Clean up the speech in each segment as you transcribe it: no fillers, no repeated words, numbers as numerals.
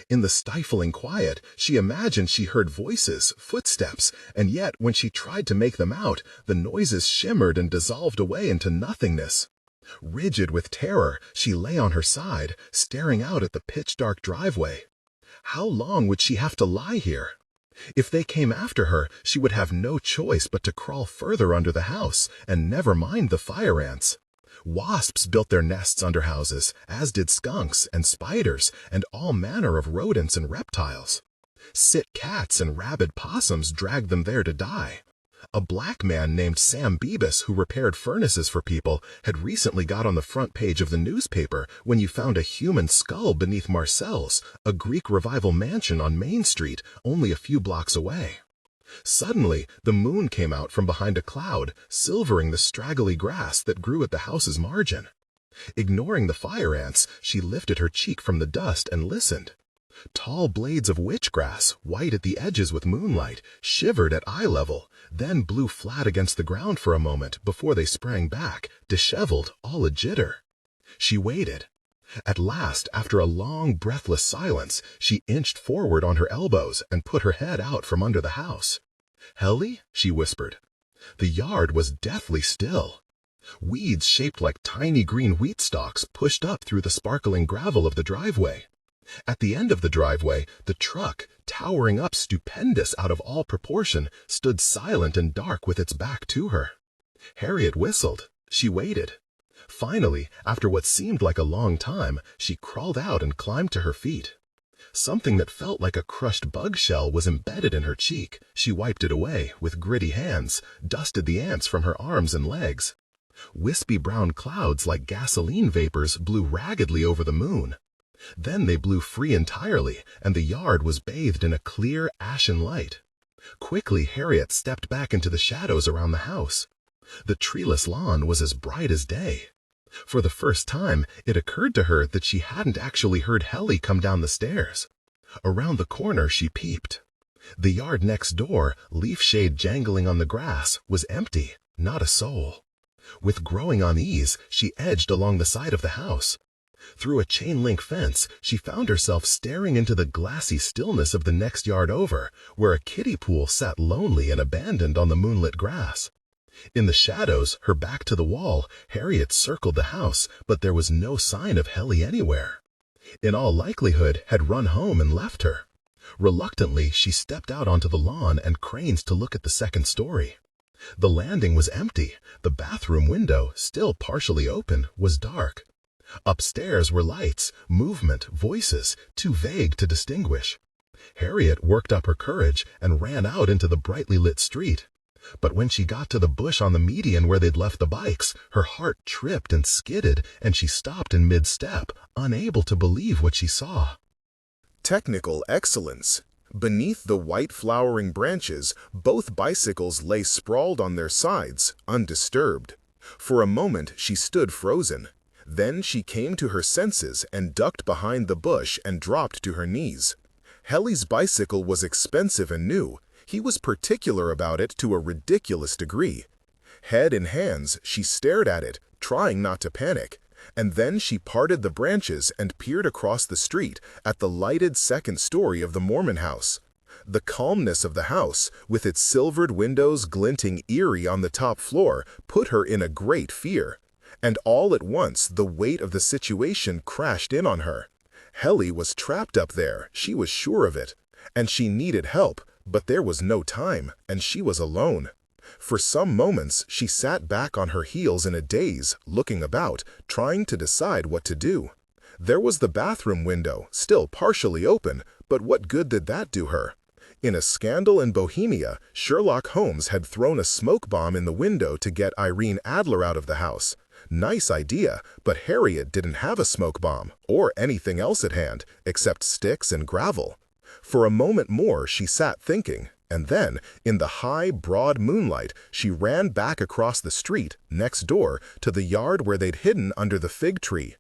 In the stifling quiet, she imagined she heard voices, footsteps, and yet when she tried to make them out, the noises shimmered and dissolved away into nothingness. Rigid with terror, she lay on her side, staring out at the pitch-dark driveway. How long would she have to lie here? If they came after her, she would have no choice but to crawl further under the house, and never mind the fire ants. Wasps built their nests under houses, as did skunks and spiders and all manner of rodents and reptiles. Sick cats and rabid possums dragged them there to die. A black man named Sam Beebus, who repaired furnaces for people, had recently got on the front page of the newspaper when you found a human skull beneath Marcel's, a Greek Revival mansion on Main Street, only a few blocks away. Suddenly, the moon came out from behind a cloud, silvering the straggly grass that grew at the house's margin. Ignoring the fire ants, she lifted her cheek from the dust and listened. Tall blades of witchgrass, white at the edges with moonlight, shivered at eye level, then blew flat against the ground for a moment before they sprang back, disheveled, all a jitter. She waited. At last, after a long, breathless silence, she inched forward on her elbows and put her head out from under the house. "Helly?" she whispered. The yard was deathly still. Weeds shaped like tiny green wheat stalks pushed up through the sparkling gravel of the driveway. At the end of the driveway, the truck, towering up stupendous out of all proportion, stood silent and dark with its back to her. Harriet whistled. She waited. Finally, after what seemed like a long time, she crawled out and climbed to her feet. Something that felt like a crushed bug shell was embedded in her cheek. She wiped it away with gritty hands, dusted the ants from her arms and legs. Wispy brown clouds like gasoline vapors blew raggedly over the moon. Then they blew free entirely, and the yard was bathed in a clear, ashen light. Quickly, Harriet stepped back into the shadows around the house. The treeless lawn was as bright as day. For the first time, it occurred to her that she hadn't actually heard Helly come down the stairs. Around the corner, she peeped. The yard next door, leaf shade jangling on the grass, was empty, not a soul. With growing unease, she edged along the side of the house. Through a chain-link fence, she found herself staring into the glassy stillness of the next yard over, where a kiddie pool sat lonely and abandoned on the moonlit grass. In the shadows, her back to the wall, Harriet circled the house, but there was no sign of Helly anywhere. In all likelihood, had run home and left her. Reluctantly, she stepped out onto the lawn and craned to look at the second story. The landing was empty. The bathroom window, still partially open, was dark. Upstairs were lights, movement, voices, too vague to distinguish. Harriet worked up her courage and ran out into the brightly lit street. But when she got to the bush on the median where they'd left the bikes, her heart tripped and skidded, and she stopped in mid-step, unable to believe what she saw. Technical excellence. Beneath the white flowering branches, both bicycles lay sprawled on their sides, undisturbed. For a moment she stood frozen. Then she came to her senses and ducked behind the bush and dropped to her knees. Helly's bicycle was expensive and new. He was particular about it to a ridiculous degree. Head in hands, she stared at it, trying not to panic. And then she parted the branches and peered across the street at the lighted second story of the Mormon house. The calmness of the house, with its silvered windows glinting eerie on the top floor, put her in a great fear. And all at once the weight of the situation crashed in on her. Helly was trapped up there, she was sure of it. And she needed help, but there was no time, and she was alone. For some moments she sat back on her heels in a daze, looking about, trying to decide what to do. There was the bathroom window, still partially open, but what good did that do her? In A Scandal in Bohemia, Sherlock Holmes had thrown a smoke bomb in the window to get Irene Adler out of the house. Nice idea, but Harriet didn't have a smoke bomb, or anything else at hand, except sticks and gravel. For a moment more she sat thinking, and then, in the high, broad moonlight, she ran back across the street, next door, to the yard where they'd hidden under the fig tree.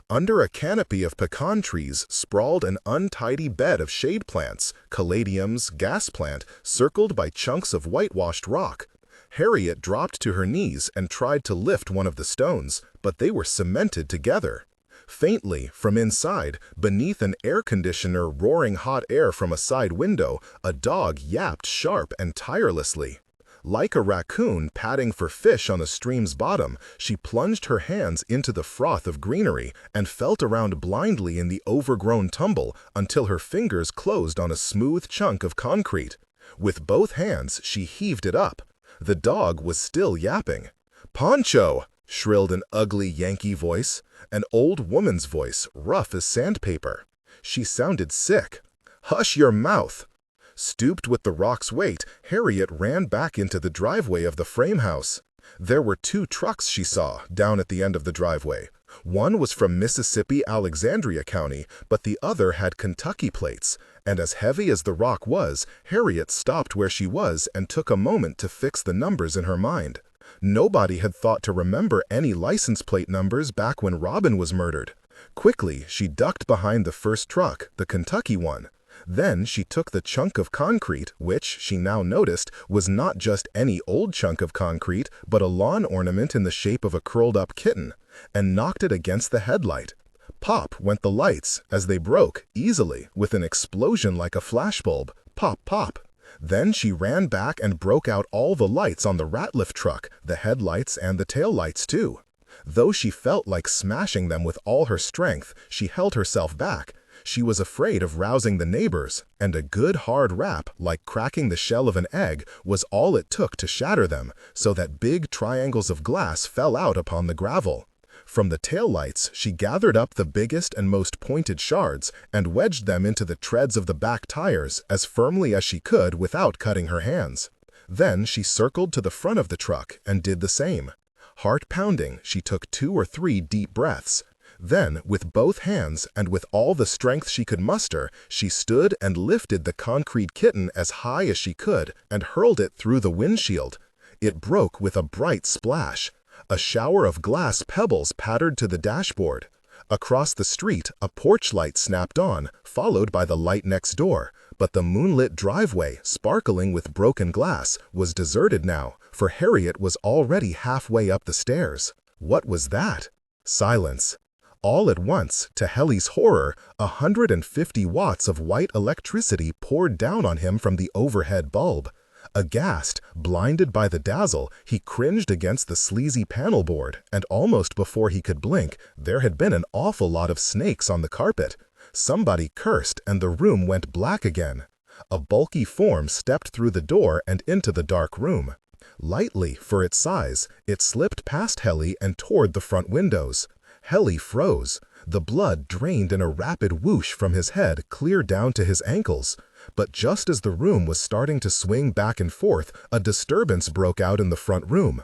Under a canopy of pecan trees sprawled an untidy bed of shade plants, caladiums, gas plant, circled by chunks of whitewashed rock. Harriet dropped to her knees and tried to lift one of the stones, but they were cemented together. Faintly, from inside, beneath an air conditioner roaring hot air from a side window, a dog yapped sharp and tirelessly. Like a raccoon padding for fish on a stream's bottom, she plunged her hands into the froth of greenery and felt around blindly in the overgrown tumble until her fingers closed on a smooth chunk of concrete. With both hands, she heaved it up. The dog was still yapping. "Poncho!" shrilled an ugly Yankee voice, an old woman's voice, rough as sandpaper. She sounded sick. "Hush your mouth!" Stooped with the rock's weight, Harriet ran back into the driveway of the frame house. There were 2 trucks she saw down at the end of the driveway. One was from Mississippi, Alexandria County, but the other had Kentucky plates, and as heavy as the rock was, Harriet stopped where she was and took a moment to fix the numbers in her mind. Nobody had thought to remember any license plate numbers back when Robin was murdered. Quickly, she ducked behind the first truck, the Kentucky one. Then she took the chunk of concrete, which, she now noticed, was not just any old chunk of concrete, but a lawn ornament in the shape of a curled-up kitten, and knocked it against the headlight. Pop went the lights, as they broke, easily, with an explosion like a flashbulb. Pop, pop. Then she ran back and broke out all the lights on the Ratliff truck, the headlights and the taillights too. Though she felt like smashing them with all her strength, she held herself back. She was afraid of rousing the neighbors, and a good hard rap, like cracking the shell of an egg, was all it took to shatter them, so that big triangles of glass fell out upon the gravel. From the taillights, she gathered up the biggest and most pointed shards and wedged them into the treads of the back tires as firmly as she could without cutting her hands. Then she circled to the front of the truck and did the same. Heart pounding, she took 2 or 3 deep breaths. Then, with both hands and with all the strength she could muster, she stood and lifted the concrete kitten as high as she could and hurled it through the windshield. It broke with a bright splash. A shower of glass pebbles pattered to the dashboard. Across the street, a porch light snapped on, followed by the light next door, but the moonlit driveway, sparkling with broken glass, was deserted now, for Harriet was already halfway up the stairs. What was that? Silence. All at once, to Helly's horror, 150 watts of white electricity poured down on him from the overhead bulb. Aghast, blinded by the dazzle, he cringed against the sleazy panel board, and almost before he could blink, there had been an awful lot of snakes on the carpet. Somebody cursed, and the room went black again. A bulky form stepped through the door and into the dark room. Lightly, for its size, it slipped past Helly and toward the front windows. Helly froze. The blood drained in a rapid whoosh from his head clear down to his ankles. But just as the room was starting to swing back and forth, a disturbance broke out in the front room.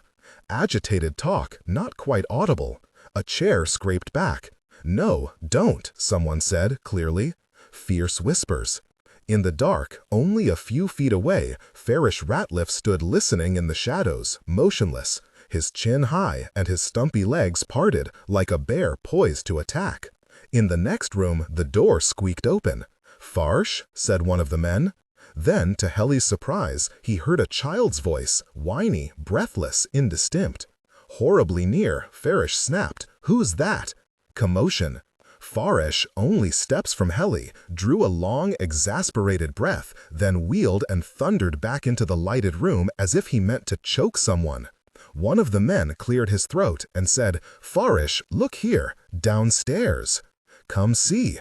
Agitated talk, not quite audible. A chair scraped back. "No, don't," someone said, clearly. Fierce whispers. In the dark, only a few feet away, Farish Ratliff stood listening in the shadows, motionless, his chin high and his stumpy legs parted, like a bear poised to attack. In the next room, the door squeaked open. "Farsh?" said one of the men. Then, to Helly's surprise, he heard a child's voice, whiny, breathless, indistinct. Horribly near, Farish snapped, "Who's that?" Commotion. Farish, only steps from Helly, drew a long, exasperated breath, then wheeled and thundered back into the lighted room as if he meant to choke someone. One of the men cleared his throat and said, "Farish, look here, downstairs." "Come see."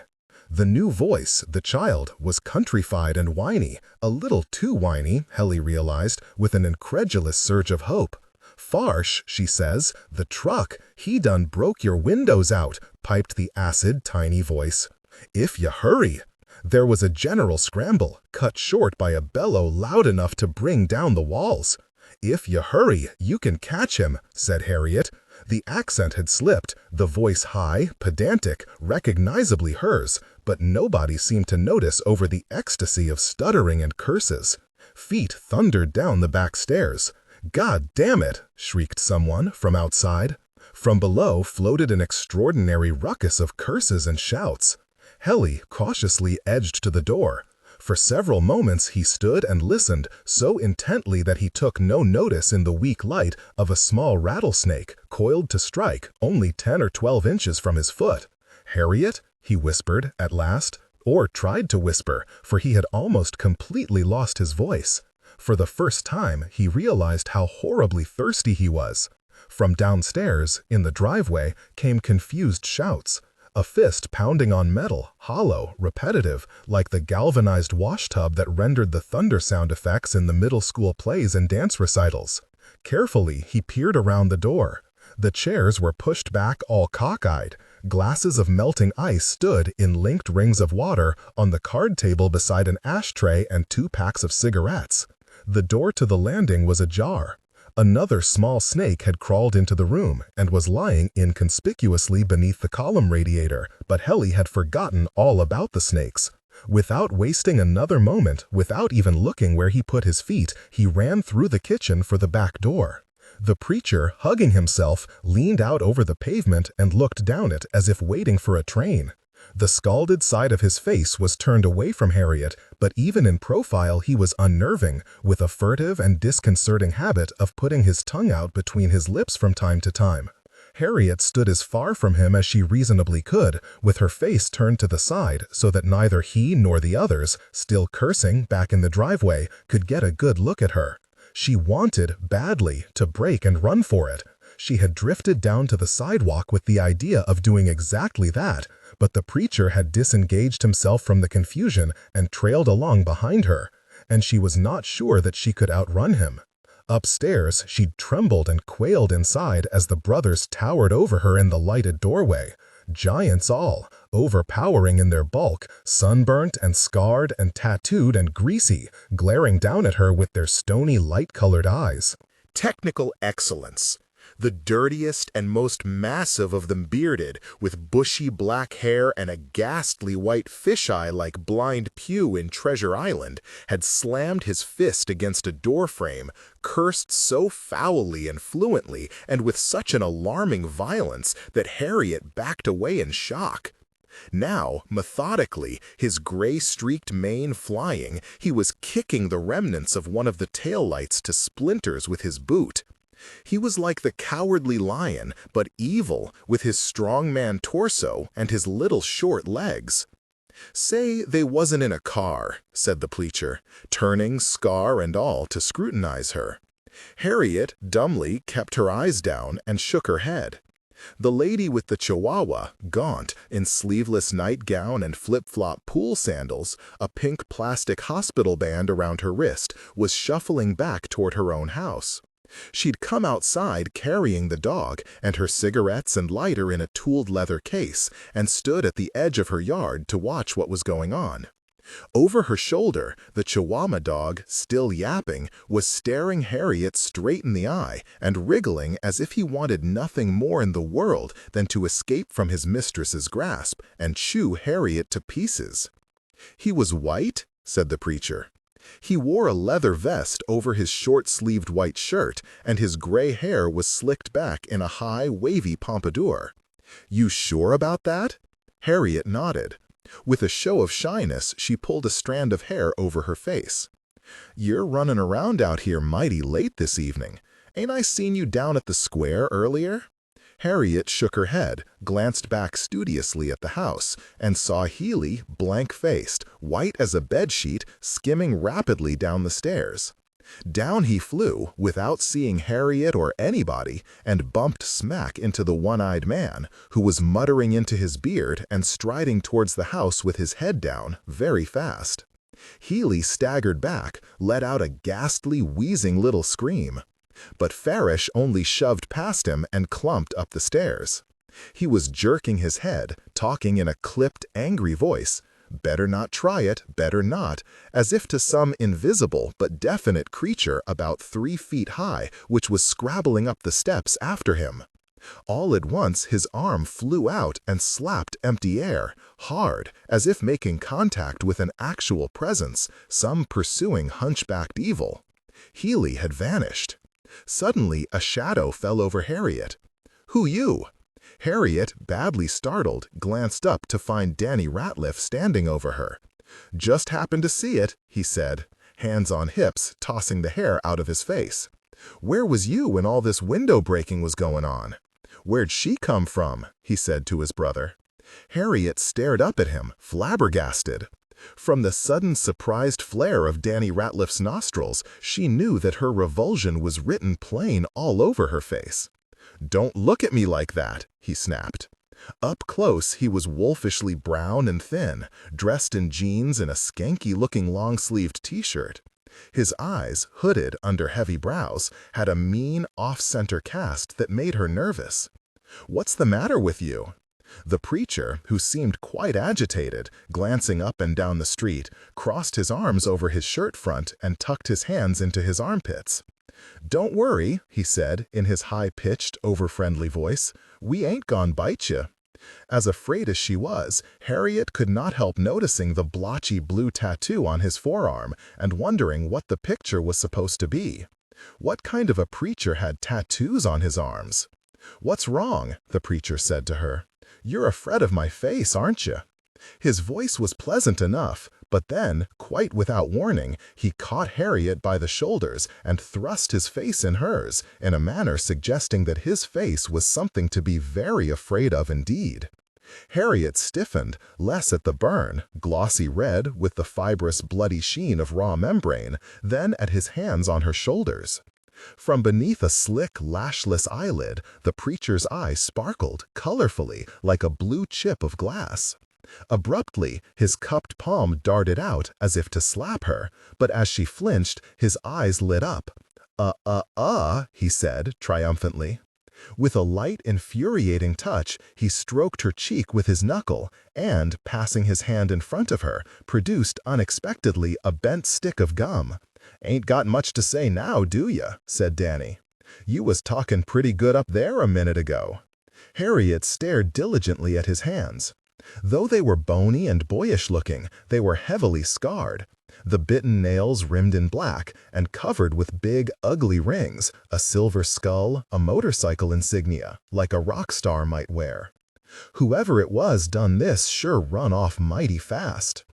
The new voice, the child, was countrified and whiny, a little too whiny, Helly realized, with an incredulous surge of hope. "Farsh," she says, "the truck, he done broke your windows out," piped the acid, tiny voice. "If you hurry." There was a general scramble, cut short by a bellow loud enough to bring down the walls. "If you hurry, you can catch him," said Harriet. The accent had slipped, the voice high, pedantic, recognizably hers, but nobody seemed to notice over the ecstasy of stuttering and curses. Feet thundered down the back stairs. "God damn it!" shrieked someone from outside. From below floated an extraordinary ruckus of curses and shouts. Helly cautiously edged to the door. For several moments he stood and listened so intently that he took no notice in the weak light of a small rattlesnake, coiled to strike, only 10 or 12 inches from his foot. "Harriet?" he whispered at last, or tried to whisper, for he had almost completely lost his voice. For the first time, he realized how horribly thirsty he was. From downstairs, in the driveway, came confused shouts. A fist pounding on metal, hollow, repetitive, like the galvanized washtub that rendered the thunder sound effects in the middle school plays and dance recitals. Carefully, he peered around the door. The chairs were pushed back all cockeyed. Glasses of melting ice stood in linked rings of water on the card table beside an ashtray and 2 packs of cigarettes. The door to the landing was ajar. Another small snake had crawled into the room and was lying inconspicuously beneath the column radiator, but Helly had forgotten all about the snakes. Without wasting another moment, without even looking where he put his feet, he ran through the kitchen for the back door. The preacher, hugging himself, leaned out over the pavement and looked down it as if waiting for a train. The scalded side of his face was turned away from Harriet, but even in profile he was unnerving, with a furtive and disconcerting habit of putting his tongue out between his lips from time to time. Harriet stood as far from him as she reasonably could, with her face turned to the side so that neither he nor the others, still cursing back in the driveway, could get a good look at her. She wanted, badly, to break and run for it. She had drifted down to the sidewalk with the idea of doing exactly that, but the preacher had disengaged himself from the confusion and trailed along behind her, and she was not sure that she could outrun him. Upstairs, she trembled and quailed inside as the brothers towered over her in the lighted doorway. Giants all, overpowering in their bulk, sunburnt and scarred and tattooed and greasy, glaring down at her with their stony light-colored eyes. Technical excellence. The dirtiest and most massive of them bearded, with bushy black hair and a ghastly white fisheye like Blind Pew in Treasure Island, had slammed his fist against a doorframe, cursed so foully and fluently and with such an alarming violence that Harriet backed away in shock. Now, methodically, his gray-streaked mane flying, he was kicking the remnants of one of the taillights to splinters with his boot. He was like the Cowardly Lion, but evil, with his strong-man torso and his little short legs. "Say they wasn't in a car," said the preacher, turning, scar and all, to scrutinize her. Harriet dumbly kept her eyes down and shook her head. The lady with the chihuahua, gaunt, in sleeveless nightgown and flip-flop pool sandals, a pink plastic hospital band around her wrist, was shuffling back toward her own house. She'd come outside carrying the dog and her cigarettes and lighter in a tooled leather case, and stood at the edge of her yard to watch what was going on. Over her shoulder, the Chihuahua dog, still yapping, was staring Harriet straight in the eye and wriggling as if he wanted nothing more in the world than to escape from his mistress's grasp and chew Harriet to pieces. "He was white?" said the preacher. "He wore a leather vest over his short-sleeved white shirt, and his gray hair was slicked back in a high, wavy pompadour." "You sure about that?" Harriet nodded. With a show of shyness, she pulled a strand of hair over her face. "You're running around out here mighty late this evening. Ain't I seen you down at the square earlier?" Harriet shook her head, glanced back studiously at the house, and saw Healy, blank-faced, white as a bedsheet, skimming rapidly down the stairs. Down he flew, without seeing Harriet or anybody, and bumped smack into the one-eyed man, who was muttering into his beard and striding towards the house with his head down, very fast. Healy staggered back, let out a ghastly, wheezing little scream. But Farish only shoved past him and clumped up the stairs. He was jerking his head, talking in a clipped, angry voice, "Better not try it, better not," as if to some invisible but definite creature about 3 feet high which was scrabbling up the steps after him. All at once his arm flew out and slapped empty air, hard, as if making contact with an actual presence, some pursuing hunchbacked evil. Healy had vanished. Suddenly a shadow fell over Harriet. "Who you?" Harriet, badly startled, glanced up to find Danny Ratliff standing over her. "Just happened to see it," he said, hands on hips, tossing the hair out of his face. "Where was you when all this window breaking was going on?" "Where'd she come from?" he said to his brother. Harriet stared up at him, flabbergasted. From the sudden surprised flare of Danny Ratliff's nostrils, she knew that her revulsion was written plain all over her face. "Don't look at me like that," he snapped. Up close, he was wolfishly brown and thin, dressed in jeans and a skanky-looking long-sleeved t-shirt. His eyes, hooded under heavy brows, had a mean, off-center cast that made her nervous. "What's the matter with you?" The preacher, who seemed quite agitated, glancing up and down the street, crossed his arms over his shirt front and tucked his hands into his armpits. "Don't worry," he said in his high-pitched, over-friendly voice. "We ain't gone bite you." As afraid as she was, Harriet could not help noticing the blotchy blue tattoo on his forearm and wondering what the picture was supposed to be. What kind of a preacher had tattoos on his arms? "What's wrong?" the preacher said to her. "You're afraid of my face, aren't you?" His voice was pleasant enough, but then, quite without warning, he caught Harriet by the shoulders and thrust his face in hers, in a manner suggesting that his face was something to be very afraid of indeed. Harriet stiffened, less at the burn, glossy red with the fibrous bloody sheen of raw membrane, than at his hands on her shoulders. From beneath a slick, lashless eyelid, the preacher's eye sparkled, colorfully, like a blue chip of glass. Abruptly, his cupped palm darted out as if to slap her, but as she flinched, his eyes lit up. He said triumphantly. With a light, infuriating touch, he stroked her cheek with his knuckle and, passing his hand in front of her, produced unexpectedly a bent stick of gum. "Ain't got much to say now, do ya?" said Danny. "You was talking pretty good up there a minute ago." Harriet stared diligently at his hands. Though they were bony and boyish-looking, they were heavily scarred. The bitten nails rimmed in black and covered with big, ugly rings, a silver skull, a motorcycle insignia, like a rock star might wear. Whoever it was done this sure run off mighty fast.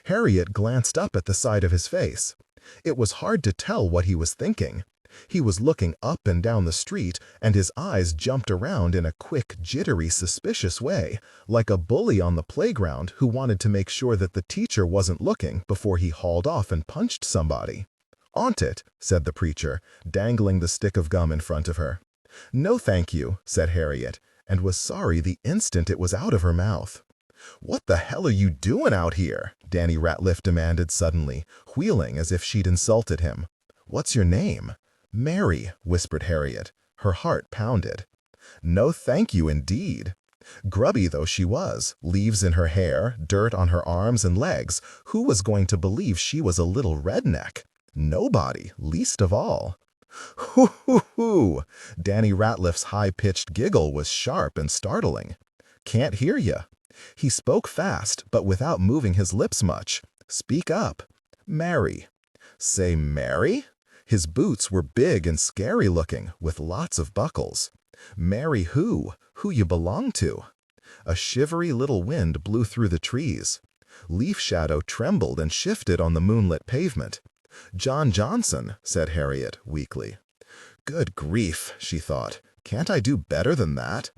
Harriet glanced up at the side of his face. It was hard to tell what he was thinking. He was looking up and down the street, and his eyes jumped around in a quick, jittery, suspicious way, like a bully on the playground who wanted to make sure that the teacher wasn't looking before he hauled off and punched somebody. "Aunt it," said the preacher, dangling the stick of gum in front of her. "No, thank you," said Harriet, and was sorry the instant it was out of her mouth. "What the hell are you doing out here?" Danny Ratliff demanded suddenly, wheeling as if she'd insulted him. "What's your name?" "Mary," whispered Harriet. Her heart pounded. "No thank you indeed." Grubby though she was, leaves in her hair, dirt on her arms and legs, who was going to believe she was a little redneck? Nobody, least of all. "Hoo, hoo, hoo!" Danny Ratliff's high-pitched giggle was sharp and startling. "Can't hear you." He spoke fast, but without moving his lips much. "Speak up." "Mary." "Say Mary?" His boots were big and scary-looking, with lots of buckles. "Mary who? Who you belong to?" A shivery little wind blew through the trees. Leaf shadow trembled and shifted on the moonlit pavement. "John Johnson," said Harriet, weakly. "Good grief," she thought. "Can't I do better than that?"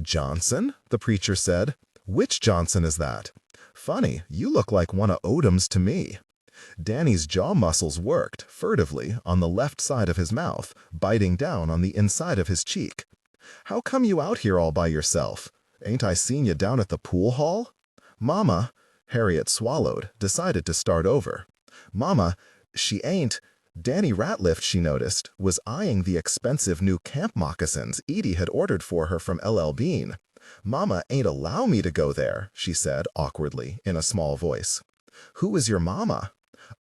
"Johnson?" the preacher said. "Which Johnson is that? Funny, you look like one of Odom's to me." Danny's jaw muscles worked, furtively, on the left side of his mouth, biting down on the inside of his cheek. "How come you out here all by yourself? Ain't I seen you down at the pool hall?" "Mama," Harriet swallowed, decided to start over. "Mama, she ain't—" Danny Ratliff, she noticed, was eyeing the expensive new camp moccasins Edie had ordered for her from L.L. Bean. "Mama ain't allow me to go there," she said, awkwardly, in a small voice. "Who is your mama?"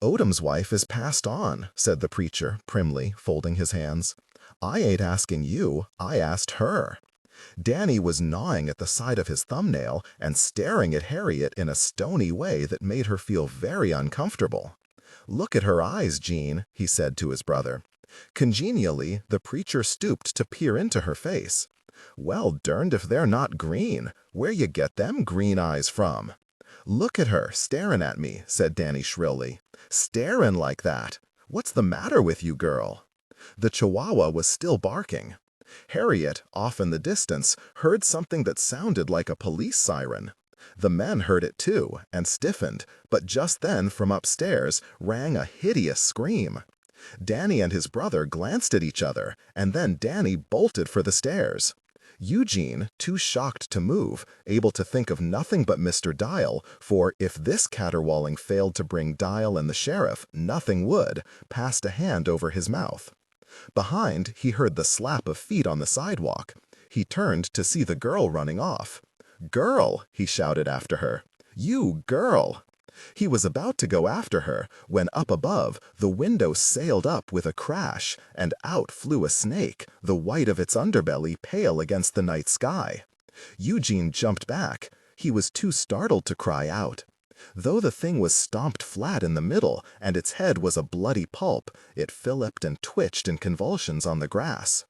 "Odom's wife is passed on," said the preacher, primly, folding his hands. "I ain't asking you, I asked her." Danny was gnawing at the side of his thumbnail and staring at Harriet in a stony way that made her feel very uncomfortable. "Look at her eyes, Jean," he said to his brother. Congenially, the preacher stooped to peer into her face. "Well, derned if they're not green. Where you get them green eyes from?" "Look at her, staring at me," said Danny shrilly. "Staring like that? What's the matter with you, girl?" The chihuahua was still barking. Harriet, off in the distance, heard something that sounded like a police siren. The men heard it too, and stiffened, but just then from upstairs rang a hideous scream. Danny and his brother glanced at each other, and then Danny bolted for the stairs. Eugene, too shocked to move, able to think of nothing but Mr. Dial, for if this caterwauling failed to bring Dial and the sheriff, nothing would, passed a hand over his mouth. Behind, he heard the slap of feet on the sidewalk. He turned to see the girl running off. "Girl!" he shouted after her. "You girl!" He was about to go after her, when up above, the window sailed up with a crash, and out flew a snake, the white of its underbelly pale against the night sky. Eugene jumped back. He was too startled to cry out. Though the thing was stomped flat in the middle, and its head was a bloody pulp, it filliped and twitched in convulsions on the grass.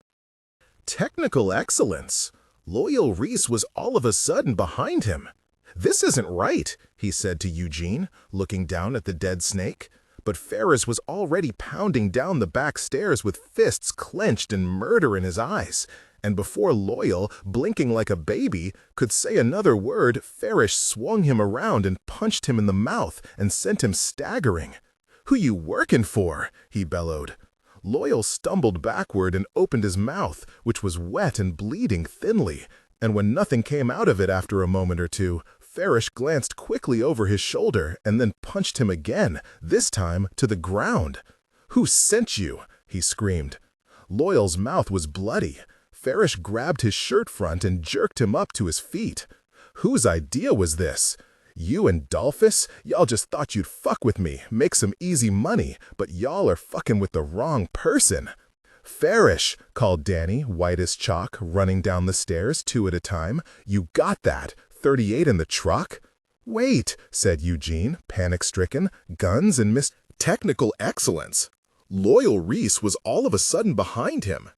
Technical excellence! Loyal Reese was all of a sudden behind him. "This isn't right," he said to Eugene, looking down at the dead snake. But Ferris was already pounding down the back stairs with fists clenched and murder in his eyes. And before Loyal, blinking like a baby, could say another word, Ferris swung him around and punched him in the mouth and sent him staggering. "Who you working for?" he bellowed. Loyal stumbled backward and opened his mouth, which was wet and bleeding thinly. And when nothing came out of it after a moment or two, Ferris glanced quickly over his shoulder and then punched him again, this time to the ground. "Who sent you?" he screamed. Loyal's mouth was bloody. Ferris grabbed his shirt front and jerked him up to his feet. "Whose idea was this? You and Dolphus? Y'all just thought you'd fuck with me, make some easy money, but y'all are fucking with the wrong person." "Ferris," called Danny, white as chalk, running down the stairs, two at a time. "You got that? 38 in the truck?" "Wait," said Eugene, panic-stricken. "Guns and technical excellence." Loyal Reese was all of a sudden behind him.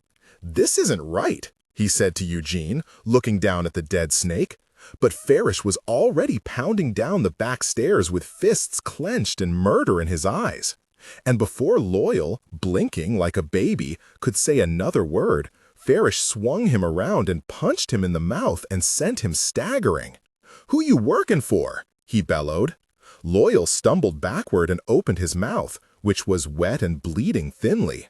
"This isn't right," he said to Eugene, looking down at the dead snake. But Ferris was already pounding down the back stairs with fists clenched and murder in his eyes. And before Loyal, blinking like a baby, could say another word, Ferris swung him around and punched him in the mouth and sent him staggering. "Who you working for?" he bellowed. Loyal stumbled backward and opened his mouth, which was wet and bleeding thinly.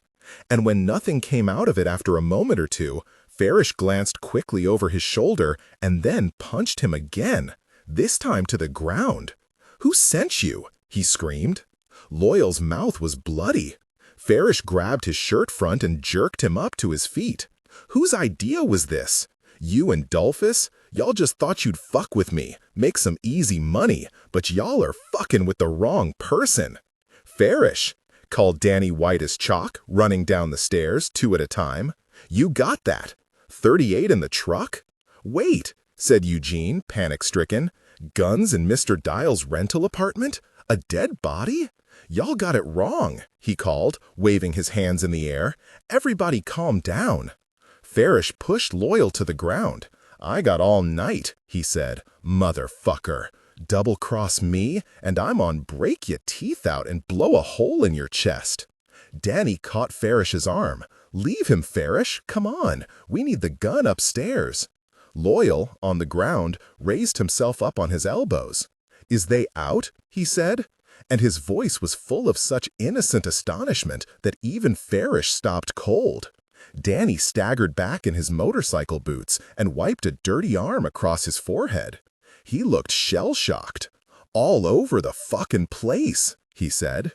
And when nothing came out of it after a moment or two, Ferris glanced quickly over his shoulder and then punched him again, this time to the ground. "Who sent you?" he screamed. Loyal's mouth was bloody. Ferris grabbed his shirt front and jerked him up to his feet. "Whose idea was this? You and Dolphus? Y'all just thought you'd fuck with me, make some easy money, but y'all are fucking with the wrong person." "Ferris," called Danny white as chalk, running down the stairs, two at a time. "You got that? 38 in the truck?" "Wait," said Eugene, panic-stricken. "Guns in Mr. Dial's rental apartment? A dead body? Y'all got it wrong," he called, waving his hands in the air. "Everybody calm down." Ferris pushed Loyal to the ground. "I got all night," he said. "Motherfucker. Double-cross me, and I'm on break your teeth out and blow a hole in your chest." Danny caught Ferris's arm. "Leave him, Ferris. Come on. We need the gun upstairs." Loyal, on the ground, raised himself up on his elbows. "Is they out?" he said. And his voice was full of such innocent astonishment that even Ferris stopped cold. Danny staggered back in his motorcycle boots and wiped a dirty arm across his forehead. He looked shell-shocked. "All over the fucking place," he said.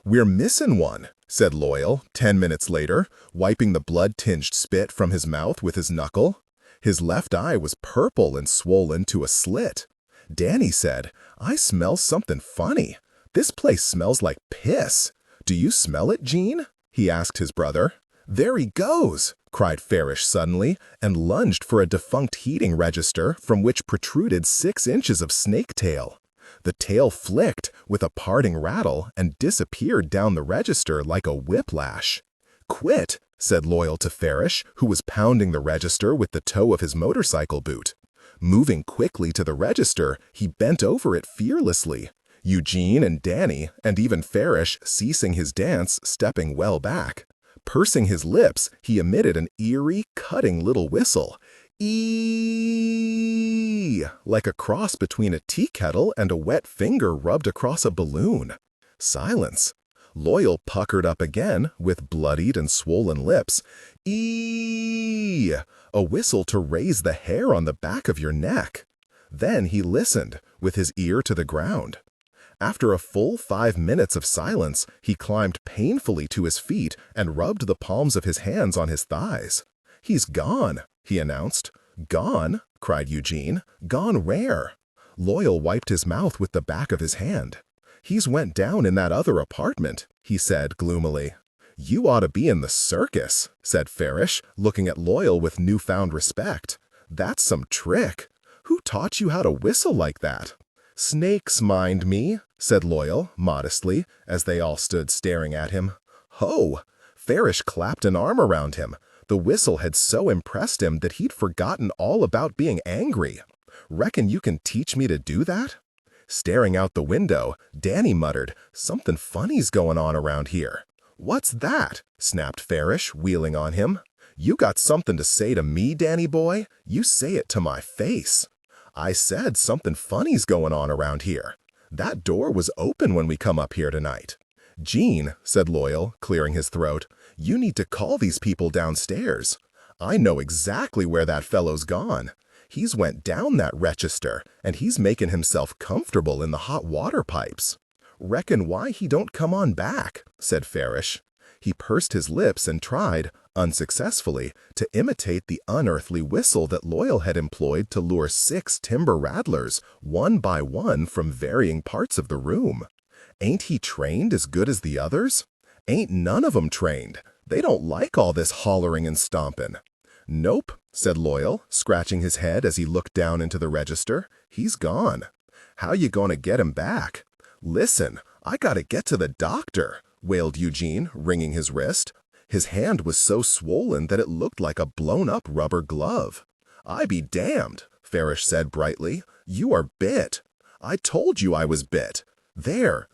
"We're missing one," said Loyal, 10 minutes later, wiping the blood-tinged spit from his mouth with his knuckle. His left eye was purple and swollen to a slit. Danny said, "I smell something funny. This place smells like piss. Do you smell it, Gene?" he asked his brother. "There he goes!" cried Ferris suddenly, and lunged for a defunct heating register from which protruded 6 inches of snake tail. The tail flicked with a parting rattle and disappeared down the register like a whiplash. "Quit," said Loyal to Ferris, who was pounding the register with the toe of his motorcycle boot. Moving quickly to the register, he bent over it fearlessly. Eugene and Danny, and even Ferris, ceasing his dance, stepping well back. Pursing his lips, he emitted an eerie, cutting little whistle. Eee! Like a cross between a tea kettle and a wet finger rubbed across a balloon. Silence. Loyal puckered up again, with bloodied and swollen lips. Eee! A whistle to raise the hair on the back of your neck. Then he listened, with his ear to the ground. After a full 5 minutes of silence, he climbed painfully to his feet and rubbed the palms of his hands on his thighs. "He's gone," he announced. "Gone?" cried Eugene. "Gone where?" Loyal wiped his mouth with the back of his hand. "He's went down in that other apartment," he said gloomily. "You ought to be in the circus," said Farish, looking at Loyal with newfound respect. "That's some trick. Who taught you how to whistle like that?" "Snakes mind me," said Loyal, modestly, as they all stood staring at him. "Ho!" Farish clapped an arm around him. The whistle had so impressed him that he'd forgotten all about being angry. "Reckon you can teach me to do that?" Staring out the window, Danny muttered, "Something funny's going on around here." "What's that?" snapped Farish, wheeling on him. "You got something to say to me, Danny boy? You say it to my face." "I said something funny's going on around here. That door was open when we come up here tonight." "Gene," said Loyal, clearing his throat, "you need to call these people downstairs. I know exactly where that fellow's gone. He's went down that register, and he's making himself comfortable in the hot water pipes." "Reckon why he don't come on back," said Farish. He pursed his lips and tried, unsuccessfully, to imitate the unearthly whistle that Loyal had employed to lure 6 timber rattlers, one by one, from varying parts of the room. "Ain't he trained as good as the others?" "Ain't none of 'em trained. They don't like all this hollering and stomping." "Nope," said Loyal, scratching his head as he looked down into the register. "He's gone." "How you gonna get him back?" "Listen, I gotta get to the doctor," wailed Eugene, wringing his wrist. His hand was so swollen that it looked like a blown-up rubber glove. "I be damned," Farish said brightly. "You are bit." "I told you I was bit." "There,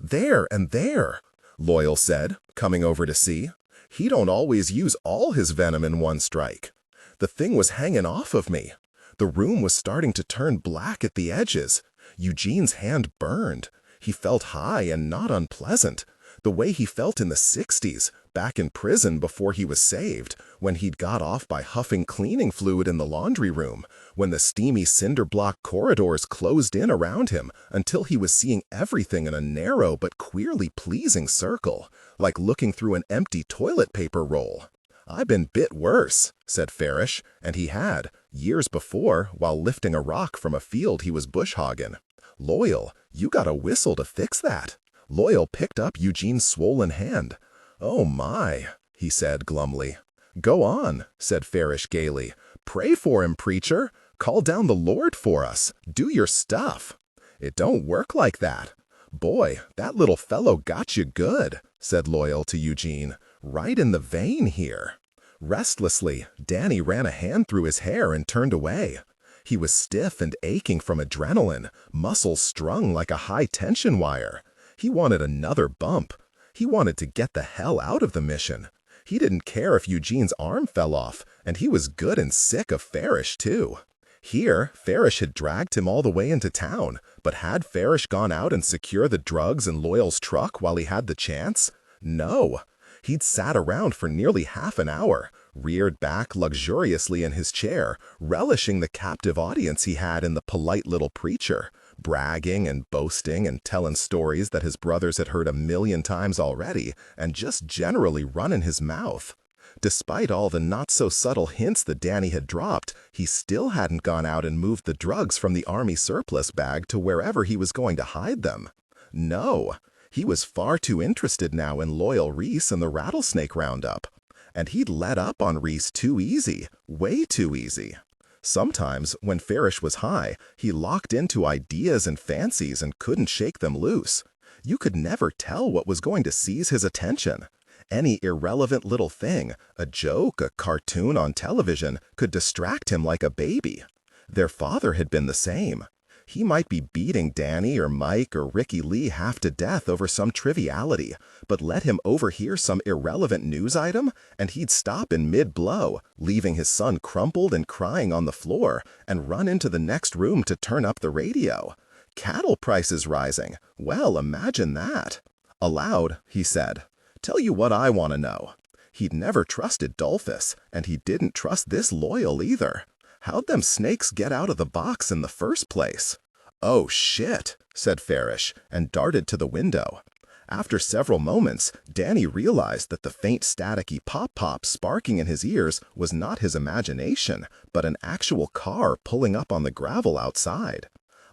and there," Loyal said, coming over to see. "He don't always use all his venom in one strike. The thing was hanging off of me. The room was starting to turn black at the edges. Eugene's hand burned. He felt high and not unpleasant, the way he felt in the 60s, back in prison before he was saved, when he'd got off by huffing cleaning fluid in the laundry room, when the steamy cinder block corridors closed in around him until he was seeing everything in a narrow but queerly pleasing circle, like looking through an empty toilet paper roll. "I been bit worse," said Farish, and he had, years before, while lifting a rock from a field he was bush hogging. "Loyal, you got a whistle to fix that." Loyal picked up Eugene's swollen hand. "Oh my," he said glumly. "Go on," said Farish gaily. "Pray for him, preacher. Call down the Lord for us. Do your stuff." "It don't work like that." "Boy, that little fellow got you good," said Loyal to Eugene. "Right in the vein here." Restlessly, Danny ran a hand through his hair and turned away. He was stiff and aching from adrenaline, muscles strung like a high-tension wire. He wanted another bump. He wanted to get the hell out of the mission. He didn't care if Eugene's arm fell off, and he was good and sick of Farish, too. Here, Farish had dragged him all the way into town, but had Farish gone out and secured the drugs in Loyal's truck while he had the chance? No. He'd sat around for nearly half an hour, reared back luxuriously in his chair, relishing the captive audience he had in the polite little preacher, bragging and boasting and telling stories that his brothers had heard 1,000,000 times already, and just generally running his mouth. Despite all the not-so-subtle hints that Danny had dropped, he still hadn't gone out and moved the drugs from the army surplus bag to wherever he was going to hide them. No, he was far too interested now in Loyal Reese and the rattlesnake roundup. And he'd let up on Reese too easy, way too easy. Sometimes, when Farish was high, he locked into ideas and fancies and couldn't shake them loose. You could never tell what was going to seize his attention. Any irrelevant little thing, a joke, a cartoon on television, could distract him like a baby. Their father had been the same. He might be beating Danny or Mike or Ricky Lee half to death over some triviality, but let him overhear some irrelevant news item, and he'd stop in mid-blow, leaving his son crumpled and crying on the floor, and run into the next room to turn up the radio. Cattle prices rising. Well, imagine that. Aloud, he said, "Tell you what I want to know." He'd never trusted Dolphus, and he didn't trust this Loyal either. How'd them snakes get out of the box in the first place? "Oh, shit," said Farish, and darted to the window. After several moments, Danny realized that the faint staticky pop-pop sparking in his ears was not his imagination, but an actual car pulling up on the gravel outside.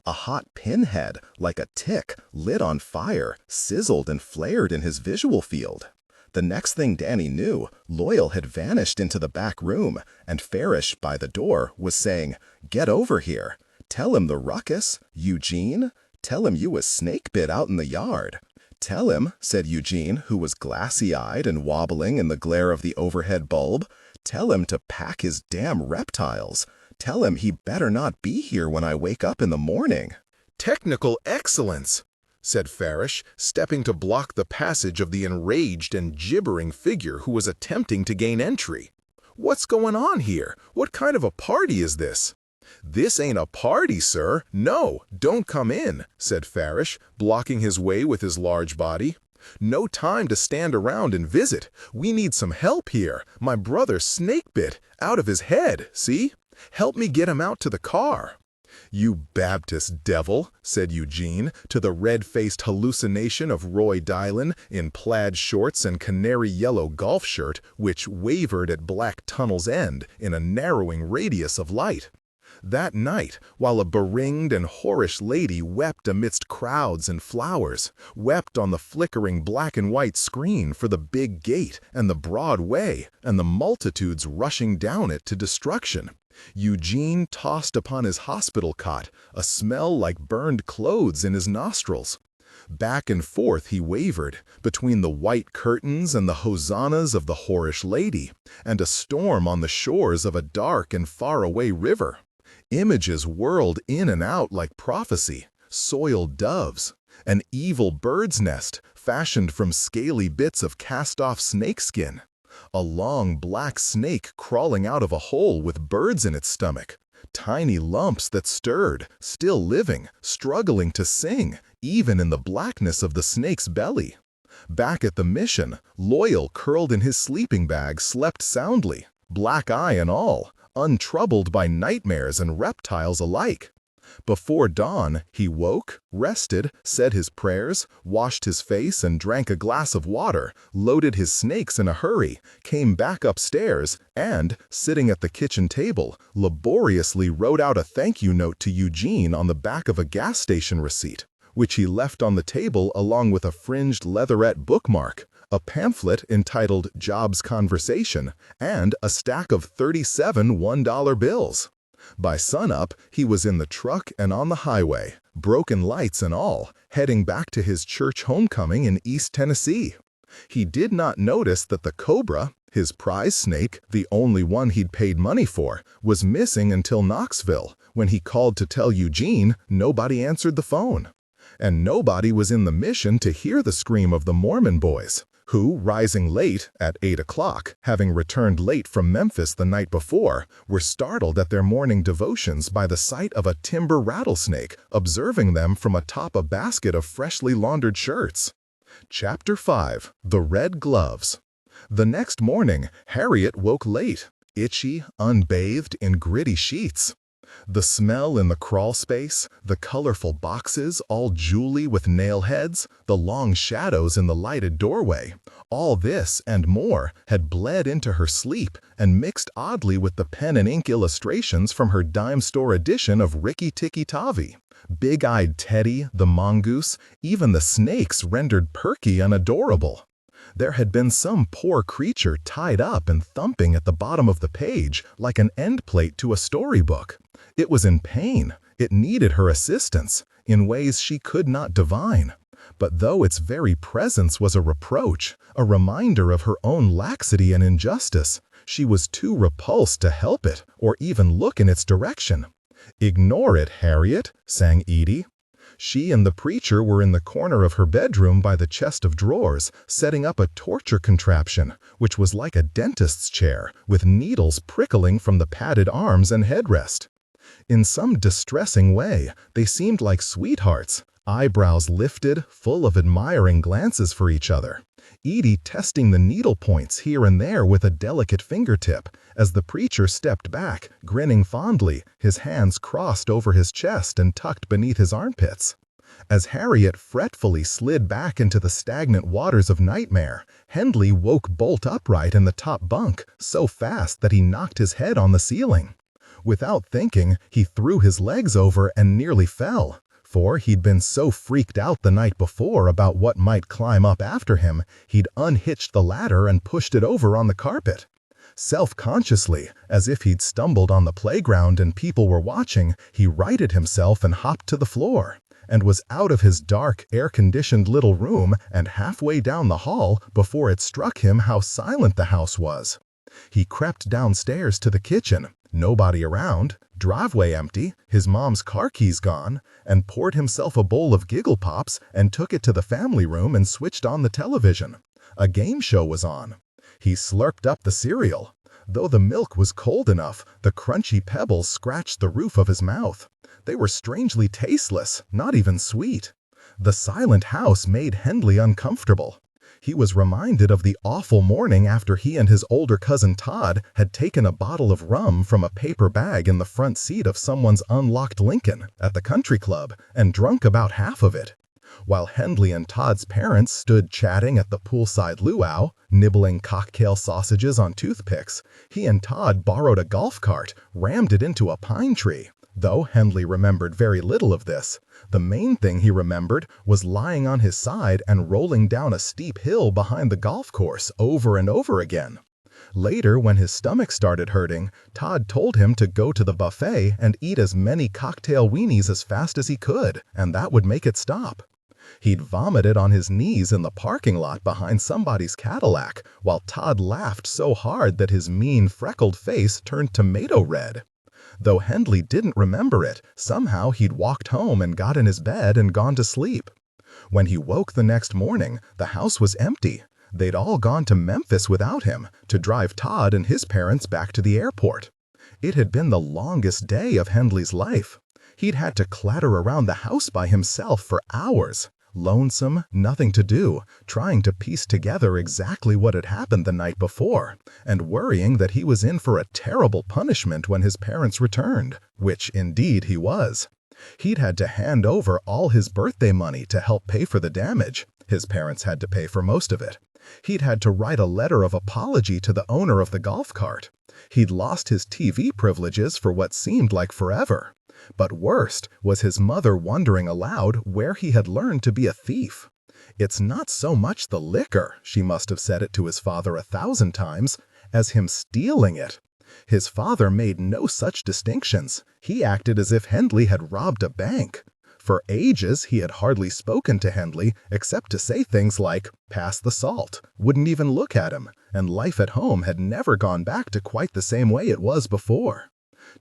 A hot pinhead, like a tick, lit on fire, sizzled and flared in his visual field. The next thing Danny knew, Loyal had vanished into the back room, and Farish, by the door, was saying, "Get over here. Tell him the ruckus. Eugene. Tell him you was snake-bit out in the yard." "Tell him," said Eugene, who was glassy-eyed and wobbling in the glare of the overhead bulb, "tell him to pack his damn reptiles. Tell him he better not be here when I wake up in the morning." "Technical excellence," said Farish, stepping to block the passage of the enraged and gibbering figure who was attempting to gain entry. "What's going on here? What kind of a party is this?" "This ain't a party, sir. No, don't come in," said Farish, blocking his way with his large body. "No time to stand around and visit. We need some help here. My brother's snake-bit, out of his head, see? Help me get him out to the car." "You Baptist devil," said Eugene, to the red-faced hallucination of Roy Dylan in plaid shorts and canary-yellow golf shirt, which wavered at Black Tunnel's end in a narrowing radius of light. That night, while a beringed and whorish lady wept amidst crowds and flowers, wept on the flickering black-and-white screen for the big gate and the broad way and the multitudes rushing down it to destruction, Eugene tossed upon his hospital cot, a smell like burned clothes in his nostrils. Back and forth he wavered, between the white curtains and the hosannas of the whorish lady, and a storm on the shores of a dark and far-away river. Images whirled in and out like prophecy, soiled doves, an evil bird's nest fashioned from scaly bits of cast-off snakeskin, a long black snake crawling out of a hole with birds in its stomach, tiny lumps that stirred, still living, struggling to sing, even in the blackness of the snake's belly. Back at the mission, Loyal, curled in his sleeping bag, slept soundly, black eye and all, untroubled by nightmares and reptiles alike. Before dawn, he woke, rested, said his prayers, washed his face and drank a glass of water, loaded his snakes in a hurry, came back upstairs, and, sitting at the kitchen table, laboriously wrote out a thank-you note to Eugene on the back of a gas station receipt, which he left on the table along with a fringed leatherette bookmark, a pamphlet entitled Job's Conversation, and a stack of 37 $1 bills. By sunup, he was in the truck and on the highway, broken lights and all, heading back to his church homecoming in East Tennessee. He did not notice that the cobra, his prize snake, the only one he'd paid money for, was missing until Knoxville, when he called to tell Eugene nobody answered the phone. And nobody was in the mission to hear the scream of the Mormon boys, who, rising late, at 8 o'clock, having returned late from Memphis the night before, were startled at their morning devotions by the sight of a timber rattlesnake observing them from atop a basket of freshly laundered shirts. Chapter 5. The Red Gloves. The next morning, Harriet woke late, itchy, unbathed, in gritty sheets. The smell in the crawl space, the colorful boxes, all jewelly with nail heads, the long shadows in the lighted doorway, all this and more had bled into her sleep and mixed oddly with the pen and ink illustrations from her dime store edition of Rikki Tikki Tavi. Big-eyed Teddy, the mongoose, even the snakes rendered perky and adorable. There had been some poor creature tied up and thumping at the bottom of the page like an end plate to a storybook. It was in pain. It needed her assistance, in ways she could not divine. But though its very presence was a reproach, a reminder of her own laxity and injustice, she was too repulsed to help it or even look in its direction. "Ignore it, Harriet," sang Edie. She and the preacher were in the corner of her bedroom by the chest of drawers, setting up a torture contraption, which was like a dentist's chair, with needles prickling from the padded arms and headrest. In some distressing way, they seemed like sweethearts, eyebrows lifted, full of admiring glances for each other. Edie testing the needle points here and there with a delicate fingertip, as the preacher stepped back, grinning fondly, his hands crossed over his chest and tucked beneath his armpits. As Harriet fretfully slid back into the stagnant waters of nightmare, Hendley woke bolt upright in the top bunk, so fast that he knocked his head on the ceiling. Without thinking, he threw his legs over and nearly fell, for he'd been so freaked out the night before about what might climb up after him, he'd unhitched the ladder and pushed it over on the carpet. Self-consciously, as if he'd stumbled on the playground and people were watching, he righted himself and hopped to the floor, and was out of his dark, air-conditioned little room and halfway down the hall before it struck him how silent the house was. He crept downstairs to the kitchen, nobody around, driveway empty, his mom's car keys gone, and poured himself a bowl of Giggle Pops and took it to the family room and switched on the television. A game show was on. He slurped up the cereal. Though the milk was cold enough, the crunchy pebbles scratched the roof of his mouth. They were strangely tasteless, not even sweet. The silent house made Hendley uncomfortable. He was reminded of the awful morning after he and his older cousin Todd had taken a bottle of rum from a paper bag in the front seat of someone's unlocked Lincoln at the country club and drunk about half of it. While Hendley and Todd's parents stood chatting at the poolside luau, nibbling cocktail sausages on toothpicks, he and Todd borrowed a golf cart, rammed it into a pine tree. Though Hendley remembered very little of this, the main thing he remembered was lying on his side and rolling down a steep hill behind the golf course over and over again. Later, when his stomach started hurting, Todd told him to go to the buffet and eat as many cocktail weenies as fast as he could, and that would make it stop. He'd vomited on his knees in the parking lot behind somebody's Cadillac, while Todd laughed so hard that his mean, freckled face turned tomato red. Though Hendley didn't remember it, somehow he'd walked home and got in his bed and gone to sleep. When he woke the next morning, the house was empty. They'd all gone to Memphis without him, to drive Todd and his parents back to the airport. It had been the longest day of Hendley's life. He'd had to clatter around the house by himself for hours, lonesome, nothing to do, trying to piece together exactly what had happened the night before, and worrying that he was in for a terrible punishment when his parents returned, which indeed he was. He'd had to hand over all his birthday money to help pay for the damage. His parents had to pay for most of it. He'd had to write a letter of apology to the owner of the golf cart. He'd lost his TV privileges for what seemed like forever. But worst was his mother wondering aloud where he had learned to be a thief. "It's not so much the liquor," she must have said it to his father 1,000 times, "as him stealing it." His father made no such distinctions. He acted as if Hendley had robbed a bank. For ages he had hardly spoken to Hendley except to say things like, "Pass the salt," wouldn't even look at him, and life at home had never gone back to quite the same way it was before.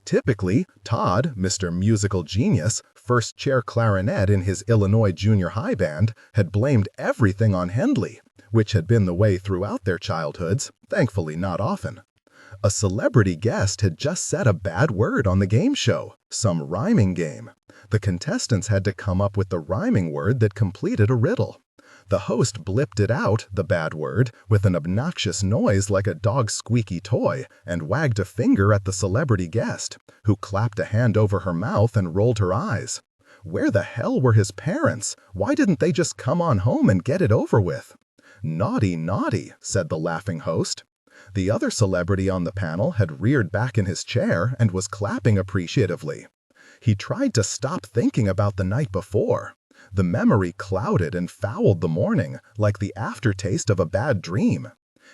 Typically, Todd, Mr. Musical Genius, first chair clarinet in his Illinois junior high band, had blamed everything on Hendley, which had been the way throughout their childhoods, thankfully not often. A celebrity guest had just said a bad word on the game show, some rhyming game. The contestants had to come up with the rhyming word that completed a riddle. The host blipped it out, the bad word, with an obnoxious noise like a dog's squeaky toy, and wagged a finger at the celebrity guest, who clapped a hand over her mouth and rolled her eyes. Where the hell were his parents? Why didn't they just come on home and get it over with? "Naughty, naughty," said the laughing host. The other celebrity on the panel had reared back in his chair and was clapping appreciatively. He tried to stop thinking about the night before. The memory clouded and fouled the morning, like the aftertaste of a bad dream.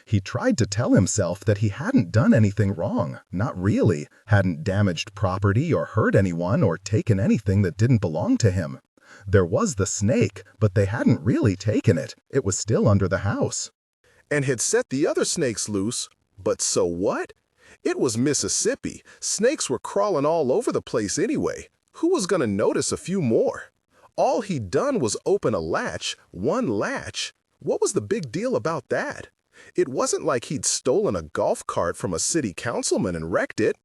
He tried to tell himself that he hadn't done anything wrong, not really, hadn't damaged property or hurt anyone or taken anything that didn't belong to him. There was the snake, but they hadn't really taken it. It was still under the house. And had set the other snakes loose. But so what? It was Mississippi. Snakes were crawling all over the place anyway. Who was going to notice a few more? All he'd done was open a latch, one latch. What was the big deal about that? It wasn't like he'd stolen a golf cart from a city councilman and wrecked it.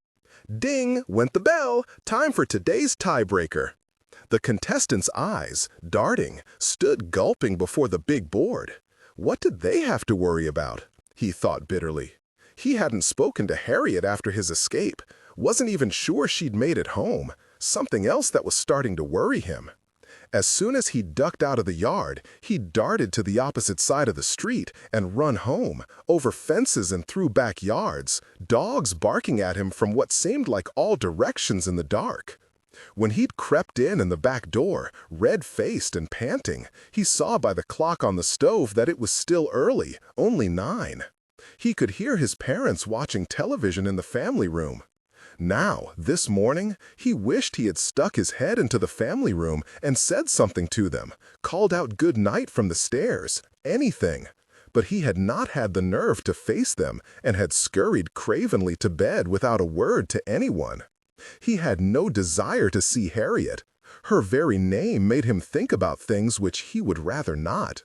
Ding, went the bell. Time for today's tiebreaker. The contestants' eyes, darting, stood gulping before the big board. What did they have to worry about? He thought bitterly. He hadn't spoken to Harriet after his escape, wasn't even sure she'd made it home, something else that was starting to worry him. As soon as he ducked out of the yard, he darted to the opposite side of the street and run home, over fences and through backyards, dogs barking at him from what seemed like all directions in the dark. When he'd crept in the back door, red-faced and panting, he saw by the clock on the stove that it was still early, only 9. He could hear his parents watching television in the family room. Now, this morning, he wished he had stuck his head into the family room and said something to them, called out good night from the stairs, anything. But he had not had the nerve to face them and had scurried cravenly to bed without a word to anyone. He had no desire to see Harriet. Her very name made him think about things which he would rather not.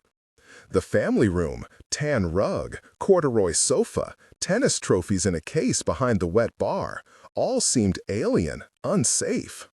The family room, tan rug, corduroy sofa, tennis trophies in a case behind the wet bar, all seemed alien, unsafe.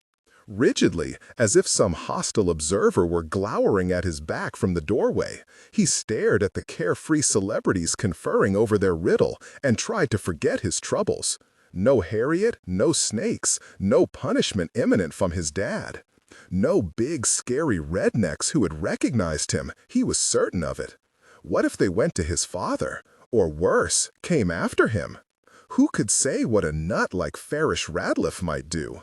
Rigidly, as if some hostile observer were glowering at his back from the doorway, he stared at the carefree celebrities conferring over their riddle and tried to forget his troubles. No Harriet, no snakes, no punishment imminent from his dad. No big, scary rednecks who had recognized him, he was certain of it. What if they went to his father, or worse, came after him? Who could say what a nut like Farish Radcliffe might do?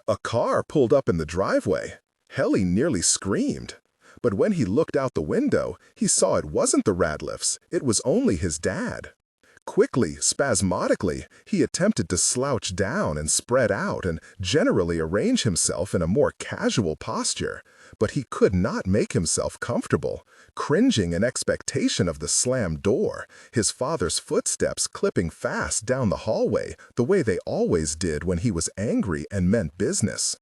A car pulled up in the driveway. Helly nearly screamed. But when he looked out the window, he saw it wasn't the Radcliffes, it was only his dad. Quickly, spasmodically, he attempted to slouch down and spread out and generally arrange himself in a more casual posture, but he could not make himself comfortable, cringing in expectation of the slammed door, his father's footsteps clipping fast down the hallway the way they always did when he was angry and meant business.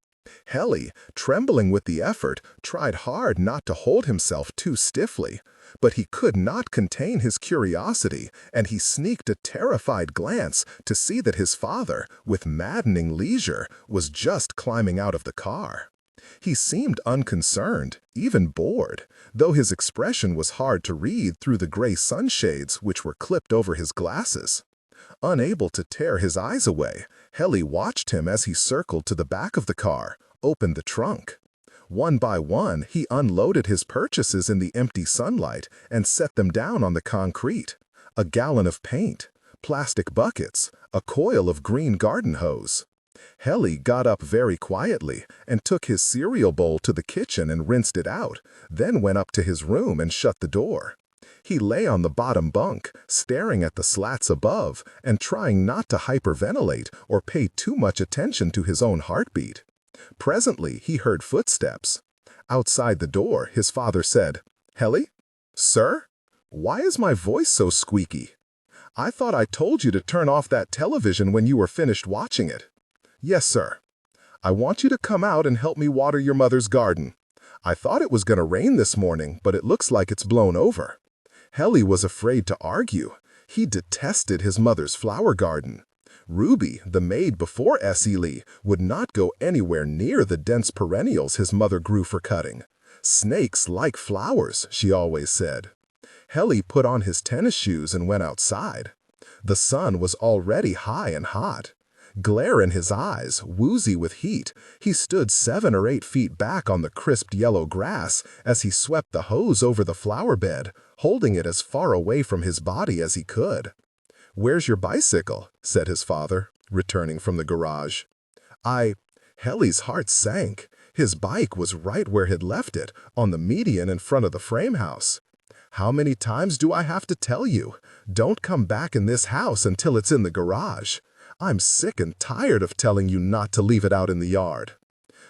Helly, trembling with the effort, tried hard not to hold himself too stiffly, but he could not contain his curiosity, and he sneaked a terrified glance to see that his father, with maddening leisure, was just climbing out of the car. He seemed unconcerned, even bored, though his expression was hard to read through the gray sunshades which were clipped over his glasses. Unable to tear his eyes away, Helly watched him as he circled to the back of the car, opened the trunk. One by one, he unloaded his purchases in the empty sunlight and set them down on the concrete. A gallon of paint, plastic buckets, a coil of green garden hose. Helly got up very quietly and took his cereal bowl to the kitchen and rinsed it out, then went up to his room and shut the door. He lay on the bottom bunk, staring at the slats above and trying not to hyperventilate or pay too much attention to his own heartbeat. Presently, he heard footsteps. Outside the door, his father said, "Helly? Sir? Why is my voice so squeaky? I thought I told you to turn off that television when you were finished watching it." "Yes, sir. I want you to come out and help me water your mother's garden. I thought it was going to rain this morning, but it looks like it's blown over." Helly was afraid to argue. He detested his mother's flower garden. Ruby, the maid before Essie Lee, would not go anywhere near the dense perennials his mother grew for cutting. Snakes like flowers, she always said. Helly put on his tennis shoes and went outside. The sun was already high and hot. Glare in his eyes, woozy with heat, he stood 7 or 8 feet back on the crisped yellow grass as he swept the hose over the flower bed, holding it as far away from his body as he could. "Where's your bicycle?" said his father, returning from the garage. Helly's heart sank. His bike was right where he'd left it, on the median in front of the frame house. "How many times do I have to tell you? Don't come back in this house until it's in the garage. I'm sick and tired of telling you not to leave it out in the yard."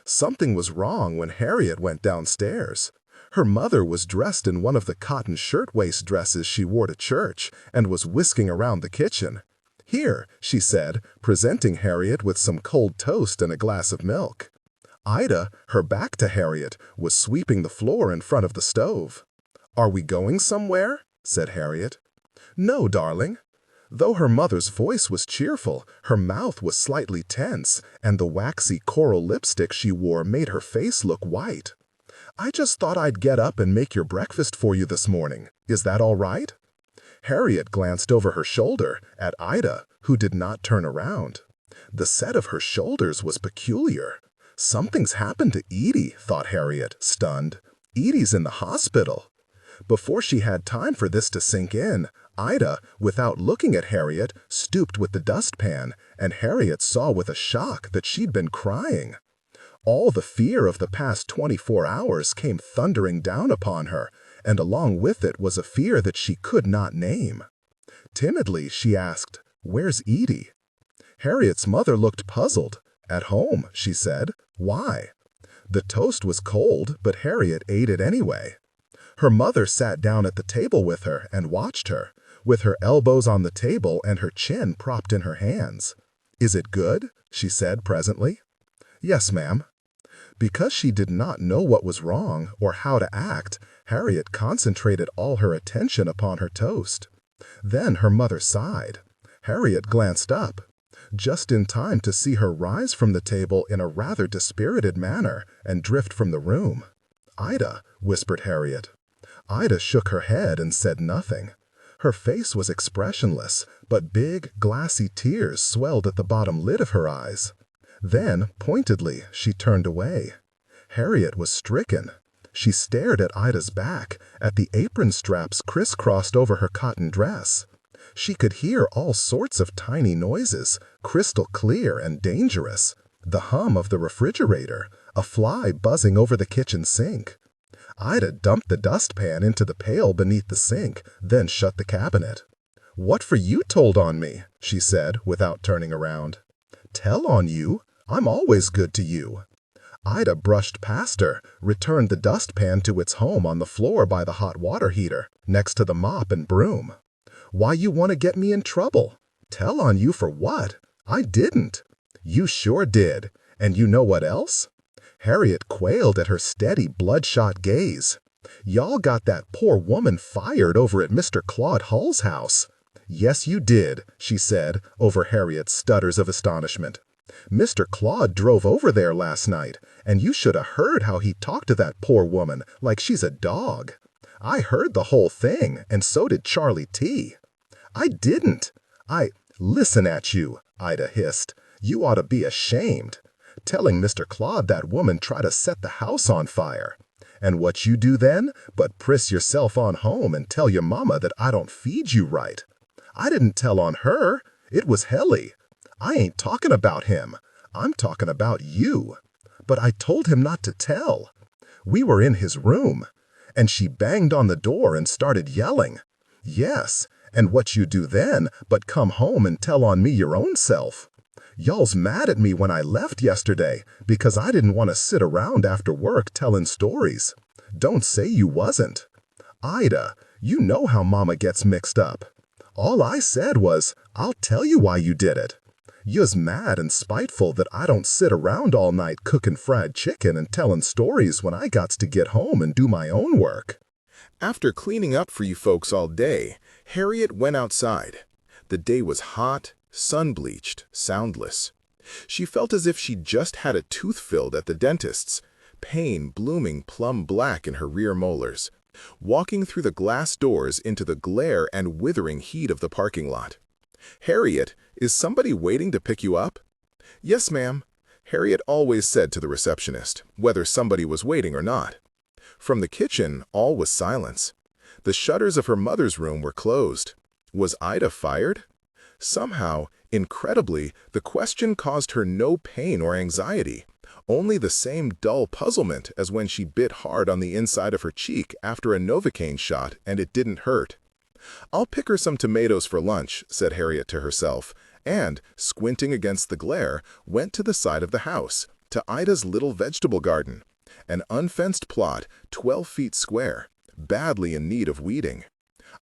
Something was wrong when Harriet went downstairs. Her mother was dressed in one of the cotton shirtwaist dresses she wore to church and was whisking around the kitchen. "Here," she said, presenting Harriet with some cold toast and a glass of milk. Ida, her back to Harriet, was sweeping the floor in front of the stove. "Are we going somewhere?" said Harriet. "No, darling." Though her mother's voice was cheerful, her mouth was slightly tense, and the waxy coral lipstick she wore made her face look white. "I just thought I'd get up and make your breakfast for you this morning. Is that all right?" Harriet glanced over her shoulder at Ida, who did not turn around. The set of her shoulders was peculiar. "Something's happened to Edie," thought Harriet, stunned. "Edie's in the hospital." Before she had time for this to sink in, Ida, without looking at Harriet, stooped with the dustpan, and Harriet saw with a shock that she'd been crying. All the fear of the past 24 hours came thundering down upon her, and along with it was a fear that she could not name. Timidly, she asked, "Where's Edie?" Harriet's mother looked puzzled. "At home," she said. "Why?" The toast was cold, but Harriet ate it anyway. Her mother sat down at the table with her and watched her, with her elbows on the table and her chin propped in her hands. "Is it good?" she said presently. "Yes, ma'am." Because she did not know what was wrong or how to act, Harriet concentrated all her attention upon her toast. Then her mother sighed. Harriet glanced up, just in time to see her rise from the table in a rather dispirited manner and drift from the room. "Ida," whispered Harriet. Ida shook her head and said nothing. Her face was expressionless, but big, glassy tears swelled at the bottom lid of her eyes. Then, pointedly, she turned away. Harriet was stricken. She stared at Ida's back, at the apron straps crisscrossed over her cotton dress. She could hear all sorts of tiny noises, crystal clear and dangerous. The hum of the refrigerator, a fly buzzing over the kitchen sink. Ida dumped the dustpan into the pail beneath the sink, then shut the cabinet. "What for you told on me?" she said, without turning around. "Tell on you? I'm always good to you." Ida brushed past her, returned the dustpan to its home on the floor by the hot water heater, next to the mop and broom. "Why you want to get me in trouble? Tell on you for what? I didn't." "You sure did. And you know what else?" Harriet quailed at her steady, bloodshot gaze. "Y'all got that poor woman fired over at Mr. Claude Hull's house." "Yes, you did," she said, over Harriet's stutters of astonishment. "Mr. Claude drove over there last night, and you should have heard how he talked to that poor woman like she's a dog. I heard the whole thing, and so did Charlie T." "I didn't. Listen at you," Ida hissed. "You ought to be ashamed. Telling Mr. Claude that woman tried to set the house on fire. And what you do then but priss yourself on home and tell your mama that I don't feed you right. I didn't tell on her. It was Helly. I ain't talking about him. I'm talking about you. But I told him not to tell. We were in his room, and she banged on the door and started yelling. Yes, and what you do then but come home and tell on me your own self. Y'all's mad at me when I left yesterday because I didn't want to sit around after work telling stories. Don't say you wasn't. Ida, you know how Mama gets mixed up. All I said was, I'll tell you why you did it. You's mad and spiteful that I don't sit around all night cooking fried chicken and telling stories when I gots to get home and do my own work." After cleaning up for you folks all day, Harriet went outside. The day was hot, sun-bleached, soundless. She felt as if she'd just had a tooth filled at the dentist's, pain blooming plum black in her rear molars, walking through the glass doors into the glare and withering heat of the parking lot. "Harriet, is somebody waiting to pick you up?" "Yes, ma'am," Harriet always said to the receptionist, whether somebody was waiting or not. From the kitchen, all was silence. The shutters of her mother's room were closed. Was Ida fired? Somehow, incredibly, the question caused her no pain or anxiety, only the same dull puzzlement as when she bit hard on the inside of her cheek after a Novocaine shot and it didn't hurt. "I'll pick her some tomatoes for lunch," said Harriet to herself, and, squinting against the glare, went to the side of the house, to Ida's little vegetable garden, an unfenced plot 12 feet square, badly in need of weeding.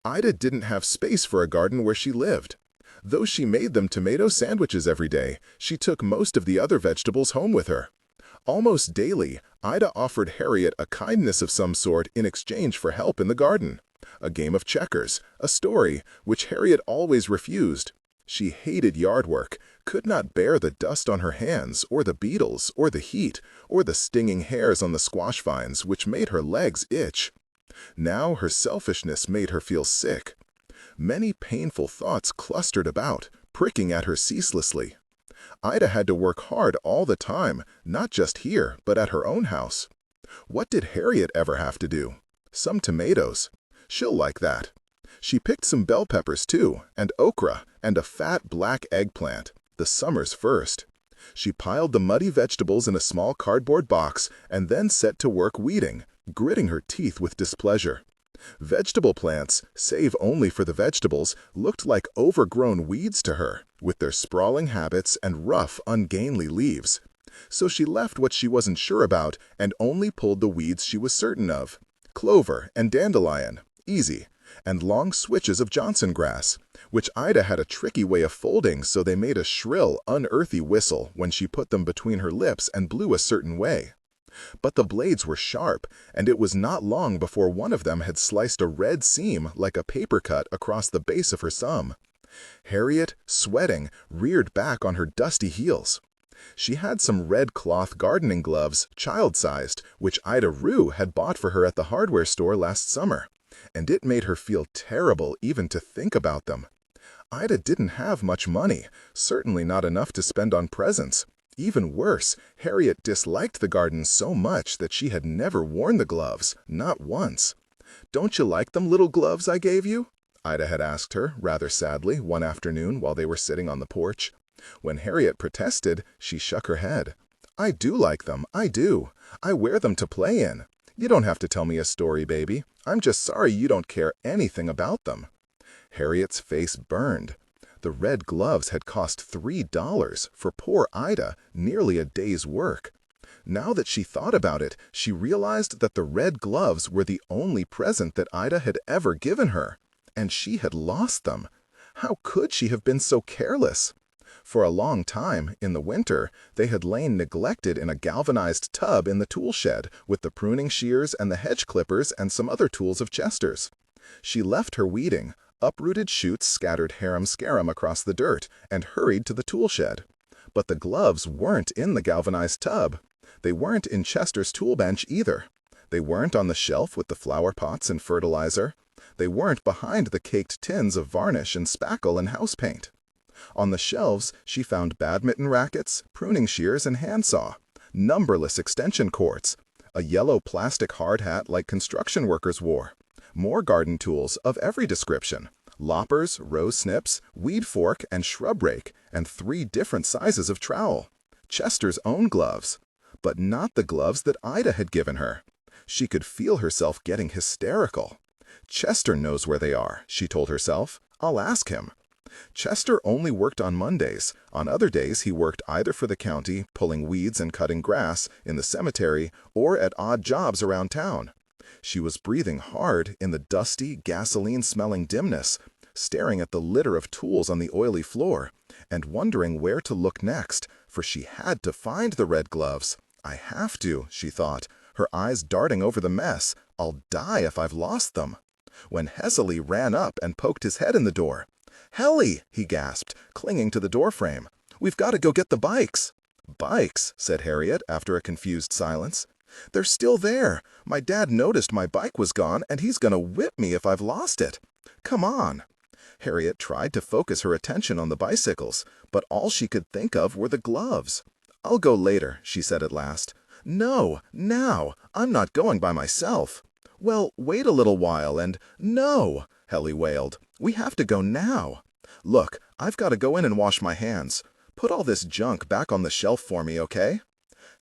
Ida didn't have space for a garden where she lived. Though she made them tomato sandwiches every day, she took most of the other vegetables home with her. Almost daily, Ida offered Harriet a kindness of some sort in exchange for help in the garden. A game of checkers, a story, which Harriet always refused. She hated yard work, could not bear the dust on her hands, or the beetles, or the heat, or the stinging hairs on the squash vines, which made her legs itch. Now her selfishness made her feel sick. Many painful thoughts clustered about, pricking at her ceaselessly. Ida had to work hard all the time, not just here, but at her own house. What did Harriet ever have to do? Some tomatoes. She'll like that. She picked some bell peppers too, and okra, and a fat black eggplant, the summer's first. She piled the muddy vegetables in a small cardboard box and then set to work weeding, gritting her teeth with displeasure. Vegetable plants, save only for the vegetables, looked like overgrown weeds to her, with their sprawling habits and rough, ungainly leaves. So she left what she wasn't sure about and only pulled the weeds she was certain of. Clover and dandelion, easy, and long switches of Johnson grass, which Ida had a tricky way of folding so they made a shrill, unearthly whistle when she put them between her lips and blew a certain way. But the blades were sharp, and it was not long before one of them had sliced a red seam like a paper cut across the base of her thumb. Harriet, sweating, reared back on her dusty heels. She had some red cloth gardening gloves, child-sized, which Ida Rue had bought for her at the hardware store last summer, and it made her feel terrible even to think about them. Ida didn't have much money, certainly not enough to spend on presents. Even worse, Harriet disliked the garden so much that she had never worn the gloves, not once. "Don't you like them little gloves I gave you?" Ida had asked her, rather sadly, one afternoon while they were sitting on the porch. When Harriet protested, she shook her head. "I do like them, I do. I wear them to play in. You don't have to tell me a story, baby. I'm just sorry you don't care anything about them." Harriet's face burned. The red gloves had cost $3 for poor Ida, nearly a day's work. Now that she thought about it, she realized that the red gloves were the only present that Ida had ever given her, and she had lost them. How could she have been so careless? For a long time, in the winter, they had lain neglected in a galvanized tub in the tool shed, with the pruning shears and the hedge clippers and some other tools of Chester's. She left her weeding. Uprooted shoots scattered harum-scarum across the dirt, and hurried to the tool shed. But the gloves weren't in the galvanized tub. They weren't in Chester's tool bench either. They weren't on the shelf with the flower pots and fertilizer. They weren't behind the caked tins of varnish and spackle and house paint. On the shelves, she found badminton rackets, pruning shears and handsaw, numberless extension cords, a yellow plastic hard hat like construction workers wore, more garden tools of every description, loppers, rose snips, weed fork, and shrub rake, and 3 different sizes of trowel. Chester's own gloves. But not the gloves that Ida had given her. She could feel herself getting hysterical. "Chester knows where they are," she told herself. "I'll ask him." Chester only worked on Mondays. On other days he worked either for the county, pulling weeds and cutting grass, in the cemetery, or at odd jobs around town. She was breathing hard in the dusty, gasoline-smelling dimness, staring at the litter of tools on the oily floor, and wondering where to look next, for she had to find the red gloves. "I have to," she thought, her eyes darting over the mess. "I'll die if I've lost them." When Hesely ran up and poked his head in the door. "Helly!" he gasped, clinging to the doorframe. "We've got to go get the bikes." "Bikes?" said Harriet, after a confused silence. "They're still there. My dad noticed my bike was gone, and he's going to whip me if I've lost it. Come on." Harriet tried to focus her attention on the bicycles, but all she could think of were the gloves. "I'll go later," she said at last. "No, now. I'm not going by myself." "Well, wait a little while and—" "No," Helly wailed. "We have to go now. Look, I've got to go in and wash my hands. Put all this junk back on the shelf for me, okay?"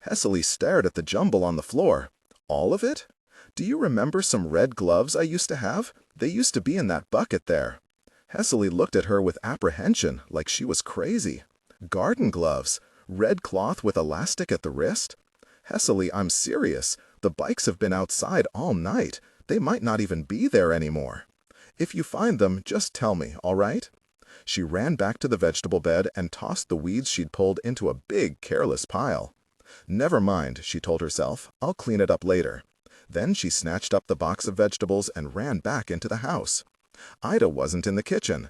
Hesely stared at the jumble on the floor. "All of it? Do you remember some red gloves I used to have? They used to be in that bucket there." Hesely looked at her with apprehension, like she was crazy. "Garden gloves? Red cloth with elastic at the wrist?" "Hesely, I'm serious. The bikes have been outside all night. They might not even be there anymore. If you find them, just tell me, all right?" She ran back to the vegetable bed and tossed the weeds she'd pulled into a big, careless pile. Never mind, she told herself, I'll clean it up later. Then she snatched up the box of vegetables and ran back into the house. Ida wasn't in the kitchen.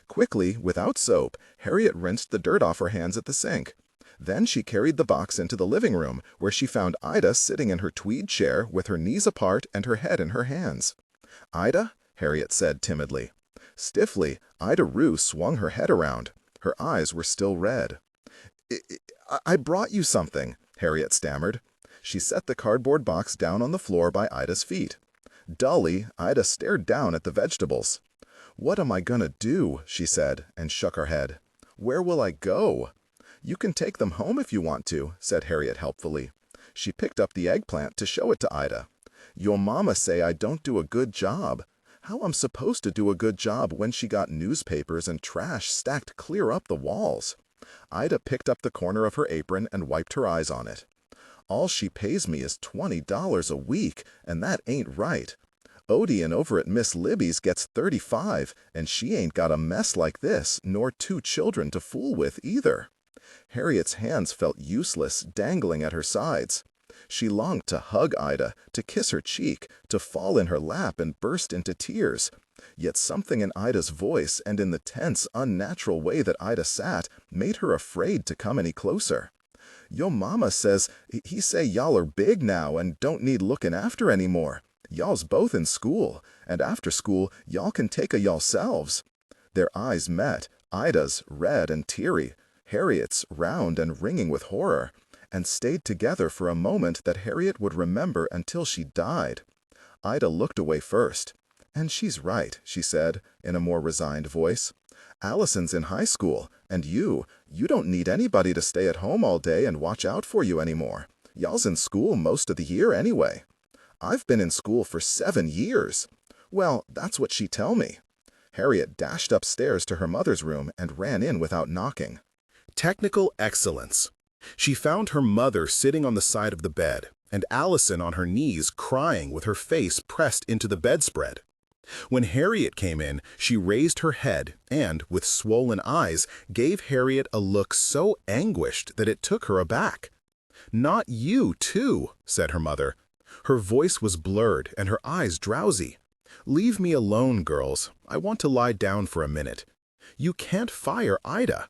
Quickly, without soap, Harriet rinsed the dirt off her hands at the sink. Then she carried the box into the living room, where she found Ida sitting in her tweed chair with her knees apart and her head in her hands. "Ida?" Harriet said timidly. Stiffly, Ida Rue swung her head around. Her eyes were still red. I brought you something," Harriet stammered. She set the cardboard box down on the floor by Ida's feet. Dully, Ida stared down at the vegetables. "What am I gonna do?" she said, and shook her head. "Where will I go?" "You can take them home if you want to," said Harriet helpfully. She picked up the eggplant to show it to Ida. "Your mama say I don't do a good job." How I'm supposed to do a good job when she got newspapers and trash stacked clear up the walls? Ida picked up the corner of her apron and wiped her eyes on it. "All she pays me is $20 a week, and that ain't right. Odeon over at Miss Libby's gets 35, and she ain't got a mess like this, nor 2 children to fool with either." Harriet's hands felt useless, dangling at her sides. She longed to hug Ida, to kiss her cheek, to fall in her lap and burst into tears. Yet something in Ida's voice and in the tense, unnatural way that Ida sat made her afraid to come any closer. "Yo' mama says, he say y'all are big now and don't need looking after anymore. Y'all's both in school, and after school y'all can take a y'allselves." Their eyes met, Ida's red and teary, Harriet's round and ringing with horror, and stayed together for a moment that Harriet would remember until she died. Ida looked away first. "And she's right," she said, in a more resigned voice. "Allison's in high school, and you don't need anybody to stay at home all day and watch out for you anymore. Y'all's in school most of the year anyway." "I've been in school for 7 years." "Well, that's what she tell me." Harriet dashed upstairs to her mother's room and ran in without knocking. Technical excellence. She found her mother sitting on the side of the bed, and Allison on her knees crying with her face pressed into the bedspread. When Harriet came in, she raised her head and, with swollen eyes, gave Harriet a look so anguished that it took her aback. "Not you, too," said her mother. Her voice was blurred and her eyes drowsy. "Leave me alone, girls. I want to lie down for a minute. You can't fire Ida."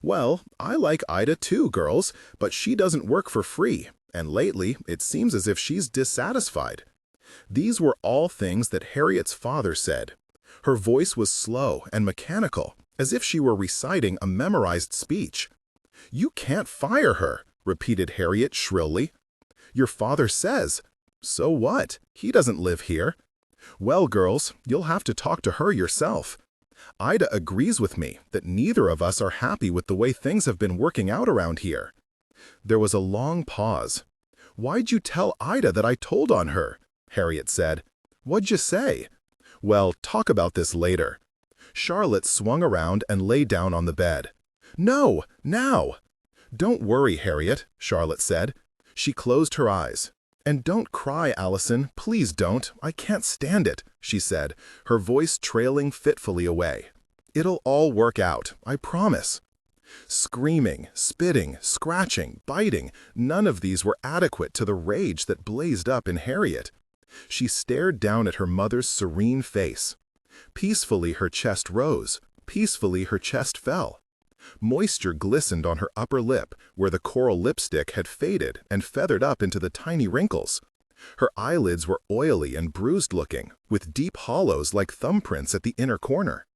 "Well, I like Ida too, girls, but she doesn't work for free, and lately it seems as if she's dissatisfied." These were all things that Harriet's father said. Her voice was slow and mechanical, as if she were reciting a memorized speech. "You can't fire her," repeated Harriet shrilly. "Your father says." "So what? He doesn't live here." "Well, girls, you'll have to talk to her yourself. Ida agrees with me that neither of us are happy with the way things have been working out around here." There was a long pause. "Why'd you tell Ida that I told on her?" Harriet said. "What'd you say?" "Well, talk about this later." Charlotte swung around and lay down on the bed. "No, now!" "Don't worry, Harriet," Charlotte said. She closed her eyes. "And don't cry, Allison, please don't. I can't stand it," she said, her voice trailing fitfully away. "It'll all work out, I promise." Screaming, spitting, scratching, biting, none of these were adequate to the rage that blazed up in Harriet. She stared down at her mother's serene face. Peacefully her chest rose, peacefully her chest fell. Moisture glistened on her upper lip, where the coral lipstick had faded and feathered up into the tiny wrinkles. Her eyelids were oily and bruised-looking, with deep hollows like thumbprints at the inner corner.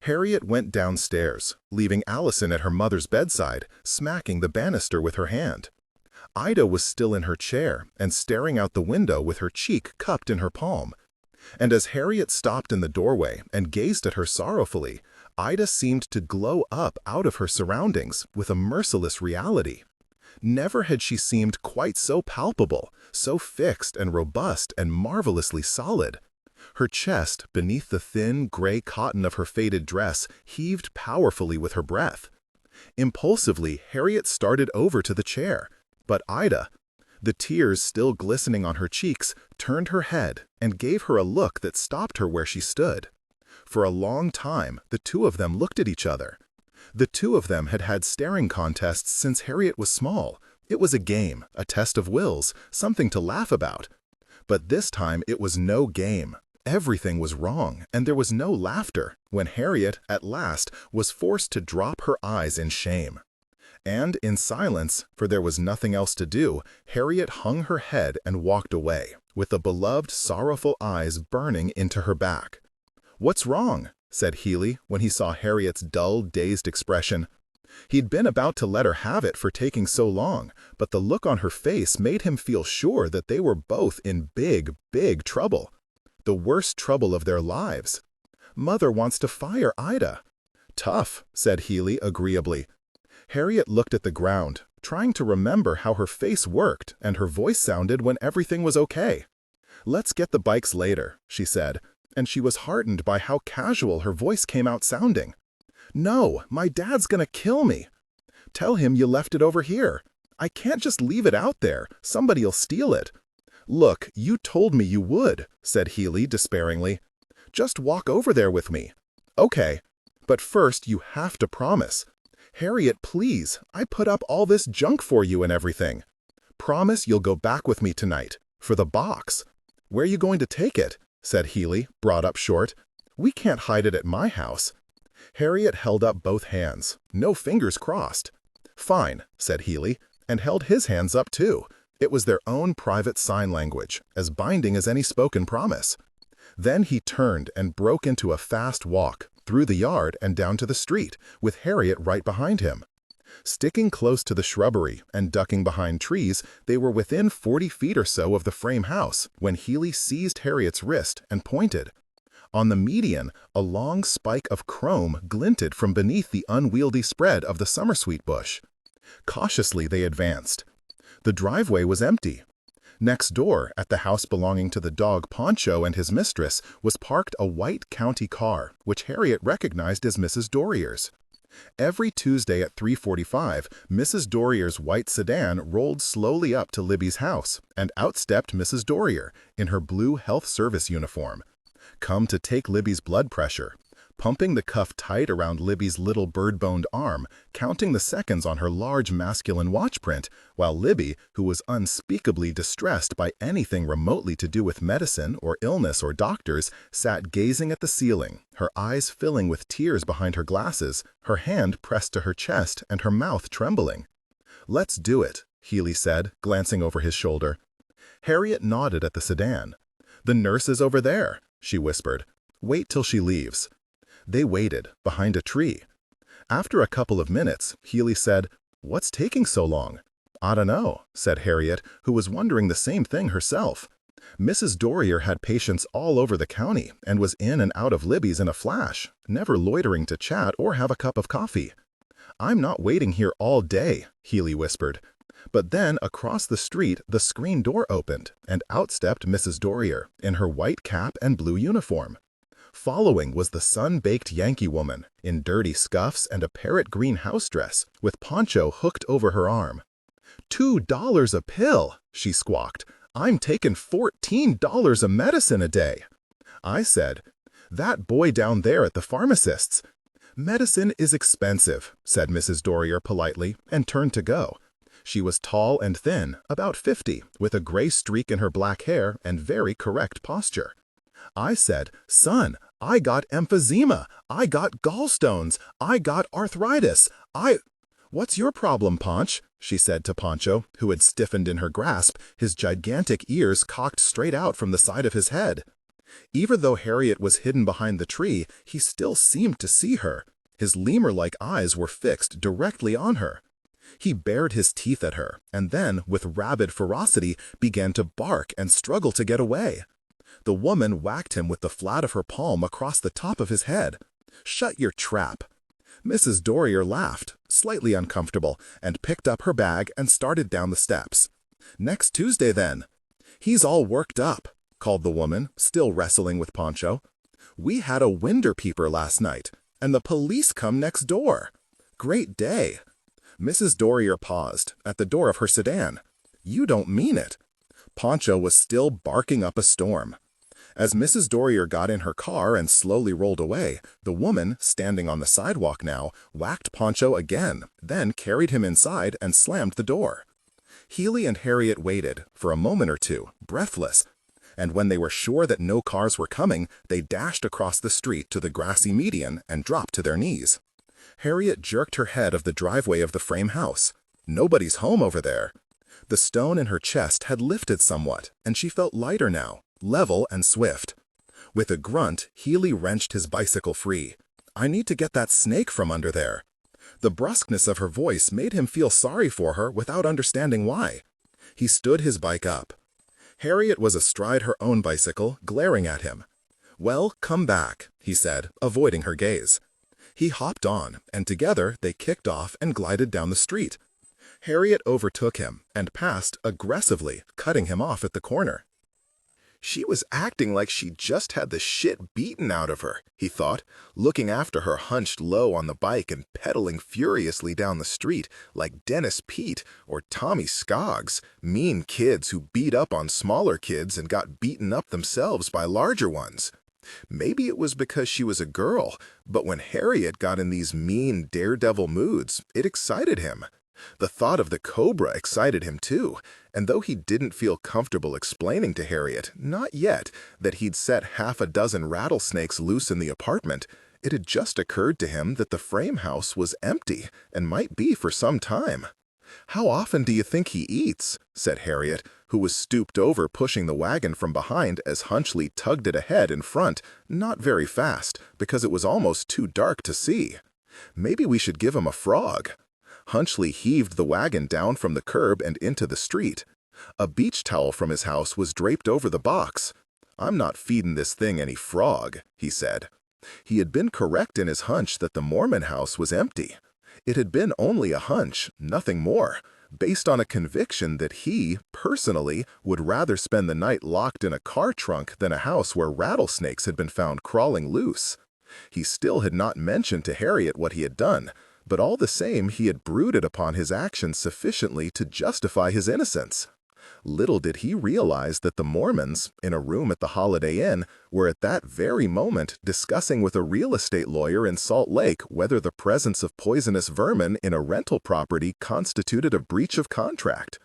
Harriet went downstairs, leaving Allison at her mother's bedside, smacking the banister with her hand. Ida was still in her chair and staring out the window with her cheek cupped in her palm. And as Harriet stopped in the doorway and gazed at her sorrowfully, Ida seemed to glow up out of her surroundings with a merciless reality. Never had she seemed quite so palpable, so fixed and robust and marvelously solid. Her chest, beneath the thin, gray cotton of her faded dress, heaved powerfully with her breath. Impulsively, Harriet started over to the chair, but Ida, the tears still glistening on her cheeks, turned her head and gave her a look that stopped her where she stood. For a long time, the two of them looked at each other. The two of them had had staring contests since Harriet was small. It was a game, a test of wills, something to laugh about. But this time it was no game. Everything was wrong, and there was no laughter when Harriet, at last, was forced to drop her eyes in shame. And in silence, for there was nothing else to do, Harriet hung her head and walked away, with the beloved, sorrowful eyes burning into her back. "What's wrong?" said Healy when he saw Harriet's dull, dazed expression. He'd been about to let her have it for taking so long, but the look on her face made him feel sure that they were both in big, big trouble. The worst trouble of their lives. "Mother wants to fire Ida." "Tough," said Healy agreeably. Harriet looked at the ground, trying to remember how her face worked and her voice sounded when everything was okay. "Let's get the bikes later," she said, and she was heartened by how casual her voice came out sounding. "No, my dad's gonna kill me." "Tell him you left it over here." "I can't just leave it out there. Somebody'll steal it." "Look, you told me you would," said Healy despairingly. "Just walk over there with me." "Okay, but first you have to promise." "Harriet, please, I put up all this junk for you and everything." "Promise you'll go back with me tonight. For the box." "Where are you going to take it?" said Healy, brought up short. "We can't hide it at my house." Harriet held up both hands, no fingers crossed. "Fine," said Healy, and held his hands up too. It was their own private sign language, as binding as any spoken promise. Then he turned and broke into a fast walk, through the yard and down to the street, with Harriet right behind him. Sticking close to the shrubbery and ducking behind trees, they were within 40 feet or so of the frame house when Healy seized Harriet's wrist and pointed. On the median, a long spike of chrome glinted from beneath the unwieldy spread of the summersweet bush. Cautiously they advanced. The driveway was empty. Next door, at the house belonging to the dog Poncho and his mistress, was parked a white county car, which Harriet recognized as Mrs. Dorrier's. Every Tuesday at 3:45, Mrs. Dorrier's white sedan rolled slowly up to Libby's house, and outstepped Mrs. Dorrier in her blue health service uniform. Come to take Libby's blood pressure, pumping the cuff tight around Libby's little bird-boned arm, counting the seconds on her large masculine watch print, while Libby, who was unspeakably distressed by anything remotely to do with medicine or illness or doctors, sat gazing at the ceiling, her eyes filling with tears behind her glasses, her hand pressed to her chest and her mouth trembling. "Let's do it," Healy said, glancing over his shoulder. Harriet nodded at the sedan. "The nurse is over there," she whispered. "Wait till she leaves." They waited, behind a tree. After a couple of minutes, Healy said, "What's taking so long?" "I don't know," said Harriet, who was wondering the same thing herself. Mrs. Dorrier had patients all over the county and was in and out of Libby's in a flash, never loitering to chat or have a cup of coffee. "I'm not waiting here all day," Healy whispered. But then across the street the screen door opened, and outstepped Mrs. Dorrier in her white cap and blue uniform. Following was the sun-baked Yankee woman, in dirty scuffs and a parrot-green house dress, with Poncho hooked over her arm. $2 a pill, she squawked. "I'm taking $14 of medicine a day." I said, "That boy down there at the pharmacist's." "Medicine is expensive," said Mrs. Dorrier politely, and turned to go. She was tall and thin, about 50, with a gray streak in her black hair and very correct posture. I said, "Son, I got emphysema, I got gallstones, I got arthritis, "What's your problem, Ponch?" she said to Poncho, who had stiffened in her grasp, his gigantic ears cocked straight out from the side of his head. Even though Harriet was hidden behind the tree, he still seemed to see her. His lemur-like eyes were fixed directly on her. He bared his teeth at her, and then, with rabid ferocity, began to bark and struggle to get away. The woman whacked him with the flat of her palm across the top of his head. "Shut your trap." Mrs. Dorrier laughed, slightly uncomfortable, and picked up her bag and started down the steps. "Next Tuesday, then." "He's all worked up," called the woman, still wrestling with Poncho. "We had a winder peeper last night, and the police come next door. Great day." Mrs. Dorrier paused, at the door of her sedan. "You don't mean it." Poncho was still barking up a storm. As Mrs. Dorier got in her car and slowly rolled away, the woman, standing on the sidewalk now, whacked Poncho again, then carried him inside and slammed the door. Healy and Harriet waited, for a moment or two, breathless, and when they were sure that no cars were coming, they dashed across the street to the grassy median and dropped to their knees. Harriet jerked her head of the driveway of the frame house. Nobody's home over there. The stone in her chest had lifted somewhat, and she felt lighter now, level and swift. With a grunt, Healy wrenched his bicycle free. "I need to get that snake from under there." The brusqueness of her voice made him feel sorry for her without understanding why. He stood his bike up. Harriet was astride her own bicycle, glaring at him. "Well, come back," he said, avoiding her gaze. He hopped on, and together they kicked off and glided down the street. Harriet overtook him and passed aggressively, cutting him off at the corner. She was acting like she just had the shit beaten out of her, he thought, looking after her hunched low on the bike and pedaling furiously down the street like Dennis Pete or Tommy Scoggs, mean kids who beat up on smaller kids and got beaten up themselves by larger ones. Maybe it was because she was a girl, but when Harriet got in these mean daredevil moods, it excited him. The thought of the cobra excited him too, and though he didn't feel comfortable explaining to Harriet, not yet, that he'd set half a dozen rattlesnakes loose in the apartment, it had just occurred to him that the frame house was empty and might be for some time. "How often do you think he eats?" said Harriet, who was stooped over pushing the wagon from behind as Hunchley tugged it ahead in front, not very fast, because it was almost too dark to see. "Maybe we should give him a frog." Hunchley heaved the wagon down from the curb and into the street. A beach towel from his house was draped over the box. "I'm not feeding this thing any frog," he said. He had been correct in his hunch that the Mormon house was empty. It had been only a hunch, nothing more, based on a conviction that he, personally, would rather spend the night locked in a car trunk than a house where rattlesnakes had been found crawling loose. He still had not mentioned to Harriet what he had done, but all the same he had brooded upon his actions sufficiently to justify his innocence. Little did he realize that the Mormons, in a room at the Holiday Inn, were at that very moment discussing with a real estate lawyer in Salt Lake whether the presence of poisonous vermin in a rental property constituted a breach of contract.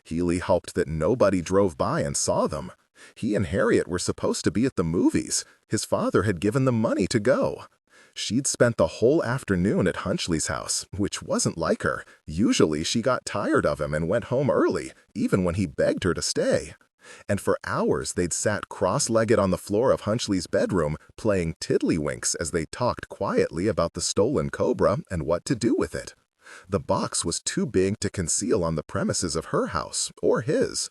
Healy hoped that nobody drove by and saw them. He and Harriet were supposed to be at the movies. His father had given them money to go. She'd spent the whole afternoon at Hunchley's house, which wasn't like her. Usually she got tired of him and went home early, even when he begged her to stay. And for hours they'd sat cross-legged on the floor of Hunchley's bedroom, playing tiddlywinks as they talked quietly about the stolen cobra and what to do with it. The box was too big to conceal on the premises of her house, or his.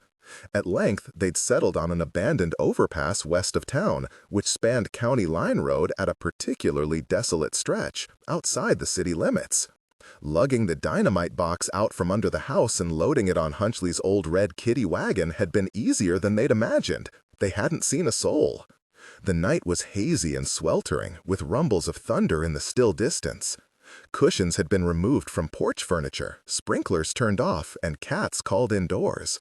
At length, they'd settled on an abandoned overpass west of town, which spanned County Line Road at a particularly desolate stretch, outside the city limits. Lugging the dynamite box out from under the house and loading it on Hunchley's old red kitty wagon had been easier than they'd imagined. They hadn't seen a soul. The night was hazy and sweltering, with rumbles of thunder in the still distance. Cushions had been removed from porch furniture, sprinklers turned off, and cats called indoors.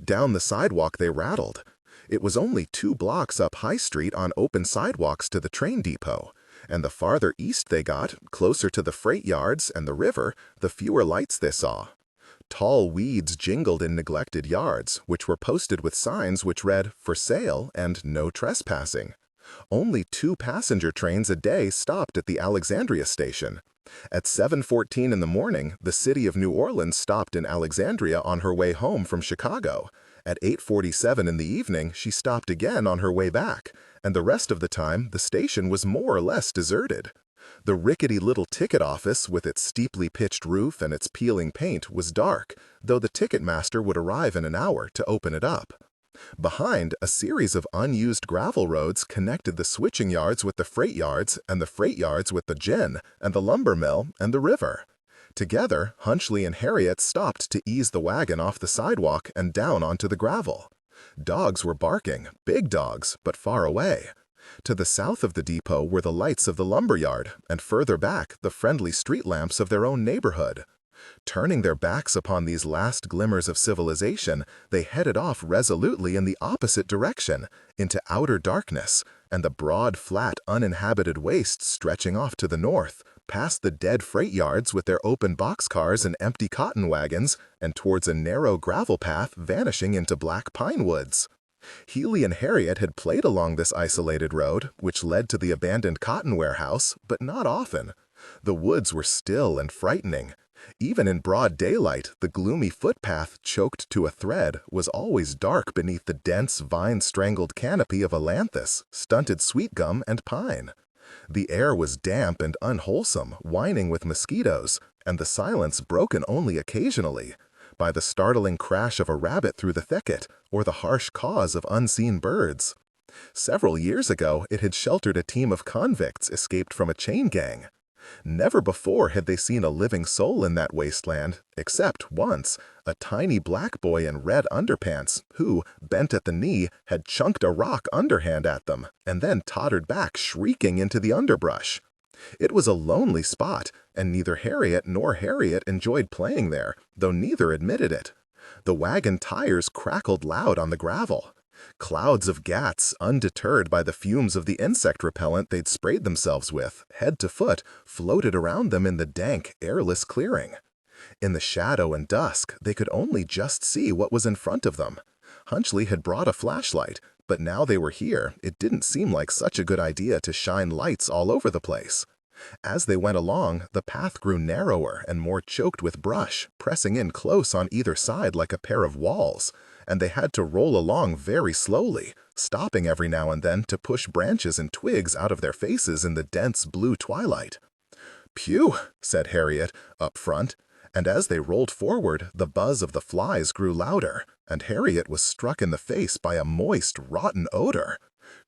Down the sidewalk they rattled. It was only 2 blocks up High Street on open sidewalks to the train depot, and the farther east they got, closer to the freight yards and the river, the fewer lights they saw. Tall weeds jingled in neglected yards, which were posted with signs which read, "For sale" and "No trespassing." Only 2 passenger trains a day stopped at the Alexandria station. At 7:14 in the morning, the city of New Orleans stopped in Alexandria on her way home from Chicago. At 8:47 in the evening, she stopped again on her way back, and the rest of the time, the station was more or less deserted. The rickety little ticket office, with its steeply pitched roof and its peeling paint, was dark, though the ticket master would arrive in an hour to open it up. Behind, a series of unused gravel roads connected the switching yards with the freight yards, and the freight yards with the gin, and the lumber mill, and the river. Together, Hunchley and Harriet stopped to ease the wagon off the sidewalk and down onto the gravel. Dogs were barking, big dogs, but far away. To the south of the depot were the lights of the lumber yard, and further back the friendly street lamps of their own neighborhood. Turning their backs upon these last glimmers of civilization, they headed off resolutely in the opposite direction, into outer darkness, and the broad, flat, uninhabited wastes stretching off to the north, past the dead freight yards with their open boxcars and empty cotton wagons, and towards a narrow gravel path vanishing into black pine woods. Healy and Harriet had played along this isolated road, which led to the abandoned cotton warehouse, but not often. The woods were still and frightening. Even in broad daylight, the gloomy footpath, choked to a thread, was always dark beneath the dense, vine-strangled canopy of ailanthus, stunted sweet gum, and pine. The air was damp and unwholesome, whining with mosquitoes, and the silence broken only occasionally by the startling crash of a rabbit through the thicket or the harsh caws of unseen birds. Several years ago, it had sheltered a team of convicts escaped from a chain gang. Never before had they seen a living soul in that wasteland, except once, a tiny black boy in red underpants who, bent at the knee, had chunked a rock underhand at them and then tottered back shrieking into the underbrush. It was a lonely spot, and neither Harriet nor Harriet enjoyed playing there, though neither admitted it. The wagon tires crackled loud on the gravel. Clouds of gats, undeterred by the fumes of the insect repellent they'd sprayed themselves with, head to foot, floated around them in the dank, airless clearing. In the shadow and dusk, they could only just see what was in front of them. Hunchley had brought a flashlight, but now they were here, it didn't seem like such a good idea to shine lights all over the place. As they went along, the path grew narrower and more choked with brush, pressing in close on either side like a pair of walls, and they had to roll along very slowly, stopping every now and then to push branches and twigs out of their faces in the dense blue twilight. "Phew," said Harriet, up front, and as they rolled forward, the buzz of the flies grew louder, and Harriet was struck in the face by a moist, rotten odor.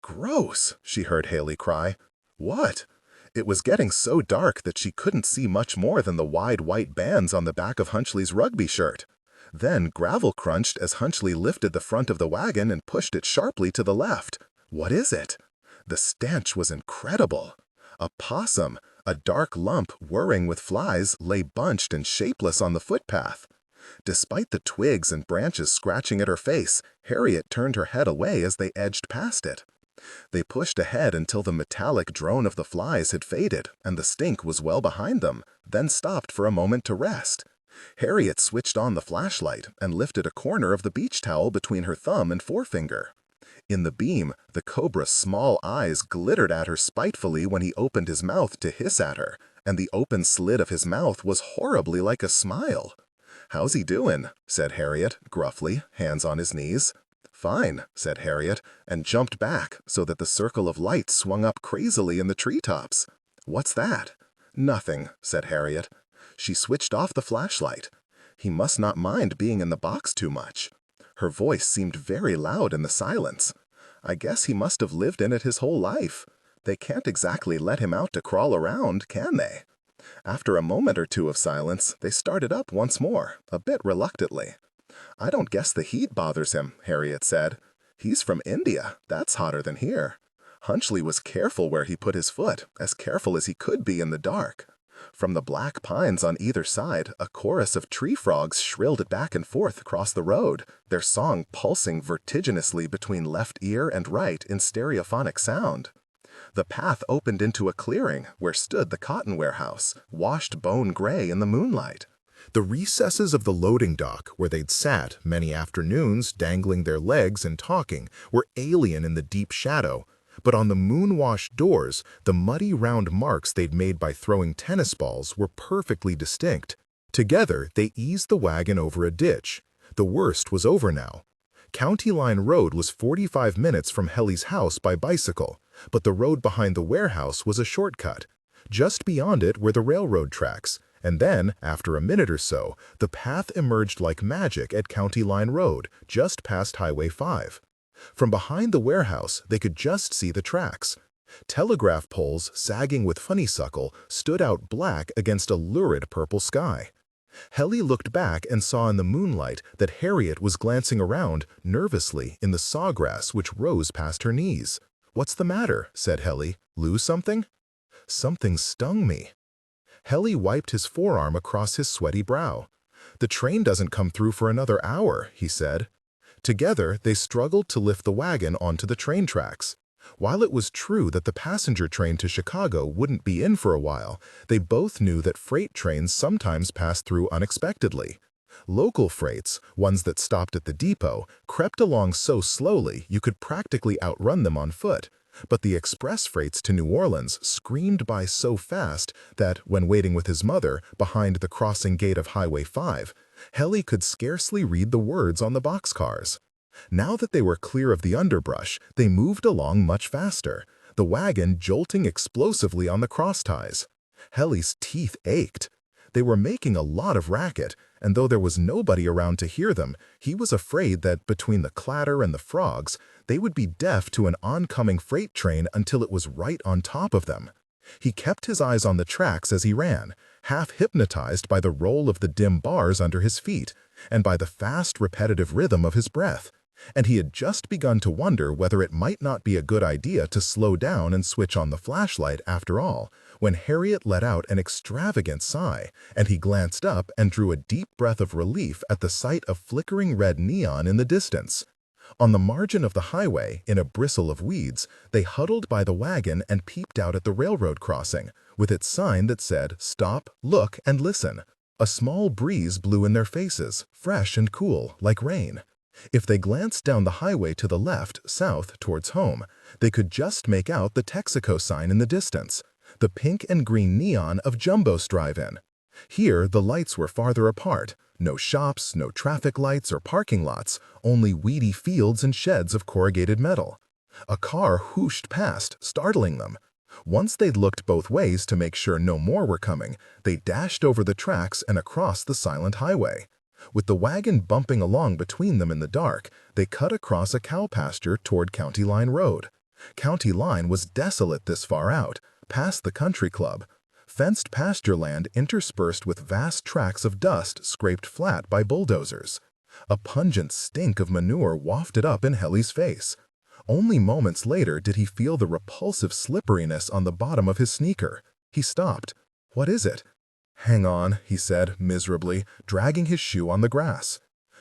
"Gross," she heard Haley cry. "What?" It was getting so dark that she couldn't see much more than the wide white bands on the back of Hunchley's rugby shirt. Then gravel crunched as Hunchley lifted the front of the wagon and pushed it sharply to the left. "What is it?" The stench was incredible. A possum, a dark lump whirring with flies, lay bunched and shapeless on the footpath. Despite the twigs and branches scratching at her face, Harriet turned her head away as they edged past it. They pushed ahead until the metallic drone of the flies had faded and the stink was well behind them, then stopped for a moment to rest. Harriet switched on the flashlight and lifted a corner of the beach towel between her thumb and forefinger. In the beam, the cobra's small eyes glittered at her spitefully when he opened his mouth to hiss at her, and the open slit of his mouth was horribly like a smile. "How's he doing?" said Harriet, gruffly, hands on his knees. "Fine," said Harriet, and jumped back so that the circle of light swung up crazily in the treetops. "What's that?" "Nothing," said Harriet. She switched off the flashlight. He must not mind being in the box too much. Her voice seemed very loud in the silence. I guess he must have lived in it his whole life. They can't exactly let him out to crawl around, can they? After a moment or two of silence, they started up once more, a bit reluctantly. "I don't guess the heat bothers him," Harriet said. "He's from India. That's hotter than here." Hunchley was careful where he put his foot, as careful as he could be in the dark. From the black pines on either side, a chorus of tree frogs shrilled back and forth across the road, their song pulsing vertiginously between left ear and right in stereophonic sound. The path opened into a clearing where stood the cotton warehouse, washed bone gray in the moonlight. The recesses of the loading dock, where they'd sat many afternoons dangling their legs and talking, were alien in the deep shadow, but on the moon-washed doors, the muddy round marks they'd made by throwing tennis balls were perfectly distinct. Together, they eased the wagon over a ditch. The worst was over now. County Line Road was 45 minutes from Helly's house by bicycle, but the road behind the warehouse was a shortcut. Just beyond it were the railroad tracks, and then, after a minute or so, the path emerged like magic at County Line Road, just past Highway 5. From behind the warehouse, they could just see the tracks. Telegraph poles, sagging with honeysuckle, stood out black against a lurid purple sky. Helly looked back and saw in the moonlight that Harriet was glancing around, nervously, in the sawgrass which rose past her knees. "What's the matter?" said Helly. "Lose something?" "Something stung me." Helly wiped his forearm across his sweaty brow. "The train doesn't come through for another hour," he said. Together, they struggled to lift the wagon onto the train tracks. While it was true that the passenger train to Chicago wouldn't be in for a while, they both knew that freight trains sometimes passed through unexpectedly. Local freights, ones that stopped at the depot, crept along so slowly you could practically outrun them on foot. But the express freights to New Orleans screamed by so fast that, when waiting with his mother behind the crossing gate of Highway 5, Helly could scarcely read the words on the boxcars. Now that they were clear of the underbrush, they moved along much faster, the wagon jolting explosively on the crossties. Helly's teeth ached. They were making a lot of racket, and though there was nobody around to hear them, he was afraid that between the clatter and the frogs, they would be deaf to an oncoming freight train until it was right on top of them. He kept his eyes on the tracks as he ran, half hypnotized by the roll of the dim bars under his feet, and by the fast, repetitive rhythm of his breath. And he had just begun to wonder whether it might not be a good idea to slow down and switch on the flashlight after all, when Harriet let out an extravagant sigh, and he glanced up and drew a deep breath of relief at the sight of flickering red neon in the distance. On the margin of the highway, in a bristle of weeds, they huddled by the wagon and peeped out at the railroad crossing, with its sign that said, "Stop, look, and listen." A small breeze blew in their faces, fresh and cool, like rain. If they glanced down the highway to the left, south, towards home, they could just make out the Texaco sign in the distance, the pink and green neon of Jumbo's Drive-In. Here, the lights were farther apart. No shops, no traffic lights or parking lots, only weedy fields and sheds of corrugated metal. A car whooshed past, startling them. Once they'd looked both ways to make sure no more were coming, they dashed over the tracks and across the silent highway. With the wagon bumping along between them in the dark, they cut across a cow pasture toward County Line Road. County Line was desolate this far out, past the country club. Fenced pasture land interspersed with vast tracts of dust scraped flat by bulldozers. A pungent stink of manure wafted up in Helly's face. Only moments later did he feel the repulsive slipperiness on the bottom of his sneaker. He stopped. "What is it?" "Hang on," he said miserably, dragging his shoe on the grass.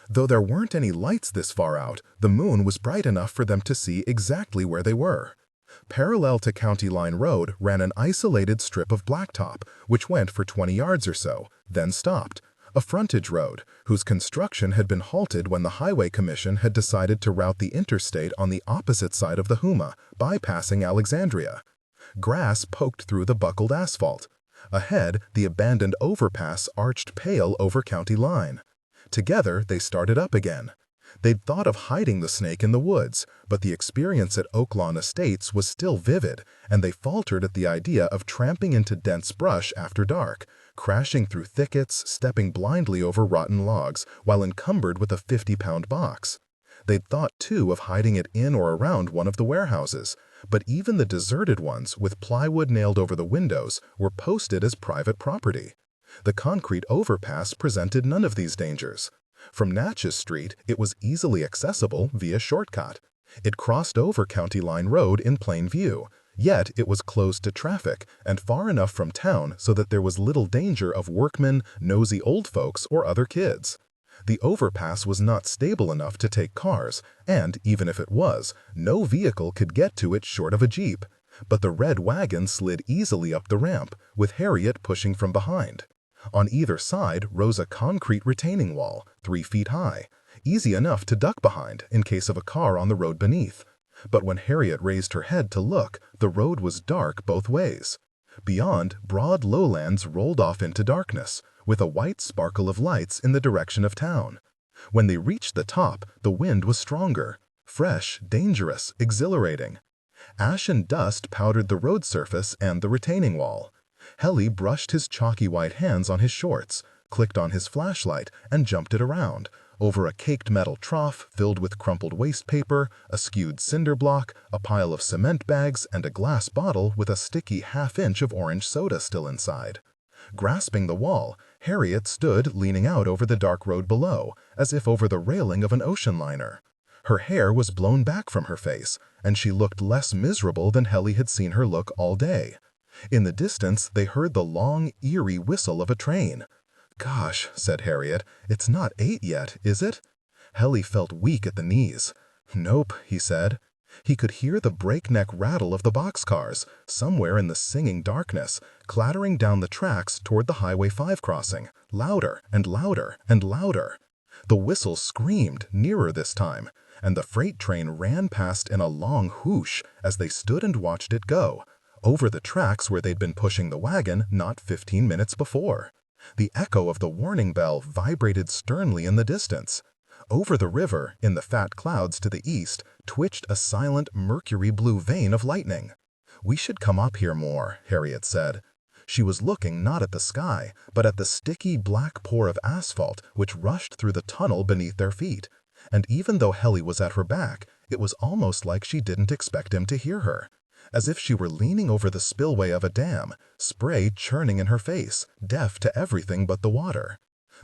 Though there weren't any lights this far out, the moon was bright enough for them to see exactly where they were. Parallel to County Line Road ran an isolated strip of blacktop, which went for 20 yards or so, then stopped. A frontage road, whose construction had been halted when the Highway Commission had decided to route the interstate on the opposite side of the Houma, bypassing Alexandria. Grass poked through the buckled asphalt. Ahead, the abandoned overpass arched pale over County Line. Together, they started up again. They'd thought of hiding the snake in the woods, but the experience at Oaklawn Estates was still vivid, and they faltered at the idea of tramping into dense brush after dark, crashing through thickets, stepping blindly over rotten logs, while encumbered with a 50-pound box. They'd thought, too, of hiding it in or around one of the warehouses, but even the deserted ones, with plywood nailed over the windows, were posted as private property. The concrete overpass presented none of these dangers. From Natchez Street, it was easily accessible via shortcut. It crossed over County Line Road in plain view, yet it was closed to traffic and far enough from town so that there was little danger of workmen, nosy old folks, or other kids. The overpass was not stable enough to take cars, and even if it was, no vehicle could get to it short of a jeep. But the red wagon slid easily up the ramp, with Harriet pushing from behind. On either side rose a concrete retaining wall, 3 feet high, easy enough to duck behind in case of a car on the road beneath. But when Harriet raised her head to look, the road was dark both ways. Beyond, broad lowlands rolled off into darkness, with a white sparkle of lights in the direction of town. When they reached the top, the wind was stronger, fresh, dangerous, exhilarating. Ash and dust powdered the road surface and the retaining wall. Helly brushed his chalky white hands on his shorts, clicked on his flashlight, and jumped it around, over a caked metal trough filled with crumpled waste paper, a skewed cinder block, a pile of cement bags, and a glass bottle with a sticky half-inch of orange soda still inside. Grasping the wall, Harriet stood leaning out over the dark road below, as if over the railing of an ocean liner. Her hair was blown back from her face, and she looked less miserable than Helly had seen her look all day. In the distance, they heard the long, eerie whistle of a train. "Gosh," said Harriet, "it's not 8 yet, is it?" Helly felt weak at the knees. "Nope," he said. He could hear the breakneck rattle of the boxcars, somewhere in the singing darkness, clattering down the tracks toward the Highway 5 crossing, louder and louder and louder. The whistle screamed, nearer this time, and the freight train ran past in a long whoosh as they stood and watched it go, over the tracks where they'd been pushing the wagon not 15 minutes before. The echo of the warning bell vibrated sternly in the distance. Over the river, in the fat clouds to the east, twitched a silent mercury-blue vein of lightning. "We should come up here more," Harriet said. She was looking not at the sky, but at the sticky black pour of asphalt which rushed through the tunnel beneath their feet. And even though Helly was at her back, it was almost like she didn't expect him to hear her. As if she were leaning over the spillway of a dam, spray churning in her face, deaf to everything but the water.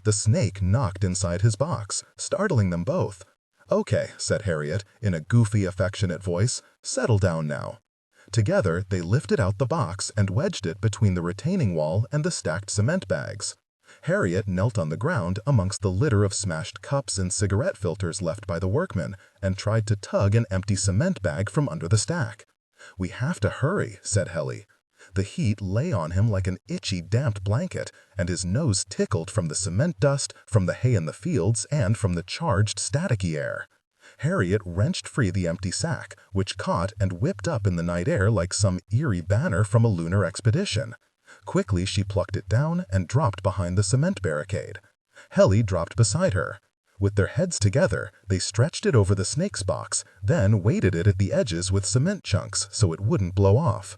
The snake knocked inside his box, startling them both. "Okay," said Harriet, in a goofy, affectionate voice, "settle down now." Together, they lifted out the box and wedged it between the retaining wall and the stacked cement bags. Harriet knelt on the ground amongst the litter of smashed cups and cigarette filters left by the workmen and tried to tug an empty cement bag from under the stack. "We have to hurry," said Helly. The heat lay on him like an itchy, damped blanket, and his nose tickled from the cement dust, from the hay in the fields, and from the charged, staticky air. Harriet wrenched free the empty sack, which caught and whipped up in the night air like some eerie banner from a lunar expedition. Quickly she plucked it down and dropped behind the cement barricade. Helly dropped beside her. With their heads together, they stretched it over the snake's box, then weighted it at the edges with cement chunks so it wouldn't blow off.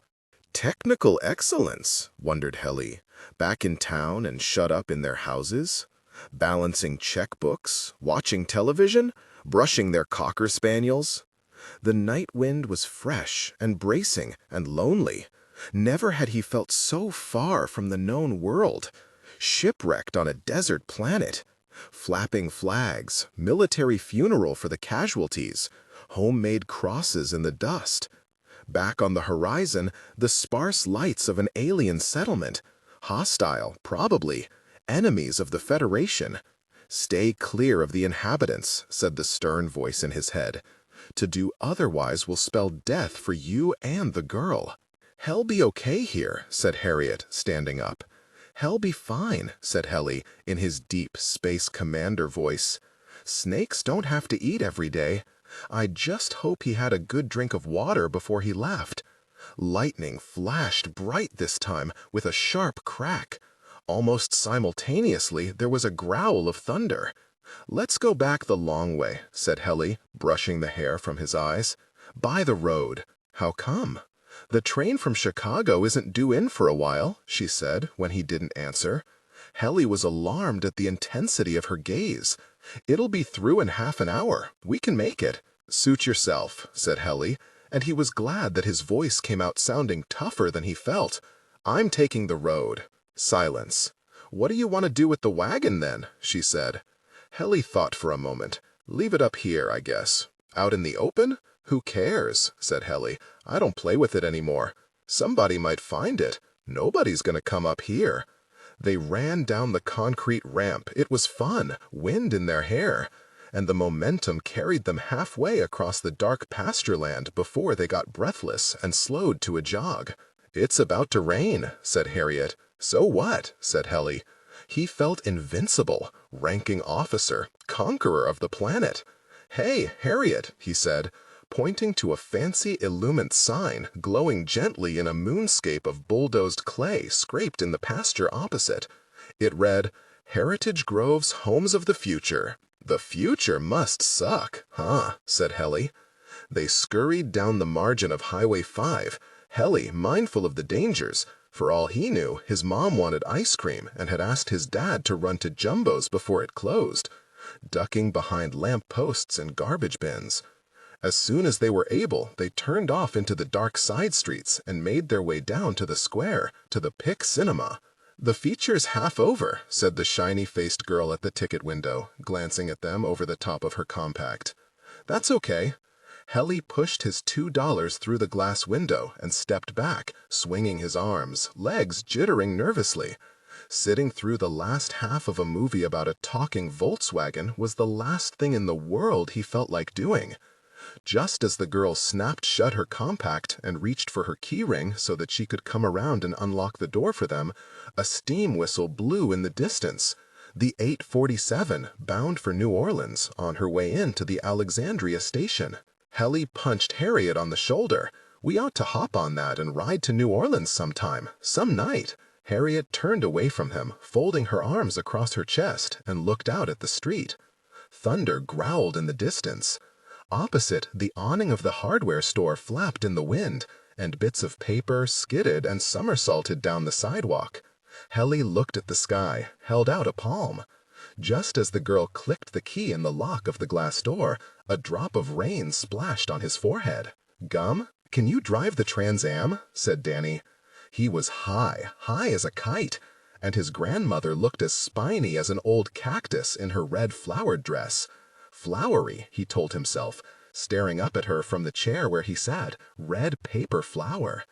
Technical excellence, wondered Helly, back in town and shut up in their houses, balancing checkbooks, watching television, brushing their cocker spaniels. The night wind was fresh and bracing and lonely. Never had he felt so far from the known world, shipwrecked on a desert planet. Flapping flags, military funeral for the casualties, homemade crosses in the dust. Back on the horizon, the sparse lights of an alien settlement, hostile, probably, enemies of the Federation. "Stay clear of the inhabitants," said the stern voice in his head. "To do otherwise will spell death for you and the girl." "Hell be okay here," said Harriet, standing up. "Hell be fine," said Helly, in his deep space commander voice. "Snakes don't have to eat every day. I just hope he had a good drink of water before he left." Lightning flashed bright this time with a sharp crack. Almost simultaneously, there was a growl of thunder. "Let's go back the long way," said Helly, brushing the hair from his eyes. "By the road." "How come?" "The train from Chicago isn't due in for a while," she said when he didn't answer. Helly was alarmed at the intensity of her gaze. "It'll be through in half an hour. We can make it." "Suit yourself," said Helly, and he was glad that his voice came out sounding tougher than he felt. "I'm taking the road." Silence. "What do you want to do with the wagon, then?" she said. Helly thought for a moment. "Leave it up here, I guess." "Out in the open?" "Who cares?" said Helly. "I don't play with it anymore. Somebody might find it. Nobody's going to come up here." They ran down the concrete ramp. It was fun, wind in their hair, and the momentum carried them halfway across the dark pasture land before they got breathless and slowed to a jog. "It's about to rain," said Harriet. "So what?" said Helly. He felt invincible, ranking officer, conqueror of the planet. "Hey, Harriet," he said, pointing to a fancy illumined sign glowing gently in a moonscape of bulldozed clay scraped in the pasture opposite. It read, "Heritage Grove's Homes of the Future." "The future must suck, huh?" said Helly. They scurried down the margin of Highway 5, Helly mindful of the dangers. For all he knew, his mom wanted ice cream and had asked his dad to run to Jumbo's before it closed, ducking behind lamp posts and garbage bins. As soon as they were able, they turned off into the dark side streets and made their way down to the square, to the Pick Cinema. "The feature's half over," said the shiny-faced girl at the ticket window, glancing at them over the top of her compact. "That's okay." Helly pushed his $2 through the glass window and stepped back, swinging his arms, legs jittering nervously. Sitting through the last half of a movie about a talking Volkswagen was the last thing in the world he felt like doing. Just as the girl snapped shut her compact and reached for her keyring so that she could come around and unlock the door for them, a steam whistle blew in the distance. The 847, bound for New Orleans, on her way into the Alexandria station. Helly punched Harriet on the shoulder. "We ought to hop on that and ride to New Orleans sometime, some night." Harriet turned away from him, folding her arms across her chest, and looked out at the street. Thunder growled in the distance. Opposite, the awning of the hardware store flapped in the wind, and bits of paper skidded and somersaulted down the sidewalk. Helly looked at the sky, held out a palm. Just as the girl clicked the key in the lock of the glass door, a drop of rain splashed on his forehead. "Gum, can you drive the Trans Am?" said Danny. He was high as a kite, and his grandmother looked as spiny as an old cactus in her red flowered dress. Flowery, he told himself, staring up at her from the chair where he sat, red paper flower.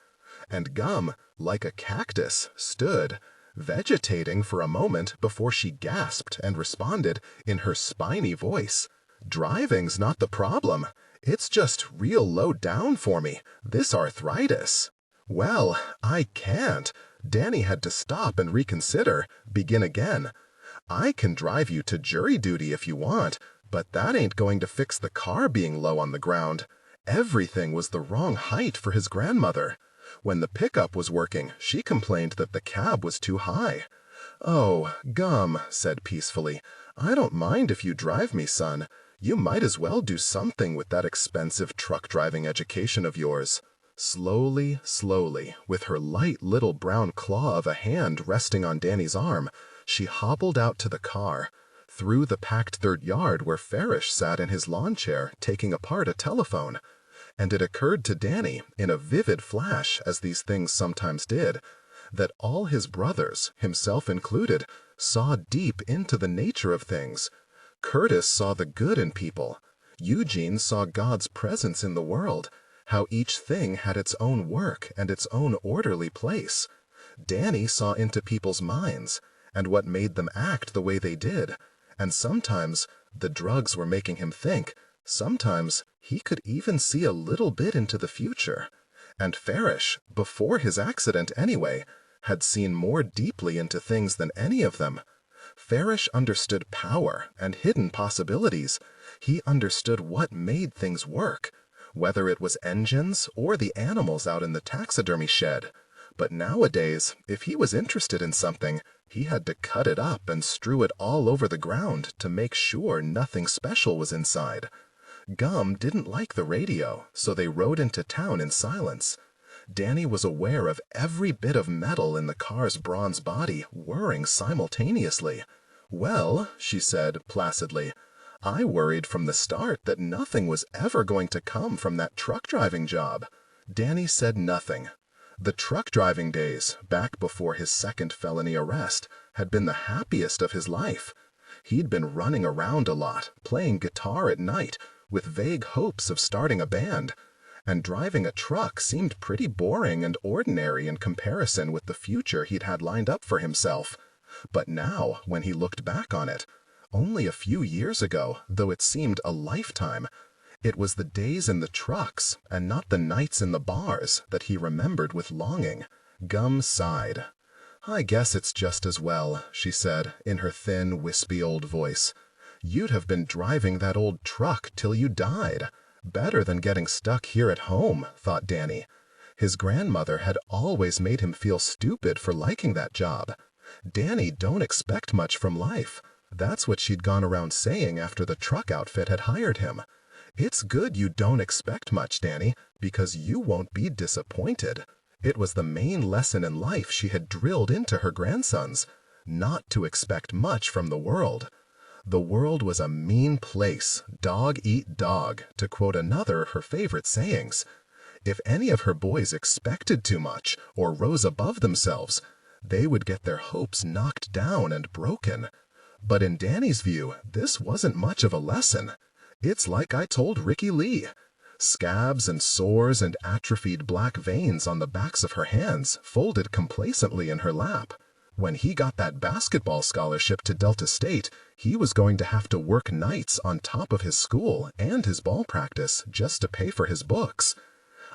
And Gum, like a cactus, stood, vegetating for a moment before she gasped and responded in her spiny voice. "Driving's not the problem. It's just real low down for me, this arthritis." "Well, I can't." Danny had to stop and reconsider, begin again. "I can drive you to jury duty if you want, but that ain't going to fix the car being low on the ground." Everything was the wrong height for his grandmother. When the pickup was working, she complained that the cab was too high. "Oh, Gum," said peacefully, "I don't mind if you drive me, son. You might as well do something with that expensive truck-driving education of yours." Slowly, with her light little brown claw of a hand resting on Danny's arm, she hobbled out to the car, through the packed third yard where Farish sat in his lawn chair taking apart a telephone. And it occurred to Danny, in a vivid flash, as these things sometimes did, that all his brothers, himself included, saw deep into the nature of things. Curtis saw the good in people. Eugene saw God's presence in the world, how each thing had its own work and its own orderly place. Danny saw into people's minds, and what made them act the way they did, and sometimes the drugs were making him think, sometimes he could even see a little bit into the future. And Farish, before his accident anyway, had seen more deeply into things than any of them. Farish understood power and hidden possibilities. He understood what made things work, whether it was engines or the animals out in the taxidermy shed. But nowadays, if he was interested in something, he had to cut it up and strew it all over the ground to make sure nothing special was inside. Gum didn't like the radio, so they rode into town in silence. Danny was aware of every bit of metal in the car's bronze body whirring simultaneously. "Well," she said placidly, "I worried from the start that nothing was ever going to come from that truck driving job." Danny said nothing. The truck driving days, back before his second felony arrest, had been the happiest of his life. He'd been running around a lot, playing guitar at night, with vague hopes of starting a band. And driving a truck seemed pretty boring and ordinary in comparison with the future he'd had lined up for himself. But now, when he looked back on it, only a few years ago, though it seemed a lifetime, it was the days in the trucks and not the nights in the bars that he remembered with longing. Gum sighed. "I guess it's just as well," she said, in her thin, wispy old voice. "You'd have been driving that old truck till you died. Better than getting stuck here at home," thought Danny. His grandmother had always made him feel stupid for liking that job. Danny don't expect much from life. That's what she'd gone around saying after the truck outfit had hired him. "It's good you don't expect much, Danny, because you won't be disappointed." It was the main lesson in life she had drilled into her grandsons, not to expect much from the world. The world was a mean place, dog eat dog, to quote another of her favorite sayings. If any of her boys expected too much or rose above themselves, they would get their hopes knocked down and broken. But in Danny's view, this wasn't much of a lesson. "It's like I told Ricky Lee. Scabs and sores and atrophied black veins on the backs of her hands folded complacently in her lap. When he got that basketball scholarship to Delta State, he was going to have to work nights on top of his school and his ball practice just to pay for his books.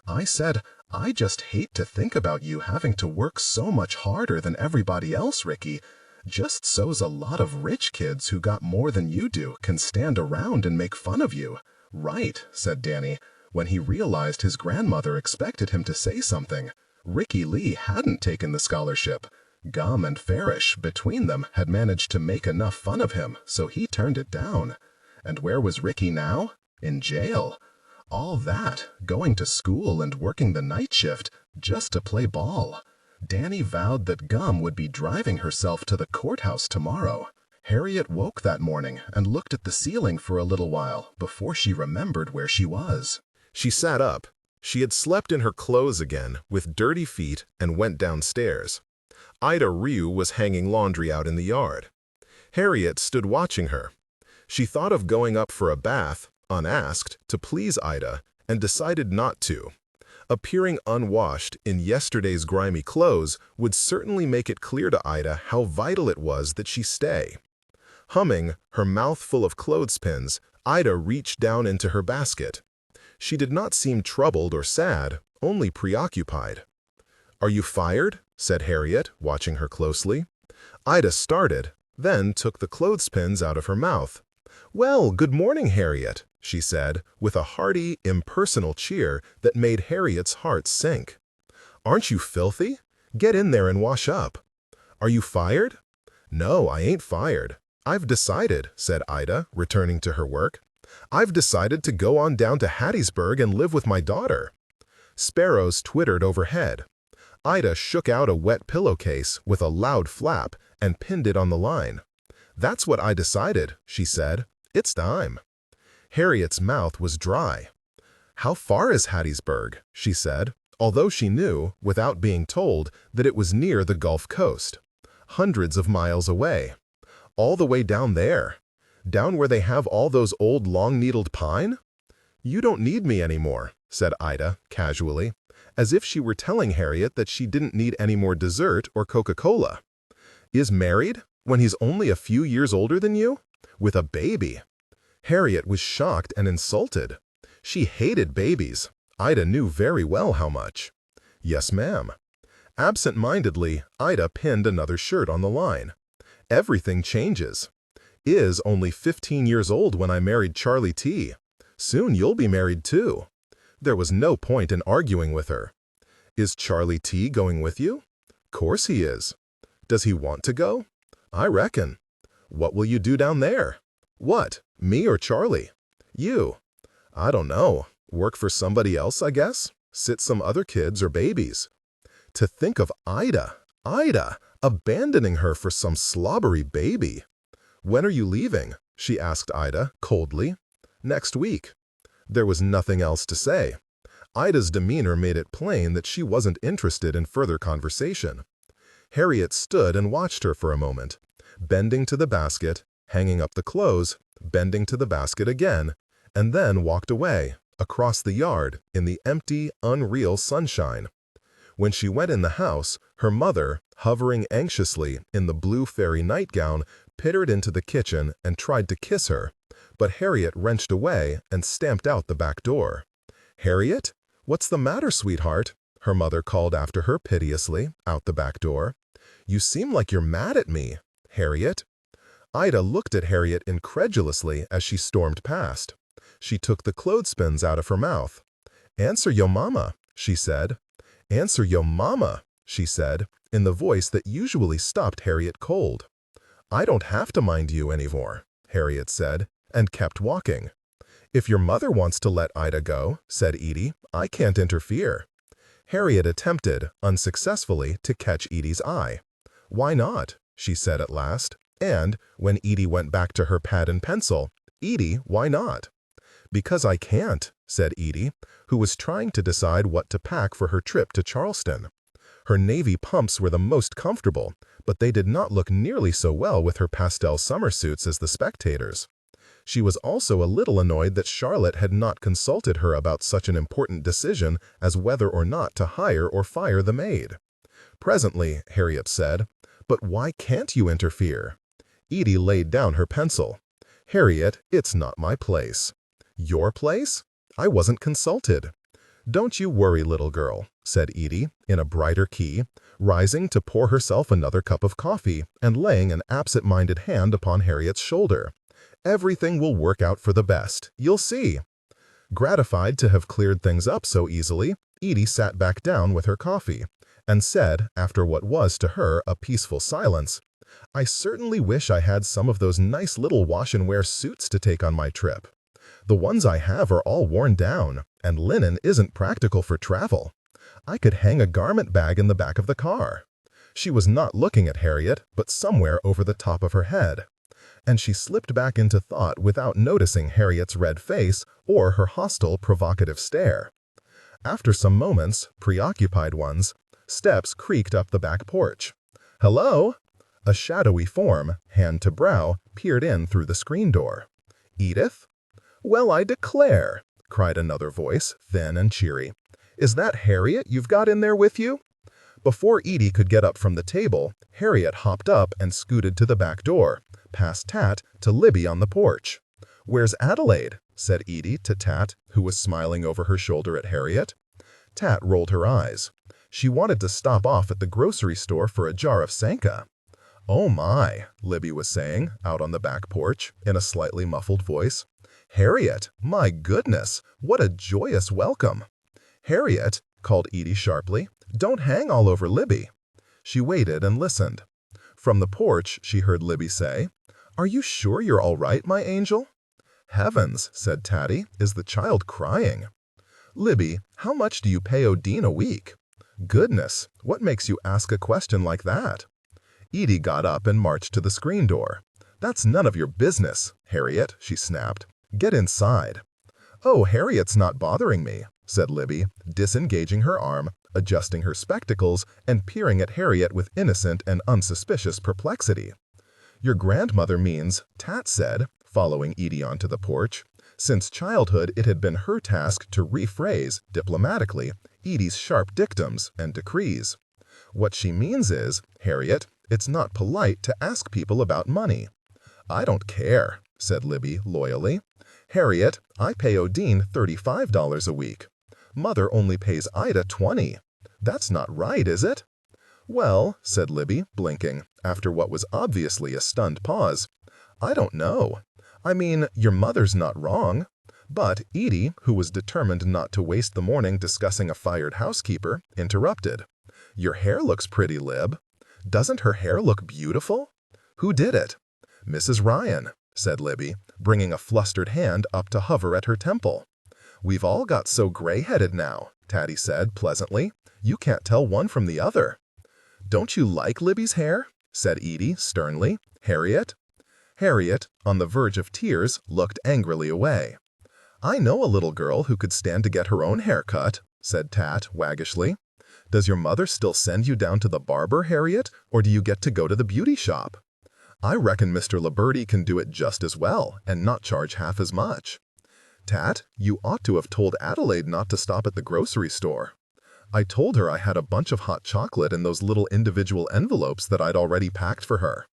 I said, I just hate to think about you having to work so much harder than everybody else, Ricky. Just so's a lot of rich kids who got more than you do can stand around and make fun of you. Right, said Danny, when he realized his grandmother expected him to say something. Ricky Lee hadn't taken the scholarship. Gum and Farish, between them, had managed to make enough fun of him, so he turned it down. And where was Ricky now? In jail. All that, going to school and working the night shift, just to play ball. Danny vowed that Gum would be driving herself to the courthouse tomorrow. Harriet woke that morning and looked at the ceiling for a little while before she remembered where she was. She sat up. She had slept in her clothes again, with dirty feet, and went downstairs. Ida Ryu was hanging laundry out in the yard. Harriet stood watching her. She thought of going up for a bath, unasked, to please Ida, and decided not to. Appearing unwashed in yesterday's grimy clothes would certainly make it clear to Ida how vital it was that she stay. Humming, her mouth full of clothespins, Ida reached down into her basket. She did not seem troubled or sad, only preoccupied. "Are you fired?" said Harriet, watching her closely. Ida started, then took the clothespins out of her mouth. "Well, good morning, Harriet," she said, with a hearty, impersonal cheer that made Harriet's heart sink. "Aren't you filthy? Get in there and wash up." "Are you fired?" "No, I ain't fired. I've decided," said Ida, returning to her work. "I've decided to go on down to Hattiesburg and live with my daughter." Sparrows twittered overhead. Ida shook out a wet pillowcase with a loud flap and pinned it on the line. "That's what I decided," she said. "It's time." Harriet's mouth was dry. "How far is Hattiesburg?" she said, although she knew, without being told, that it was near the Gulf Coast. "Hundreds of miles away." "All the way down there? Down where they have all those old long-needled pine?" "You don't need me anymore," said Ida, casually, as if she were telling Harriet that she didn't need any more dessert or Coca-Cola. "Is married? When he's only a few years older than you? With a baby?" Harriet was shocked and insulted. She hated babies. Ida knew very well how much. "Yes, ma'am." Absent-mindedly, Ida pinned another shirt on the line. "Everything changes. Is only 15 years old when I married Charlie T. Soon you'll be married too." There was no point in arguing with her. "Is Charlie T. going with you?" "Course he is." "Does he want to go?" "I reckon." "What will you do down there?" "What, me or Charlie?" "You." "I don't know. Work for somebody else, I guess. Sit some other kids or babies." To think of Ida, abandoning her for some slobbery baby. "When are you leaving?" she asked Ida, coldly. "Next week." There was nothing else to say. Ida's demeanor made it plain that she wasn't interested in further conversation. Harriet stood and watched her for a moment, bending to the basket, hanging up the clothes, bending to the basket again, and then walked away, across the yard, in the empty, unreal sunshine. When she went in the house, her mother, hovering anxiously in the blue fairy nightgown, pittered into the kitchen and tried to kiss her, but Harriet wrenched away and stamped out the back door. "Harriet? What's the matter, sweetheart?" her mother called after her piteously, out the back door. "You seem like you're mad at me, Harriet." Ida looked at Harriet incredulously as she stormed past. She took the clothespins out of her mouth. "Answer yo' mama," she said. "Answer yo' mama," she said, in the voice that usually stopped Harriet cold. "I don't have to mind you anymore," Harriet said, and kept walking. "If your mother wants to let Ida go," said Edie, "I can't interfere." Harriet attempted, unsuccessfully, to catch Edie's eye. "Why not?" she said at last, and, when Edie went back to her pad and pencil, "Edie, why not?" "Because I can't," said Edie, who was trying to decide what to pack for her trip to Charleston. Her navy pumps were the most comfortable, but they did not look nearly so well with her pastel summer suits as the spectators. She was also a little annoyed that Charlotte had not consulted her about such an important decision as whether or not to hire or fire the maid. Presently, Harriet said, "But why can't you interfere?" Edie laid down her pencil. "Harriet, it's not my place." "Your place? I wasn't consulted." "Don't you worry, little girl," said Edie, in a brighter key, rising to pour herself another cup of coffee and laying an absent-minded hand upon Harriet's shoulder. "Everything will work out for the best, you'll see." Gratified to have cleared things up so easily, Edie sat back down with her coffee, and said, after what was to her a peaceful silence, "I certainly wish I had some of those nice little wash-and-wear suits to take on my trip. The ones I have are all worn down, and linen isn't practical for travel. I could hang a garment bag in the back of the car." She was not looking at Harriet, but somewhere over the top of her head, and she slipped back into thought without noticing Harriet's red face or her hostile, provocative stare. After some moments, preoccupied ones, steps creaked up the back porch. "Hello?" A shadowy form, hand to brow, peered in through the screen door. "Edith?" "Well, I declare!" cried another voice, thin and cheery. "Is that Harriet you've got in there with you?" Before Edie could get up from the table, Harriet hopped up and scooted to the back door, past Tat to Libby on the porch. "Where's Adelaide?" said Edie to Tat, who was smiling over her shoulder at Harriet. Tat rolled her eyes. She wanted to stop off at the grocery store for a jar of Sanka. "Oh my," Libby was saying, out on the back porch, in a slightly muffled voice. "Harriet, my goodness, what a joyous welcome." "Harriet," called Edie sharply, "don't hang all over Libby." She waited and listened. From the porch, she heard Libby say, "Are you sure you're all right, my angel?" "Heavens," said Tatty, "is the child crying?" "Libby, how much do you pay Odine a week?" "Goodness, what makes you ask a question like that?" Edie got up and marched to the screen door. "That's none of your business, Harriet," she snapped. "Get inside." "Oh, Harriet's not bothering me," said Libby, disengaging her arm, adjusting her spectacles, and peering at Harriet with innocent and unsuspicious perplexity. "Your grandmother means," Tat said, following Edie onto the porch. Since childhood, it had been her task to rephrase, diplomatically, Edie's sharp dictums and decrees. "What she means is, Harriet, it's not polite to ask people about money." "I don't care," said Libby loyally. "Harriet, I pay Odine $35 a week. Mother only pays Ida $20. That's not right, is it?" "Well," said Libby, blinking, after what was obviously a stunned pause, "I don't know. I mean, your mother's not wrong." But Edie, who was determined not to waste the morning discussing a fired housekeeper, interrupted. "Your hair looks pretty, Lib." "Doesn't her hair look beautiful?" "Who did it?" "Mrs. Ryan," said Libby, bringing a flustered hand up to hover at her temple. "We've all got so gray-headed now," Tatty said pleasantly, "you can't tell one from the other." "Don't you like Libby's hair?" said Edie sternly. "Harriet?" Harriet, on the verge of tears, looked angrily away. "I know a little girl who could stand to get her own hair cut," said Tat waggishly. "Does your mother still send you down to the barber, Harriet, or do you get to go to the beauty shop?" "I reckon Mr. Liberty can do it just as well, and not charge half as much." "Tat, you ought to have told Adelaide not to stop at the grocery store." "I told her I had a bunch of hot chocolate in those little individual envelopes that I'd already packed for her."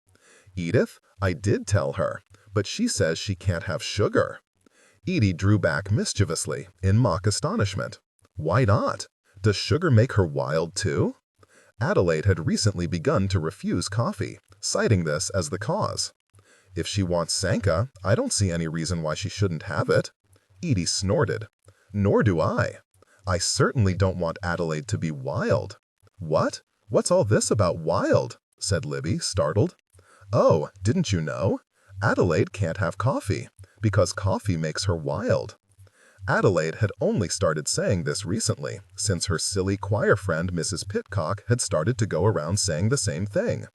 "Edith, I did tell her, but she says she can't have sugar." Edie drew back mischievously, in mock astonishment. "Why not? Does sugar make her wild too?" Adelaide had recently begun to refuse coffee, citing this as the cause. "If she wants Sanka, I don't see any reason why she shouldn't have it." Edie snorted. "Nor do I. I certainly don't want Adelaide to be wild." "What? What's all this about wild?" said Libby, startled. "Oh, didn't you know? Adelaide can't have coffee, because coffee makes her wild." Adelaide had only started saying this recently, since her silly choir friend Mrs. Pitcock had started to go around saying the same thing.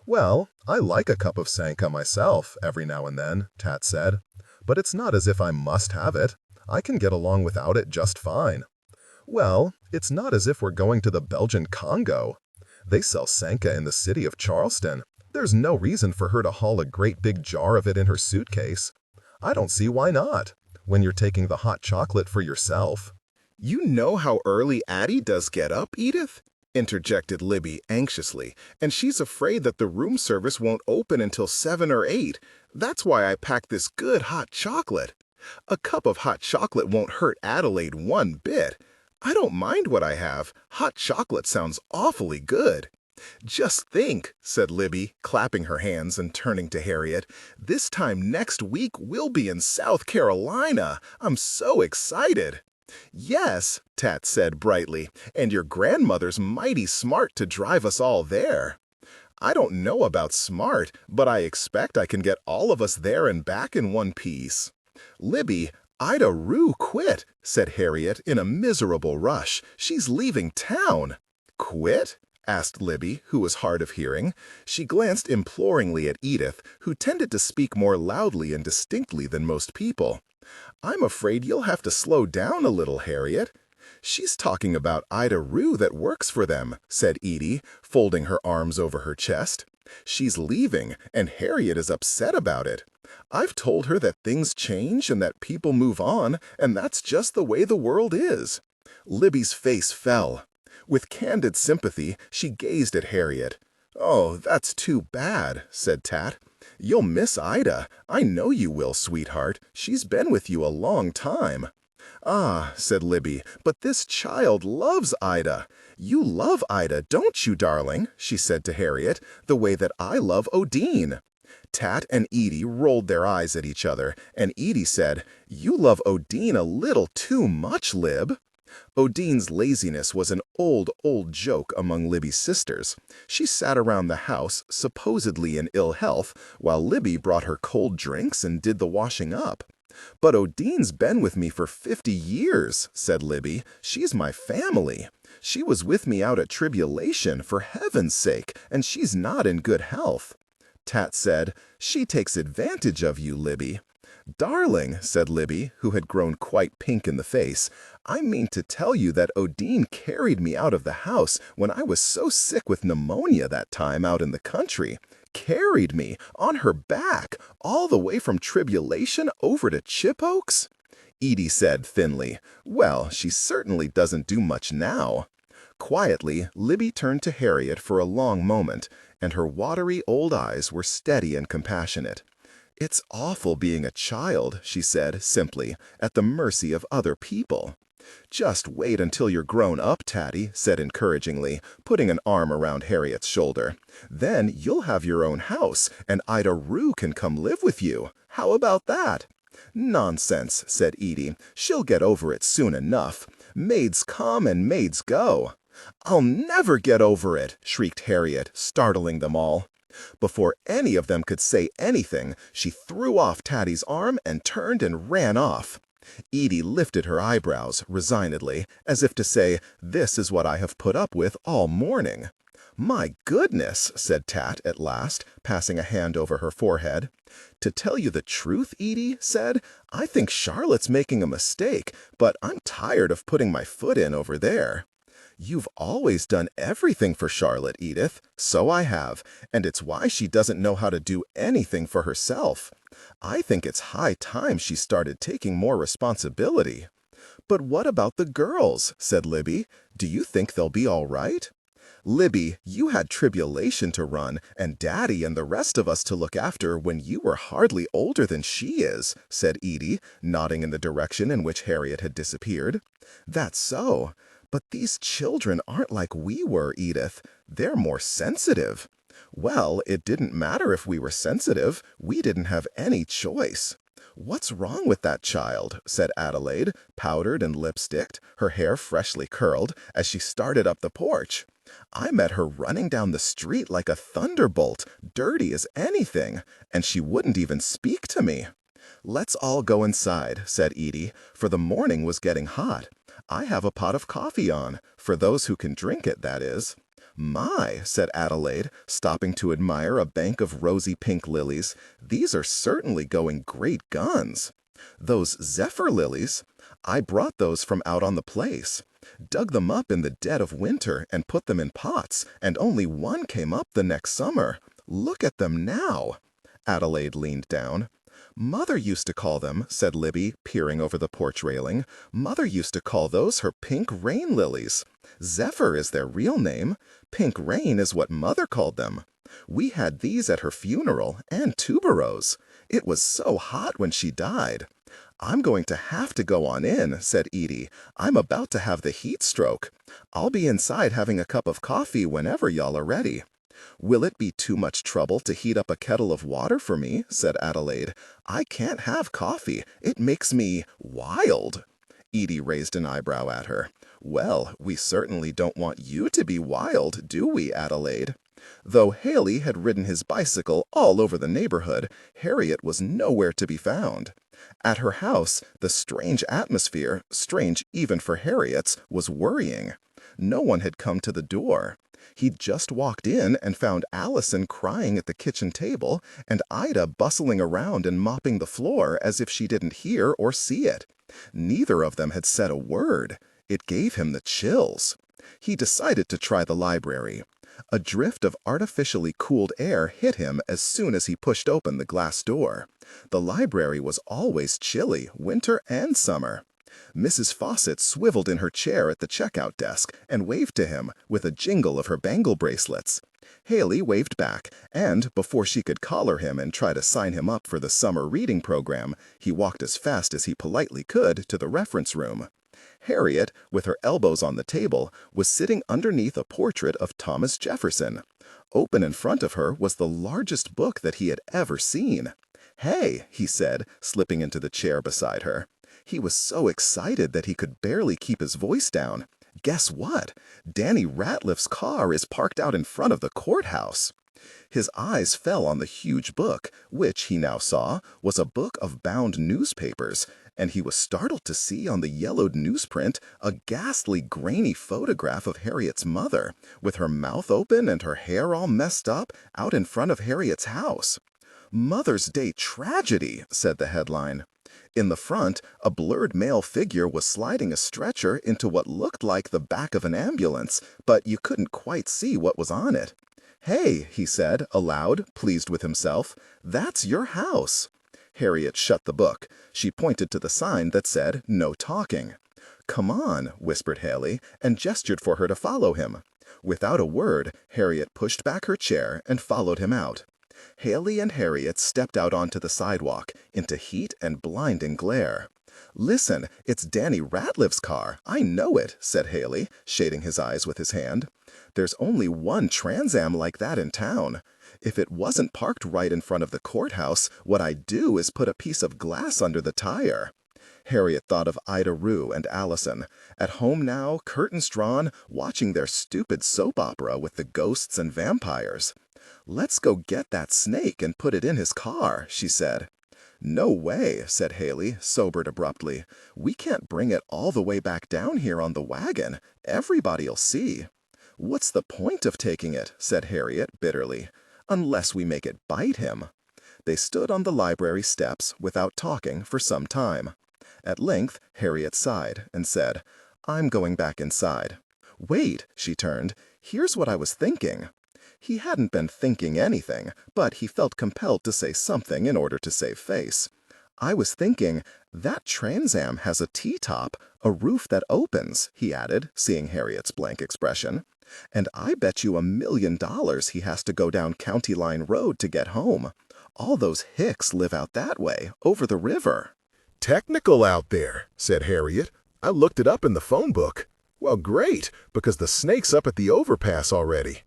"Well, I like a cup of Sanka myself, every now and then," Tat said. "But it's not as if I must have it. I can get along without it just fine." "Well, it's not as if we're going to the Belgian Congo. They sell Sanka in the city of Charleston. There's no reason for her to haul a great big jar of it in her suitcase. I don't see why not, when you're taking the hot chocolate for yourself. You know how early Addie does get up, Edith? Interjected Libby anxiously, and she's afraid that the room service won't open until 7 or 8. That's why I packed this good hot chocolate. A cup of hot chocolate won't hurt Adelaide one bit. I don't mind what I have. Hot chocolate sounds awfully good. Just think, said Libby, clapping her hands and turning to Harriet. This time next week we'll be in South Carolina. I'm so excited. Yes, Tat said brightly, and your grandmother's mighty smart to drive us all there. I don't know about smart, but I expect I can get all of us there and back in one piece. Libby, Ida Rue quit, said Harriet in a miserable rush. She's leaving town. Quit? Asked Libby, who was hard of hearing. She glanced imploringly at Edith, who tended to speak more loudly and distinctly than most people. I'm afraid you'll have to slow down a little, Harriet. She's talking about Ida Rue that works for them, said Edie, folding her arms over her chest. She's leaving, and Harriet is upset about it. I've told her that things change and that people move on, and that's just the way the world is. Libby's face fell. With candid sympathy, she gazed at Harriet. Oh, that's too bad, said Tat. You'll miss Ida. I know you will, sweetheart. She's been with you a long time. Ah, said Libby, but this child loves Ida. You love Ida, don't you, darling? She said to Harriet, the way that I love Odine. Tat and Edie rolled their eyes at each other, and Edie said, You love Odine a little too much, Lib. Odine's laziness was an old joke among Libby's sisters. She sat around the house, supposedly in ill health, while Libby brought her cold drinks and did the washing up. But Odine's been with me for 50 years, said Libby. She's my family. She was with me out at tribulation, for heaven's sake, and she's not in good health. Tat said, She takes advantage of you, Libby. Darling, said Libby, who had grown quite pink in the face, I mean to tell you that Odine carried me out of the house when I was so sick with pneumonia that time out in the country. Carried me, on her back, all the way from Tribulation over to Chip Oaks? Edie said thinly, Well, she certainly doesn't do much now. Quietly, Libby turned to Harriet for a long moment, and her watery old eyes were steady and compassionate. It's awful being a child, she said simply, at the mercy of other people. Just wait until you're grown up, Tatty, said encouragingly, putting an arm around Harriet's shoulder. Then you'll have your own house, and Ida Rue can come live with you. How about that? Nonsense, said Edie. She'll get over it soon enough. Maids come and maids go. I'll never get over it, shrieked Harriet, startling them all. Before any of them could say anything, she threw off Tatty's arm and turned and ran off. Edie lifted her eyebrows resignedly, as if to say, This is what I have put up with all morning. My goodness, said Tat at last, passing a hand over her forehead. To tell you the truth, Edie said, I think Charlotte's making a mistake, but I'm tired of putting my foot in over there. You've always done everything for Charlotte, Edith. So I have, and it's why she doesn't know how to do anything for herself. I think it's high time she started taking more responsibility. But what about the girls? Said Libby. Do you think they'll be all right? Libby, you had tribulation to run, and Daddy and the rest of us to look after when you were hardly older than she is, said Edie, nodding in the direction in which Harriet had disappeared. That's so. But these children aren't like we were, Edith. They're more sensitive. Well, it didn't matter if we were sensitive. We didn't have any choice. What's wrong with that child? Said Adelaide, powdered and lipsticked, her hair freshly curled, as she started up the porch. I met her running down the street like a thunderbolt, dirty as anything, and she wouldn't even speak to me. Let's all go inside, said Edie, for the morning was getting hot. I have a pot of coffee on, for those who can drink it, that is. My, said Adelaide, stopping to admire a bank of rosy pink lilies, these are certainly going great guns. Those zephyr lilies, I brought those from out on the place. Dug them up in the dead of winter and put them in pots, and only one came up the next summer. Look at them now. Adelaide leaned down. "Mother used to call them," said Libby, peering over the porch railing. "Mother used to call those her pink rain lilies. Zephyr is their real name. Pink rain is what Mother called them. We had these at her funeral and tuberose. It was so hot when she died." "I'm going to have to go on in," said Edie. "I'm about to have the heat stroke. I'll be inside having a cup of coffee whenever y'all are ready." "Will it be too much trouble to heat up a kettle of water for me?" said Adelaide. "I can't have coffee. It makes me wild." Edie raised an eyebrow at her. "Well, we certainly don't want you to be wild, do we, Adelaide?" Though Haley had ridden his bicycle all over the neighborhood, Harriet was nowhere to be found. At her house, the strange atmosphere, strange even for Harriet's, was worrying. No one had come to the door. He'd just walked in and found Allison crying at the kitchen table and Ida bustling around and mopping the floor as if she didn't hear or see it. Neither of them had said a word. It gave him the chills. He decided to try the library. A drift of artificially cooled air hit him as soon as he pushed open the glass door. The library was always chilly, winter and summer. Mrs. Fawcett swiveled in her chair at the checkout desk and waved to him with a jingle of her bangle bracelets. Haley waved back, and before she could collar him and try to sign him up for the summer reading program, he walked as fast as he politely could to the reference room. Harriet, with her elbows on the table, was sitting underneath a portrait of Thomas Jefferson. Open in front of her was the largest book that he had ever seen. "Hey," he said, slipping into the chair beside her. He was so excited that he could barely keep his voice down. "Guess what? Danny Ratliff's car is parked out in front of the courthouse." His eyes fell on the huge book, which, he now saw, was a book of bound newspapers, and he was startled to see on the yellowed newsprint a ghastly, grainy photograph of Harriet's mother, with her mouth open and her hair all messed up, out in front of Harriet's house. "Mother's Day Tragedy," said the headline. In the front, a blurred male figure was sliding a stretcher into what looked like the back of an ambulance, but you couldn't quite see what was on it. "Hey," he said, aloud, pleased with himself, "that's your house." Harriet shut the book. She pointed to the sign that said, "No talking." "Come on," whispered Haley, and gestured for her to follow him. Without a word, Harriet pushed back her chair and followed him out. Haley and Harriet stepped out onto the sidewalk, into heat and blinding glare. "Listen, it's Danny Ratliff's car. I know it," said Haley, shading his eyes with his hand. "There's only one Trans Am like that in town. If it wasn't parked right in front of the courthouse, what I'd do is put a piece of glass under the tire." Harriet thought of Ida Rue and Allison, at home now, curtains drawn, watching their stupid soap opera with the ghosts and vampires. "Let's go get that snake and put it in his car," she said. "No way," said Haley, sobered abruptly. "We can't bring it all the way back down here on the wagon. Everybody'll see." "What's the point of taking it?" said Harriet bitterly. "Unless we make it bite him." They stood on the library steps without talking for some time. At length, Harriet sighed and said, "I'm going back inside." "Wait," she turned. "Here's what I was thinking." He hadn't been thinking anything, but he felt compelled to say something in order to save face. "I was thinking, that Trans Am has a T-top, a roof that opens," he added, seeing Harriet's blank expression. "And I bet you $1 million he has to go down County Line Road to get home. All those hicks live out that way, over the river." "Technical out there," said Harriet. "I looked it up in the phone book." "Well, great, because the snake's up at the overpass already."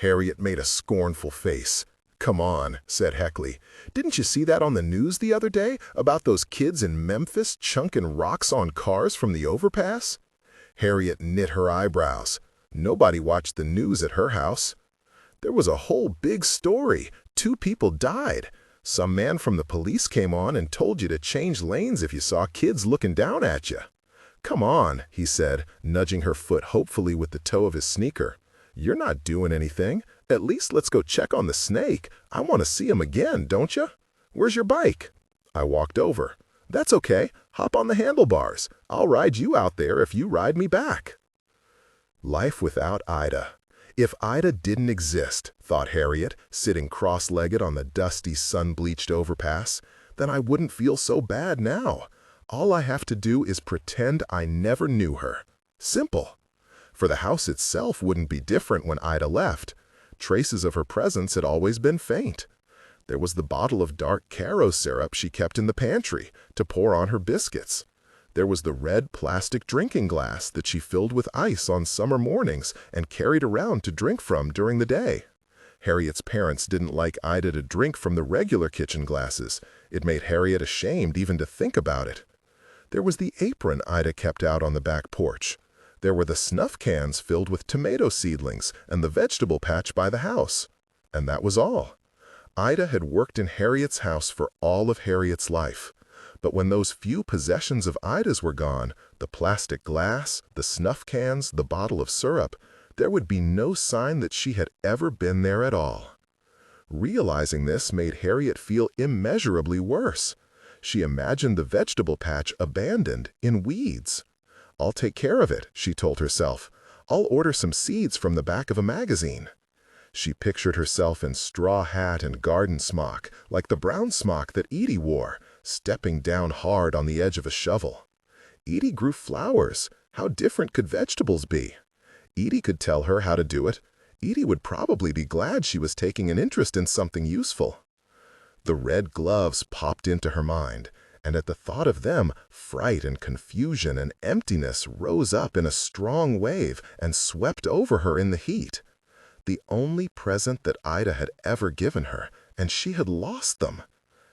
Harriet made a scornful face. "Come on," said Heckley. "Didn't you see that on the news the other day about those kids in Memphis chunking rocks on cars from the overpass?" Harriet knit her eyebrows. Nobody watched the news at her house. "There was a whole big story. 2 people died. Some man from the police came on and told you to change lanes if you saw kids looking down at you." "Come on," he said, nudging her foot hopefully with the toe of his sneaker. "You're not doing anything. At least let's go check on the snake. I want to see him again, don't you? Where's your bike?" I walked over. "That's okay. Hop on the handlebars. I'll ride you out there if you ride me back." Life without Ida. If Ida didn't exist, thought Harriet, sitting cross-legged on the dusty, sun-bleached overpass, Then I wouldn't feel so bad now. All I have to do is pretend I never knew her. Simple. For the house itself wouldn't be different when Ida left. Traces of her presence had always been faint. There was the bottle of dark Caro syrup she kept in the pantry to pour on her biscuits. There was the red plastic drinking glass that she filled with ice on summer mornings and carried around to drink from during the day. Harriet's parents didn't like Ida to drink from the regular kitchen glasses. It made Harriet ashamed even to think about it. There was the apron Ida kept out on the back porch. There were the snuff cans filled with tomato seedlings and the vegetable patch by the house. And that was all. Ida had worked in Harriet's house for all of Harriet's life. But when those few possessions of Ida's were gone, the plastic glass, the snuff cans, the bottle of syrup, there would be no sign that she had ever been there at all. Realizing this made Harriet feel immeasurably worse. She imagined the vegetable patch abandoned in weeds. "I'll take care of it," she told herself. "I'll order some seeds from the back of a magazine." She pictured herself in straw hat and garden smock, like the brown smock that Edie wore, stepping down hard on the edge of a shovel. Edie grew flowers. How different could vegetables be? Edie could tell her how to do it. Edie would probably be glad she was taking an interest in something useful. The red gloves popped into her mind, and at the thought of them, fright and confusion and emptiness rose up in a strong wave and swept over her in the heat. The only present that Ida had ever given her, and she had lost them.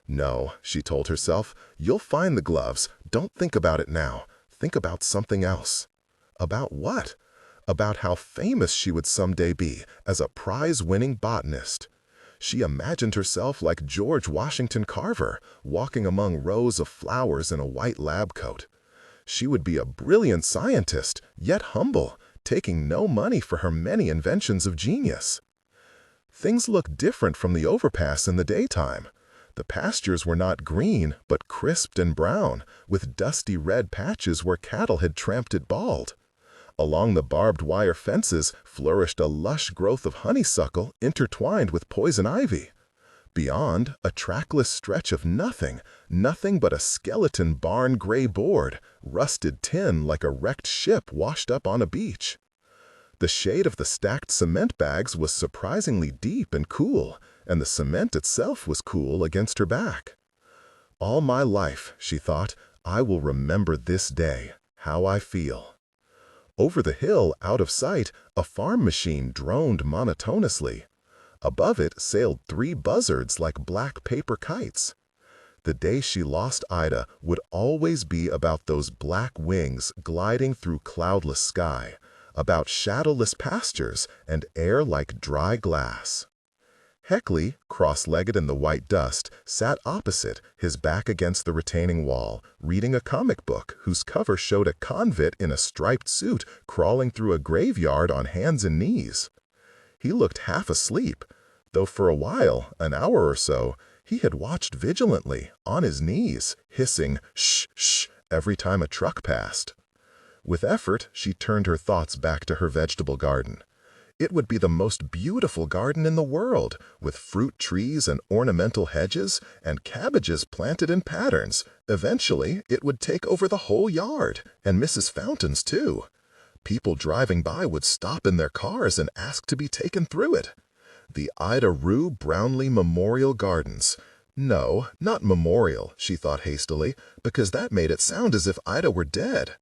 "No," she told herself, "you'll find the gloves. Don't think about it now. Think about something else." About what? About how famous she would someday be as a prize-winning botanist. She imagined herself like George Washington Carver, walking among rows of flowers in a white lab coat. She would be a brilliant scientist, yet humble, taking no money for her many inventions of genius. Things looked different from the overpass in the daytime. The pastures were not green, but crisped and brown, with dusty red patches where cattle had tramped it bald. Along the barbed wire fences flourished a lush growth of honeysuckle intertwined with poison ivy. Beyond, a trackless stretch of nothing but a skeleton barn gray board, rusted tin like a wrecked ship washed up on a beach. The shade of the stacked cement bags was surprisingly deep and cool, and the cement itself was cool against her back. "All my life," she thought, "I will remember this day, how I feel." Over the hill, out of sight, a farm machine droned monotonously. Above it sailed 3 buzzards like black paper kites. The day she lost Ida would always be about those black wings gliding through cloudless sky, about shadowless pastures and air like dry glass. Heckley, cross-legged in the white dust, sat opposite, his back against the retaining wall, reading a comic book whose cover showed a convict in a striped suit crawling through a graveyard on hands and knees. He looked half asleep, though for a while, an hour or so, he had watched vigilantly, on his knees, hissing "shh, shh" every time a truck passed. With effort, she turned her thoughts back to her vegetable garden. It would be the most beautiful garden in the world, with fruit trees and ornamental hedges and cabbages planted in patterns. Eventually, it would take over the whole yard, and Mrs. Fountain's too. People driving by would stop in their cars and ask to be taken through it. The Ida Rue Brownlee Memorial Gardens. No, not memorial, she thought hastily, because that made it sound as if Ida were dead.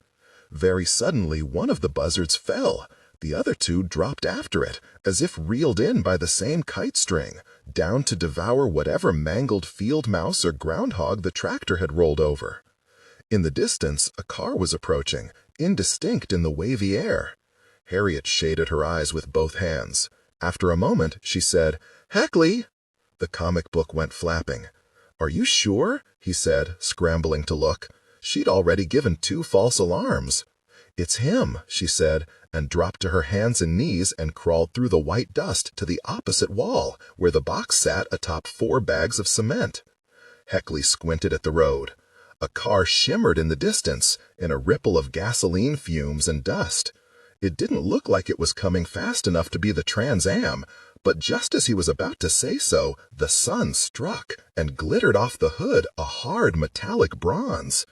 Very suddenly, one of the buzzards fell. The other 2 dropped after it, as if reeled in by the same kite string, down to devour whatever mangled field mouse or groundhog the tractor had rolled over. In the distance, a car was approaching, indistinct in the wavy air. Harriet shaded her eyes with both hands. After a moment, she said, "Heckley!" The comic book went flapping. "Are you sure?" he said, scrambling to look. She'd already given 2 false alarms. "It's him," she said, and dropped to her hands and knees and crawled through the white dust to the opposite wall, where the box sat atop 4 bags of cement. Heckley squinted at the road. A car shimmered in the distance, in a ripple of gasoline fumes and dust. It didn't look like it was coming fast enough to be the Trans Am, But just as he was about to say so, the sun struck and glittered off the hood a hard metallic bronze.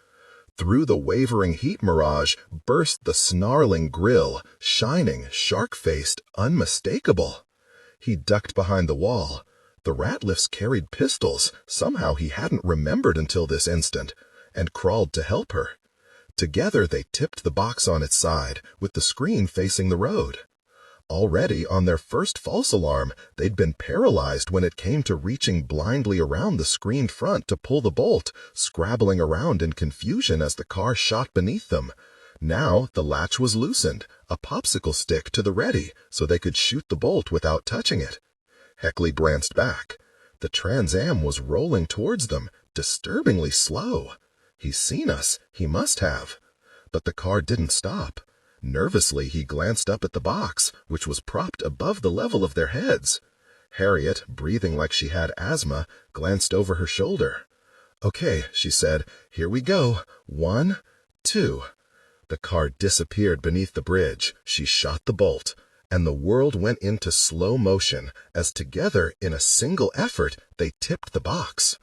Through the wavering heat mirage burst the snarling grill, shining, shark-faced, unmistakable. He ducked behind the wall. The Ratliffs carried pistols, somehow he hadn't remembered until this instant, and crawled to help her. Together they tipped the box on its side, with the screen facing the road. Already on their first false alarm, they'd been paralyzed when it came to reaching blindly around the screened front to pull the bolt, scrabbling around in confusion as the car shot beneath them. Now the latch was loosened, a popsicle stick to the ready, so they could shoot the bolt without touching it. Heckley glanced back. The Trans Am was rolling towards them, disturbingly slow. He's seen us, he must have. But the car didn't stop. Nervously, he glanced up at the box, which was propped above the level of their heads. Harriet, breathing like she had asthma, glanced over her shoulder. "Okay," she said, "here we go. 1, 2. The car disappeared beneath the bridge. She shot the bolt, and the world went into slow motion as together, in a single effort, they tipped the box.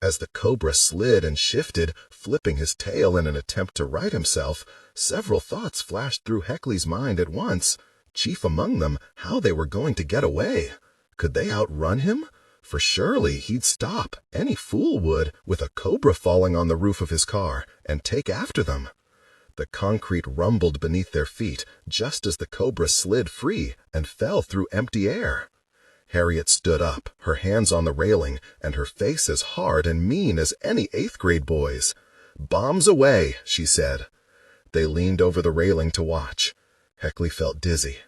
As the cobra slid and shifted, flipping his tail in an attempt to right himself, several thoughts flashed through Heckley's mind at once, chief among them how they were going to get away. Could they outrun him? For surely he'd stop, any fool would, with a cobra falling on the roof of his car, and take after them. The concrete rumbled beneath their feet just as the cobra slid free and fell through empty air. Harriet stood up, her hands on the railing, and her face as hard and mean as any 8th-grade boy's. "Bombs away," she said. They leaned over the railing to watch. Heckley felt dizzy.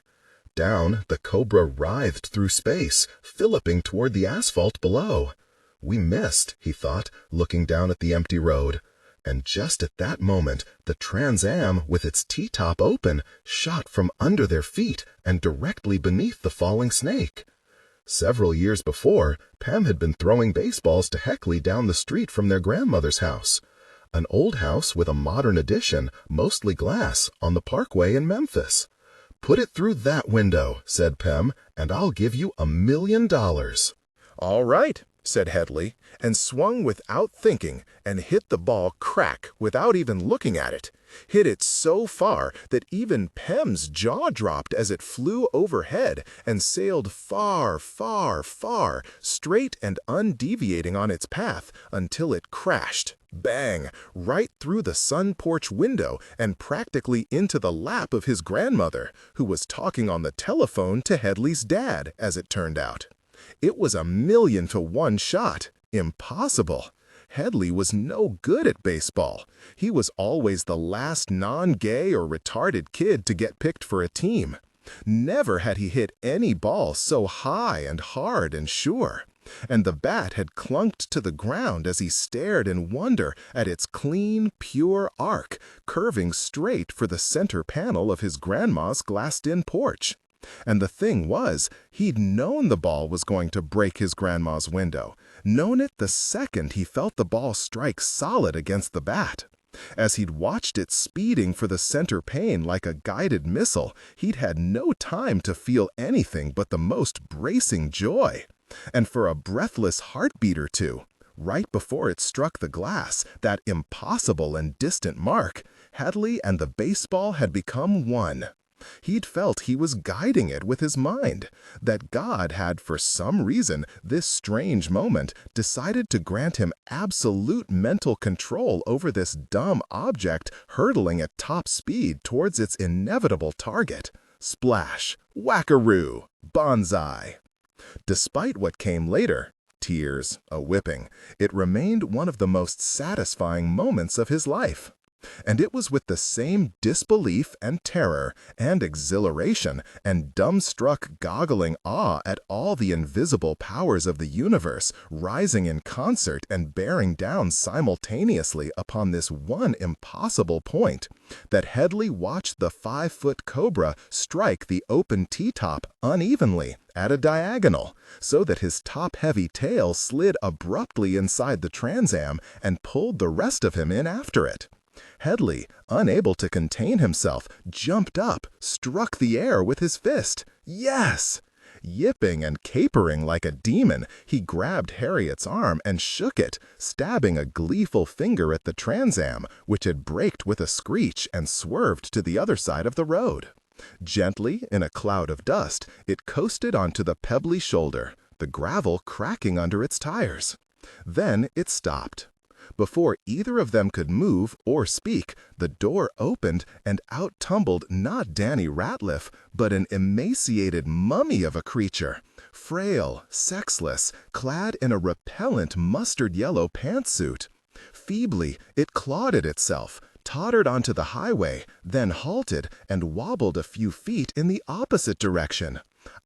Down, the cobra writhed through space, filliping toward the asphalt below. We missed, he thought, looking down at the empty road. And just at that moment, the Trans Am, with its T-top open, shot from under their feet and directly beneath the falling snake. Several years before, Pam had been throwing baseballs to Heckley down the street from their grandmother's house. An old house with a modern addition, mostly glass, on the Parkway in Memphis. "Put it through that window," said Pam, "and I'll give you $1 million." "All right," said Headley, and swung without thinking and hit the ball crack without even looking at it. Hit it so far that even Pem's jaw dropped as it flew overhead and sailed far, far, far, straight and undeviating on its path until it crashed, bang, right through the sun porch window and practically into the lap of his grandmother, who was talking on the telephone to Headley's dad, as it turned out. It was a 1,000,000-to-1 shot. Impossible. Headley was no good at baseball. He was always the last non-gay or retarded kid to get picked for a team. Never had he hit any ball so high and hard and sure. And the bat had clunked to the ground as he stared in wonder at its clean, pure arc, curving straight for the center panel of his grandma's glassed-in porch. And the thing was, he'd known the ball was going to break his grandma's window, known it the second he felt the ball strike solid against the bat. As he'd watched it speeding for the center pane like a guided missile, he'd had no time to feel anything but the most bracing joy. And for a breathless heartbeat or two, right before it struck the glass, that impossible and distant mark, Headley and the baseball had become one. He'd felt he was guiding it with his mind, that God had, for some reason, this strange moment, decided to grant him absolute mental control over this dumb object hurtling at top speed towards its inevitable target. Splash, whackaroo, bonsai. Despite what came later, tears, a whipping, it remained one of the most satisfying moments of his life. And it was with the same disbelief and terror and exhilaration and dumbstruck goggling awe at all the invisible powers of the universe rising in concert and bearing down simultaneously upon this one impossible point that Headley watched the 5-foot cobra strike the open T-top unevenly at a diagonal, so that his top-heavy tail slid abruptly inside the Trans Am and pulled the rest of him in after it. Headley, unable to contain himself, jumped up, struck the air with his fist. Yes! Yipping and capering like a demon, he grabbed Harriet's arm and shook it, stabbing a gleeful finger at the Trans-Am, which had braked with a screech and swerved to the other side of the road. Gently, in a cloud of dust, it coasted onto the pebbly shoulder, the gravel cracking under its tires. Then it stopped. Before either of them could move or speak, the door opened and out tumbled not Danny Ratliff, but an emaciated mummy of a creature, frail, sexless, clad in a repellent mustard-yellow pantsuit. Feebly, it clawed at itself, tottered onto the highway, then halted and wobbled a few feet in the opposite direction.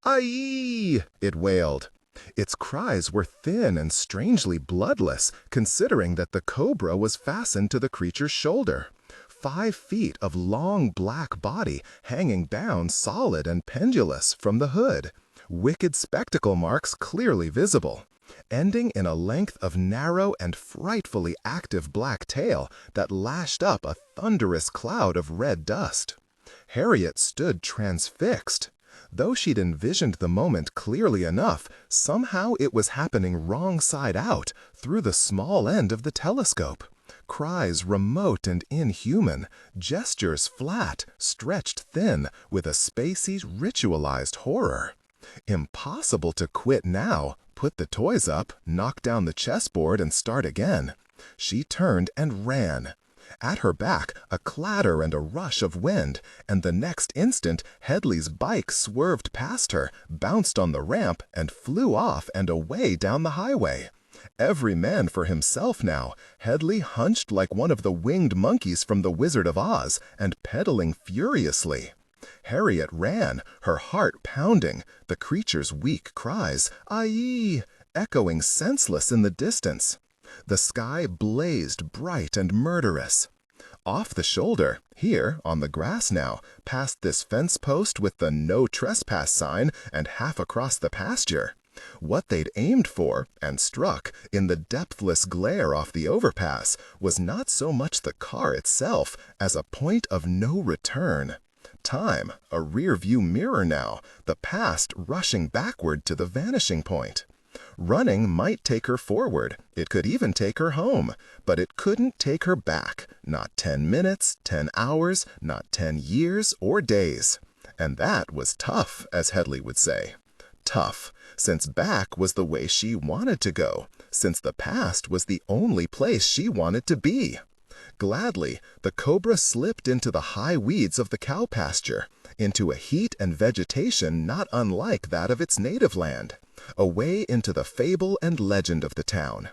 "Aye!" it wailed. Its cries were thin and strangely bloodless, considering that the cobra was fastened to the creature's shoulder. 5 feet of long black body hanging down solid and pendulous from the hood. Wicked spectacle marks clearly visible, ending in a length of narrow and frightfully active black tail that lashed up a thunderous cloud of red dust. Harriet stood transfixed. Though she'd envisioned the moment clearly enough, somehow it was happening wrong side out, through the small end of the telescope. Cries remote and inhuman, gestures flat, stretched thin, with a spacey, ritualized horror. Impossible to quit now, put the toys up, knock down the chessboard, and start again. She turned and ran. At her back, a clatter and a rush of wind, and the next instant, Headley's bike swerved past her, bounced on the ramp, and flew off and away down the highway. Every man for himself now, Headley hunched like one of the winged monkeys from The Wizard of Oz, and pedaling furiously. Harriet ran, her heart pounding, the creature's weak cries, "Aye!" echoing senseless in the distance. The sky blazed bright and murderous. Off the shoulder, here, on the grass now, past this fence post with the "No Trespass" sign and half across the pasture. What they'd aimed for, and struck, in the depthless glare off the overpass, was not so much the car itself as a point of no return. Time, a rear-view mirror now, the past rushing backward to the vanishing point. Running might take her forward, it could even take her home, but it couldn't take her back, not 10 minutes, 10 hours, not 10 years or days. And that was tough, as Headley would say. Tough, since back was the way she wanted to go, since the past was the only place she wanted to be. Gladly, the cobra slipped into the high weeds of the cow pasture, into a heat and vegetation not unlike that of its native land, away into the fable and legend of the town.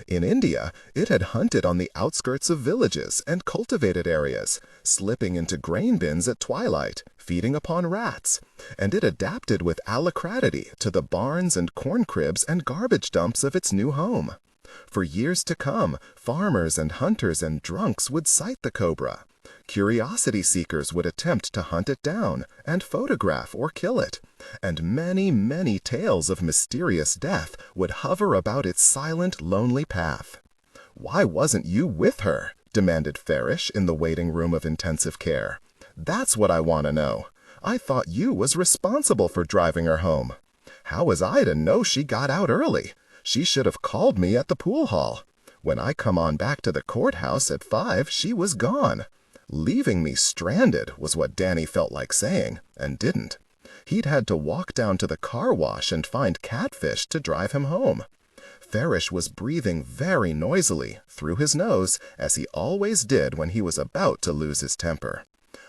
In India, it had hunted on the outskirts of villages and cultivated areas, slipping into grain bins at twilight, feeding upon rats, and it adapted with alacrity to the barns and corn cribs and garbage dumps of its new home. For years to come, farmers and hunters and drunks would sight the cobra. Curiosity seekers would attempt to hunt it down and photograph or kill it, and many, many tales of mysterious death would hover about its silent, lonely path. "Why wasn't you with her?" demanded Farish in the waiting room of intensive care. "That's what I want to know. I thought you was responsible for driving her home. How was I to know she got out early? She should have called me at the pool hall. When I come on back to the courthouse at 5, she was gone. Leaving me stranded was what Danny felt like saying, and didn't. He'd had to walk down to the car wash and find Catfish to drive him home." Farish was breathing very noisily, through his nose, as he always did when he was about to lose his temper.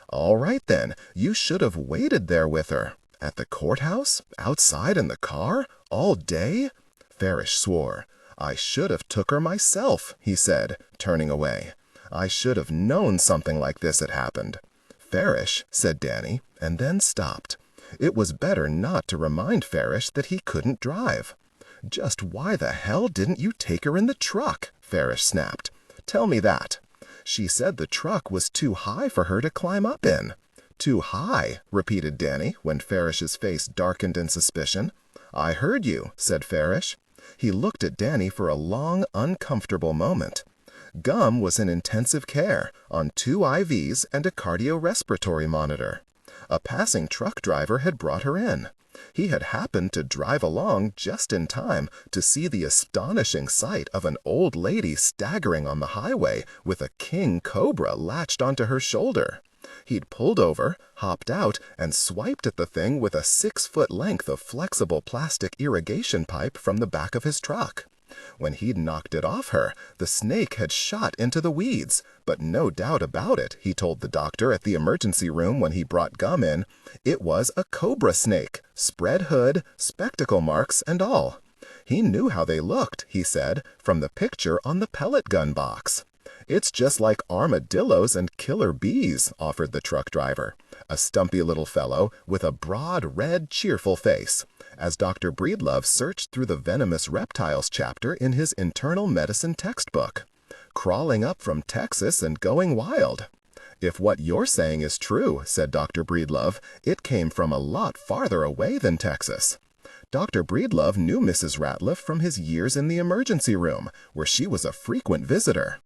"All right then, you should have waited there with her. At the courthouse? Outside in the car? All day?" Farish swore. "I should have took her myself," he said, turning away. "I should have known something like this had happened." "Farish," said Danny, and then stopped. It was better not to remind Farish that he couldn't drive. "Just why the hell didn't you take her in the truck?" Farish snapped. "Tell me that." "She said the truck was too high for her to climb up in." "Too high," repeated Danny, when Farish's face darkened in suspicion. "I heard you," said Farish. He looked at Danny for a long, uncomfortable moment. Gum was in intensive care, on 2 IVs and a cardiorespiratory monitor. A passing truck driver had brought her in. He had happened to drive along just in time to see the astonishing sight of an old lady staggering on the highway with a king cobra latched onto her shoulder. He'd pulled over, hopped out, and swiped at the thing with a 6-foot length of flexible plastic irrigation pipe from the back of his truck. When he'd knocked it off her, the snake had shot into the weeds, but no doubt about it, he told the doctor at the emergency room when he brought Gum in, it was a cobra snake, spread hood, spectacle marks, and all. He knew how they looked, he said, from the picture on the pellet gun box. It's just like armadillos and killer bees, offered the truck driver, a stumpy little fellow with a broad, red, cheerful face, as Dr. Breedlove searched through the venomous reptiles chapter in his internal medicine textbook. Crawling up from Texas and going wild. If what you're saying is true, said Dr. Breedlove, it came from a lot farther away than Texas. Dr. Breedlove knew Mrs. Ratliff from his years in the emergency room, where she was a frequent visitor.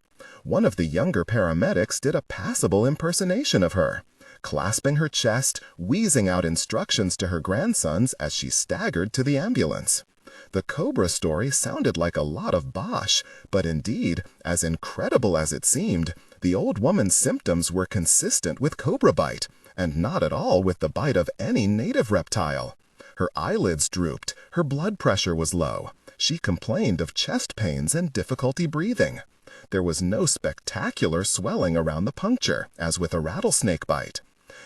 One of the younger paramedics did a passable impersonation of her, clasping her chest, wheezing out instructions to her grandsons as she staggered to the ambulance. The cobra story sounded like a lot of bosh, but indeed, as incredible as it seemed, the old woman's symptoms were consistent with cobra bite, and not at all with the bite of any native reptile. Her eyelids drooped, her blood pressure was low. She complained of chest pains and difficulty breathing. There was no spectacular swelling around the puncture, as with a rattlesnake bite.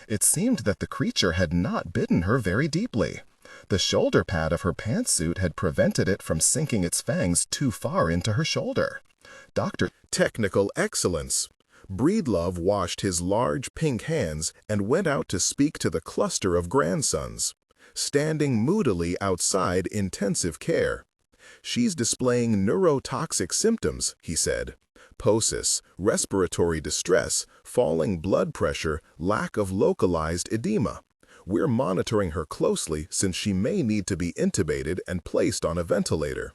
It seemed that the creature had not bitten her very deeply. The shoulder pad of her pantsuit had prevented it from sinking its fangs too far into her shoulder. Technical excellence. Breedlove washed his large pink hands and went out to speak to the cluster of grandsons, standing moodily outside intensive care. She's displaying neurotoxic symptoms, he said. Ptosis, respiratory distress, falling blood pressure, lack of localized edema. We're monitoring her closely since she may need to be intubated and placed on a ventilator.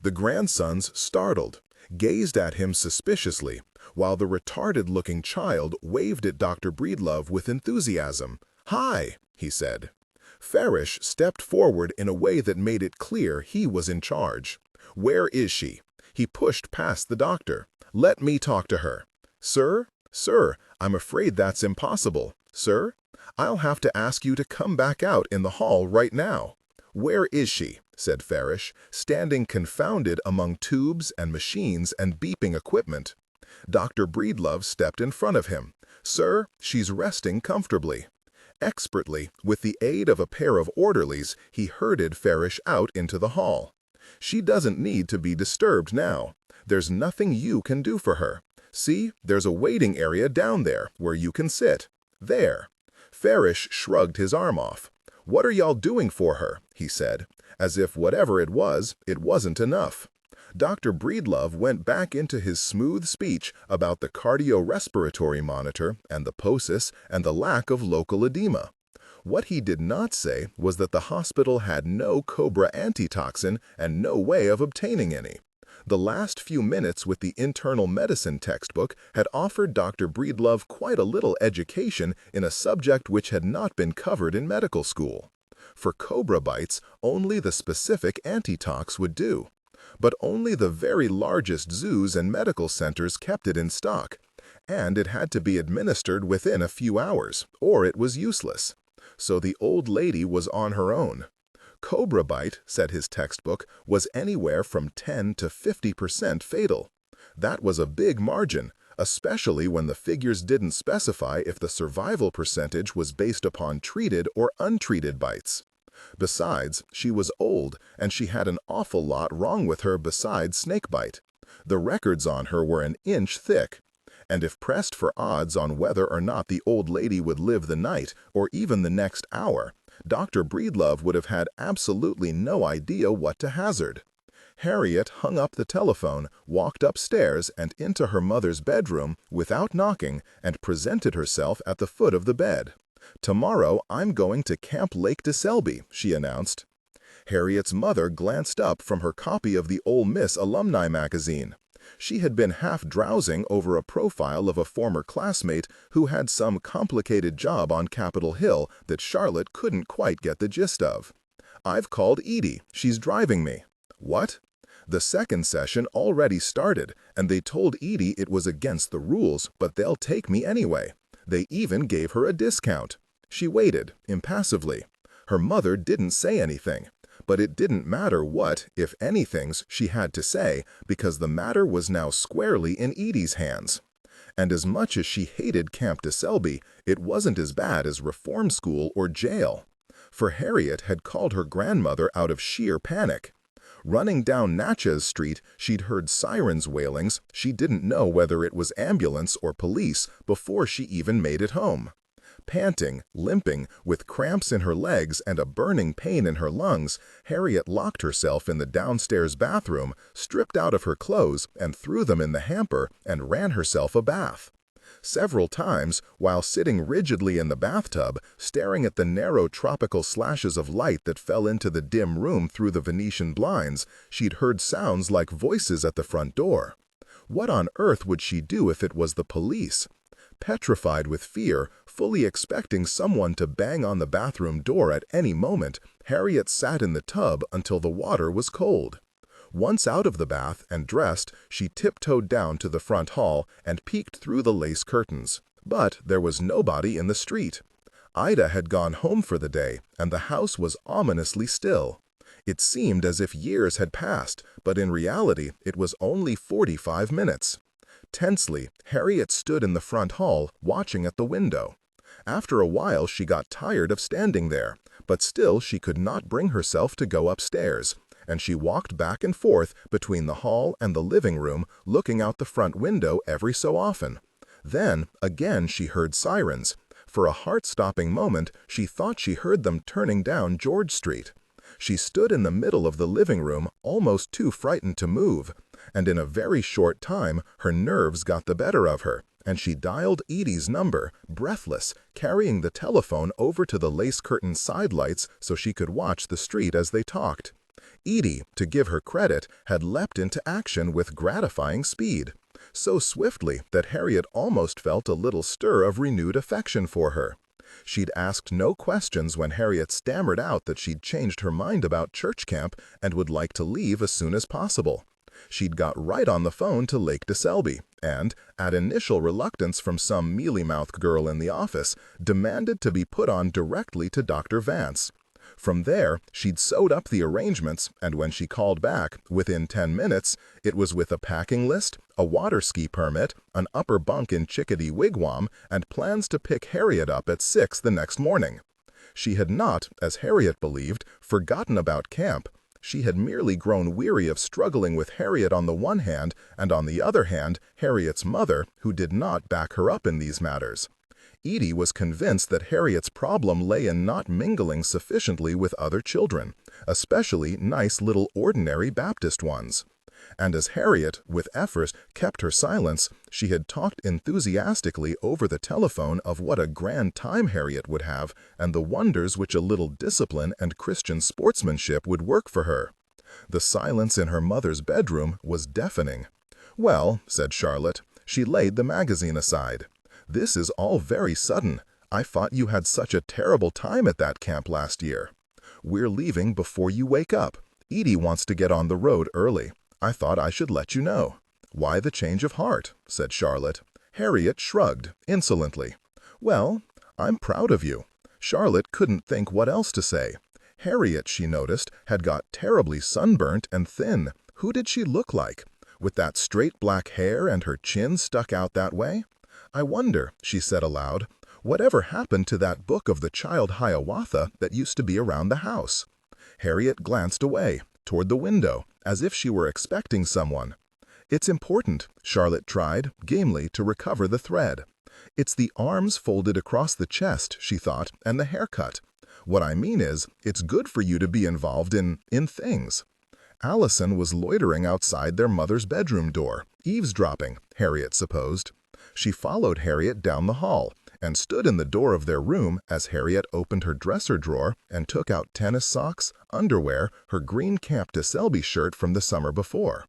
The grandsons, startled, gazed at him suspiciously, while the retarded-looking child waved at Dr. Breedlove with enthusiasm. "Hi," he said. Farish stepped forward in a way that made it clear he was in charge. "Where is she?" He pushed past the doctor. "Let me talk to her." "Sir? Sir, I'm afraid that's impossible. Sir, I'll have to ask you to come back out in the hall right now." "Where is she?" said Farish, standing confounded among tubes and machines and beeping equipment. Dr. Breedlove stepped in front of him. "Sir, she's resting comfortably." Expertly, with the aid of a pair of orderlies, he herded Farish out into the hall. "She doesn't need to be disturbed now. There's nothing you can do for her. See, there's a waiting area down there where you can sit. There." Farish shrugged his arm off. "What are y'all doing for her?" he said, as if whatever it wasn't enough. Dr. Breedlove went back into his smooth speech about the cardiorespiratory monitor and the ptosis and the lack of local edema. What he did not say was that the hospital had no cobra antitoxin and no way of obtaining any. The last few minutes with the internal medicine textbook had offered Dr. Breedlove quite a little education in a subject which had not been covered in medical school. For cobra bites, only the specific antitox would do. But only the very largest zoos and medical centers kept it in stock, and it had to be administered within a few hours, or it was useless. So the old lady was on her own. Cobra bite, said his textbook, was anywhere from 10 to 50% fatal. That was a big margin, especially when the figures didn't specify if the survival percentage was based upon treated or untreated bites. Besides, she was old, and she had an awful lot wrong with her besides snakebite. The records on her were an inch thick. And if pressed for odds on whether or not the old lady would live the night, or even the next hour, Dr. Breedlove would have had absolutely no idea what to hazard. Harriet hung up the telephone, walked upstairs and into her mother's bedroom without knocking, and presented herself at the foot of the bed. "Tomorrow I'm going to Camp Lake de Selby," she announced. Harriet's mother glanced up from her copy of the Ole Miss alumni magazine. She had been half drowsing over a profile of a former classmate who had some complicated job on Capitol Hill that Charlotte couldn't quite get the gist of. "I've called Edie. She's driving me." "What?" The second session already started, and they told Edie it was against the rules, but they'll take me anyway. They even gave her a discount. She waited, impassively. Her mother didn't say anything. But it didn't matter what, if anythings, she had to say, because the matter was now squarely in Edie's hands. And as much as she hated Camp de Selby, it wasn't as bad as reform school or jail. For Harriet had called her grandmother out of sheer panic. Running down Natchez Street, she'd heard sirens wailings. She didn't know whether it was ambulance or police before she even made it home. Panting, limping, with cramps in her legs and a burning pain in her lungs, Harriet locked herself in the downstairs bathroom, stripped out of her clothes and threw them in the hamper, and ran herself a bath. Several times, while sitting rigidly in the bathtub, staring at the narrow tropical slashes of light that fell into the dim room through the Venetian blinds, she'd heard sounds like voices at the front door. What on earth would she do if it was the police? Petrified with fear, fully expecting someone to bang on the bathroom door at any moment, Harriet sat in the tub until the water was cold. Once out of the bath and dressed, she tiptoed down to the front hall and peeked through the lace curtains. But there was nobody in the street. Ida had gone home for the day, and the house was ominously still. It seemed as if years had passed, but in reality it was only 45 minutes. Tensely, Harriet stood in the front hall, watching at the window. After a while she got tired of standing there, but still she could not bring herself to go upstairs, and she walked back and forth between the hall and the living room, looking out the front window every so often. Then, again she heard sirens. For a heart-stopping moment, she thought she heard them turning down George Street. She stood in the middle of the living room, almost too frightened to move, and in a very short time her nerves got the better of her, and she dialed Edie's number, breathless, carrying the telephone over to the lace-curtain sidelights so she could watch the street as they talked. Edie, to give her credit, had leapt into action with gratifying speed, so swiftly that Harriet almost felt a little stir of renewed affection for her. She'd asked no questions when Harriet stammered out that she'd changed her mind about church camp and would like to leave as soon as possible. She'd got right on the phone to Lake de Selby and, at initial reluctance from some mealy-mouthed girl in the office, demanded to be put on directly to Dr. Vance. From there, she'd sewed up the arrangements, and when she called back, within 10 minutes, it was with a packing list, a water ski permit, an upper bunk in Chickadee Wigwam, and plans to pick Harriet up at 6 the next morning. She had not, as Harriet believed, forgotten about camp. She had merely grown weary of struggling with Harriet on the one hand, and on the other hand, Harriet's mother, who did not back her up in these matters. Edie was convinced that Harriet's problem lay in not mingling sufficiently with other children, especially nice little ordinary Baptist ones. And as Harriet, with effort, kept her silence, she had talked enthusiastically over the telephone of what a grand time Harriet would have and the wonders which a little discipline and Christian sportsmanship would work for her. The silence in her mother's bedroom was deafening. "Well," said Charlotte. She laid the magazine aside. "This is all very sudden. I thought you had such a terrible time at that camp last year. We're leaving before you wake up. Edie wants to get on the road early. I thought I should let you know." "Why the change of heart?" said Charlotte. Harriet shrugged insolently. "Well, I'm proud of you." Charlotte couldn't think what else to say. Harriet, she noticed, had got terribly sunburnt and thin. Who did she look like? With that straight black hair and her chin stuck out that way? "I wonder," she said aloud, "whatever happened to that book of the child Hiawatha that used to be around the house?" Harriet glanced away, toward the window, as if she were expecting someone. "It's important," Charlotte tried, gamely, to recover the thread. "It's the arms folded across the chest," she thought, "and the haircut. What I mean is, it's good for you to be involved in things." Allison was loitering outside their mother's bedroom door, eavesdropping, Harriet supposed. She followed Harriet down the hall and stood in the door of their room as Harriet opened her dresser drawer and took out tennis socks, underwear, her green Camp de Selby shirt from the summer before.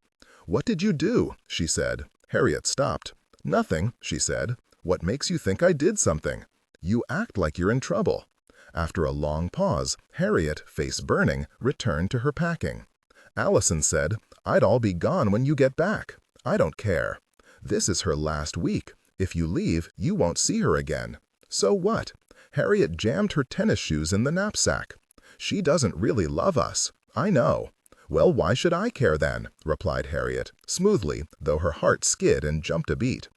"What did you do?" she said. Harriet stopped. "Nothing," she said. "What makes you think I did something? You act like you're in trouble." After a long pause, Harriet, face burning, returned to her packing. Allison said, "I'd all be gone when you get back. I don't care. This is her last week. If you leave, you won't see her again. So what?" Harriet jammed her tennis shoes in the knapsack. "She doesn't really love us. I know." "Well, why should I care then?" replied Harriet, smoothly, though her heart skid and jumped a beat.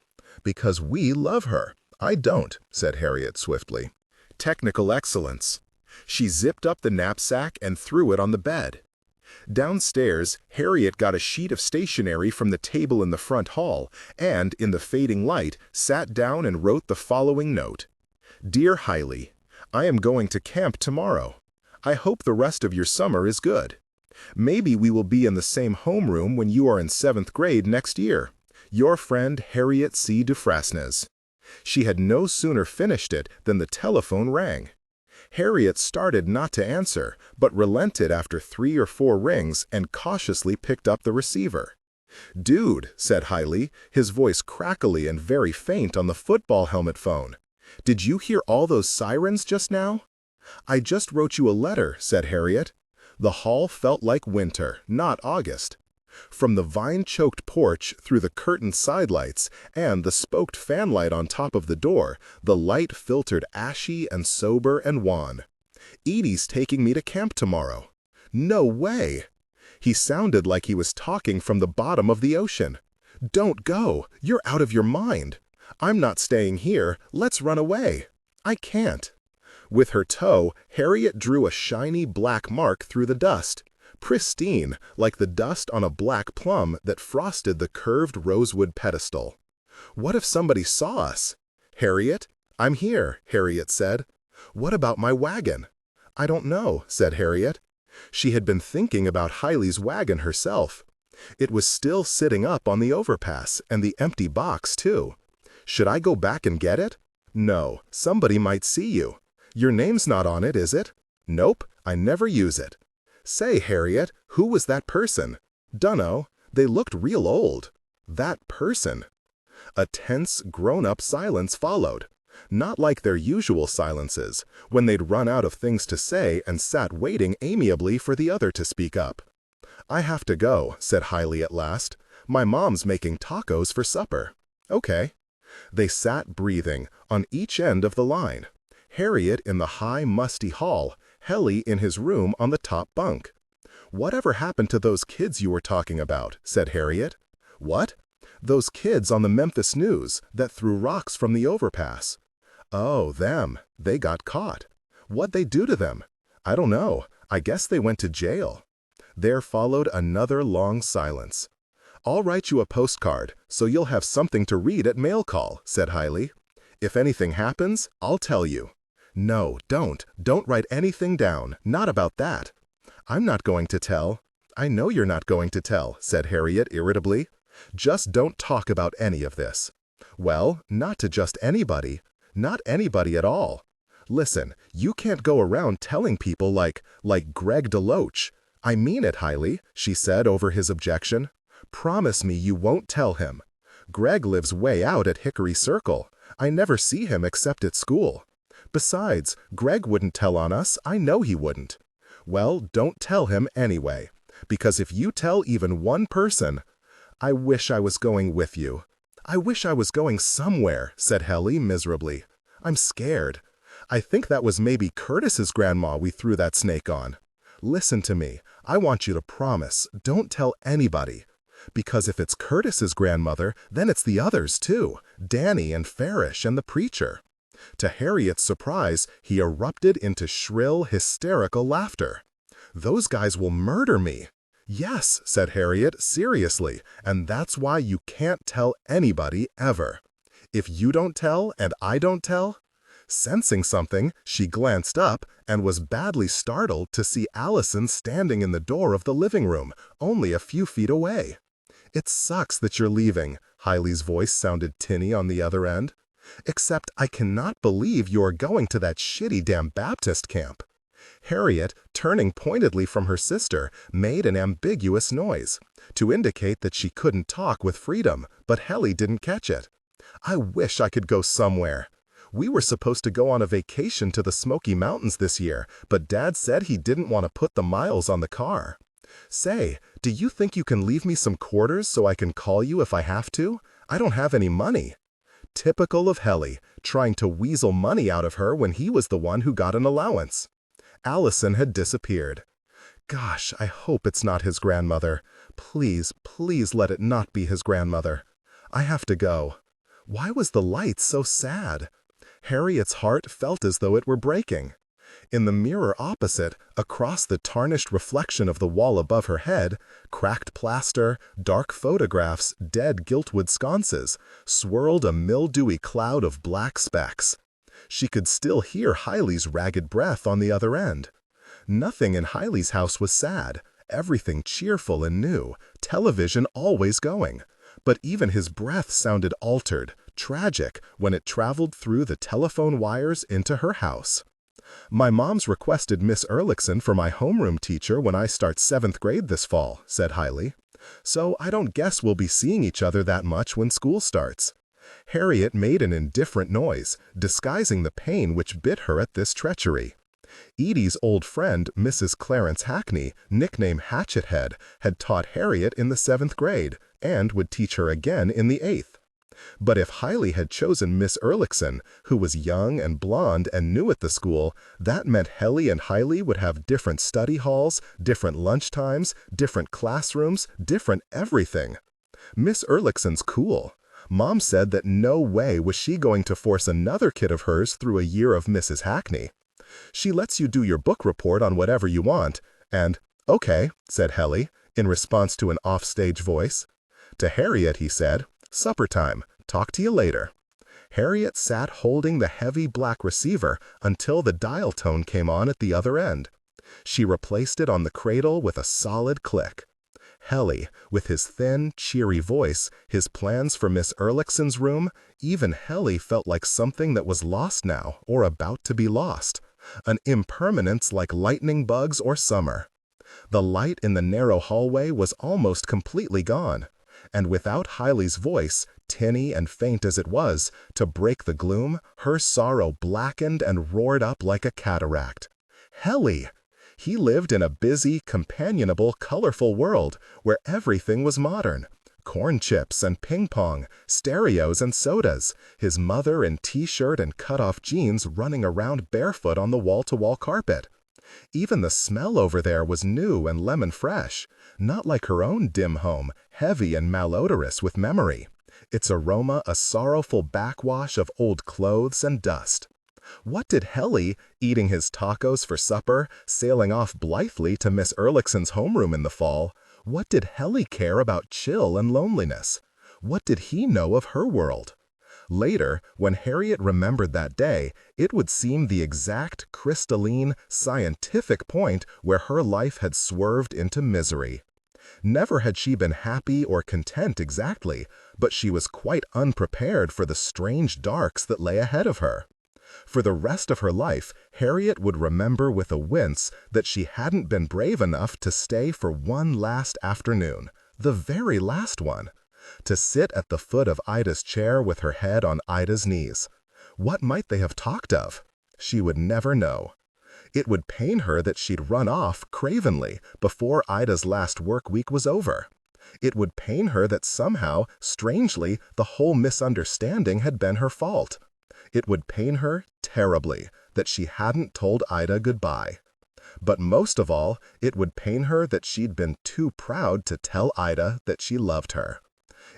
"Because we love her. I don't," said Harriet swiftly. Technical excellence. She zipped up the knapsack and threw it on the bed. Downstairs, Harriet got a sheet of stationery from the table in the front hall and, in the fading light, sat down and wrote the following note. "Dear Hailey, I am going to camp tomorrow. I hope the rest of your summer is good. Maybe we will be in the same homeroom when you are in 7th grade next year. Your friend Harriet C. Dufresnes." She had no sooner finished it than the telephone rang. Harriet started not to answer, but relented after 3 or 4 rings and cautiously picked up the receiver. "Dude," said Hailey, his voice crackly and very faint on the football helmet phone. "Did you hear all those sirens just now?" "I just wrote you a letter," said Harriet. The hall felt like winter, not August. From the vine-choked porch, through the curtained sidelights, and the spoked fanlight on top of the door, the light filtered ashy and sober and wan. "Edie's taking me to camp tomorrow." "No way!" He sounded like he was talking from the bottom of the ocean. "Don't go! You're out of your mind! I'm not staying here. Let's run away." "I can't." With her toe, Harriet drew a shiny black mark through the dust. Pristine, like the dust on a black plum that frosted the curved rosewood pedestal. "What if somebody saw us?" "Harriet?" "I'm here," Harriet said. "What about my wagon?" "I don't know," said Harriet. She had been thinking about Hailey's wagon herself. It was still sitting up on the overpass, and the empty box, too. "Should I go back and get it?" "No, somebody might see you." "Your name's not on it, is it?" "Nope, I never use it." "Say, Harriet, who was that person?" "Dunno. They looked real old." "That person." A tense, grown-up silence followed. Not like their usual silences, when they'd run out of things to say and sat waiting amiably for the other to speak up. "I have to go," said Hailey at last. "My mom's making tacos for supper." "Okay." They sat breathing, on each end of the line. Harriet in the high, musty hall, Helly in his room on the top bunk. "Whatever happened to those kids you were talking about?" said Harriet. "What?" "Those kids on the Memphis News that threw rocks from the overpass." "Oh, them. They got caught." "What'd they do to them?" "I don't know. I guess they went to jail." There followed another long silence. "I'll write you a postcard, so you'll have something to read at mail call," said Hailey. "If anything happens, I'll tell you." "No, don't. Don't write anything down. Not about that." "I'm not going to tell." "I know you're not going to tell," said Harriet irritably. "Just don't talk about any of this." "Well, not to just anybody. Not anybody at all. Listen, you can't go around telling people like Greg DeLoach." "I mean it, Hailey," she said over his objection. "Promise me you won't tell him. Greg lives way out at Hickory Circle. I never see him except at school. Besides, Greg wouldn't tell on us. I know he wouldn't." "Well, don't tell him anyway. Because if you tell even one person—" "I wish I was going with you." "I wish I was going somewhere," said Helly miserably. "I'm scared. I think that was maybe Curtis's grandma we threw that snake on. Listen to me. I want you to promise. Don't tell anybody. Because if it's Curtis's grandmother, then it's the others too. Danny and Farish and the preacher." To Harriet's surprise, he erupted into shrill, hysterical laughter. "Those guys will murder me." "Yes," said Harriet, seriously, "and that's why you can't tell anybody ever." "If you don't tell and I don't tell?" Sensing something, she glanced up and was badly startled to see Allison standing in the door of the living room, only a few feet away. "It sucks that you're leaving," Hailey's voice sounded tinny on the other end. "Except I cannot believe you are going to that shitty damn Baptist camp." Harriet, turning pointedly from her sister, made an ambiguous noise, to indicate that she couldn't talk with freedom, but Helly didn't catch it. "I wish I could go somewhere. We were supposed to go on a vacation to the Smoky Mountains this year, but Dad said he didn't want to put the miles on the car. Say, do you think you can leave me some quarters so I can call you if I have to? I don't have any money." Typical of Helly, trying to weasel money out of her when he was the one who got an allowance. Allison had disappeared. Gosh, I hope it's not his grandmother. Please, please let it not be his grandmother. I have to go. Why was the light so sad? Harriet's heart felt as though it were breaking. In the mirror opposite, across the tarnished reflection of the wall above her head, cracked plaster, dark photographs, dead giltwood sconces, swirled a mildewy cloud of black specks. She could still hear Hiley's ragged breath on the other end. Nothing in Hiley's house was sad, everything cheerful and new, television always going. But even his breath sounded altered, tragic, when it traveled through the telephone wires into her house. "My mom's requested Miss Ehrlichson for my homeroom teacher when I start 7th grade this fall," said Hiley. "So I don't guess we'll be seeing each other that much when school starts." Harriet made an indifferent noise, disguising the pain which bit her at this treachery. Edie's old friend, Mrs. Clarence Hackney, nicknamed Hatchethead, had taught Harriet in the 7th grade, and would teach her again in the 8th. But if Hiley had chosen Miss Ehrlichson, who was young and blonde and new at the school, that meant Helly and Hiley would have different study halls, different lunch times, different classrooms, different everything. Miss Ehrlichson's cool. Mom said that no way was she going to force another kid of hers through a year of Mrs. Hackney. She lets you do your book report on whatever you want, and, "Okay," said Helly, in response to an offstage voice. To Harriet, he said, "Supper time. Talk to you later." Harriet sat holding the heavy black receiver until the dial tone came on at the other end. She replaced it on the cradle with a solid click. Helly, with his thin, cheery voice, his plans for Miss Ehrlichson's room, even Helly felt like something that was lost now, or about to be lost. An impermanence like lightning bugs or summer. The light in the narrow hallway was almost completely gone, and without Hiley's voice, tinny and faint as it was, to break the gloom, her sorrow blackened and roared up like a cataract. Helly! He lived in a busy, companionable, colorful world where everything was modern. Corn chips and ping pong, stereos and sodas, his mother in t-shirt and cut-off jeans running around barefoot on the wall-to-wall carpet. Even the smell over there was new and lemon fresh, not like her own dim home, heavy and malodorous with memory. Its aroma a sorrowful backwash of old clothes and dust. What did Helly, eating his tacos for supper, sailing off blithely to Miss Ehrlichson's homeroom in the fall, what did Helly care about chill and loneliness? What did he know of her world? Later, when Harriet remembered that day, it would seem the exact, crystalline, scientific point where her life had swerved into misery. Never had she been happy or content exactly, but she was quite unprepared for the strange darks that lay ahead of her. For the rest of her life, Harriet would remember with a wince that she hadn't been brave enough to stay for one last afternoon, the very last one. To sit at the foot of Ida's chair with her head on Ida's knees. What might they have talked of? She would never know. It would pain her that she'd run off, cravenly, before Ida's last work week was over. It would pain her that somehow, strangely, the whole misunderstanding had been her fault. It would pain her terribly that she hadn't told Ida goodbye. But most of all, it would pain her that she'd been too proud to tell Ida that she loved her.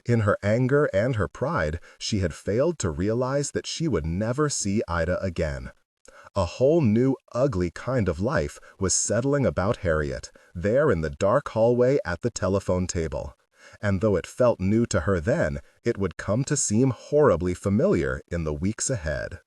In her anger and her pride, she had failed to realize that she would never see Ida again. A whole new, ugly kind of life was settling about Harriet, there in the dark hallway at the telephone table. And though it felt new to her then, it would come to seem horribly familiar in the weeks ahead.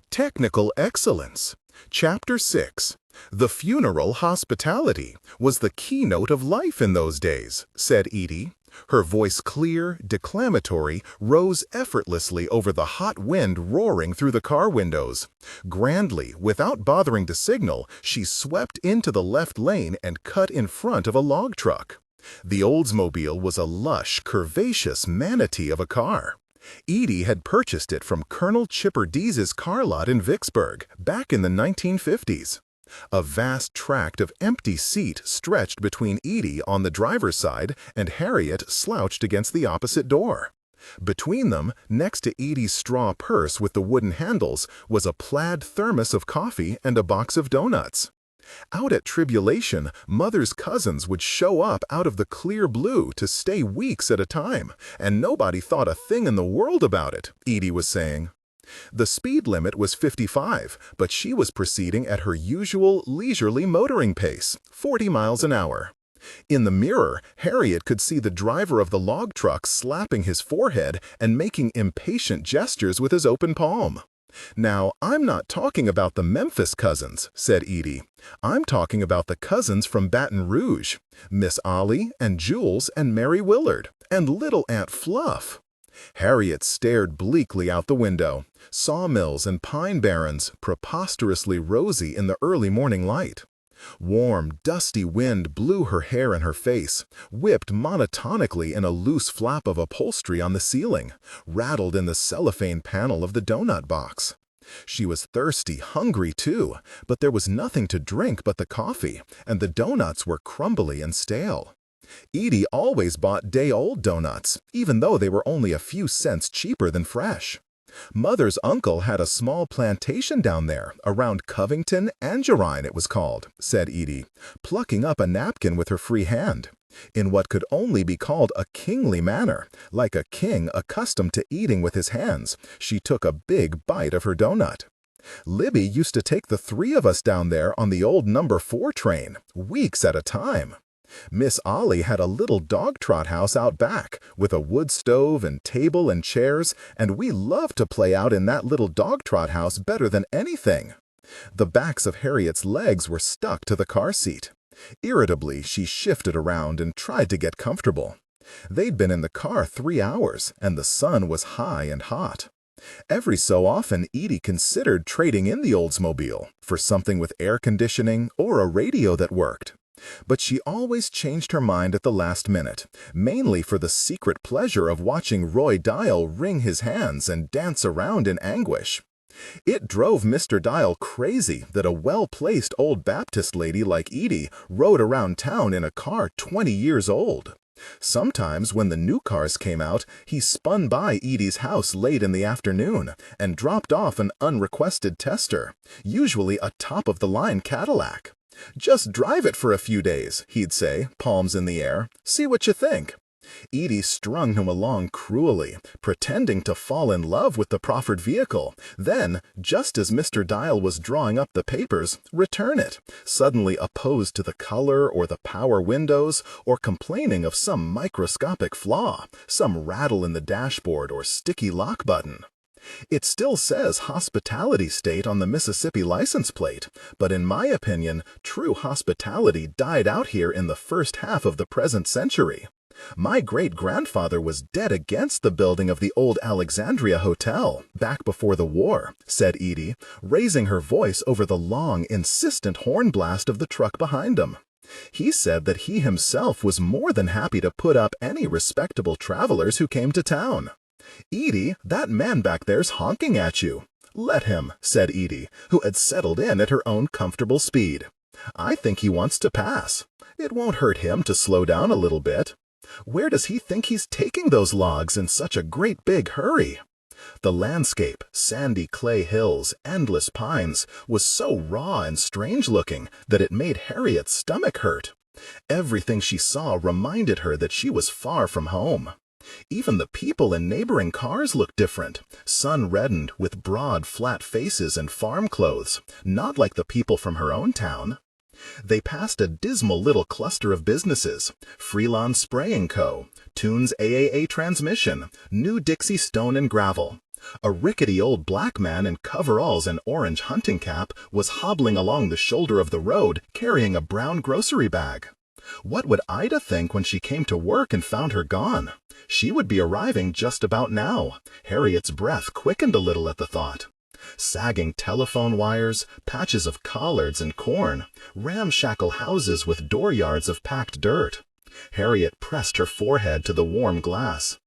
Technical excellence. Chapter 6. The funeral hospitality was the keynote of life in those days, said Edie. Her voice, clear, declamatory, rose effortlessly over the hot wind roaring through the car windows. Grandly, without bothering to signal, she swept into the left lane and cut in front of a log truck. The Oldsmobile was a lush, curvaceous manatee of a car. Edie had purchased it from Colonel Chipper Dease's car lot in Vicksburg back in the 1950s. A vast tract of empty seat stretched between Edie on the driver's side and Harriet slouched against the opposite door. Between them, next to Edie's straw purse with the wooden handles, was a plaid thermos of coffee and a box of donuts. Out at Tribulation, Mother's cousins would show up out of the clear blue to stay weeks at a time, and nobody thought a thing in the world about it, Edie was saying. The speed limit was 55, but she was proceeding at her usual leisurely motoring pace, 40 miles an hour. In the mirror, Harriet could see the driver of the log truck slapping his forehead and making impatient gestures with his open palm. "Now, I'm not talking about the Memphis cousins," said Edie. "I'm talking about the cousins from Baton Rouge, Miss Ollie and Jules and Mary Willard, and little Aunt Fluff." Harriet stared bleakly out the window. Sawmills and pine barrens, preposterously rosy in the early morning light. Warm, dusty wind blew her hair in her face, whipped monotonically in a loose flap of upholstery on the ceiling, rattled in the cellophane panel of the donut box. She was thirsty, hungry too, but there was nothing to drink but the coffee, and the donuts were crumbly and stale. Edie always bought day-old donuts, even though they were only a few cents cheaper than fresh. Mother's uncle had a small plantation down there, around Covington, Angerine it was called, said Edie, plucking up a napkin with her free hand. In what could only be called a kingly manner, like a king accustomed to eating with his hands, she took a big bite of her donut. "Libby used to take the three of us down there on the old number 4 train, weeks at a time. Miss Ollie had a little dog-trot house out back, with a wood stove and table and chairs, and we loved to play out in that little dog-trot house better than anything." The backs of Harriet's legs were stuck to the car seat. Irritably, she shifted around and tried to get comfortable. They'd been in the car 3 hours, and the sun was high and hot. Every so often, Edie considered trading in the Oldsmobile for something with air conditioning or a radio that worked. But she always changed her mind at the last minute, mainly for the secret pleasure of watching Roy Dial wring his hands and dance around in anguish. It drove Mr. Dial crazy that a well-placed old Baptist lady like Edie rode around town in a car 20 years old. Sometimes, when the new cars came out, he spun by Edie's house late in the afternoon and dropped off an unrequested tester, usually a top-of-the-line Cadillac. "Just drive it for a few days," he'd say, palms in the air. "See what you think." Edie strung him along cruelly, pretending to fall in love with the proffered vehicle. Then, just as Mr. Dial was drawing up the papers, return it, suddenly opposed to the color or the power windows, or complaining of some microscopic flaw, some rattle in the dashboard or sticky lock button. It still says Hospitality State on the Mississippi license plate, but in my opinion, true hospitality died out here in the first half of the present century. My great-grandfather was dead against the building of the old Alexandria Hotel, back before the war, said Edie, raising her voice over the long, insistent horn blast of the truck behind him. He said that he himself was more than happy to put up any respectable travelers who came to town. "Edie, that man back there's honking at you." "Let him," said Edie, who had settled in at her own comfortable speed. "I think he wants to pass. It won't hurt him to slow down a little bit. Where does he think he's taking those logs in such a great big hurry?" The landscape, sandy clay hills, endless pines, was so raw and strange-looking that it made Harriet's stomach hurt. Everything she saw reminded her that she was far from home. Even the people in neighboring cars looked different, sun-reddened with broad, flat faces and farm clothes, not like the people from her own town. They passed a dismal little cluster of businesses: Freelon Spraying Co., Tunes AAA Transmission, New Dixie Stone and Gravel. A rickety old black man in coveralls and orange hunting cap was hobbling along the shoulder of the road carrying a brown grocery bag. What would Ida think when she came to work and found her gone? She would be arriving just about now. Harriet's breath quickened a little at the thought. Sagging telephone wires, patches of collards and corn, ramshackle houses with dooryards of packed dirt. Harriet pressed her forehead to the warm glass.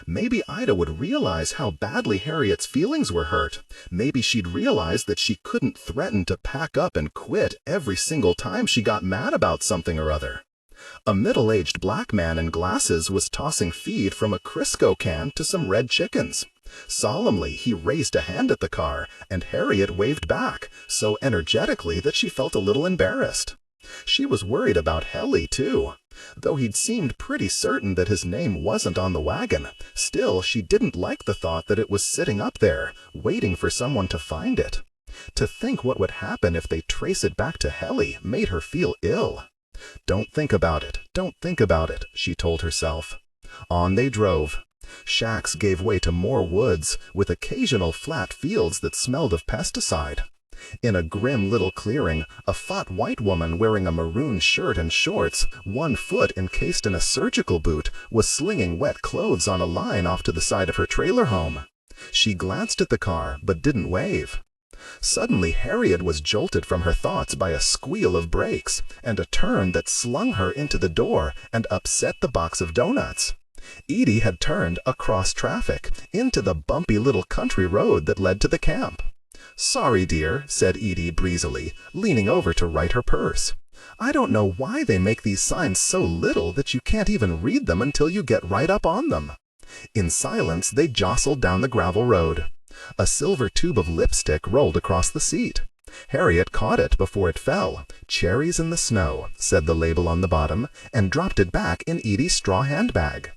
Maybe Ida would realize how badly Harriet's feelings were hurt. Maybe she'd realize that she couldn't threaten to pack up and quit every single time she got mad about something or other. A middle-aged black man in glasses was tossing feed from a Crisco can to some red chickens. Solemnly, he raised a hand at the car, and Harriet waved back, so energetically that she felt a little embarrassed. She was worried about Helly, too. Though he'd seemed pretty certain that his name wasn't on the wagon, still she didn't like the thought that it was sitting up there, waiting for someone to find it. To think what would happen if they trace it back to Helly made her feel ill. "Don't think about it, don't think about it," she told herself. On they drove. Shacks gave way to more woods, with occasional flat fields that smelled of pesticide. In a grim little clearing, a fat white woman wearing a maroon shirt and shorts, one foot encased in a surgical boot, was slinging wet clothes on a line off to the side of her trailer home. She glanced at the car, but didn't wave. Suddenly, Harriet was jolted from her thoughts by a squeal of brakes, and a turn that slung her into the door and upset the box of donuts. Edie had turned across traffic, into the bumpy little country road that led to the camp. "Sorry, dear," said Edie breezily, leaning over to write her purse. "I don't know why they make these signs so little that you can't even read them until you get right up on them." In silence, they jostled down the gravel road. A silver tube of lipstick rolled across the seat. Harriet caught it before it fell. "Cherries in the snow," said the label on the bottom, and dropped it back in Edie's straw handbag.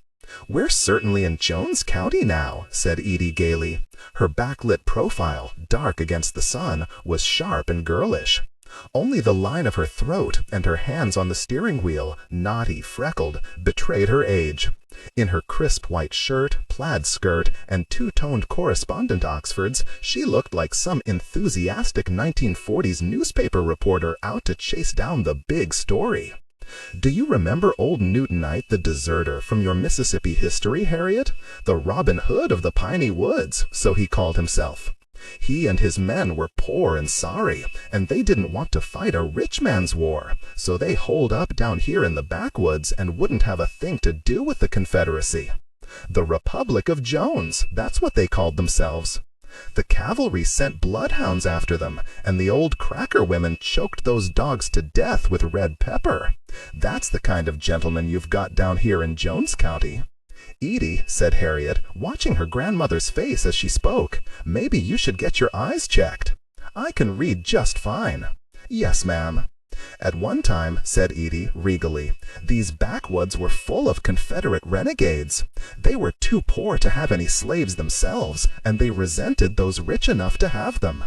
"We're certainly in Jones County now," said Edie gaily. Her backlit profile, dark against the sun, was sharp and girlish. Only the line of her throat and her hands on the steering wheel, knotty, freckled, betrayed her age. In her crisp white shirt, plaid skirt, and two-toned correspondent Oxfords, she looked like some enthusiastic 1940s newspaper reporter out to chase down the big story. "Do you remember old Newtonite the deserter from your Mississippi history, Harriet? The Robin Hood of the piney woods, so he called himself. He and his men were poor and sorry, and they didn't want to fight a rich man's war, so they holed up down here in the backwoods and wouldn't have a thing to do with the Confederacy. The Republic of Jones, that's what they called themselves. The cavalry sent bloodhounds after them, and the old cracker women choked those dogs to death with red pepper. That's the kind of gentleman you've got down here in Jones County." "Edie," said Harriet, watching her grandmother's face as she spoke, "maybe you should get your eyes checked." "I can read just fine." "Yes, ma'am." "At one time," said Edie regally, "these backwoods were full of Confederate renegades. They were too poor to have any slaves themselves, and they resented those rich enough to have them."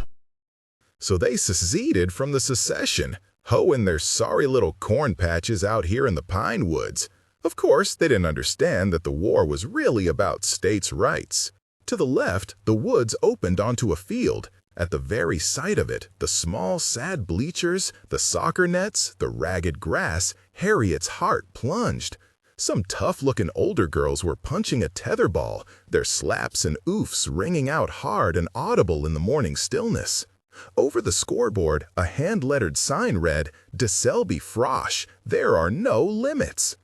So they seceded from the secession, hoeing their sorry little corn patches out here in the pine woods. Of course, they didn't understand that the war was really about states' rights. To the left, the woods opened onto a field. At the very sight of it, the small, sad bleachers, the soccer nets, the ragged grass, Harriet's heart plunged. Some tough-looking older girls were punching a tetherball, their slaps and oofs ringing out hard and audible in the morning stillness. Over the scoreboard, a hand-lettered sign read, "De Selby Frosh, there are no limits."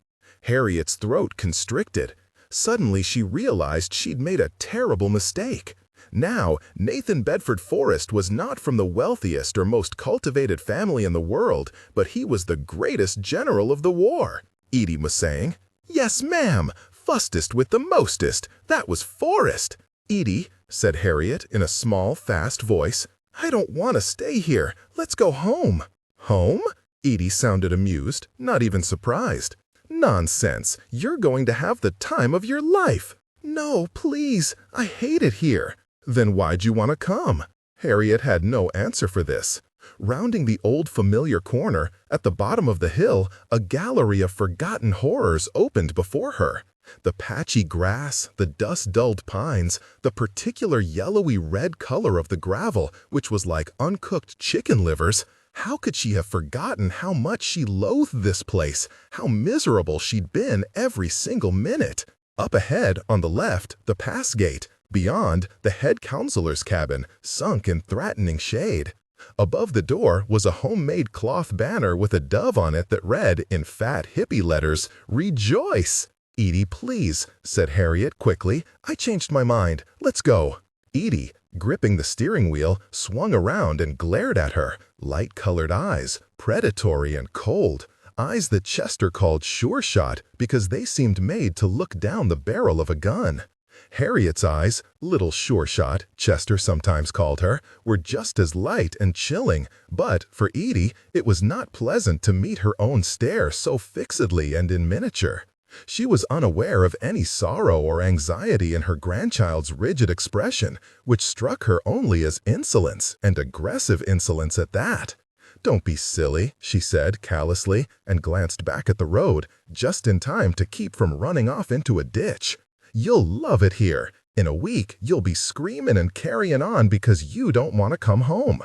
Harriet's throat constricted. Suddenly she realized she'd made a terrible mistake. Now, Nathan Bedford Forrest was not from the wealthiest or most cultivated family in the world, but he was the greatest general of the war, Edie was saying. "Yes, ma'am, fustest with the mostest, that was Forrest." "Edie," said Harriet in a small, fast voice, "I don't want to stay here. Let's go home." "Home?" Edie sounded amused, not even surprised. "Nonsense, you're going to have the time of your life." "No, please, I hate it here." "Then why'd you want to come?" Harriet had no answer for this. Rounding the old familiar corner, at the bottom of the hill, a gallery of forgotten horrors opened before her. The patchy grass, the dust-dulled pines, the particular yellowy red color of the gravel, which was like uncooked chicken livers. How could she have forgotten how much she loathed this place, how miserable she'd been every single minute? Up ahead, on the left, the pass gate. Beyond, the head counselor's cabin, sunk in threatening shade. Above the door was a homemade cloth banner with a dove on it that read, in fat hippie letters, "Rejoice!" "Edie, please," said Harriet quickly. "I changed my mind. Let's go." Edie, gripping the steering wheel, swung around and glared at her. Light-colored eyes, predatory and cold. Eyes that Chester called sure shot because they seemed made to look down the barrel of a gun. Harriet's eyes, little sure shot, Chester sometimes called her, were just as light and chilling, but for Edie, it was not pleasant to meet her own stare so fixedly and in miniature. She was unaware of any sorrow or anxiety in her grandchild's rigid expression, which struck her only as insolence, and aggressive insolence at that. "Don't be silly," she said callously, and glanced back at the road, just in time to keep from running off into a ditch. "You'll love it here. In a week, you'll be screaming and carrying on because you don't want to come home."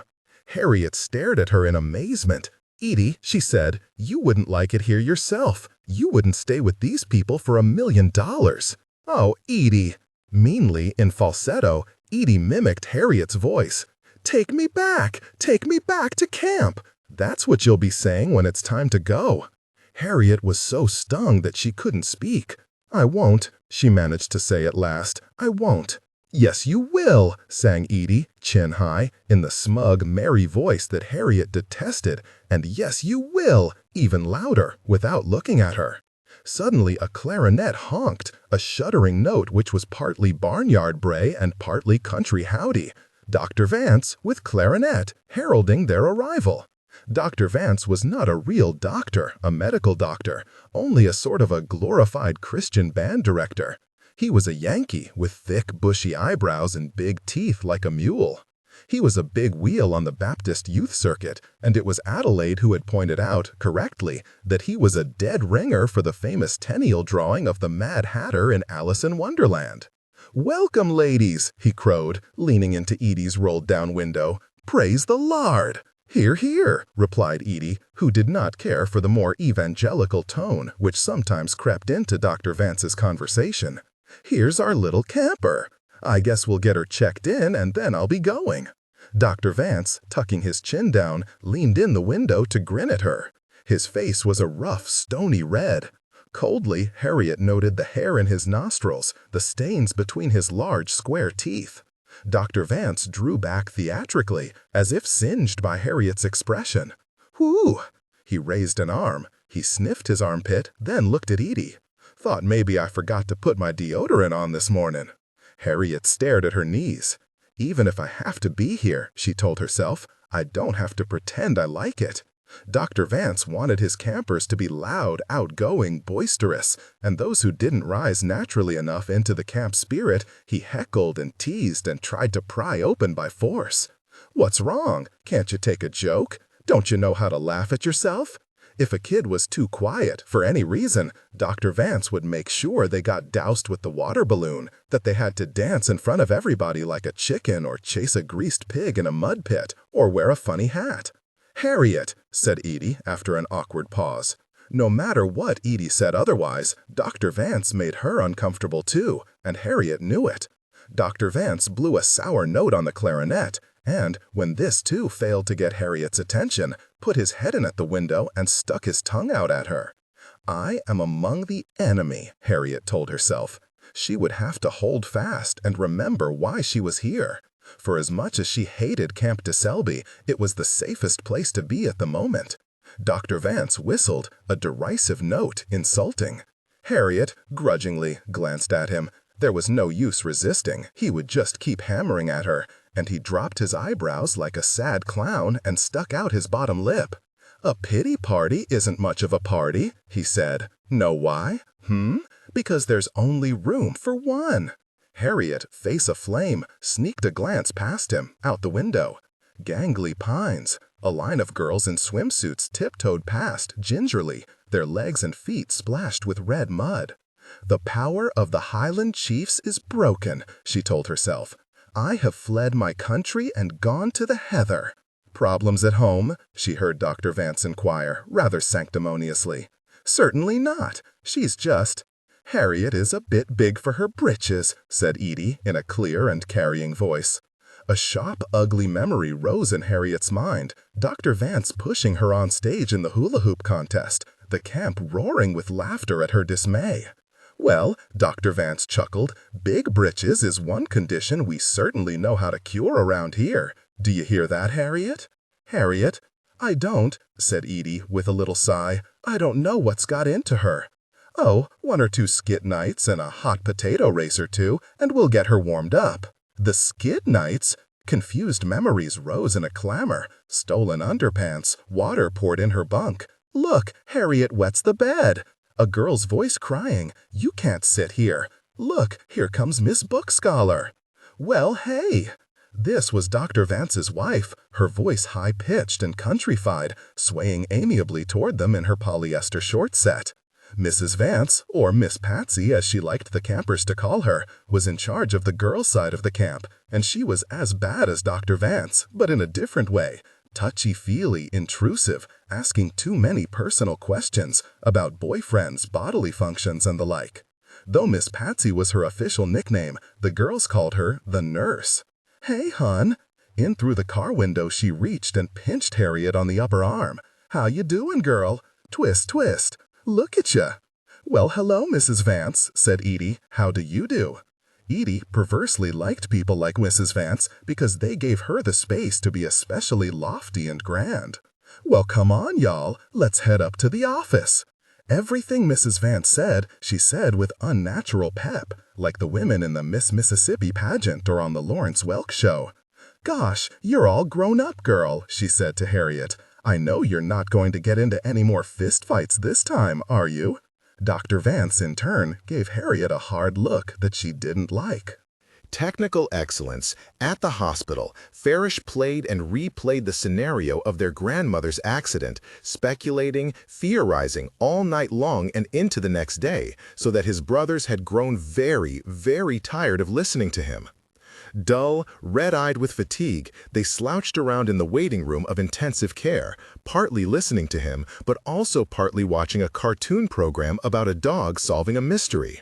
Harriet stared at her in amazement. "Edie," she said, "you wouldn't like it here yourself. You wouldn't stay with these people for $1,000,000. "Oh, Edie." Meanly, in falsetto, Edie mimicked Harriet's voice. "Take me back to camp. That's what you'll be saying when it's time to go." Harriet was so stung that she couldn't speak. "I won't," she managed to say at last. "I won't." "Yes, you will," sang Edie, chin high, in the smug, merry voice that Harriet detested, and "yes, you will," even louder, without looking at her. Suddenly a clarinet honked, a shuddering note which was partly barnyard bray and partly country howdy. Dr. Vance, with clarinet, heralding their arrival. Dr. Vance was not a real doctor, a medical doctor, only a sort of a glorified Christian band director. He was a Yankee with thick, bushy eyebrows and big teeth like a mule. He was a big wheel on the Baptist youth circuit, and it was Adelaide who had pointed out, correctly, that he was a dead ringer for the famous Tenniel drawing of the Mad Hatter in Alice in Wonderland. "Welcome, ladies," he crowed, leaning into Edie's rolled-down window. "Praise the Lord." "Hear, hear," replied Edie, who did not care for the more evangelical tone which sometimes crept into Dr. Vance's conversation. "Here's our little camper. I guess we'll get her checked in and then I'll be going." Dr. Vance, tucking his chin down, leaned in the window to grin at her. His face was a rough, stony red. Coldly, Harriet noted the hair in his nostrils, the stains between his large, square teeth. Dr. Vance drew back theatrically, as if singed by Harriet's expression. "Whew!" He raised an arm. He sniffed his armpit, then looked at Edie. "Thought maybe I forgot to put my deodorant on this morning." Harriet stared at her knees. "Even if I have to be here," she told herself, "I don't have to pretend I like it." Dr. Vance wanted his campers to be loud, outgoing, boisterous, and those who didn't rise naturally enough into the camp spirit, he heckled and teased and tried to pry open by force. "What's wrong? Can't you take a joke? Don't you know how to laugh at yourself?" If a kid was too quiet, for any reason, Dr. Vance would make sure they got doused with the water balloon, that they had to dance in front of everybody like a chicken or chase a greased pig in a mud pit, or wear a funny hat. "Harriet," said Edie after an awkward pause. No matter what Edie said otherwise, Dr. Vance made her uncomfortable too, and Harriet knew it. Dr. Vance blew a sour note on the clarinet, and, when this too failed to get Harriet's attention, put his head in at the window and stuck his tongue out at her. "I am among the enemy," Harriet told herself. She would have to hold fast and remember why she was here. For as much as she hated Camp de Selby, it was the safest place to be at the moment. Dr. Vance whistled, a derisive note, insulting. Harriet, grudgingly, glanced at him. There was no use resisting. He would just keep hammering at her, and he dropped his eyebrows like a sad clown and stuck out his bottom lip. "A pity party isn't much of a party," he said. "Know why? Because there's only room for one." Harriet, face aflame, sneaked a glance past him, out the window. Gangly pines. A line of girls in swimsuits tiptoed past, gingerly, their legs and feet splashed with red mud. "The power of the Highland chiefs is broken," she told herself. "I have fled my country and gone to the heather." Problems at home? She heard Dr. Vance inquire, rather sanctimoniously. Certainly not. She's just— Harriet is a bit big for her britches, said Edie in a clear and carrying voice. A sharp, ugly memory rose in Harriet's mind, Dr. Vance pushing her on stage in the hula hoop contest, the camp roaring with laughter at her dismay. Well, Dr. Vance chuckled, big britches is one condition we certainly know how to cure around here. Do you hear that, Harriet? Harriet? I don't, said Edie with a little sigh. I don't know what's got into her. Oh, 1 or 2 skid nights and a hot potato race or 2, and we'll get her warmed up. The skid nights? Confused memories rose in a clamor. Stolen underpants, water poured in her bunk. Look, Harriet wets the bed. A girl's voice crying, you can't sit here. Look, here comes Miss Book Scholar. Well, hey! This was Dr. Vance's wife, her voice high-pitched and countrified, swaying amiably toward them in her polyester short set. Mrs. Vance, or Miss Patsy as she liked the campers to call her, was in charge of the girls' side of the camp, and she was as bad as Dr. Vance, but in a different way. Touchy-feely, intrusive, asking too many personal questions about boyfriends, bodily functions, and the like. Though Miss Patsy was her official nickname, the girls called her the nurse. Hey, hon. In through the car window she reached and pinched Harriet on the upper arm. How you doing, girl? Twist, twist. Look at ya. Well, hello, Mrs. Vance, said Edie. How do you do? Edie perversely liked people like Mrs. Vance because they gave her the space to be especially lofty and grand. Well, come on, y'all. Let's head up to the office. Everything Mrs. Vance said, she said with unnatural pep, like the women in the Miss Mississippi pageant or on the Lawrence Welk show. Gosh, you're all grown up, girl, she said to Harriet. I know you're not going to get into any more fistfights this time, are you? Dr. Vance, in turn, gave Harriet a hard look that she didn't like. Technical excellence. At the hospital, Farish played and replayed the scenario of their grandmother's accident, speculating, theorizing all night long and into the next day, so that his brothers had grown very, very tired of listening to him. Dull, red-eyed with fatigue, they slouched around in the waiting room of intensive care, partly listening to him, but also partly watching a cartoon program about a dog solving a mystery.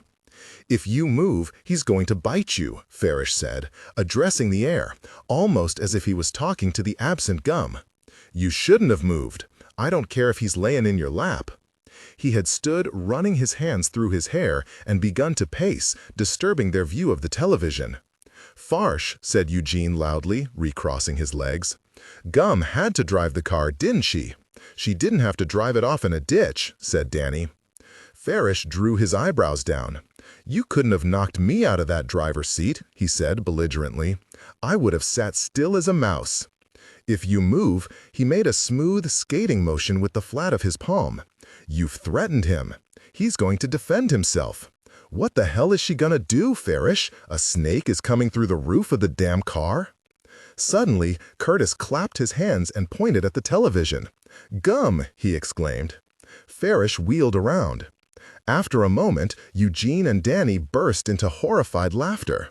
If you move, he's going to bite you, Farish said, addressing the air, almost as if he was talking to the absent Gum. You shouldn't have moved. I don't care if he's laying in your lap. He had stood running his hands through his hair and begun to pace, disturbing their view of the television. Farsh, said Eugene loudly, recrossing his legs. Gum had to drive the car, didn't she? She didn't have to drive it off in a ditch, said Danny. Farish drew his eyebrows down. You couldn't have knocked me out of that driver's seat, he said belligerently. I would have sat still as a mouse. If you move, he made a smooth skating motion with the flat of his palm. You've threatened him. He's going to defend himself. What the hell is she gonna do, Farish? A snake is coming through the roof of the damn car? Suddenly, Curtis clapped his hands and pointed at the television. Gum, he exclaimed. Farish wheeled around. After a moment, Eugene and Danny burst into horrified laughter.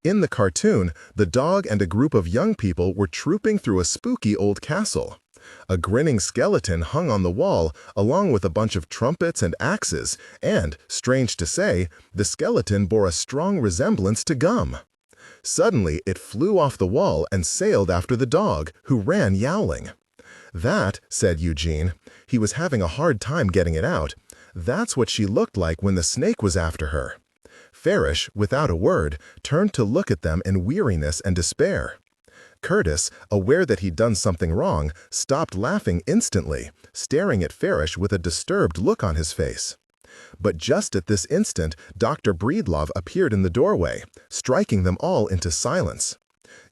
In the cartoon, the dog and a group of young people were trooping through a spooky old castle. A grinning skeleton hung on the wall, along with a bunch of trumpets and axes, and, strange to say, the skeleton bore a strong resemblance to Gum. Suddenly, it flew off the wall and sailed after the dog, who ran yowling. That, said Eugene, he was having a hard time getting it out. That's what she looked like when the snake was after her. Farish, without a word, turned to look at them in weariness and despair. Curtis, aware that he'd done something wrong, stopped laughing instantly, staring at Farish with a disturbed look on his face. But just at this instant, Dr. Breedlove appeared in the doorway, striking them all into silence.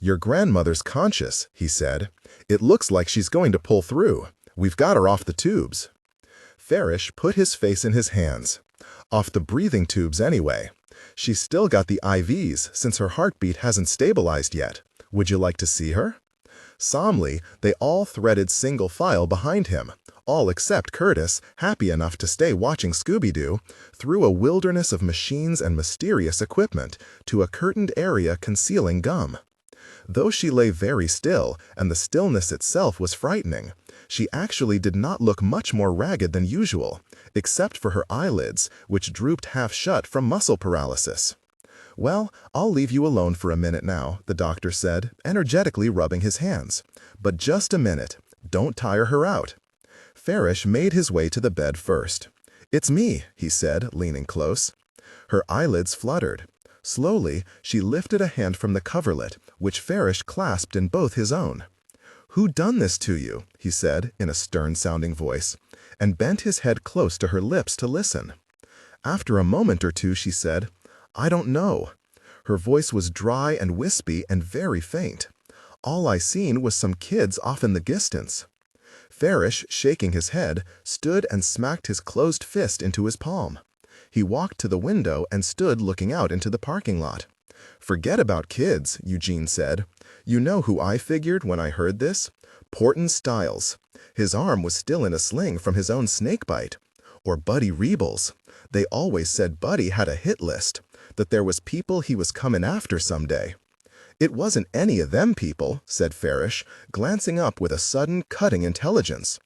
Your grandmother's conscious, he said. It looks like she's going to pull through. We've got her off the tubes. Farish put his face in his hands. Off the breathing tubes anyway. She's still got the IVs since her heartbeat hasn't stabilized yet. Would you like to see her? Solemnly, they all threaded single file behind him, all except Curtis, happy enough to stay watching Scooby-Doo, through a wilderness of machines and mysterious equipment to a curtained area concealing Gum. Though she lay very still, and the stillness itself was frightening, she actually did not look much more ragged than usual, except for her eyelids, which drooped half shut from muscle paralysis. "Well, I'll leave you alone for a minute now," the doctor said, energetically rubbing his hands. "But just a minute. Don't tire her out." Farish made his way to the bed first. "It's me," he said, leaning close. Her eyelids fluttered. Slowly, she lifted a hand from the coverlet, which Farish clasped in both his own. "Who done this to you?" he said, in a stern-sounding voice, and bent his head close to her lips to listen. After a moment or two, she said, "I don't know." Her voice was dry and wispy and very faint. "All I seen was some kids off in the distance." Farish, shaking his head, stood and smacked his closed fist into his palm. He walked to the window and stood looking out into the parking lot. "Forget about kids," Eugene said. "You know who I figured when I heard this? Porton Styles. His arm was still in a sling from his own snakebite. Or Buddy Rebels. They always said Buddy had a hit list, that there was people he was coming after someday." "It wasn't any of them people," said Farish, glancing up with a sudden, cutting intelligence.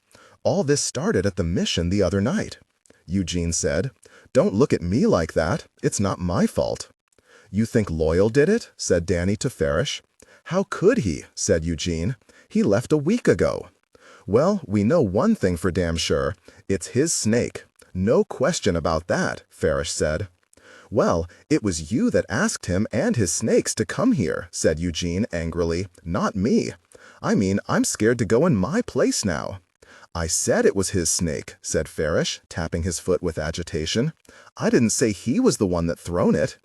"All this started at the mission the other night." Eugene said, "Don't look at me like that. It's not my fault." "You think Loyal did it?" said Danny to Farish. "How could he?" said Eugene. "He left a week ago." "Well, we know one thing for damn sure. It's his snake. No question about that," Farish said. "Well, it was you that asked him and his snakes to come here," said Eugene angrily, "not me. I mean, I'm scared to go in my place now." "I said it was his snake," said Farish, tapping his foot with agitation. "I didn't say he was the one that thrown it."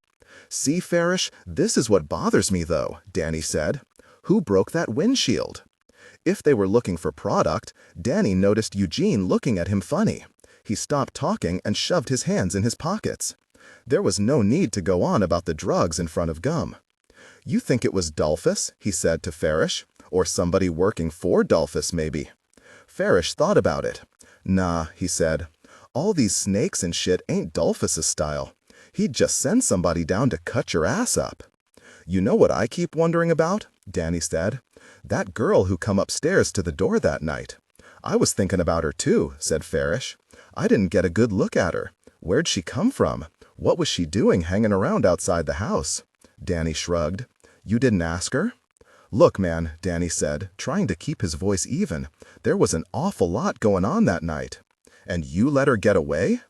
"See, Farish, this is what bothers me, though," Danny said. "Who broke that windshield?" If they were looking for product, Danny noticed Eugene looking at him funny. He stopped talking and shoved his hands in his pockets. There was no need to go on about the drugs in front of Gum. "You think it was Dolphus?" he said to Farish. "Or somebody working for Dolphus, maybe." Farish thought about it. "Nah," he said. "All these snakes and shit ain't Dolphus's style. He'd just send somebody down to cut your ass up." "You know what I keep wondering about?" Danny said. "That girl who come upstairs to the door that night." "I was thinking about her too," said Farish. "I didn't get a good look at her. Where'd she come from? What was she doing hanging around outside the house?" Danny shrugged. "You didn't ask her?" "Look, man," Danny said, trying to keep his voice even, "there was an awful lot going on that night." "And you let her get away?"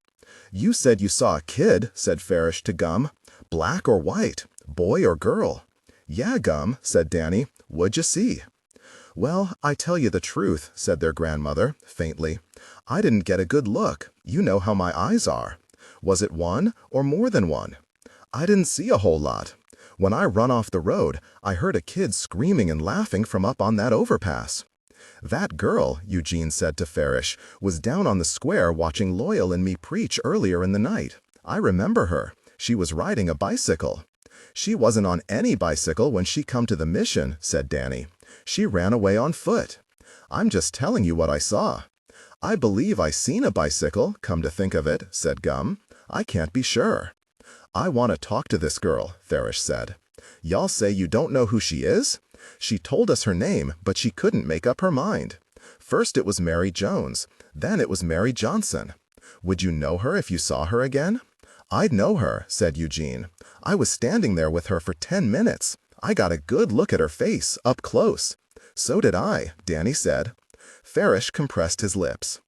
"You said you saw a kid," said Farish to Gum. "Black or white? Boy or girl?" "Yeah, Gum," said Danny. "What'd you see?" "Well, I tell you the truth," said their grandmother, faintly. "I didn't get a good look. You know how my eyes are. Was it one or more than one?" "I didn't see a whole lot. When I run off the road, I heard a kid screaming and laughing from up on that overpass." "That girl," Eugene said to Farish, "was down on the square watching Loyal and me preach earlier in the night. I remember her. She was riding a bicycle." "She wasn't on any bicycle when she come to the mission," said Danny. "She ran away on foot." "I'm just telling you what I saw." "I believe I seen a bicycle, come to think of it," said Gum. "I can't be sure." "I want to talk to this girl," Farish said. "Y'all say you don't know who she is? She told us her name, but she couldn't make up her mind. First it was Mary Jones, then it was Mary Johnson. Would you know her if you saw her again?" "I'd know her," said Eugene. "I was standing there with her for 10 minutes. I got a good look at her face, up close." "So did I," Danny said. Farish compressed his lips.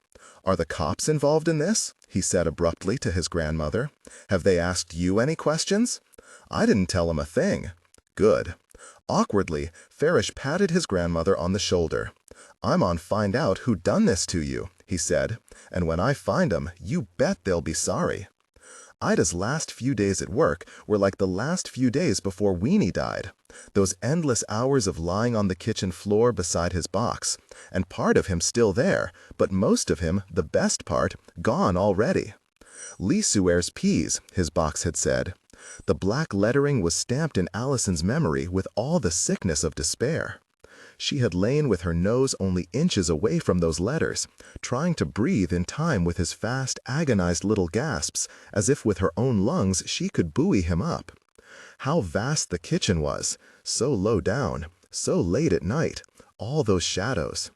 "Are the cops involved in this?" he said abruptly to his grandmother. "Have they asked you any questions?" "I didn't tell them a thing." "Good." Awkwardly, Farish patted his grandmother on the shoulder. "I'm on find out who done this to you," he said. "And when I find 'em, you bet they'll be sorry." Ida's last few days at work were like the last few days before Weenie died. Those endless hours of lying on the kitchen floor beside his box, and part of him still there, but most of him, the best part, gone already. "Lee Suaire's peas," his box had said. The black lettering was stamped in Allison's memory with all the sickness of despair. She had lain with her nose only inches away from those letters, trying to breathe in time with his fast, agonized little gasps, as if with her own lungs she could buoy him up. How vast the kitchen was, so low down, so late at night, all those shadows.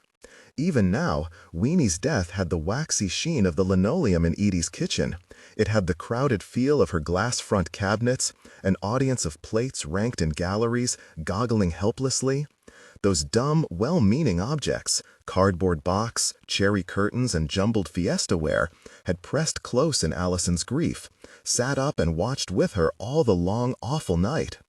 Even now, Weenie's death had the waxy sheen of the linoleum in Edie's kitchen. It had the crowded feel of her glass front cabinets, an audience of plates ranked in galleries, goggling helplessly. Those dumb, well-meaning objects, cardboard box, cherry curtains, and jumbled fiesta ware, had pressed close in Allison's grief, sat up and watched with her all the long, awful night.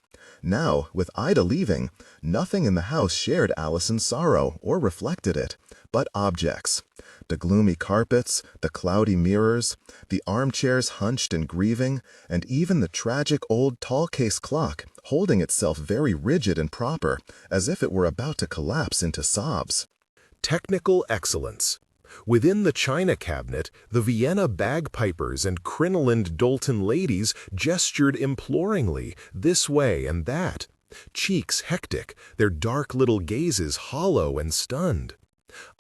Now, with Ida leaving, nothing in the house shared Allison's sorrow or reflected it, but objects. The gloomy carpets, the cloudy mirrors, the armchairs hunched and grieving, and even the tragic old tall-case clock, holding itself very rigid and proper, as if it were about to collapse into sobs. Technical excellence. Within the china cabinet, the Vienna bagpipers and crinolined Doulton ladies gestured imploringly this way and that, cheeks hectic, their dark little gazes hollow and stunned.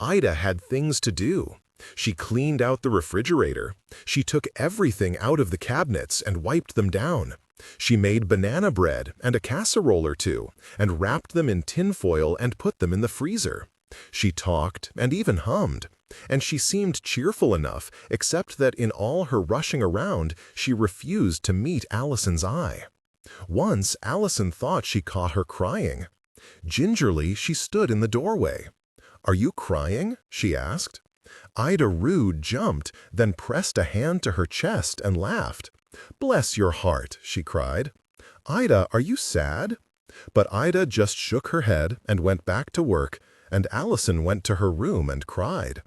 Ida had things to do. She cleaned out the refrigerator. She took everything out of the cabinets and wiped them down. She made banana bread and a casserole or two, and wrapped them in tinfoil and put them in the freezer. She talked and even hummed, and she seemed cheerful enough, except that in all her rushing around, she refused to meet Allison's eye. Once Allison thought she caught her crying. Gingerly, she stood in the doorway. "Are you crying?" she asked. Ida Rude jumped, then pressed a hand to her chest and laughed. "Bless your heart," she cried. "Ida, are you sad?" But Ida just shook her head and went back to work, and Allison went to her room and cried.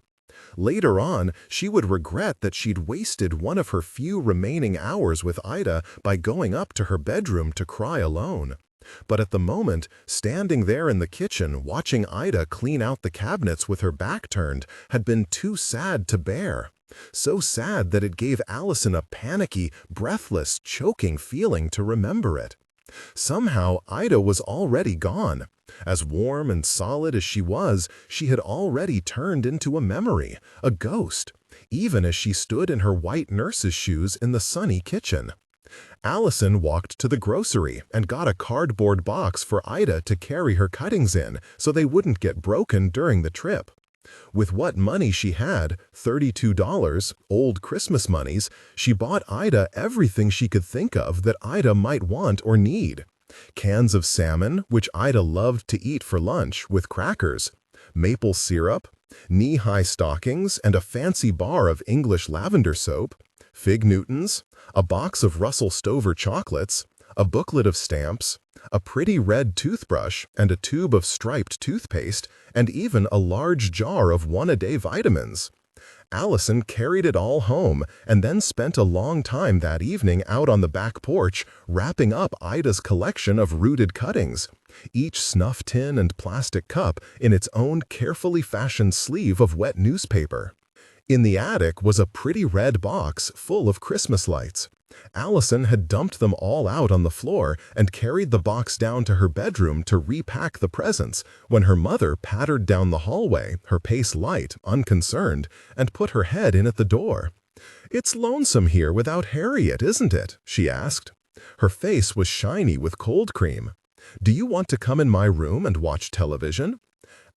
Later on, she would regret that she'd wasted one of her few remaining hours with Ida by going up to her bedroom to cry alone. But at the moment, standing there in the kitchen watching Ida clean out the cabinets with her back turned had been too sad to bear. So sad that it gave Allison a panicky, breathless, choking feeling to remember it. Somehow, Ida was already gone. As warm and solid as she was, she had already turned into a memory, a ghost, even as she stood in her white nurse's shoes in the sunny kitchen. Allison walked to the grocery and got a cardboard box for Ida to carry her cuttings in so they wouldn't get broken during the trip. With what money she had, $32, old Christmas moneys, she bought Ida everything she could think of that Ida might want or need. Cans of salmon, which Ida loved to eat for lunch, with crackers, maple syrup, knee-high stockings, and a fancy bar of English lavender soap, fig Newtons, a box of Russell Stover chocolates, a booklet of stamps, a pretty red toothbrush, and a tube of striped toothpaste, and even a large jar of one-a-day vitamins. Allison carried it all home and then spent a long time that evening out on the back porch wrapping up Ida's collection of rooted cuttings, each snuff tin and plastic cup in its own carefully fashioned sleeve of wet newspaper. In the attic was a pretty red box full of Christmas lights. Allison had dumped them all out on the floor and carried the box down to her bedroom to repack the presents when her mother pattered down the hallway, her pace light, unconcerned, and put her head in at the door. "It's lonesome here without Harriet, isn't it?" she asked. Her face was shiny with cold cream. "Do you want to come in my room and watch television?"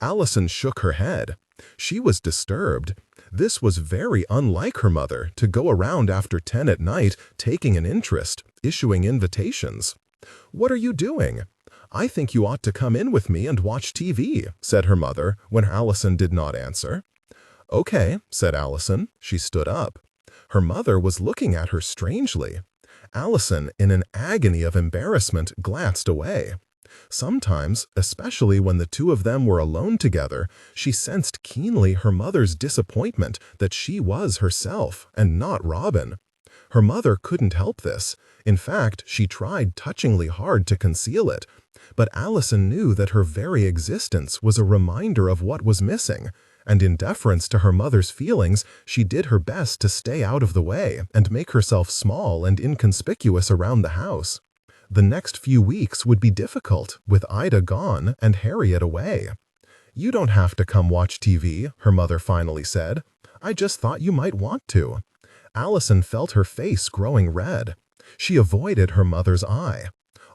Allison shook her head. She was disturbed. This was very unlike her mother, to go around after 10 at night, taking an interest, issuing invitations. "What are you doing?" "I think you ought to come in with me and watch TV," said her mother, when Allison did not answer. "Okay," said Allison. She stood up. Her mother was looking at her strangely. Allison, in an agony of embarrassment, glanced away. Sometimes, especially when the two of them were alone together, she sensed keenly her mother's disappointment that she was herself and not Robin. Her mother couldn't help this. In fact, she tried touchingly hard to conceal it. But Allison knew that her very existence was a reminder of what was missing, and in deference to her mother's feelings, she did her best to stay out of the way and make herself small and inconspicuous around the house. The next few weeks would be difficult, with Ida gone and Harriet away. "You don't have to come watch TV," her mother finally said. "I just thought you might want to." Allison felt her face growing red. She avoided her mother's eye.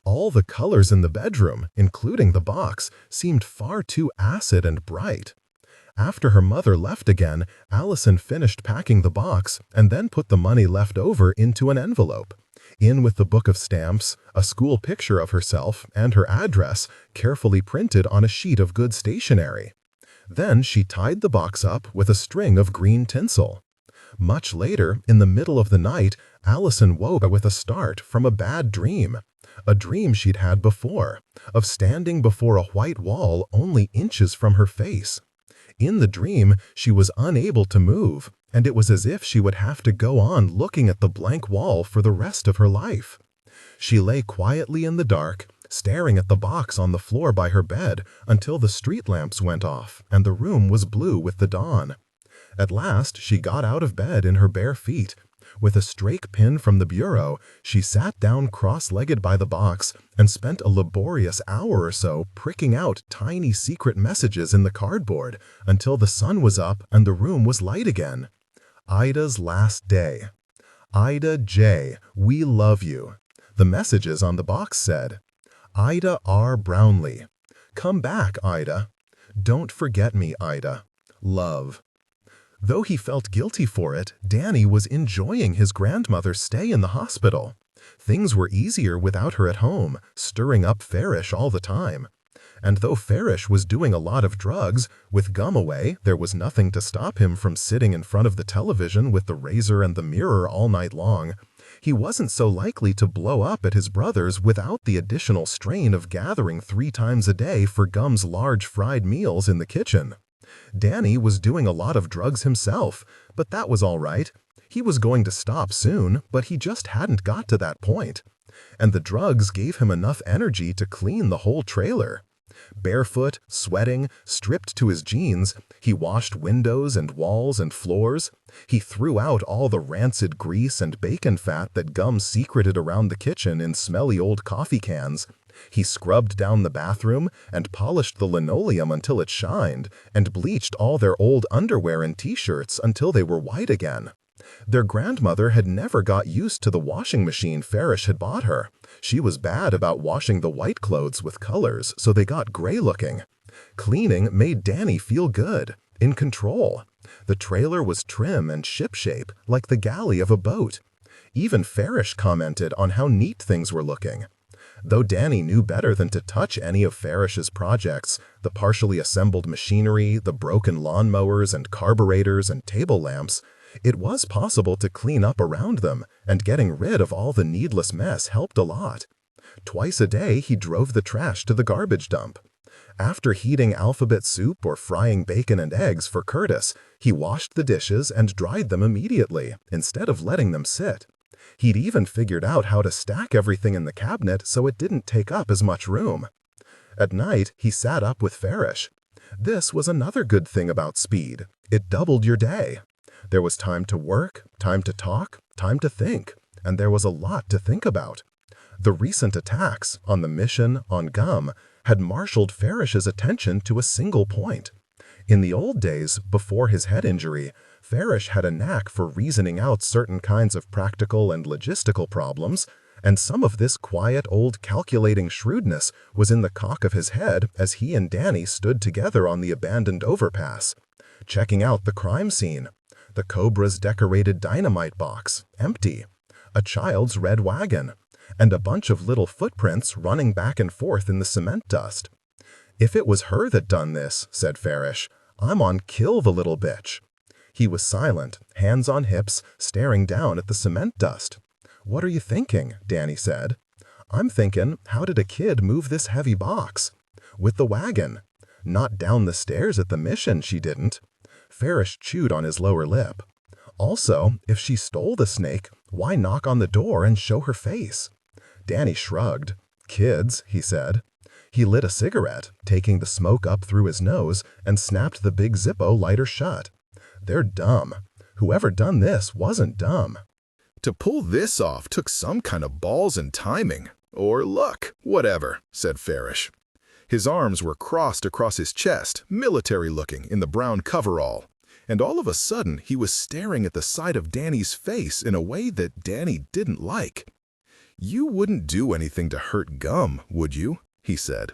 All the colors in the bedroom, including the box, seemed far too acid and bright. After her mother left again, Allison finished packing the box and then put the money left over into an envelope. In with the book of stamps, a school picture of herself, and her address, carefully printed on a sheet of good stationery. Then she tied the box up with a string of green tinsel. Much later, in the middle of the night, Allison woke with a start from a bad dream. A dream she'd had before, of standing before a white wall only inches from her face. In the dream, she was unable to move, and it was as if she would have to go on looking at the blank wall for the rest of her life. She lay quietly in the dark, staring at the box on the floor by her bed until the street lamps went off and the room was blue with the dawn. At last, she got out of bed in her bare feet. With a strake pin from the bureau, she sat down cross-legged by the box and spent a laborious hour or so pricking out tiny secret messages in the cardboard until the sun was up and the room was light again. Ida's last day. Ida J., we love you. The messages on the box said, Ida R. Brownlee. Come back, Ida. Don't forget me, Ida. Love. Though he felt guilty for it, Danny was enjoying his grandmother's stay in the hospital. Things were easier without her at home, stirring up Farish all the time. And though Farish was doing a lot of drugs, with Gum away, there was nothing to stop him from sitting in front of the television with the razor and the mirror all night long. He wasn't so likely to blow up at his brothers without the additional strain of gathering 3 times a day for Gum's large fried meals in the kitchen. Danny was doing a lot of drugs himself, but that was all right. He was going to stop soon, but he just hadn't got to that point. And the drugs gave him enough energy to clean the whole trailer. Barefoot, sweating, stripped to his jeans, he washed windows and walls and floors. He threw out all the rancid grease and bacon fat that Gum secreted around the kitchen in smelly old coffee cans. He scrubbed down the bathroom and polished the linoleum until it shined, and bleached all their old underwear and t-shirts until they were white again. Their grandmother had never got used to the washing machine Farish had bought her. She was bad about washing the white clothes with colors, so they got gray-looking. Cleaning made Danny feel good, in control. The trailer was trim and ship-shape, like the galley of a boat. Even Farish commented on how neat things were looking. Though Danny knew better than to touch any of Farish's projects, the partially assembled machinery, the broken lawnmowers and carburetors and table lamps, it was possible to clean up around them, and getting rid of all the needless mess helped a lot. Twice a day he drove the trash to the garbage dump. After heating alphabet soup or frying bacon and eggs for Curtis, he washed the dishes and dried them immediately, instead of letting them sit. He'd even figured out how to stack everything in the cabinet so it didn't take up as much room. At night, he sat up with Farish. This was another good thing about speed. It doubled your day. There was time to work, time to talk, time to think, and there was a lot to think about. The recent attacks, on the mission, on Gum, had marshaled Farish's attention to a single point. In the old days, before his head injury, Farish had a knack for reasoning out certain kinds of practical and logistical problems, and some of this quiet old calculating shrewdness was in the cock of his head as he and Danny stood together on the abandoned overpass, checking out the crime scene. The Cobra's decorated dynamite box, empty, a child's red wagon, and a bunch of little footprints running back and forth in the cement dust. If it was her that done this, said Farish, I'm on kill the little bitch. He was silent, hands on hips, staring down at the cement dust. What are you thinking? Danny said. I'm thinking, how did a kid move this heavy box? With the wagon. Not down the stairs at the mission, she didn't. Farish chewed on his lower lip. Also, if she stole the snake, why knock on the door and show her face? Danny shrugged. Kids, he said. He lit a cigarette, taking the smoke up through his nose, and snapped the big Zippo lighter shut. They're dumb. Whoever done this wasn't dumb. To pull this off took some kind of balls and timing. Or luck, whatever, said Farish. His arms were crossed across his chest, military-looking, in the brown coverall. And all of a sudden, he was staring at the side of Danny's face in a way that Danny didn't like. "You wouldn't do anything to hurt Gum, would you?" he said.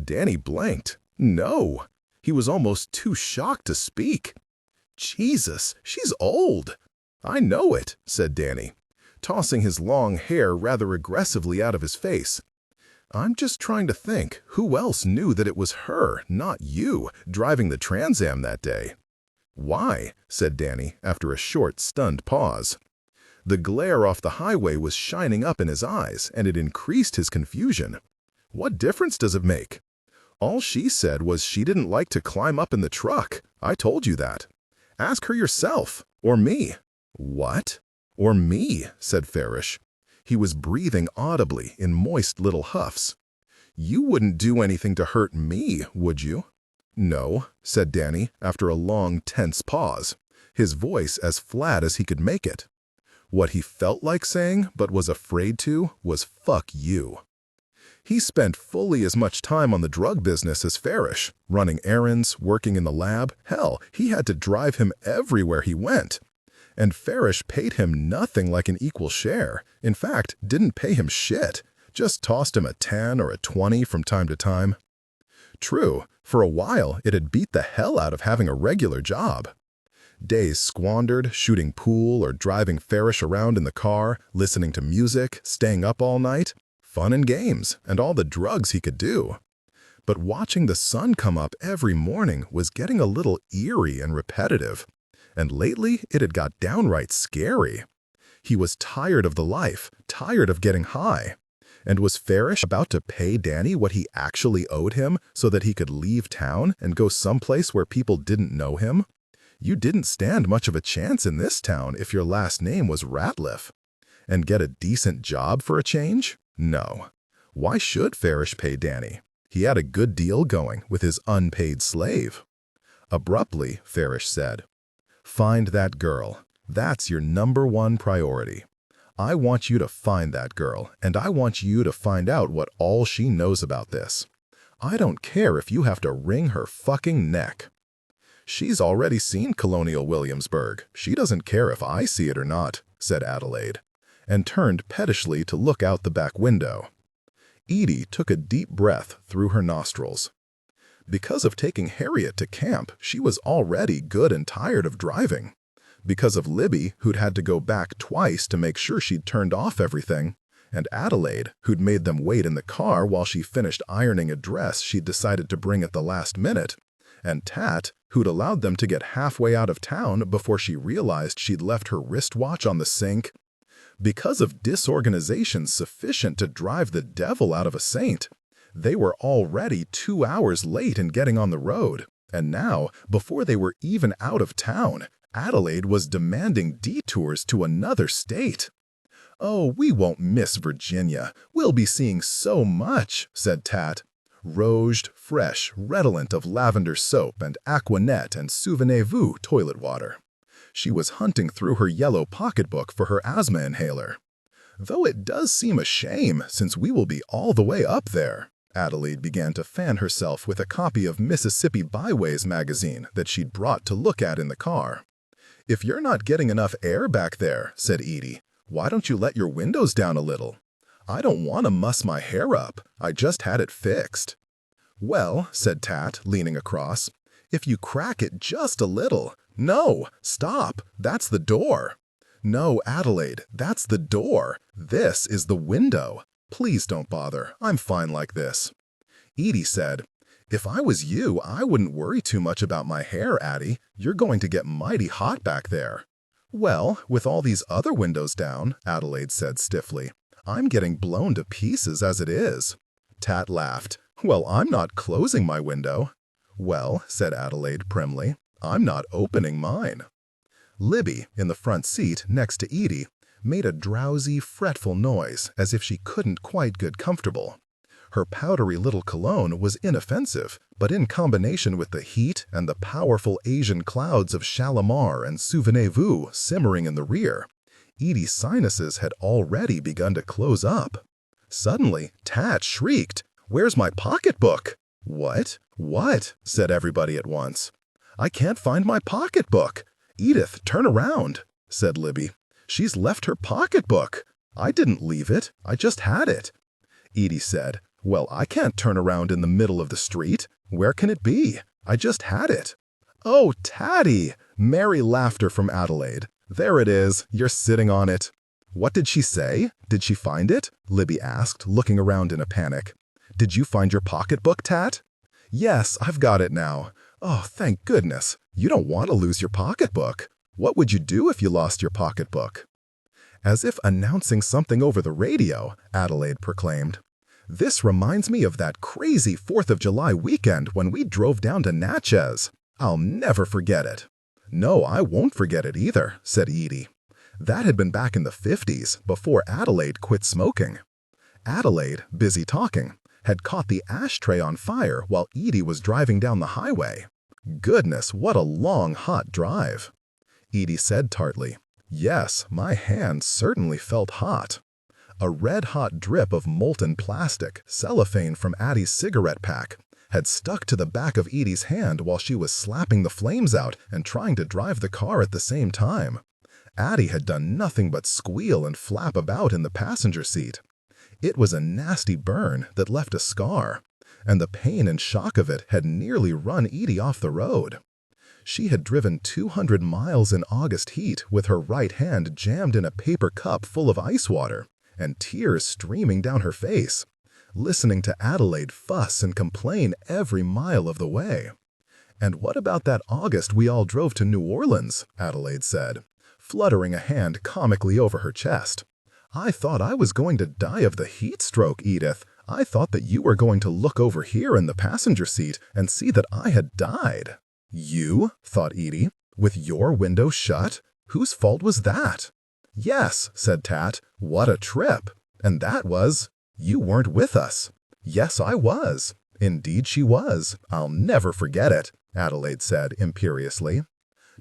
Danny blanked. No. He was almost too shocked to speak. "Jesus, she's old." "I know it," said Danny, tossing his long hair rather aggressively out of his face. "I'm just trying to think who else knew that it was her, not you, driving the Trans Am that day." "Why?" said Danny after a short, stunned pause. The glare off the highway was shining up in his eyes, and it increased his confusion. "What difference does it make? All she said was she didn't like to climb up in the truck. I told you that. Ask her yourself, or me." "What? Or me?" said Farish. He was breathing audibly in moist little huffs. "You wouldn't do anything to hurt me, would you?" "No," said Danny after a long, tense pause, his voice as flat as he could make it. What he felt like saying, but was afraid to, was "fuck you." He spent fully as much time on the drug business as Farish, running errands, working in the lab. Hell, he had to drive him everywhere he went. And Farish paid him nothing like an equal share. In fact, didn't pay him shit, just tossed him a 10 or a 20 from time to time. True, for a while it had beat the hell out of having a regular job. Days squandered shooting pool or driving Farish around in the car, listening to music, staying up all night, fun and games, and all the drugs he could do. But watching the sun come up every morning was getting a little eerie and repetitive. And lately it had got downright scary. He was tired of the life, tired of getting high. And was Farish about to pay Danny what he actually owed him so that he could leave town and go someplace where people didn't know him? You didn't stand much of a chance in this town if your last name was Ratliff. And get a decent job for a change? No. Why should Farish pay Danny? He had a good deal going with his unpaid slave. Abruptly, Farish said, "Find that girl. That's your #1 priority. I want you to find that girl, and I want you to find out what all she knows about this. I don't care if you have to wring her fucking neck." "She's already seen Colonial Williamsburg. She doesn't care if I see it or not," said Adelaide, and turned pettishly to look out the back window. Edie took a deep breath through her nostrils. Because of taking Harriet to camp, she was already good and tired of driving. Because of Libby, who'd had to go back twice to make sure she'd turned off everything, and Adelaide, who'd made them wait in the car while she finished ironing a dress she'd decided to bring at the last minute, and Tat, who'd allowed them to get halfway out of town before she realized she'd left her wristwatch on the sink. Because of disorganization sufficient to drive the devil out of a saint, they were already 2 hours late in getting on the road, and now, before they were even out of town, Adelaide was demanding detours to another state. "Oh, we won't miss Virginia. We'll be seeing so much," said Tat. Rouged, fresh, redolent of lavender soap and Aquanet and Souvenez-vous toilet water. She was hunting through her yellow pocketbook for her asthma inhaler. "Though it does seem a shame, since we will be all the way up there." Adelaide began to fan herself with a copy of Mississippi Byways magazine that she'd brought to look at in the car. "If you're not getting enough air back there," said Edie, "why don't you let your windows down a little? I don't want to muss my hair up. I just had it fixed." "Well," said Tat, leaning across, "if you crack it just a little—" "No, stop. That's the door." "No, Adelaide, that's the door. This is the window. Please don't bother. I'm fine like this." Edie said, "If I was you, I wouldn't worry too much about my hair, Addie. You're going to get mighty hot back there." "Well, with all these other windows down," Adelaide said stiffly, "I'm getting blown to pieces as it is." Tat laughed. "Well, I'm not closing my window." "Well," said Adelaide primly, "I'm not opening mine." Libby, in the front seat next to Edie, made a drowsy, fretful noise as if she couldn't quite get comfortable. Her powdery little cologne was inoffensive, but in combination with the heat and the powerful Asian clouds of Shalimar and Souvenez-vous simmering in the rear, Edie's sinuses had already begun to close up. Suddenly, Tat shrieked, "Where's my pocketbook?" "What? What?" said everybody at once. "I can't find my pocketbook." "Edith, turn around," said Libby. "She's left her pocketbook." I didn't leave it. I just had it. Edie said, Well, I can't turn around in the middle of the street. Where can it be? I just had it. Oh, Tatty! Merry laughter from Adelaide. There it is. You're sitting on it. What did she say? Did she find it? Libby asked, looking around in a panic. Did you find your pocketbook, Tat? Yes, I've got it now. Oh, thank goodness. You don't want to lose your pocketbook. What would you do if you lost your pocketbook? As if announcing something over the radio, Adelaide proclaimed, This reminds me of that crazy 4th of July weekend when we drove down to Natchez. I'll never forget it. No, I won't forget it either, said Edie. That had been back in the 50s, before Adelaide quit smoking. Adelaide, busy talking, had caught the ashtray on fire while Edie was driving down the highway. Goodness, what a long, hot drive. Edie said tartly, Yes, my hand certainly felt hot. A red-hot drip of molten plastic, cellophane from Addie's cigarette pack, had stuck to the back of Edie's hand while she was slapping the flames out and trying to drive the car at the same time. Addie had done nothing but squeal and flap about in the passenger seat. It was a nasty burn that left a scar, and the pain and shock of it had nearly run Edie off the road. She had driven 200 miles in August heat with her right hand jammed in a paper cup full of ice water, and tears streaming down her face, listening to Adelaide fuss and complain every mile of the way. And what about that August we all drove to New Orleans? Adelaide said, fluttering a hand comically over her chest. I thought I was going to die of the heat stroke, Edith. I thought that you were going to look over here in the passenger seat and see that I had died. You? Thought Edie. With your window shut? Whose fault was that? Yes, said Tat. What a trip. And that was, you weren't with us. Yes, I was. Indeed she was. I'll never forget it, Adelaide said imperiously.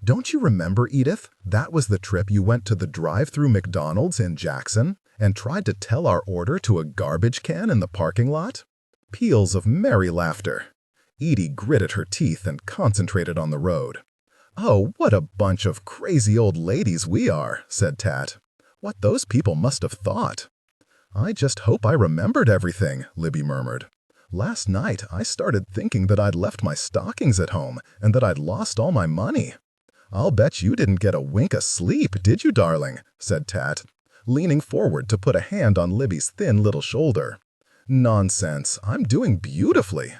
Don't you remember, Edith? That was the trip you went to the drive-through McDonald's in Jackson and tried to tell our order to a garbage can in the parking lot? Peals of merry laughter. Edie gritted her teeth and concentrated on the road. Oh, what a bunch of crazy old ladies we are, said Tat. What those people must have thought. I just hope I remembered everything, Libby murmured. Last night I started thinking that I'd left my stockings at home and that I'd lost all my money. I'll bet you didn't get a wink of sleep, did you, darling? Said Tat, leaning forward to put a hand on Libby's thin little shoulder. Nonsense, I'm doing beautifully.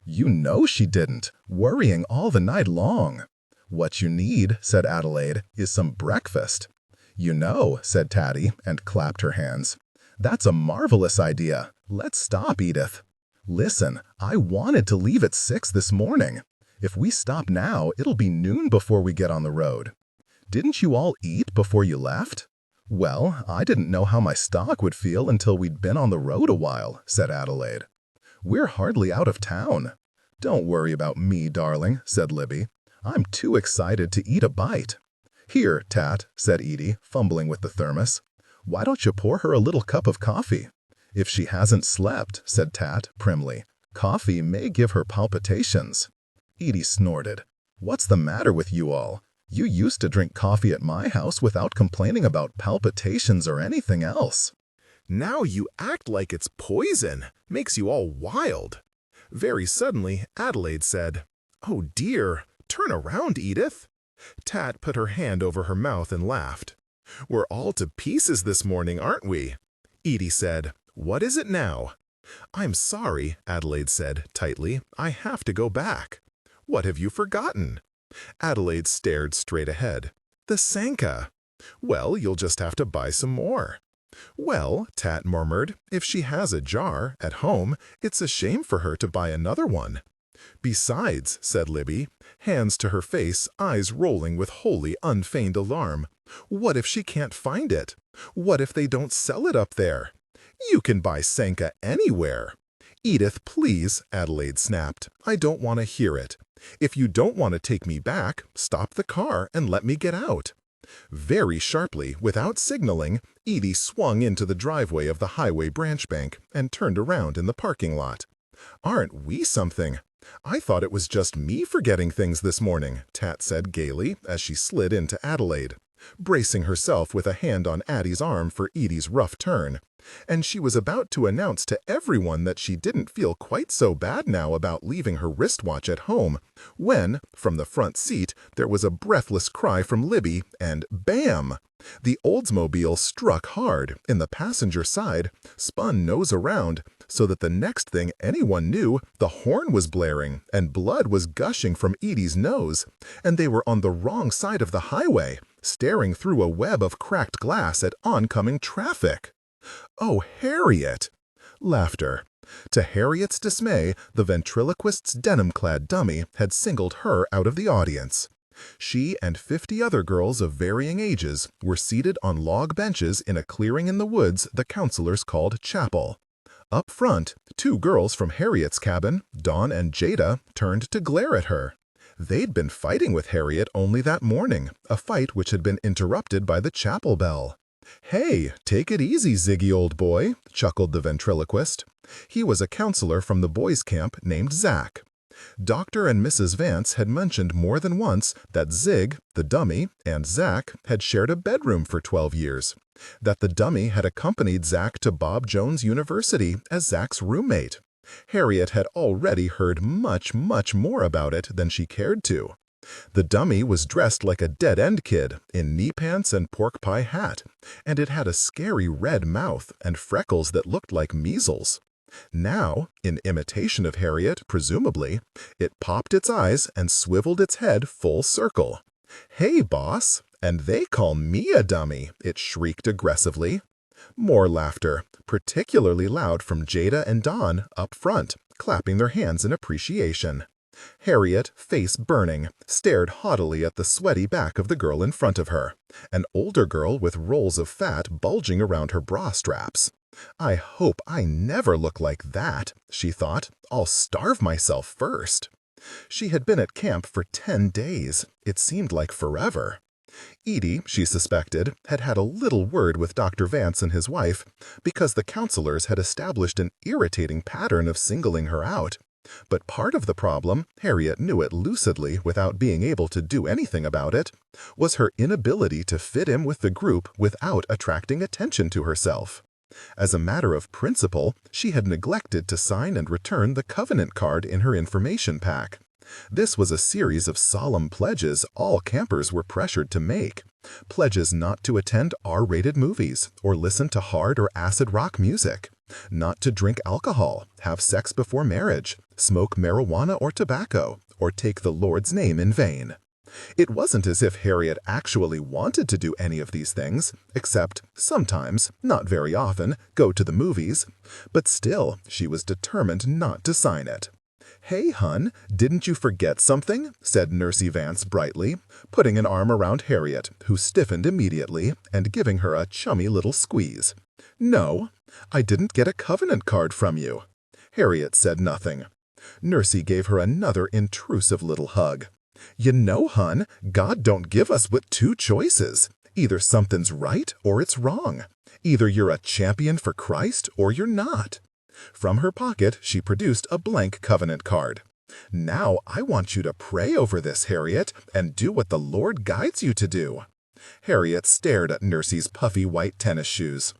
You know she didn't, worrying all the night long. What you need, said Adelaide, is some breakfast. You know, said Tatty, and clapped her hands. That's a marvelous idea. Let's stop, Edith. Listen, I wanted to leave at 6 this morning. If we stop now, it'll be noon before we get on the road. Didn't you all eat before you left? Well, I didn't know how my stomach would feel until we'd been on the road a while, said Adelaide. We're hardly out of town. Don't worry about me, darling, said Libby. I'm too excited to eat a bite. Here, Tat, said Edie, fumbling with the thermos. Why don't you pour her a little cup of coffee? If she hasn't slept, said Tat primly, coffee may give her palpitations. Edie snorted. What's the matter with you all? You used to drink coffee at my house without complaining about palpitations or anything else. Now you act like it's poison. Makes you all wild. Very suddenly, Adelaide said, Oh dear, turn around, Edith. Tat put her hand over her mouth and laughed. We're all to pieces this morning, aren't we? Edie said, What is it now? I'm sorry, Adelaide said tightly. I have to go back. What have you forgotten? Adelaide stared straight ahead. The Sanka. Well, you'll just have to buy some more. Well, Tat murmured, if she has a jar at home, it's a shame for her to buy another one. Besides, said Libby, hands to her face, eyes rolling with wholly unfeigned alarm, what if she can't find it? What if they don't sell it up there? You can buy Sanka anywhere. Edith, please, Adelaide snapped. I don't want to hear it. If you don't want to take me back, stop the car and let me get out. Very sharply, without signaling, Edie swung into the driveway of the highway branch bank and turned around in the parking lot. Aren't we something? I thought it was just me forgetting things this morning, Tat said gaily as she slid into Adelaide. bracing herself with a hand on Addie's arm for Edie's rough turn. And she was about to announce to everyone that she didn't feel quite so bad now about leaving her wristwatch at home, when, from the front seat, there was a breathless cry from Libby, and bam! The Oldsmobile struck hard, in the passenger side, spun nose around, so that the next thing anyone knew, the horn was blaring, and blood was gushing from Edie's nose, and they were on the wrong side of the highway, staring through a web of cracked glass at oncoming traffic. "Oh, Harriet!" Laughter. To Harriet's dismay, the ventriloquist's denim-clad dummy had singled her out of the audience. She and 50 other girls of varying ages were seated on log benches in a clearing in the woods the counselors called chapel. Up front, 2 girls from Harriet's cabin, Dawn and Jada, turned to glare at her. They'd been fighting with Harriet only that morning, a fight which had been interrupted by the chapel bell. "Hey, take it easy, Ziggy, old boy," chuckled the ventriloquist. He was a counselor from the boys' camp named Zach. Dr. and Mrs. Vance had mentioned more than once that Zig, the dummy, and Zach had shared a bedroom for 12 years, that the dummy had accompanied Zach to Bob Jones University as Zach's roommate. Harriet had already heard much, much more about it than she cared to. The dummy was dressed like a dead-end kid, in knee pants and pork pie hat, and it had a scary red mouth and freckles that looked like measles. Now, in imitation of Harriet, presumably, it popped its eyes and swiveled its head full circle. "Hey, boss, and they call me a dummy," it shrieked aggressively. More laughter, particularly loud from Jada and Dawn up front, clapping their hands in appreciation. Harriet, face burning, stared haughtily at the sweaty back of the girl in front of her, an older girl with rolls of fat bulging around her bra straps. "I hope I never look like that," she thought. "I'll starve myself first." She had been at camp for 10 days. It seemed like forever. Edie, she suspected, had had a little word with Dr. Vance and his wife, because the counselors had established an irritating pattern of singling her out. But part of the problem, Harriet knew it lucidly without being able to do anything about it, was her inability to fit in with the group without attracting attention to herself. As a matter of principle, she had neglected to sign and return the covenant card in her information pack. This was a series of solemn pledges all campers were pressured to make. Pledges not to attend R-rated movies or listen to hard or acid rock music, not to drink alcohol, have sex before marriage, smoke marijuana or tobacco, or take the Lord's name in vain. It wasn't as if Harriet actually wanted to do any of these things, except sometimes, not very often, go to the movies, but still she was determined not to sign it. "Hey, hun, didn't you forget something?" said Nursey Vance brightly, putting an arm around Harriet, who stiffened immediately, and giving her a chummy little squeeze. "No, I didn't get a covenant card from you." Harriet said nothing. Nursey gave her another intrusive little hug. "You know, hun, God don't give us but 2 choices. Either something's right or it's wrong. Either you're a champion for Christ or you're not." From her pocket, she produced a blank covenant card. "Now I want you to pray over this, Harriet, and do what the Lord guides you to do." Harriet stared at Nursey's puffy white tennis shoes.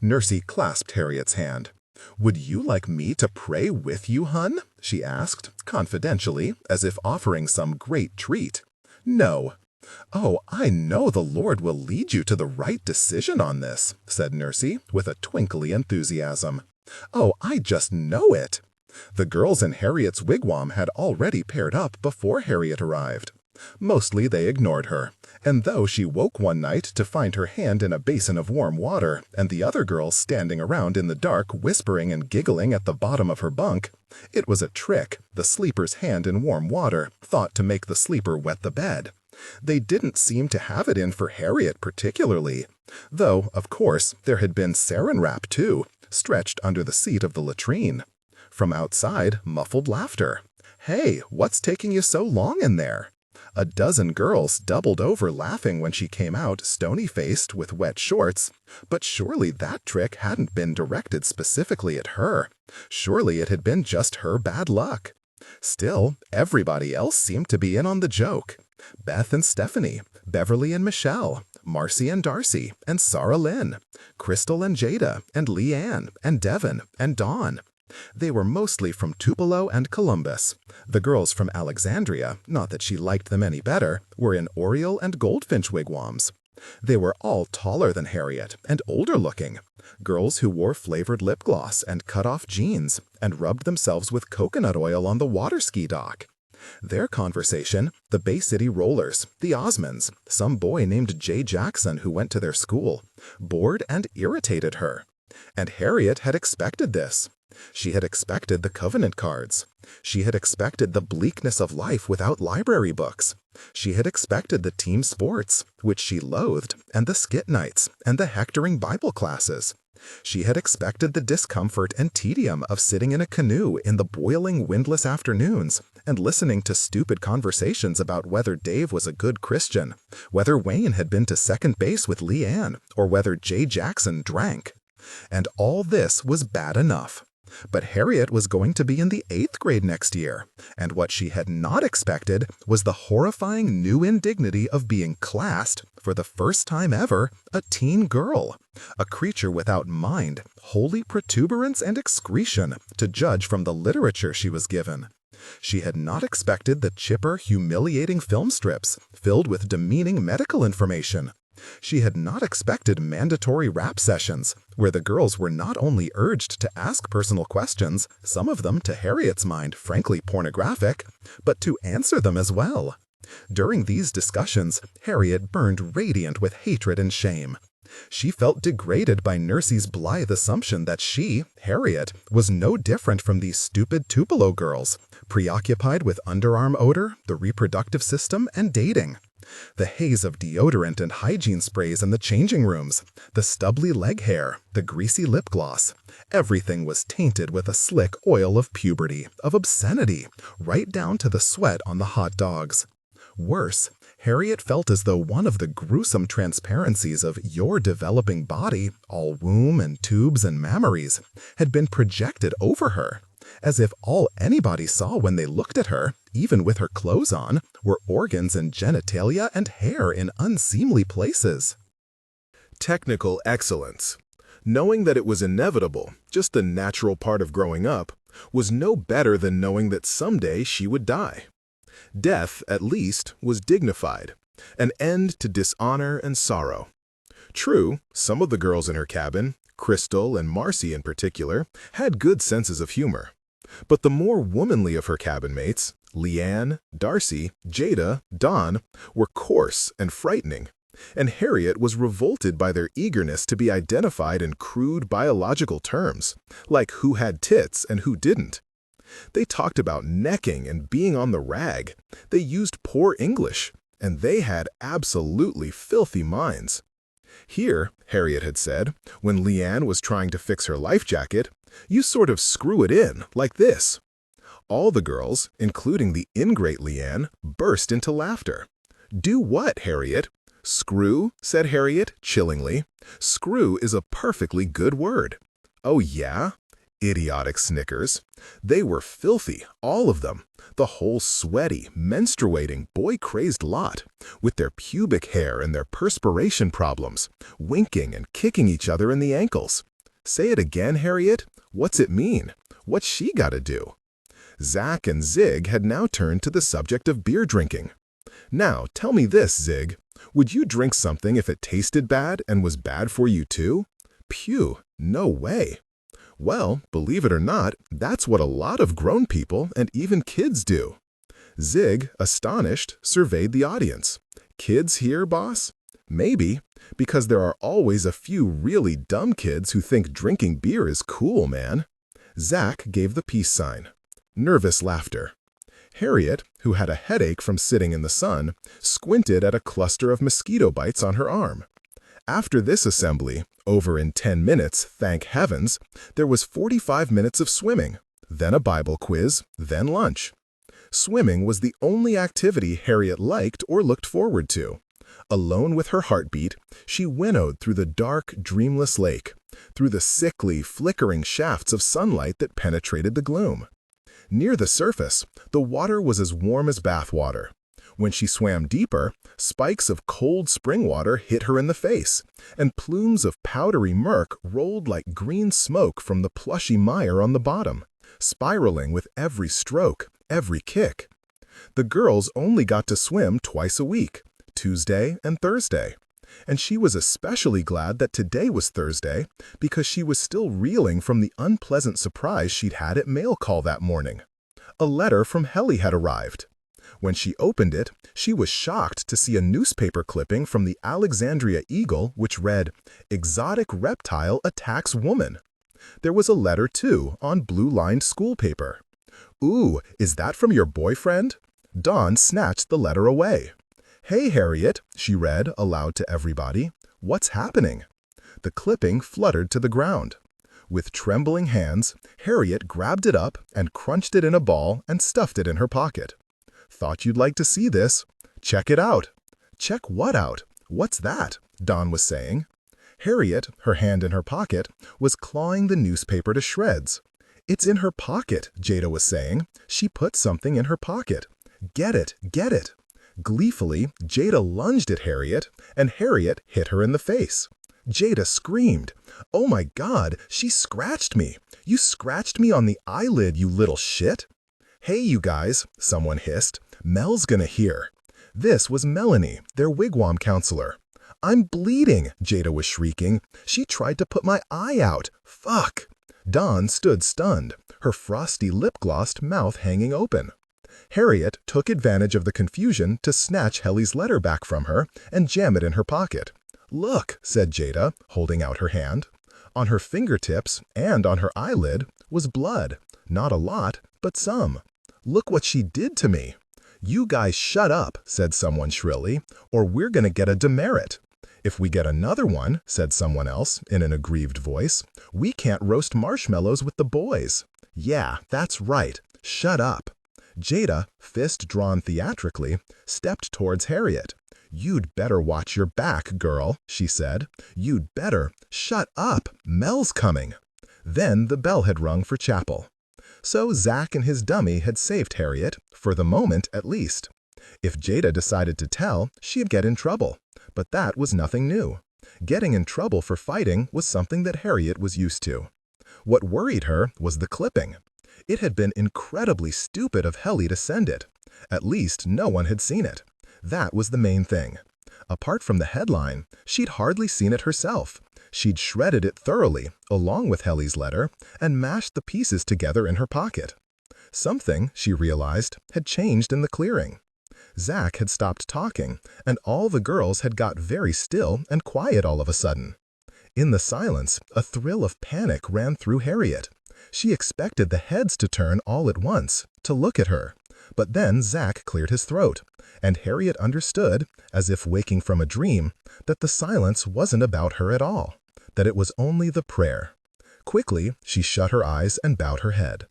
Nursey clasped Harriet's hand. "Would you like me to pray with you, hun?" she asked, confidentially, as if offering some great treat. "No." "Oh, I know the Lord will lead you to the right decision on this," said Nursey, with a twinkly enthusiasm. "Oh, I just know it." The girls in Harriet's wigwam had already paired up before Harriet arrived. Mostly they ignored her, and though she woke one night to find her hand in a basin of warm water and the other girls standing around in the dark whispering and giggling at the bottom of her bunk, it was a trick, the sleeper's hand in warm water, thought to make the sleeper wet the bed. They didn't seem to have it in for Harriet particularly, though, of course, there had been saran wrap too, stretched under the seat of the latrine. From outside, muffled laughter. "Hey, what's taking you so long in there?" A dozen girls doubled over laughing when she came out stony-faced with wet shorts, but surely that trick hadn't been directed specifically at her. Surely it had been just her bad luck. Still, everybody else seemed to be in on the joke. Beth and Stephanie, Beverly and Michelle, Marcy and Darcy, and Sarah Lynn, Crystal and Jada, and Leanne, and Devon, and Dawn. They were mostly from Tupelo and Columbus. The girls from Alexandria, not that she liked them any better, were in Oriole and Goldfinch wigwams. They were all taller than Harriet and older looking, girls who wore flavored lip gloss and cut-off jeans and rubbed themselves with coconut oil on the water ski dock. Their conversation, the Bay City Rollers, the Osmonds, some boy named Jay Jackson who went to their school, bored and irritated her. And Harriet had expected this. She had expected the covenant cards. She had expected the bleakness of life without library books. She had expected the team sports, which she loathed, and the skit nights, and the hectoring Bible classes. She had expected the discomfort and tedium of sitting in a canoe in the boiling, windless afternoons and listening to stupid conversations about whether Dave was a good Christian, whether Wayne had been to second base with Leanne, or whether Jay Jackson drank. And all this was bad enough. But Harriet was going to be in the 8th grade next year, and what she had not expected was the horrifying new indignity of being classed, for the first time ever, a teen girl, a creature without mind, wholly protuberance and excretion, to judge from the literature she was given. She had not expected the chipper, humiliating film strips filled with demeaning medical information. She had not expected mandatory rap sessions, where the girls were not only urged to ask personal questions, some of them, to Harriet's mind, frankly pornographic, but to answer them as well. During these discussions, Harriet burned radiant with hatred and shame. She felt degraded by Nursey's blithe assumption that she, Harriet, was no different from these stupid Tupelo girls, preoccupied with underarm odor, the reproductive system, and dating. The haze of deodorant and hygiene sprays in the changing rooms, the stubbly leg hair, the greasy lip gloss. Everything was tainted with a slick oil of puberty, of obscenity, right down to the sweat on the hot dogs. Worse, Harriet felt as though one of the gruesome transparencies of your developing body, all womb and tubes and mammaries, had been projected over her, as if all anybody saw when they looked at her, even with her clothes on, were organs and genitalia and hair in unseemly places. Technical excellence. Knowing that it was inevitable, just the natural part of growing up, was no better than knowing that someday she would die. Death, at least, was dignified, an end to dishonor and sorrow. True, some of the girls in her cabin, Crystal and Marcy in particular, had good senses of humor. But the more womanly of her cabin mates, Leanne, Darcy, Jada, Dawn, were coarse and frightening, and Harriet was revolted by their eagerness to be identified in crude biological terms, like who had tits and who didn't. They talked about necking and being on the rag. They used poor English, and they had absolutely filthy minds. Here, Harriet had said, when Leanne was trying to fix her life jacket, you sort of screw it in, like this. All the girls, including the ingrate Leanne, burst into laughter. Do what, Harriet? Screw, said Harriet, chillingly. Screw is a perfectly good word. Oh, yeah? Idiotic snickers. They were filthy, all of them, the whole sweaty, menstruating, boy-crazed lot, with their pubic hair and their perspiration problems, winking and kicking each other in the ankles. Say it again, Harriet. What's it mean? What's she got to do? Zach and Zig had now turned to the subject of beer drinking. Now, tell me this, Zig. Would you drink something if it tasted bad and was bad for you too? Phew, no way. Well, believe it or not, that's what a lot of grown people and even kids do. Zig, astonished, surveyed the audience. Kids here, boss? Maybe, because there are always a few really dumb kids who think drinking beer is cool, man. Zach gave the peace sign. Nervous laughter. Harriet, who had a headache from sitting in the sun, squinted at a cluster of mosquito bites on her arm. After this assembly, over in 10 minutes, thank heavens, there was 45 minutes of swimming, then a Bible quiz, then lunch. Swimming was the only activity Harriet liked or looked forward to. Alone with her heartbeat, she winnowed through the dark, dreamless lake, through the sickly, flickering shafts of sunlight that penetrated the gloom. Near the surface, the water was as warm as bath water. When she swam deeper, spikes of cold spring water hit her in the face, and plumes of powdery murk rolled like green smoke from the plushy mire on the bottom, spiraling with every stroke, every kick. The girls only got to swim twice a week, Tuesday and Thursday. And she was especially glad that today was Thursday because she was still reeling from the unpleasant surprise she'd had at mail call that morning. A letter from Helly had arrived. When she opened it, she was shocked to see a newspaper clipping from the Alexandria Eagle which read, "Exotic reptile attacks woman." There was a letter, too, on blue-lined school paper. "Ooh, is that from your boyfriend?" Dawn snatched the letter away. "Hey, Harriet," she read aloud to everybody. "What's happening?" The clipping fluttered to the ground. With trembling hands, Harriet grabbed it up and crunched it in a ball and stuffed it in her pocket. "Thought you'd like to see this. Check it out." "Check what out? What's that?" Dawn was saying. Harriet, her hand in her pocket, was clawing the newspaper to shreds. "It's in her pocket," Jada was saying. "She put something in her pocket. Get it, get it." Gleefully, Jada lunged at Harriet, and Harriet hit her in the face. Jada screamed, "Oh my God, she scratched me! You scratched me on the eyelid, you little shit!" "Hey, you guys," someone hissed. "Mel's gonna hear." This was Melanie, their wigwam counselor. "I'm bleeding," Jada was shrieking. "She tried to put my eye out. Fuck!" Dawn stood stunned, her frosty lip-glossed mouth hanging open. Harriet took advantage of the confusion to snatch Helly's letter back from her and jam it in her pocket. "Look," said Jada, holding out her hand. On her fingertips and on her eyelid was blood. Not a lot, but some. "Look what she did to me." "You guys shut up," said someone shrilly, "or we're gonna get a demerit." "If we get another one," said someone else in an aggrieved voice, "we can't roast marshmallows with the boys." "Yeah, that's right. Shut up." Jada, fist drawn theatrically, stepped towards Harriet. "You'd better watch your back, girl," she said. "You'd better. Shut up. Mel's coming." Then the bell had rung for chapel. So Zach and his dummy had saved Harriet, for the moment at least. If Jada decided to tell, she'd get in trouble. But that was nothing new. Getting in trouble for fighting was something that Harriet was used to. What worried her was the clipping. It had been incredibly stupid of Helly to send it. At least no one had seen it. That was the main thing. Apart from the headline, she'd hardly seen it herself. She'd shredded it thoroughly, along with Helly's letter, and mashed the pieces together in her pocket. Something, she realized, had changed in the clearing. Zach had stopped talking, and all the girls had got very still and quiet all of a sudden. In the silence, a thrill of panic ran through Harriet. She expected the heads to turn all at once, to look at her. But then Zach cleared his throat, and Harriet understood, as if waking from a dream, that the silence wasn't about her at all, that it was only the prayer. Quickly, she shut her eyes and bowed her head.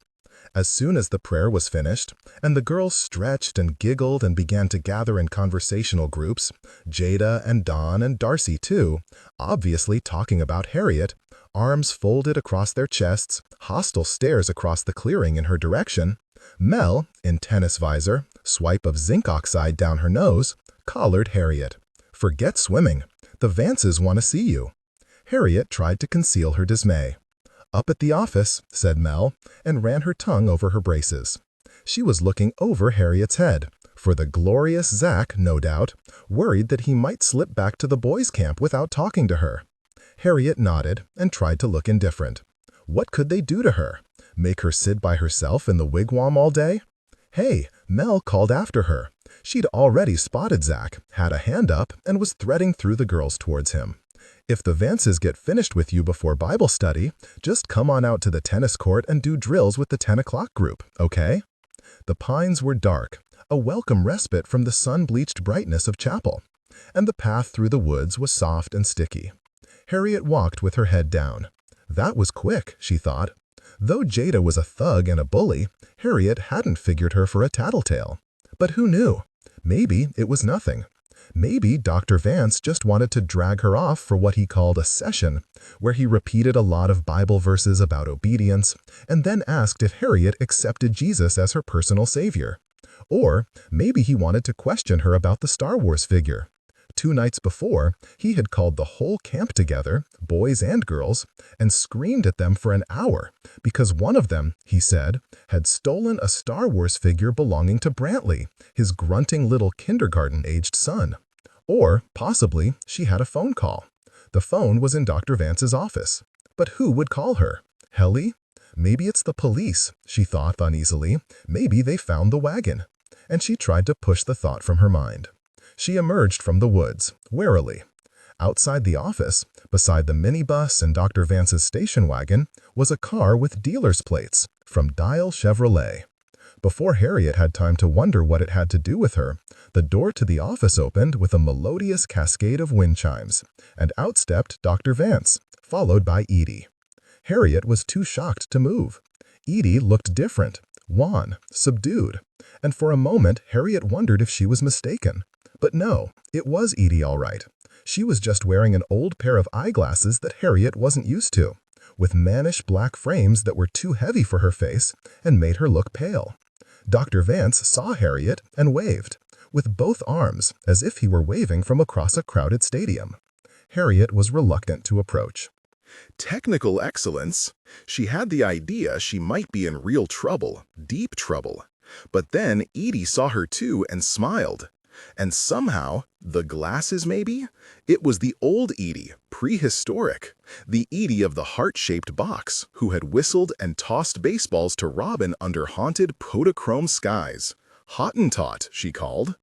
As soon as the prayer was finished, and the girls stretched and giggled and began to gather in conversational groups, Jada and Dawn and Darcy too, obviously talking about Harriet, arms folded across their chests, hostile stares across the clearing in her direction, Mel, in tennis visor, swipe of zinc oxide down her nose, collared Harriet. "Forget swimming. The Vances want to see you." Harriet tried to conceal her dismay. "Up at the office," said Mel, and ran her tongue over her braces. She was looking over Harriet's head, for the glorious Zach, no doubt, worried that he might slip back to the boys' camp without talking to her. Harriet nodded and tried to look indifferent. What could they do to her? Make her sit by herself in the wigwam all day? Hey, Mel called after her. She'd already spotted Zach, had a hand up, and was threading through the girls towards him. "If the Vances get finished with you before Bible study, just come on out to the tennis court and do drills with the 10 o'clock group, okay?" The pines were dark, a welcome respite from the sun-bleached brightness of chapel, and the path through the woods was soft and sticky. Harriet walked with her head down. That was quick, she thought. Though Jada was a thug and a bully, Harriet hadn't figured her for a tattletale. But who knew? Maybe it was nothing. Maybe Dr. Vance just wanted to drag her off for what he called a session, where he repeated a lot of Bible verses about obedience, and then asked if Harriet accepted Jesus as her personal savior. Or maybe he wanted to question her about the Star Wars figure. 2 nights before, he had called the whole camp together, boys and girls, and screamed at them for an hour because one of them, he said, had stolen a Star Wars figure belonging to Brantley, his grunting little kindergarten-aged son. Or, possibly, she had a phone call. The phone was in Dr. Vance's office. But who would call her? Helly? Maybe it's the police, she thought uneasily. Maybe they found the wagon. And she tried to push the thought from her mind. She emerged from the woods, warily. Outside the office, beside the minibus and Dr. Vance's station wagon, was a car with dealer's plates from Dial Chevrolet. Before Harriet had time to wonder what it had to do with her, the door to the office opened with a melodious cascade of wind chimes, and out stepped Dr. Vance, followed by Edie. Harriet was too shocked to move. Edie looked different, wan, subdued, and for a moment Harriet wondered if she was mistaken. But no, it was Edie all right. She was just wearing an old pair of eyeglasses that Harriet wasn't used to, with mannish black frames that were too heavy for her face and made her look pale. Dr. Vance saw Harriet and waved, with both arms, as if he were waving from across a crowded stadium. Harriet was reluctant to approach. Technical excellence? She had the idea she might be in real trouble, deep trouble. But then Edie saw her too and smiled. And somehow, the glasses maybe? It was the old Edie, prehistoric. The Edie of the heart-shaped box, who had whistled and tossed baseballs to Robin under haunted Podochrome skies. Hottentot, she called.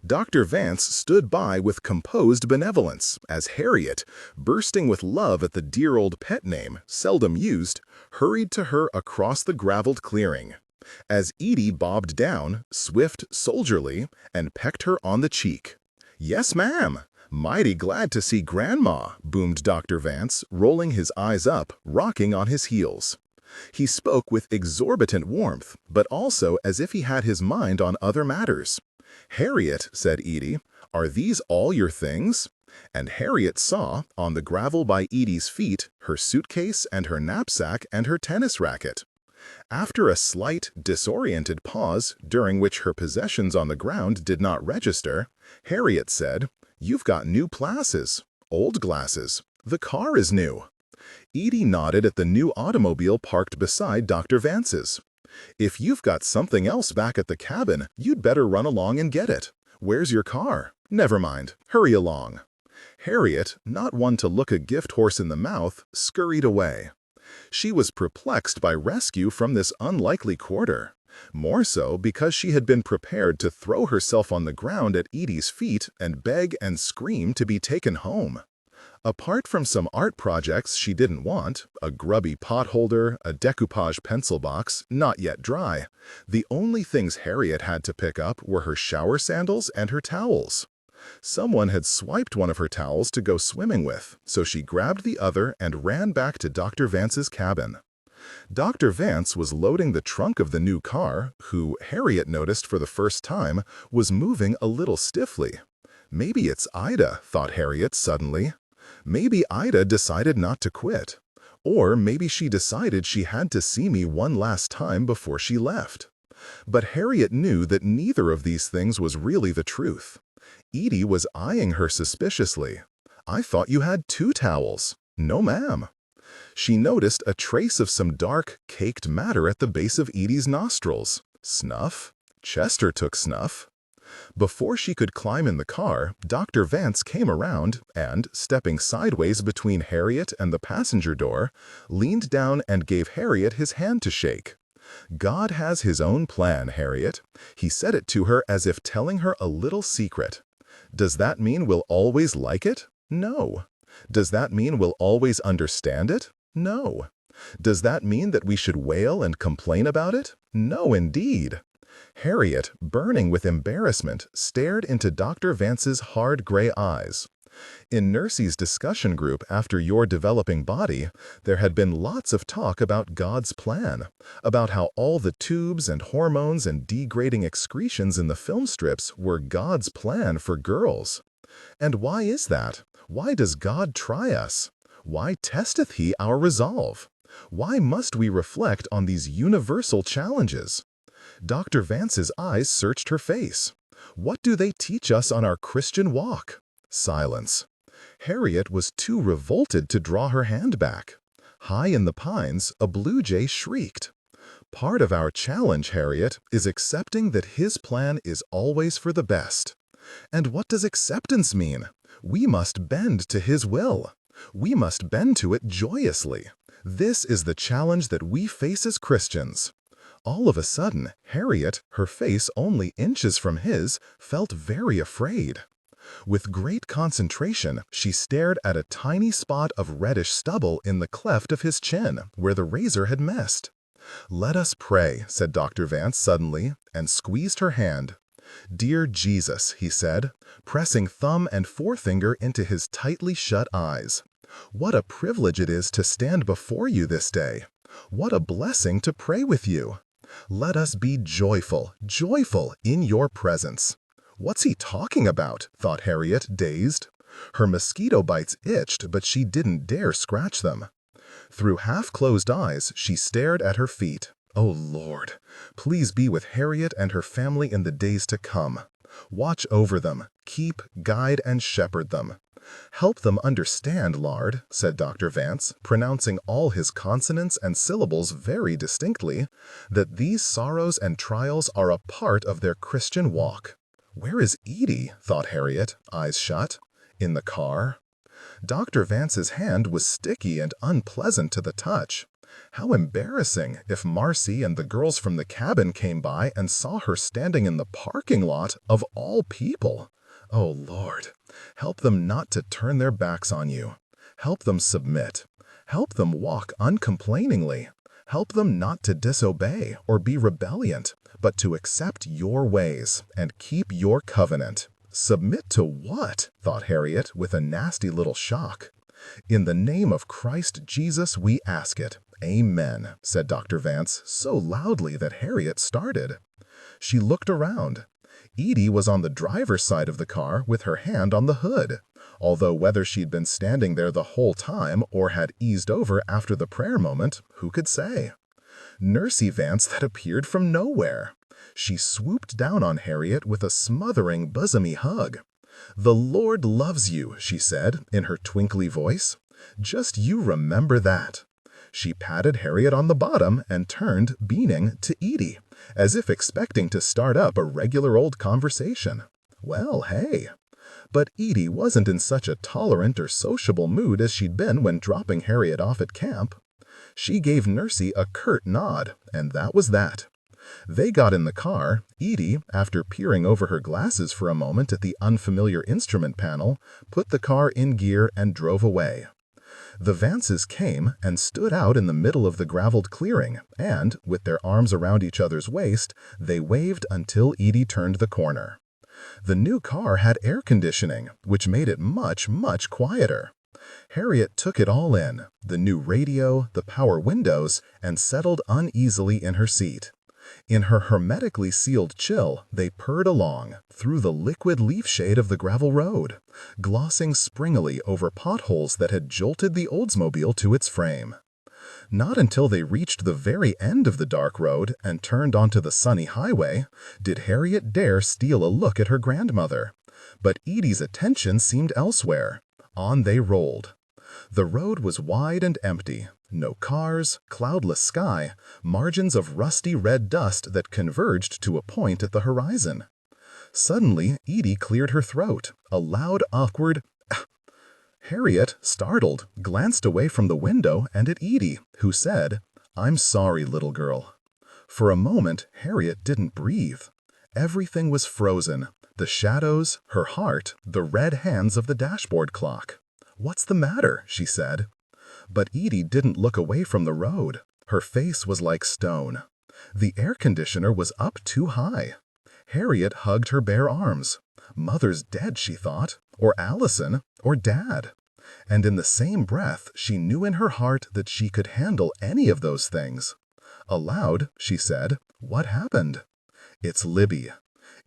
Dr. Vance stood by with composed benevolence as Harriet, bursting with love at the dear old pet name, seldom used, hurried to her across the graveled clearing. As Edie bobbed down, swift, soldierly, and pecked her on the cheek. "Yes, ma'am. Mighty glad to see Grandma," boomed Dr. Vance, rolling his eyes up, rocking on his heels. He spoke with exorbitant warmth, but also as if he had his mind on other matters. "Harriet," said Edie, "are these all your things?" And Harriet saw, on the gravel by Edie's feet, her suitcase and her knapsack and her tennis racket. After a slight, disoriented pause, during which her possessions on the ground did not register, Harriet said, "You've got new glasses. Old glasses. The car is new." Edie nodded at the new automobile parked beside Dr. Vance's. "If you've got something else back at the cabin, you'd better run along and get it. Where's your car? Never mind. Hurry along." Harriet, not one to look a gift horse in the mouth, scurried away. She was perplexed by rescue from this unlikely quarter, more so because she had been prepared to throw herself on the ground at Edie's feet and beg and scream to be taken home. Apart from some art projects she didn't want, a grubby potholder, a decoupage pencil box, not yet dry, the only things Harriet had to pick up were her shower sandals and her towels. Someone had swiped one of her towels to go swimming with, so she grabbed the other and ran back to Dr. Vance's cabin. Dr. Vance was loading the trunk of the new car, who, Harriet noticed for the first time, was moving a little stiffly. Maybe it's Ida, thought Harriet suddenly. Maybe Ida decided not to quit. Or maybe she decided she had to see me one last time before she left. But Harriet knew that neither of these things was really the truth. Edie was eyeing her suspiciously. "I thought you had 2 towels." "No, ma'am." She noticed a trace of some dark, caked matter at the base of Edie's nostrils. Snuff? Chester took snuff. Before she could climb in the car, Dr. Vance came around and, stepping sideways between Harriet and the passenger door, leaned down and gave Harriet his hand to shake. "God has his own plan, Harriet." He said it to her as if telling her a little secret. Does that mean we'll always like it? No. Does that mean we'll always understand it? No. Does that mean that we should wail and complain about it? No, indeed. Harriet, burning with embarrassment, stared into Dr. Vance's hard gray eyes. In Nursey's discussion group after Your Developing Body, there had been lots of talk about God's plan, about how all the tubes and hormones and degrading excretions in the film strips were God's plan for girls. And why is that? Why does God try us? Why testeth he our resolve? Why must we reflect on these universal challenges? Dr. Vance's eyes searched her face. What do they teach us on our Christian walk? Silence. Harriet was too revolted to draw her hand back. High in the pines, a blue jay shrieked. Part of our challenge, Harriet, is accepting that his plan is always for the best. And what does acceptance mean? We must bend to his will. We must bend to it joyously. This is the challenge that we face as Christians. All of a sudden, Harriet, her face only inches from his, felt very afraid. With great concentration, she stared at a tiny spot of reddish stubble in the cleft of his chin, where the razor had missed. "Let us pray," said Dr. Vance suddenly, and squeezed her hand. "Dear Jesus," he said, pressing thumb and forefinger into his tightly shut eyes. "What a privilege it is to stand before you this day. What a blessing to pray with you. Let us be joyful, joyful in your presence." "What's he talking about?" thought Harriet, dazed. Her mosquito bites itched, but she didn't dare scratch them. Through half-closed eyes, she stared at her feet. Oh Lord, please be with Harriet and her family in the days to come. Watch over them, keep, guide, and shepherd them. "Help them understand, Lard," said Dr. Vance, pronouncing all his consonants and syllables very distinctly, "that these sorrows and trials are a part of their Christian walk." "Where is Edie?" thought Harriet, eyes shut. "In the car?" Dr. Vance's hand was sticky and unpleasant to the touch. How embarrassing if Marcy and the girls from the cabin came by and saw her standing in the parking lot of all people. Oh Lord, help them not to turn their backs on you. Help them submit. Help them walk uncomplainingly. Help them not to disobey or be rebelliant, but to accept your ways and keep your covenant. Submit to what? Thought Harriet with a nasty little shock. "In the name of Christ Jesus we ask it. Amen," said Dr. Vance so loudly that Harriet started. She looked around. Edie was on the driver's side of the car with her hand on the hood, although whether she'd been standing there the whole time or had eased over after the prayer moment, who could say? Nursey Vance that appeared from nowhere. She swooped down on Harriet with a smothering, bosomy hug. "The Lord loves you," she said in her twinkly voice. "Just you remember that." She patted Harriet on the bottom and turned, beaming, to Edie, as if expecting to start up a regular old conversation. Well, hey. But Edie wasn't in such a tolerant or sociable mood as she'd been when dropping Harriet off at camp. She gave Nursey a curt nod, and that was that. They got in the car. Edie, after peering over her glasses for a moment at the unfamiliar instrument panel, put the car in gear and drove away. The Vances came and stood out in the middle of the graveled clearing, and, with their arms around each other's waist, they waved until Edie turned the corner. The new car had air conditioning, which made it much, much quieter. Harriet took it all in, the new radio, the power windows, and settled uneasily in her seat. In her hermetically sealed chill, they purred along, through the liquid leaf shade of the gravel road, glossing springily over potholes that had jolted the Oldsmobile to its frame. Not until they reached the very end of the dark road and turned onto the sunny highway did Harriet dare steal a look at her grandmother. But Edie's attention seemed elsewhere. On they rolled. The road was wide and empty. No cars, cloudless sky, margins of rusty red dust that converged to a point at the horizon. Suddenly, Edie cleared her throat, a loud, awkward Harriet, startled, glanced away from the window and at Edie, who said, "I'm sorry, little girl." For a moment, Harriet didn't breathe. Everything was frozen. The shadows, her heart, the red hands of the dashboard clock. "What's the matter?" she said. But Edie didn't look away from the road. Her face was like stone. The air conditioner was up too high. Harriet hugged her bare arms. Mother's dead, she thought, or Allison, or Dad. And in the same breath, she knew in her heart that she could handle any of those things. Aloud, she said, "What happened?" "It's Libby."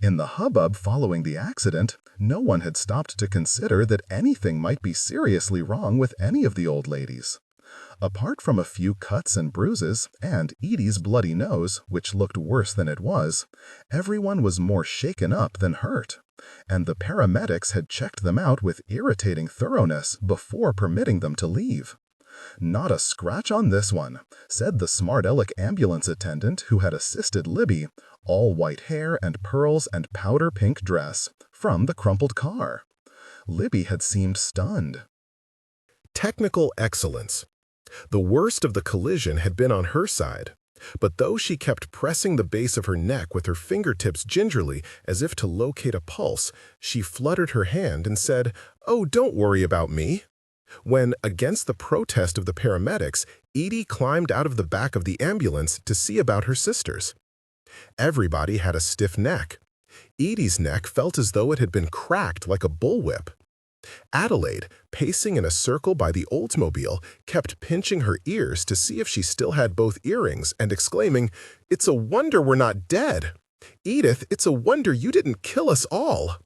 In the hubbub following the accident, no one had stopped to consider that anything might be seriously wrong with any of the old ladies. Apart from a few cuts and bruises, and Edie's bloody nose, which looked worse than it was, everyone was more shaken up than hurt, and the paramedics had checked them out with irritating thoroughness before permitting them to leave. "Not a scratch on this one," said the smart-aleck ambulance attendant who had assisted Libby, all white hair and pearls and powder-pink dress, from the crumpled car. Libby had seemed stunned. Technical excellence. The worst of the collision had been on her side, but though she kept pressing the base of her neck with her fingertips gingerly as if to locate a pulse, she fluttered her hand and said, "Oh, don't worry about me." When, against the protest of the paramedics, Edie climbed out of the back of the ambulance to see about her sisters. Everybody had a stiff neck. Edie's neck felt as though it had been cracked like a bullwhip. Adelaide, pacing in a circle by the Oldsmobile, kept pinching her ears to see if she still had both earrings and exclaiming, "It's a wonder we're not dead. Edith, it's a wonder you didn't kill us all."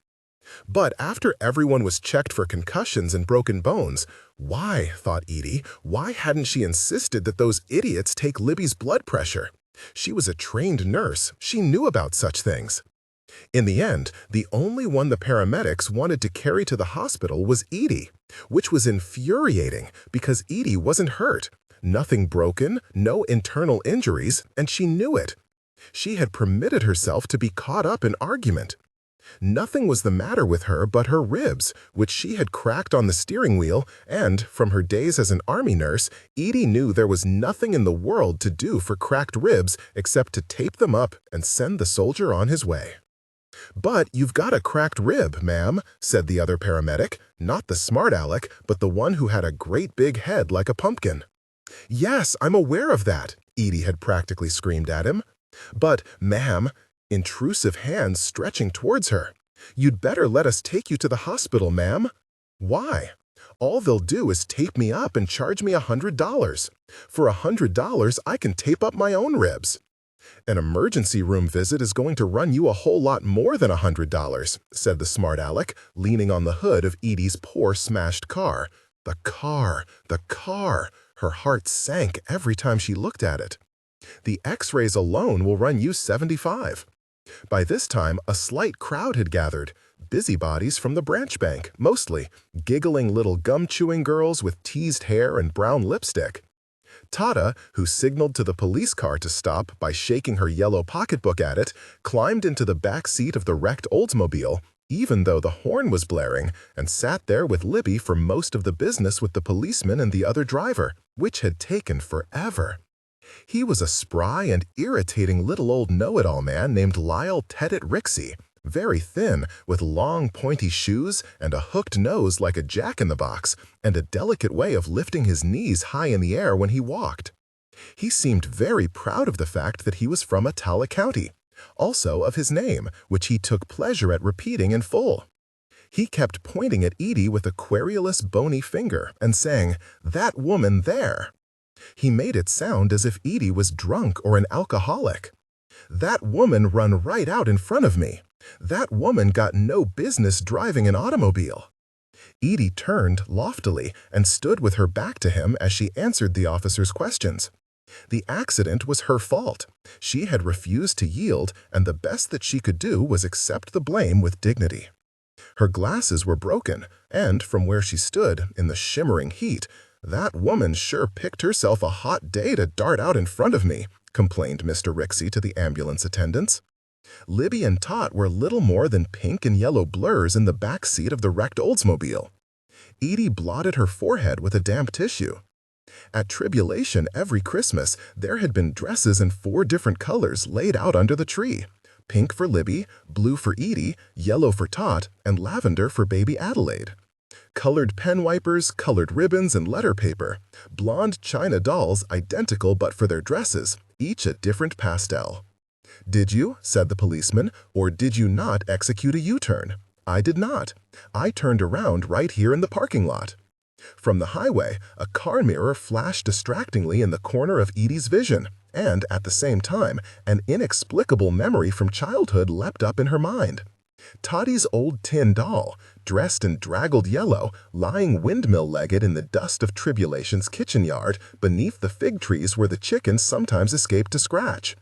But after everyone was checked for concussions and broken bones, why, thought Edie, why hadn't she insisted that those idiots take Libby's blood pressure? She was a trained nurse. She knew about such things. In the end, the only one the paramedics wanted to carry to the hospital was Edie, which was infuriating because Edie wasn't hurt. Nothing broken, no internal injuries, and she knew it. She had permitted herself to be caught up in argument. Nothing was the matter with her but her ribs, which she had cracked on the steering wheel, and, from her days as an army nurse, Edie knew there was nothing in the world to do for cracked ribs except to tape them up and send the soldier on his way. "But you've got a cracked rib, ma'am," said the other paramedic, not the smart aleck, but the one who had a great big head like a pumpkin. "Yes, I'm aware of that," Edie had practically screamed at him. "But, ma'am," intrusive hands stretching towards her, "you'd better let us take you to the hospital, ma'am." "Why?" "All they'll do is tape me up and charge me $100. For $100, I can tape up my own ribs." "An emergency room visit is going to run you a whole lot more than $100, said the smart aleck, leaning on the hood of Edie's poor smashed car. The car, the car! Her heart sank every time she looked at it. "The X-rays alone will run you $75. By this time, a slight crowd had gathered, busybodies from the branch bank, mostly, giggling little gum-chewing girls with teased hair and brown lipstick. Tata, who signaled to the police car to stop by shaking her yellow pocketbook at it, climbed into the back seat of the wrecked Oldsmobile, even though the horn was blaring, and sat there with Libby for most of the business with the policeman and the other driver, which had taken forever. He was a spry and irritating little old know-it-all man named Lyle Teddit Rixey, very thin, with long pointy shoes and a hooked nose like a jack-in-the-box, and a delicate way of lifting his knees high in the air when he walked. He seemed very proud of the fact that he was from Attala County, also of his name, which he took pleasure at repeating in full. He kept pointing at Edie with a querulous bony finger and saying, "That woman there." He made it sound as if Edie was drunk or an alcoholic. "That woman run right out in front of me. That woman got no business driving an automobile." Edie turned loftily and stood with her back to him as she answered the officer's questions. The accident was her fault. She had refused to yield, and the best that she could do was accept the blame with dignity. Her glasses were broken, and from where she stood, in the shimmering heat, "That woman sure picked herself a hot day to dart out in front of me," complained Mr. Rixey to the ambulance attendants. Libby and Tot were little more than pink and yellow blurs in the back seat of the wrecked Oldsmobile. Edie blotted her forehead with a damp tissue. At Tribulation every Christmas, there had been dresses in 4 different colors laid out under the tree. Pink for Libby, blue for Edie, yellow for Tot, and lavender for baby Adelaide. Colored pen wipers, colored ribbons, and letter paper. Blonde china dolls identical but for their dresses, each a different pastel. "Did you," said the policeman, "or did you not execute a U-turn?" "I did not. I turned around right here in the parking lot." From the highway, a car mirror flashed distractingly in the corner of Edie's vision, and, at the same time, an inexplicable memory from childhood leapt up in her mind. Toddy's old tin doll, dressed in draggled yellow, lying windmill-legged in the dust of Tribulation's kitchen yard beneath the fig trees where the chickens sometimes escaped to scratch.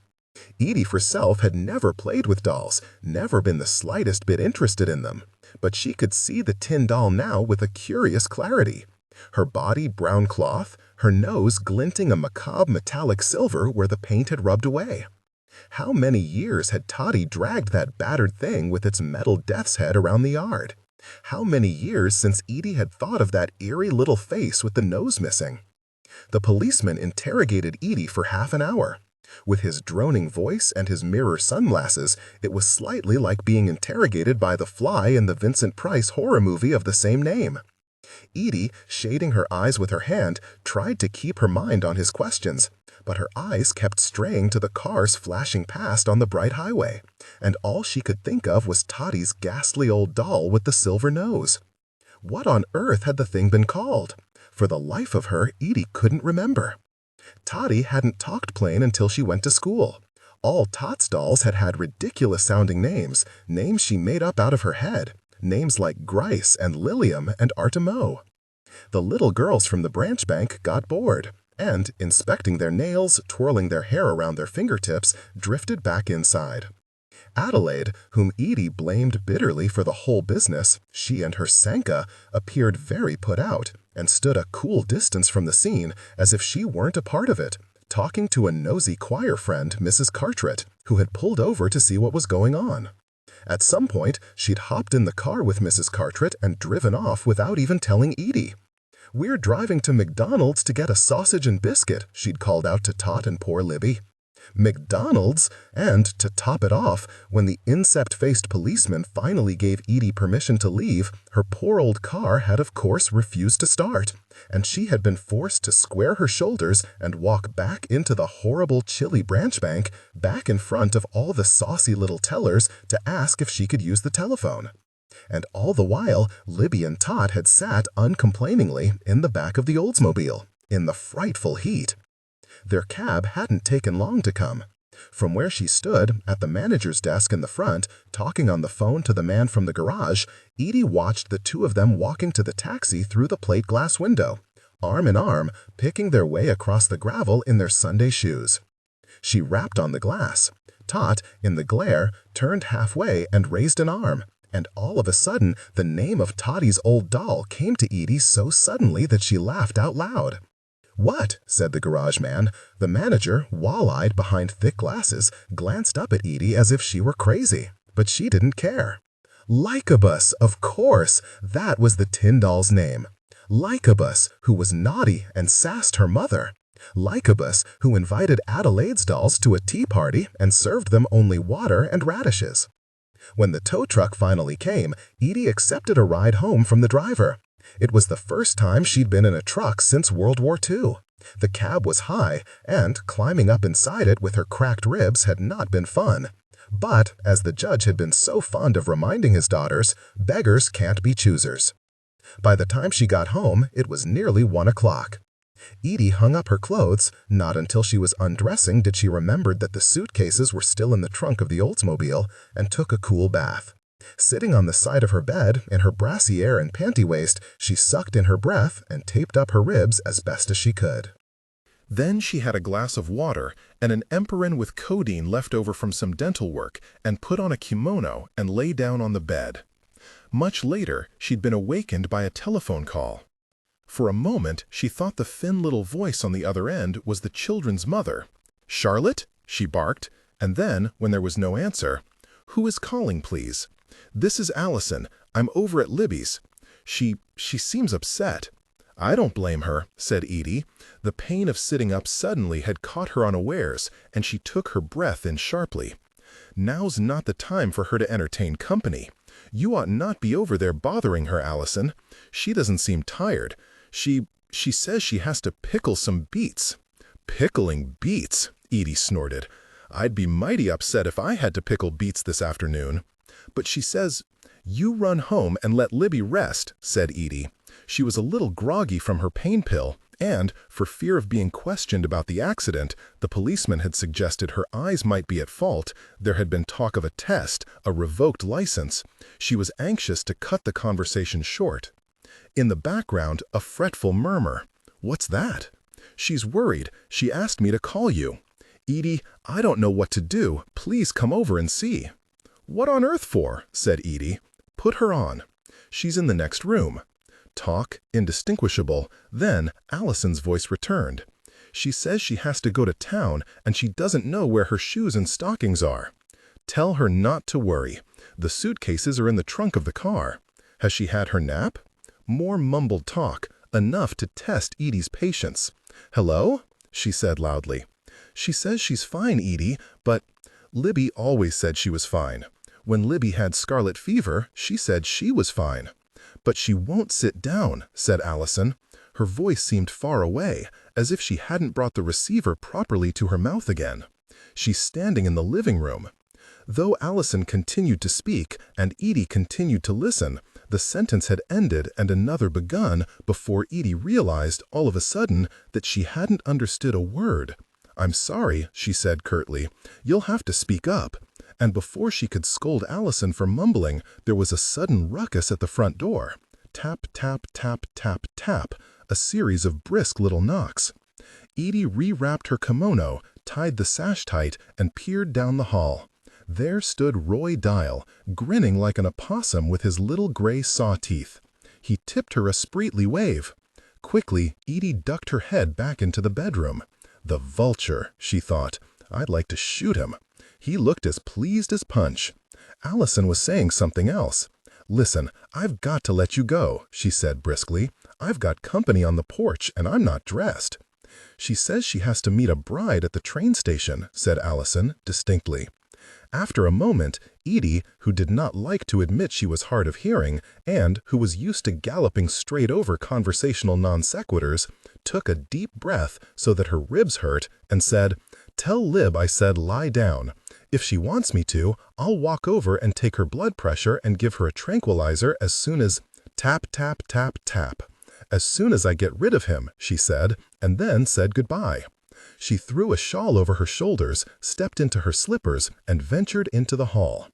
Edie herself had never played with dolls, never been the slightest bit interested in them, but she could see the tin doll now with a curious clarity. Her body brown cloth, her nose glinting a macabre metallic silver where the paint had rubbed away. How many years had Toddy dragged that battered thing with its metal death's head around the yard? How many years since Edie had thought of that eerie little face with the nose missing? The policeman interrogated Edie for half an hour. With his droning voice and his mirror sunglasses, it was slightly like being interrogated by the fly in the Vincent Price horror movie of the same name. Edie, shading her eyes with her hand, tried to keep her mind on his questions, but her eyes kept straying to the cars flashing past on the bright highway, and all she could think of was Toddy's ghastly old doll with the silver nose. What on earth had the thing been called? For the life of her, Edie couldn't remember. Toddy hadn't talked plain until she went to school. All Tots dolls had had ridiculous-sounding names, names she made up out of her head, names like Grice and Lilium and Artemo. The little girls from the branch bank got bored, and, inspecting their nails, twirling their hair around their fingertips, drifted back inside. Adelaide, whom Edie blamed bitterly for the whole business, she and her Sanka, appeared very put out, and stood a cool distance from the scene as if she weren't a part of it, talking to a nosy choir friend, Mrs. Carteret, who had pulled over to see what was going on. At some point, she'd hopped in the car with Mrs. Carteret and driven off without even telling Edie. "We're driving to McDonald's to get a sausage and biscuit," she'd called out to Tot and poor Libby. McDonald's? And, to top it off, when the incept-faced policeman finally gave Edie permission to leave, her poor old car had of course refused to start, and she had been forced to square her shoulders and walk back into the horrible chilly branch bank, back in front of all the saucy little tellers to ask if she could use the telephone. And all the while, Libby and Tot had sat uncomplainingly in the back of the Oldsmobile, in the frightful heat. Their cab hadn't taken long to come. From where she stood, at the manager's desk in the front, talking on the phone to the man from the garage, Edie watched the two of them walking to the taxi through the plate glass window, arm in arm, picking their way across the gravel in their Sunday shoes. She rapped on the glass. Tot, in the glare, turned halfway and raised an arm, and all of a sudden the name of Toddy's old doll came to Edie so suddenly that she laughed out loud. "What?" said the garage man. The manager, wall-eyed behind thick glasses, glanced up at Edie as if she were crazy, but she didn't care. Lycabas, of course! That was the tin doll's name. Lycabas, who was naughty and sassed her mother. Lycabas, who invited Adelaide's dolls to a tea party and served them only water and radishes. When the tow truck finally came, Edie accepted a ride home from the driver. It was the first time she'd been in a truck since World War II. The cab was high, and climbing up inside it with her cracked ribs had not been fun. But, as the judge had been so fond of reminding his daughters, beggars can't be choosers. By the time she got home, it was nearly 1 o'clock. Edie hung up her clothes. Not until she was undressing did she remember that the suitcases were still in the trunk of the Oldsmobile, and took a cool bath. Sitting on the side of her bed, in her brassiere and panty-waist, she sucked in her breath and taped up her ribs as best as she could. Then she had a glass of water and an Emperin with codeine left over from some dental work, and put on a kimono and lay down on the bed. Much later, she'd been awakened by a telephone call. For a moment, she thought the thin little voice on the other end was the children's mother. "Charlotte?" she barked, and then, when there was no answer, "Who is calling, please?" "This is Allison. I'm over at Libby's. She seems upset." "I don't blame her," said Edie. The pain of sitting up suddenly had caught her unawares, and she took her breath in sharply. "Now's not the time for her to entertain company. You ought not be over there bothering her, Allison. She doesn't seem tired. She says she has to pickle some beets." "Pickling beets?" Edie snorted. "I'd be mighty upset if I had to pickle beets this afternoon." "But she says—" "You run home and let Libby rest," said Edie. She was a little groggy from her pain pill, And, for fear of being questioned about the accident, the policeman had suggested her eyes might be at fault. There had been talk of a test, a revoked license. She was anxious to cut the conversation short. In the background, a fretful murmur. "What's that?" "She's worried. She asked me to call you." "Edie, I don't know what to do. Please come over and see." "What on earth for?" said Edie. "Put her on." "She's in the next room." Talk, indistinguishable. Then Allison's voice returned. "She says she has to go to town and she doesn't know where her shoes and stockings are." "Tell her not to worry. The suitcases are in the trunk of the car." "Has she had her nap?" More mumbled talk, enough to test Edie's patience. "Hello?" she said loudly. "She says she's fine, Edie, but—" Libby always said she was fine. When Libby had scarlet fever, she said she was fine. "But she won't sit down," said Allison. Her voice seemed far away, as if she hadn't brought the receiver properly to her mouth again. "She's standing in the living room." Though Allison continued to speak and Edie continued to listen, the sentence had ended and another begun before Edie realized, all of a sudden, that she hadn't understood a word. "I'm sorry," she said curtly. "You'll have to speak up." And before she could scold Allison for mumbling, there was a sudden ruckus at the front door. Tap, tap, tap, tap, tap, a series of brisk little knocks. Edie rewrapped her kimono, tied the sash tight, and peered down the hall. There stood Roy Dial, grinning like an opossum with his little gray saw teeth. He tipped her a sprightly wave. Quickly, Edie ducked her head back into the bedroom. "The vulture," she thought. "I'd like to shoot him." He looked as pleased as Punch. Allison was saying something else. "Listen, I've got to let you go," she said briskly. "I've got company on the porch and I'm not dressed." "She says she has to meet a bride at the train station," said Allison, distinctly. After a moment, Edie, who did not like to admit she was hard of hearing, and who was used to galloping straight over conversational non sequiturs, took a deep breath so that her ribs hurt, and said, "Tell Lib I said lie down. If she wants me to, I'll walk over and take her blood pressure and give her a tranquilizer as soon as—" Tap, tap, tap, tap. "As soon as I get rid of him," she said, and then said goodbye. She threw a shawl over her shoulders, stepped into her slippers, and ventured into the hall.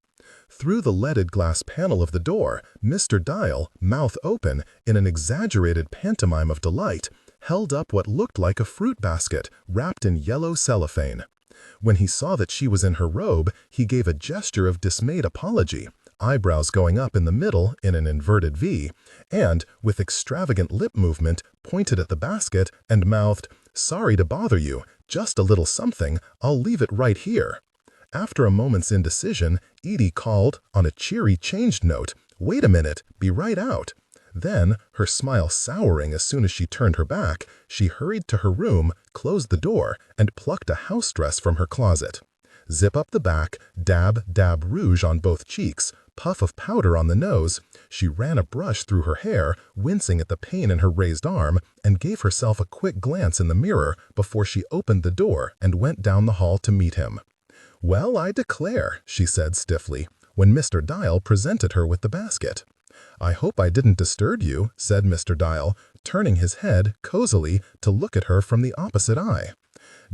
Through the leaded glass panel of the door, Mr. Dial, mouth open, in an exaggerated pantomime of delight, held up what looked like a fruit basket wrapped in yellow cellophane. When he saw that she was in her robe, he gave a gesture of dismayed apology, eyebrows going up in the middle in an inverted V, and, with extravagant lip movement, pointed at the basket and mouthed, "Sorry to bother you, just a little something, I'll leave it right here." After a moment's indecision, Edie called, on a cheery changed note, "Wait a minute, be right out." Then, her smile souring as soon as she turned her back, she hurried to her room, closed the door, and plucked a house dress from her closet. Zip up the back, dab, dab rouge on both cheeks, puff of powder on the nose, she ran a brush through her hair, wincing at the pain in her raised arm, and gave herself a quick glance in the mirror before she opened the door and went down the hall to meet him. "Well, I declare," she said stiffly, when Mr. Dial presented her with the basket. "I hope I didn't disturb you," said Mr. Dial, turning his head, cozily, to look at her from the opposite eye.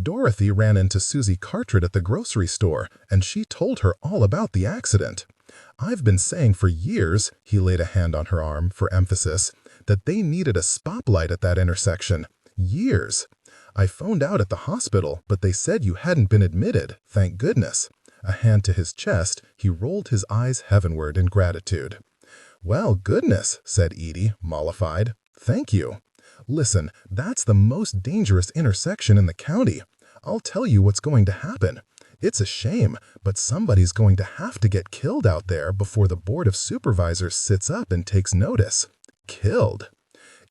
"Dorothy ran into Susie Carteret at the grocery store, and she told her all about the accident. I've been saying for years," he laid a hand on her arm for emphasis, "that they needed a spotlight at that intersection. Years. I phoned out at the hospital, but they said you hadn't been admitted, thank goodness." A hand to his chest, he rolled his eyes heavenward in gratitude. "Well, goodness," said Edie, mollified. "Thank you. Listen, that's the most dangerous intersection in the county. I'll tell you what's going to happen. It's a shame, but somebody's going to have to get killed out there before the Board of Supervisors sits up and takes notice." Killed.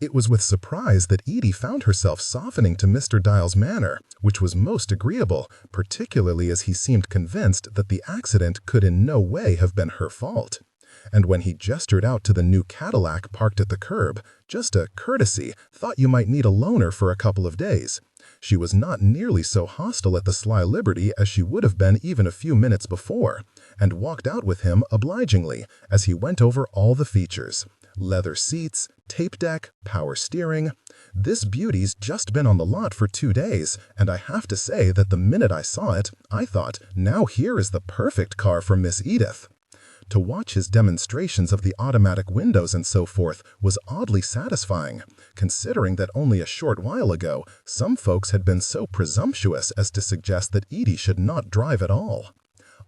It was with surprise that Edie found herself softening to Mr. Dial's manner, which was most agreeable, particularly as he seemed convinced that the accident could in no way have been her fault. And when he gestured out to the new Cadillac parked at the curb, just a courtesy, thought you might need a loaner for a couple of days. She was not nearly so hostile at the sly liberty as she would have been even a few minutes before, and walked out with him obligingly as he went over all the features. Leather seats, tape deck, power steering. This beauty's just been on the lot for 2 days, and I have to say that the minute I saw it, I thought, now here is the perfect car for Miss Edith. To watch his demonstrations of the automatic windows and so forth was oddly satisfying, considering that only a short while ago, some folks had been so presumptuous as to suggest that Edie should not drive at all.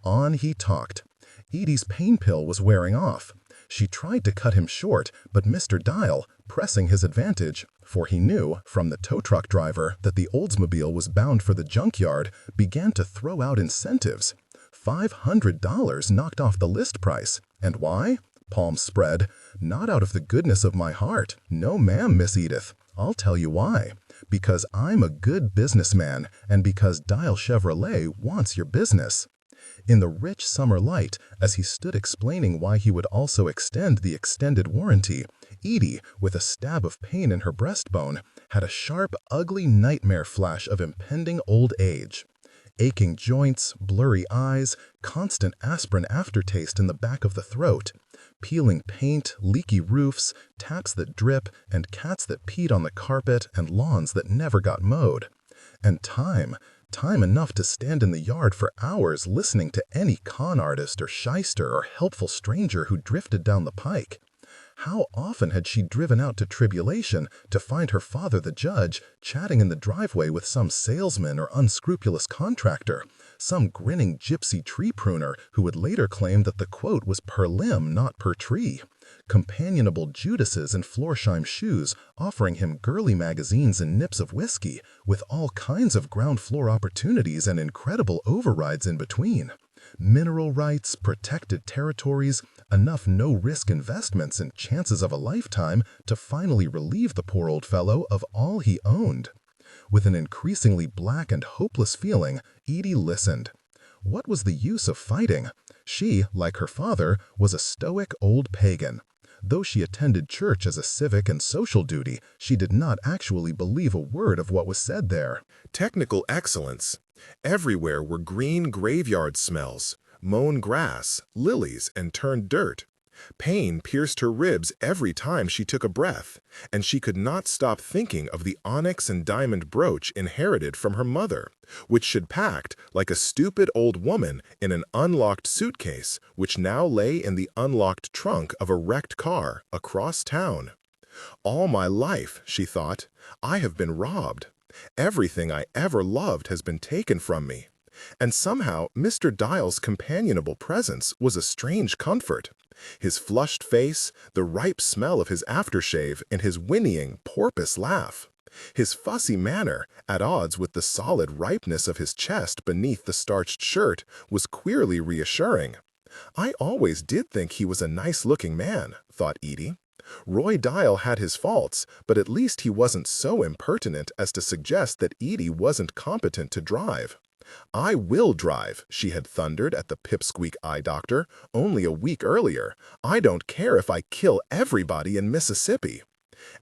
On he talked. Edie's pain pill was wearing off. She tried to cut him short, but Mr. Dial, pressing his advantage, for he knew, from the tow truck driver, that the Oldsmobile was bound for the junkyard, began to throw out incentives. $500 knocked off the list price. And why? Palms spread. Not out of the goodness of my heart. No ma'am, Miss Edith. I'll tell you why. Because I'm a good businessman, and because Dial Chevrolet wants your business. In the rich summer light, as he stood explaining why he would also extend the extended warranty, Edie, with a stab of pain in her breastbone, had a sharp, ugly nightmare flash of impending old age. Aching joints, blurry eyes, constant aspirin aftertaste in the back of the throat, peeling paint, leaky roofs, taps that drip, and cats that peed on the carpet, and lawns that never got mowed. And time enough to stand in the yard for hours listening to any con artist or shyster or helpful stranger who drifted down the pike. How often had she driven out to Tribulation to find her father the judge chatting in the driveway with some salesman or unscrupulous contractor, some grinning gypsy tree pruner who would later claim that the quote was per limb, not per tree, companionable Judases in Florsheim shoes offering him girly magazines and nips of whiskey, with all kinds of ground floor opportunities and incredible overrides in between. Mineral rights, protected territories, enough no-risk investments and chances of a lifetime to finally relieve the poor old fellow of all he owned. With an increasingly black and hopeless feeling, Edie listened. What was the use of fighting? She, like her father, was a stoic old pagan. Though she attended church as a civic and social duty, she did not actually believe a word of what was said there. Technical excellence. Everywhere were green graveyard smells, mown grass, lilies, and turned dirt. Pain pierced her ribs every time she took a breath, and she could not stop thinking of the onyx and diamond brooch inherited from her mother, which she'd packed like a stupid old woman in an unlocked suitcase, which now lay in the unlocked trunk of a wrecked car across town. All my life, she thought, I have been robbed. Everything I ever loved has been taken from me. And somehow Mr. Dial's companionable presence was a strange comfort. His flushed face, the ripe smell of his aftershave, and his whinnying, porpoise laugh. His fussy manner, at odds with the solid ripeness of his chest beneath the starched shirt, was queerly reassuring. I always did think he was a nice-looking man, thought Edie. Roy Dial had his faults, but at least he wasn't so impertinent as to suggest that Edie wasn't competent to drive. I will drive, she had thundered at the pipsqueak eye doctor only a week earlier. I don't care if I kill everybody in Mississippi.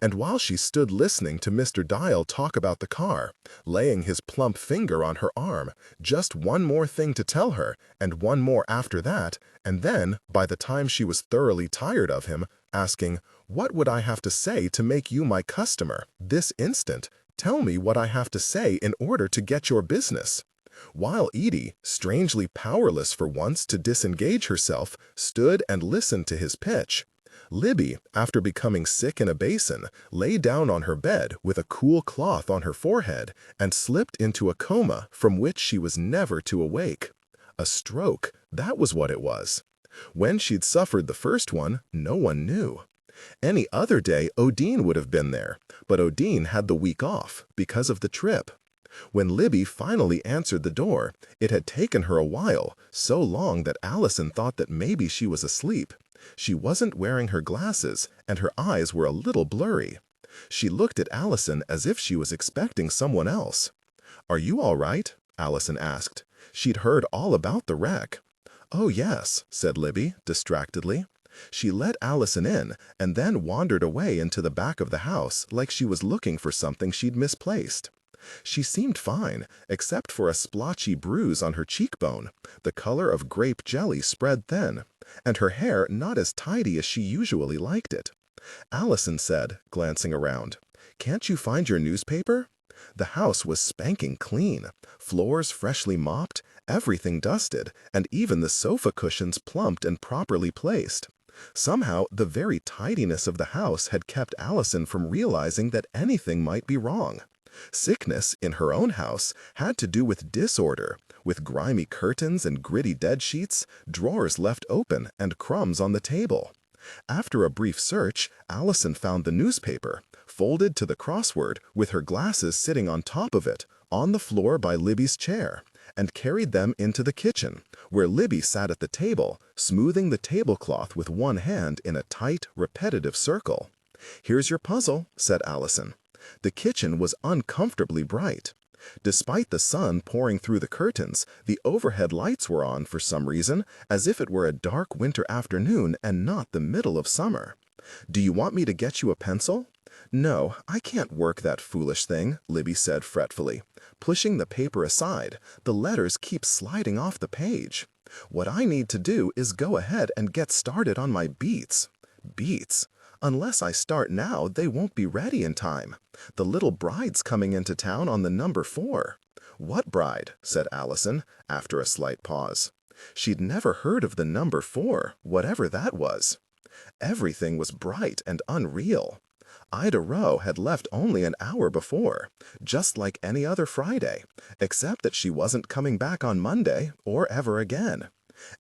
And while she stood listening to Mr. Dial talk about the car, laying his plump finger on her arm, just one more thing to tell her, and one more after that, and then, by the time she was thoroughly tired of him, asking, "What would I have to say to make you my customer, this instant? Tell me what I have to say in order to get your business." While Edie, strangely powerless for once to disengage herself, stood and listened to his pitch, Libby, after becoming sick in a basin, lay down on her bed with a cool cloth on her forehead and slipped into a coma from which she was never to awake. A stroke, that was what it was. When she'd suffered the first one, no one knew. Any other day Odine would have been there, but Odine had the week off because of the trip. When Libby finally answered the door, it had taken her a while, so long that Allison thought that maybe she was asleep. She wasn't wearing her glasses, and her eyes were a little blurry. She looked at Allison as if she was expecting someone else. "Are you all right?" Allison asked. She'd heard all about the wreck. "Oh, yes," said Libby, distractedly. She let Allison in, and then wandered away into the back of the house like she was looking for something she'd misplaced. She seemed fine, except for a splotchy bruise on her cheekbone, the color of grape jelly spread thin, and her hair not as tidy as she usually liked it. Allison said, glancing around. "Can't you find your newspaper?" The house was spanking clean, floors freshly mopped, everything dusted, and even the sofa cushions plumped and properly placed. Somehow, the very tidiness of the house had kept Allison from realizing that anything might be wrong. Sickness, in her own house, had to do with disorder, with grimy curtains and gritty bed sheets, drawers left open, and crumbs on the table. After a brief search, Allison found the newspaper, folded to the crossword, with her glasses sitting on top of it, on the floor by Libby's chair, and carried them into the kitchen, where Libby sat at the table, smoothing the tablecloth with one hand in a tight, repetitive circle. "Here's your puzzle," said Allison. The kitchen was uncomfortably bright. Despite the sun pouring through the curtains, the overhead lights were on for some reason, as if it were a dark winter afternoon and not the middle of summer. "Do you want me to get you a pencil?" "No, I can't work that foolish thing," Libby said fretfully. Pushing the paper aside, the letters keep sliding off the page. "What I need to do is go ahead and get started on my beats." "Beats? Unless I start now, they won't be ready in time. The little bride's coming into town on the number 4. "What bride?" said Allison, after a slight pause. She'd never heard of the number 4, whatever that was. Everything was bright and unreal. Ida Rowe had left only an hour before, just like any other Friday, except that she wasn't coming back on Monday or ever again.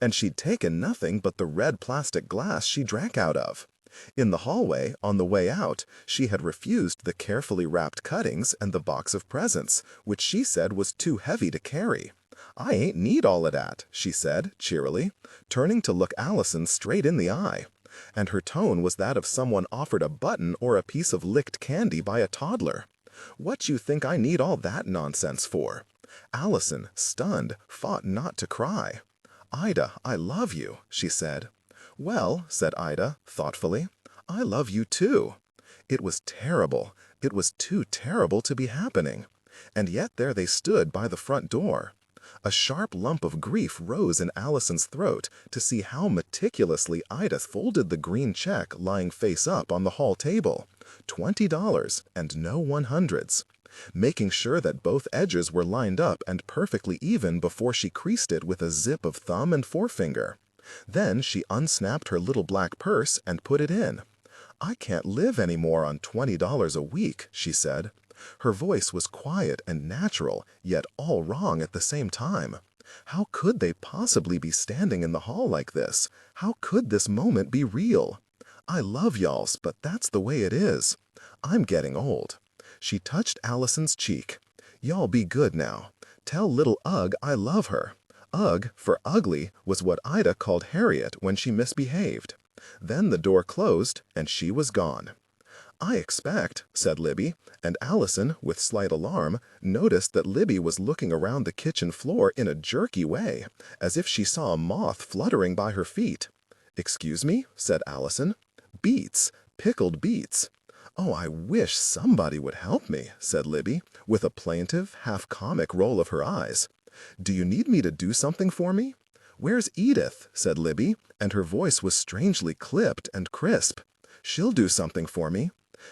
And she'd taken nothing but the red plastic glass she drank out of. In the hallway, on the way out, she had refused the carefully wrapped cuttings and the box of presents, which she said was too heavy to carry. "I ain't need all of that," she said, cheerily, turning to look Allison straight in the eye. And her tone was that of someone offered a button or a piece of licked candy by a toddler. "What you think I need all that nonsense for?" Allison, stunned, fought not to cry. "Ida, I love you," she said. "Well," said Ida, thoughtfully, "I love you too." It was terrible. It was too terrible to be happening. And yet there they stood by the front door. A sharp lump of grief rose in Allison's throat to see how meticulously Ida folded the green check lying face up on the hall table. $20 and no 100s. Making sure that both edges were lined up and perfectly even before she creased it with a zip of thumb and forefinger. Then she unsnapped her little black purse and put it in. "I can't live any more on $20 a week," she said. Her voice was quiet and natural, yet all wrong at the same time. How could they possibly be standing in the hall like this? How could this moment be real? "I love y'alls, but that's the way it is. I'm getting old." She touched Allison's cheek. "Y'all be good now. Tell little Ugg I love her." Ugg, for ugly, was what Ida called Harriet when she misbehaved. Then the door closed, and she was gone. "I expect," said Libby, and Allison, with slight alarm, noticed that Libby was looking around the kitchen floor in a jerky way, as if she saw a moth fluttering by her feet. "Excuse me," said Allison. "Beets, pickled beets." "Oh, I wish somebody would help me," said Libby, with a plaintive, half-comic roll of her eyes. "Do you need me to do something for me?" "Where's Edith?" said Libby, and her voice was strangely clipped and crisp. "She'll do something for me."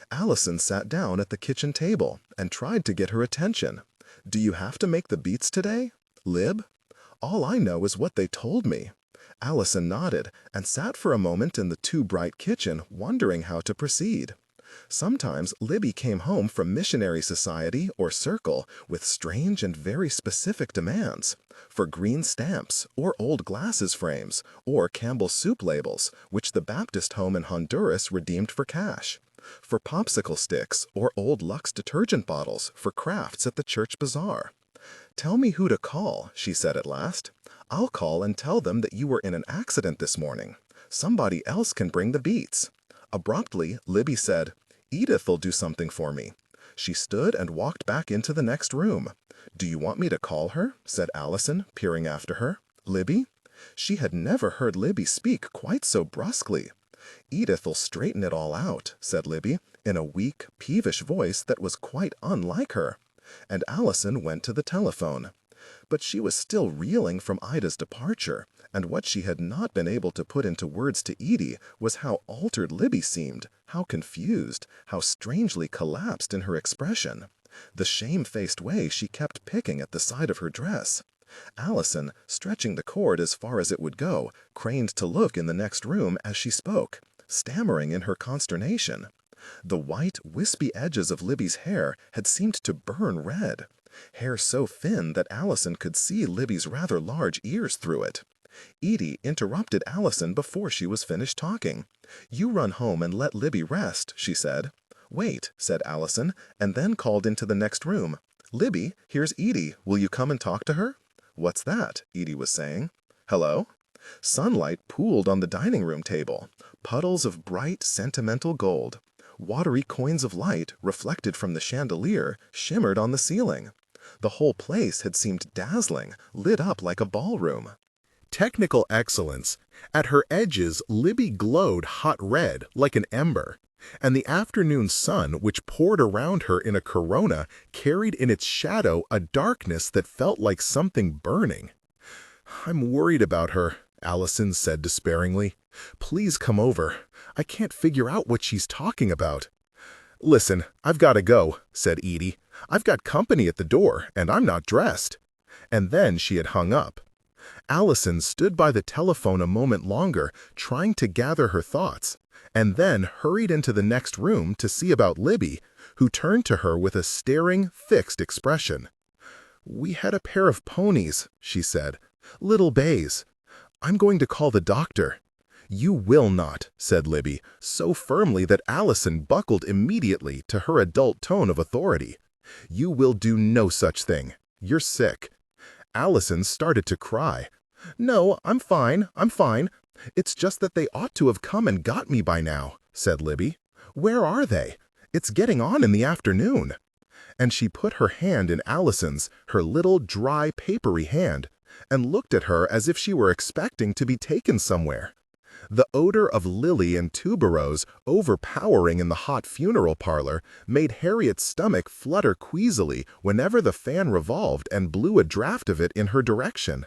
Allison sat down at the kitchen table and tried to get her attention. "Do you have to make the beets today, Lib?" "All I know is what they told me." Allison nodded and sat for a moment in the too-bright kitchen, wondering how to proceed. Sometimes Libby came home from missionary society or circle with strange and very specific demands for green stamps or old glasses frames or Campbell's soup labels, which the Baptist home in Honduras redeemed for cash, for popsicle sticks or old Lux detergent bottles for crafts at the church bazaar. "Tell me who to call," she said at last. "I'll call and tell them that you were in an accident this morning. Somebody else can bring the beets." Abruptly, Libby said, "Edith'll do something for me." She stood and walked back into the next room. "Do you want me to call her?" said Allison, peering after her. "Libby?" She had never heard Libby speak quite so brusquely. "Edith'll straighten it all out," said Libby, in a weak, peevish voice that was quite unlike her. And Allison went to the telephone. But she was still reeling from Ida's departure, and what she had not been able to put into words to Edie was how altered Libby seemed, How confused, how strangely collapsed in her expression. The shame-faced way she kept picking at the side of her dress. Allison, stretching the cord as far as it would go, craned to look in the next room as she spoke, stammering in her consternation. The white, wispy edges of Libby's hair had seemed to burn red, hair so thin that Allison could see Libby's rather large ears through it. Edie interrupted Allison before she was finished talking. "You run home and let Libby rest," she said. "Wait," said Allison, and then called into the next room. "Libby, here's Edie. Will you come and talk to her?" "What's that?" Edie was saying. "Hello?" Sunlight pooled on the dining room table, puddles of bright, sentimental gold. Watery coins of light, reflected from the chandelier, shimmered on the ceiling. The whole place had seemed dazzling, lit up like a ballroom. Technical excellence. At her edges, Libby glowed hot red, like an ember, and the afternoon sun, which poured around her in a corona, carried in its shadow a darkness that felt like something burning. "I'm worried about her," Allison said despairingly. "Please come over. I can't figure out what she's talking about." "Listen, I've got to go," said Edie. "I've got company at the door, and I'm not dressed." And then she had hung up. Allison stood by the telephone a moment longer, trying to gather her thoughts, and then hurried into the next room to see about Libby, who turned to her with a staring, fixed expression. "We had a pair of ponies," she said. "Little bays. I'm going to call the doctor." "You will not," said Libby, so firmly that Allison buckled immediately to her adult tone of authority. "You will do no such thing. You're sick." Allison started to cry. "No, I'm fine, I'm fine. It's just that they ought to have come and got me by now," said Libby. "Where are they? It's getting on in the afternoon." And she put her hand in Allison's, her little, dry, papery hand, and looked at her as if she were expecting to be taken somewhere. The odor of lily and tuberose, overpowering in the hot funeral parlor, made Harriet's stomach flutter queasily whenever the fan revolved and blew a draft of it in her direction.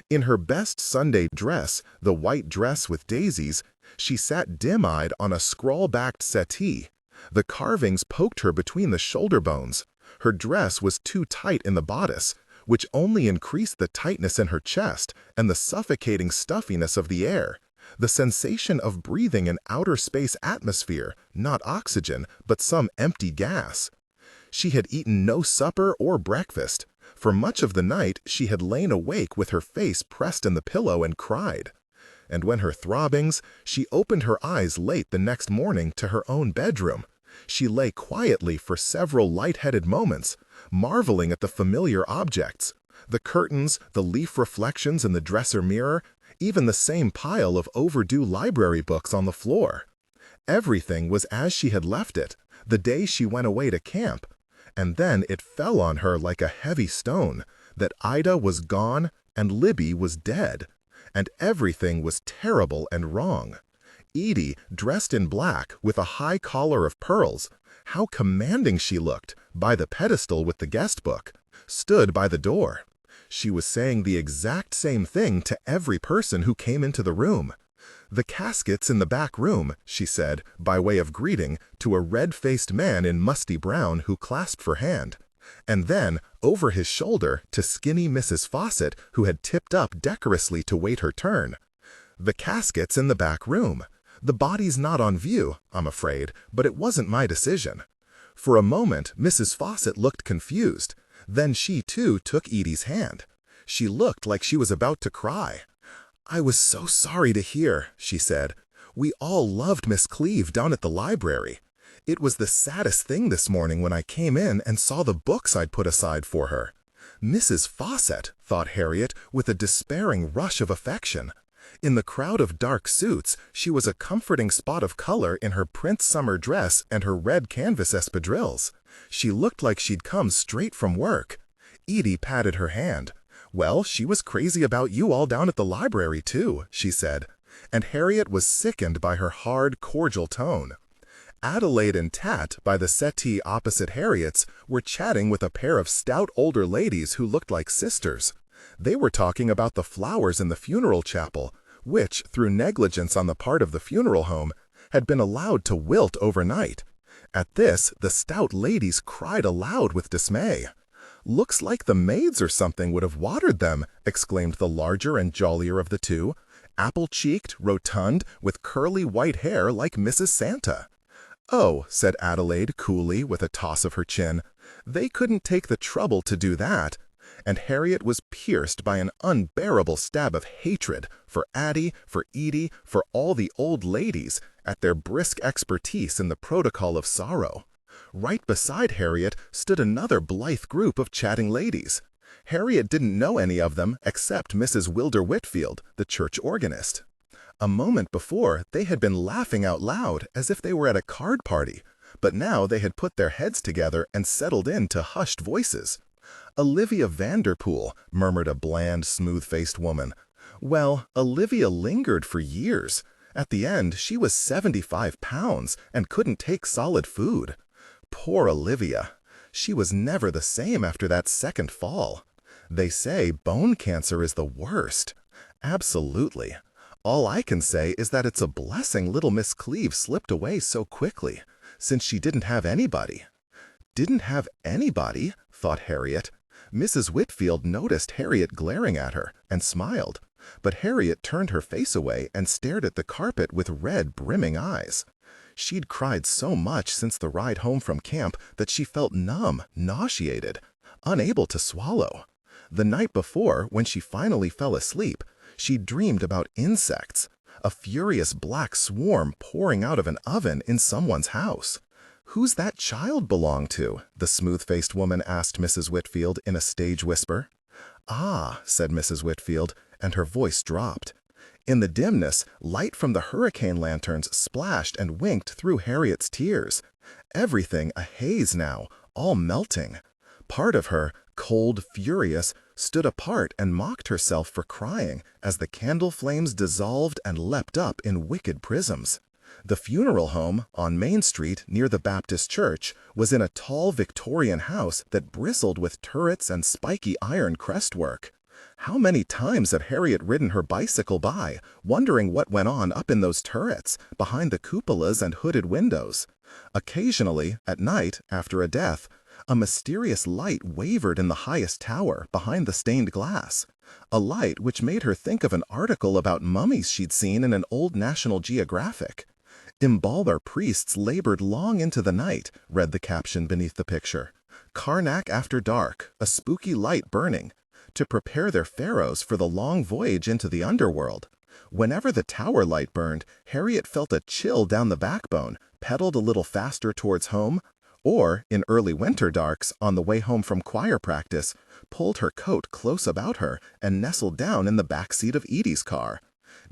In her best Sunday dress, the white dress with daisies, she sat dim-eyed on a scroll-backed settee. The carvings poked her between the shoulder bones. Her dress was too tight in the bodice, which only increased the tightness in her chest and the suffocating stuffiness of the air. The sensation of breathing an outer space atmosphere, not oxygen, but some empty gas. She had eaten no supper or breakfast. For much of the night, she had lain awake with her face pressed in the pillow and cried. And when her throbbings, she opened her eyes late the next morning to her own bedroom. She lay quietly for several light-headed moments, marveling at the familiar objects. The curtains, the leaf reflections in the dresser mirror, even the same pile of overdue library books on the floor. Everything was as she had left it, the day she went away to camp. And then it fell on her like a heavy stone that Ida was gone and Libby was dead, and everything was terrible and wrong. Edie, dressed in black with a high collar of pearls, how commanding she looked, by the pedestal with the guest book, stood by the door. She was saying the exact same thing to every person who came into the room. "The casket's in the back room," she said, by way of greeting, to a red-faced man in musty brown who clasped her hand. And then, over his shoulder, to skinny Mrs. Fawcett, who had tipped up decorously to wait her turn. "The casket's in the back room. The body's not on view, I'm afraid, but it wasn't my decision." For a moment, Mrs. Fawcett looked confused. Then she, too, took Edie's hand. She looked like she was about to cry. "I was so sorry to hear," she said. "We all loved Miss Cleeve down at the library. It was the saddest thing this morning when I came in and saw the books I'd put aside for her." Mrs. Fawcett, thought Harriet, with a despairing rush of affection. In the crowd of dark suits, she was a comforting spot of color in her print summer dress and her red canvas espadrilles. She looked like she'd come straight from work. Edie patted her hand. "Well, she was crazy about you all down at the library, too," she said. And Harriet was sickened by her hard, cordial tone. Adelaide and Tat, by the settee opposite Harriet's, were chatting with a pair of stout older ladies who looked like sisters. They were talking about the flowers in the funeral chapel, which, through negligence on the part of the funeral home, had been allowed to wilt overnight. At this, the stout ladies cried aloud with dismay. "Looks like the maids or something would have watered them," exclaimed the larger and jollier of the two, apple-cheeked, rotund, with curly white hair like Mrs. Santa. "Oh," said Adelaide coolly with a toss of her chin, "they couldn't take the trouble to do that." And Harriet was pierced by an unbearable stab of hatred for Addie, for Edie, for all the old ladies, at their brisk expertise in the protocol of sorrow. Right beside Harriet stood another blithe group of chatting ladies. Harriet didn't know any of them except Mrs. Wilder Whitfield, the church organist. A moment before, they had been laughing out loud as if they were at a card party, but now they had put their heads together and settled into hushed voices. "Olivia Vanderpool," murmured a bland, smooth-faced woman. "Well, Olivia lingered for years. At the end, she was 75 pounds and couldn't take solid food. Poor Olivia. She was never the same after that second fall. They say bone cancer is the worst." "Absolutely. All I can say is that it's a blessing little Miss Cleeve slipped away so quickly, since she didn't have anybody." "Didn't have anybody?" thought Harriet. Mrs. Whitfield noticed Harriet glaring at her and smiled, but Harriet turned her face away and stared at the carpet with red, brimming eyes. She'd cried so much since the ride home from camp that she felt numb, nauseated, unable to swallow. The night before, when she finally fell asleep, she dreamed about insects, a furious black swarm pouring out of an oven in someone's house. "Who's that child belong to?" the smooth-faced woman asked Mrs. Whitfield in a stage whisper. "Ah," said Mrs. Whitfield, and her voice dropped. In the dimness, light from the hurricane lanterns splashed and winked through Harriet's tears. Everything a haze now, all melting. Part of her, cold, furious, stood apart and mocked herself for crying as the candle flames dissolved and leapt up in wicked prisms. The funeral home, on Main Street near the Baptist Church, was in a tall Victorian house that bristled with turrets and spiky iron crestwork. How many times had Harriet ridden her bicycle by, wondering what went on up in those turrets, behind the cupolas and hooded windows. Occasionally, at night, after a death, a mysterious light wavered in the highest tower, behind the stained glass. A light which made her think of an article about mummies she'd seen in an old National Geographic. "Imbalber priests labored long into the night," read the caption beneath the picture. "Karnak after dark, a spooky light burning, to prepare their pharaohs for the long voyage into the underworld." Whenever the tower light burned, Harriet felt a chill down the backbone, pedaled a little faster towards home, or, in early winter darks, on the way home from choir practice, pulled her coat close about her and nestled down in the back seat of Edie's car.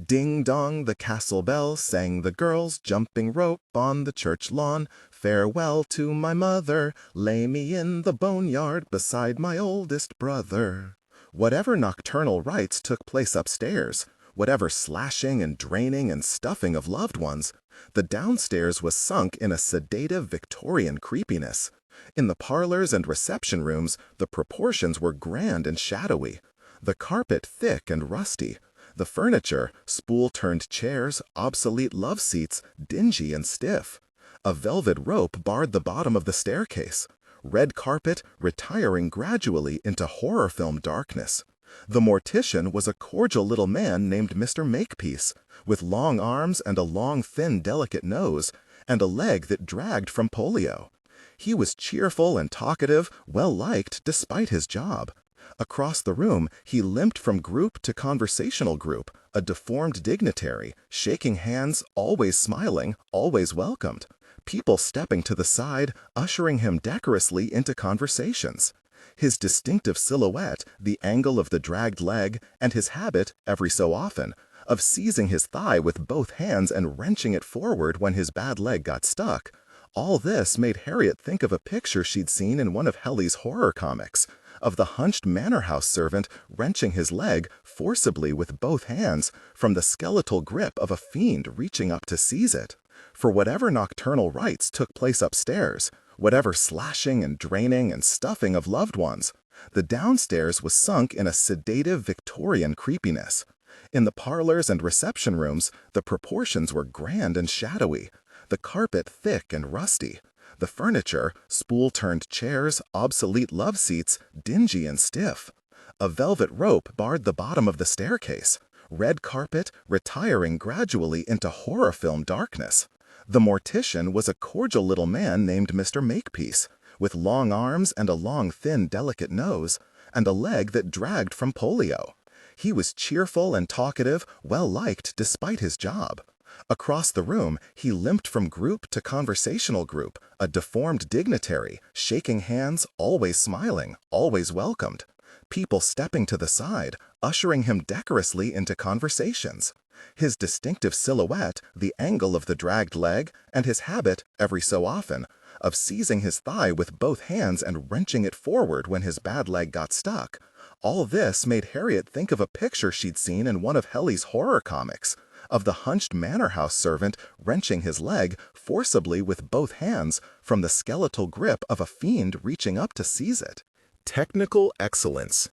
"Ding-dong, the castle bell," sang the girls, "jumping rope on the church lawn. Farewell to my mother, lay me in the boneyard beside my oldest brother." Whatever nocturnal rites took place upstairs, whatever slashing and draining and stuffing of loved ones, the downstairs was sunk in a sedative Victorian creepiness. In the parlors and reception rooms, the proportions were grand and shadowy, the carpet thick and rusty, the furniture, spool-turned chairs, obsolete love seats, dingy and stiff. A velvet rope barred the bottom of the staircase. Red carpet retiring gradually into horror film darkness. The mortician was a cordial little man named Mr. Makepeace, with long arms and a long, thin, delicate nose, and a leg that dragged from polio. He was cheerful and talkative, well-liked despite his job. Across the room, he limped from group to conversational group, a deformed dignitary, shaking hands, always smiling, always welcomed. People stepping to the side, ushering him decorously into conversations. His distinctive silhouette, the angle of the dragged leg, and his habit, every so often, of seizing his thigh with both hands and wrenching it forward when his bad leg got stuck, all this made Harriet think of a picture she'd seen in one of Helley's horror comics, of the hunched manor house servant wrenching his leg forcibly with both hands from the skeletal grip of a fiend reaching up to seize it. For whatever nocturnal rites took place upstairs, whatever slashing and draining and stuffing of loved ones, the downstairs was sunk in a sedative Victorian creepiness. In the parlors and reception rooms, the proportions were grand and shadowy, the carpet thick and rusty, the furniture, spool-turned chairs, obsolete love seats, dingy and stiff. A velvet rope barred the bottom of the staircase, red carpet retiring gradually into horror film darkness. The mortician was a cordial little man named Mr. Makepeace, with long arms and a long, thin, delicate nose, and a leg that dragged from polio. He was cheerful and talkative, well-liked despite his job. Across the room, he limped from group to conversational group, a deformed dignitary, shaking hands, always smiling, always welcomed. People stepping to the side, ushering him decorously into conversations. His distinctive silhouette, the angle of the dragged leg, and his habit, every so often, of seizing his thigh with both hands and wrenching it forward when his bad leg got stuck. All this made Harriet think of a picture she'd seen in one of Helley's horror comics, of the hunched manor house servant wrenching his leg forcibly with both hands from the skeletal grip of a fiend reaching up to seize it. Technical excellence.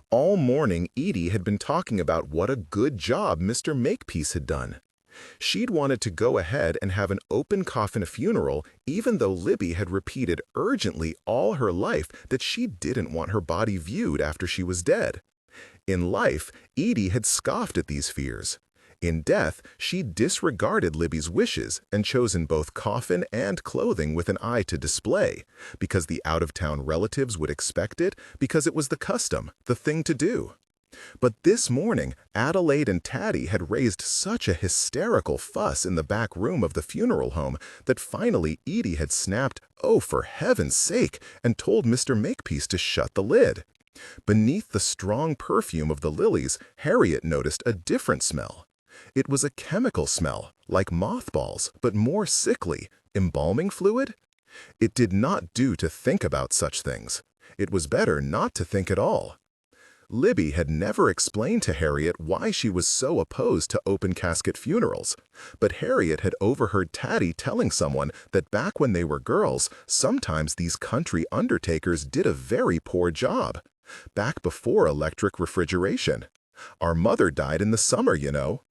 All morning, Edie had been talking about what a good job Mr. Makepeace had done. She'd wanted to go ahead and have an open coffin funeral, even though Libby had repeated urgently all her life that she didn't want her body viewed after she was dead. In life, Edie had scoffed at these fears. In death, she disregarded Libby's wishes and chosen both coffin and clothing with an eye to display, because the out-of-town relatives would expect it, because it was the custom, the thing to do. But this morning, Adelaide and Taddy had raised such a hysterical fuss in the back room of the funeral home that finally Edie had snapped, "Oh, for heaven's sake," and told Mr. Makepeace to shut the lid. Beneath the strong perfume of the lilies, Harriet noticed a different smell. It was a chemical smell, like mothballs, but more sickly. Embalming fluid? It did not do to think about such things. It was better not to think at all. Libby had never explained to Harriet why she was so opposed to open-casket funerals, but Harriet had overheard Taddy telling someone that back when they were girls, sometimes these country undertakers did a very poor job. Back before electric refrigeration. Our mother died in the summer, you know.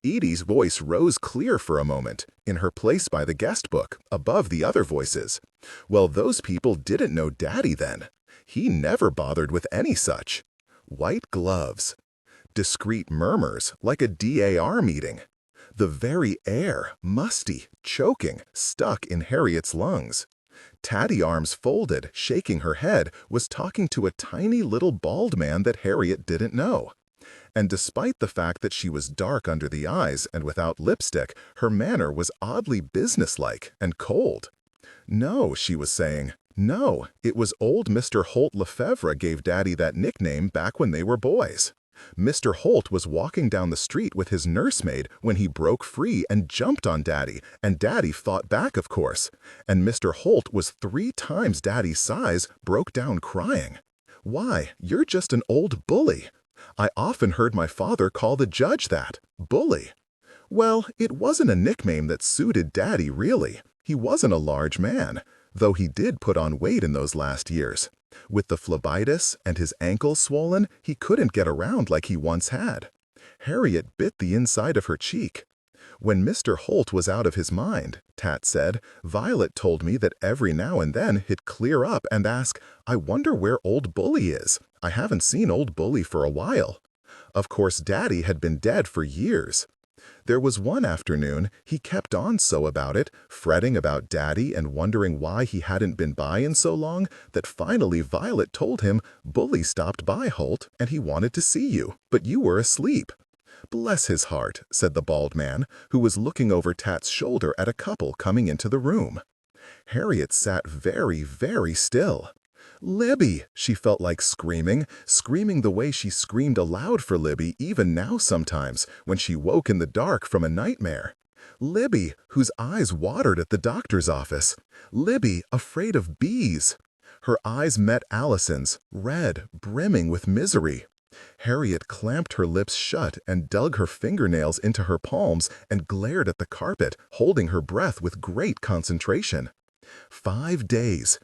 Edie's voice rose clear for a moment, in her place by the guest book, above the other voices. Well, those people didn't know Daddy then. He never bothered with any such. White gloves. Discreet murmurs, like a DAR meeting. The very air, musty, choking, stuck in Harriet's lungs. Taddy, arms folded, shaking her head, was talking to a tiny little bald man that Harriet didn't know. And despite the fact that she was dark under the eyes and without lipstick, her manner was oddly businesslike and cold. "No," she was saying. "No, it was old Mr. Holt Lefevre gave Daddy that nickname back when they were boys. Mr. Holt was walking down the street with his nursemaid when he broke free and jumped on Daddy, and Daddy fought back, of course. And Mr. Holt was 3 times Daddy's size, broke down crying. Why, you're just an old bully. I often heard my father call the judge that, bully. Well, it wasn't a nickname that suited Daddy, really. He wasn't a large man, though he did put on weight in those last years. With the phlebitis and his ankles swollen, he couldn't get around like he once had." Harriet bit the inside of her cheek. "When Mr. Holt was out of his mind," Tat said, "Violet told me that every now and then he'd clear up and ask, 'I wonder where old Bully is. I haven't seen old Bully for a while.' Of course, Daddy had been dead for years. There was one afternoon he kept on so about it, fretting about Daddy and wondering why he hadn't been by in so long, that finally Violet told him, 'Bully stopped by, Holt, and he wanted to see you, but you were asleep.'" "Bless his heart," said the bald man, who was looking over Tat's shoulder at a couple coming into the room. Harriet sat very, very still. "Libby!" she felt like screaming the way she screamed aloud for Libby even now sometimes when she woke in the dark from a nightmare. Libby, whose eyes watered at the doctor's office. Libby, afraid of bees. Her eyes met Allison's, red, brimming with misery. Harriet clamped her lips shut and dug her fingernails into her palms and glared at the carpet, holding her breath with great concentration. 5 days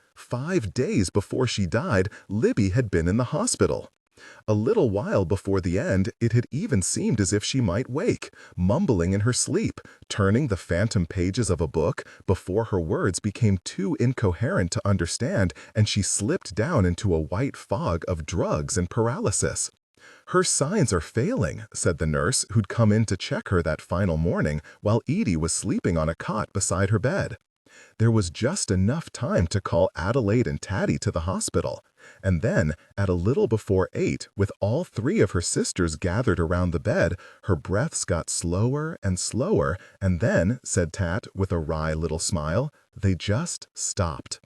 before she died, Libby had been in the hospital. A little while before the end, it had even seemed as if she might wake, mumbling in her sleep, turning the phantom pages of a book before her words became too incoherent to understand and she slipped down into a white fog of drugs and paralysis. "Her signs are failing," said the nurse who'd come in to check her that final morning while Edie was sleeping on a cot beside her bed. There was just enough time to call Adelaide and Tatty to the hospital. And then, at a little before 8, with all 3 of her sisters gathered around the bed, her breaths got slower and slower, and then, said Tat with a wry little smile, they just stopped.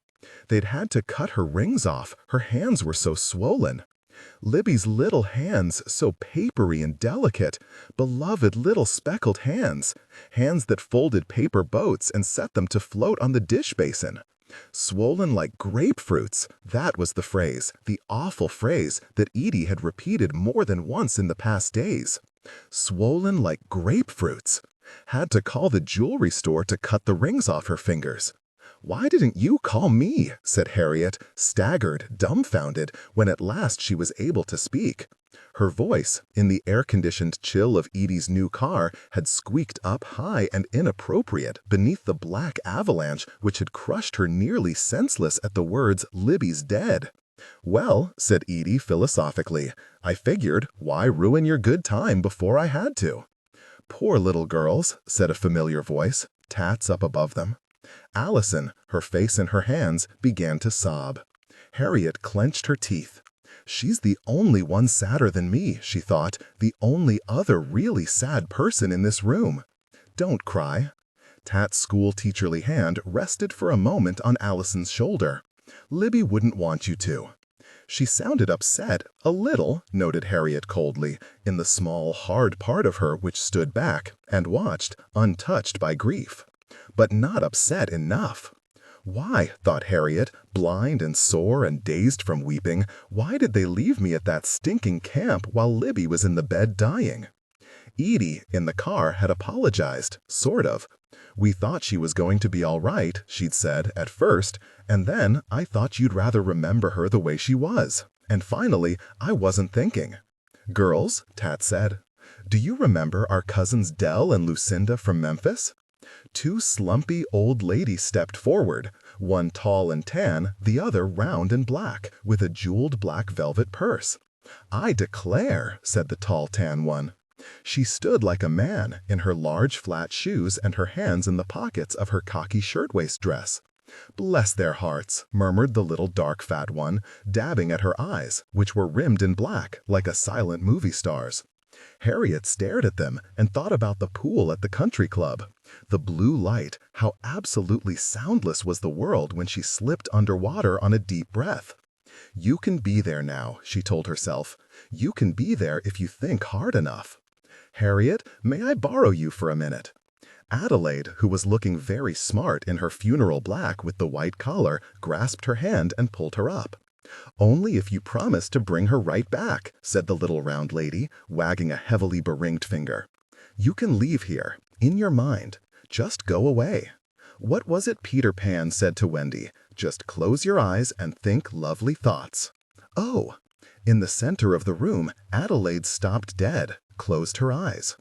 They'd had to cut her rings off, her hands were so swollen. Libby's little hands, so papery and delicate, beloved little speckled hands, hands that folded paper boats and set them to float on the dish basin. Swollen like grapefruits, that was the phrase, the awful phrase that Edie had repeated more than once in the past days. Swollen like grapefruits. Had to call the jewelry store to cut the rings off her fingers. "Why didn't you call me?" said Harriet, staggered, dumbfounded, when at last she was able to speak. Her voice, in the air-conditioned chill of Edie's new car, had squeaked up high and inappropriate beneath the black avalanche which had crushed her nearly senseless at the words, "Libby's dead." "Well," said Edie philosophically, "I figured, why ruin your good time before I had to?" "Poor little girls," said a familiar voice, Tats up above them. Allison, her face in her hands, began to sob. Harriet clenched her teeth. "She's the only one sadder than me," she thought, "the only other really sad person in this room." "Don't cry." Tat's school-teacherly hand rested for a moment on Allison's shoulder. "Libby wouldn't want you to." "She sounded upset, a little," noted Harriet coldly, in the small, hard part of her which stood back and watched, untouched by grief. But not upset enough. Why, thought Harriet, blind and sore and dazed from weeping, why did they leave me at that stinking camp while Libby was in the bed dying? Edie, in the car, had apologized, sort of. "We thought she was going to be all right," she'd said, at first, "and then I thought you'd rather remember her the way she was. And finally, I wasn't thinking." "Girls," Tat said, "do you remember our cousins Dell and Lucinda from Memphis?" 2 slumpy old ladies stepped forward, one tall and tan, the other round and black, with a jeweled black velvet purse. "I declare," said the tall tan one. She stood like a man, in her large flat shoes and her hands in the pockets of her cocky shirtwaist dress. "Bless their hearts," murmured the little dark fat one, dabbing at her eyes, which were rimmed in black, like a silent movie star's. Harriet stared at them and thought about the pool at the country club. The blue light, how absolutely soundless was the world when she slipped underwater on a deep breath. "You can be there now," she told herself. "You can be there if you think hard enough. Harriet, may I borrow you for a minute?" Adelaide, who was looking very smart in her funeral black with the white collar, grasped her hand and pulled her up. "Only if you promise to bring her right back," said the little round lady, wagging a heavily beringed finger. "You can leave here, in your mind. Just go away. What was it Peter Pan said to Wendy? Just close your eyes and think lovely thoughts." Oh! In the center of the room, Adelaide stopped dead, closed her eyes.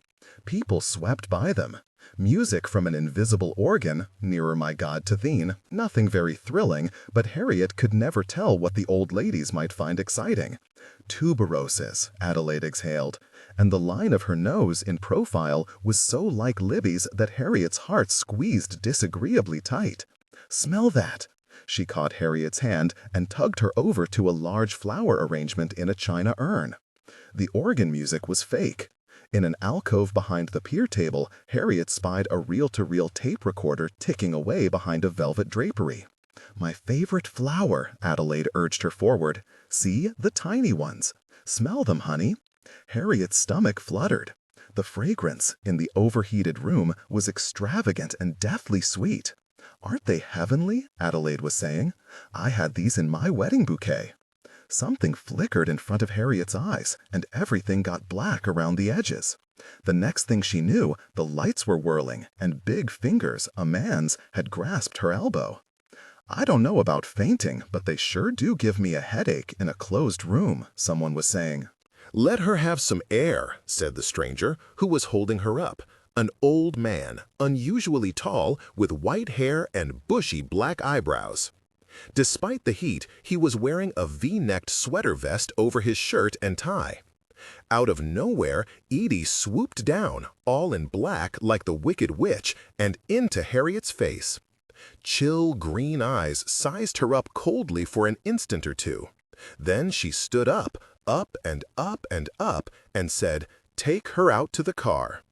People swept by them. Music from an invisible organ, nearer my God to thine, nothing very thrilling, but Harriet could never tell what the old ladies might find exciting. "Tuberoses," Adelaide exhaled, and the line of her nose in profile was so like Libby's that Harriet's heart squeezed disagreeably tight. "Smell that!" She caught Harriet's hand and tugged her over to a large flower arrangement in a china urn. The organ music was fake. In an alcove behind the pier table, Harriet spied a reel-to-reel tape recorder ticking away behind a velvet drapery. "My favorite flower," Adelaide urged her forward. "See, the tiny ones. Smell them, honey." Harriet's stomach fluttered. The fragrance, in the overheated room, was extravagant and deathly sweet. "Aren't they heavenly?" Adelaide was saying. "I had these in my wedding bouquet." Something flickered in front of Harriet's eyes, and everything got black around the edges. The next thing she knew, the lights were whirling, and big fingers, a man's, had grasped her elbow. I don't know about fainting, but they sure do give me a headache in a closed room, someone was saying. "Let her have some air," said the stranger, who was holding her up, an old man, unusually tall, with white hair and bushy black eyebrows. Despite the heat, he was wearing a V-necked sweater vest over his shirt and tie. Out of nowhere, Edie swooped down, all in black like the Wicked Witch, and into Harriet's face. Chill green eyes sized her up coldly for an instant or two. Then she stood up and up and up, and said, "Take her out to the car."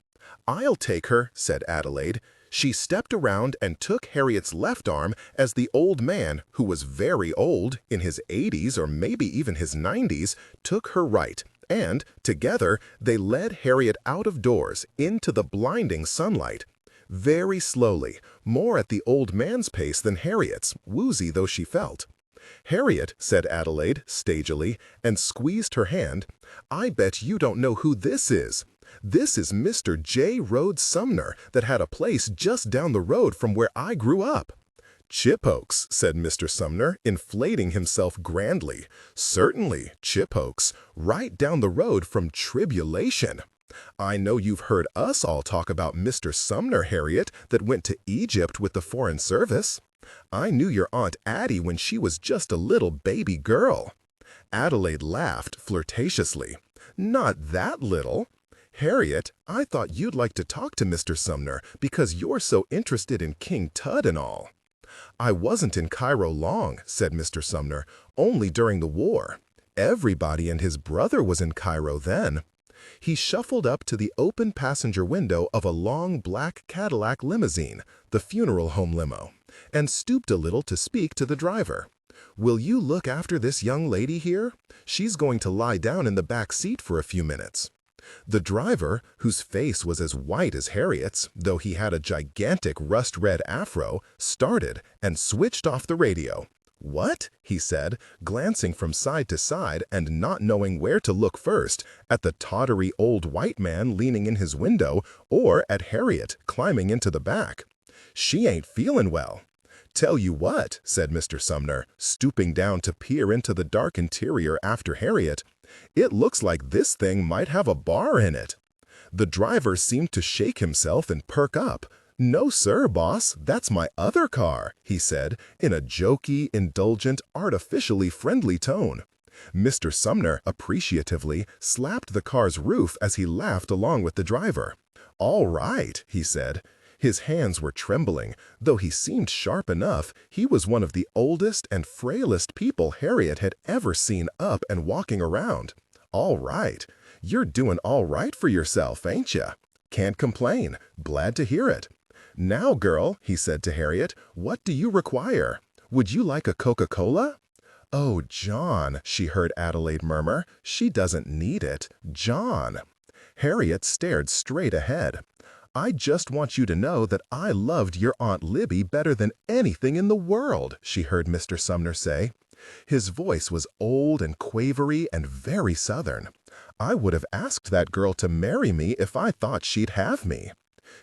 "I'll take her," said Adelaide. She stepped around and took Harriet's left arm as the old man, who was very old, in his 80s or maybe even his 90s, took her right, and, together, they led Harriet out of doors into the blinding sunlight. Very slowly, more at the old man's pace than Harriet's, woozy though she felt. "Harriet," said Adelaide, stagily, and squeezed her hand, "I bet you don't know who this is. This is Mr. J. Rhodes Sumner that had a place just down the road from where I grew up." "Chipokes," said Mr. Sumner, inflating himself grandly. "Certainly, Chipokes, right down the road from Tribulation. I know you've heard us all talk about Mr. Sumner, Harriet, that went to Egypt with the Foreign Service. I knew your Aunt Addie when she was just a little baby girl." Adelaide laughed flirtatiously. "Not that little. Harriet, I thought you'd like to talk to Mr. Sumner because you're so interested in King Tut and all." "I wasn't in Cairo long," said Mr. Sumner, "only during the war. Everybody and his brother was in Cairo then." He shuffled up to the open passenger window of a long black Cadillac limousine, the funeral home limo, and stooped a little to speak to the driver. "Will you look after this young lady here? She's going to lie down in the back seat for a few minutes." The driver, whose face was as white as Harriet's, though he had a gigantic rust-red afro, started and switched off the radio. "What?" he said, glancing from side to side and not knowing where to look first, at the tottery old white man leaning in his window or at Harriet climbing into the back. "She ain't feeling well." "Tell you what," said Mr. Sumner, stooping down to peer into the dark interior after Harriet, "it looks like this thing might have a bar in it." The driver seemed to shake himself and perk up. "No, sir, boss, that's my other car," he said, in a jokey, indulgent, artificially friendly tone. Mr. Sumner, appreciatively, slapped the car's roof as he laughed along with the driver. "All right," he said. His hands were trembling. Though he seemed sharp enough, he was one of the oldest and frailest people Harriet had ever seen up and walking around. "All right. You're doing all right for yourself, ain't ya? Can't complain. Glad to hear it. Now, girl," he said to Harriet, "what do you require? Would you like a Coca-Cola?" "Oh, John," she heard Adelaide murmur. "She doesn't need it. John." Harriet stared straight ahead. "I just want you to know that I loved your Aunt Libby better than anything in the world," she heard Mr. Sumner say. His voice was old and quavery and very Southern. "I would have asked that girl to marry me if I thought she'd have me."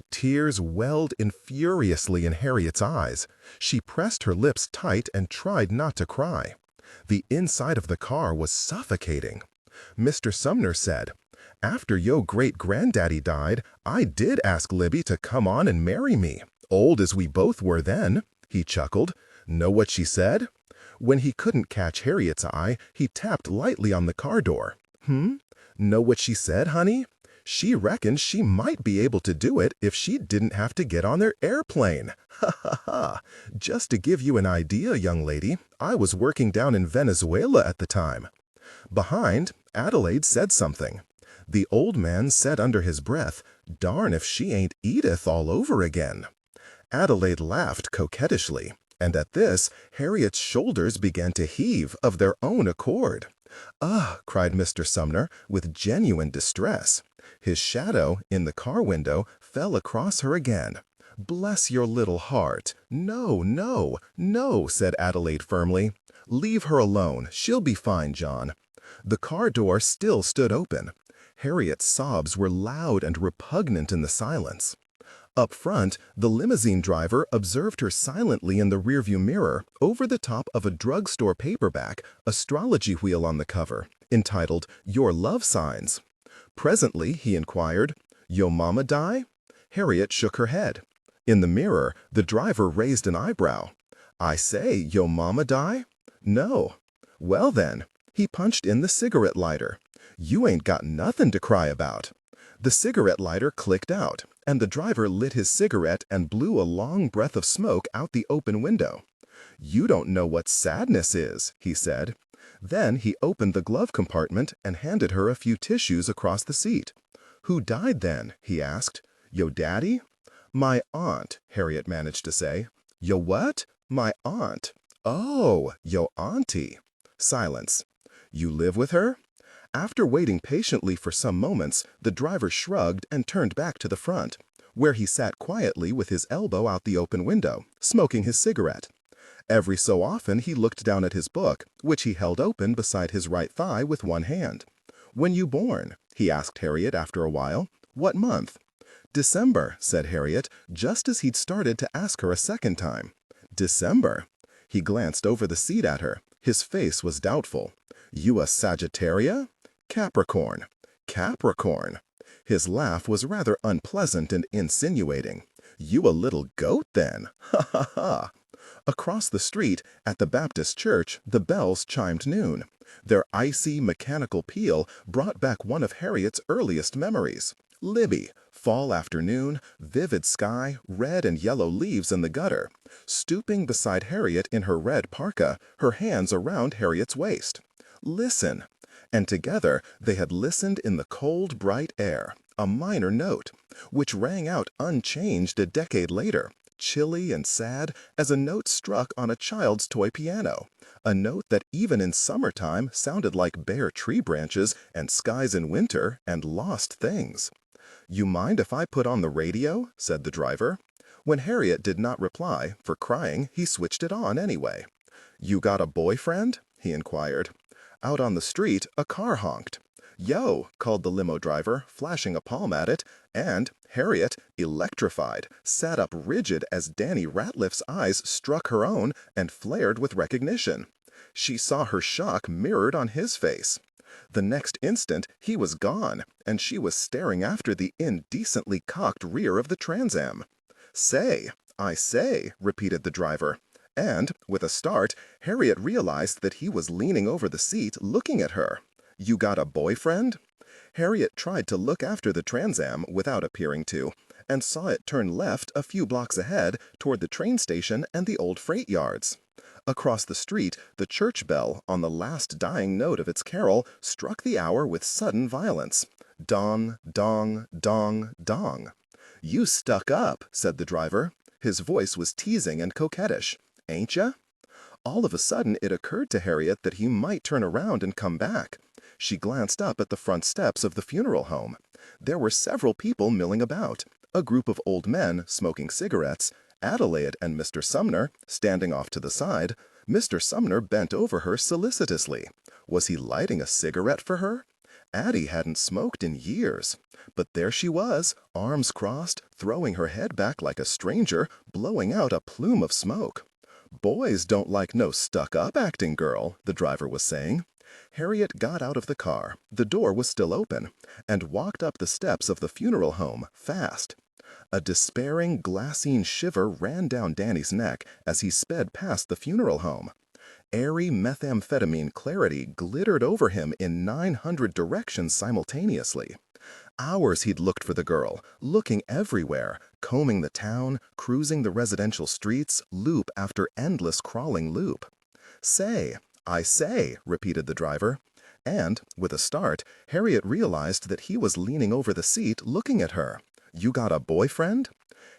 Tears welled in furiously in Harriet's eyes. She pressed her lips tight and tried not to cry. The inside of the car was suffocating. Mr. Sumner said, "After yo' great-granddaddy died, I did ask Libby to come on and marry me, old as we both were then." He chuckled. "Know what she said?" When he couldn't catch Harriet's eye, he tapped lightly on the car door. "Know what she said, honey? She reckoned she might be able to do it if she didn't have to get on their airplane. Ha ha ha! Just to give you an idea, young lady, I was working down in Venezuela at the time." Behind, Adelaide said something. The old man said under his breath, "Darn if she ain't Edith all over again." Adelaide laughed coquettishly, and at this, Harriet's shoulders began to heave of their own accord. "Ugh!" cried Mr. Sumner, with genuine distress. His shadow, in the car window, fell across her again. "Bless your little heart. No, no, no," said Adelaide firmly. "Leave her alone. She'll be fine, John." The car door still stood open. Harriet's sobs were loud and repugnant in the silence. Up front, the limousine driver observed her silently in the rearview mirror over the top of a drugstore paperback astrology wheel on the cover, entitled Your Love Signs. Presently, he inquired, "Yo mama die?" Harriet shook her head. In the mirror, the driver raised an eyebrow. "I say, yo mama die?" "No." "Well then," he punched in the cigarette lighter. "You ain't got nothing to cry about." The cigarette lighter clicked out, and the driver lit his cigarette and blew a long breath of smoke out the open window. "You don't know what sadness is," he said. Then he opened the glove compartment and handed her a few tissues across the seat. "Who died then?" he asked. "Yo daddy?" "My aunt," Harriet managed to say. "Yo what?" "My aunt." "Oh, yo auntie." Silence. "You live with her?" After waiting patiently for some moments, the driver shrugged and turned back to the front, where he sat quietly with his elbow out the open window, smoking his cigarette. Every so often he looked down at his book, which he held open beside his right thigh with one hand. "When you born?" he asked Harriet after a while. "What month?" "December," said Harriet, just as he'd started to ask her a second time. "December?" He glanced over the seat at her. His face was doubtful. "You a Sagittaria?" "Capricorn." "Capricorn." His laugh was rather unpleasant and insinuating. "You a little goat, then? Ha ha ha!" Across the street, at the Baptist church, the bells chimed noon. Their icy, mechanical peal brought back one of Harriet's earliest memories. Libby, fall afternoon, vivid sky, red and yellow leaves in the gutter, stooping beside Harriet in her red parka, her hands around Harriet's waist. Listen. And together they had listened in the cold, bright air, a minor note, which rang out unchanged a decade later, chilly and sad as a note struck on a child's toy piano, a note that even in summertime sounded like bare tree branches and skies in winter and lost things. "You mind if I put on the radio?" said the driver. When Harriet did not reply, for crying, he switched it on anyway. "You got a boyfriend?" he inquired. Out on the street, a car honked. "Yo," called the limo driver, flashing a palm at it, and Harriet, electrified, sat up rigid as Danny Ratliff's eyes struck her own and flared with recognition. She saw her shock mirrored on his face. The next instant, he was gone, and she was staring after the indecently cocked rear of the Trans Am. "Say, I say," repeated the driver. And, with a start, Harriet realized that he was leaning over the seat looking at her. "You got a boyfriend?" Harriet tried to look after the Trans Am without appearing to, and saw it turn left a few blocks ahead toward the train station and the old freight yards. Across the street, the church bell, on the last dying note of its carol, struck the hour with sudden violence. Dong, dong, dong, dong. "You stuck up," said the driver. His voice was teasing and coquettish. "Ain't ya?" All of a sudden it occurred to Harriet that he might turn around and come back. She glanced up at the front steps of the funeral home. There were several people milling about, a group of old men smoking cigarettes, Adelaide and Mr. Sumner standing off to the side. Mr. Sumner bent over her solicitously. Was he lighting a cigarette for her? Addie hadn't smoked in years. But there she was, arms crossed, throwing her head back like a stranger, blowing out a plume of smoke. "Boys don't like no stuck-up acting girl," the driver was saying. Harriet got out of the car, the door was still open, and walked up the steps of the funeral home, fast. A despairing, glassine shiver ran down Danny's neck as he sped past the funeral home. Airy methamphetamine clarity glittered over him in 900 directions simultaneously. Hours he'd looked for the girl, looking everywhere, combing the town, cruising the residential streets, loop after endless crawling loop. "Say, I say," repeated the driver. And, with a start, Harriet realized that he was leaning over the seat looking at her. "You got a boyfriend?"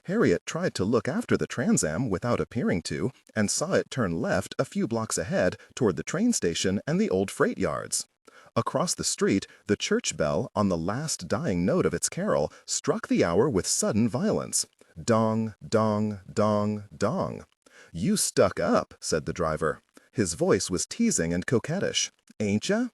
Harriet tried to look after the Trans Am without appearing to, and saw it turn left a few blocks ahead toward the train station and the old freight yards. Across the street, the church bell, on the last dying note of its carol, struck the hour with sudden violence. Dong, dong, dong, dong. "You stuck up," said the driver. His voice was teasing and coquettish. "Ain't ya?"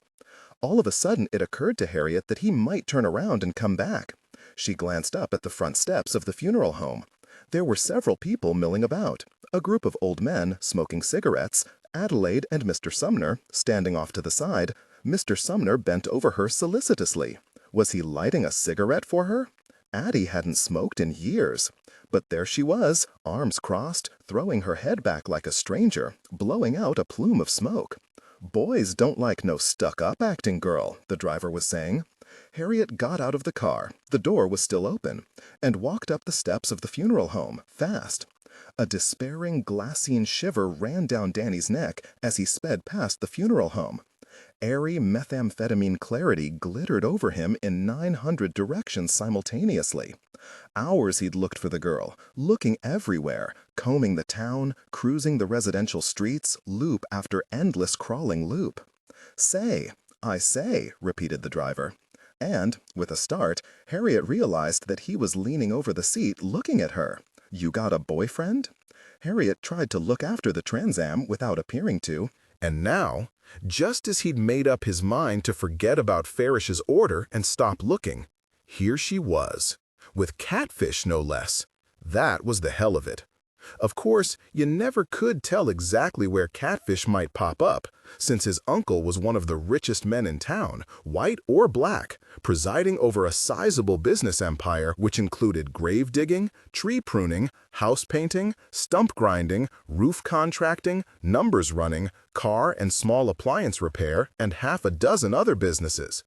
All of a sudden it occurred to Harriet that he might turn around and come back. She glanced up at the front steps of the funeral home. There were several people milling about, a group of old men smoking cigarettes, Adelaide and Mr. Sumner standing off to the side. Mr. Sumner bent over her solicitously. Was he lighting a cigarette for her? Addie hadn't smoked in years. But there she was, arms crossed, throwing her head back like a stranger, blowing out a plume of smoke. "Boys don't like no stuck-up acting girl," the driver was saying. Harriet got out of the car, the door was still open, and walked up the steps of the funeral home, fast. A despairing glassine shiver ran down Danny's neck as he sped past the funeral home. Airy methamphetamine clarity glittered over him in 900 directions simultaneously. Hours he'd looked for the girl, looking everywhere, combing the town, cruising the residential streets, loop after endless crawling loop. I say," repeated the driver. And, with a start, Harriet realized that he was leaning over the seat looking at her. "You got a boyfriend?" Harriet tried to look after the Trans Am without appearing to. And now, just as he'd made up his mind to forget about Farish's order and stop looking, here she was, with catfish no less. That was the hell of it. Of course, you never could tell exactly where catfish might pop up, since his uncle was one of the richest men in town, white or black, presiding over a sizable business empire which included grave digging, tree pruning, house painting, stump grinding, roof contracting, numbers running, car and small appliance repair, and half a dozen other businesses.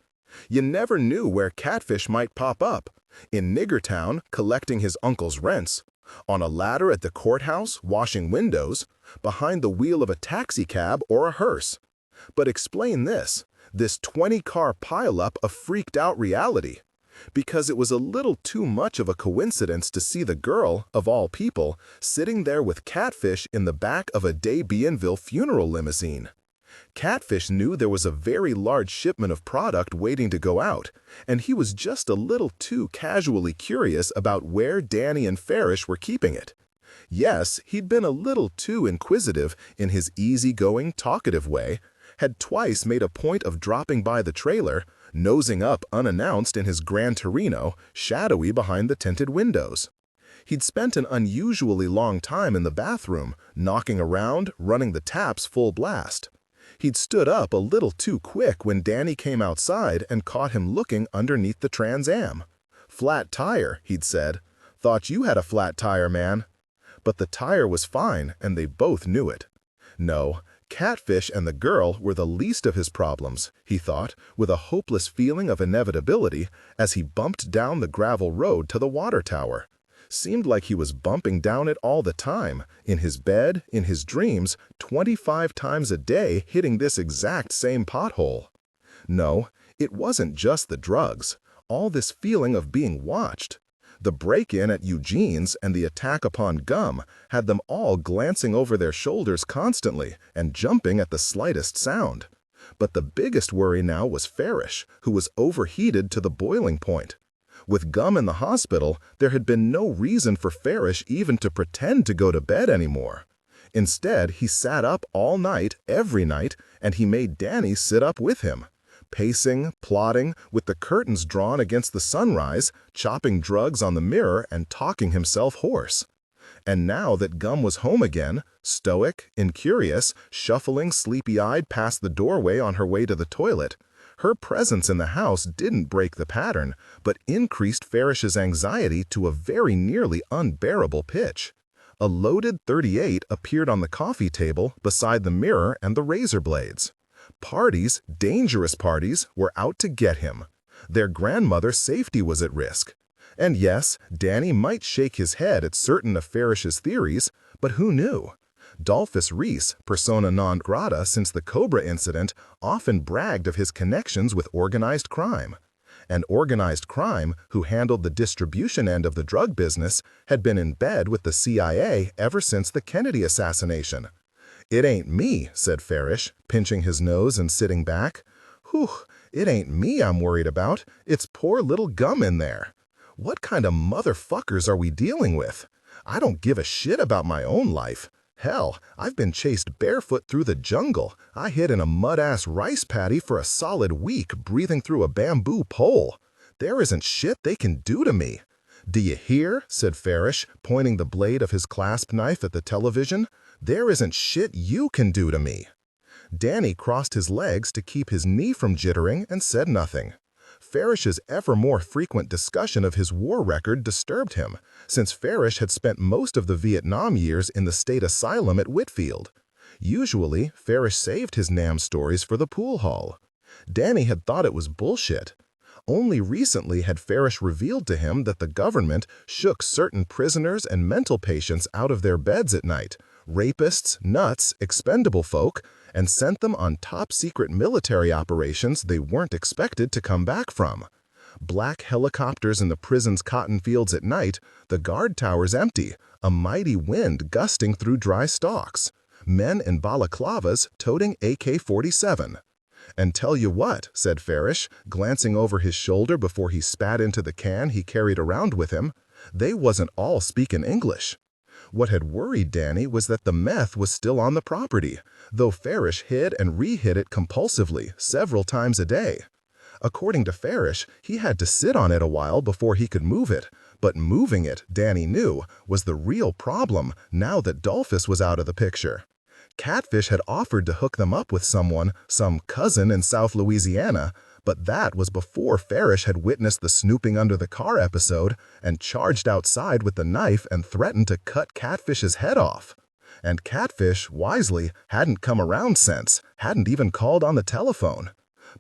You never knew where catfish might pop up. In Niggertown, collecting his uncle's rents, on a ladder at the courthouse, washing windows, behind the wheel of a taxicab or a hearse. But explain this 20-car pileup of freaked-out reality, because it was a little too much of a coincidence to see the girl, of all people, sitting there with catfish in the back of a de Bienville funeral limousine. Catfish knew there was a very large shipment of product waiting to go out, and he was just a little too casually curious about where Danny and Farish were keeping it. Yes, he'd been a little too inquisitive in his easygoing, talkative way, had twice made a point of dropping by the trailer, nosing up unannounced in his Gran Torino, shadowy behind the tinted windows. He'd spent an unusually long time in the bathroom, knocking around, running the taps full blast. He'd stood up a little too quick when Danny came outside and caught him looking underneath the Trans Am. "Flat tire," he'd said. "Thought you had a flat tire, man." But the tire was fine, and they both knew it. No, catfish and the girl were the least of his problems, he thought, with a hopeless feeling of inevitability as he bumped down the gravel road to the water tower. Seemed like he was bumping down it all the time, in his bed, in his dreams, 25 times a day hitting this exact same pothole. No, it wasn't just the drugs, all this feeling of being watched. The break-in at Eugene's and the attack upon Gum had them all glancing over their shoulders constantly and jumping at the slightest sound. But the biggest worry now was Farish, who was overheated to the boiling point. With Gum in the hospital, there had been no reason for Farish even to pretend to go to bed anymore. Instead, he sat up all night, every night, and he made Danny sit up with him, pacing, plodding, with the curtains drawn against the sunrise, chopping drugs on the mirror and talking himself hoarse. And now that Gum was home again, stoic, incurious, shuffling sleepy-eyed past the doorway on her way to the toilet, her presence in the house didn't break the pattern, but increased Farish's anxiety to a very nearly unbearable pitch. A loaded .38 appeared on the coffee table beside the mirror and the razor blades. Parties, dangerous parties, were out to get him. Their grandmother's safety was at risk. And yes, Danny might shake his head at certain of Farish's theories, but who knew? Dolphus Reese, persona non grata since the Cobra incident, often bragged of his connections with organized crime. And organized crime, who handled the distribution end of the drug business, had been in bed with the CIA ever since the Kennedy assassination. "It ain't me," said Farish, pinching his nose and sitting back. "Whew, it ain't me I'm worried about. It's poor little Gum in there. What kind of motherfuckers are we dealing with? I don't give a shit about my own life. Hell, I've been chased barefoot through the jungle. I hid in a mud-ass rice paddy for a solid week breathing through a bamboo pole. There isn't shit they can do to me." "Do you hear?" said Farish, pointing the blade of his clasp knife at the television. "There isn't shit you can do to me." Danny crossed his legs to keep his knee from jittering and said nothing. Farish's ever more frequent discussion of his war record disturbed him, since Farish had spent most of the Vietnam years in the state asylum at Whitfield. Usually, Farish saved his Nam stories for the pool hall. Danny had thought it was bullshit. Only recently had Farish revealed to him that the government shook certain prisoners and mental patients out of their beds at night, rapists, nuts, expendable folk, and sent them on top-secret military operations they weren't expected to come back from. Black helicopters in the prison's cotton fields at night, the guard towers empty, a mighty wind gusting through dry stalks. Men in balaclavas toting AK-47. "And tell you what," said Farish, glancing over his shoulder before he spat into the can he carried around with him, "they wasn't all speaking English." What had worried Danny was that the meth was still on the property, though Farish hid and re-hid it compulsively several times a day. According to Farish, he had to sit on it a while before he could move it, but moving it, Danny knew, was the real problem now that Dolphus was out of the picture. Catfish had offered to hook them up with someone, some cousin in South Louisiana, but that was before Farish had witnessed the snooping under the car episode and charged outside with the knife and threatened to cut Catfish's head off. And Catfish, wisely, hadn't come around since, hadn't even called on the telephone.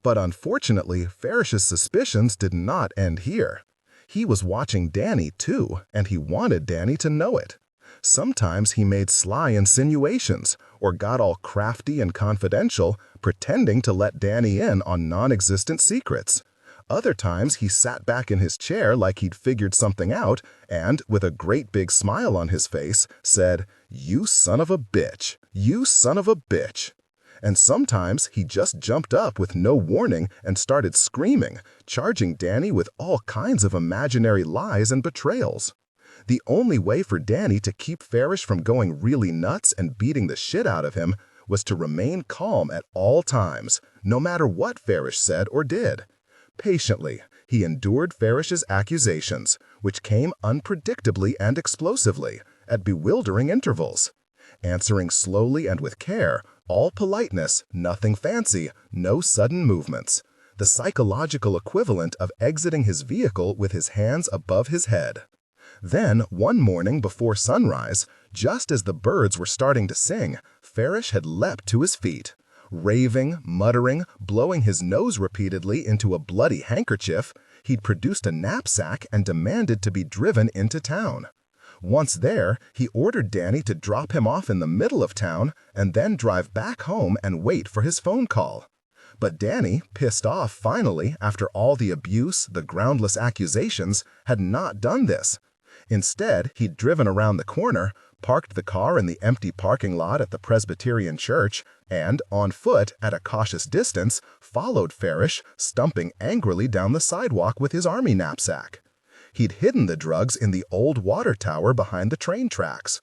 But unfortunately, Farish's suspicions did not end here. He was watching Danny too, and he wanted Danny to know it. Sometimes he made sly insinuations, or got all crafty and confidential, pretending to let Danny in on non-existent secrets. Other times he sat back in his chair like he'd figured something out and, with a great big smile on his face, said, "You son of a bitch, you son of a bitch." And sometimes he just jumped up with no warning and started screaming, charging Danny with all kinds of imaginary lies and betrayals. The only way for Danny to keep Farish from going really nuts and beating the shit out of him was to remain calm at all times, no matter what Farish said or did. Patiently, he endured Farish's accusations, which came unpredictably and explosively, at bewildering intervals. Answering slowly and with care, all politeness, nothing fancy, no sudden movements. The psychological equivalent of exiting his vehicle with his hands above his head. Then, one morning before sunrise, just as the birds were starting to sing, Farish had leapt to his feet. Raving, muttering, blowing his nose repeatedly into a bloody handkerchief, he'd produced a knapsack and demanded to be driven into town. Once there, he ordered Danny to drop him off in the middle of town and then drive back home and wait for his phone call. But Danny, pissed off finally after all the abuse, the groundless accusations, had not done this. Instead, he'd driven around the corner, parked the car in the empty parking lot at the Presbyterian church, and, on foot, at a cautious distance, followed Farish, stumping angrily down the sidewalk with his army knapsack. He'd hidden the drugs in the old water tower behind the train tracks.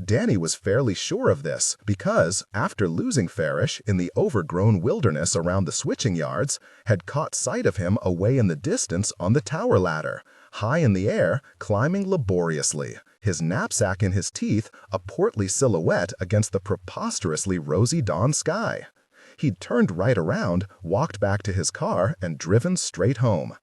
Danny was fairly sure of this because, after losing Farish in the overgrown wilderness around the switching yards, had caught sight of him away in the distance on the tower ladder, high in the air, climbing laboriously, his knapsack in his teeth, a portly silhouette against the preposterously rosy dawn sky. He'd turned right around, walked back to his car, and driven straight home.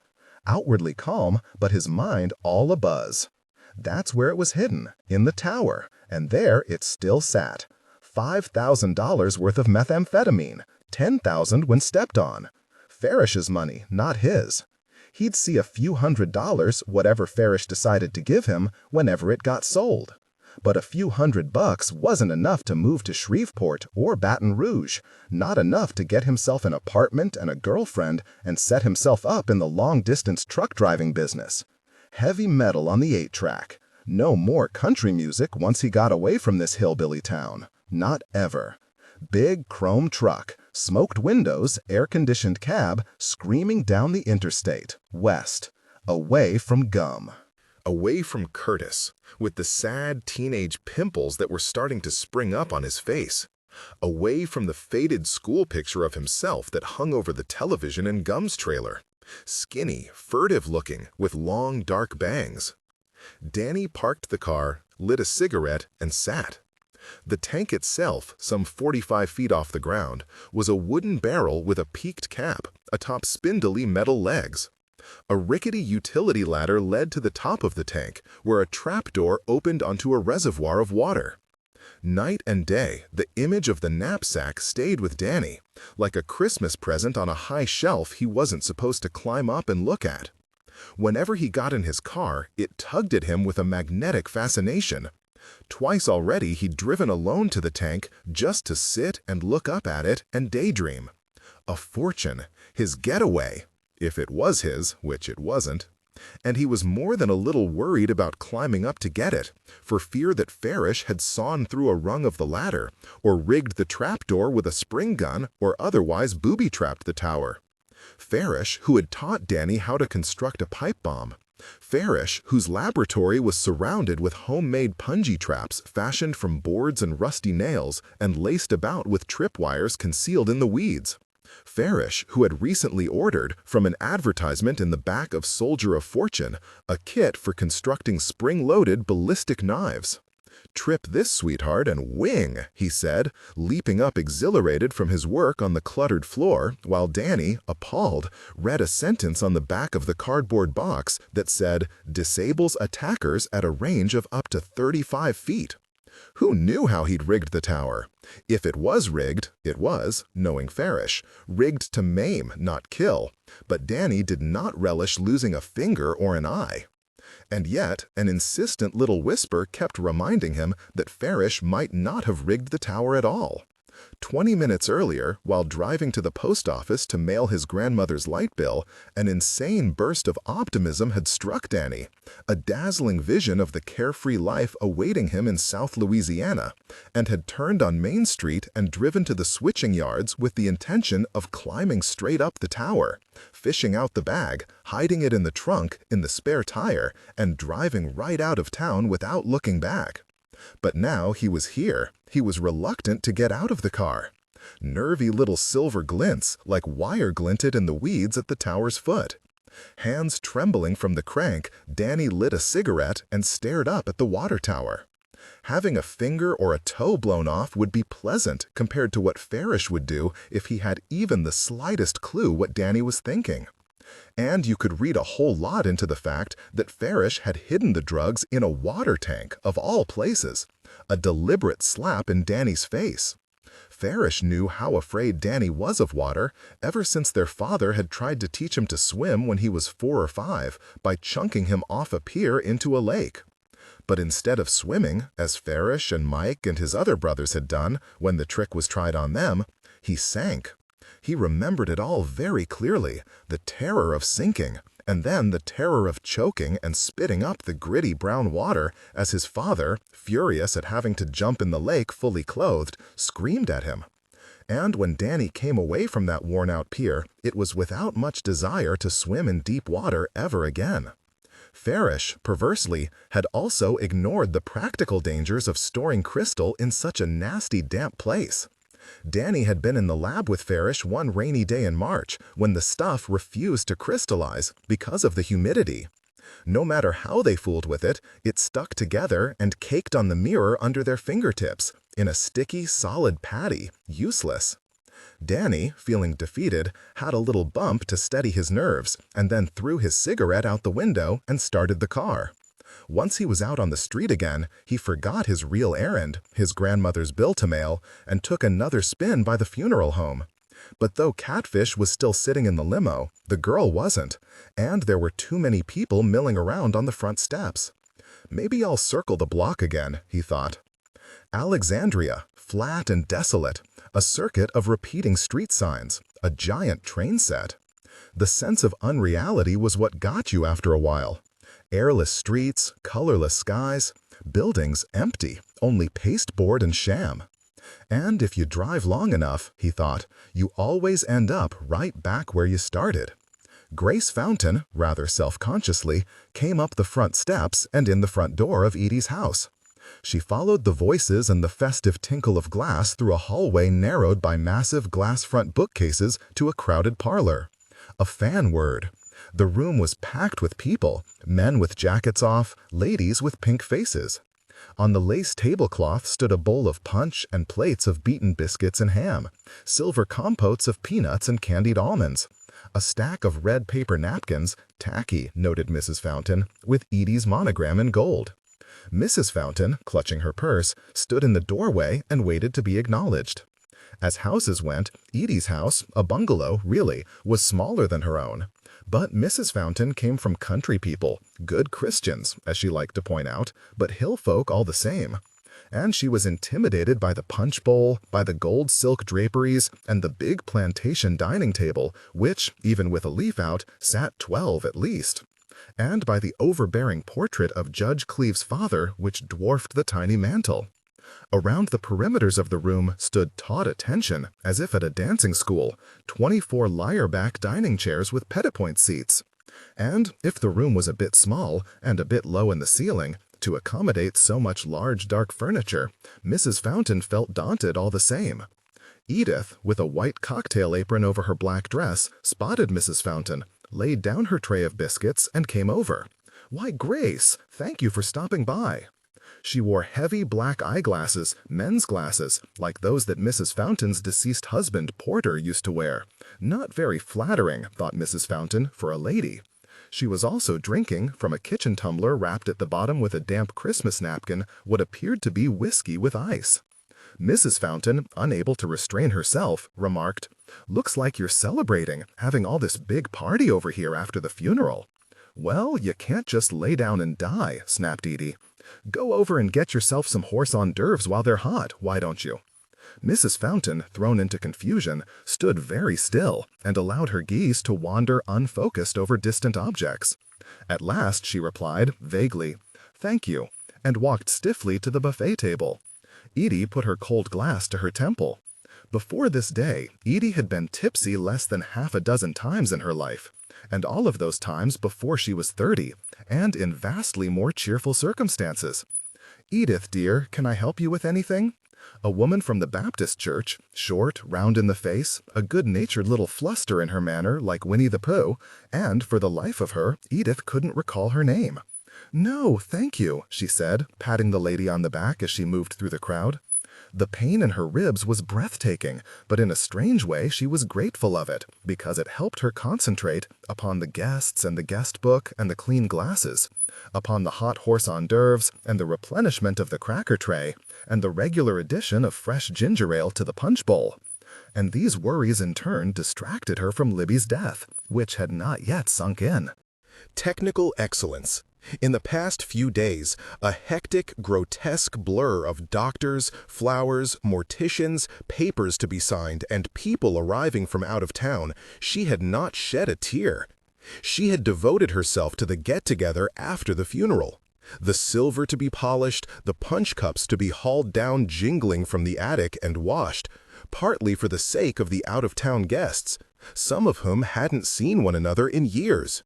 Outwardly calm, but his mind all abuzz. That's where it was hidden, in the tower, and there it still sat. $5,000 worth of methamphetamine, $10,000 when stepped on. Farish's money, not his. He'd see a few $100s, whatever Farish decided to give him, whenever it got sold. But a few $100 wasn't enough to move to Shreveport or Baton Rouge, not enough to get himself an apartment and a girlfriend and set himself up in the long-distance truck driving business. Heavy metal on the 8-track. No more country music once he got away from this hillbilly town. Not ever. Big chrome truck, smoked windows, air-conditioned cab, screaming down the interstate, west, away from Gum. Away from Curtis, with the sad teenage pimples that were starting to spring up on his face. Away from the faded school picture of himself that hung over the television in Gum's trailer. Skinny, furtive-looking, with long, dark bangs. Danny parked the car, lit a cigarette, and sat. The tank itself, some 45 feet off the ground, was a wooden barrel with a peaked cap, atop spindly metal legs. A rickety utility ladder led to the top of the tank, where a trapdoor opened onto a reservoir of water. Night and day, the image of the knapsack stayed with Danny, like a Christmas present on a high shelf he wasn't supposed to climb up and look at. Whenever he got in his car, it tugged at him with a magnetic fascination. Twice already he'd driven alone to the tank just to sit and look up at it and daydream. A fortune, his getaway, if it was his, which it wasn't. And he was more than a little worried about climbing up to get it, for fear that Farish had sawn through a rung of the ladder, or rigged the trapdoor with a spring gun, or otherwise booby-trapped the tower. Farish, who had taught Danny how to construct a pipe bomb. Farish, whose laboratory was surrounded with homemade punji traps fashioned from boards and rusty nails and laced about with tripwires concealed in the weeds. Farish, who had recently ordered, from an advertisement in the back of Soldier of Fortune, a kit for constructing spring-loaded ballistic knives. "Trip this, sweetheart, and wing," he said, leaping up exhilarated from his work on the cluttered floor, while Danny, appalled, read a sentence on the back of the cardboard box that said, "Disables attackers at a range of up to 35 feet." Who knew how he'd rigged the tower? If it was rigged, it was, knowing Farish, rigged to maim, not kill. But Danny did not relish losing a finger or an eye. And yet, an insistent little whisper kept reminding him that Farish might not have rigged the tower at all. 20 minutes earlier, while driving to the post office to mail his grandmother's light bill, an insane burst of optimism had struck Danny, a dazzling vision of the carefree life awaiting him in South Louisiana, and had turned on Main Street and driven to the switching yards with the intention of climbing straight up the tower, fishing out the bag, hiding it in the trunk, in the spare tire, and driving right out of town without looking back. But now he was here. He was reluctant to get out of the car. Nervy little silver glints, like wire glinted in the weeds at the tower's foot. Hands trembling from the crank, Danny lit a cigarette and stared up at the water tower. Having a finger or a toe blown off would be pleasant compared to what Farish would do if he had even the slightest clue what Danny was thinking. And you could read a whole lot into the fact that Farish had hidden the drugs in a water tank, of all places. A deliberate slap in Danny's face. Farish knew how afraid Danny was of water ever since their father had tried to teach him to swim when he was 4 or 5 by chunking him off a pier into a lake. But instead of swimming, as Farish and Mike and his other brothers had done when the trick was tried on them, he sank. He remembered it all very clearly, the terror of sinking, and then the terror of choking and spitting up the gritty brown water as his father, furious at having to jump in the lake fully clothed, screamed at him. And when Danny came away from that worn-out pier, it was without much desire to swim in deep water ever again. Farish, perversely, had also ignored the practical dangers of storing crystal in such a nasty damp place. Danny had been in the lab with Farish one rainy day in March when the stuff refused to crystallize because of the humidity. No matter how they fooled with it, it stuck together and caked on the mirror under their fingertips, in a sticky, solid patty, useless. Danny, feeling defeated, had a little bump to steady his nerves, and then threw his cigarette out the window and started the car. Once he was out on the street again, he forgot his real errand, his grandmother's bill to mail, and took another spin by the funeral home. But though Catfish was still sitting in the limo, the girl wasn't, and there were too many people milling around on the front steps. Maybe I'll circle the block again, he thought. Alexandria, flat and desolate, a circuit of repeating street signs, a giant train set. The sense of unreality was what got you after a while. Airless streets, colorless skies, buildings empty, only pasteboard and sham. And if you drive long enough, he thought, you always end up right back where you started. Grace Fountain, rather self-consciously, came up the front steps and in the front door of Edie's house. She followed the voices and the festive tinkle of glass through a hallway narrowed by massive glass front bookcases to a crowded parlor. A fan word, The room was packed with people, men with jackets off, ladies with pink faces. On the lace tablecloth stood a bowl of punch and plates of beaten biscuits and ham, silver compotes of peanuts and candied almonds. A stack of red paper napkins, tacky, noted Mrs. Fountain, with Edie's monogram in gold. Mrs. Fountain, clutching her purse, stood in the doorway and waited to be acknowledged. As houses went, Edie's house, a bungalow, really, was smaller than her own. But Mrs. Fountain came from country people, good Christians, as she liked to point out, but hill folk all the same. And she was intimidated by the punch bowl, by the gold silk draperies, and the big plantation dining table, which, even with a leaf out, sat 12 at least. And by the overbearing portrait of Judge Cleave's father, which dwarfed the tiny mantel. Around the perimeters of the room stood taut attention, as if at a dancing school, 24 lyre-back dining chairs with petit-point seats. And if the room was a bit small and a bit low in the ceiling, to accommodate so much large dark furniture, Mrs. Fountain felt daunted all the same. Edith, with a white cocktail apron over her black dress, spotted Mrs. Fountain, laid down her tray of biscuits, and came over. "Why, Grace, thank you for stopping by." She wore heavy black eyeglasses, men's glasses, like those that Mrs. Fountain's deceased husband, Porter, used to wear. Not very flattering, thought Mrs. Fountain, for a lady. She was also drinking, from a kitchen tumbler wrapped at the bottom with a damp Christmas napkin, what appeared to be whiskey with ice. Mrs. Fountain, unable to restrain herself, remarked, "Looks like you're celebrating, having all this big party over here after the funeral." "Well, you can't just lay down and die," snapped Edie. "Go over and get yourself some horse hors d'oeuvres while they're hot, why don't you?" Mrs. Fountain, thrown into confusion, stood very still and allowed her gaze to wander unfocused over distant objects. At last she replied, vaguely, "Thank you," and walked stiffly to the buffet table. Edie put her cold glass to her temple. Before this day, Edie had been tipsy less than half a dozen times in her life, and all of those times before she was 30, and in vastly more cheerful circumstances. "Edith, dear, can I help you with anything?" A woman from the Baptist church, short, round in the face, a good-natured little fluster in her manner like Winnie the Pooh, and for the life of her, Edith couldn't recall her name. "No, thank you," she said, patting the lady on the back as she moved through the crowd. The pain in her ribs was breathtaking, but in a strange way she was grateful of it, because it helped her concentrate upon the guests and the guest book and the clean glasses, upon the hot horse hors d'oeuvres and the replenishment of the cracker tray, and the regular addition of fresh ginger ale to the punch bowl. And these worries in turn distracted her from Libby's death, which had not yet sunk in. Technical excellence. In the past few days, a hectic, grotesque blur of doctors, flowers, morticians, papers to be signed, and people arriving from out of town, she had not shed a tear. She had devoted herself to the get-together after the funeral. The silver to be polished, the punch cups to be hauled down jingling from the attic and washed, partly for the sake of the out-of-town guests, some of whom hadn't seen one another in years.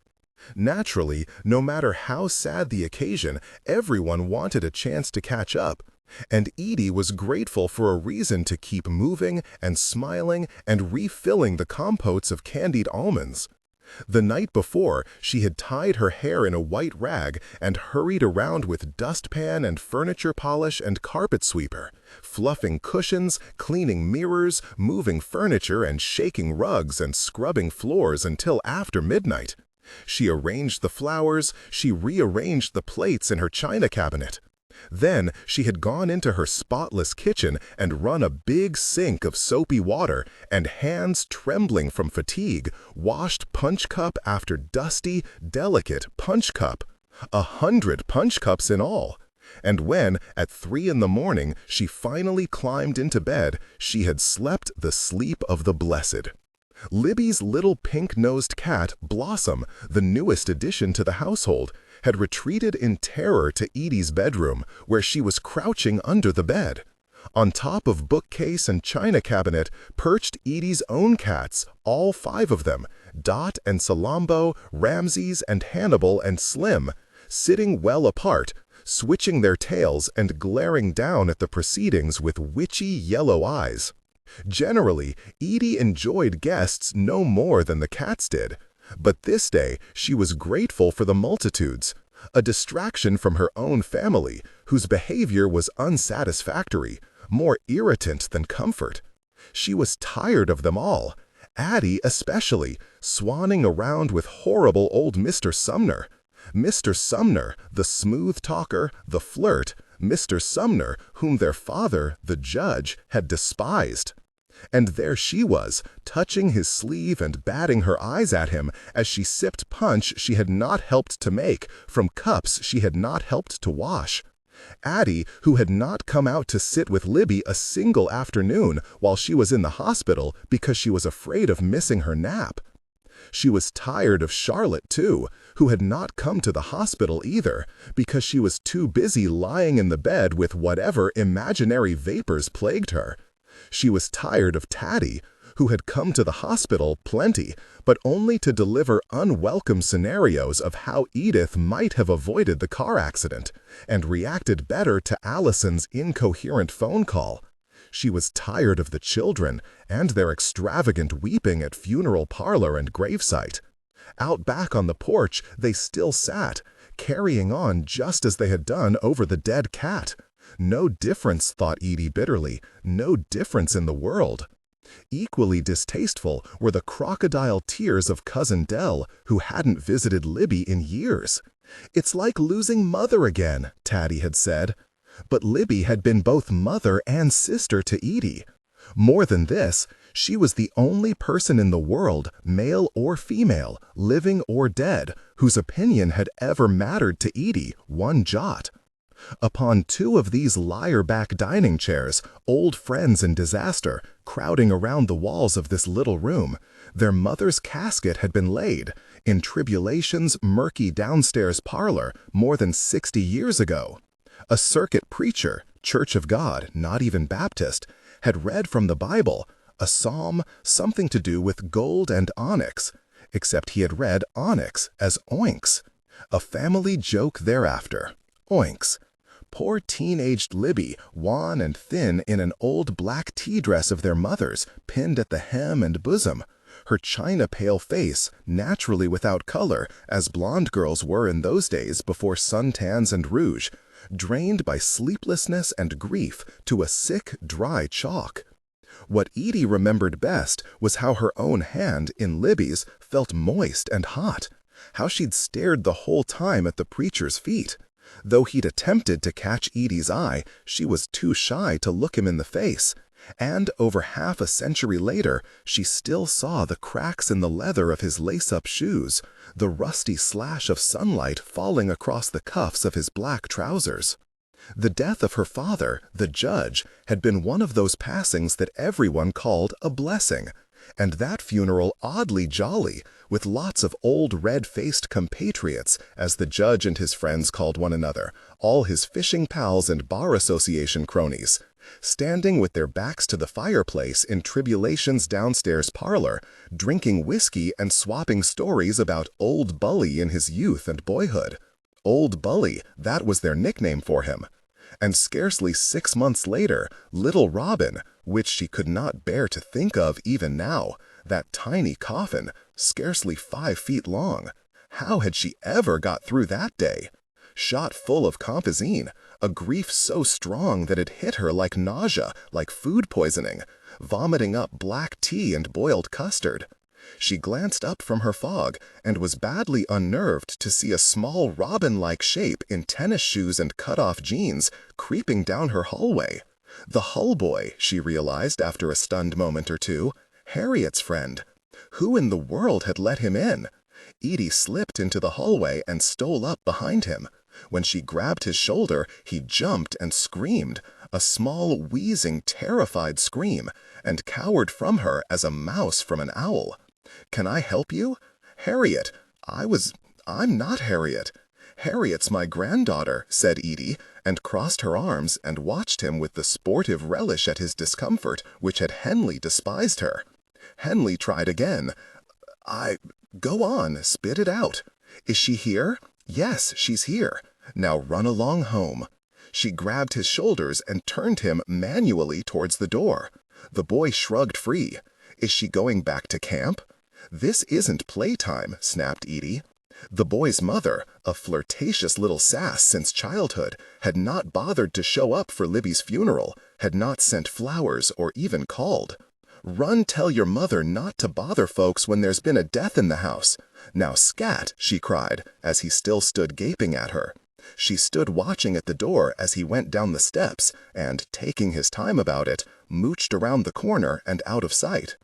Naturally, no matter how sad the occasion, everyone wanted a chance to catch up, and Edie was grateful for a reason to keep moving and smiling and refilling the compotes of candied almonds. The night before, she had tied her hair in a white rag and hurried around with dustpan and furniture polish and carpet sweeper, fluffing cushions, cleaning mirrors, moving furniture and shaking rugs and scrubbing floors until after midnight. She arranged the flowers, she rearranged the plates in her china cabinet. Then she had gone into her spotless kitchen and run a big sink of soapy water, and hands trembling from fatigue, washed punch cup after dusty, delicate punch cup. 100 punch cups in all. And when, at 3 in the morning, she finally climbed into bed, she had slept the sleep of the blessed. Libby's little pink-nosed cat, Blossom, the newest addition to the household, had retreated in terror to Edie's bedroom, where she was crouching under the bed. On top of bookcase and china cabinet perched Edie's own cats, all 5 of them, Dot and Salambo, Ramses and Hannibal and Slim, sitting well apart, switching their tails and glaring down at the proceedings with witchy yellow eyes. Generally, Edie enjoyed guests no more than the cats did, But this day she was grateful for the multitudes, a distraction from her own family, whose behavior was unsatisfactory, more irritant than comfort. She was tired of them all, Addie especially, swanning around with horrible old Mr. Sumner. Mr. Sumner, the smooth talker, the flirt, Mr. Sumner, whom their father, the judge, had despised. And there she was, touching his sleeve and batting her eyes at him as she sipped punch she had not helped to make from cups she had not helped to wash. Addie, who had not come out to sit with Libby a single afternoon while she was in the hospital because she was afraid of missing her nap. She was tired of Charlotte, too, who had not come to the hospital either because she was too busy lying in the bed with whatever imaginary vapors plagued her. She was tired of Taddy, who had come to the hospital plenty, but only to deliver unwelcome scenarios of how Edith might have avoided the car accident and reacted better to Allison's incoherent phone call. She was tired of the children and their extravagant weeping at funeral parlor and gravesite. Out back on the porch they still sat, carrying on just as they had done over the dead cat. No difference, thought Edie bitterly, no difference in the world. Equally distasteful were the crocodile tears of Cousin Dell, who hadn't visited Libby in years. "It's like losing Mother again," Taddy had said. But Libby had been both mother and sister to Edie. More than this, she was the only person in the world, male or female, living or dead, whose opinion had ever mattered to Edie one jot. Upon two of these lyre-back dining chairs, old friends in disaster, crowding around the walls of this little room, their mother's casket had been laid, in tribulation's murky downstairs parlor, more than 60 years ago. A circuit preacher, Church of God, not even Baptist, had read from the Bible, a psalm, something to do with gold and onyx, except he had read onyx as oinks. A family joke thereafter, oinks. Poor teen-aged Libby, wan and thin in an old black tea dress of their mother's, pinned at the hem and bosom, her china-pale face, naturally without color, as blonde girls were in those days before suntans and rouge, drained by sleeplessness and grief to a sick, dry chalk. What Edie remembered best was how her own hand, in Libby's, felt moist and hot, how she'd stared the whole time at the preacher's feet. Though he'd attempted to catch Edie's eye, she was too shy to look him in the face, and over half a century later, she still saw the cracks in the leather of his lace-up shoes, the rusty slash of sunlight falling across the cuffs of his black trousers. The death of her father, the judge, had been one of those passings that everyone called a blessing, and that funeral oddly jolly, with lots of old red-faced compatriots, as the judge and his friends called one another, all his fishing pals and bar association cronies, standing with their backs to the fireplace in tribulation's downstairs parlor, drinking whiskey and swapping stories about Old Bully in his youth and boyhood. Old Bully, that was their nickname for him. And scarcely 6 months later, little Robin, which she could not bear to think of even now, that tiny coffin, scarcely 5 feet long. How had she ever got through that day? Shot full of composine, a grief so strong that it hit her like nausea, like food poisoning, vomiting up black tea and boiled custard. She glanced up from her fog and was badly unnerved to see a small robin-like shape in tennis shoes and cut-off jeans creeping down her hallway. The Hull boy, she realized after a stunned moment or two, Harriet's friend. Who in the world had let him in? Edie slipped into the hallway and stole up behind him. When she grabbed his shoulder, he jumped and screamed, a small, wheezing, terrified scream, and cowered from her as a mouse from an owl. "Can I help you?" "Harriet. I'm not Harriet." "Harriet's my granddaughter," said Edie, and crossed her arms and watched him with the sportive relish at his discomfort which had Henley despised her. Henley tried again. Go on, spit it out. "Is she here?" "Yes, she's here." "Now run along home." She grabbed his shoulders and turned him manually towards the door. The boy shrugged free. "Is she going back to camp?" "This isn't playtime," snapped Edie. The boy's mother, a flirtatious little sass since childhood, had not bothered to show up for Libby's funeral, had not sent flowers or even called. "Run tell your mother not to bother folks when there's been a death in the house. Now scat," she cried, as he still stood gaping at her. She stood watching at the door as he went down the steps and, taking his time about it, mooched around the corner and out of sight.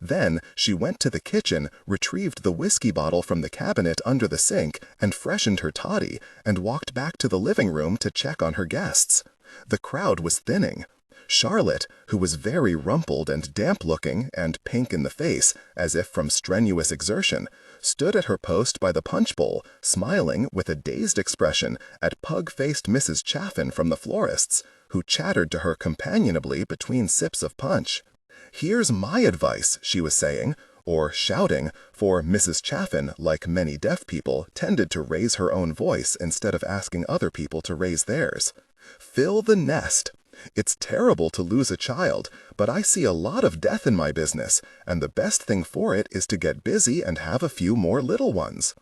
Then she went to the kitchen, retrieved the whiskey bottle from the cabinet under the sink, and freshened her toddy, and walked back to the living room to check on her guests. The crowd was thinning. Charlotte, who was very rumpled and damp-looking and pink in the face, as if from strenuous exertion, stood at her post by the punch bowl, smiling with a dazed expression at pug-faced Mrs. Chaffin from the florist's, who chattered to her companionably between sips of punch. "Here's my advice," she was saying, or shouting, for Mrs. Chaffin, like many deaf people, tended to raise her own voice instead of asking other people to raise theirs. "Fill the nest. It's terrible to lose a child, but I see a lot of death in my business, and the best thing for it is to get busy and have a few more little ones."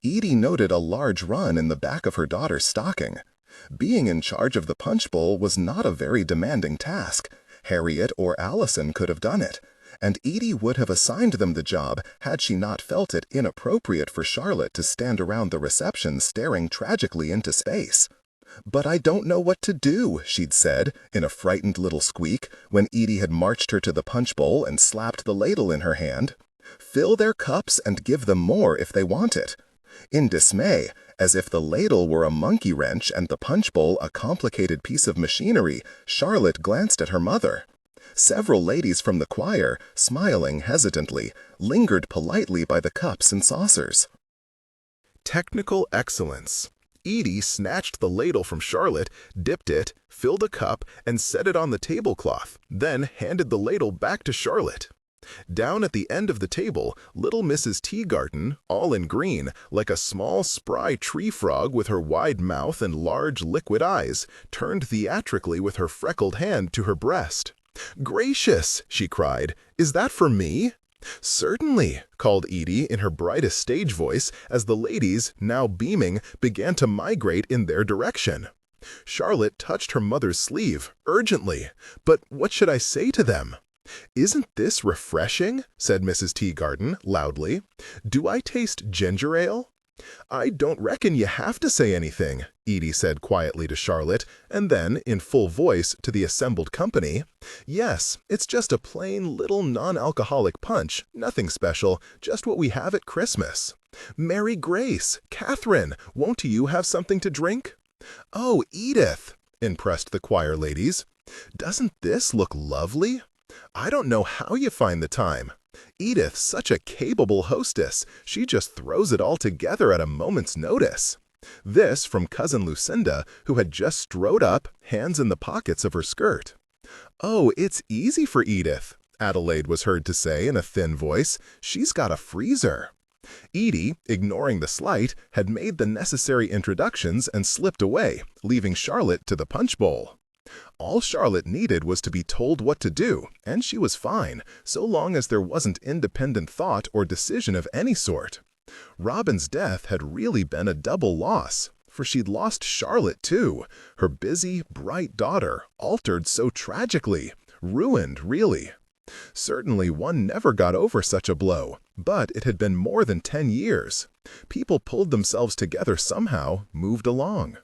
Edie noted a large run in the back of her daughter's stocking. Being in charge of the punch bowl was not a very demanding task. Harriet or Allison could have done it, and Edie would have assigned them the job had she not felt it inappropriate for Charlotte to stand around the reception staring tragically into space. "But I don't know what to do," she'd said, in a frightened little squeak, when Edie had marched her to the punch bowl and slapped the ladle in her hand. "Fill their cups and give them more if they want it." In dismay, as if the ladle were a monkey wrench and the punch bowl a complicated piece of machinery, Charlotte glanced at her mother. Several ladies from the choir, smiling hesitantly, lingered politely by the cups and saucers. Technical excellence. Edie snatched the ladle from Charlotte, dipped it, filled a cup, and set it on the tablecloth, then handed the ladle back to Charlotte. Down at the end of the table, little Mrs. Teagarden, all in green, like a small spry tree frog with her wide mouth and large liquid eyes, turned theatrically with her freckled hand to her breast. "Gracious!" she cried. "Is that for me?" "Certainly," called Edie in her brightest stage voice as the ladies, now beaming, began to migrate in their direction. Charlotte touched her mother's sleeve, urgently. "But what should I say to them?" "Isn't this refreshing?" said Mrs. Teagarden, loudly. "Do I taste ginger ale?" "I don't reckon you have to say anything," Edie said quietly to Charlotte, and then, in full voice, to the assembled company, "Yes, it's just a plain little non-alcoholic punch, nothing special, just what we have at Christmas. Mary Grace, Catherine, won't you have something to drink?" "Oh, Edith," impressed the choir ladies, "doesn't this look lovely? I don't know how you find the time. Edith's such a capable hostess, she just throws it all together at a moment's notice." This from Cousin Lucinda, who had just strode up, hands in the pockets of her skirt. "Oh, it's easy for Edith," Adelaide was heard to say in a thin voice. "She's got a freezer." Edie, ignoring the slight, had made the necessary introductions and slipped away, leaving Charlotte to the punch bowl. All Charlotte needed was to be told what to do, and she was fine, so long as there wasn't independent thought or decision of any sort. Robin's death had really been a double loss, for she'd lost Charlotte too, her busy, bright daughter, altered so tragically, ruined really. Certainly one never got over such a blow, but it had been more than 10 years. People pulled themselves together somehow, moved along.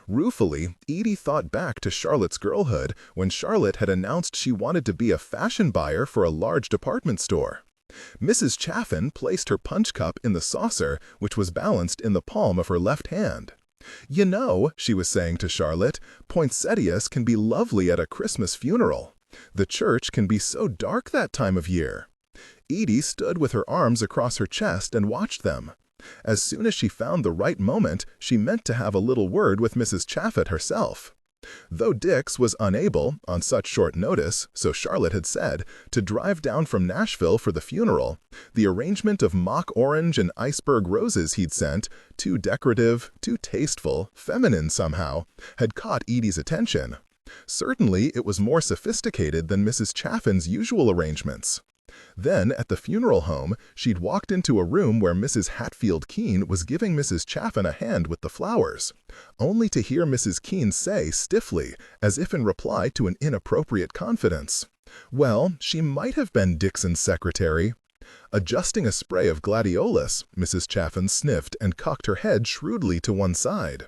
Ruefully, Edie thought back to Charlotte's girlhood when Charlotte had announced she wanted to be a fashion buyer for a large department store. Mrs. Chaffin placed her punch cup in the saucer, which was balanced in the palm of her left hand. "You know," she was saying to Charlotte, "poinsettias can be lovely at a Christmas funeral. The church can be so dark that time of year." Edie stood with her arms across her chest and watched them. As soon as she found the right moment, she meant to have a little word with Mrs. Chaffet herself. Though Dix was unable, on such short notice, so Charlotte had said, to drive down from Nashville for the funeral, the arrangement of mock orange and iceberg roses he'd sent, too decorative, too tasteful, feminine somehow, had caught Edie's attention. Certainly it was more sophisticated than Mrs. Chaffin's usual arrangements. Then, at the funeral home, she'd walked into a room where Mrs. Hatfield Keene was giving Mrs. Chaffin a hand with the flowers, only to hear Mrs. Keene say stiffly, as if in reply to an inappropriate confidence, "Well, she might have been Dixon's secretary." Adjusting a spray of gladiolus, Mrs. Chaffin sniffed and cocked her head shrewdly to one side.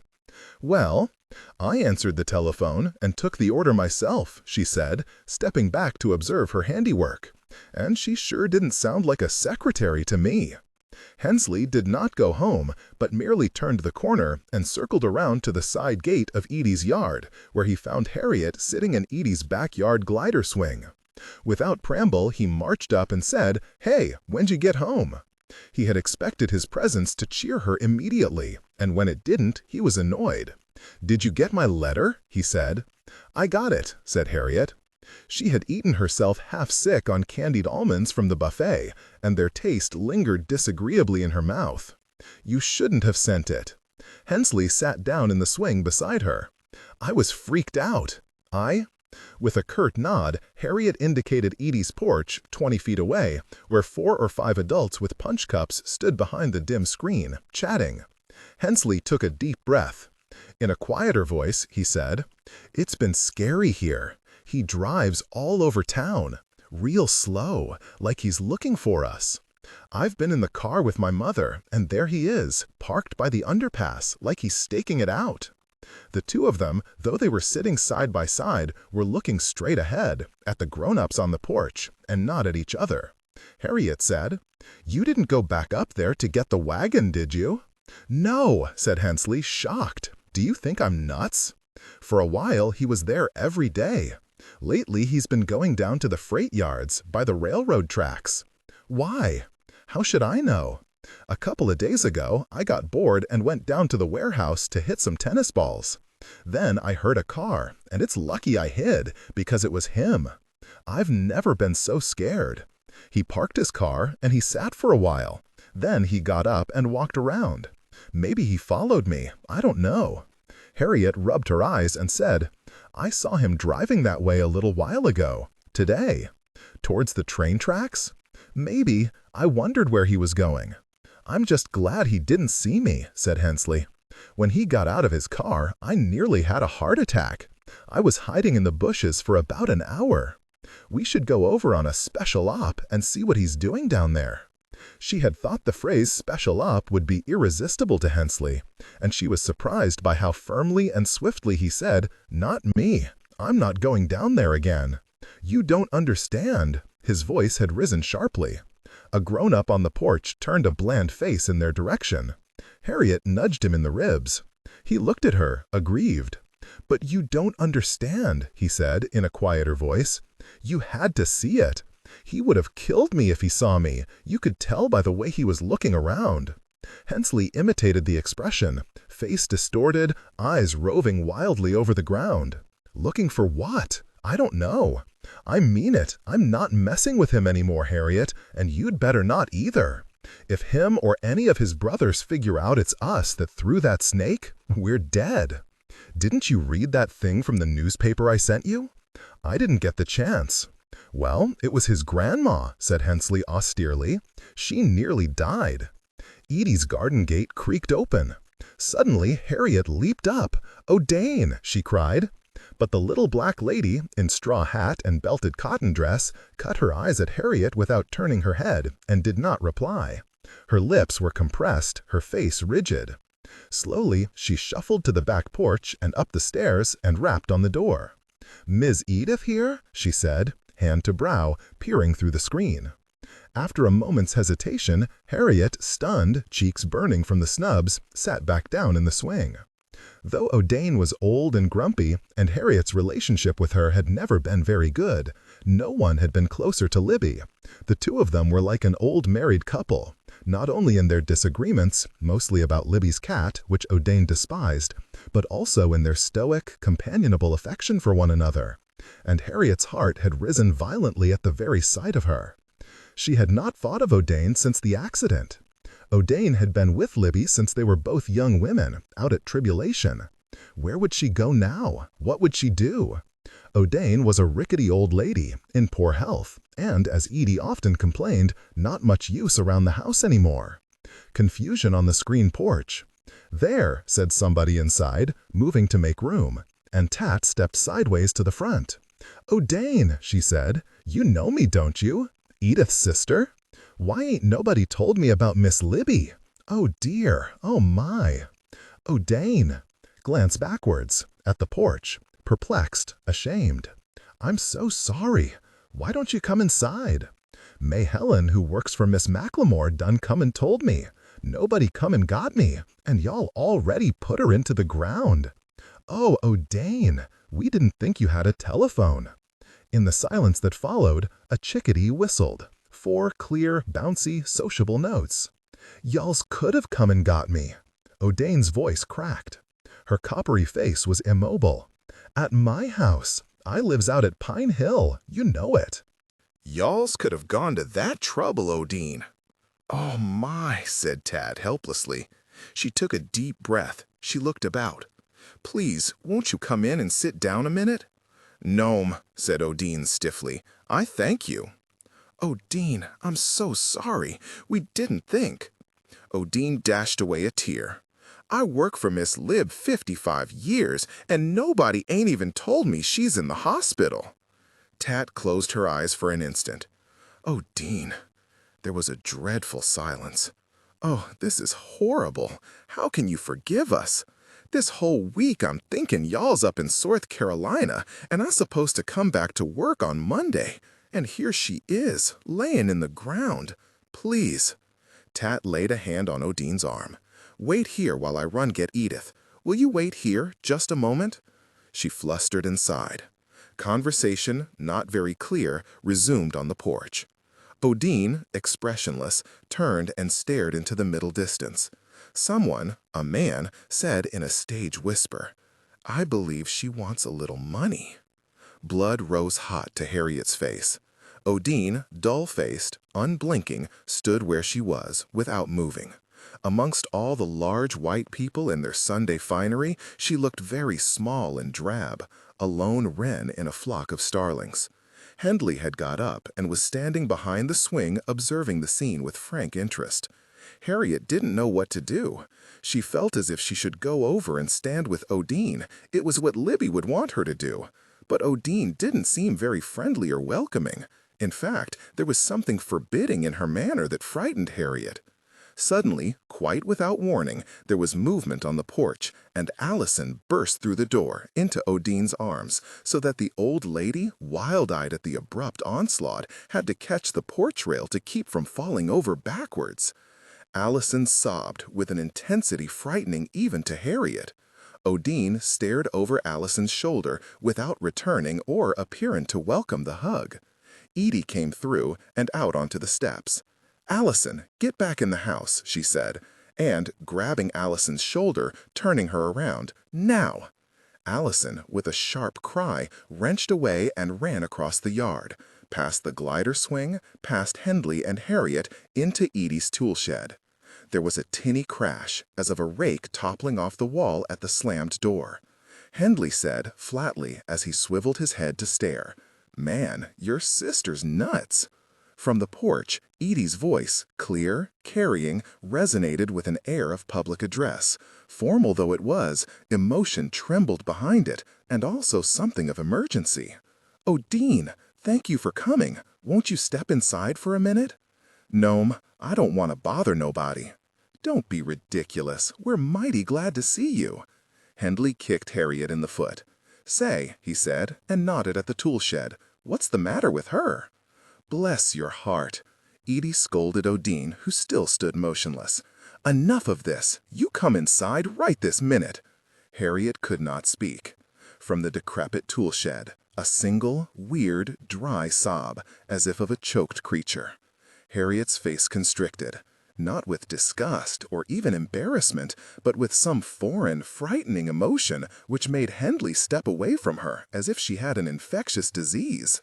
"Well, I answered the telephone and took the order myself," she said, stepping back to observe her handiwork. "And she sure didn't sound like a secretary to me." Hensley did not go home, but merely turned the corner and circled around to the side gate of Edie's yard, where he found Harriet sitting in Edie's backyard glider swing. Without preamble, he marched up and said, "Hey, when'd you get home?" He had expected his presence to cheer her immediately, and when it didn't, he was annoyed. "Did you get my letter?" he said. "I got it," said Harriet. She had eaten herself half sick on candied almonds from the buffet, and their taste lingered disagreeably in her mouth. "You shouldn't have sent it." Hensley sat down in the swing beside her. "I was freaked out." With a curt nod, Harriet indicated Edie's porch, 20 feet away, where 4 or 5 adults with punch cups stood behind the dim screen, chatting. Hensley took a deep breath. In a quieter voice, he said, "It's been scary here. He drives all over town, real slow, like he's looking for us. I've been in the car with my mother, and there he is, parked by the underpass, like he's staking it out." The two of them, though they were sitting side by side, were looking straight ahead, at the grown-ups on the porch, and not at each other. Harriet said, "You didn't go back up there to get the wagon, did you?" "No," said Hensley, shocked. "Do you think I'm nuts?" For a while, he was there every day. Lately, he's been going down to the freight yards, by the railroad tracks. "Why?" "How should I know? A couple of days ago, I got bored and went down to the warehouse to hit some tennis balls. Then I heard a car, and it's lucky I hid, because it was him. I've never been so scared. He parked his car, and he sat for a while. Then he got up and walked around. Maybe he followed me, I don't know." Harriet rubbed her eyes and said, "I saw him driving that way a little while ago, today." "Towards the train tracks?" "Maybe. I wondered where he was going." "I'm just glad he didn't see me," said Hensley. "When he got out of his car, I nearly had a heart attack. I was hiding in the bushes for about an hour. We should go over on a special op and see what he's doing down there." She had thought the phrase special op would be irresistible to Hensley, and she was surprised by how firmly and swiftly he said, "Not me. I'm not going down there again." "You don't understand." His voice had risen sharply. A grown-up on the porch turned a bland face in their direction. Harriet nudged him in the ribs. He looked at her, aggrieved. "But you don't understand," he said in a quieter voice. "You had to see it. He would have killed me if he saw me. You could tell by the way he was looking around." Hensley imitated the expression, face distorted, eyes roving wildly over the ground. "Looking for what? I don't know. I mean it. I'm not messing with him anymore, Harriet, and you'd better not either. If him or any of his brothers figure out it's us that threw that snake, we're dead. Didn't you read that thing from the newspaper I sent you?" "I didn't get the chance." "Well, it was his grandma," said Hensley austerely. "She nearly died." Edie's garden gate creaked open. Suddenly, Harriet leaped up. "Oh, Dane!" she cried. But the little black lady, in straw hat and belted cotton dress, cut her eyes at Harriet without turning her head, and did not reply. Her lips were compressed, her face rigid. Slowly, she shuffled to the back porch and up the stairs and rapped on the door. "Miss Edith here?" she said, hand to brow, peering through the screen. After a moment's hesitation, Harriet, stunned, cheeks burning from the snubs, sat back down in the swing. Though O'Dane was old and grumpy, and Harriet's relationship with her had never been very good, no one had been closer to Libby. The two of them were like an old married couple, not only in their disagreements, mostly about Libby's cat, which O'Dane despised, but also in their stoic, companionable affection for one another. And Harriet's heart had risen violently at the very sight of her. She had not thought of O'Dane since the accident. O'Dane had been with Libby since they were both young women, out at tribulation. Where would she go now? What would she do? O'Dane was a rickety old lady, in poor health, and, as Edie often complained, not much use around the house anymore. Confusion on the screen porch. "There," said somebody inside, moving to make room, and Tat stepped sideways to the front. "O'Dane," she said, "you know me, don't you? Edith's sister? Why ain't nobody told me about Miss Libby? Oh dear, oh my." O'Dane. Glance backwards, at the porch, perplexed, ashamed. "I'm so sorry. Why don't you come inside? May Helen, who works for Miss Macklemore, done come and told me. Nobody come and got me, and y'all already put her into the ground. Oh, O'Dane, we didn't think you had a telephone." In the silence that followed, a chickadee whistled. 4 clear, bouncy, sociable notes. "Y'alls could have come and got me." O'Dane's voice cracked. Her coppery face was immobile. "At my house. I lives out at Pine Hill. You know it." "Y'alls could have gone to that trouble, O'Dean." "Oh my," said Tad helplessly. She took a deep breath. She looked about. "Please, won't you come in and sit down a minute?" "No'm," said O'Dean stiffly. "I thank you." "O'Dean, I'm so sorry. We didn't think." O'Dean dashed away a tear. "I work for Miss Lib 55 years, and nobody ain't even told me she's in the hospital." Tat closed her eyes for an instant. "O'Dean." There was a dreadful silence. "Oh, this is horrible. How can you forgive us? This whole week I'm thinking y'all's up in South Carolina, and I'm supposed to come back to work on Monday. And here she is, laying in the ground. Please." Tat laid a hand on O'Dean's arm. "Wait here while I run get Edith. Will you wait here just a moment?" She flustered and sighed. Conversation, not very clear, resumed on the porch. O'Dean, expressionless, turned and stared into the middle distance. Someone, a man, said in a stage whisper, "I believe she wants a little money." Blood rose hot to Harriet's face. O'Dean, dull-faced, unblinking, stood where she was, without moving. Amongst all the large white people in their Sunday finery, she looked very small and drab, a lone wren in a flock of starlings. Hendley had got up and was standing behind the swing observing the scene with frank interest. Harriet didn't know what to do. She felt as if she should go over and stand with O'Dean. It was what Libby would want her to do. But O'Dean didn't seem very friendly or welcoming. In fact, there was something forbidding in her manner that frightened Harriet. Suddenly, quite without warning, there was movement on the porch, and Allison burst through the door, into O'Dean's arms, so that the old lady, wild-eyed at the abrupt onslaught, had to catch the porch rail to keep from falling over backwards. Allison sobbed with an intensity frightening even to Harriet. O'Dean stared over Allison's shoulder without returning or appearing to welcome the hug. Edie came through and out onto the steps. "Allison, get back in the house," she said, and, grabbing Allison's shoulder, turning her around, "Now!" Allison, with a sharp cry, wrenched away and ran across the yard, past the glider swing, past Hendley and Harriet, into Edie's tool shed. There was a tinny crash, as of a rake toppling off the wall at the slammed door. Hendley said, flatly, as he swiveled his head to stare, "Man, your sister's nuts." From the porch, Edie's voice, clear, carrying, resonated with an air of public address. Formal though it was, emotion trembled behind it, and also something of emergency. "O'Dean, thank you for coming. Won't you step inside for a minute?" "No'm, I don't want to bother nobody." "Don't be ridiculous. We're mighty glad to see you." Hendley kicked Harriet in the foot. "Say," he said, and nodded at the tool shed, "what's the matter with her?" "Bless your heart." Edie scolded O'Dean, who still stood motionless. "Enough of this. You come inside right this minute." Harriet could not speak. From the decrepit tool shed, a single, weird, dry sob, as if of a choked creature. Harriet's face constricted, not with disgust or even embarrassment, but with some foreign, frightening emotion which made Hendley step away from her as if she had an infectious disease.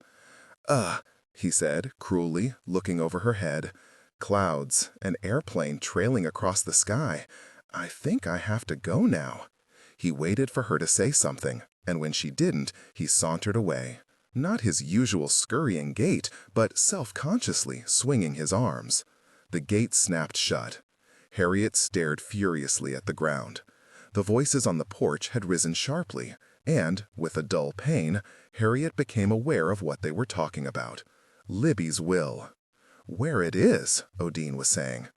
He said, cruelly, looking over her head. "Clouds, an airplane trailing across the sky. I think I have to go now." He waited for her to say something, and when she didn't, he sauntered away. Not his usual scurrying gait, but self-consciously swinging his arms. The gate snapped shut. Harriet stared furiously at the ground. The voices on the porch had risen sharply, and, with a dull pain, Harriet became aware of what they were talking about. Libby's will. "Where it is," Odine was saying.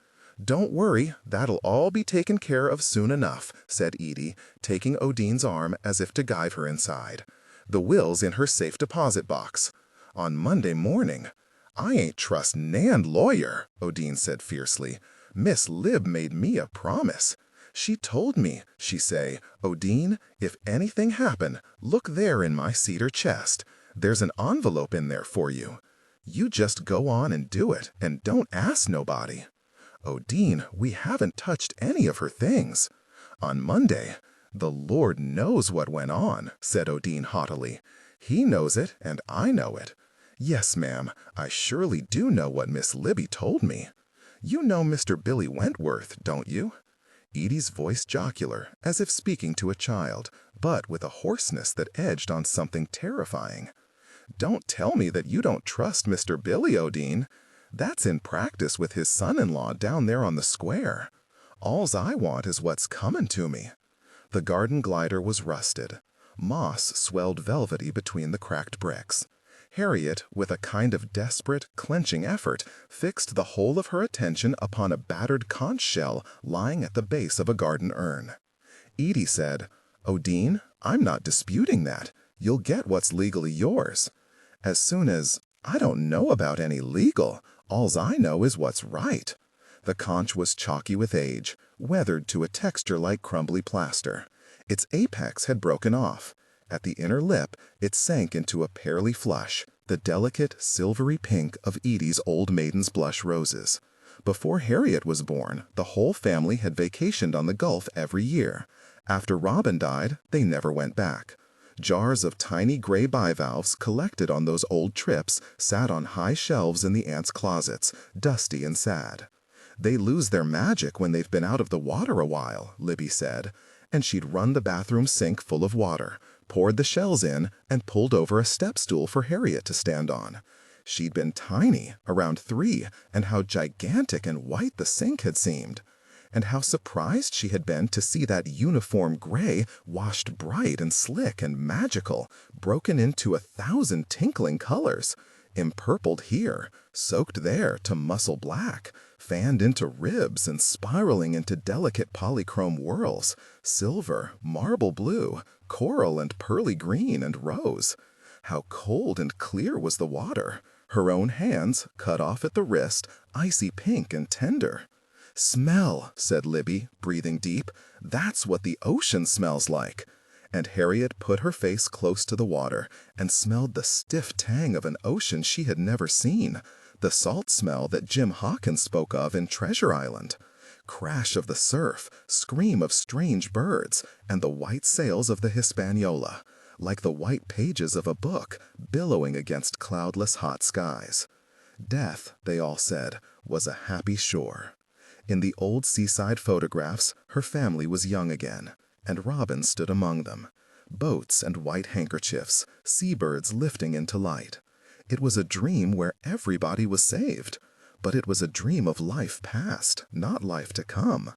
"Don't worry, that'll all be taken care of soon enough," said Edie, taking Odine's arm as if to guide her inside. "The will's in her safe deposit box. On Monday morning." "I ain't trust Nan lawyer," Odine said fiercely. "Miss Lib made me a promise. She told me, she say, 'Odine, if anything happen, look there in my cedar chest. There's an envelope in there for you. You just go on and do it, and don't ask nobody.' Odine, we haven't touched any of her things. On Monday, the Lord knows what went on," said Odine haughtily. "He knows it, and I know it. Yes, ma'am, I surely do know what Miss Libby told me. You know Mr. Billy Wentworth, don't you?" Edie's voice jocular, as if speaking to a child, but with a hoarseness that edged on something terrifying. "Don't tell me that you don't trust Mr. Billy, Odine. That's in practice with his son-in-law down there on the square. All's I want is what's coming to me." The garden glider was rusted. Moss swelled velvety between the cracked bricks. Harriet, with a kind of desperate, clenching effort, fixed the whole of her attention upon a battered conch shell lying at the base of a garden urn. Edie said, "Odine, I'm not disputing that. You'll get what's legally yours. As soon as, I don't know about any legal, all's I know is what's right." The conch was chalky with age, weathered to a texture like crumbly plaster. Its apex had broken off. At the inner lip, it sank into a pearly flush, the delicate, silvery pink of Edie's old maiden's blush roses. Before Harriet was born, the whole family had vacationed on the Gulf every year. After Robin died, they never went back. Jars of tiny gray bivalves collected on those old trips sat on high shelves in the aunts' closets, dusty and sad. "They lose their magic when they've been out of the water a while," Libby said, and she'd run the bathroom sink full of water, poured the shells in, and pulled over a step stool for Harriet to stand on. She'd been tiny, around 3, and how gigantic and white the sink had seemed. And how surprised she had been to see that uniform gray washed bright and slick and magical, broken into 1,000 tinkling colors, empurpled here, soaked there to muscle black, fanned into ribs and spiraling into delicate polychrome whirls, silver, marble blue, coral and pearly green and rose. How cold and clear was the water, her own hands, cut off at the wrist, icy pink and tender. "Smell," said Libby, breathing deep. "That's what the ocean smells like." And Harriet put her face close to the water and smelled the stiff tang of an ocean she had never seen, the salt smell that Jim Hawkins spoke of in Treasure Island. Crash of the surf, scream of strange birds, and the white sails of the Hispaniola, like the white pages of a book, billowing against cloudless hot skies. Death, they all said, was a happy shore. In the old seaside photographs, her family was young again, and Robin stood among them. Boats and white handkerchiefs, seabirds lifting into light. It was a dream where everybody was saved, but it was a dream of life past, not life to come.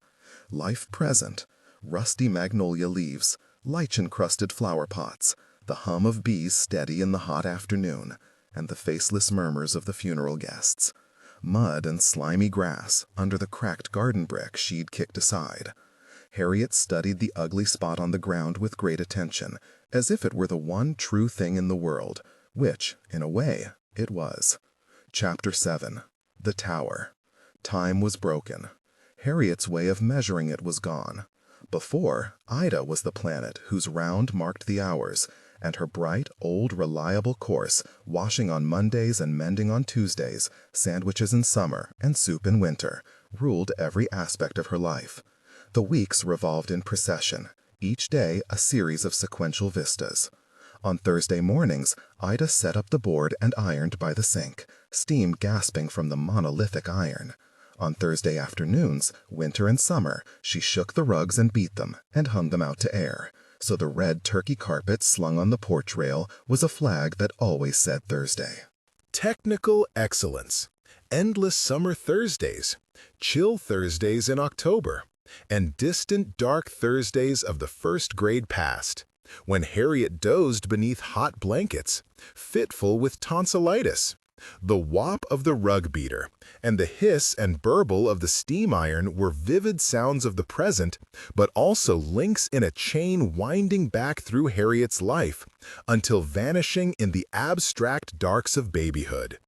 Life present, rusty magnolia leaves, lichen-crusted flower pots, the hum of bees steady in the hot afternoon, and the faceless murmurs of the funeral guests. Mud and slimy grass under the cracked garden brick she'd kicked aside. Harriet studied the ugly spot on the ground with great attention, as if it were the one true thing in the world, which, in a way, it was. Chapter 7. The Tower. Time was broken. Harriet's way of measuring it was gone. Before, Ida was the planet whose round marked the hours, and her bright, old, reliable course, washing on Mondays and mending on Tuesdays, sandwiches in summer and soup in winter, ruled every aspect of her life. The weeks revolved in procession, each day a series of sequential vistas. On Thursday mornings, Ida set up the board and ironed by the sink, steam gasping from the monolithic iron. On Thursday afternoons, winter and summer, she shook the rugs and beat them, and hung them out to air, so the red turkey carpet slung on the porch rail was a flag that always said Thursday. Technical excellence. Endless summer Thursdays, chill Thursdays in October, and distant dark Thursdays of the first grade past, when Harriet dozed beneath hot blankets, fitful with tonsillitis. The whop of the rug beater and the hiss and burble of the steam iron were vivid sounds of the present, but also links in a chain winding back through Harriet's life until vanishing in the abstract darks of babyhood.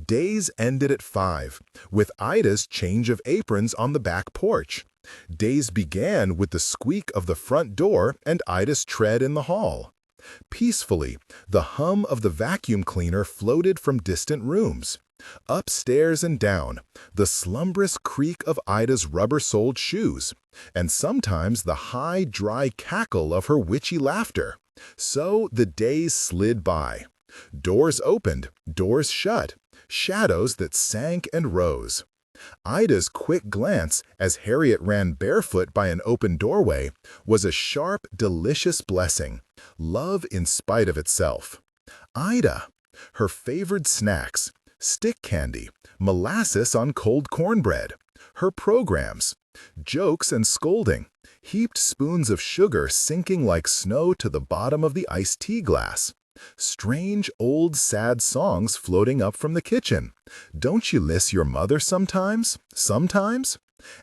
Days ended at 5, with Ida's change of aprons on the back porch. Days began with the squeak of the front door and Ida's tread in the hall. Peacefully, the hum of the vacuum cleaner floated from distant rooms. Upstairs and down, the slumbrous creak of Ida's rubber-soled shoes, and sometimes the high, dry cackle of her witchy laughter. So the days slid by. Doors opened, doors shut, shadows that sank and rose. Ida's quick glance, as Harriet ran barefoot by an open doorway, was a sharp, delicious blessing, love in spite of itself. Ida! Her favored snacks, stick candy, molasses on cold cornbread, her programs, jokes and scolding, heaped spoons of sugar sinking like snow to the bottom of the iced tea glass. Strange, old, sad songs floating up from the kitchen. Don't you miss your mother sometimes? Sometimes?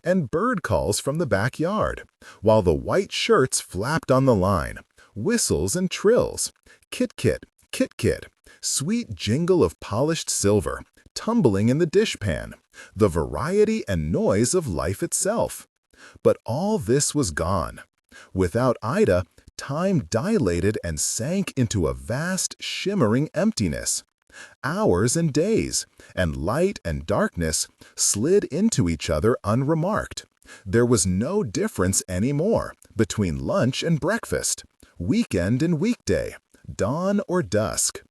And bird calls from the backyard, while the white shirts flapped on the line. Whistles and trills. Kit-kit, kit-kit. Sweet jingle of polished silver, tumbling in the dishpan. The variety and noise of life itself. But all this was gone. Without Ida, time dilated and sank into a vast, shimmering emptiness. Hours and days, and light and darkness slid into each other unremarked. There was no difference anymore between lunch and breakfast, weekend and weekday, dawn or dusk.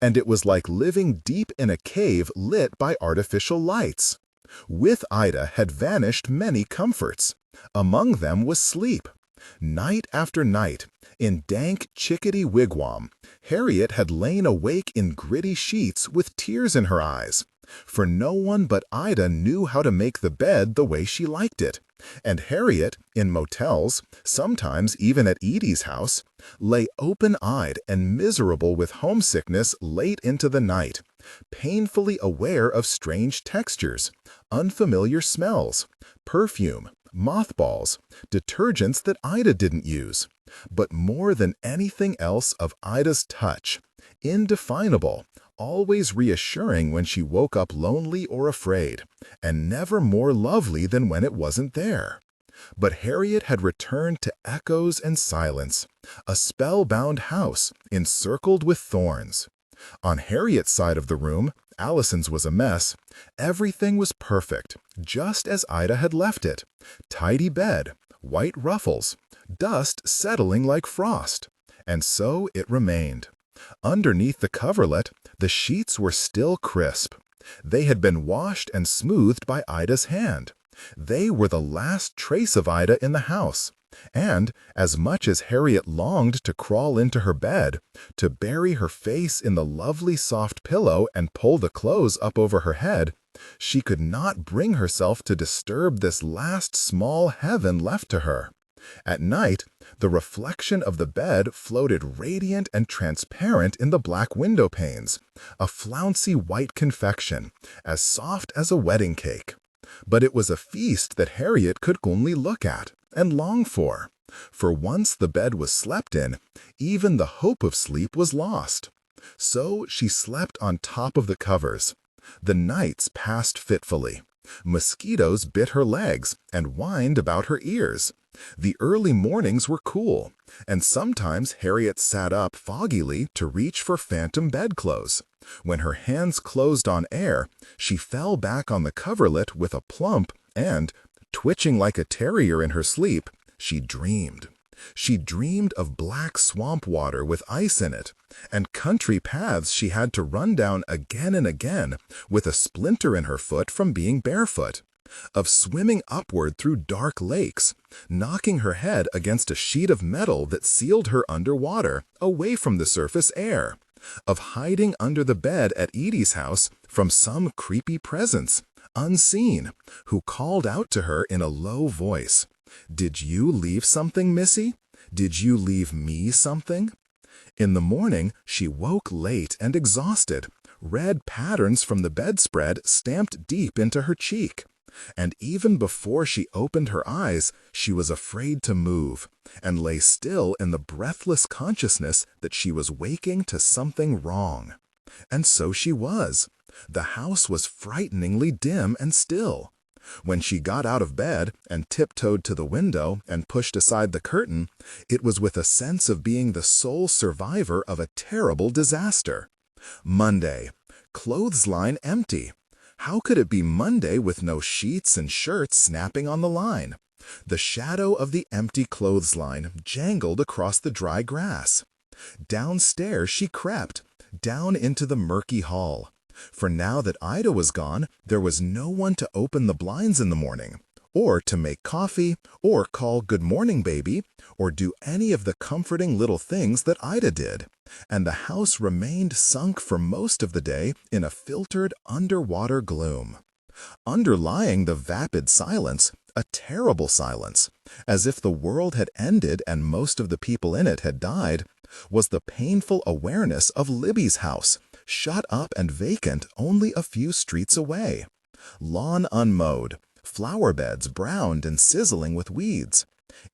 And it was like living deep in a cave lit by artificial lights. With Ida had vanished many comforts. Among them was sleep. Night after night, in dank chickadee wigwam, Harriet had lain awake in gritty sheets with tears in her eyes, for no one but Ida knew how to make the bed the way she liked it, and Harriet, in motels, sometimes even at Edie's house, lay open-eyed and miserable with homesickness late into the night, painfully aware of strange textures, unfamiliar smells, perfume, mothballs, detergents that Ida didn't use, but more than anything else of Ida's touch, indefinable, always reassuring when she woke up lonely or afraid, and never more lovely than when it wasn't there. But Harriet had returned to echoes and silence, a spellbound house encircled with thorns. On Harriet's side of the room, Allison's was a mess. Everything was perfect, just as Ida had left it. Tidy bed, white ruffles, dust settling like frost. And so it remained. Underneath the coverlet, the sheets were still crisp. They had been washed and smoothed by Ida's hand. They were the last trace of Ida in the house. And, as much as Harriet longed to crawl into her bed, to bury her face in the lovely soft pillow and pull the clothes up over her head, she could not bring herself to disturb this last small heaven left to her. At night, the reflection of the bed floated radiant and transparent in the black window panes, a flouncy white confection, as soft as a wedding cake. But it was a feast that Harriet could only look at and long for. For once the bed was slept in, even the hope of sleep was lost. So she slept on top of the covers. The nights passed fitfully. Mosquitoes bit her legs and whined about her ears. The early mornings were cool, and sometimes Harriet sat up foggily to reach for phantom bedclothes. When her hands closed on air, she fell back on the coverlet with a plump and, twitching like a terrier in her sleep, she dreamed. She dreamed of black swamp water with ice in it, and country paths she had to run down again and again with a splinter in her foot from being barefoot. of swimming upward through dark lakes, knocking her head against a sheet of metal that sealed her underwater, away from the surface air, of hiding under the bed at Edie's house from some creepy presence, unseen, who called out to her in a low voice, "Did you leave something, Missy? Did you leave me something?" In the morning, she woke late and exhausted, red patterns from the bedspread stamped deep into her cheek. And even before she opened her eyes, she was afraid to move, and lay still in the breathless consciousness that she was waking to something wrong. And so she was. The house was frighteningly dim and still. When she got out of bed and tiptoed to the window and pushed aside the curtain, it was with a sense of being the sole survivor of a terrible disaster. Monday. Clothesline empty. How could it be Monday with no sheets and shirts snapping on the line? The shadow of the empty clothesline jangled across the dry grass. Downstairs she crept, down into the murky hall. For now that Ida was gone, there was no one to open the blinds in the morning, or to make coffee, or call "Good morning, baby," or do any of the comforting little things that Ida did, and the house remained sunk for most of the day in a filtered underwater gloom. Underlying the vapid silence, a terrible silence, as if the world had ended and most of the people in it had died, was the painful awareness of Libby's house, shut up and vacant only a few streets away. Lawn unmowed, flower beds browned and sizzling with weeds.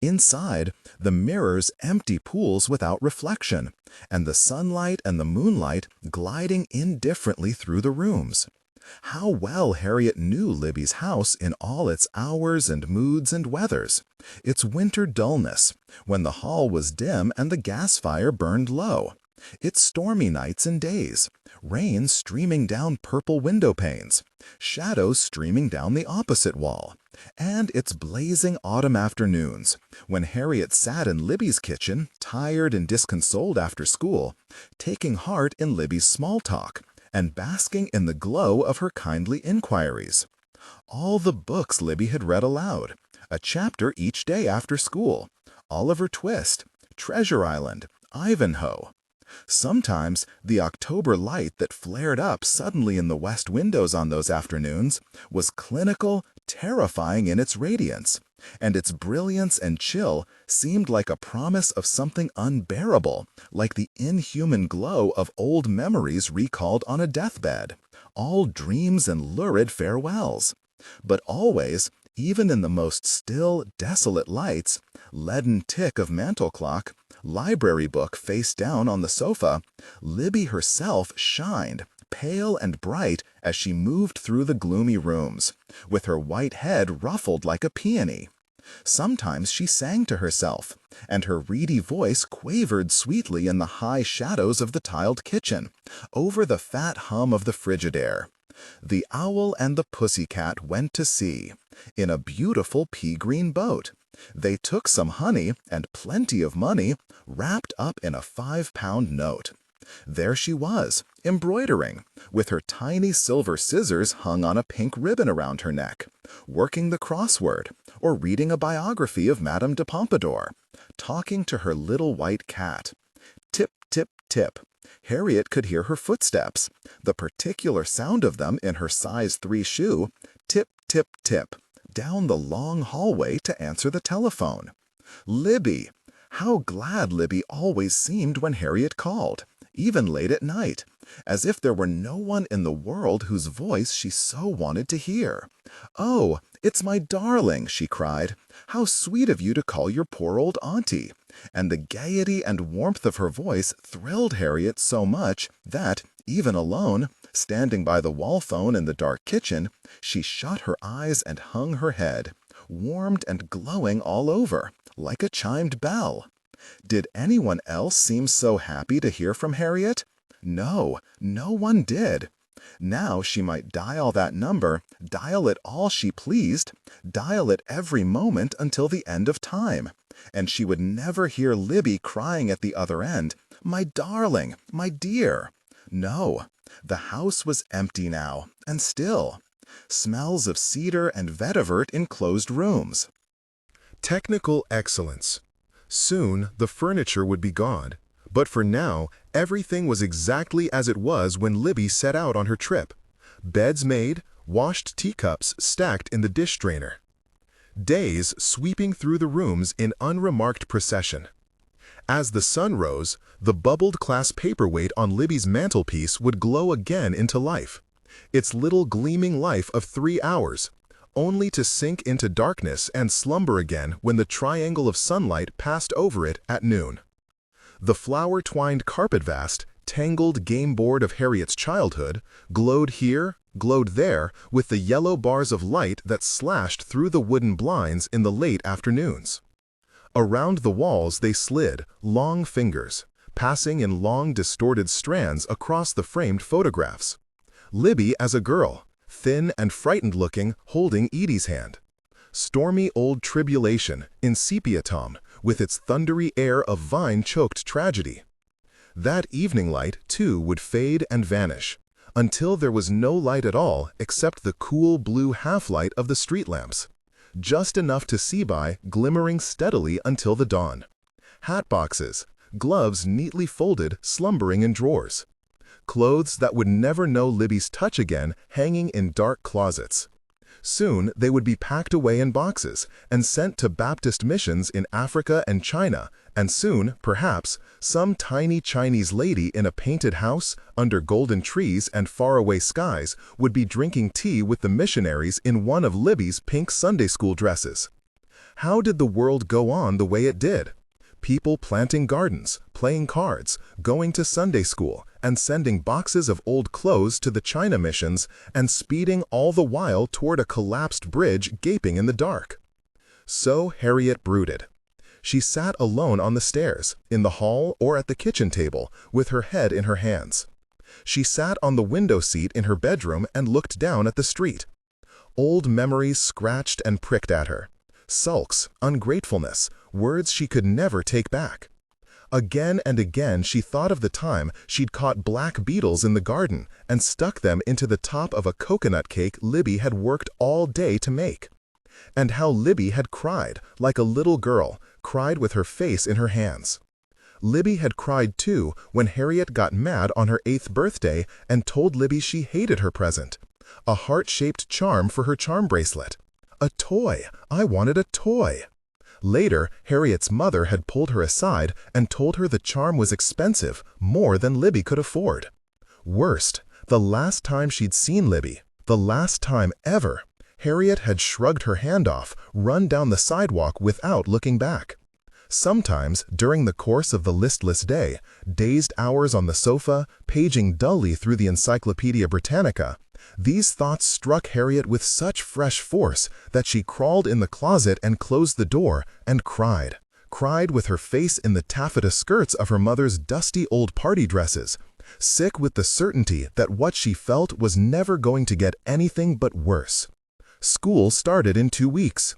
Inside, the mirrors empty pools without reflection, and the sunlight and the moonlight gliding indifferently through the rooms. How well Harriet knew Libby's house in all its hours and moods and weathers, its winter dullness, when the hall was dim and the gas fire burned low, its stormy nights and days, rain streaming down purple window panes, shadows streaming down the opposite wall, and its blazing autumn afternoons, when Harriet sat in Libby's kitchen, tired and disconsolate after school, taking heart in Libby's small talk, and basking in the glow of her kindly inquiries. All the books Libby had read aloud, a chapter each day after school, Oliver Twist, Treasure Island, Ivanhoe. Sometimes the October light that flared up suddenly in the west windows on those afternoons was clinical, terrifying in its radiance, and its brilliance and chill seemed like a promise of something unbearable, like the inhuman glow of old memories recalled on a deathbed, all dreams and lurid farewells. But always, even in the most still, desolate lights, leaden tick of mantel clock, library book face down on the sofa, Libby herself shined, pale and bright as she moved through the gloomy rooms, with her white head ruffled like a peony. Sometimes she sang to herself, and her reedy voice quavered sweetly in the high shadows of the tiled kitchen, over the fat hum of the Frigidaire. The owl and the pussycat went to sea, in a beautiful pea-green boat. They took some honey and plenty of money, wrapped up in a 5-pound note. There she was, embroidering, with her tiny silver scissors hung on a pink ribbon around her neck, working the crossword, or reading a biography of Madame de Pompadour, talking to her little white cat. Tip, tip, tip. Harriet could hear her footsteps, the particular sound of them in her size 3 shoe, tip, tip, tip, down the long hallway to answer the telephone. Libby! How glad Libby always seemed when Harriet called, even late at night, as if there were no one in the world whose voice she so wanted to hear. "Oh, it's my darling," she cried. "How sweet of you to call your poor old auntie." And the gaiety and warmth of her voice thrilled Harriet so much that, even alone, standing by the wall phone in the dark kitchen, she shut her eyes and hung her head, warmed and glowing all over, like a chimed bell. Did anyone else seem so happy to hear from Harriet? No, no one did. Now she might dial that number, dial it all she pleased, dial it every moment until the end of time, and she would never hear Libby crying at the other end, "My darling, my dear." No, the house was empty now, and still. smells of cedar and vetiver in closed rooms. Technical excellence. Soon the furniture would be gone, but for now everything was exactly as it was when Libby set out on her trip. Beds made, washed teacups stacked in the dish drainer. Days sweeping through the rooms in unremarked procession. As the sun rose, the bubbled glass paperweight on Libby's mantelpiece would glow again into life, its little gleaming life of 3 hours, only to sink into darkness and slumber again when the triangle of sunlight passed over it at noon. The flower-twined carpet vast, tangled game board of Harriet's childhood glowed here, glowed there with the yellow bars of light that slashed through the wooden blinds in the late afternoons. Around the walls they slid, long fingers, passing in long distorted strands across the framed photographs. Libby as a girl, thin and frightened-looking, holding Edie's hand. Stormy old tribulation in sepia tone, with its thundery air of vine-choked tragedy. That evening light, too, would fade and vanish, until there was no light at all except the cool blue half-light of the street lamps, just enough to see by, glimmering steadily until the dawn. Hat boxes, gloves neatly folded, slumbering in drawers. Clothes that would never know Libby's touch again hanging in dark closets. Soon they would be packed away in boxes and sent to Baptist missions in Africa and China, and soon, perhaps, some tiny Chinese lady in a painted house, under golden trees and faraway skies, would be drinking tea with the missionaries in one of Libby's pink Sunday school dresses. How did the world go on the way it did? People planting gardens, playing cards, going to Sunday school, and sending boxes of old clothes to the China missions, and speeding all the while toward a collapsed bridge gaping in the dark. So Harriet brooded. She sat alone on the stairs, in the hall, or at the kitchen table, with her head in her hands. She sat on the window seat in her bedroom and looked down at the street. Old memories scratched and pricked at her. Sulks, ungratefulness, words she could never take back. Again and again she thought of the time she'd caught black beetles in the garden and stuck them into the top of a coconut cake Libby had worked all day to make. And how Libby had cried, like a little girl, cried with her face in her hands. Libby had cried too when Harriet got mad on her 8th birthday and told Libby she hated her present. A heart-shaped charm for her charm bracelet. A toy! I wanted a toy! Later, Harriet's mother had pulled her aside and told her the charm was expensive, more than Libby could afford. Worst, the last time she'd seen Libby, the last time ever, Harriet had shrugged her hand off, run down the sidewalk without looking back. Sometimes, during the course of the listless day, dazed hours on the sofa, paging dully through the Encyclopedia Britannica, these thoughts struck Harriet with such fresh force that she crawled in the closet and closed the door and cried with her face in the taffeta skirts of her mother's dusty old party dresses, sick with the certainty that what she felt was never going to get anything but worse. School started in 2 weeks.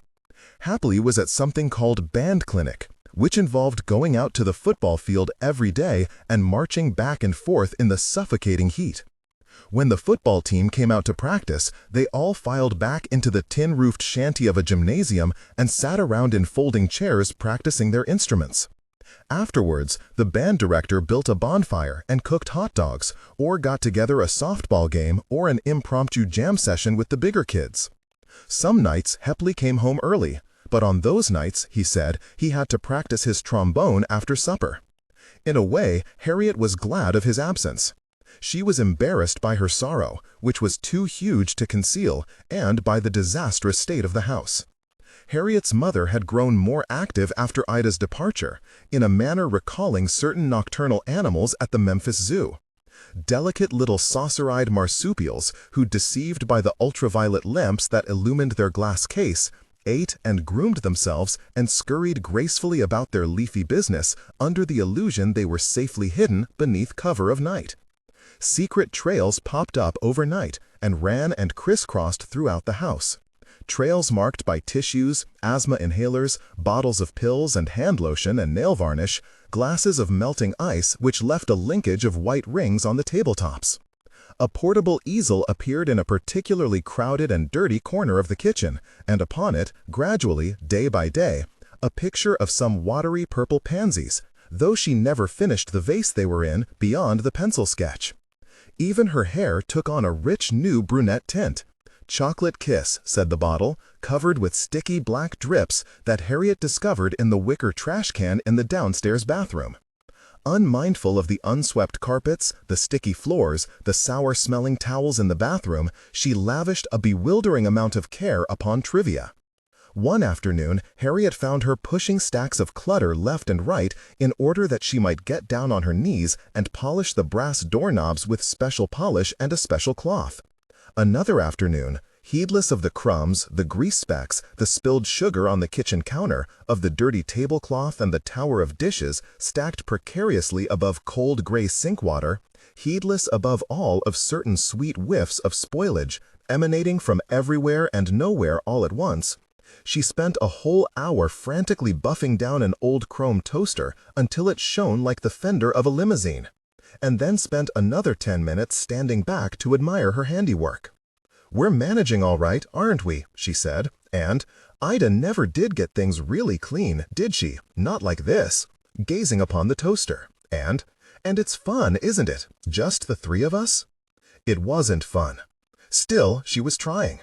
Happily was at something called band clinic, which involved going out to the football field every day and marching back and forth in the suffocating heat. When the football team came out to practice, they all filed back into the tin-roofed shanty of a gymnasium and sat around in folding chairs practicing their instruments. Afterwards, the band director built a bonfire and cooked hot dogs, or got together a softball game or an impromptu jam session with the bigger kids. Some nights Hepley came home early, but on those nights, he said, he had to practice his trombone after supper. In a way, Harriet was glad of his absence. She was embarrassed by her sorrow, which was too huge to conceal, and by the disastrous state of the house. Harriet's mother had grown more active after Ida's departure, in a manner recalling certain nocturnal animals at the Memphis Zoo. Delicate little saucer-eyed marsupials who, deceived by the ultraviolet lamps that illumined their glass case, ate and groomed themselves and scurried gracefully about their leafy business under the illusion they were safely hidden beneath cover of night. Secret trails popped up overnight and ran and crisscrossed throughout the house. Trails marked by tissues, asthma inhalers, bottles of pills and hand lotion and nail varnish, glasses of melting ice which left a linkage of white rings on the tabletops. A portable easel appeared in a particularly crowded and dirty corner of the kitchen, and upon it, gradually, day by day, a picture of some watery purple pansies, though she never finished the vase they were in beyond the pencil sketch. Even her hair took on a rich new brunette tint. "Chocolate kiss," said the bottle, covered with sticky black drips that Harriet discovered in the wicker trash can in the downstairs bathroom. Unmindful of the unswept carpets, the sticky floors, the sour-smelling towels in the bathroom, she lavished a bewildering amount of care upon trivia. One afternoon, Harriet found her pushing stacks of clutter left and right in order that she might get down on her knees and polish the brass doorknobs with special polish and a special cloth. Another afternoon, heedless of the crumbs, the grease specks, the spilled sugar on the kitchen counter, of the dirty tablecloth and the tower of dishes stacked precariously above cold gray sink water, heedless above all of certain sweet whiffs of spoilage emanating from everywhere and nowhere all at once, she spent a whole hour frantically buffing down an old chrome toaster until it shone like the fender of a limousine, and then spent another 10 minutes standing back to admire her handiwork. "We're managing all right, aren't we?" she said, and "Ida never did get things really clean, did she? Not like this," gazing upon the toaster, and it's fun, isn't it? Just the three of us?" It wasn't fun. Still, she was trying.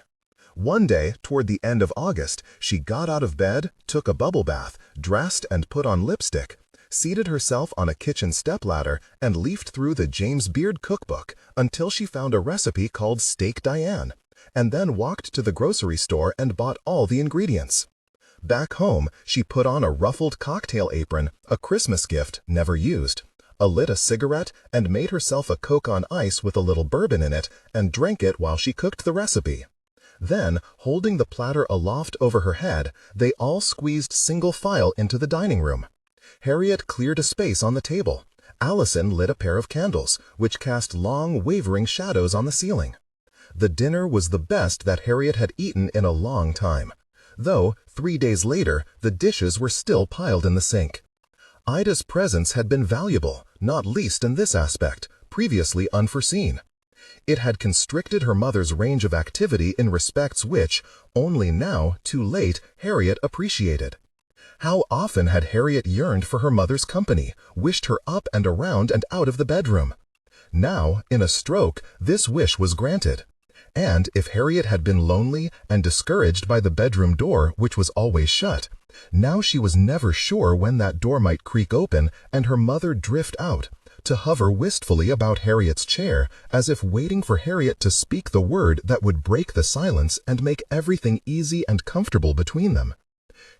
One day, toward the end of August, she got out of bed, took a bubble bath, dressed and put on lipstick, seated herself on a kitchen stepladder, and leafed through the James Beard cookbook until she found a recipe called Steak Diane, and then walked to the grocery store and bought all the ingredients. Back home, she put on a ruffled cocktail apron, a Christmas gift never used, lit a cigarette, and made herself a Coke on ice with a little bourbon in it, and drank it while she cooked the recipe. Then, holding the platter aloft over her head, they all squeezed single file into the dining room. Harriet cleared a space on the table. Allison lit a pair of candles, which cast long, wavering shadows on the ceiling. The dinner was the best that Harriet had eaten in a long time, though 3 days later the dishes were still piled in the sink. Ida's presence had been valuable, not least in this aspect, previously unforeseen. It had constricted her mother's range of activity in respects which, only now, too late, Harriet appreciated. How often had Harriet yearned for her mother's company, wished her up and around and out of the bedroom. Now, in a stroke, this wish was granted. And if Harriet had been lonely and discouraged by the bedroom door, which was always shut, now she was never sure when that door might creak open and her mother drift out, to hover wistfully about Harriet's chair, as if waiting for Harriet to speak the word that would break the silence and make everything easy and comfortable between them.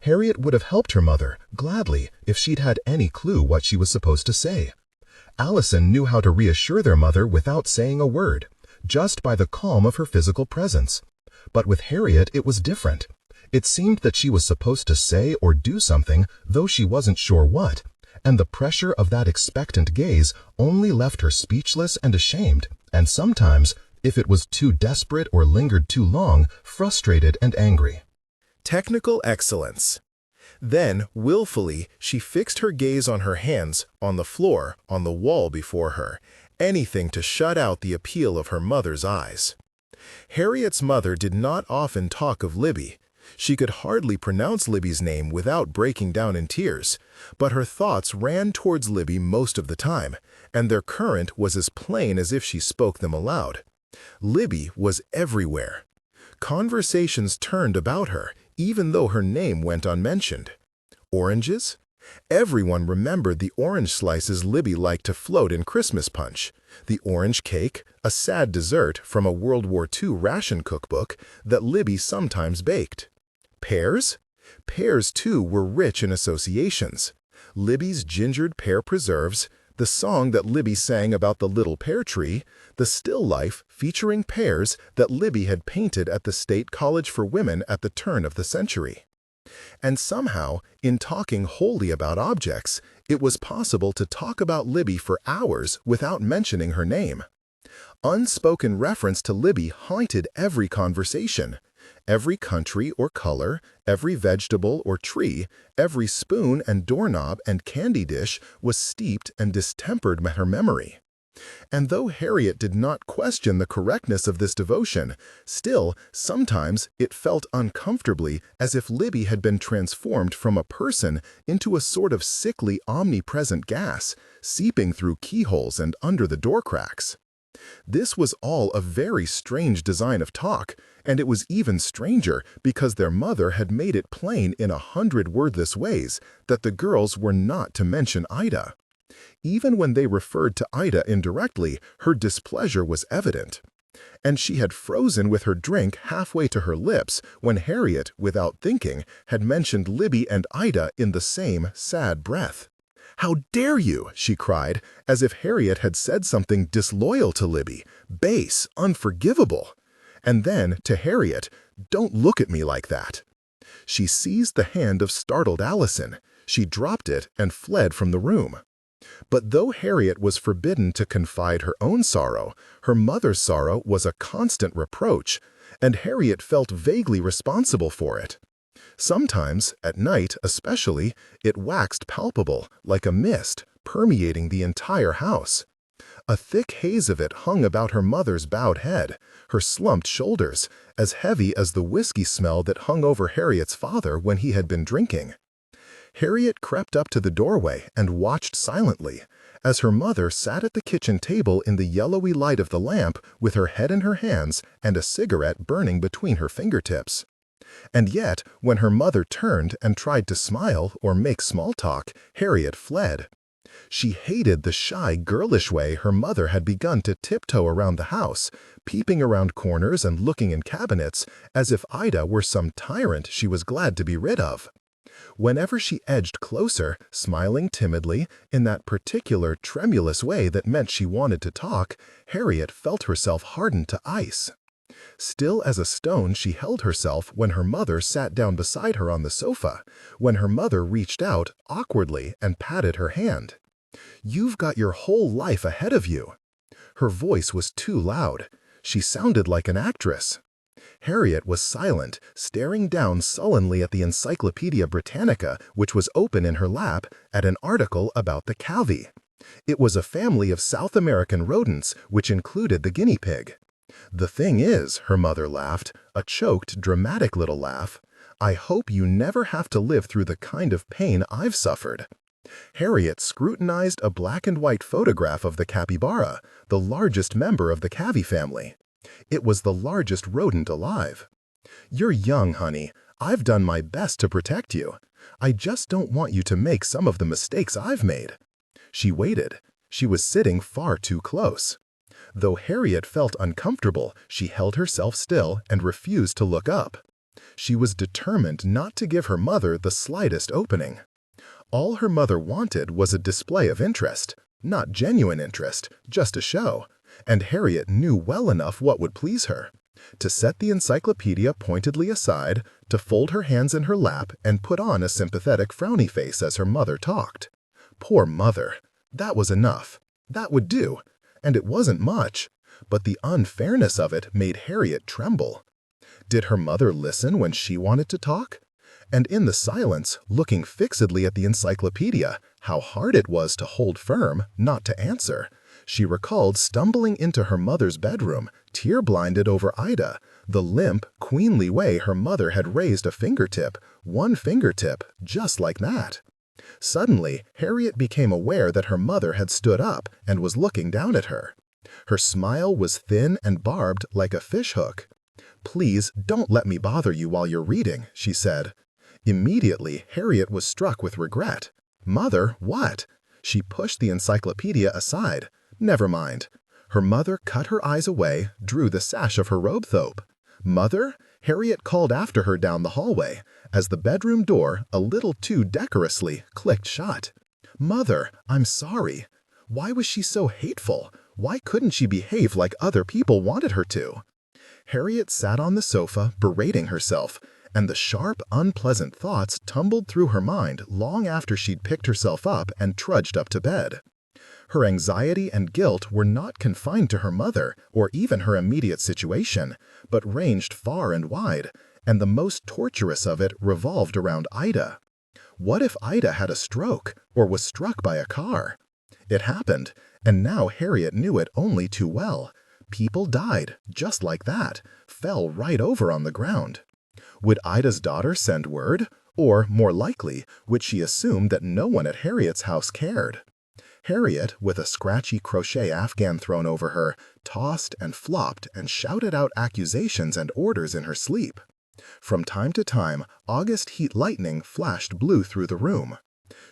Harriet would have helped her mother, gladly, if she'd had any clue what she was supposed to say. Allison knew how to reassure their mother without saying a word, just by the calm of her physical presence. But with Harriet it was different. It seemed that she was supposed to say or do something, though she wasn't sure what, and the pressure of that expectant gaze only left her speechless and ashamed, and sometimes, if it was too desperate or lingered too long, frustrated and angry. Technical excellence. Then, willfully, she fixed her gaze on her hands, on the floor, on the wall before her, anything to shut out the appeal of her mother's eyes. Harriet's mother did not often talk of Libby. She could hardly pronounce Libby's name without breaking down in tears, but her thoughts ran towards Libby most of the time, and their current was as plain as if she spoke them aloud. Libby was everywhere. Conversations turned about her, even though her name went unmentioned. Oranges? Everyone remembered the orange slices Libby liked to float in Christmas punch, the orange cake, a sad dessert from a World War II ration cookbook that Libby sometimes baked. Pears? Pears, too, were rich in associations. Libby's gingered pear preserves, the song that Libby sang about the little pear tree, the still life featuring pears that Libby had painted at the State College for Women at the turn of the century. And somehow, in talking wholly about objects, it was possible to talk about Libby for hours without mentioning her name. Unspoken reference to Libby haunted every conversation. Every country or color, every vegetable or tree, every spoon and doorknob and candy dish was steeped and distempered by her memory. And though Harriet did not question the correctness of this devotion, still, sometimes it felt uncomfortably as if Libby had been transformed from a person into a sort of sickly, omnipresent gas, seeping through keyholes and under the door cracks. This was all a very strange design of talk, and it was even stranger because their mother had made it plain in 100 wordless ways that the girls were not to mention Ida. Even when they referred to Ida indirectly, her displeasure was evident. And she had frozen with her drink halfway to her lips when Harriet, without thinking, had mentioned Libby and Ida in the same sad breath. "How dare you?" she cried, as if Harriet had said something disloyal to Libby, base, unforgivable. And then, to Harriet, "Don't look at me like that." She seized the hand of startled Allison. She dropped it and fled from the room. But though Harriet was forbidden to confide her own sorrow, her mother's sorrow was a constant reproach, and Harriet felt vaguely responsible for it. Sometimes, at night especially, it waxed palpable, like a mist, permeating the entire house. A thick haze of it hung about her mother's bowed head, her slumped shoulders, as heavy as the whiskey smell that hung over Harriet's father when he had been drinking. Harriet crept up to the doorway and watched silently, as her mother sat at the kitchen table in the yellowy light of the lamp with her head in her hands and a cigarette burning between her fingertips. And yet, when her mother turned and tried to smile or make small talk, Harriet fled. She hated the shy, girlish way her mother had begun to tiptoe around the house, peeping around corners and looking in cabinets, as if Ida were some tyrant she was glad to be rid of. Whenever she edged closer, smiling timidly, in that particular tremulous way that meant she wanted to talk, Harriet felt herself harden to ice. Still as a stone she held herself when her mother sat down beside her on the sofa, when her mother reached out awkwardly and patted her hand. "You've got your whole life ahead of you." Her voice was too loud. She sounded like an actress. Harriet was silent, staring down sullenly at the Encyclopedia Britannica, which was open in her lap, at an article about the Calvi. It was a family of South American rodents, which included the guinea pig. "The thing is," her mother laughed, a choked, dramatic little laugh, "I hope you never have to live through the kind of pain I've suffered." Harriet scrutinized a black and white photograph of the capybara, the largest member of the Calvi family. It was the largest rodent alive. "You're young, honey. I've done my best to protect you. I just don't want you to make some of the mistakes I've made." She waited. She was sitting far too close. Though Harriet felt uncomfortable, she held herself still and refused to look up. She was determined not to give her mother the slightest opening. All her mother wanted was a display of interest, not genuine interest, just a show, and Harriet knew well enough what would please her. To set the encyclopedia pointedly aside, to fold her hands in her lap and put on a sympathetic frowny face as her mother talked. Poor mother! That was enough. That would do. And it wasn't much, but the unfairness of it made Harriet tremble. Did her mother listen when she wanted to talk? And in the silence, looking fixedly at the encyclopedia, how hard it was to hold firm, not to answer. She recalled stumbling into her mother's bedroom, tear-blinded over Ida, the limp, queenly way her mother had raised a fingertip, one fingertip, just like that. Suddenly, Harriet became aware that her mother had stood up and was looking down at her. Her smile was thin and barbed like a fishhook. "Please don't let me bother you while you're reading," she said. Immediately, Harriet was struck with regret. "Mother, what?" She pushed the encyclopedia aside. Never mind. Her mother cut her eyes away, drew the sash of her robe thobe. "Mother?" Harriet called after her down the hallway, as the bedroom door, a little too decorously, clicked shut. "Mother, I'm sorry." Why was she so hateful? Why couldn't she behave like other people wanted her to? Harriet sat on the sofa, berating herself, and the sharp, unpleasant thoughts tumbled through her mind long after she'd picked herself up and trudged up to bed. Her anxiety and guilt were not confined to her mother or even her immediate situation, but ranged far and wide, and the most torturous of it revolved around Ida. What if Ida had a stroke or was struck by a car? It happened, And now Harriet knew it only too well. People died, just like that, fell right over on the ground. Would Ida's daughter send word? Or, more likely, would she assume that no one at Harriet's house cared? Harriet, with a scratchy crochet afghan thrown over her, tossed and flopped and shouted out accusations and orders in her sleep. From time to time, August heat lightning flashed blue through the room.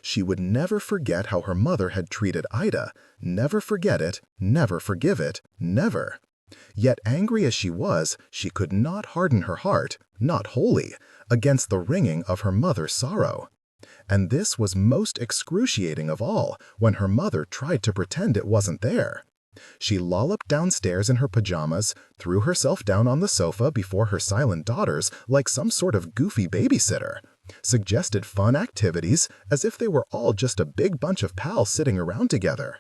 She would never forget how her mother had treated Ida, never forget it, never forgive it, never. Yet angry as she was, she could not harden her heart, not wholly, against the wringing of her mother's sorrow. And this was most excruciating of all, when her mother tried to pretend it wasn't there. She lolloped downstairs in her pajamas, threw herself down on the sofa before her silent daughters like some sort of goofy babysitter, suggested fun activities as if they were all just a big bunch of pals sitting around together.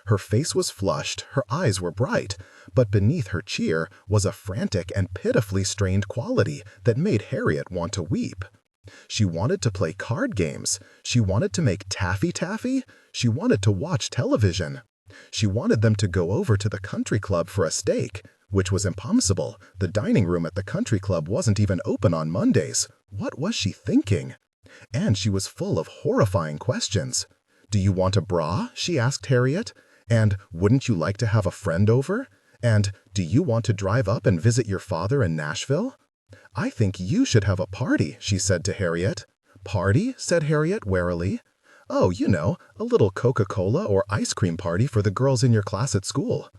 Her face was flushed, her eyes were bright, but beneath her cheer was a frantic and pitifully strained quality that made Harriet want to weep. She wanted to play card games. She wanted to make taffy. She wanted to watch television. She wanted them to go over to the country club for a steak, which was impossible. The dining room at the country club wasn't even open on Mondays. What was she thinking? And she was full of horrifying questions. "Do you want a bra?" she asked Harriet. And "Wouldn't you like to have a friend over?" And "Do you want to drive up and visit your father in Nashville?" "I think you should have a party," she said to Harriet. "Party?" said Harriet warily. "Oh, you know, a little Coca-Cola or ice cream party for the girls in your class at school."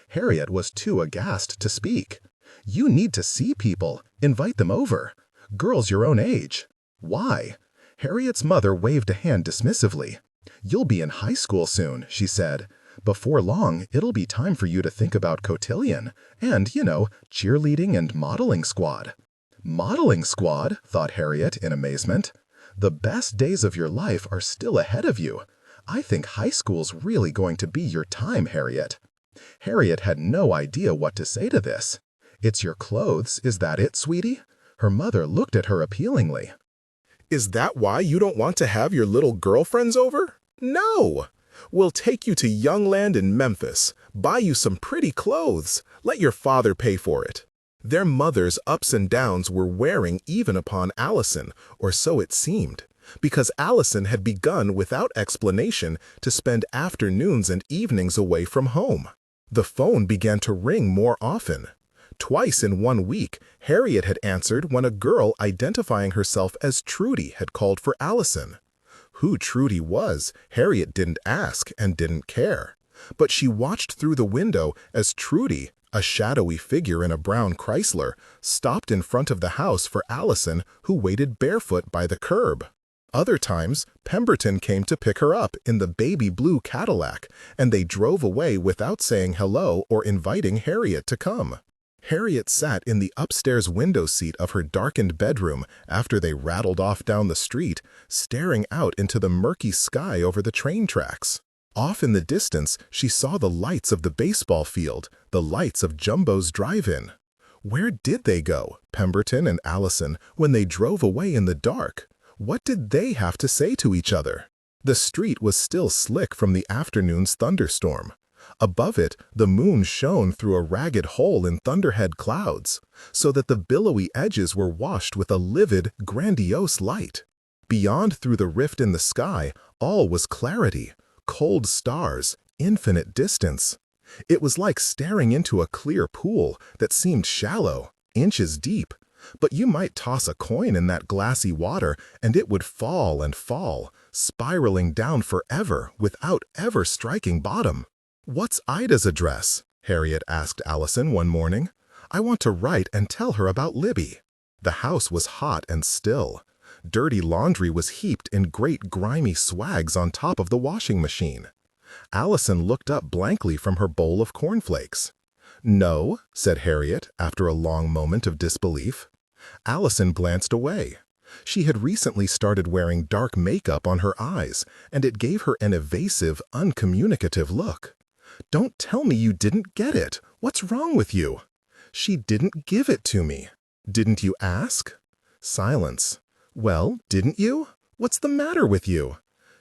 Harriet was too aghast to speak. "You need to see people. Invite them over. Girls your own age." "Why?" Harriet's mother waved a hand dismissively. "You'll be in high school soon," she said. "Before long, it'll be time for you to think about cotillion and, cheerleading and modeling squad." "Modeling squad?" thought Harriet in amazement. "The best days of your life are still ahead of you. I think high school's really going to be your time, Harriet." Harriet had no idea what to say to this. "It's your clothes, is that it, sweetie?" Her mother looked at her appealingly. Is that why you don't want to have your little girlfriends over? No! We'll take you to Youngland in Memphis, buy you some pretty clothes, let your father pay for it. Their mother's ups and downs were wearing even upon Allison, or so it seemed, because Allison had begun without explanation to spend afternoons and evenings away from home. The phone began to ring more often. Twice in 1 week, Harriet had answered when a girl identifying herself as Trudy had called for Allison. Who Trudy was, Harriet didn't ask and didn't care. But she watched through the window as Trudy, a shadowy figure in a brown Chrysler, stopped in front of the house for Allison, who waited barefoot by the curb. Other times, Pemberton came to pick her up in the baby blue Cadillac, and they drove away without saying hello or inviting Harriet to come. Harriet sat in the upstairs window seat of her darkened bedroom after they rattled off down the street, staring out into the murky sky over the train tracks. Off in the distance, she saw the lights of the baseball field, the lights of Jumbo's drive-in. Where did they go, Pemberton and Allison, when they drove away in the dark? What did they have to say to each other? The street was still slick from the afternoon's thunderstorm. Above it, the moon shone through a ragged hole in thunderhead clouds, so that the billowy edges were washed with a livid, grandiose light. Beyond, through the rift in the sky, all was clarity, cold stars, infinite distance. It was like staring into a clear pool that seemed shallow, inches deep, but you might toss a coin in that glassy water and it would fall and fall, spiraling down forever without ever striking bottom. "What's Ida's address?" Harriet asked Allison one morning. "I want to write and tell her about Libby." The house was hot and still. Dirty laundry was heaped in great grimy swags on top of the washing machine. Allison looked up blankly from her bowl of cornflakes. "No," said Harriet after a long moment of disbelief. Allison glanced away. She had recently started wearing dark makeup on her eyes, and it gave her an evasive, uncommunicative look. "Don't tell me you didn't get it. What's wrong with you?" "She didn't give it to me." "Didn't you ask?" Silence. "Well, didn't you? What's the matter with you?"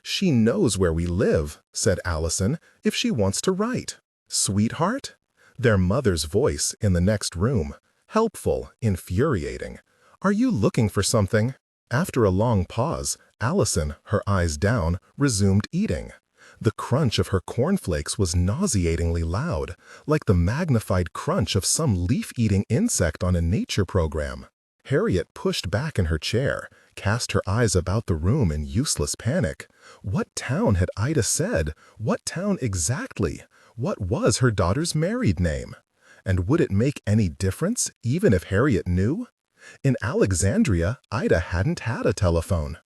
"She knows where we live," said Allison, "if she wants to write." "Sweetheart?" Their mother's voice in the next room. Helpful, infuriating. "Are you looking for something?" After a long pause, Allison, her eyes down, resumed eating. The crunch of her cornflakes was nauseatingly loud, like the magnified crunch of some leaf-eating insect on a nature program. Harriet pushed back in her chair, cast her eyes about the room in useless panic. What town had Ida said? What town exactly? What was her daughter's married name? And would it make any difference, even if Harriet knew? In Alexandria, Ida hadn't had a telephone.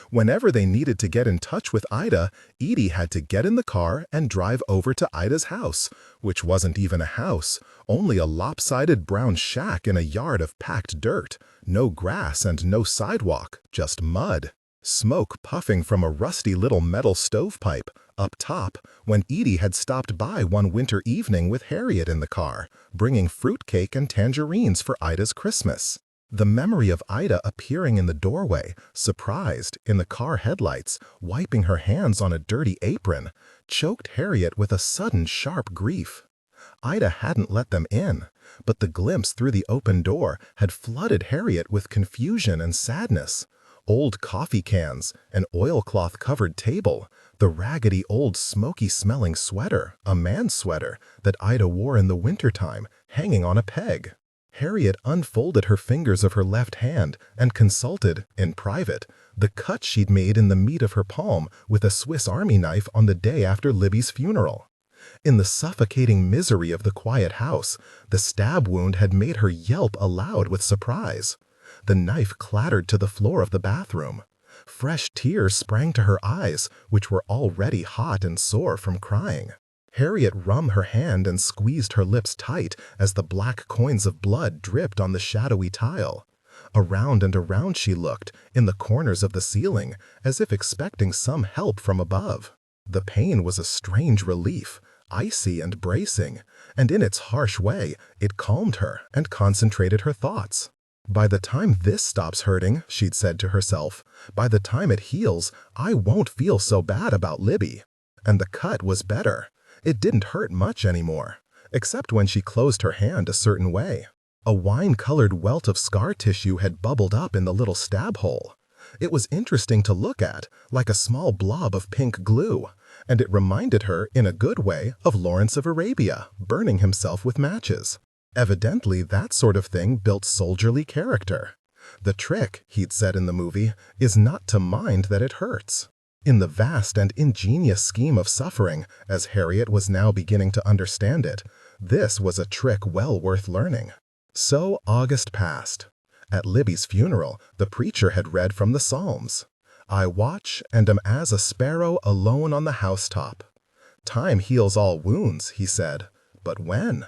Whenever they needed to get in touch with Ida, Edie had to get in the car and drive over to Ida's house, which wasn't even a house, only a lopsided brown shack in a yard of packed dirt, no grass and no sidewalk, just mud. Smoke puffing from a rusty little metal stovepipe, up top, when Edie had stopped by one winter evening with Harriet in the car, bringing fruitcake and tangerines for Ida's Christmas. The memory of Ida appearing in the doorway, surprised, in the car headlights, wiping her hands on a dirty apron, choked Harriet with a sudden sharp grief. Ida hadn't let them in, but the glimpse through the open door had flooded Harriet with confusion and sadness. Old coffee cans, an oilcloth-covered table, the raggedy old smoky-smelling sweater, a man's sweater, that Ida wore in the wintertime, hanging on a peg. Harriet unfolded her fingers of her left hand and consulted, in private, the cut she'd made in the meat of her palm with a Swiss Army knife on the day after Libby's funeral. In the suffocating misery of the quiet house, the stab wound had made her yelp aloud with surprise. The knife clattered to the floor of the bathroom. Fresh tears sprang to her eyes, which were already hot and sore from crying. Harriet wrung her hand and squeezed her lips tight as the black coins of blood dripped on the shadowy tile. Around and around she looked, in the corners of the ceiling, as if expecting some help from above. The pain was a strange relief, icy and bracing, and in its harsh way, it calmed her and concentrated her thoughts. "By the time this stops hurting," she'd said to herself, "by the time it heals, I won't feel so bad about Libby." And the cut was better. It didn't hurt much anymore, except when she closed her hand a certain way. A wine-colored welt of scar tissue had bubbled up in the little stab hole. It was interesting to look at, like a small blob of pink glue, and it reminded her, in a good way, of Lawrence of Arabia, burning himself with matches. Evidently, that sort of thing built soldierly character. The trick, he'd said in the movie, is not to mind that it hurts. In the vast and ingenious scheme of suffering, as Harriet was now beginning to understand it, this was a trick well worth learning. So August passed. At Libby's funeral, the preacher had read from the Psalms. "I watch and am as a sparrow alone on the housetop." Time heals all wounds, he said, but when?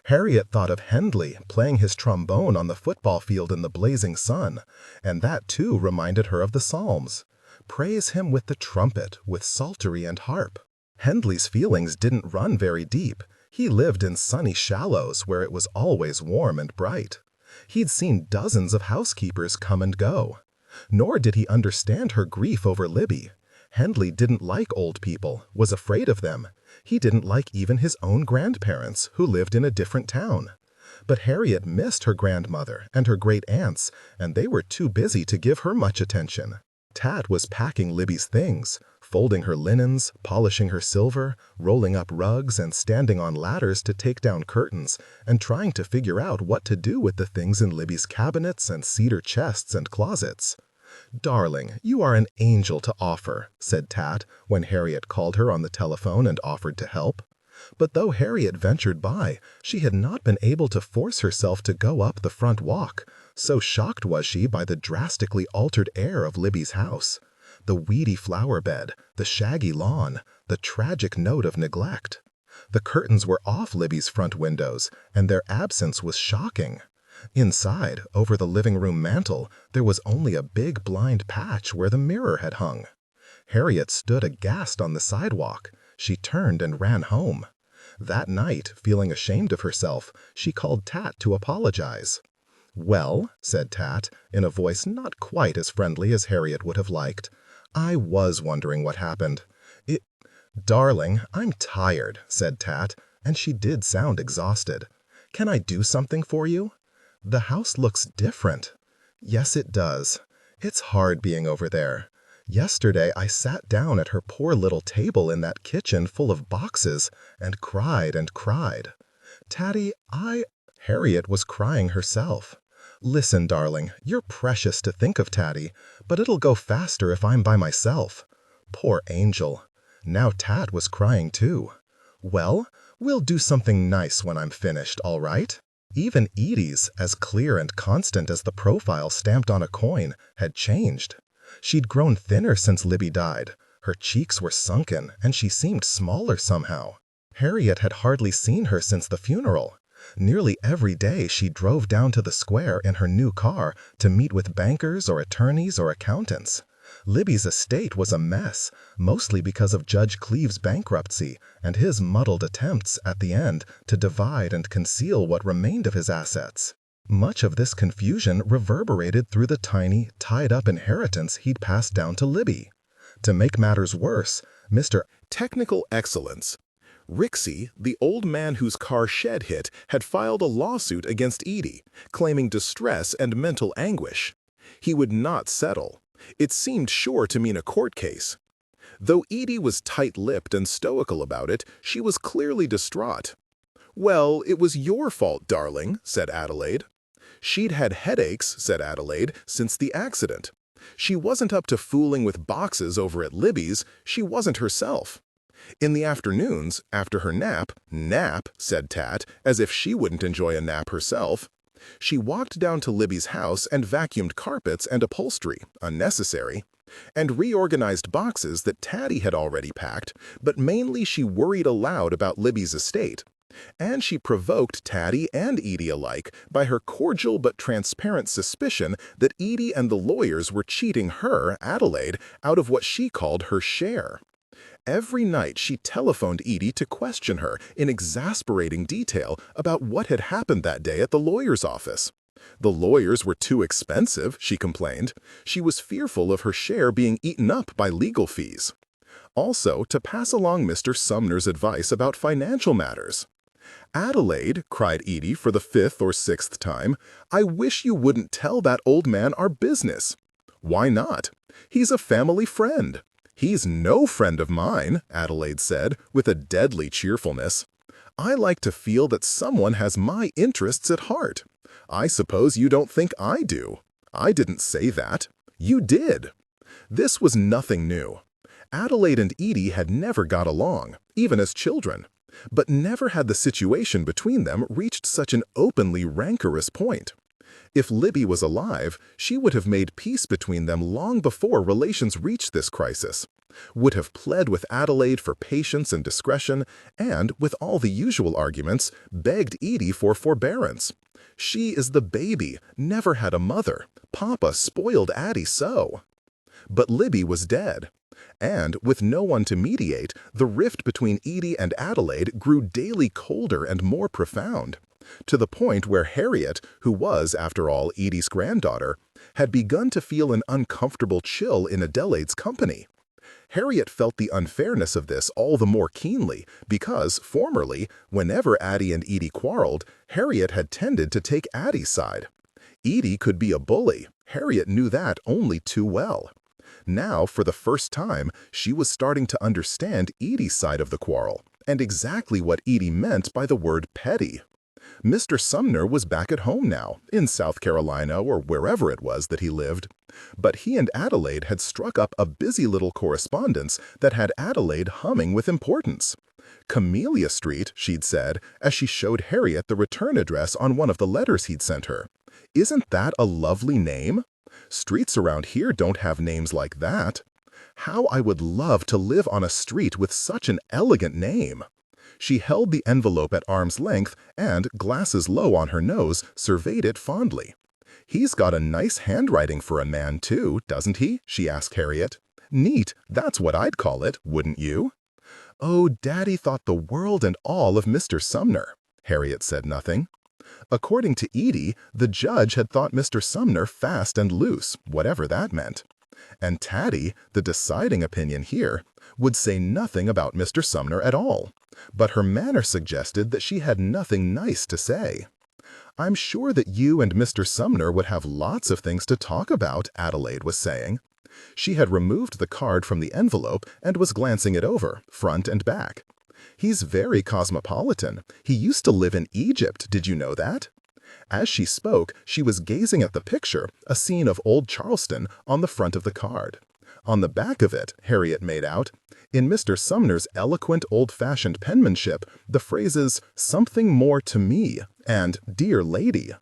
Harriet thought of Hendley playing his trombone on the football field in the blazing sun, and that too reminded her of the Psalms. Praise him with the trumpet, with psaltery and harp. Hendley's feelings didn't run very deep. He lived in sunny shallows where it was always warm and bright. He'd seen dozens of housekeepers come and go. Nor did he understand her grief over Libby. Hendley didn't like old people, was afraid of them. He didn't like even his own grandparents, who lived in a different town. But Harriet missed her grandmother and her great-aunts, and they were too busy to give her much attention. Tat was packing Libby's things, folding her linens, polishing her silver, rolling up rugs and standing on ladders to take down curtains, and trying to figure out what to do with the things in Libby's cabinets and cedar chests and closets. "Darling, you are an angel to offer," said Tat when Harriet called her on the telephone and offered to help. But though Harriet ventured by, she had not been able to force herself to go up the front walk, so shocked was she by the drastically altered air of Libby's house. The weedy flower bed, the shaggy lawn, the tragic note of neglect. The curtains were off Libby's front windows, and their absence was shocking. Inside, over the living room mantel, there was only a big blind patch where the mirror had hung. Harriet stood aghast on the sidewalk. She turned and ran home. That night, feeling ashamed of herself, she called Tat to apologize. "Well," said Tat, in a voice not quite as friendly as Harriet would have liked, I was wondering what happened. Darling, I'm tired, said Tat, and she did sound exhausted. Can I do something for you? The house looks different. Yes, it does. It's hard being over there. Yesterday I sat down at her poor little table in that kitchen full of boxes and cried and cried. Tatty, Harriet was crying herself. Listen, darling, you're precious to think of, Tatty, but it'll go faster if I'm by myself. Poor angel. Now Tat was crying too. Well, we'll do something nice when I'm finished, all right? Even Edie's, as clear and constant as the profile stamped on a coin, had changed. She'd grown thinner since Libby died. Her cheeks were sunken, and she seemed smaller somehow. Harriet had hardly seen her since the funeral. Nearly every day she drove down to the square in her new car to meet with bankers or attorneys or accountants. Libby's estate was a mess, mostly because of Judge Cleave's bankruptcy and his muddled attempts at the end to divide and conceal what remained of his assets. Much of this confusion reverberated through the tiny, tied-up inheritance he'd passed down to Libby. To make matters worse, Mr. Technical excellence. Rixey, the old man whose car shed hit, had filed a lawsuit against Edie, claiming distress and mental anguish. He would not settle. It seemed sure to mean a court case. Though Edie was tight-lipped and stoical about it, she was clearly distraught. "Well, it was your fault, darling," said Adelaide. "She'd had headaches," said Adelaide, "since the accident. She wasn't up to fooling with boxes over at Libby's, she wasn't herself. In the afternoons, after her nap, said Tat, as if she wouldn't enjoy a nap herself. She walked down to Libby's house and vacuumed carpets and upholstery, unnecessary, and reorganized boxes that Tatty had already packed, but mainly she worried aloud about Libby's estate. And she provoked Tatty and Edie alike by her cordial but transparent suspicion that Edie and the lawyers were cheating her, Adelaide, out of what she called her share. Every night she telephoned Edie to question her in exasperating detail about what had happened that day at the lawyer's office. The lawyers were too expensive, she complained. She was fearful of her share being eaten up by legal fees. Also, to pass along Mr. Sumner's advice about financial matters. "Adelaide," cried Edie for the 5th or 6th time, "I wish you wouldn't tell that old man our business." "Why not? He's a family friend." "He's no friend of mine," Adelaide said, with a deadly cheerfulness. "I like to feel that someone has my interests at heart. I suppose you don't think I do." "I didn't say that." "You did." This was nothing new. Adelaide and Edie had never got along, even as children. But never had the situation between them reached such an openly rancorous point. If Libby was alive, she would have made peace between them long before relations reached this crisis, would have pled with Adelaide for patience and discretion, and, with all the usual arguments, begged Edie for forbearance. She is the baby, never had a mother. Papa spoiled Addie so. But Libby was dead. And, with no one to mediate, the rift between Edie and Adelaide grew daily colder and more profound, to the point where Harriet, who was, after all, Edie's granddaughter, had begun to feel an uncomfortable chill in Adelaide's company. Harriet felt the unfairness of this all the more keenly because, formerly, whenever Addie and Edie quarreled, Harriet had tended to take Addie's side. Edie could be a bully. Harriet knew that only too well. Now, for the first time, she was starting to understand Edie's side of the quarrel, and exactly what Edie meant by the word petty. Mr. Sumner was back at home now, in South Carolina or wherever it was that he lived. But he and Adelaide had struck up a busy little correspondence that had Adelaide humming with importance. Camellia Street, she'd said, as she showed Harriet the return address on one of the letters he'd sent her. Isn't that a lovely name? Streets around here don't have names like that. How I would love to live on a street with such an elegant name. She held the envelope at arm's length and, glasses low on her nose, surveyed it fondly. "He's got a nice handwriting for a man, too, doesn't he?" she asked Harriet. "Neat, that's what I'd call it, wouldn't you?" "Oh, Daddy thought the world and all of Mr. Sumner." Harriet said nothing. According to Edie, the judge had thought Mr. Sumner fast and loose, whatever that meant. And Taddy, the deciding opinion here, would say nothing about Mr. Sumner at all, but her manner suggested that she had nothing nice to say. "I'm sure that you and Mr. Sumner would have lots of things to talk about," Adelaide was saying. She had removed the card from the envelope and was glancing it over, front and back. "He's very cosmopolitan. He used to live in Egypt, did you know that?" As she spoke, she was gazing at the picture, a scene of Old Charleston, on the front of the card. On the back of it, Harriet made out, in Mr. Sumner's eloquent old-fashioned penmanship, the phrases, "something more to me," and "dear lady."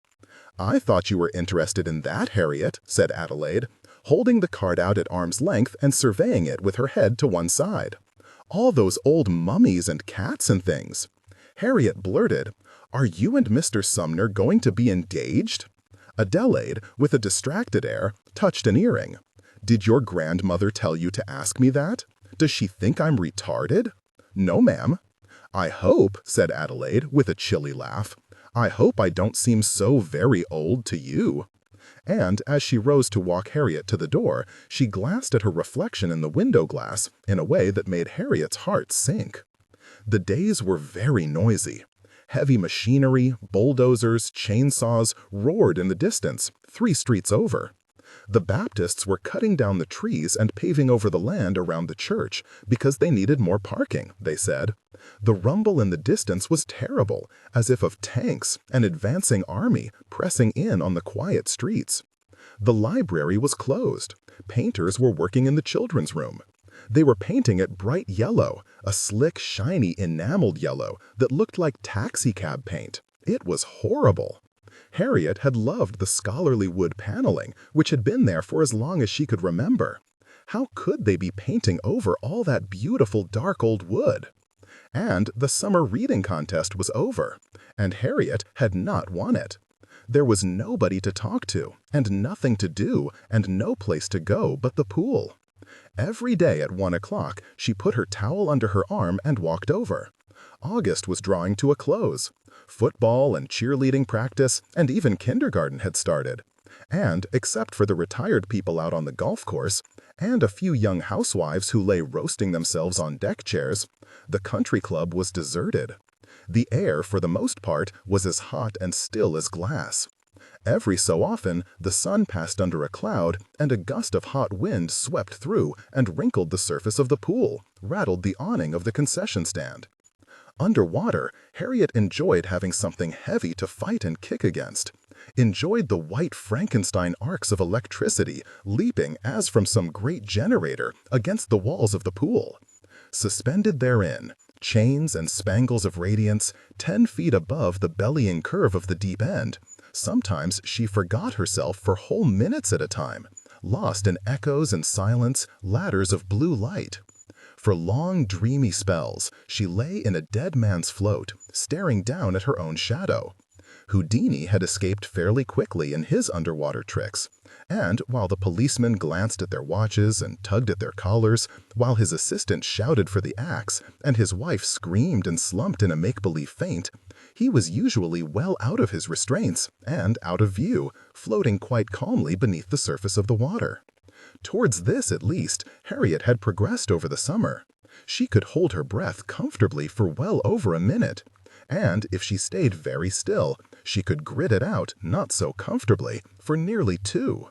"I thought you were interested in that, Harriet," said Adelaide, holding the card out at arm's length and surveying it with her head to one side. "All those old mummies and cats and things." Harriet blurted, "Are you and Mr. Sumner going to be engaged?" Adelaide, with a distracted air, touched an earring. "Did your grandmother tell you to ask me that? Does she think I'm retarded?" "No, ma'am." "I hope," said Adelaide, with a chilly laugh, "I hope I don't seem so very old to you." And as she rose to walk Harriet to the door, she glanced at her reflection in the window glass in a way that made Harriet's heart sink. The days were very noisy. Heavy machinery, bulldozers, chainsaws roared in the distance, 3 streets over. The Baptists were cutting down the trees and paving over the land around the church because they needed more parking, they said. The rumble in the distance was terrible, as if of tanks, an advancing army, pressing in on the quiet streets. The library was closed. Painters were working in the children's room. They were painting it bright yellow, a slick, shiny, enameled yellow that looked like taxicab paint. It was horrible. Harriet had loved the scholarly wood paneling, which had been there for as long as she could remember. How could they be painting over all that beautiful dark old wood? And the summer reading contest was over, and Harriet had not won it. There was nobody to talk to, and nothing to do, and no place to go but the pool. Every day at 1 o'clock, she put her towel under her arm and walked over. August was drawing to a close. Football and cheerleading practice and even kindergarten had started. And, except for the retired people out on the golf course, and a few young housewives who lay roasting themselves on deck chairs, the country club was deserted. The air, for the most part, was as hot and still as glass. Every so often, the sun passed under a cloud, and a gust of hot wind swept through and wrinkled the surface of the pool, rattled the awning of the concession stand. Underwater, Harriet enjoyed having something heavy to fight and kick against, enjoyed the white Frankenstein arcs of electricity leaping as from some great generator against the walls of the pool. Suspended therein, chains and spangles of radiance, 10 feet above the bellying curve of the deep end, sometimes she forgot herself for whole minutes at a time, lost in echoes and silence, ladders of blue light. For long, dreamy spells, she lay in a dead man's float, staring down at her own shadow. Houdini had escaped fairly quickly in his underwater tricks, and while the policemen glanced at their watches and tugged at their collars, while his assistant shouted for the axe, and his wife screamed and slumped in a make-believe faint, he was usually well out of his restraints and out of view, floating quite calmly beneath the surface of the water. Towards this, at least, Harriet had progressed over the summer. She could hold her breath comfortably for well over a minute, and if she stayed very still, she could grit it out, not so comfortably, for nearly 2.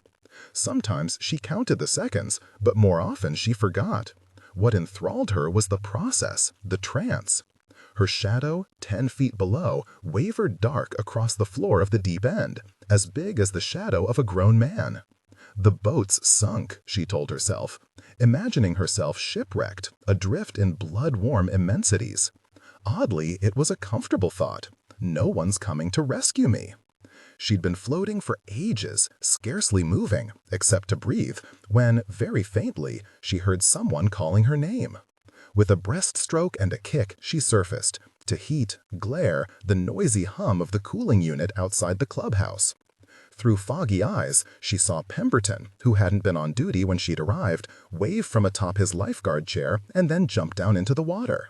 Sometimes she counted the seconds, but more often she forgot. What enthralled her was the process, the trance. Her shadow, 10 feet below, wavered dark across the floor of the deep end, as big as the shadow of a grown man. The boats sunk, she told herself, imagining herself shipwrecked, adrift in blood-warm immensities. Oddly, it was a comfortable thought. No one's coming to rescue me. She'd been floating for ages, scarcely moving, except to breathe, when, very faintly, she heard someone calling her name. With a breaststroke and a kick, she surfaced, to heat, glare, the noisy hum of the cooling unit outside the clubhouse. Through foggy eyes, she saw Pemberton, who hadn't been on duty when she'd arrived, wave from atop his lifeguard chair and then jump down into the water.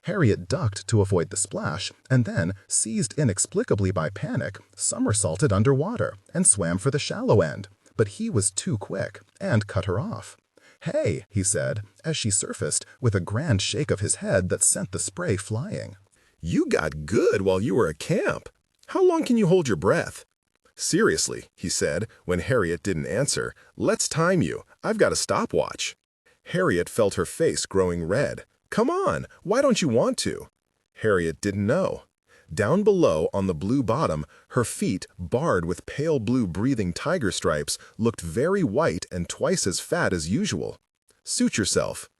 Harriet ducked to avoid the splash, and then, seized inexplicably by panic, somersaulted underwater and swam for the shallow end, but he was too quick and cut her off. "Hey," he said, as she surfaced with a grand shake of his head that sent the spray flying. "You got good while you were at camp. How long can you hold your breath?" "Seriously," he said, when Harriet didn't answer, "let's time you. I've got a stopwatch." Harriet felt her face growing red. "Come on, why don't you want to?" Harriet didn't know. Down below on the blue bottom, her feet, barred with pale blue breathing tiger stripes, looked very white and twice as fat as usual. "Suit yourself."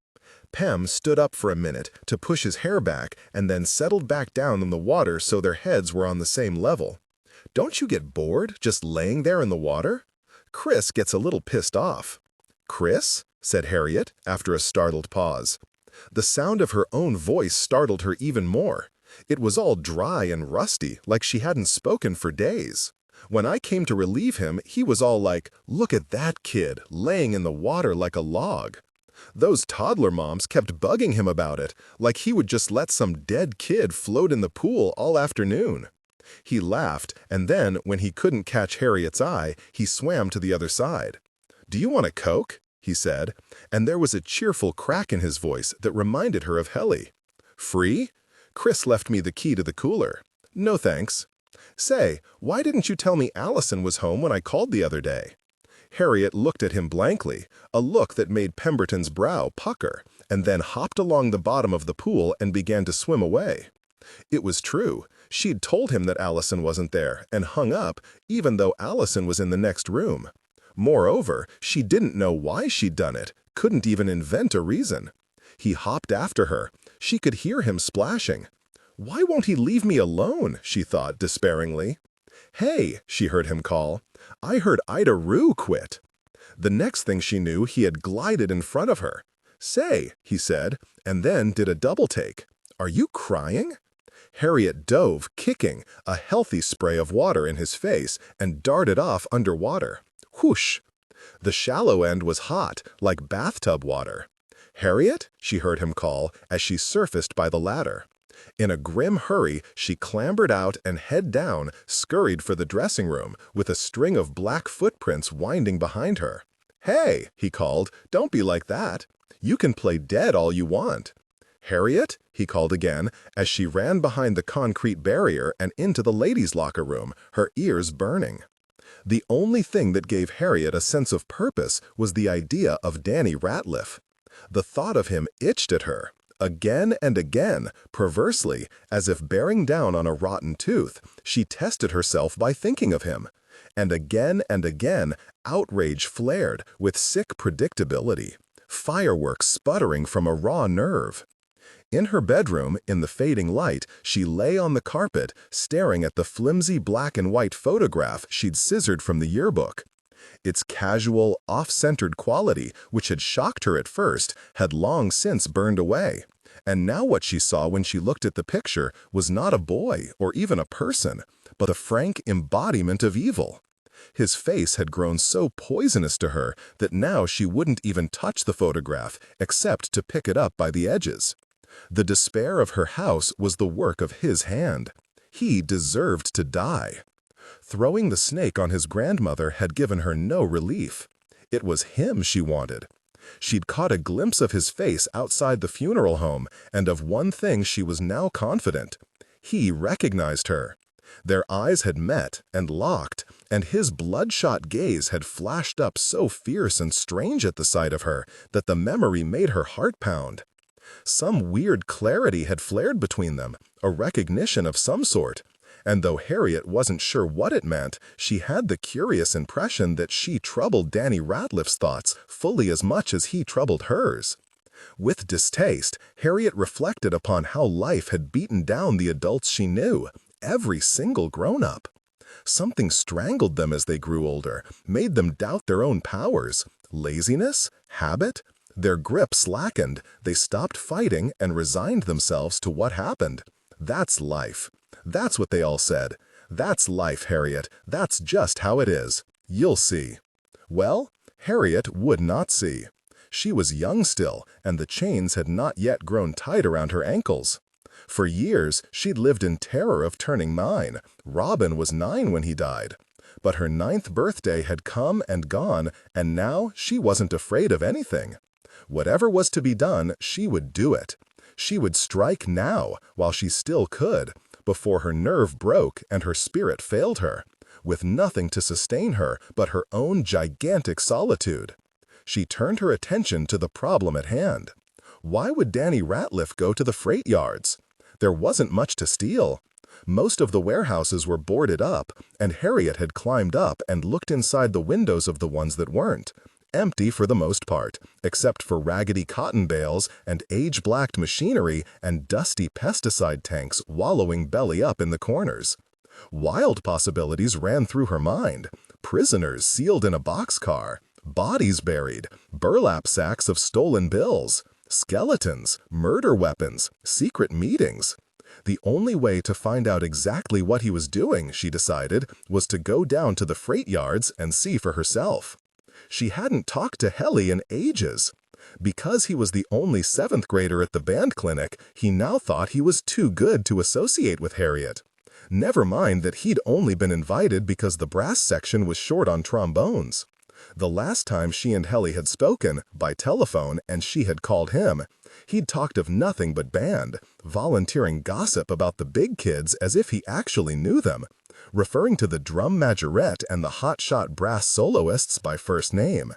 Pem stood up for a minute to push his hair back and then settled back down in the water so their heads were on the same level. "Don't you get bored just laying there in the water?" Chris gets a little pissed off. "Chris?" said Harriet, after a startled pause. The sound of her own voice startled her even more. It was all dry and rusty, like she hadn't spoken for days. When I came to relieve him, he was all like, "Look at that kid, laying in the water like a log." Those toddler moms kept bugging him about it, like he would just let some dead kid float in the pool all afternoon. He laughed, and then, when he couldn't catch Harriet's eye, he swam to the other side. "Do you want a Coke?" he said, and there was a cheerful crack in his voice that reminded her of Helly. "Free? Chris left me the key to the cooler." "No thanks." "Say, why didn't you tell me Allison was home when I called the other day?" Harriet looked at him blankly, a look that made Pemberton's brow pucker, and then hopped along the bottom of the pool and began to swim away. It was true. She'd told him that Allison wasn't there, and hung up, even though Allison was in the next room. Moreover, she didn't know why she'd done it, couldn't even invent a reason. He hopped after her. She could hear him splashing. "Why won't he leave me alone?" she thought despairingly. "Hey," she heard him call. "I heard Ida Rue quit." The next thing she knew, he had glided in front of her. "Say," he said, and then did a double take. "Are you crying?" Harriet dove, kicking, a healthy spray of water in his face, and darted off underwater. Whoosh! The shallow end was hot, like bathtub water. "Harriet?" she heard him call as she surfaced by the ladder. In a grim hurry, she clambered out and, head down, scurried for the dressing room, with a string of black footprints winding behind her. "Hey," he called, "don't be like that. You can play dead all you want." "Harriet?" he called again, as she ran behind the concrete barrier and into the ladies' locker room, her ears burning. The only thing that gave Harriet a sense of purpose was the idea of Danny Ratliff. The thought of him itched at her. Again and again, perversely, as if bearing down on a rotten tooth, she tested herself by thinking of him. And again, outrage flared with sick predictability, fireworks sputtering from a raw nerve. In her bedroom, in the fading light, she lay on the carpet, staring at the flimsy black and white photograph she'd scissored from the yearbook. Its casual, off-centered quality, which had shocked her at first, had long since burned away. And now what she saw when she looked at the picture was not a boy or even a person, but a frank embodiment of evil. His face had grown so poisonous to her that now she wouldn't even touch the photograph except to pick it up by the edges. The despair of her house was the work of his hand. He deserved to die. Throwing the snake on his grandmother had given her no relief. It was him she wanted. She'd caught a glimpse of his face outside the funeral home, and of one thing she was now confident. He recognized her. Their eyes had met and locked, and his bloodshot gaze had flashed up so fierce and strange at the sight of her that the memory made her heart pound. Some weird clarity had flared between them, a recognition of some sort. And though Harriet wasn't sure what it meant, she had the curious impression that she troubled Danny Ratliff's thoughts fully as much as he troubled hers. With distaste, Harriet reflected upon how life had beaten down the adults she knew, every single grown-up. Something strangled them as they grew older, made them doubt their own powers. Laziness? Habit? Their grip slackened, they stopped fighting and resigned themselves to what happened. That's life. That's what they all said. "That's life, Harriet. That's just how it is. You'll see." Well, Harriet would not see. She was young still, and the chains had not yet grown tight around her ankles. For years, she'd lived in terror of turning 9. Robin was 9 when he died. But her 9th birthday had come and gone, and now she wasn't afraid of anything. Whatever was to be done, she would do it. She would strike now, while she still could, before her nerve broke and her spirit failed her, with nothing to sustain her but her own gigantic solitude. She turned her attention to the problem at hand. Why would Danny Ratliff go to the freight yards? There wasn't much to steal. Most of the warehouses were boarded up, and Harriet had climbed up and looked inside the windows of the ones that weren't, empty for the most part, except for raggedy cotton bales and age-blacked machinery and dusty pesticide tanks wallowing belly up in the corners. Wild possibilities ran through her mind. Prisoners sealed in a boxcar, bodies buried, burlap sacks of stolen bills, skeletons, murder weapons, secret meetings. The only way to find out exactly what he was doing, she decided, was to go down to the freight yards and see for herself. She hadn't talked to Helly in ages. Because he was the only 7th grader at the band clinic, he now thought he was too good to associate with Harriet. Never mind that he'd only been invited because the brass section was short on trombones. The last time she and Helly had spoken, by telephone, and she had called him, he'd talked of nothing but band, volunteering gossip about the big kids as if he actually knew them, referring to the drum majorette and the hotshot brass soloists by first name.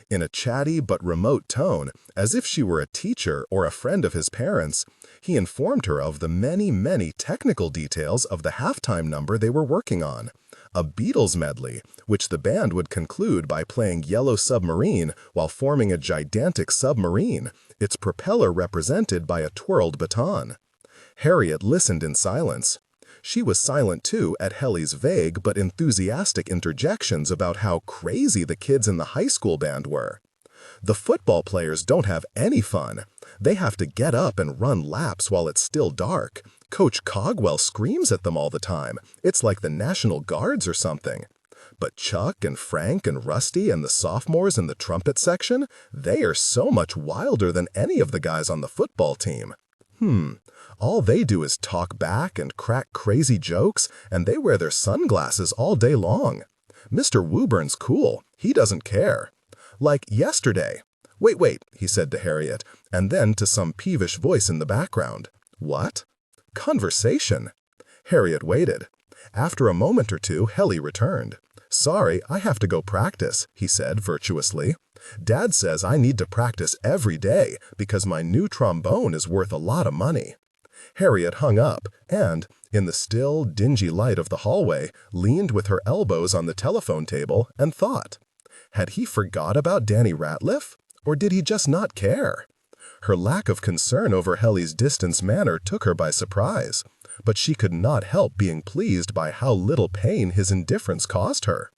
In a chatty but remote tone, as if she were a teacher or a friend of his parents, he informed her of the many, many technical details of the halftime number they were working on, a Beatles medley, which the band would conclude by playing Yellow Submarine while forming a gigantic submarine, its propeller represented by a twirled baton. Harriet listened in silence. She was silent, too, at Helly's vague but enthusiastic interjections about how crazy the kids in the high school band were. The football players don't have any fun. They have to get up and run laps while it's still dark. Coach Cogwell screams at them all the time. It's like the National Guards or something. But Chuck and Frank and Rusty and the sophomores in the trumpet section, they are so much wilder than any of the guys on the football team. All they do is talk back and crack crazy jokes, and they wear their sunglasses all day long. Mr. Wooburn's cool. He doesn't care. Like yesterday. Wait, he said to Harriet, and then to some peevish voice in the background. What? Conversation. Harriet waited. After a moment or two, Helly returned. Sorry, I have to go practice, he said virtuously. Dad says I need to practice every day because my new trombone is worth a lot of money. Harriet hung up and, in the still, dingy light of the hallway, leaned with her elbows on the telephone table and thought. Had he forgot about Danny Ratliff, or did he just not care? Her lack of concern over Helly's distant manner took her by surprise, but she could not help being pleased by how little pain his indifference caused her.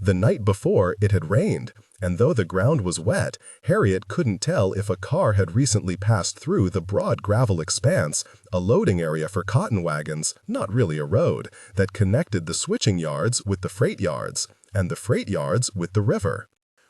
The night before, it had rained, and though the ground was wet, Harriet couldn't tell if a car had recently passed through the broad gravel expanse, a loading area for cotton wagons, not really a road, that connected the switching yards with the freight yards, and the freight yards with the river.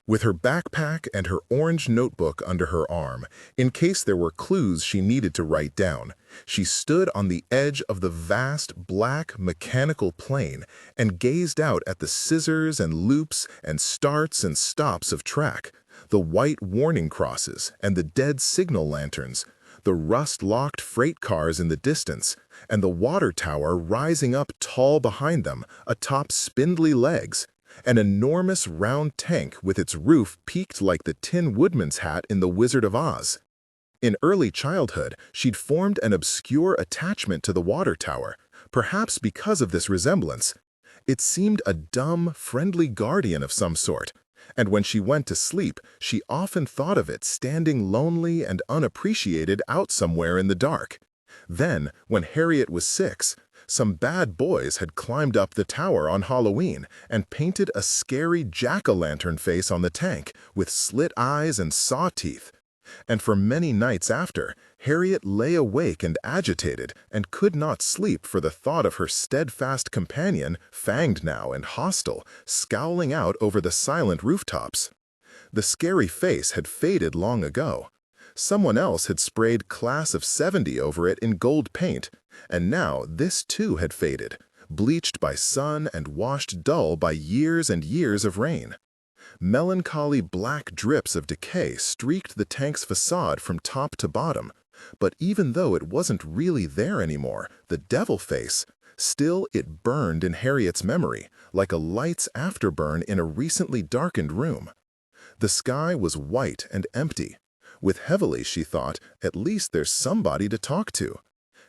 With her backpack and her orange notebook under her arm, in case there were clues she needed to write down, she stood on the edge of the vast, black, mechanical plain and gazed out at the scissors and loops and starts and stops of track, the white warning crosses and the dead signal lanterns, the rust-locked freight cars in the distance, and the water tower rising up tall behind them, atop spindly legs, an enormous round tank with its roof peaked like the Tin Woodman's hat in The Wizard of Oz. In early childhood, she'd formed an obscure attachment to the water tower, perhaps because of this resemblance. It seemed a dumb, friendly guardian of some sort, and when she went to sleep, she often thought of it standing lonely and unappreciated out somewhere in the dark. Then, when Harriet was 6, some bad boys had climbed up the tower on Halloween and painted a scary jack-o'-lantern face on the tank with slit eyes and saw teeth. And for many nights after, Harriet lay awake and agitated and could not sleep for the thought of her steadfast companion, fanged now and hostile, scowling out over the silent rooftops. The scary face had faded long ago. Someone else had sprayed Class of '70 over it in gold paint, and now this too had faded, bleached by sun and washed dull by years and years of rain. Melancholy black drips of decay streaked the tank's facade from top to bottom, but even though it wasn't really there anymore, the devil face, still it burned in Harriet's memory, like a light's afterburn in a recently darkened room. The sky was white and empty. With heavily, she thought, at least there's somebody to talk to.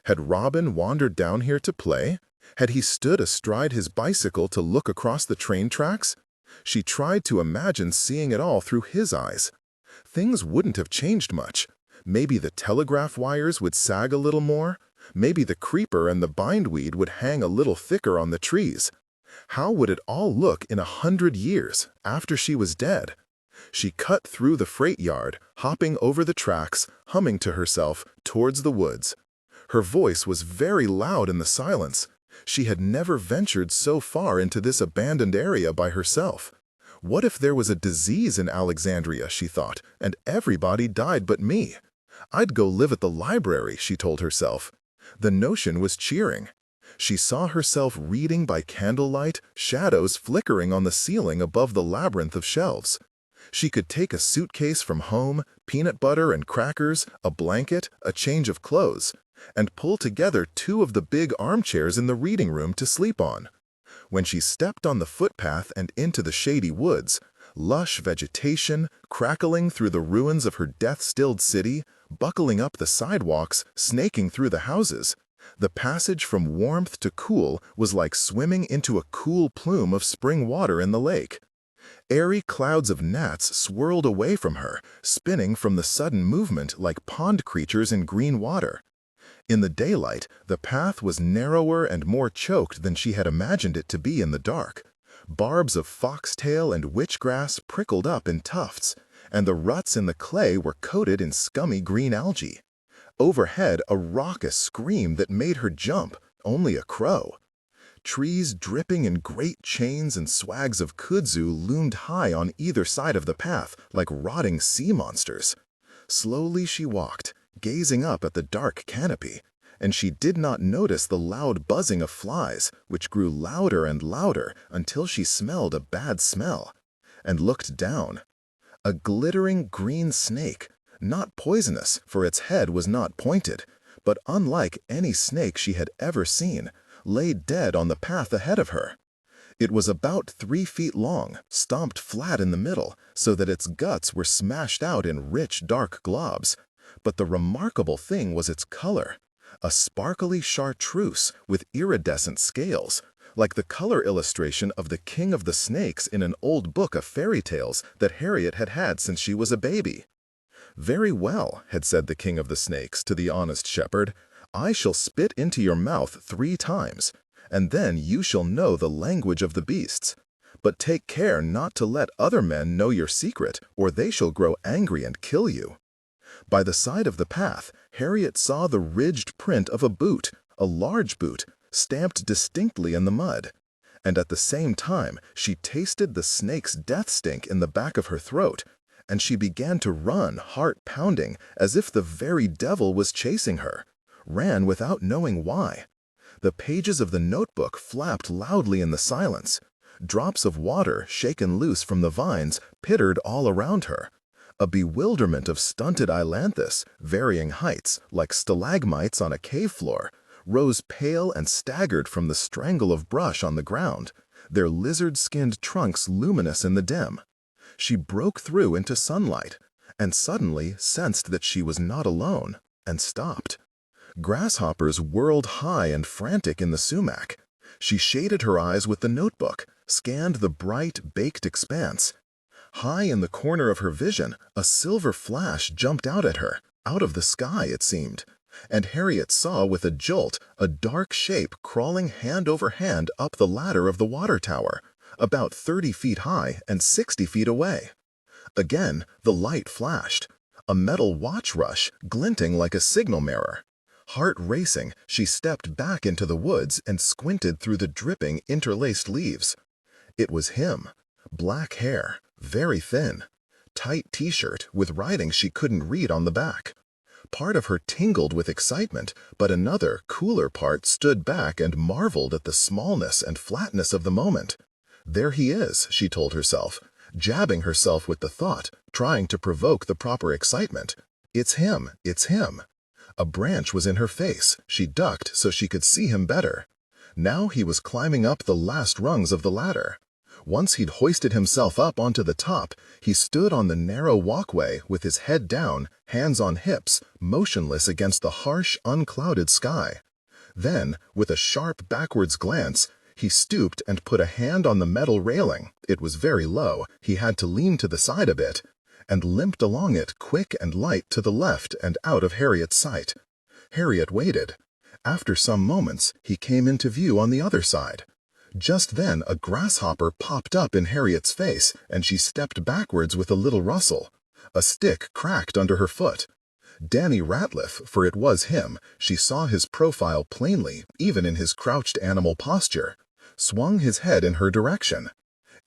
Had Robin wandered down here to play? Had he stood astride his bicycle to look across the train tracks? She tried to imagine seeing it all through his eyes. Things wouldn't have changed much. Maybe the telegraph wires would sag a little more. Maybe the creeper and the bindweed would hang a little thicker on the trees. How would it all look in 100 years, after she was dead? She cut through the freight yard, hopping over the tracks, humming to herself, towards the woods. Her voice was very loud in the silence. She had never ventured so far into this abandoned area by herself. What if there was a disease in Alexandria, she thought, and everybody died but me? I'd go live at the library, she told herself. The notion was cheering. She saw herself reading by candlelight, shadows flickering on the ceiling above the labyrinth of shelves. She could take a suitcase from home, peanut butter and crackers, a blanket, a change of clothes, and pull together 2 of the big armchairs in the reading room to sleep on. When she stepped on the footpath and into the shady woods, lush vegetation, crackling through the ruins of her death-stilled city, buckling up the sidewalks, snaking through the houses, the passage from warmth to cool was like swimming into a cool plume of spring water in the lake. Airy clouds of gnats swirled away from her, spinning from the sudden movement like pond creatures in green water. In the daylight, the path was narrower and more choked than she had imagined it to be in the dark. Barbs of foxtail and witchgrass prickled up in tufts, and the ruts in the clay were coated in scummy green algae. Overhead, a raucous scream that made her jump, only a crow. Trees dripping in great chains and swags of kudzu loomed high on either side of the path like rotting sea monsters. Slowly she walked, gazing up at the dark canopy, and she did not notice the loud buzzing of flies, which grew louder and louder until she smelled a bad smell, and looked down. A glittering green snake, not poisonous, for its head was not pointed, but unlike any snake she had ever seen, lay dead on the path ahead of her. It was about 3 feet long, stomped flat in the middle, so that its guts were smashed out in rich, dark globs. But the remarkable thing was its color, a sparkly chartreuse with iridescent scales, like the color illustration of the king of the snakes in an old book of fairy tales that Harriet had had since she was a baby. "Very well," had said the king of the snakes to the honest shepherd, "I shall spit into your mouth 3 times, and then you shall know the language of the beasts. But take care not to let other men know your secret, or they shall grow angry and kill you." By the side of the path, Harriet saw the ridged print of a boot, a large boot, stamped distinctly in the mud. And at the same time, she tasted the snake's death stink in the back of her throat, and she began to run, heart pounding, as if the very devil was chasing her, ran without knowing why. The pages of the notebook flapped loudly in the silence. Drops of water, shaken loose from the vines, pittered all around her. A bewilderment of stunted ailanthus, varying heights, like stalagmites on a cave floor, rose pale and staggered from the strangle of brush on the ground, their lizard-skinned trunks luminous in the dim. She broke through into sunlight, and suddenly sensed that she was not alone, and stopped. Grasshoppers whirled high and frantic in the sumac. She shaded her eyes with the notebook, scanned the bright, baked expanse. High in the corner of her vision, a silver flash jumped out at her, out of the sky, it seemed, and Harriet saw with a jolt a dark shape crawling hand over hand up the ladder of the water tower, about 30 feet high and 60 feet away. Again, the light flashed, a metal watch rush glinting like a signal mirror. Heart racing, she stepped back into the woods and squinted through the dripping, interlaced leaves. It was him. Black hair, very thin. Tight t-shirt with writing she couldn't read on the back. Part of her tingled with excitement, but another, cooler part stood back and marveled at the smallness and flatness of the moment. There he is, she told herself, jabbing herself with the thought, trying to provoke the proper excitement. It's him, it's him. A branch was in her face. She ducked so she could see him better. Now he was climbing up the last rungs of the ladder. Once he'd hoisted himself up onto the top, he stood on the narrow walkway with his head down, hands on hips, motionless against the harsh, unclouded sky. Then, with a sharp backwards glance, he stooped and put a hand on the metal railing. It was very low, he had to lean to the side a bit, and limped along it quick and light to the left and out of Harriet's sight. Harriet waited. After some moments, he came into view on the other side. Just then a grasshopper popped up in Harriet's face, and she stepped backwards with a little rustle. A stick cracked under her foot. Danny Ratliff, for it was him, she saw his profile plainly, even in his crouched animal posture, swung his head in her direction.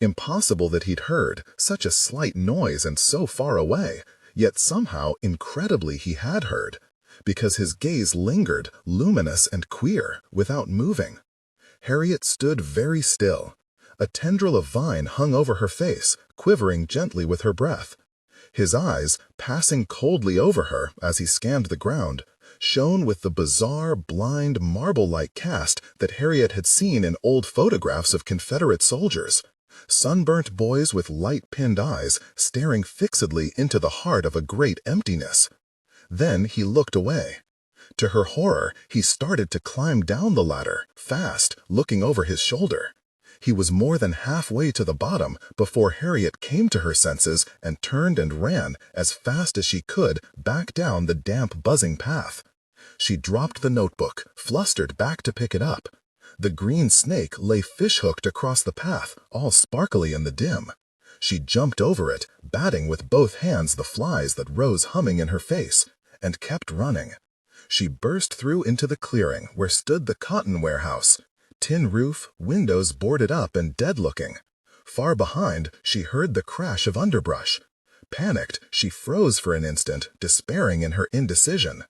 Impossible that he'd heard such a slight noise and so far away, yet somehow incredibly he had heard, because his gaze lingered, luminous and queer, without moving. Harriet stood very still. A tendril of vine hung over her face, quivering gently with her breath. His eyes, passing coldly over her as he scanned the ground, shone with the bizarre, blind, marble-like cast that Harriet had seen in old photographs of Confederate soldiers. Sunburnt boys with light-pinned eyes staring fixedly into the heart of a great emptiness. Then he looked away. To her horror, he started to climb down the ladder, fast, looking over his shoulder. He was more than halfway to the bottom before Harriet came to her senses and turned and ran, as fast as she could, back down the damp, buzzing path. She dropped the notebook, flustered back to pick it up. The green snake lay fish-hooked across the path, all sparkly in the dim. She jumped over it, batting with both hands the flies that rose humming in her face, and kept running. She burst through into the clearing where stood the cotton warehouse. Tin roof, windows boarded up and dead-looking. Far behind, she heard the crash of underbrush. Panicked, she froze for an instant, despairing in her indecision.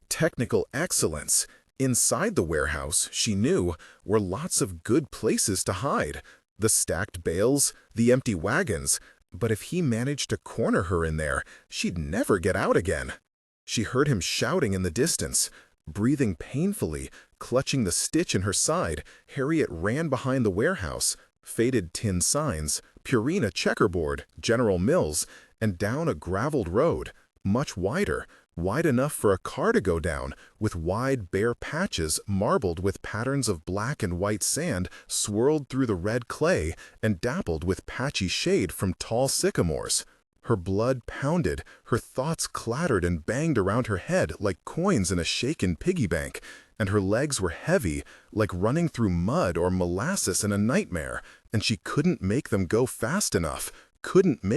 Technical excellence. Inside the warehouse, she knew, were lots of good places to hide. The stacked bales, the empty wagons. But if he managed to corner her in there, she'd never get out again. She heard him shouting in the distance. Breathing painfully, clutching the stitch in her side, Harriet ran behind the warehouse, faded tin signs, Purina checkerboard, General Mills, and down a graveled road, much wider, wide enough for a car to go down, with wide, bare patches marbled with patterns of black and white sand swirled through the red clay and dappled with patchy shade from tall sycamores. Her blood pounded, her thoughts clattered and banged around her head like coins in a shaken piggy bank, and her legs were heavy, like running through mud or molasses in a nightmare, and she couldn't make them go fast enough, couldn't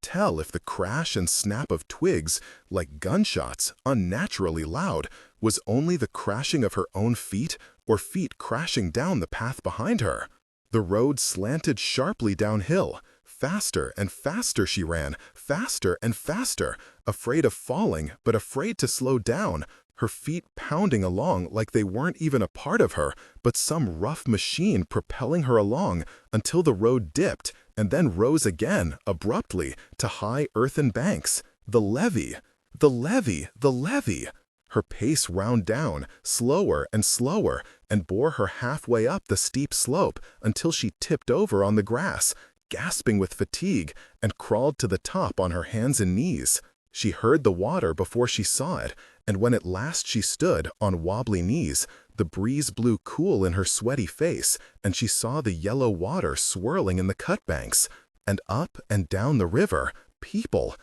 tell if the crash and snap of twigs, like gunshots, unnaturally loud, was only the crashing of her own feet or feet crashing down the path behind her. The road slanted sharply downhill. Faster and faster she ran, faster and faster, afraid of falling but afraid to slow down, her feet pounding along like they weren't even a part of her, but some rough machine propelling her along until the road dipped and then rose again, abruptly, to high earthen banks. The levee! The levee! The levee! Her pace wound down, slower and slower, and bore her halfway up the steep slope until she tipped over on the grass, gasping with fatigue, and crawled to the top on her hands and knees. She heard the water before she saw it, and when at last she stood on wobbly knees, the breeze blew cool in her sweaty face, and she saw the yellow water swirling in the cut banks. And up and down the river, people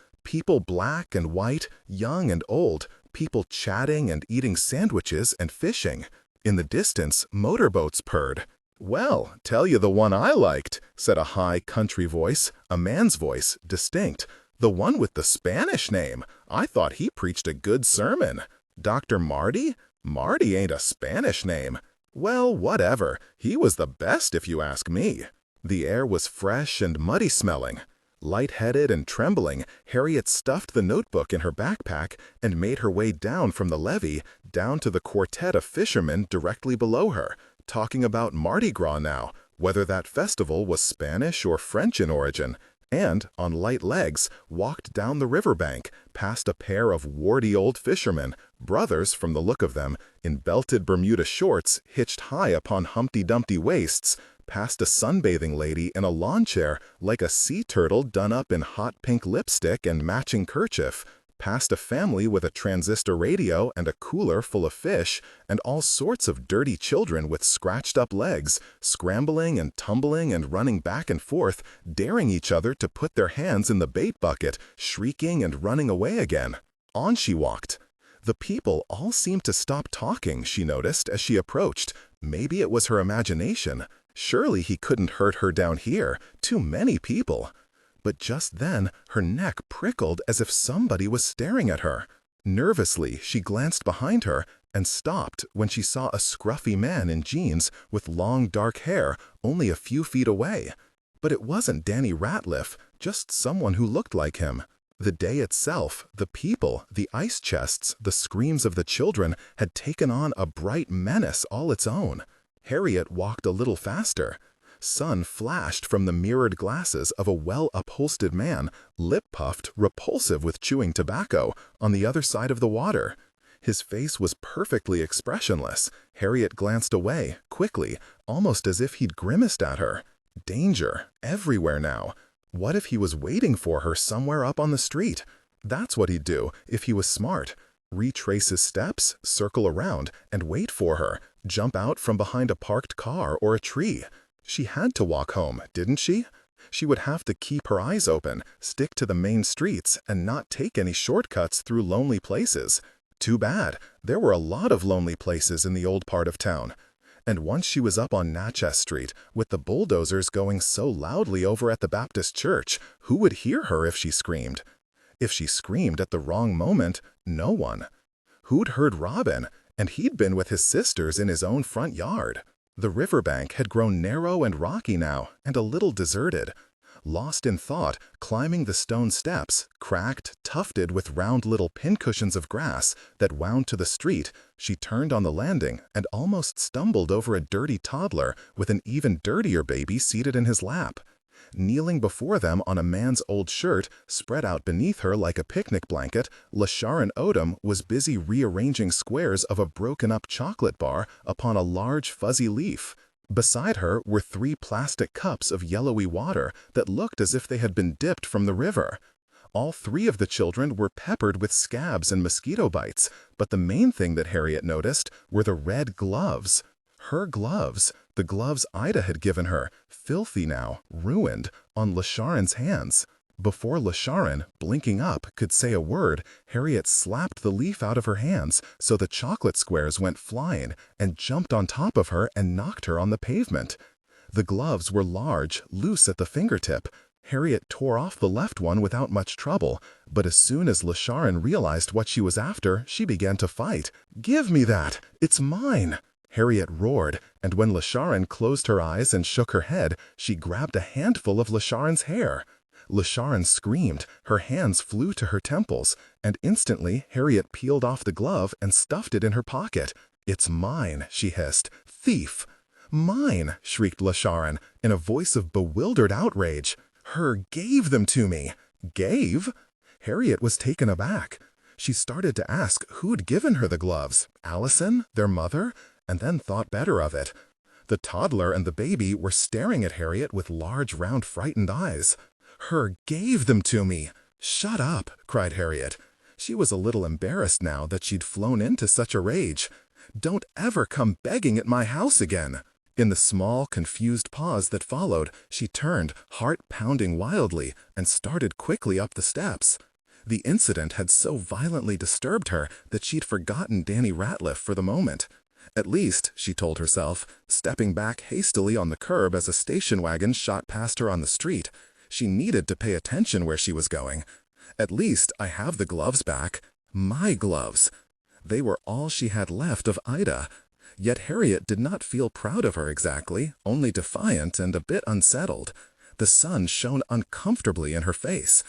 black and white, young and old, people chatting and eating sandwiches and fishing. In the distance, motorboats purred. "Well, tell you the one I liked," said a high country voice, a man's voice, distinct. "The one with the Spanish name. I thought he preached a good sermon. Dr. Marty? Marty ain't a Spanish name. Well, whatever. He was the best if you ask me." The air was fresh and muddy smelling. Light-headed and trembling, Harriet stuffed the notebook in her backpack and made her way down from the levee down to the quartet of fishermen directly below her, talking about Mardi Gras now, whether that festival was Spanish or French in origin, and, on light legs, walked down the riverbank, past a pair of warty old fishermen, brothers from the look of them, in belted Bermuda shorts hitched high upon Humpty Dumpty waists, past a sunbathing lady in a lawn chair like a sea turtle done up in hot pink lipstick and matching kerchief, past a family with a transistor radio and a cooler full of fish, and all sorts of dirty children with scratched-up legs, scrambling and tumbling and running back and forth, daring each other to put their hands in the bait bucket, shrieking and running away again. On she walked. The people all seemed to stop talking, she noticed, as she approached. Maybe it was her imagination. Surely he couldn't hurt her down here. Too many people. But just then, her neck prickled as if somebody was staring at her. Nervously, she glanced behind her and stopped when she saw a scruffy man in jeans with long dark hair only a few feet away. But it wasn't Danny Ratliff, just someone who looked like him. The day itself, the people, the ice chests, the screams of the children had taken on a bright menace all its own. Harriet walked a little faster. Sun flashed from the mirrored glasses of a well-upholstered man, lip-puffed, repulsive with chewing tobacco, on the other side of the water. His face was perfectly expressionless. Harriet glanced away, quickly, almost as if he'd grimaced at her. Danger, everywhere now. What if he was waiting for her somewhere up on the street? That's what he'd do, if he was smart. Retrace his steps, circle around, and wait for her, jump out from behind a parked car or a tree. She had to walk home, didn't she? She would have to keep her eyes open, stick to the main streets, and not take any shortcuts through lonely places. Too bad. There were a lot of lonely places in the old part of town. And once she was up on Natchez Street, with the bulldozers going so loudly over at the Baptist church, who would hear her if she screamed? If she screamed at the wrong moment, no one. Who'd heard Robin? And he'd been with his sisters in his own front yard. The riverbank had grown narrow and rocky now, and a little deserted. Lost in thought, climbing the stone steps, cracked, tufted with round little pincushions of grass that wound to the street, she turned on the landing and almost stumbled over a dirty toddler with an even dirtier baby seated in his lap. Kneeling before them on a man's old shirt, spread out beneath her like a picnic blanket, LaSharon Odom was busy rearranging squares of a broken-up chocolate bar upon a large fuzzy leaf. Beside her were 3 plastic cups of yellowy water that looked as if they had been dipped from the river. All 3 of the children were peppered with scabs and mosquito bites, but the main thing that Harriet noticed were the red gloves. Her gloves, the gloves Ida had given her, filthy now, ruined, on LaSharon's hands. Before LaSharon, blinking up, could say a word, Harriet slapped the leaf out of her hands so the chocolate squares went flying and jumped on top of her and knocked her on the pavement. The gloves were large, loose at the fingertip. Harriet tore off the left one without much trouble, but as soon as LaSharon realized what she was after, she began to fight. "Give me that! It's mine!" Harriet roared, and when LaSharon closed her eyes and shook her head, she grabbed a handful of LaSharon's hair. LaSharon screamed, her hands flew to her temples, and instantly Harriet peeled off the glove and stuffed it in her pocket. "It's mine," she hissed. "Thief!" "Mine!" shrieked LaSharon, in a voice of bewildered outrage. "Her gave them to me." "Gave?" Harriet was taken aback. She started to ask who'd given her the gloves. Allison? Their mother? And then thought better of it. The toddler and the baby were staring at Harriet with large, round, frightened eyes. "Her gave them to me." "Shut up," cried Harriet. She was a little embarrassed now that she'd flown into such a rage. "Don't ever come begging at my house again." In the small, confused pause that followed, she turned, heart pounding wildly, and started quickly up the steps. The incident had so violently disturbed her that she'd forgotten Danny Ratliff for the moment. At least, she told herself, stepping back hastily on the curb as a station wagon shot past her on the street. She needed to pay attention where she was going. At least I have the gloves back. My gloves. They were all she had left of Ida. Yet Harriet did not feel proud of her exactly, only defiant and a bit unsettled. The sun shone uncomfortably in her face.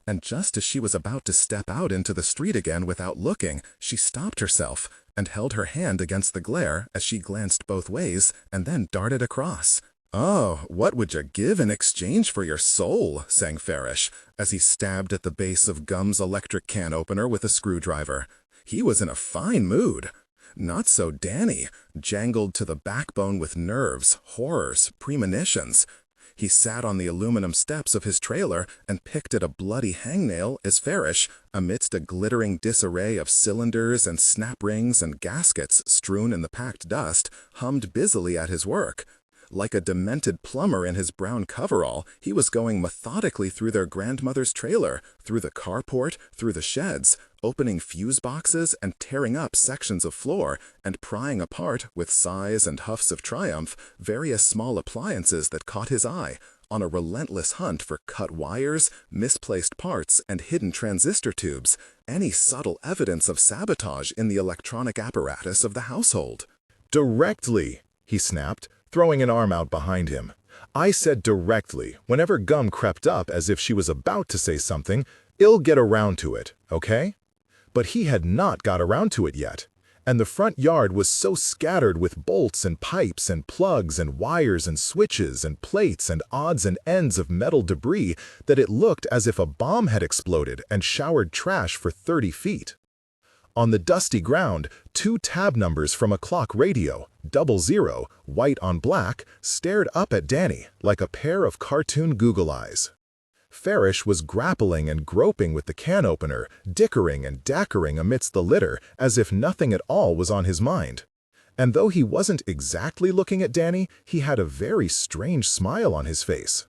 And just as she was about to step out into the street again without looking, she stopped herself and held her hand against the glare as she glanced both ways and then darted across. "Oh, what would you give in exchange for your soul?" sang Farish, as he stabbed at the base of Gum's electric can opener with a screwdriver. He was in a fine mood. Not so Danny, jangled to the backbone with nerves, horrors, premonitions. He sat on the aluminum steps of his trailer and picked at a bloody hangnail as Farish, amidst a glittering disarray of cylinders and snap rings and gaskets strewn in the packed dust, hummed busily at his work. Like a demented plumber in his brown coverall, he was going methodically through their grandmother's trailer, through the carport, through the sheds, opening fuse boxes and tearing up sections of floor, and prying apart, with sighs and huffs of triumph, various small appliances that caught his eye, on a relentless hunt for cut wires, misplaced parts, and hidden transistor tubes, any subtle evidence of sabotage in the electronic apparatus of the household. "Directly," he snapped, throwing an arm out behind him. "I said directly, whenever Gum crept up as if she was about to say something, I'll get around to it, okay?" But he had not got around to it yet, and the front yard was so scattered with bolts and pipes and plugs and wires and switches and plates and odds and ends of metal debris that it looked as if a bomb had exploded and showered trash for 30 feet. On the dusty ground, 2 tab numbers from a clock radio, 00, white on black, stared up at Danny like a pair of cartoon Google eyes. Farish was grappling and groping with the can opener, dickering and dackering amidst the litter as if nothing at all was on his mind. And though he wasn't exactly looking at Danny, he had a very strange smile on his face.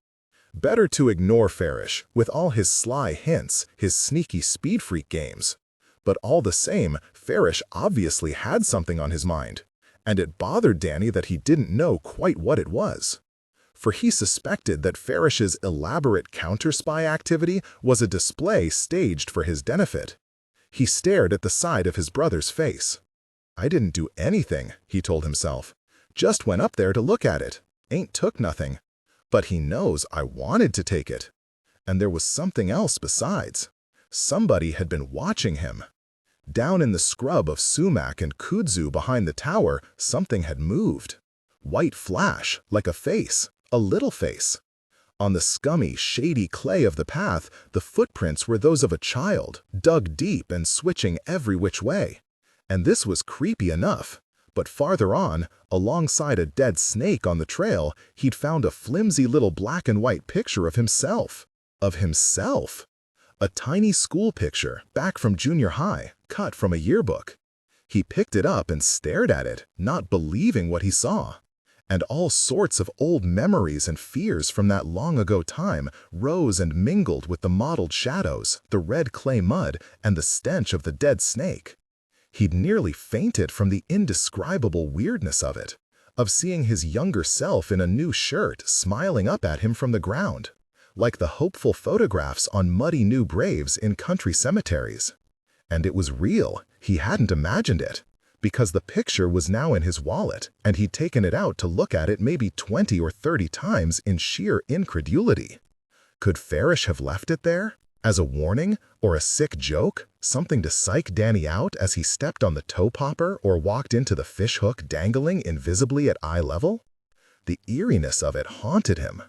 Better to ignore Farish, with all his sly hints, his sneaky speed freak games. But all the same, Farish obviously had something on his mind, and it bothered Danny that he didn't know quite what it was. For he suspected that Farish's elaborate counter-spy activity was a display staged for his benefit. He stared at the side of his brother's face. "I didn't do anything," he told himself. "Just went up there to look at it. Ain't took nothing. But he knows I wanted to take it. And there was something else besides. Somebody had been watching him. Down in the scrub of sumac and kudzu behind the tower, something had moved. White flash, like a face, a little face. On the scummy, shady clay of the path, the footprints were those of a child, dug deep and switching every which way. And this was creepy enough. But farther on, alongside a dead snake on the trail, he'd found a flimsy little black and white picture of himself. Of himself! A tiny school picture, back from junior high, cut from a yearbook. He picked it up and stared at it, not believing what he saw. And all sorts of old memories and fears from that long-ago time rose and mingled with the mottled shadows, the red clay mud, and the stench of the dead snake. He'd nearly fainted from the indescribable weirdness of it, of seeing his younger self in a new shirt smiling up at him from the ground, like the hopeful photographs on muddy new graves in country cemeteries. And it was real, he hadn't imagined it, because the picture was now in his wallet, and he'd taken it out to look at it maybe 20 or 30 times in sheer incredulity. Could Farish have left it there? As a warning, or a sick joke, something to psych Danny out as he stepped on the toe popper or walked into the fish hook dangling invisibly at eye level? The eeriness of it haunted him.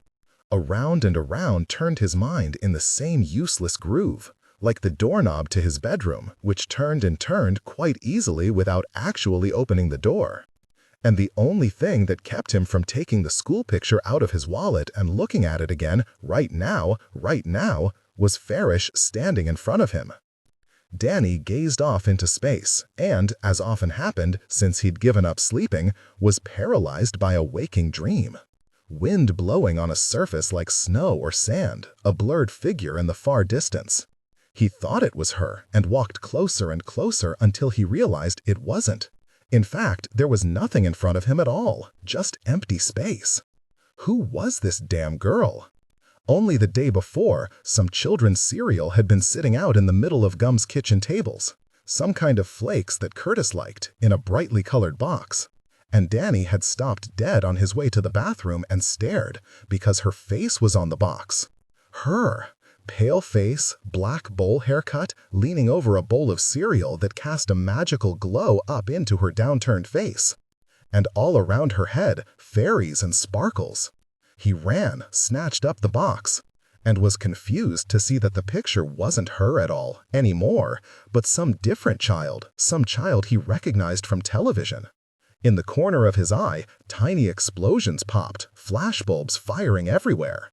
Around and around turned his mind in the same useless groove, like the doorknob to his bedroom, which turned and turned quite easily without actually opening the door. And the only thing that kept him from taking the school picture out of his wallet and looking at it again right now, was Farish standing in front of him. Danny gazed off into space and, as often happened since he'd given up sleeping, was paralyzed by a waking dream. Wind blowing on a surface like snow or sand, a blurred figure in the far distance. He thought it was her and walked closer and closer until he realized it wasn't. In fact, there was nothing in front of him at all, just empty space. Who was this damn girl? Only the day before, some children's cereal had been sitting out in the middle of Gum's kitchen tables, some kind of flakes that Curtis liked, in a brightly colored box. And Danny had stopped dead on his way to the bathroom and stared because her face was on the box. Her. Pale face, black bowl haircut, leaning over a bowl of cereal that cast a magical glow up into her downturned face. And all around her head, fairies and sparkles. He ran, snatched up the box, and was confused to see that the picture wasn't her at all, anymore, but some different child, some child he recognized from television. In the corner of his eye, tiny explosions popped, flashbulbs firing everywhere.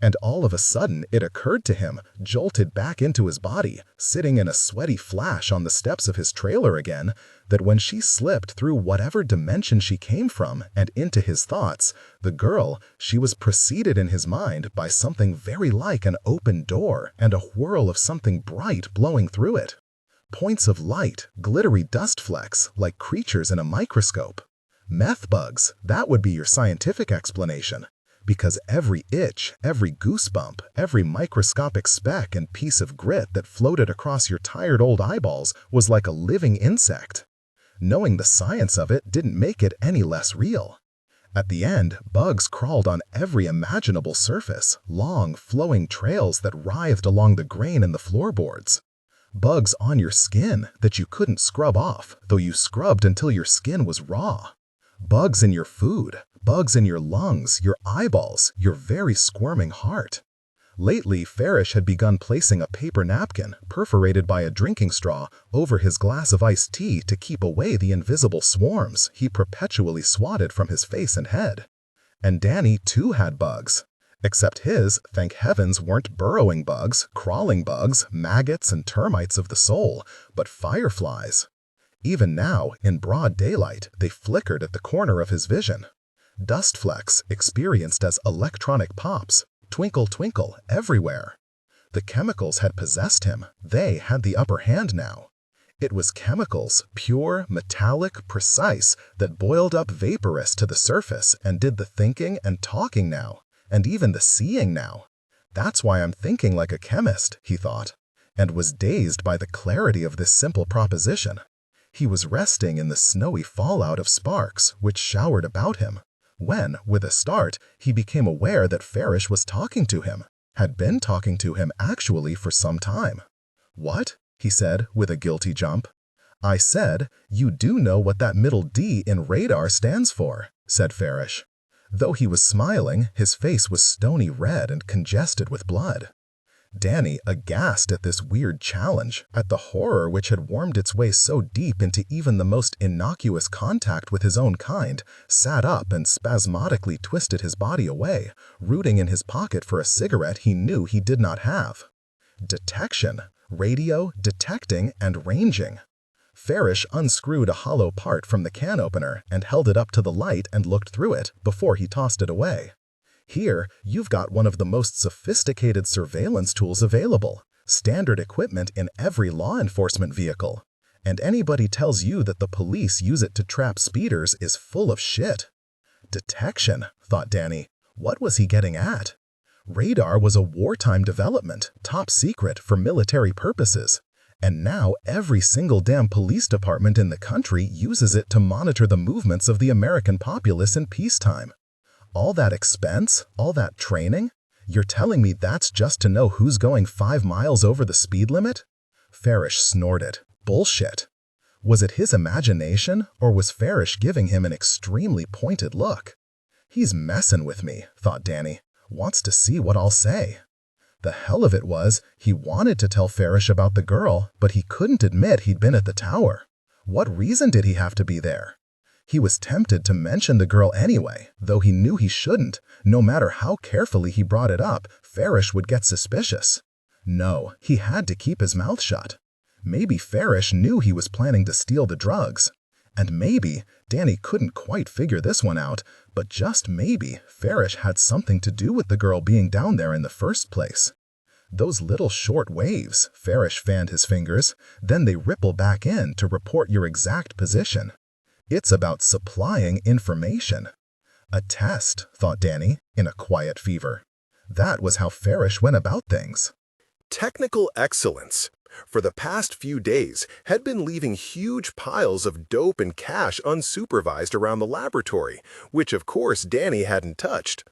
And all of a sudden it occurred to him, jolted back into his body, sitting in a sweaty flash on the steps of his trailer again, that when she slipped through whatever dimension she came from and into his thoughts, the girl, she was preceded in his mind by something very like an open door and a whirl of something bright blowing through it. Points of light, glittery dust flecks, like creatures in a microscope. Meth bugs, that would be your scientific explanation. Because every itch, every goosebump, every microscopic speck and piece of grit that floated across your tired old eyeballs was like a living insect. Knowing the science of it didn't make it any less real. At the end, bugs crawled on every imaginable surface, long, flowing trails that writhed along the grain in the floorboards. Bugs on your skin that you couldn't scrub off, though you scrubbed until your skin was raw. Bugs in your food, bugs in your lungs, your eyeballs, your very squirming heart. Lately, Farish had begun placing a paper napkin, perforated by a drinking straw, over his glass of iced tea to keep away the invisible swarms he perpetually swatted from his face and head. And Danny, too, had bugs. Except his, thank heavens, weren't burrowing bugs, crawling bugs, maggots and termites of the soul, but fireflies. Even now, in broad daylight, they flickered at the corner of his vision. Dust flecks experienced as electronic pops, twinkle twinkle everywhere. The chemicals had possessed him. They had the upper hand now. It was chemicals, pure, metallic, precise, that boiled up vaporous to the surface and did the thinking and talking now, and even the seeing now. That's why I'm thinking like a chemist, he thought, and was dazed by the clarity of this simple proposition. He was resting in the snowy fallout of sparks which showered about him, when, with a start, he became aware that Farish was talking to him, had been talking to him actually for some time. "What?" he said with a guilty jump. "I said, you do know what that middle D in radar stands for," said Farish. Though he was smiling, his face was stony red and congested with blood. Danny, aghast at this weird challenge, at the horror which had warmed its way so deep into even the most innocuous contact with his own kind, sat up and spasmodically twisted his body away, rooting in his pocket for a cigarette he knew he did not have. Detection, radio, detecting, and ranging. Farish unscrewed a hollow part from the can opener and held it up to the light and looked through it before he tossed it away. Here, you've got one of the most sophisticated surveillance tools available, standard equipment in every law enforcement vehicle. And anybody tells you that the police use it to trap speeders is full of shit. Detection, thought Danny. What was he getting at? Radar was a wartime development, top secret for military purposes. And now every single damn police department in the country uses it to monitor the movements of the American populace in peacetime. All that expense, all that training? You're telling me that's just to know who's going 5 miles over the speed limit? Farish snorted. Bullshit. Was it his imagination, or was Farish giving him an extremely pointed look? He's messing with me, thought Danny. Wants to see what I'll say. The hell of it was, he wanted to tell Farish about the girl, but he couldn't admit he'd been at the tower. What reason did he have to be there? He was tempted to mention the girl anyway, though he knew he shouldn't. No matter how carefully he brought it up, Farish would get suspicious. No, he had to keep his mouth shut. Maybe Farish knew he was planning to steal the drugs. And maybe, Danny couldn't quite figure this one out, but just maybe, Farish had something to do with the girl being down there in the first place. Those little short waves, Farish fanned his fingers, then they ripple back in to report your exact position. It's about supplying information. A test, thought Danny, in a quiet fever. That was how Farish went about things. Technical excellence. For the past few days, had been leaving huge piles of dope and cash unsupervised around the laboratory, which of course Danny hadn't touched.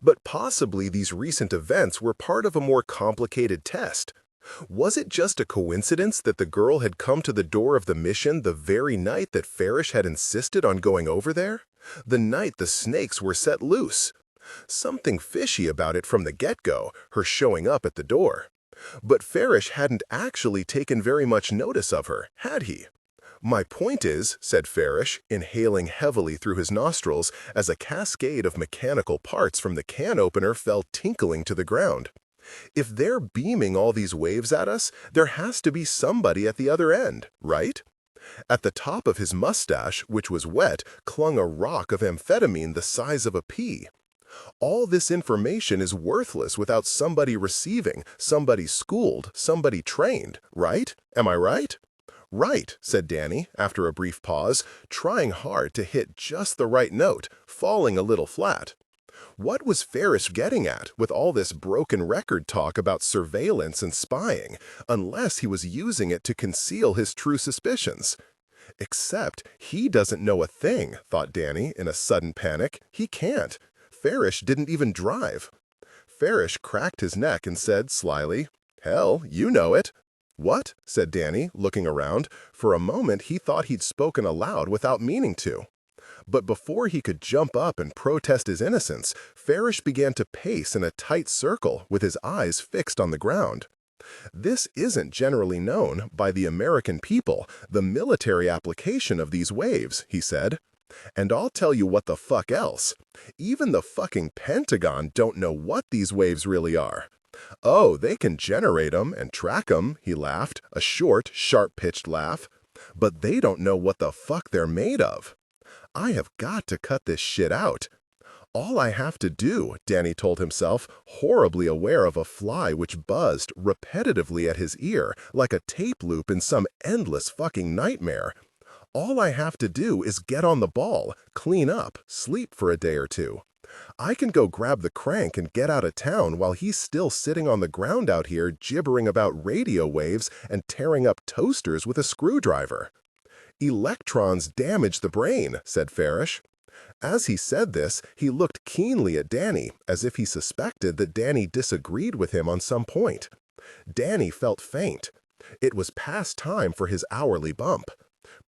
But possibly these recent events were part of a more complicated test. Was it just a coincidence that the girl had come to the door of the mission the very night that Farish had insisted on going over there? The night the snakes were set loose? Something fishy about it from the get-go, her showing up at the door. But Farish hadn't actually taken very much notice of her, had he? "My point is," said Farish, inhaling heavily through his nostrils as a cascade of mechanical parts from the can opener fell tinkling to the ground. "If they're beaming all these waves at us, there has to be somebody at the other end, right?" At the top of his mustache, which was wet, clung a rock of amphetamine the size of a pea. All this information is worthless without somebody receiving, somebody schooled, somebody trained, right? Am I right? "Right," said Danny, after a brief pause, trying hard to hit just the right note, falling a little flat. What was Farish getting at with all this broken record talk about surveillance and spying, unless he was using it to conceal his true suspicions? Except he doesn't know a thing, thought Danny in a sudden panic. He can't. Farish didn't even drive. Farish cracked his neck and said slyly, "Hell, you know it." "What?" said Danny, looking around. For a moment he thought he'd spoken aloud without meaning to. But before he could jump up and protest his innocence, Farish began to pace in a tight circle with his eyes fixed on the ground. "This isn't generally known by the American people, the military application of these waves," he said. "And I'll tell you what the fuck else. Even the fucking Pentagon don't know what these waves really are. Oh, they can generate 'em and track 'em," he laughed, a short, sharp-pitched laugh. "But they don't know what the fuck they're made of. I have got to cut this shit out. All I have to do," Danny told himself, horribly aware of a fly which buzzed repetitively at his ear like a tape loop in some endless fucking nightmare. "All I have to do is get on the ball, clean up, sleep for a day or two. I can go grab the crank and get out of town while he's still sitting on the ground out here gibbering about radio waves and tearing up toasters with a screwdriver." "Electrons damage the brain," said Farish. As he said this, he looked keenly at Danny, as if he suspected that Danny disagreed with him on some point. Danny felt faint. It was past time for his hourly bump.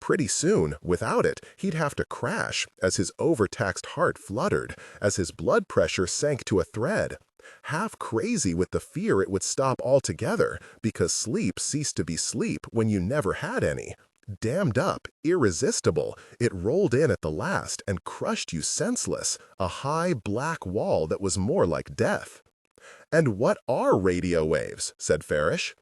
Pretty soon, without it, he'd have to crash as his overtaxed heart fluttered, as his blood pressure sank to a thread. Half crazy with the fear it would stop altogether, because sleep ceased to be sleep when you never had any. Dammed up, irresistible, it rolled in at the last and crushed you senseless, a high black wall that was more like death. "And what are radio waves?" said Farish.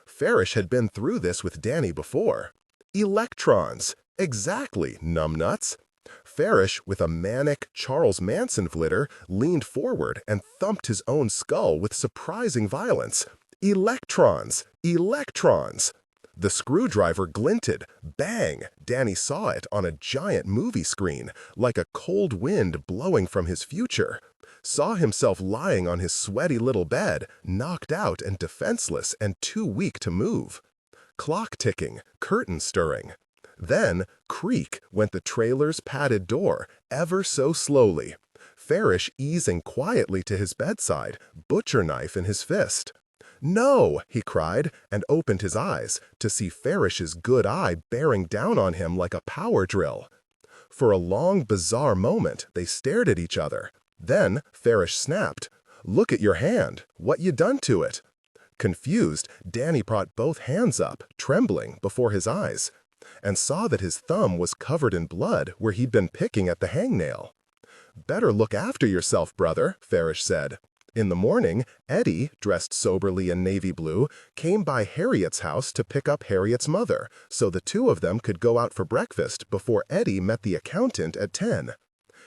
Farish had been through this with Danny before. "Electrons. Exactly, numbnuts." Farish, with a manic Charles Manson flitter, leaned forward and thumped his own skull with surprising violence. "Electrons! Electrons!" The screwdriver glinted. Bang! Danny saw it on a giant movie screen, like a cold wind blowing from his future. Saw himself lying on his sweaty little bed, knocked out and defenseless and too weak to move. Clock ticking, curtain stirring. Then, creak, went the trailer's padded door, ever so slowly. Farish easing quietly to his bedside, butcher knife in his fist. "No!" he cried, and opened his eyes, to see Farish's good eye bearing down on him like a power drill. For a long, bizarre moment, they stared at each other. Then Farish snapped, "Look at your hand. What you done to it?" Confused, Danny brought both hands up, trembling, before his eyes, and saw that his thumb was covered in blood where he'd been picking at the hangnail. "Better look after yourself, brother," Farish said. In the morning, Eddie, dressed soberly in navy blue, came by Harriet's house to pick up Harriet's mother, so the two of them could go out for breakfast before Eddie met the accountant at 10.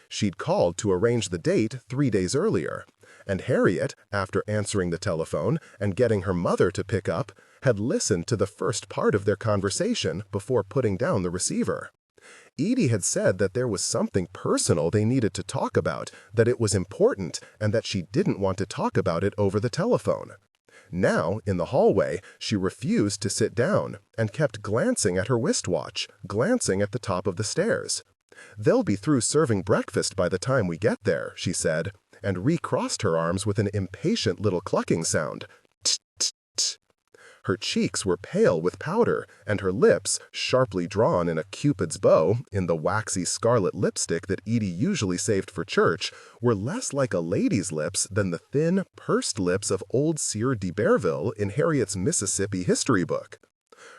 She'd called to arrange the date 3 days earlier, and Harriet, after answering the telephone and getting her mother to pick up, had listened to the first part of their conversation before putting down the receiver. Edie had said that there was something personal they needed to talk about, that it was important, and that she didn't want to talk about it over the telephone. Now, in the hallway, she refused to sit down and kept glancing at her wristwatch, glancing at the top of the stairs. "They'll be through serving breakfast by the time we get there," she said, and recrossed her arms with an impatient little clucking sound. Tch, tch, tch. Her cheeks were pale with powder, and her lips, sharply drawn in a Cupid's bow, in the waxy scarlet lipstick that Edie usually saved for church, were less like a lady's lips than the thin, pursed lips of old Sieur d'Iberville in Harriet's Mississippi history book.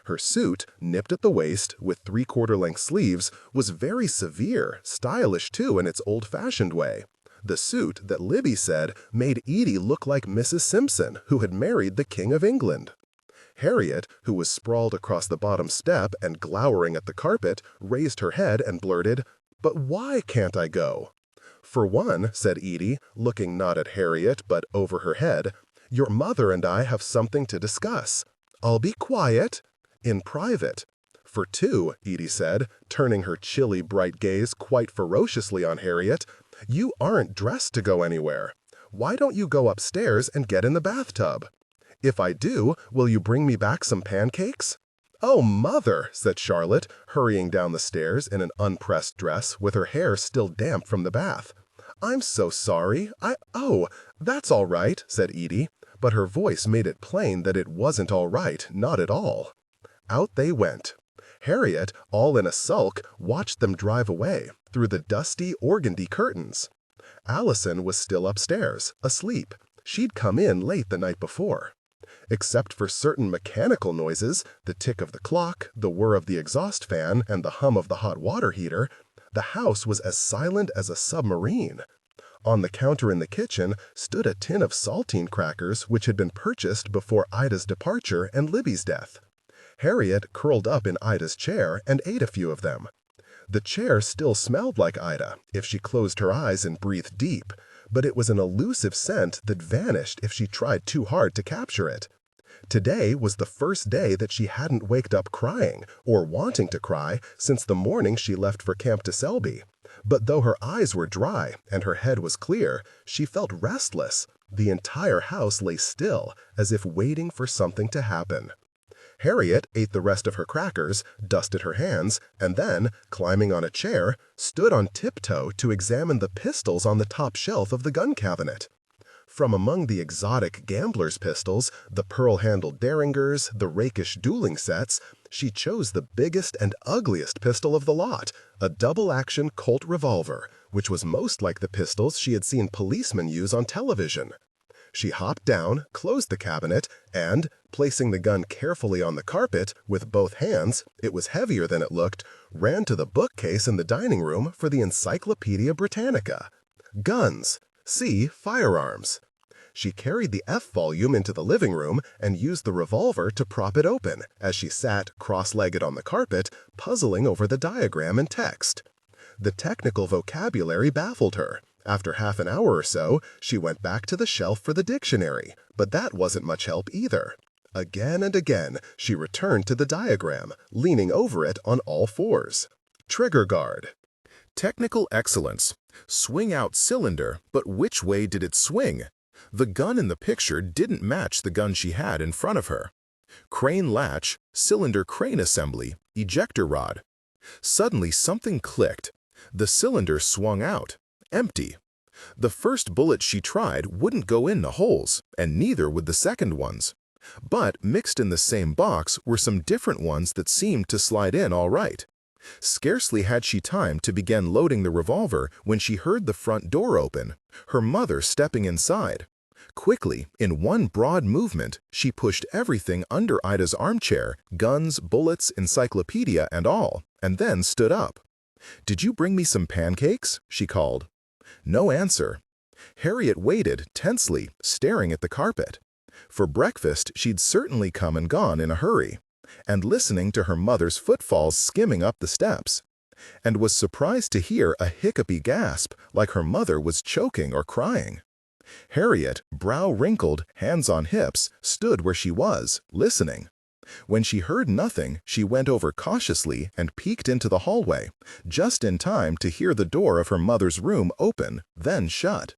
Her suit, nipped at the waist, with three-quarter-length sleeves, was very severe, stylish too in its old-fashioned way. The suit that Libby said made Edie look like Mrs. Simpson, who had married the King of England. Harriet, who was sprawled across the bottom step and glowering at the carpet, raised her head and blurted, "But why can't I go?" "For one," said Edie, looking not at Harriet but over her head, "your mother and I have something to discuss. I'll be quiet. In private. For two," Edie said, turning her chilly bright gaze quite ferociously on Harriet, "you aren't dressed to go anywhere. Why don't you go upstairs and get in the bathtub? If I do, will you bring me back some pancakes?" "Oh, Mother," said Charlotte, hurrying down the stairs in an unpressed dress with her hair still damp from the bath. "I'm so sorry. Oh, that's all right," said Edie, but her voice made it plain that it wasn't all right, not at all. Out they went. Harriet, all in a sulk, watched them drive away, through the dusty organdy curtains. Allison was still upstairs, asleep. She'd come in late the night before. Except for certain mechanical noises, the tick of the clock, the whir of the exhaust fan, and the hum of the hot water heater, the house was as silent as a submarine. On the counter in the kitchen stood a tin of saltine crackers which had been purchased before Ida's departure and Libby's death. Harriet curled up in Ida's chair and ate a few of them. The chair still smelled like Ida, if she closed her eyes and breathed deep, but it was an elusive scent that vanished if she tried too hard to capture it. Today was the first day that she hadn't waked up crying, or wanting to cry, since the morning she left for Camp de Selby. But though her eyes were dry and her head was clear, she felt restless. The entire house lay still, as if waiting for something to happen. Harriet ate the rest of her crackers, dusted her hands, and then, climbing on a chair, stood on tiptoe to examine the pistols on the top shelf of the gun cabinet. From among the exotic gambler's pistols, the pearl-handled derringers, the rakish dueling sets, she chose the biggest and ugliest pistol of the lot, a double-action Colt revolver, which was most like the pistols she had seen policemen use on television. She hopped down, closed the cabinet, and, placing the gun carefully on the carpet, with both hands, it was heavier than it looked, ran to the bookcase in the dining room for the Encyclopedia Britannica. Guns. See firearms. She carried the F volume into the living room and used the revolver to prop it open as she sat cross-legged on the carpet, puzzling over the diagram and text. The technical vocabulary baffled her. After half an hour or so, she went back to the shelf for the dictionary, but that wasn't much help either. Again and again, she returned to the diagram, leaning over it on all fours. Trigger guard. Technical excellence. Swing out cylinder, but which way did it swing? The gun in the picture didn't match the gun she had in front of her. Crane latch, cylinder crane assembly, ejector rod. Suddenly something clicked. The cylinder swung out. Empty. The first bullet she tried wouldn't go in the holes, and neither would the second ones. But mixed in the same box were some different ones that seemed to slide in all right. Scarcely had she time to begin loading the revolver when she heard the front door open, her mother stepping inside. Quickly, in one broad movement, she pushed everything under Ida's armchair, guns, bullets, encyclopedia, and all, and then stood up. "Did you bring me some pancakes?" she called. No answer. Harriet waited tensely, staring at the carpet. For breakfast, she'd certainly come and gone in a hurry, and listening to her mother's footfalls skimming up the steps, and was surprised to hear a hiccupy gasp like her mother was choking or crying. Harriet, brow wrinkled, hands on hips, stood where she was, listening. When she heard nothing, she went over cautiously and peeked into the hallway, just in time to hear the door of her mother's room open, then shut.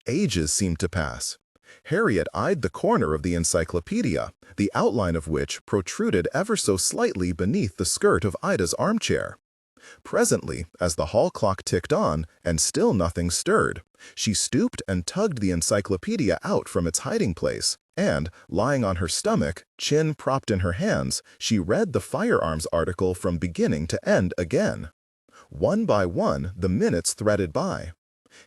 Ages seemed to pass. Harriet eyed the corner of the encyclopedia, the outline of which protruded ever so slightly beneath the skirt of Ida's armchair. Presently, as the hall clock ticked on and still nothing stirred, she stooped and tugged the encyclopedia out from its hiding place, and, lying on her stomach, chin propped in her hands, she read the firearms article from beginning to end again. One by one, the minutes threaded by.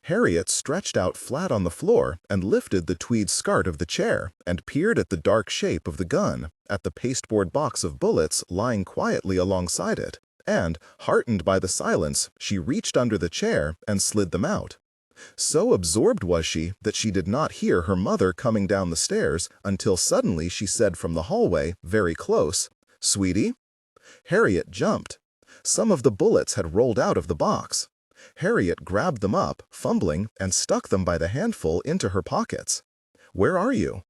Harriet stretched out flat on the floor and lifted the tweed skirt of the chair and peered at the dark shape of the gun, at the pasteboard box of bullets lying quietly alongside it, and, heartened by the silence, she reached under the chair and slid them out. So absorbed was she that she did not hear her mother coming down the stairs until suddenly she said from the hallway, very close, "Sweetie?" Harriet jumped. Some of the bullets had rolled out of the box. Harriet grabbed them up, fumbling, and stuck them by the handful into her pockets. "Where are you?"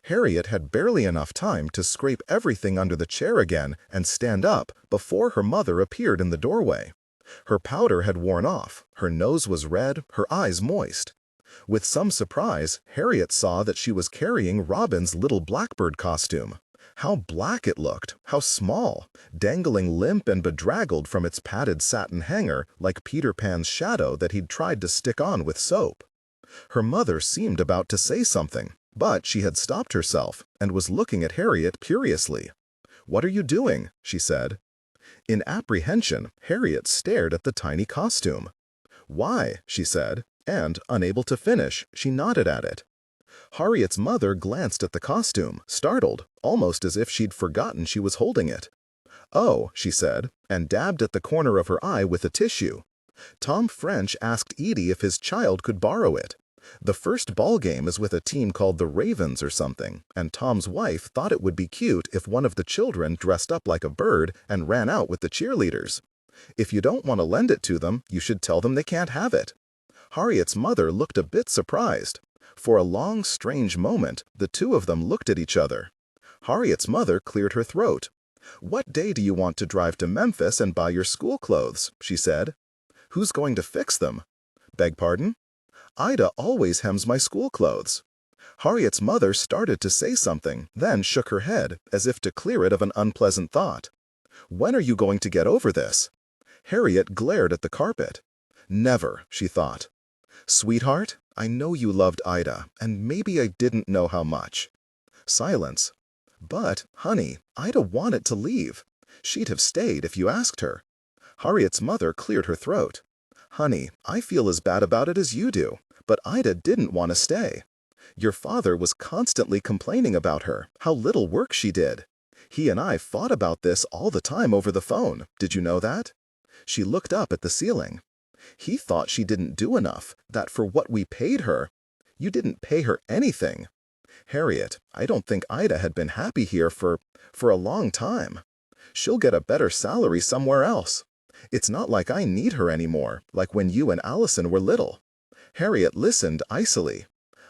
Harriet had barely enough time to scrape everything under the chair again and stand up before her mother appeared in the doorway. Her powder had worn off, her nose was red, her eyes moist. With some surprise, Harriet saw that she was carrying Robin's little blackbird costume. How black it looked, how small, dangling limp and bedraggled from its padded satin hanger like Peter Pan's shadow that he'd tried to stick on with soap. Her mother seemed about to say something, but she had stopped herself and was looking at Harriet curiously. "What are you doing?" she said. In apprehension, Harriet stared at the tiny costume. "Why?" she said, and, unable to finish, she nodded at it. Harriet's mother glanced at the costume, startled, almost as if she'd forgotten she was holding it. "Oh," she said, and dabbed at the corner of her eye with a tissue. "Tom French asked Edie if his child could borrow it. The first ball game is with a team called the Ravens or something, and Tom's wife thought it would be cute if one of the children dressed up like a bird and ran out with the cheerleaders. If you don't want to lend it to them, you should tell them they can't have it." Harriet's mother looked a bit surprised. For a long, strange moment, the two of them looked at each other. Harriet's mother cleared her throat. "What day do you want to drive to Memphis and buy your school clothes?" she said. "Who's going to fix them?" "Beg pardon?" "Ida always hems my school clothes." Harriet's mother started to say something, then shook her head, as if to clear it of an unpleasant thought. "When are you going to get over this?" Harriet glared at the carpet. "Never," she thought. "Sweetheart, I know you loved Ida, and maybe I didn't know how much." Silence. "But, honey, Ida wanted to leave. She'd have stayed if you asked her." Harriet's mother cleared her throat. "Honey, I feel as bad about it as you do, but Ida didn't want to stay. Your father was constantly complaining about her, how little work she did. He and I fought about this all the time over the phone. Did you know that?" She looked up at the ceiling. "He thought she didn't do enough, that for what we paid her—" "You didn't pay her anything." "Harriet, I don't think Ida had been happy here for a long time. She'll get a better salary somewhere else. It's not like I need her anymore, like when you and Allison were little." Harriet listened icily.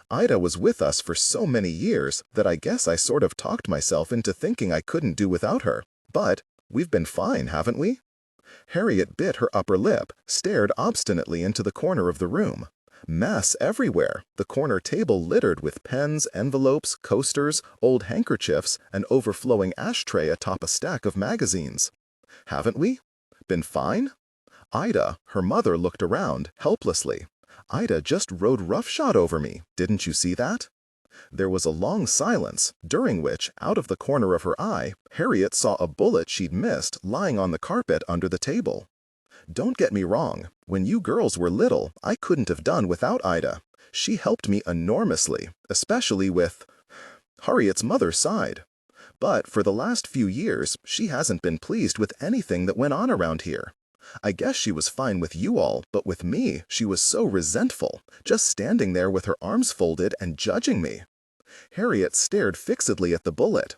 "Ida was with us for so many years that I guess I sort of talked myself into thinking I couldn't do without her. But we've been fine, haven't we?" Harriet bit her upper lip, stared obstinately into the corner of the room. Mess everywhere, the corner table littered with pens, envelopes, coasters, old handkerchiefs, an overflowing ashtray atop a stack of magazines. "Haven't we? Been fine?" Ida, her mother, looked around, helplessly. "Ida just rode roughshod over me, didn't you see that?" There was a long silence, during which, out of the corner of her eye, Harriet saw a bullet she'd missed lying on the carpet under the table. "Don't get me wrong, when you girls were little, I couldn't have done without Ida. She helped me enormously, especially with—" Harriet's mother sighed. "But for the last few years, she hasn't been pleased with anything that went on around here. I guess she was fine with you all, but with me, she was so resentful, just standing there with her arms folded and judging me." Harriet stared fixedly at the bullet.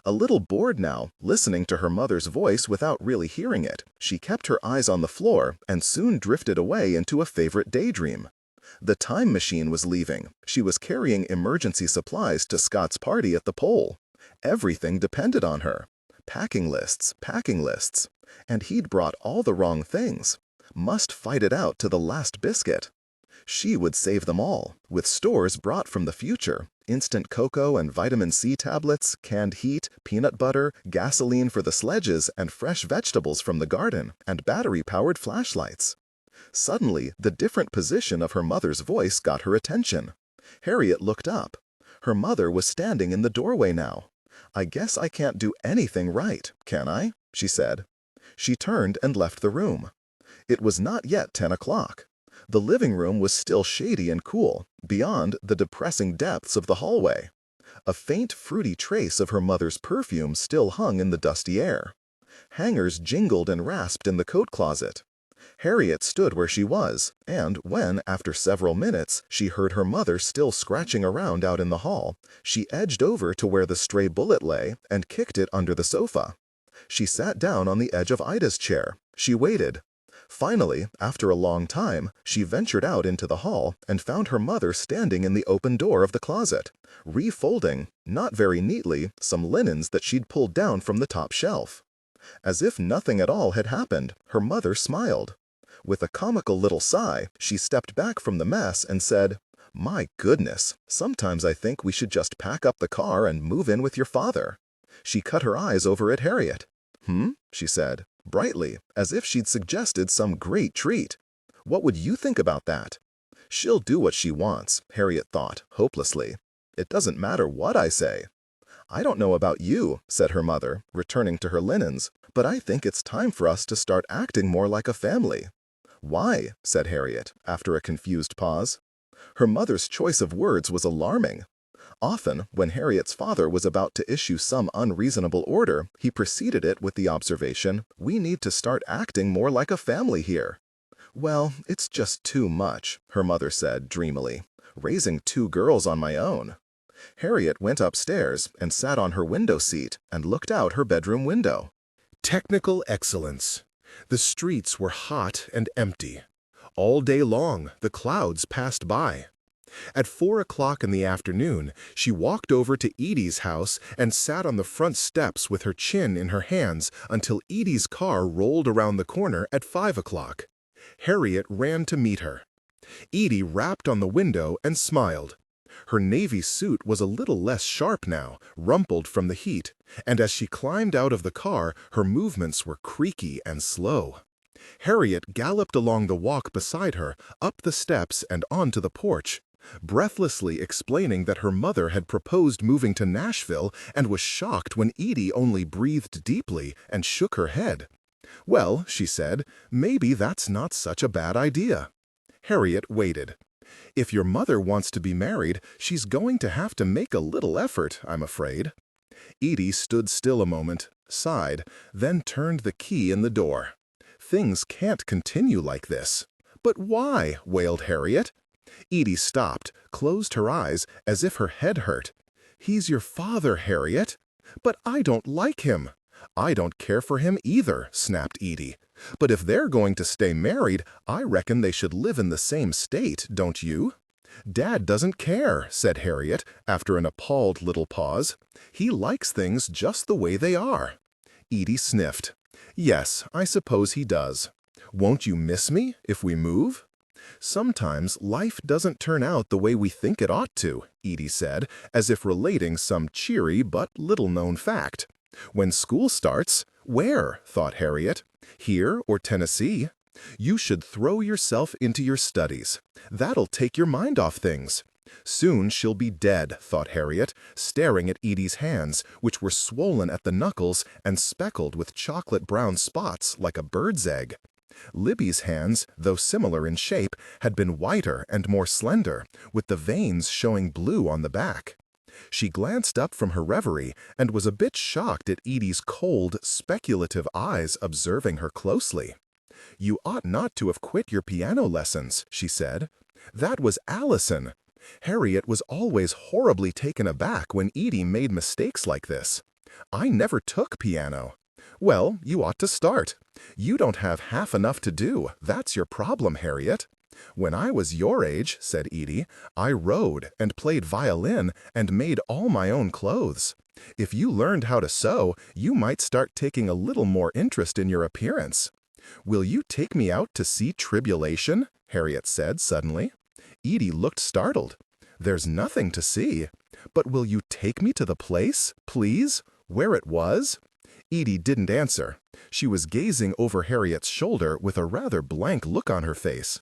A little bored now, listening to her mother's voice without really hearing it, she kept her eyes on the floor and soon drifted away into a favorite daydream. The time machine was leaving. She was carrying emergency supplies to Scott's party at the pole. Everything depended on her. Packing lists. And he'd brought all the wrong things. Must fight it out to the last biscuit. She would save them all, with stores brought from the future, instant cocoa and vitamin C tablets, canned heat, peanut butter, gasoline for the sledges, and fresh vegetables from the garden, and battery-powered flashlights. Suddenly, the different position of her mother's voice got her attention. Harriet looked up. Her mother was standing in the doorway now. "I guess I can't do anything right, can I?" she said. She turned and left the room. It was not yet 10 o'clock. The living room was still shady and cool, beyond the depressing depths of the hallway. A faint, fruity trace of her mother's perfume still hung in the dusty air. Hangers jingled and rasped in the coat closet. Harriet stood where she was, and when, after several minutes, she heard her mother still scratching around out in the hall, she edged over to where the stray bullet lay and kicked it under the sofa. She sat down on the edge of Ida's chair. She waited. Finally, after a long time, she ventured out into the hall and found her mother standing in the open door of the closet, refolding, not very neatly, some linens that she'd pulled down from the top shelf. As if nothing at all had happened, her mother smiled. With a comical little sigh, she stepped back from the mess and said, "My goodness, sometimes I think we should just pack up the car and move in with your father." She cut her eyes over at Harriet. She said, brightly, as if she'd suggested some great treat. "What would you think about that?" "She'll do what she wants," Harriet thought, hopelessly. "It doesn't matter what I say." "I don't know about you," said her mother, returning to her linens, "but I think it's time for us to start acting more like a family." "Why?" said Harriet, after a confused pause. Her mother's choice of words was alarming. Often, when Harriet's father was about to issue some unreasonable order, he preceded it with the observation, "We need to start acting more like a family here." "Well, it's just too much," her mother said dreamily, "raising 2 girls on my own." Harriet went upstairs and sat on her window seat and looked out her bedroom window. Technical excellence. The streets were hot and empty. All day long, the clouds passed by. At 4 o'clock in the afternoon, she walked over to Edie's house and sat on the front steps with her chin in her hands until Edie's car rolled around the corner at 5 o'clock. Harriet ran to meet her. Edie rapped on the window and smiled. Her navy suit was a little less sharp now, rumpled from the heat, and as she climbed out of the car, her movements were creaky and slow. Harriet galloped along the walk beside her, up the steps and onto the porch, breathlessly explaining that her mother had proposed moving to Nashville and was shocked when Edie only breathed deeply and shook her head. "Well," she said, "maybe that's not such a bad idea." Harriet waited. "If your mother wants to be married, she's going to have to make a little effort, I'm afraid." Edie stood still a moment, sighed, then turned the key in the door. "Things can't continue like this." "But why?" wailed Harriet. Edie stopped, closed her eyes, as if her head hurt. "He's your father, Harriet." "But I don't like him." "I don't care for him either," snapped Edie. "But if they're going to stay married, I reckon they should live in the same state, don't you?" "Dad doesn't care," said Harriet, after an appalled little pause. "He likes things just the way they are." Edie sniffed. "Yes, I suppose he does. Won't you miss me if we move?" "Sometimes life doesn't turn out the way we think it ought to," Edie said, as if relating some cheery but little-known fact. "When school starts—" "Where?" thought Harriet. "Here or Tennessee? You should throw yourself into your studies. That'll take your mind off things." "Soon she'll be dead," thought Harriet, staring at Edie's hands, which were swollen at the knuckles and speckled with chocolate-brown spots like a bird's egg. Libby's hands, though similar in shape, had been whiter and more slender, with the veins showing blue on the back. She glanced up from her reverie and was a bit shocked at Edie's cold, speculative eyes observing her closely. "You ought not to have quit your piano lessons," she said. "That was Allison." Harriet was always horribly taken aback when Edie made mistakes like this. "I never took piano." "Well, you ought to start. You don't have half enough to do. That's your problem, Harriet." "When I was your age," said Edie, "I rode and played violin and made all my own clothes. If you learned how to sew, you might start taking a little more interest in your appearance." "Will you take me out to see Tribulation?" Harriet said suddenly. Edie looked startled. "There's nothing to see. But will you take me to the place, please, where it was?" Edie didn't answer. She was gazing over Harriet's shoulder with a rather blank look on her face.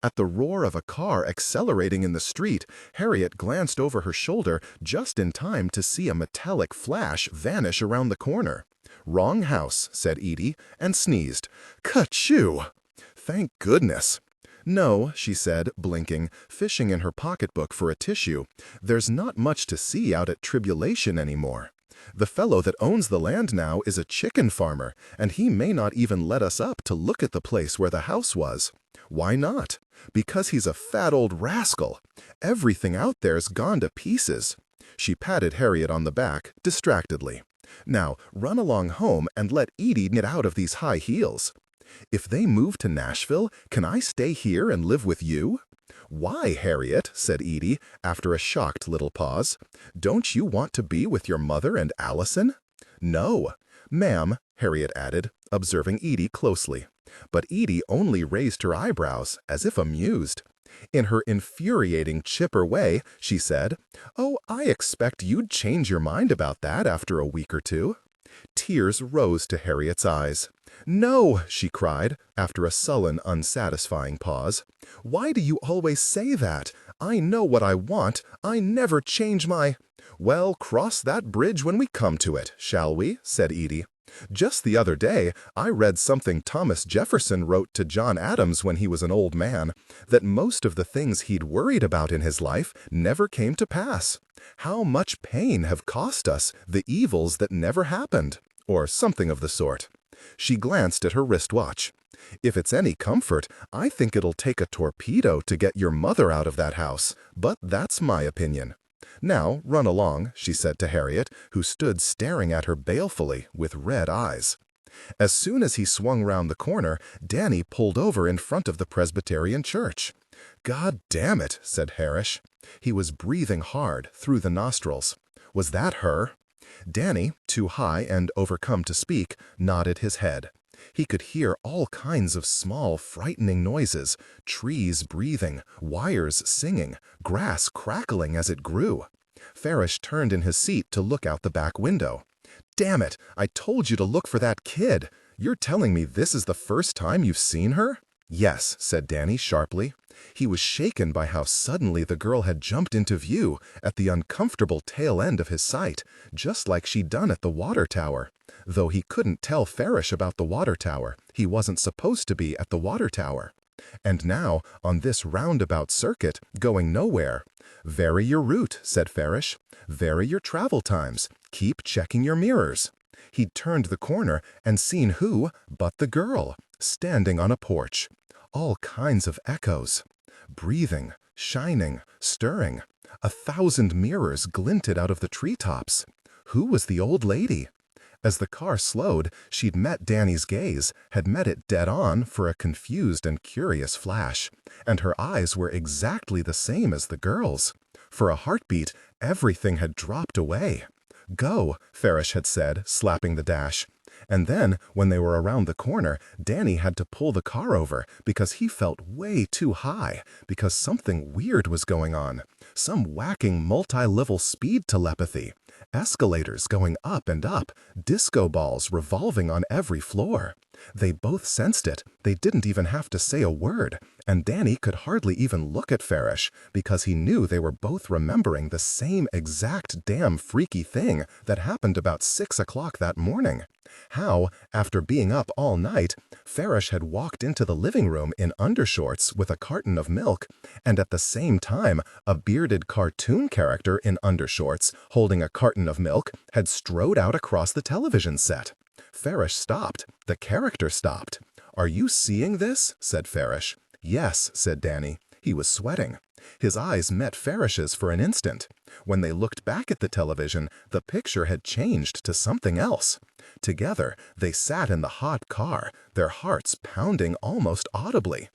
At the roar of a car accelerating in the street, Harriet glanced over her shoulder just in time to see a metallic flash vanish around the corner. "Wrong house," said Edie, and sneezed. "Ka-choo!" "Thank goodness." "No," she said, blinking, fishing in her pocketbook for a tissue. "There's not much to see out at Tribulation anymore. The fellow that owns the land now is a chicken farmer, and he may not even let us up to look at the place where the house was." "Why not?" "Because he's a fat old rascal. Everything out there's gone to pieces." She patted Harriet on the back, distractedly. "Now, run along home and let Edie get out of these high heels." "If they move to Nashville, can I stay here and live with you?" "Why, Harriet?" said Edie, after a shocked little pause. "Don't you want to be with your mother and Allison?" "No." "Ma'am," Harriet added, observing Edie closely. But Edie only raised her eyebrows, as if amused. In her infuriating, chipper way, she said, "Oh, I expect you'd change your mind about that after a week or two." Tears rose to Harriet's eyes. "No," she cried, after a sullen, unsatisfying pause. "Why do you always say that? I know what I want. I never change my—" "Well, cross that bridge when we come to it, shall we?" said Edie. "Just the other day, I read something Thomas Jefferson wrote to John Adams when he was an old man, that most of the things he'd worried about in his life never came to pass. How much pain have cost us the evils that never happened, or something of the sort." She glanced at her wristwatch. "If it's any comfort, I think it'll take a torpedo to get your mother out of that house, but that's my opinion. Now, run along," she said to Harriet, who stood staring at her balefully with red eyes. As soon as he swung round the corner, Danny pulled over in front of the Presbyterian church. "God damn it," said Harish. He was breathing hard through the nostrils. Was that her? Danny, too high and overcome to speak, nodded his head. He could hear all kinds of small, frightening noises, trees breathing, wires singing, grass crackling as it grew. Farish turned in his seat to look out the back window. "Damn it, I told you to look for that kid. You're telling me this is the first time you've seen her?" "Yes," said Danny sharply. He was shaken by how suddenly the girl had jumped into view at the uncomfortable tail end of his sight, just like she'd done at the water tower. Though he couldn't tell Farish about the water tower. He wasn't supposed to be at the water tower. And now, on this roundabout circuit, going nowhere. "Vary your route," said Farish. "Vary your travel times. Keep checking your mirrors." He'd turned the corner and seen who but the girl, standing on a porch. All kinds of echoes. Breathing, shining, stirring. 1,000 mirrors glinted out of the treetops. Who was the old lady? As the car slowed, she'd met Danny's gaze, had met it dead on for a confused and curious flash, and her eyes were exactly the same as the girl's. For a heartbeat, everything had dropped away. "Go," Farish had said, slapping the dash. And then, when they were around the corner, Danny had to pull the car over because he felt way too high, because something weird was going on. Some whacking multi-level speed telepathy. Escalators going up and up, disco balls revolving on every floor. They both sensed it. They didn't even have to say a word, and Danny could hardly even look at Farish because he knew they were both remembering the same exact damn freaky thing that happened about 6 o'clock that morning. How, after being up all night, Farish had walked into the living room in undershorts with a carton of milk, and at the same time, a bearded cartoon character in undershorts holding a carton of milk had strode out across the television set. Farish stopped. The character stopped. "Are you seeing this?" said Farish. "Yes," said Danny. He was sweating. His eyes met Farish's for an instant. When they looked back at the television, the picture had changed to something else. Together, they sat in the hot car, their hearts pounding almost audibly.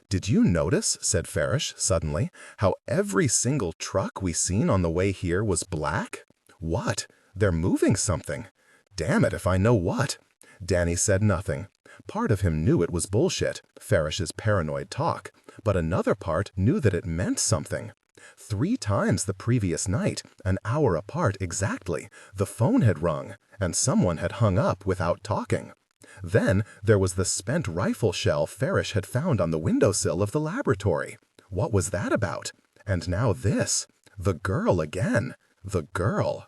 "Did you notice," said Farish suddenly, "how every single truck we seen on the way here was black?" "What? They're moving something." "Damn it if I know what." Danny said nothing. Part of him knew it was bullshit, Farish's paranoid talk, but another part knew that it meant something. 3 times the previous night, an hour apart exactly, the phone had rung, and someone had hung up without talking. Then there was the spent rifle shell Farish had found on the windowsill of the laboratory. What was that about? And now this. The girl again. The girl.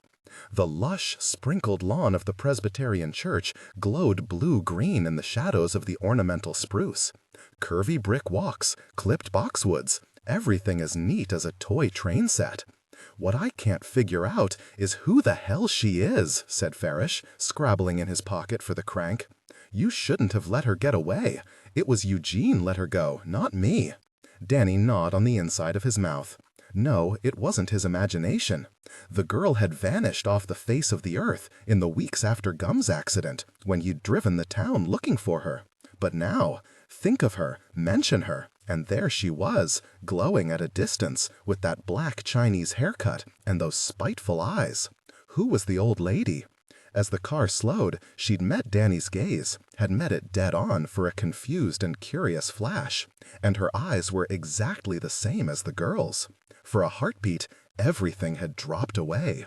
The lush, sprinkled lawn of the Presbyterian church glowed blue-green in the shadows of the ornamental spruce. Curvy brick walks, clipped boxwoods, everything as neat as a toy train set. What I can't figure out is who the hell she is, said Farish, scrabbling in his pocket for the crank. You shouldn't have let her get away. It was Eugene let her go, not me. Danny gnawed on the inside of his mouth. No, it wasn't his imagination. The girl had vanished off the face of the earth in the weeks after Gum's accident, when you'd driven the town looking for her. But now, think of her, mention her, and there she was, glowing at a distance, with that black Chinese haircut and those spiteful eyes. Who was the old lady? As the car slowed, she'd met Danny's gaze, had met it dead on for a confused and curious flash, and her eyes were exactly the same as the girl's. For a heartbeat, everything had dropped away.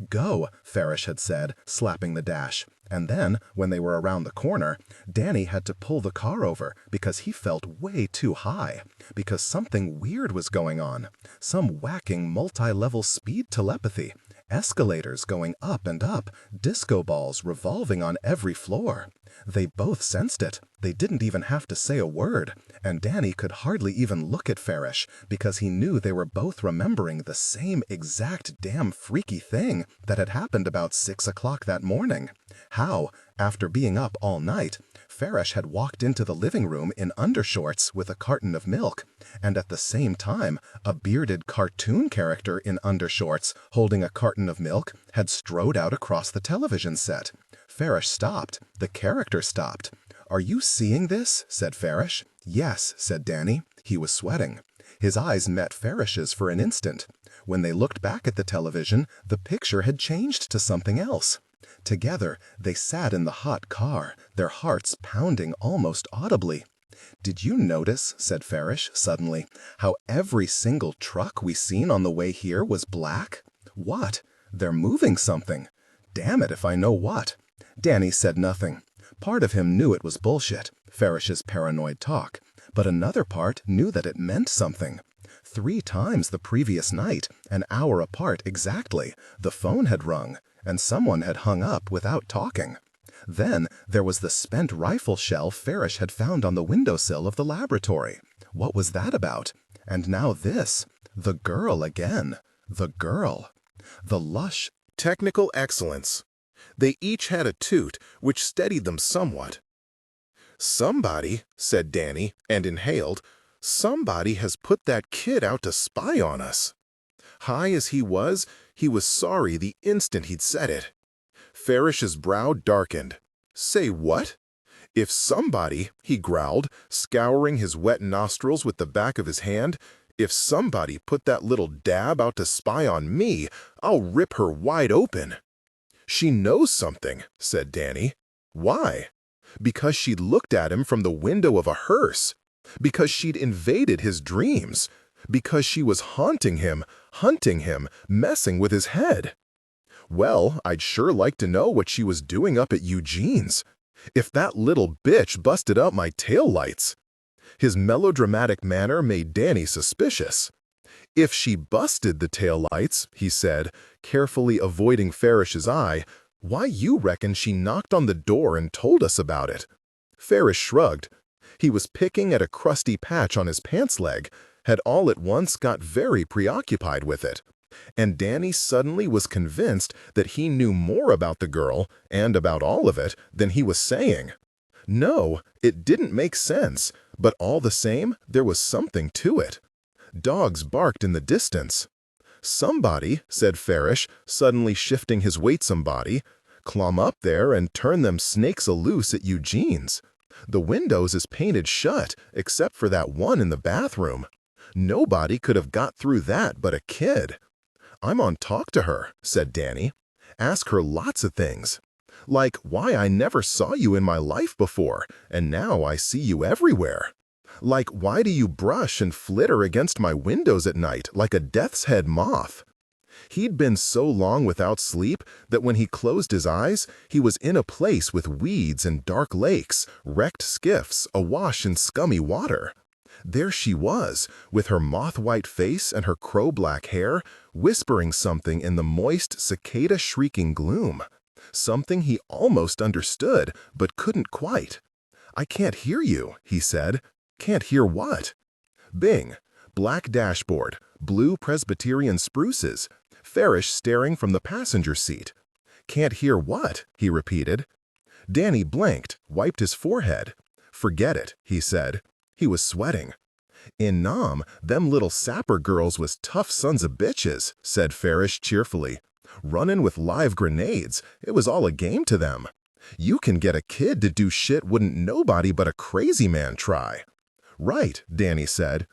Go, Farish had said, slapping the dash. And then, when they were around the corner, Danny had to pull the car over because he felt way too high, because something weird was going on, some whacking multi-level speed telepathy, escalators going up and up, disco balls revolving on every floor. They both sensed it. They didn't even have to say a word, and Danny could hardly even look at Farish because he knew they were both remembering the same exact damn freaky thing that had happened about 6 o'clock that morning. How, after being up all night, Farish had walked into the living room in undershorts with a carton of milk, and at the same time, a bearded cartoon character in undershorts holding a carton of milk had strode out across the television set. Farish stopped. The character stopped. "Are you seeing this?" said Farish. "Yes," said Danny. He was sweating. His eyes met Farish's for an instant. When they looked back at the television, the picture had changed to something else. Together, they sat in the hot car, their hearts pounding almost audibly. "Did you notice," said Farish suddenly, "how every single truck we seen on the way here was black? What? They're moving something. Damn it if I know what." Danny said nothing. Part of him knew it was bullshit, Farish's paranoid talk, but another part knew that it meant something. 3 times the previous night, an hour apart exactly, the phone had rung, and someone had hung up without talking. Then there was the spent rifle shell Farish had found on the windowsill of the laboratory. What was that about? And now this. The girl again. The girl. The lush, Technical excellence. They each had a toot, which steadied them somewhat. "Somebody," said Danny, and inhaled, "somebody has put that kid out to spy on us." High as he was sorry the instant he'd said it. Farish's brow darkened. "Say what?" "If somebody," he growled, scouring his wet nostrils with the back of his hand, "if somebody put that little dab out to spy on me, I'll rip her wide open." "She knows something," said Danny. "Why?" "Because she'd looked at him from the window of a hearse. Because she'd invaded his dreams. Because she was haunting him, hunting him, messing with his head." "Well, I'd sure like to know what she was doing up at Eugene's. If that little bitch busted up my taillights." His melodramatic manner made Danny suspicious. "If she busted the taillights," he said, carefully avoiding Farish's eye, "why you reckon she knocked on the door and told us about it?" Farish shrugged. He was picking at a crusty patch on his pants leg, had all at once got very preoccupied with it. And Danny suddenly was convinced that he knew more about the girl, and about all of it, than he was saying. No, it didn't make sense, but all the same, there was something to it. Dogs barked in the distance. "Somebody," said Farish, suddenly shifting his weight somebody, "clomb up there and turn them snakes a-loose at Eugene's. The windows is painted shut, except for that one in the bathroom. Nobody could have got through that but a kid." "I'm on talk to her," said Danny. "Ask her lots of things." Like why I never saw you in my life before, and now I see you everywhere. Like why do you brush and flitter against my windows at night like a death's head moth? He'd been so long without sleep that when he closed his eyes, he was in a place with weeds and dark lakes, wrecked skiffs, awash in scummy water. There she was, with her moth-white face and her crow-black hair, whispering something in the moist, cicada-shrieking gloom. Something he almost understood, but couldn't quite. "I can't hear you," he said. "Can't hear what?" Bing. Black dashboard, blue Presbyterian spruces. Farish staring from the passenger seat. "Can't hear what?" he repeated. Danny blinked, wiped his forehead. "Forget it," he said. He was sweating. "In Nam, them little sapper girls was tough sons of bitches," said Farish cheerfully. "Runnin' with live grenades, it was all a game to them. You can get a kid to do shit wouldn't nobody but a crazy man try." "Right," Danny said.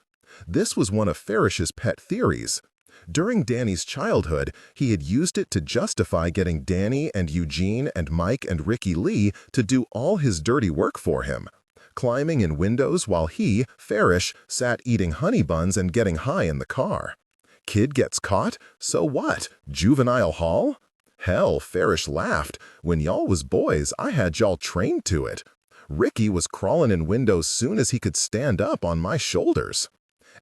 This was one of Farish's pet theories. During Danny's childhood, he had used it to justify getting Danny and Eugene and Mike and Ricky Lee to do all his dirty work for him, climbing in windows while he, Farish, sat eating honey buns and getting high in the car. Kid gets caught? So what? Juvenile hall? Hell, Farish laughed. When y'all was boys, I had y'all trained to it. Ricky was crawling in windows soon as he could stand up on my shoulders.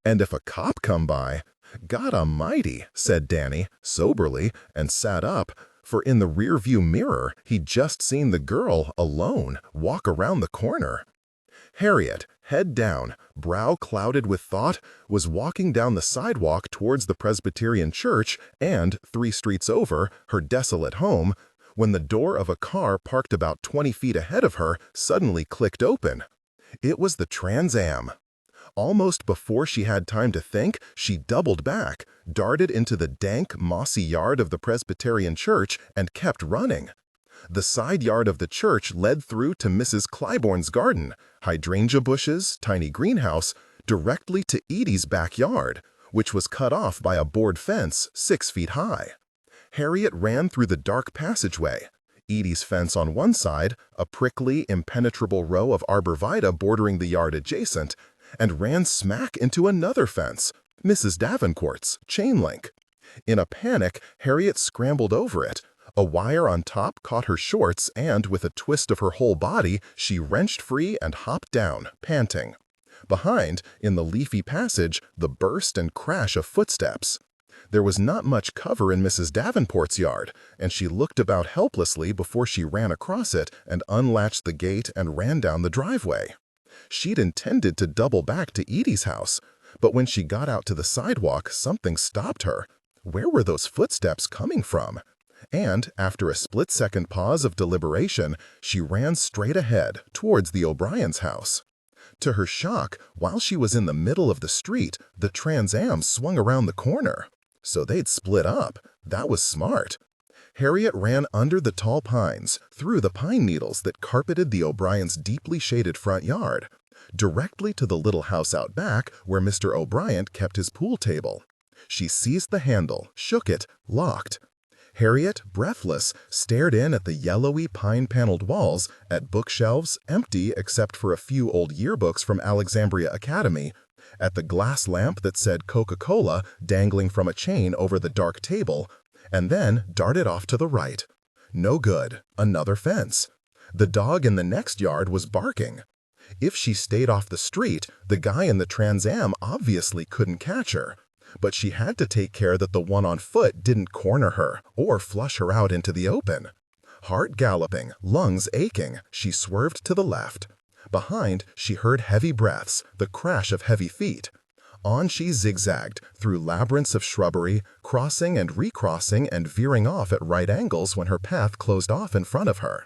And if a cop come by, "God Almighty," said Danny, soberly, and sat up, for in the rearview mirror he'd just seen the girl, alone, walk around the corner. Harriet, head down, brow clouded with thought, was walking down the sidewalk towards the Presbyterian church and, 3 streets over, her desolate home, when the door of a car parked about 20 feet ahead of her suddenly clicked open. It was the Trans Am. Almost before she had time to think, she doubled back, darted into the dank, mossy yard of the Presbyterian church, and kept running. The side yard of the church led through to Mrs. Clybourne's garden, hydrangea bushes, tiny greenhouse, directly to Edie's backyard, which was cut off by a board fence 6 feet high. Harriet ran through the dark passageway. Edie's fence on one side, a prickly, impenetrable row of arborvitae bordering the yard adjacent, and ran smack into another fence, Mrs. Davenport's, chain link. In a panic, Harriet scrambled over it. A wire on top caught her shorts and, with a twist of her whole body, she wrenched free and hopped down, panting. Behind, in the leafy passage, the burst and crash of footsteps. There was not much cover in Mrs. Davenport's yard, and she looked about helplessly before she ran across it and unlatched the gate and ran down the driveway. She'd intended to double back to Edie's house, but when she got out to the sidewalk, something stopped her. Where were those footsteps coming from? And, after a split-second pause of deliberation, she ran straight ahead, towards the O'Brien's house. To her shock, while she was in the middle of the street, the Trans Am swung around the corner. So they'd split up. That was smart. Harriet ran under the tall pines, through the pine needles that carpeted the O'Brien's deeply shaded front yard, directly to the little house out back where Mr. O'Brien kept his pool table. She seized the handle, shook it, locked. Harriet, breathless, stared in at the yellowy pine-paneled walls, at bookshelves, empty except for a few old yearbooks from Alexandria Academy, at the glass lamp that said Coca-Cola dangling from a chain over the dark table, and then darted off to the right. No good. Another fence. The dog in the next yard was barking. If she stayed off the street, the guy in the Trans Am obviously couldn't catch her. But she had to take care that the one on foot didn't corner her or flush her out into the open. Heart galloping, lungs aching, she swerved to the left. Behind, she heard heavy breaths, the crash of heavy feet. On she zigzagged, through labyrinths of shrubbery, crossing and recrossing and veering off at right angles when her path closed off in front of her.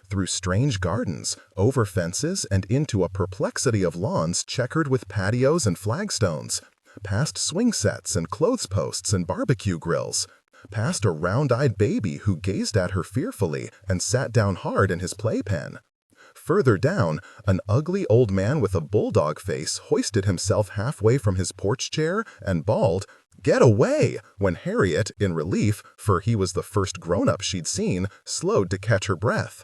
Through strange gardens, over fences, and into a perplexity of lawns checkered with patios and flagstones, past swing sets and clothes posts and barbecue grills, past a round-eyed baby who gazed at her fearfully and sat down hard in his playpen. Further down, an ugly old man with a bulldog face hoisted himself halfway from his porch chair and bawled, Get away! When Harriet, in relief, for he was the first grown-up she'd seen, slowed to catch her breath.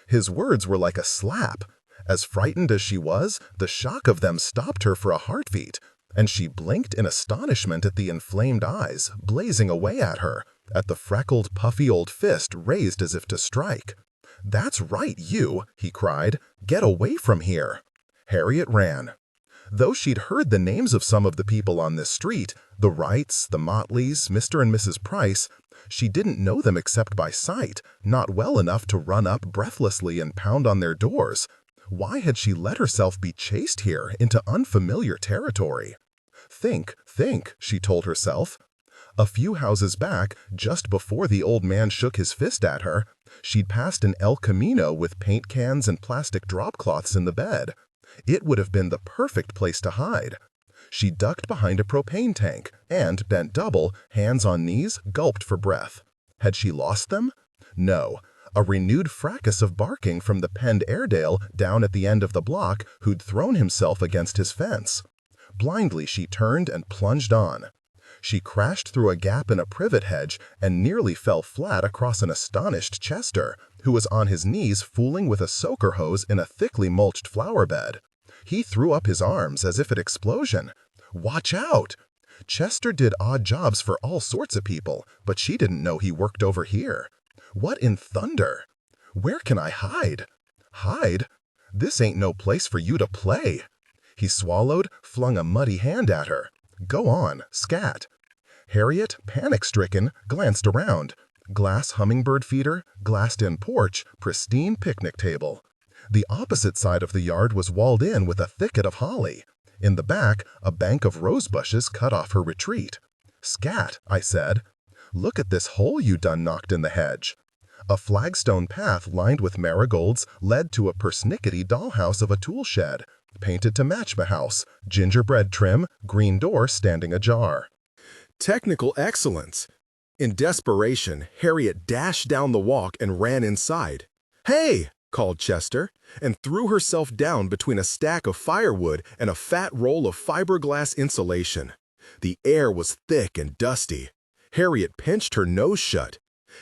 His words were like a slap. As frightened as she was, the shock of them stopped her for a heartbeat, and she blinked in astonishment at the inflamed eyes blazing away at her, at the freckled, puffy old fist raised as if to strike. "That's right, you!" he cried. "Get away from here!" Harriet ran. Though she'd heard the names of some of the people on this street, the Wrights, the Motleys, Mr. and Mrs. Price, she didn't know them except by sight, not well enough to run up breathlessly and pound on their doors. Why had she let herself be chased here into unfamiliar territory? Think, she told herself. A few houses back, just before the old man shook his fist at her, she'd passed an El Camino with paint cans and plastic drop cloths in the bed. It would have been the perfect place to hide. She ducked behind a propane tank and, bent double, hands on knees, gulped for breath. Had she lost them? No. A renewed fracas of barking from the penned Airedale down at the end of the block who'd thrown himself against his fence. Blindly she turned and plunged on. She crashed through a gap in a privet hedge and nearly fell flat across an astonished Chester, who was on his knees fooling with a soaker hose in a thickly mulched flower bed. He threw up his arms as if at explosion. "Watch out!" Chester did odd jobs for all sorts of people, but she didn't know he worked over here. What in thunder? Where can I hide? Hide? This ain't no place for you to play. He swallowed, flung a muddy hand at her. Go on, scat. Harriet, panic-stricken, glanced around. Glass hummingbird feeder, glassed-in porch, pristine picnic table. The opposite side of the yard was walled in with a thicket of holly. In the back, a bank of rose bushes cut off her retreat. "Scat," I said. "Look at this hole you done knocked in the hedge." A flagstone path lined with marigolds led to a persnickety dollhouse of a tool shed, painted to match the house, gingerbread trim, green door standing ajar. Technical excellence. In desperation, Harriet dashed down the walk and ran inside. "Hey!" called Chester, and threw herself down between a stack of firewood and a fat roll of fiberglass insulation. The air was thick and dusty. Harriet pinched her nose shut.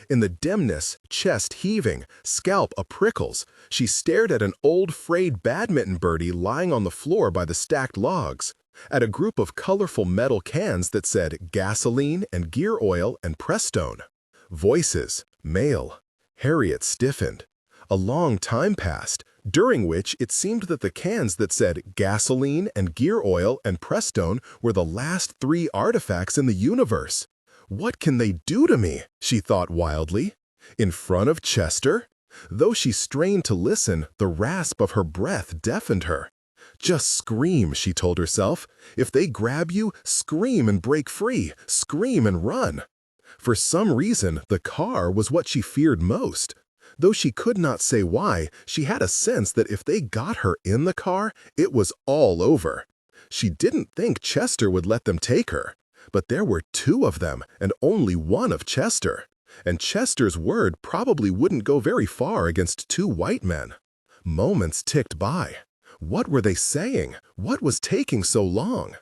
In the dimness, chest heaving, scalp a-prickles, she stared at an old frayed badminton birdie lying on the floor by the stacked logs, at a group of colorful metal cans that said gasoline and gear oil and Prestone. Voices, male. Harriet stiffened. A long time passed, during which it seemed that the cans that said gasoline and gear oil and Prestone were the last 3 artifacts in the universe. What can they do to me? She thought wildly. In front of Chester? Though she strained to listen, the rasp of her breath deafened her. Just scream, she told herself. If they grab you, scream and break free. Scream and run. For some reason, the car was what she feared most. Though she could not say why, she had a sense that if they got her in the car, it was all over. She didn't think Chester would let them take her. But there were 2 of them and only 1 of Chester. And Chester's word probably wouldn't go very far against 2 white men. Moments ticked by. What were they saying? What was taking so long?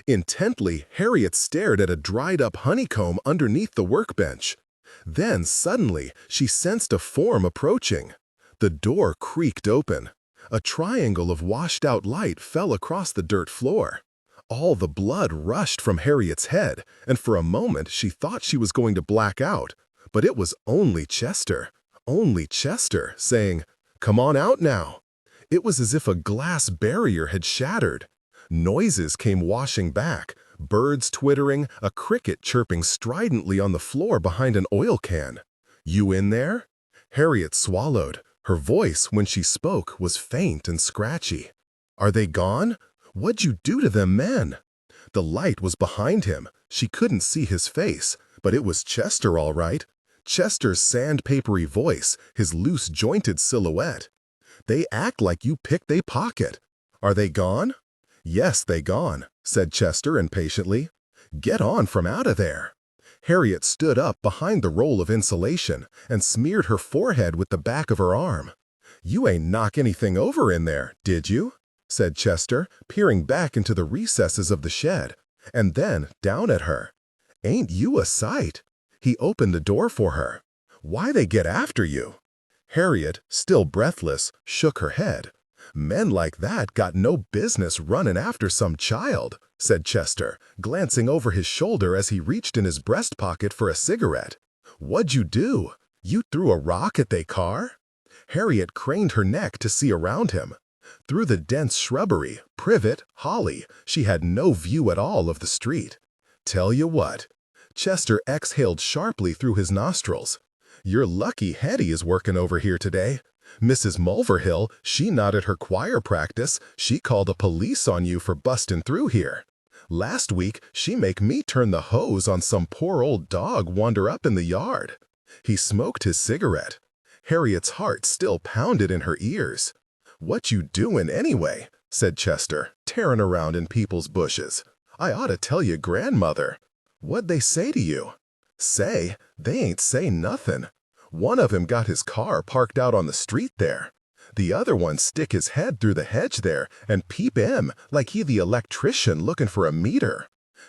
Intently, Harriet stared at a dried-up honeycomb underneath the workbench. Then, suddenly, she sensed a form approaching. The door creaked open. A triangle of washed-out light fell across the dirt floor. All the blood rushed from Harriet's head, and for a moment she thought she was going to black out. But it was only Chester, saying, "Come on out now." It was as if a glass barrier had shattered. Noises came washing back, birds twittering, a cricket chirping stridently on the floor behind an oil can. "You in there?" Harriet swallowed. Her voice, when she spoke, was faint and scratchy. "Are they gone? What'd you do to them men?" The light was behind him. She couldn't see his face, but it was Chester all right. Chester's sandpapery voice, his loose-jointed silhouette. "They act like you picked they pocket. Are they gone?" "Yes, they gone," said Chester impatiently. "Get on from out of there." Harriet stood up behind the roll of insulation and smeared her forehead with the back of her arm. "You ain't knock anything over in there, did you?" said Chester, peering back into the recesses of the shed, and then down at her. Ain't you a sight? He opened the door for her. Why they get after you? Harriet, still breathless, shook her head. Men like that got no business running after some child, said Chester, glancing over his shoulder as he reached in his breast pocket for a cigarette. What'd you do? You threw a rock at they car? Harriet craned her neck to see around him. Through the dense shrubbery, privet, holly, she had no view at all of the street. Tell you what. Chester exhaled sharply through his nostrils. You're lucky Hetty is working over here today. Mrs. Mulverhill, she not at her choir practice. She called the police on you for busting through here. Last week, she make me turn the hose on some poor old dog wander up in the yard. He smoked his cigarette. Harriet's heart still pounded in her ears. What you doing anyway? Said Chester, tearing around in people's bushes. I ought to tell you grandmother. What'd they say to you? Say? They ain't say nothing. One of 'em got his car parked out on the street there. The other one stick his head through the hedge there and peep him like he the electrician looking for a meter.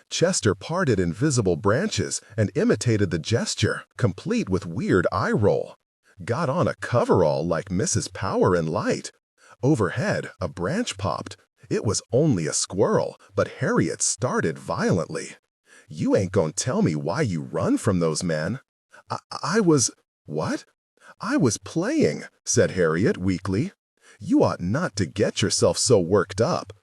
Chester parted invisible branches and imitated the gesture, complete with weird eye roll. Got on a coverall like Mrs. Power and Light. Overhead, a branch popped. It was only a squirrel, but Harriet started violently. You ain't gonna tell me why you run from those men. I was... What? I was playing, said Harriet weakly. You ought not to get yourself so worked up.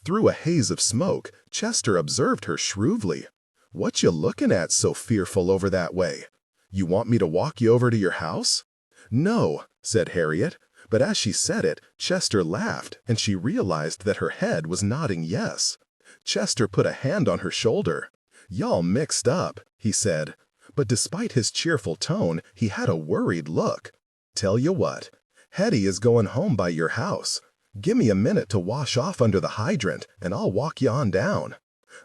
Through a haze of smoke, Chester observed her shrewdly. What you looking at so fearful over that way? You want me to walk you over to your house? No, said Harriet, but as she said it, Chester laughed, and she realized that her head was nodding yes. Chester put a hand on her shoulder. Y'all mixed up, he said. But despite his cheerful tone, he had a worried look. Tell you what, Hetty is going home by your house. Give me a minute to wash off under the hydrant, and I'll walk you on down.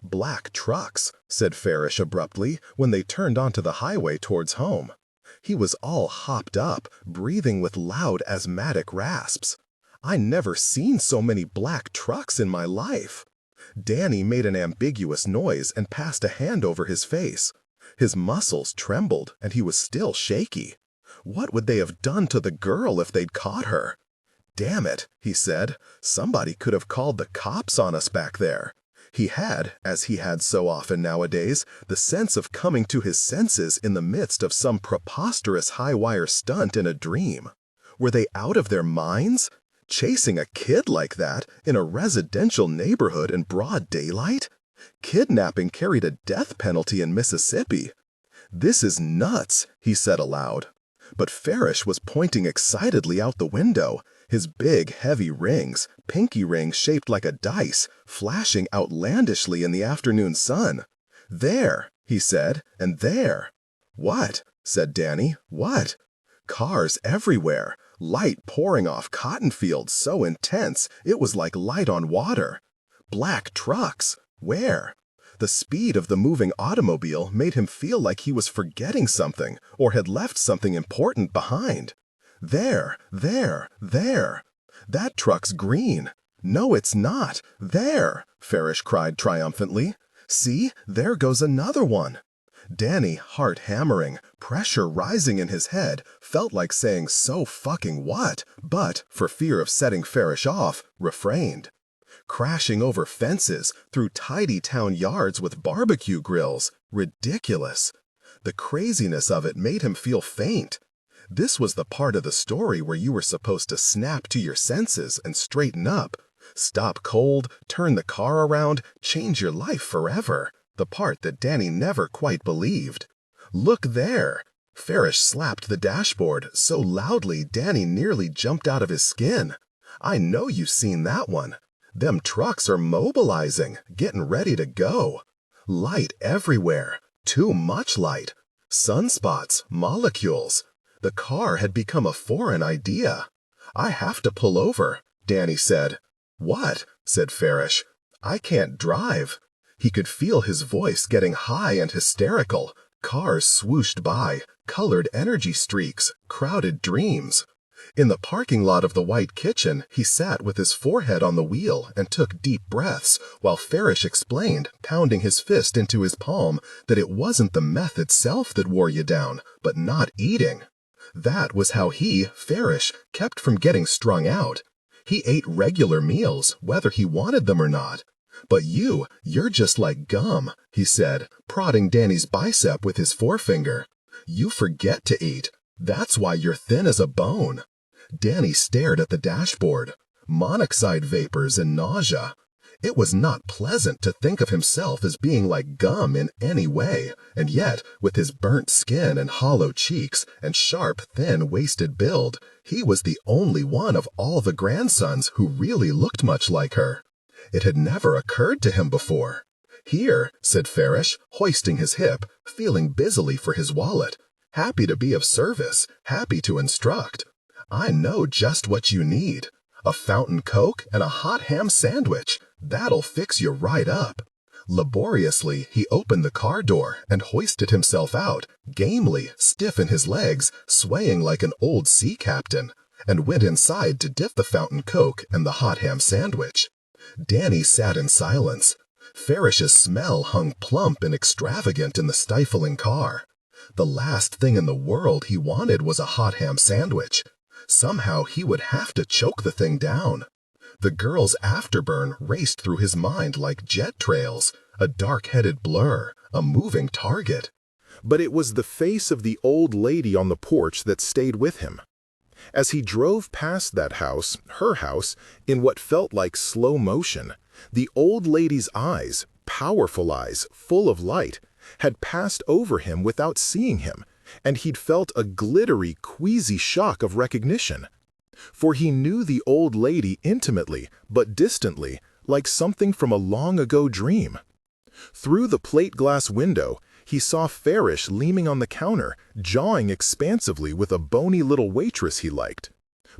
Black trucks, said Farish abruptly when they turned onto the highway towards home. He was all hopped up, breathing with loud asthmatic rasps. I never seen so many black trucks in my life. Danny made an ambiguous noise and passed a hand over his face. His muscles trembled, and he was still shaky. What would they have done to the girl if they'd caught her? Damn it, he said. Somebody could have called the cops on us back there. He had, as he had so often nowadays, the sense of coming to his senses in the midst of some preposterous high-wire stunt in a dream. Were they out of their minds? Chasing a kid like that in a residential neighborhood in broad daylight? Kidnapping carried a death penalty in Mississippi. This is nuts, he said aloud. But Farish was pointing excitedly out the window, his big, heavy rings, pinky rings shaped like a dice, flashing outlandishly in the afternoon sun. There, he said, and there. What? Said Danny. What? Cars everywhere, light pouring off cotton fields so intense it was like light on water. Black trucks. Where? The speed of the moving automobile made him feel like he was forgetting something or had left something important behind. There, there, there. That truck's green. No, it's not. There, Farish cried triumphantly. See, there goes another one. Danny, heart hammering, pressure rising in his head, felt like saying so fucking what, but, for fear of setting Farish off, refrained. Crashing over fences, through tidy town yards with barbecue grills. Ridiculous. The craziness of it made him feel faint. This was the part of the story where you were supposed to snap to your senses and straighten up. Stop cold, turn the car around, change your life forever. The part that Danny never quite believed. Look there. Farish slapped the dashboard so loudly Danny nearly jumped out of his skin. I know you've seen that one. Them trucks are mobilizing, getting ready to go. Light everywhere. Too much light. Sunspots, molecules. The car had become a foreign idea. I have to pull over, Danny said. What? Said Farish. I can't drive. He could feel his voice getting high and hysterical. Cars swooshed by, colored energy streaks, crowded dreams. In the parking lot of the White Kitchen, he sat with his forehead on the wheel and took deep breaths, while Farish explained, pounding his fist into his palm, that it wasn't the meth itself that wore you down, but not eating. That was how he, Farish, kept from getting strung out. He ate regular meals, whether he wanted them or not. But you're just like gum, he said, prodding Danny's bicep with his forefinger. You forget to eat. That's why you're thin as a bone. Danny stared at the dashboard. Monoxide vapors and nausea. It was not pleasant to think of himself as being like gum in any way, and yet, with his burnt skin and hollow cheeks and sharp, thin, wasted build, he was the only one of all the grandsons who really looked much like her. It had never occurred to him before. Here, said Farish, hoisting his hip, feeling busily for his wallet. Happy to be of service, happy to instruct. I know just what you need. A fountain Coke and a hot ham sandwich. That'll fix you right up. Laboriously, he opened the car door and hoisted himself out, gamely, stiff in his legs, swaying like an old sea captain, and went inside to dip the fountain Coke and the hot ham sandwich. Danny sat in silence. Farish's smell hung plump and extravagant in the stifling car. The last thing in the world he wanted was a hot ham sandwich. Somehow he would have to choke the thing down. The girl's afterburn raced through his mind like jet trails, a dark-headed blur, a moving target. But it was the face of the old lady on the porch that stayed with him. As he drove past that house, her house, in what felt like slow motion, the old lady's eyes, powerful eyes, full of light, had passed over him without seeing him, and he'd felt a glittery, queasy shock of recognition. For he knew the old lady intimately, but distantly, like something from a long-ago dream. Through the plate-glass window, he saw Farish leaning on the counter, jawing expansively with a bony little waitress he liked.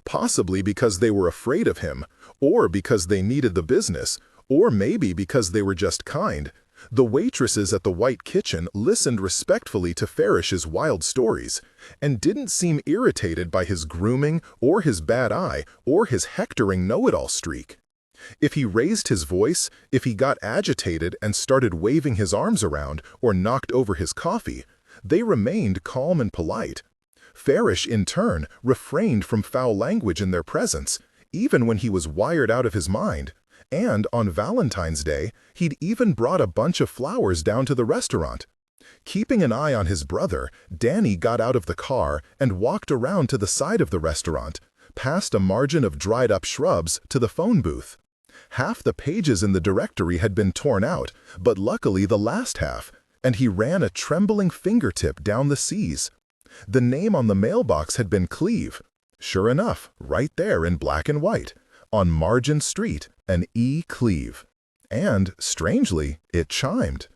Possibly because they were afraid of him, or because they needed the business, or maybe because they were just kind. The waitresses at the White Kitchen listened respectfully to Farish's wild stories, and didn't seem irritated by his grooming, or his bad eye, or his hectoring know-it-all streak. If he raised his voice, if he got agitated and started waving his arms around, or knocked over his coffee, they remained calm and polite. Farish, in turn, refrained from foul language in their presence, even when he was wired out of his mind. And on Valentine's Day, he'd even brought a bunch of flowers down to the restaurant. Keeping an eye on his brother, Danny got out of the car and walked around to the side of the restaurant, past a margin of dried-up shrubs to the phone booth. Half the pages in the directory had been torn out, but luckily the last half, and he ran a trembling fingertip down the C's. The name on the mailbox had been Cleve. Sure enough, right there in black and white. On Margin Street, an E. Cleve. And, strangely, it chimed.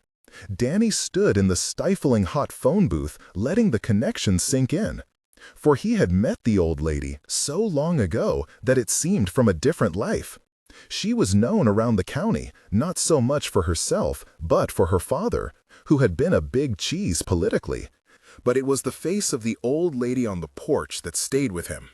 Danny stood in the stifling hot phone booth, letting the connection sink in. For he had met the old lady so long ago that it seemed from a different life. She was known around the county, not so much for herself, but for her father, who had been a big cheese politically. But it was the face of the old lady on the porch that stayed with him.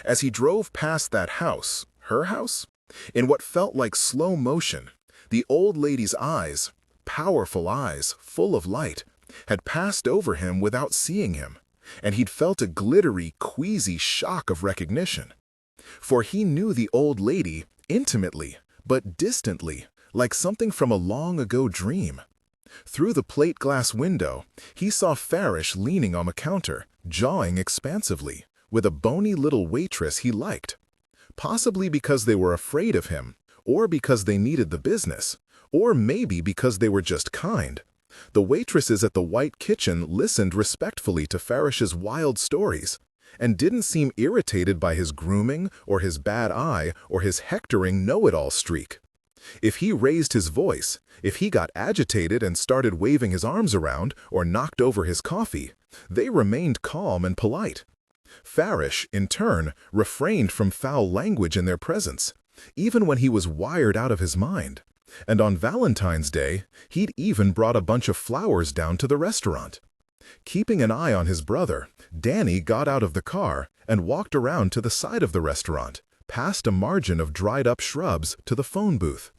As he drove past that house, her house, in what felt like slow motion, the old lady's eyes, powerful eyes, full of light, had passed over him without seeing him, and he'd felt a glittery, queasy shock of recognition. For he knew the old lady intimately, but distantly, like something from a long-ago dream. Through the plate-glass window, he saw Farish leaning on the counter, jawing expansively, with a bony little waitress he liked. Possibly because they were afraid of him, or because they needed the business, or maybe because they were just kind. The waitresses at the White Kitchen listened respectfully to Farish's wild stories, and didn't seem irritated by his grooming, or his bad eye, or his hectoring know-it-all streak. If he raised his voice, if he got agitated and started waving his arms around, or knocked over his coffee, they remained calm and polite. Farish, in turn, refrained from foul language in their presence, even when he was wired out of his mind. And on Valentine's Day, he'd even brought a bunch of flowers down to the restaurant. Keeping an eye on his brother, Danny got out of the car and walked around to the side of the restaurant, past a margin of dried-up shrubs to the phone booth.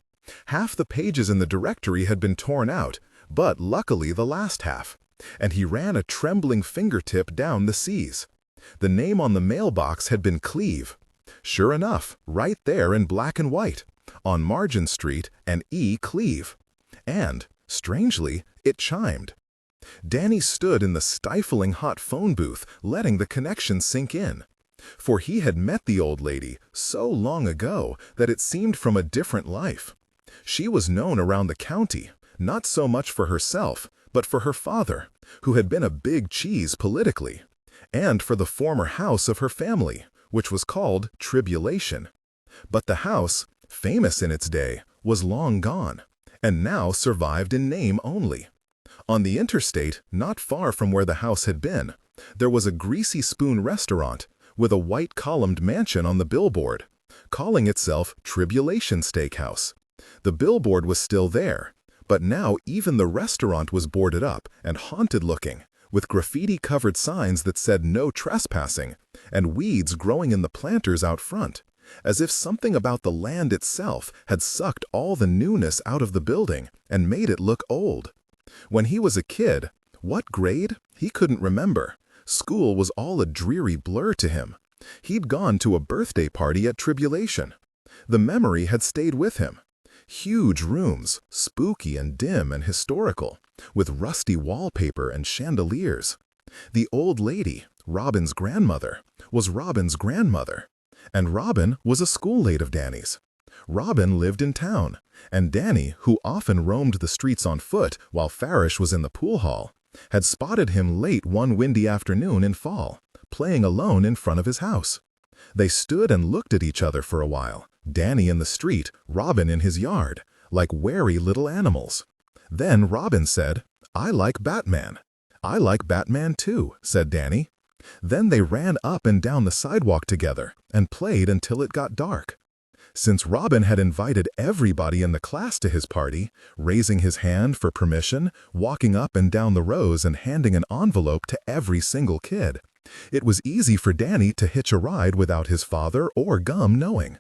Half the pages in the directory had been torn out, but luckily the last half, and he ran a trembling fingertip down the C's. The name on the mailbox had been Cleve. Sure enough, right there in black and white, on Margin Street and E. Cleve. And, strangely, it chimed. Danny stood in the stifling hot phone booth, letting the connection sink in. For he had met the old lady so long ago that it seemed from a different life. She was known around the county, not so much for herself, but for her father, who had been a big cheese politically, and for the former house of her family, which was called Tribulation. But the house, famous in its day, was long gone, and now survived in name only. On the interstate, not far from where the house had been, there was a Greasy Spoon restaurant with a white columned mansion on the billboard, calling itself Tribulation Steakhouse. The billboard was still there, but now even the restaurant was boarded up and haunted-looking, with graffiti-covered signs that said no trespassing, and weeds growing in the planters out front, as if something about the land itself had sucked all the newness out of the building and made it look old. When he was a kid, what grade? He couldn't remember. School was all a dreary blur to him. He'd gone to a birthday party at Tribulation. The memory had stayed with him. Huge rooms, spooky and dim and historical, with rusty wallpaper and chandeliers. The old lady, Robin's grandmother, was Robin's grandmother, and Robin was a schoolmate of Danny's. Robin lived in town, and Danny, who often roamed the streets on foot while Farish was in the pool hall, had spotted him late one windy afternoon in fall, playing alone in front of his house. They stood and looked at each other for a while, Danny in the street, Robin in his yard, like wary little animals. Then Robin said, "I like Batman." "I like Batman too," said Danny. Then they ran up and down the sidewalk together and played until it got dark. Since Robin had invited everybody in the class to his party, raising his hand for permission, walking up and down the rows and handing an envelope to every single kid, it was easy for Danny to hitch a ride without his father or Gum knowing.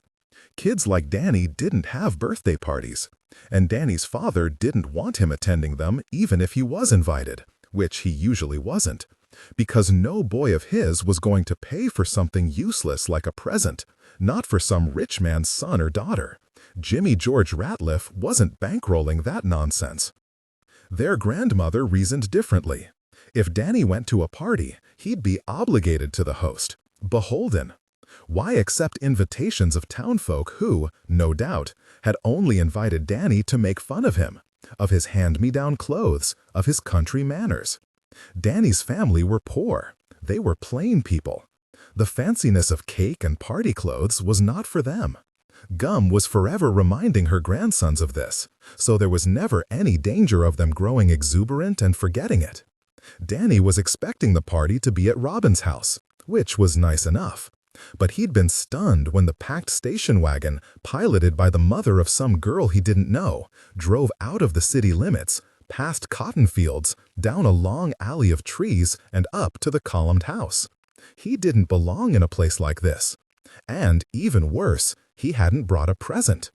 Kids like Danny didn't have birthday parties, and Danny's father didn't want him attending them even if he was invited, which he usually wasn't, because no boy of his was going to pay for something useless like a present, not for some rich man's son or daughter. Jimmy George Ratliff wasn't bankrolling that nonsense. Their grandmother reasoned differently. If Danny went to a party, he'd be obligated to the host, beholden. Why accept invitations of townfolk who, no doubt, had only invited Danny to make fun of him, of his hand-me-down clothes, of his country manners? Danny's family were poor. They were plain people. The fanciness of cake and party clothes was not for them. Gum was forever reminding her grandsons of this, so there was never any danger of them growing exuberant and forgetting it. Danny was expecting the party to be at Robin's house, which was nice enough. But he'd been stunned when the packed station wagon, piloted by the mother of some girl he didn't know, drove out of the city limits, past cotton fields, down a long alley of trees, and up to the columned house. He didn't belong in a place like this. And, even worse, he hadn't brought a present.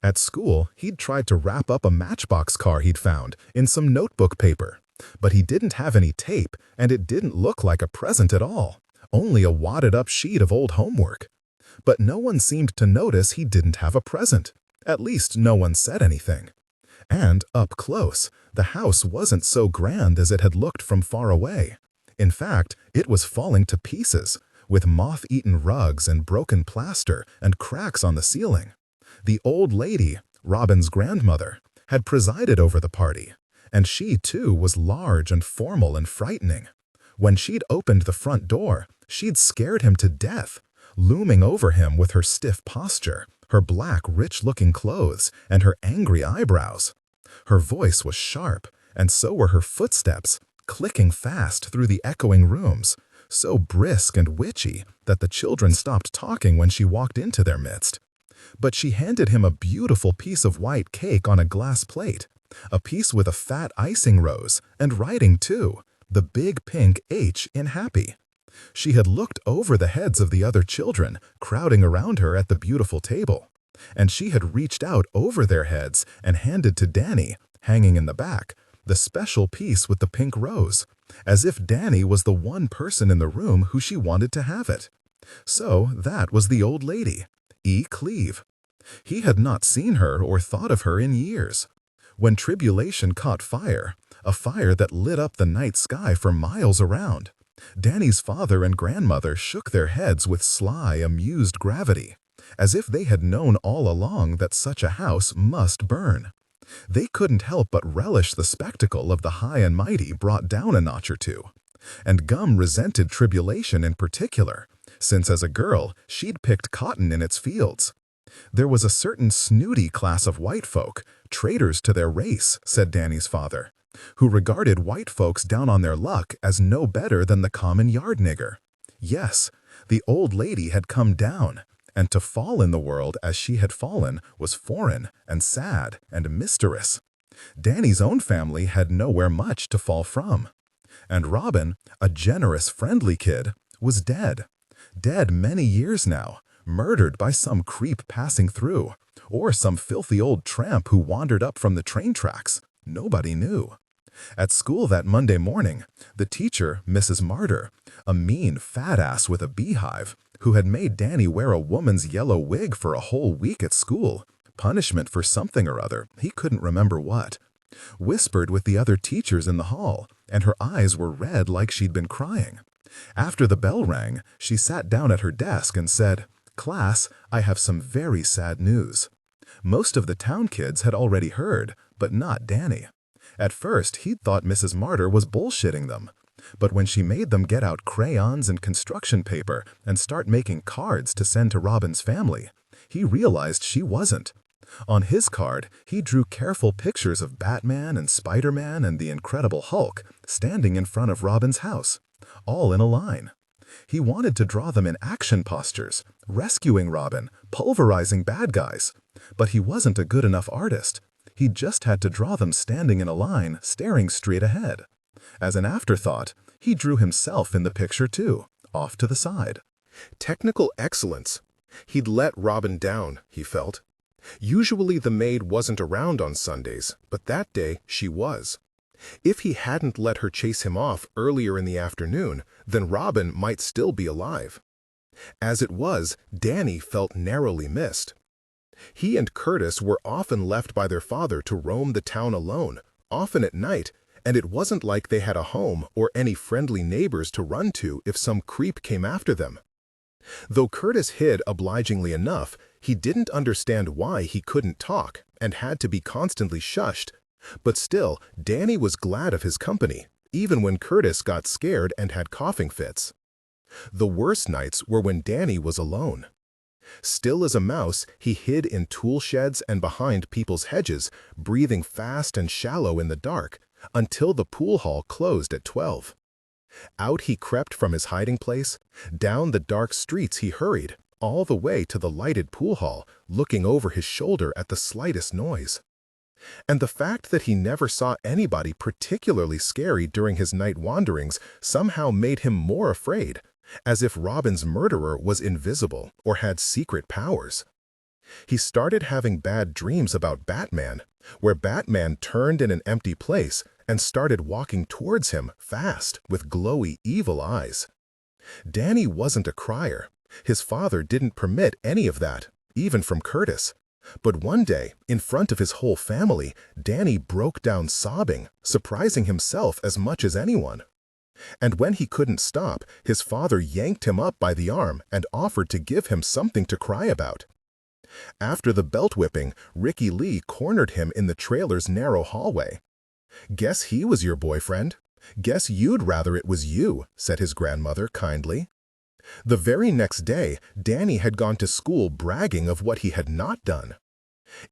At school, he'd tried to wrap up a Matchbox car he'd found in some notebook paper, but he didn't have any tape, and it didn't look like a present at all. Only a wadded-up sheet of old homework. But no one seemed to notice he didn't have a present. At least no one said anything. And, up close, the house wasn't so grand as it had looked from far away. In fact, it was falling to pieces, with moth-eaten rugs and broken plaster and cracks on the ceiling. The old lady, Robin's grandmother, had presided over the party, and she too was large and formal and frightening. When she'd opened the front door, she'd scared him to death, looming over him with her stiff posture, her black, rich-looking clothes, and her angry eyebrows. Her voice was sharp, and so were her footsteps, clicking fast through the echoing rooms, so brisk and witchy that the children stopped talking when she walked into their midst. But she handed him a beautiful piece of white cake on a glass plate, a piece with a fat icing rose, and writing too, the big pink H in happy. She had looked over the heads of the other children, crowding around her at the beautiful table, and she had reached out over their heads and handed to Danny, hanging in the back, the special piece with the pink rose, as if Danny was the one person in the room who she wanted to have it. So that was the old lady, E. Cleve. He had not seen her or thought of her in years. When tribulation caught fire, a fire that lit up the night sky for miles around, Danny's father and grandmother shook their heads with sly, amused gravity, as if they had known all along that such a house must burn. They couldn't help but relish the spectacle of the high and mighty brought down a notch or two. And Gum resented tribulation in particular, since as a girl she'd picked cotton in its fields. There was a certain snooty class of white folk, traitors to their race, said Danny's father, who regarded white folks down on their luck as no better than the common yard nigger. Yes, the old lady had come down, and to fall in the world as she had fallen was foreign and sad and mysterious. Danny's own family had nowhere much to fall from. And Robin, a generous, friendly kid, was dead. Dead many years now, murdered by some creep passing through, or some filthy old tramp who wandered up from the train tracks. Nobody knew. At school that Monday morning, the teacher, Mrs. Martyr, a mean fat ass with a beehive, who had made Danny wear a woman's yellow wig for a whole week at school, punishment for something or other, he couldn't remember what, whispered with the other teachers in the hall, and her eyes were red like she'd been crying. After the bell rang, she sat down at her desk and said, "Class, I have some very sad news." Most of the town kids had already heard, but not Danny. At first, he'd thought Mrs. Martyr was bullshitting them. But when she made them get out crayons and construction paper and start making cards to send to Robin's family, he realized she wasn't. On his card, he drew careful pictures of Batman and Spider-Man and the Incredible Hulk standing in front of Robin's house, all in a line. He wanted to draw them in action postures, rescuing Robin, pulverizing bad guys. But he wasn't a good enough artist. He just had to draw them standing in a line, staring straight ahead. As an afterthought, he drew himself in the picture too, off to the side. Technical excellence. He'd let Robin down, he felt. Usually the maid wasn't around on Sundays, but that day she was. If he hadn't let her chase him off earlier in the afternoon, then Robin might still be alive. As it was, Danny felt narrowly missed. He and Curtis were often left by their father to roam the town alone, often at night, and it wasn't like they had a home or any friendly neighbors to run to if some creep came after them. Though Curtis hid obligingly enough, he didn't understand why he couldn't talk and had to be constantly shushed. But still, Danny was glad of his company, even when Curtis got scared and had coughing fits. The worst nights were when Danny was alone. Still as a mouse, he hid in tool sheds and behind people's hedges, breathing fast and shallow in the dark, until the pool hall closed at 12. Out he crept from his hiding place, down the dark streets he hurried, all the way to the lighted pool hall, looking over his shoulder at the slightest noise. And the fact that he never saw anybody particularly scary during his night wanderings somehow made him more afraid, as if Robin's murderer was invisible or had secret powers. He started having bad dreams about Batman, where Batman turned in an empty place and started walking towards him fast with glowy, evil eyes. Danny wasn't a crier. His father didn't permit any of that, even from Curtis. But one day, in front of his whole family, Danny broke down sobbing, surprising himself as much as anyone. And when he couldn't stop, his father yanked him up by the arm and offered to give him something to cry about. After the belt whipping, Ricky Lee cornered him in the trailer's narrow hallway. "Guess he was your boyfriend. Guess you'd rather it was you," said his grandmother kindly. The very next day, Danny had gone to school bragging of what he had not done.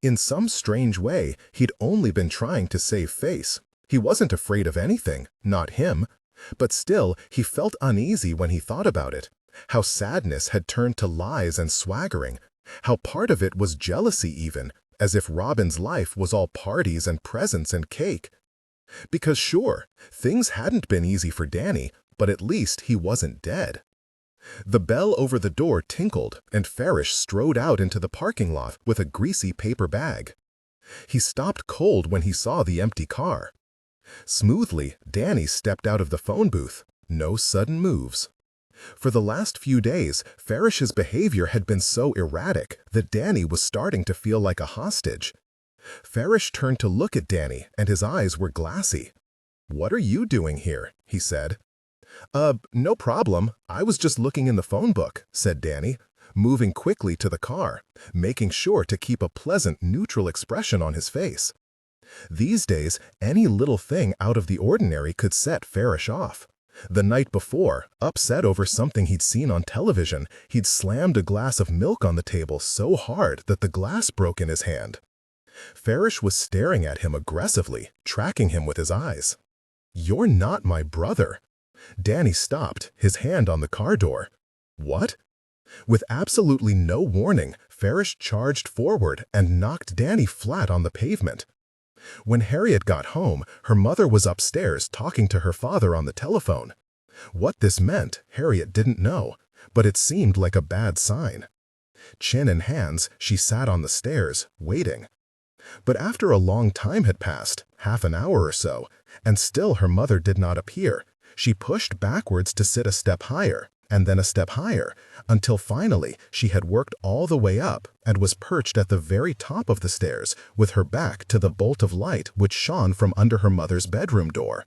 In some strange way, he'd only been trying to save face. He wasn't afraid of anything, not him. But still, he felt uneasy when he thought about it. How sadness had turned to lies and swaggering. How part of it was jealousy even, as if Robin's life was all parties and presents and cake. Because sure, things hadn't been easy for Danny, but at least he wasn't dead. The bell over the door tinkled, and Farish strode out into the parking lot with a greasy paper bag. He stopped cold when he saw the empty car. Smoothly, Danny stepped out of the phone booth. No sudden moves. For the last few days, Farish's behavior had been so erratic that Danny was starting to feel like a hostage. Farish turned to look at Danny, and his eyes were glassy. "What are you doing here?" he said. No problem. I was just looking in the phone book," said Danny, moving quickly to the car, making sure to keep a pleasant, neutral expression on his face. These days, any little thing out of the ordinary could set Farish off. The night before, upset over something he'd seen on television, he'd slammed a glass of milk on the table so hard that the glass broke in his hand. Farish was staring at him aggressively, tracking him with his eyes. "You're not my brother." Danny stopped, his hand on the car door. "What?" With absolutely no warning, Farish charged forward and knocked Danny flat on the pavement. When Harriet got home, her mother was upstairs talking to her father on the telephone. What this meant, Harriet didn't know, but it seemed like a bad sign. Chin in hands, she sat on the stairs, waiting. But after a long time had passed, half an hour or so, and still her mother did not appear, she pushed backwards to sit a step higher, and then a step higher, until finally she had worked all the way up and was perched at the very top of the stairs with her back to the bolt of light which shone from under her mother's bedroom door.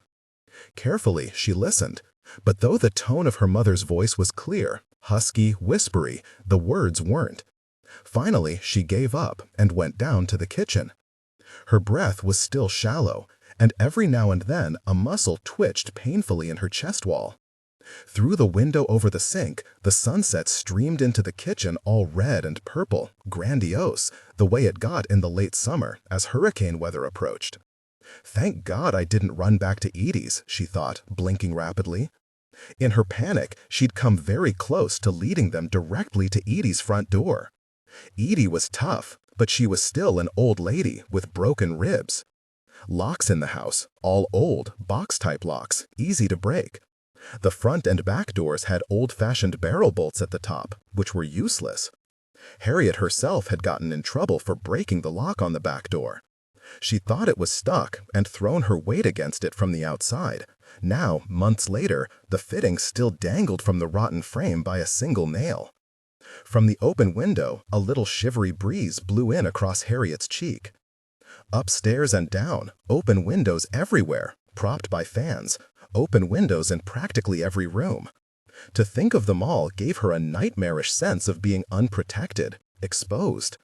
Carefully she listened, but though the tone of her mother's voice was clear, husky, whispery, the words weren't. Finally she gave up and went down to the kitchen. Her breath was still shallow, and every now and then a muscle twitched painfully in her chest wall. Through the window over the sink, the sunset streamed into the kitchen all red and purple, grandiose, the way it got in the late summer as hurricane weather approached. "Thank God I didn't run back to Edie's," she thought, blinking rapidly. In her panic, she'd come very close to leading them directly to Edie's front door. Edie was tough, but she was still an old lady with broken ribs. Locks in the house, all old, box-type locks, easy to break. The front and back doors had old-fashioned barrel bolts at the top, which were useless. Harriet herself had gotten in trouble for breaking the lock on the back door. She thought it was stuck and thrown her weight against it from the outside. Now, months later, the fitting still dangled from the rotten frame by a single nail. From the open window, a little shivery breeze blew in across Harriet's cheek. Upstairs and down, open windows everywhere, propped by fans, open windows in practically every room. To think of them all gave her a nightmarish sense of being unprotected, exposed.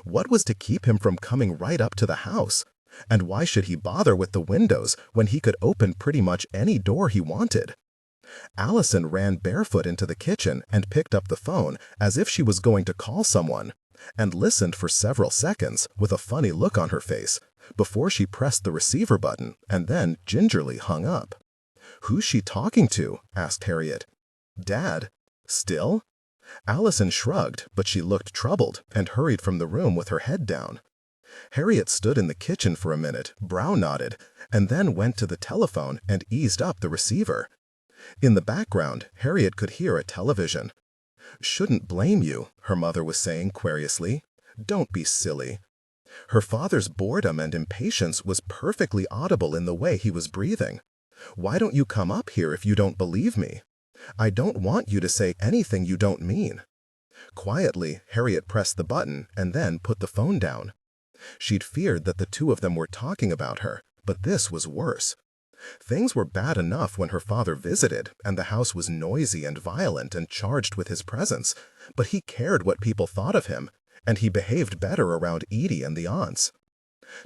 What was to keep him from coming right up to the house? And why should he bother with the windows when he could open pretty much any door he wanted? Allison ran barefoot into the kitchen and picked up the phone as if she was going to call someone, and listened for several seconds with a funny look on her face before she pressed the receiver button and then gingerly hung up. "Who's she talking to?" asked Harriet. "Dad." "Still?" Allison shrugged, but she looked troubled and hurried from the room with her head down. Harriet stood in the kitchen for a minute, brow-knotted, and then went to the telephone and eased up the receiver. In the background, Harriet could hear a television. "Shouldn't blame you," her mother was saying querulously. "Don't be silly." Her father's boredom and impatience was perfectly audible in the way he was breathing. "Why don't you come up here if you don't believe me? I don't want you to say anything you don't mean." Quietly, Harriet pressed the button and then put the phone down. She'd feared that the two of them were talking about her, but this was worse. Things were bad enough when her father visited, and the house was noisy and violent and charged with his presence, but he cared what people thought of him, and he behaved better around Edie and the aunts.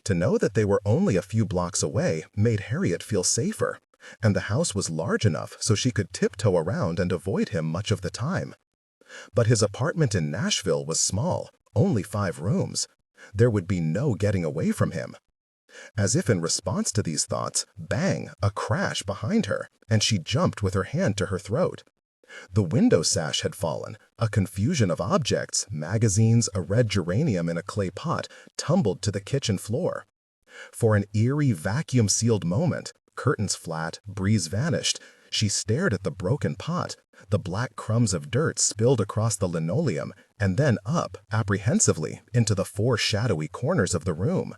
To know that they were only a few blocks away made Harriet feel safer, and the house was large enough so she could tiptoe around and avoid him much of the time. But his apartment in Nashville was small, only 5 rooms. There would be no getting away from him. As if in response to these thoughts, bang, a crash behind her, and she jumped with her hand to her throat. The window sash had fallen. A confusion of objects, magazines, a red geranium in a clay pot, tumbled to the kitchen floor. For an eerie, vacuum-sealed moment, curtains flat, breeze vanished, she stared at the broken pot, the black crumbs of dirt spilled across the linoleum, and then up, apprehensively, into the 4 shadowy corners of the room.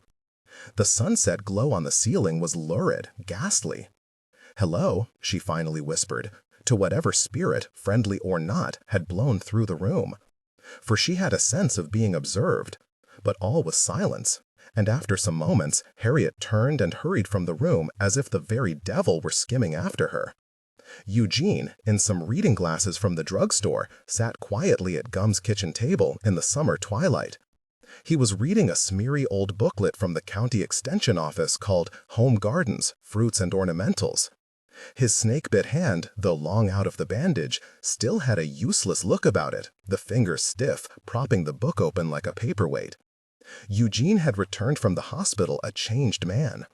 The sunset glow on the ceiling was lurid, ghastly. "Hello," she finally whispered, to whatever spirit, friendly or not, had blown through the room. For she had a sense of being observed. But all was silence, and after some moments, Harriet turned and hurried from the room as if the very devil were skimming after her. Eugene, in some reading glasses from the drugstore, sat quietly at Gum's kitchen table in the summer twilight. He was reading a smeary old booklet from the county extension office called Home Gardens, Fruits and Ornamentals. His snake-bit hand, though long out of the bandage, still had a useless look about it, the fingers stiff, propping the book open like a paperweight. Eugene had returned from the hospital a changed man.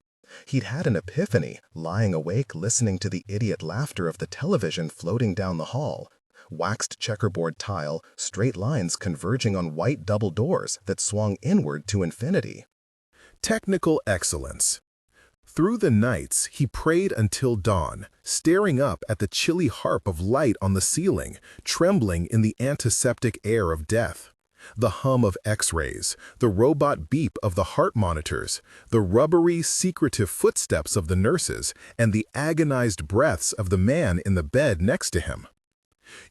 He'd had an epiphany, lying awake listening to the idiot laughter of the television floating down the hall. Waxed checkerboard tile, straight lines converging on white double doors that swung inward to infinity. Technical excellence. Through the nights, he prayed until dawn, staring up at the chilly harp of light on the ceiling, trembling in the antiseptic air of death. The hum of X-rays, the robot beep of the heart monitors, the rubbery, secretive footsteps of the nurses, and the agonized breaths of the man in the bed next to him.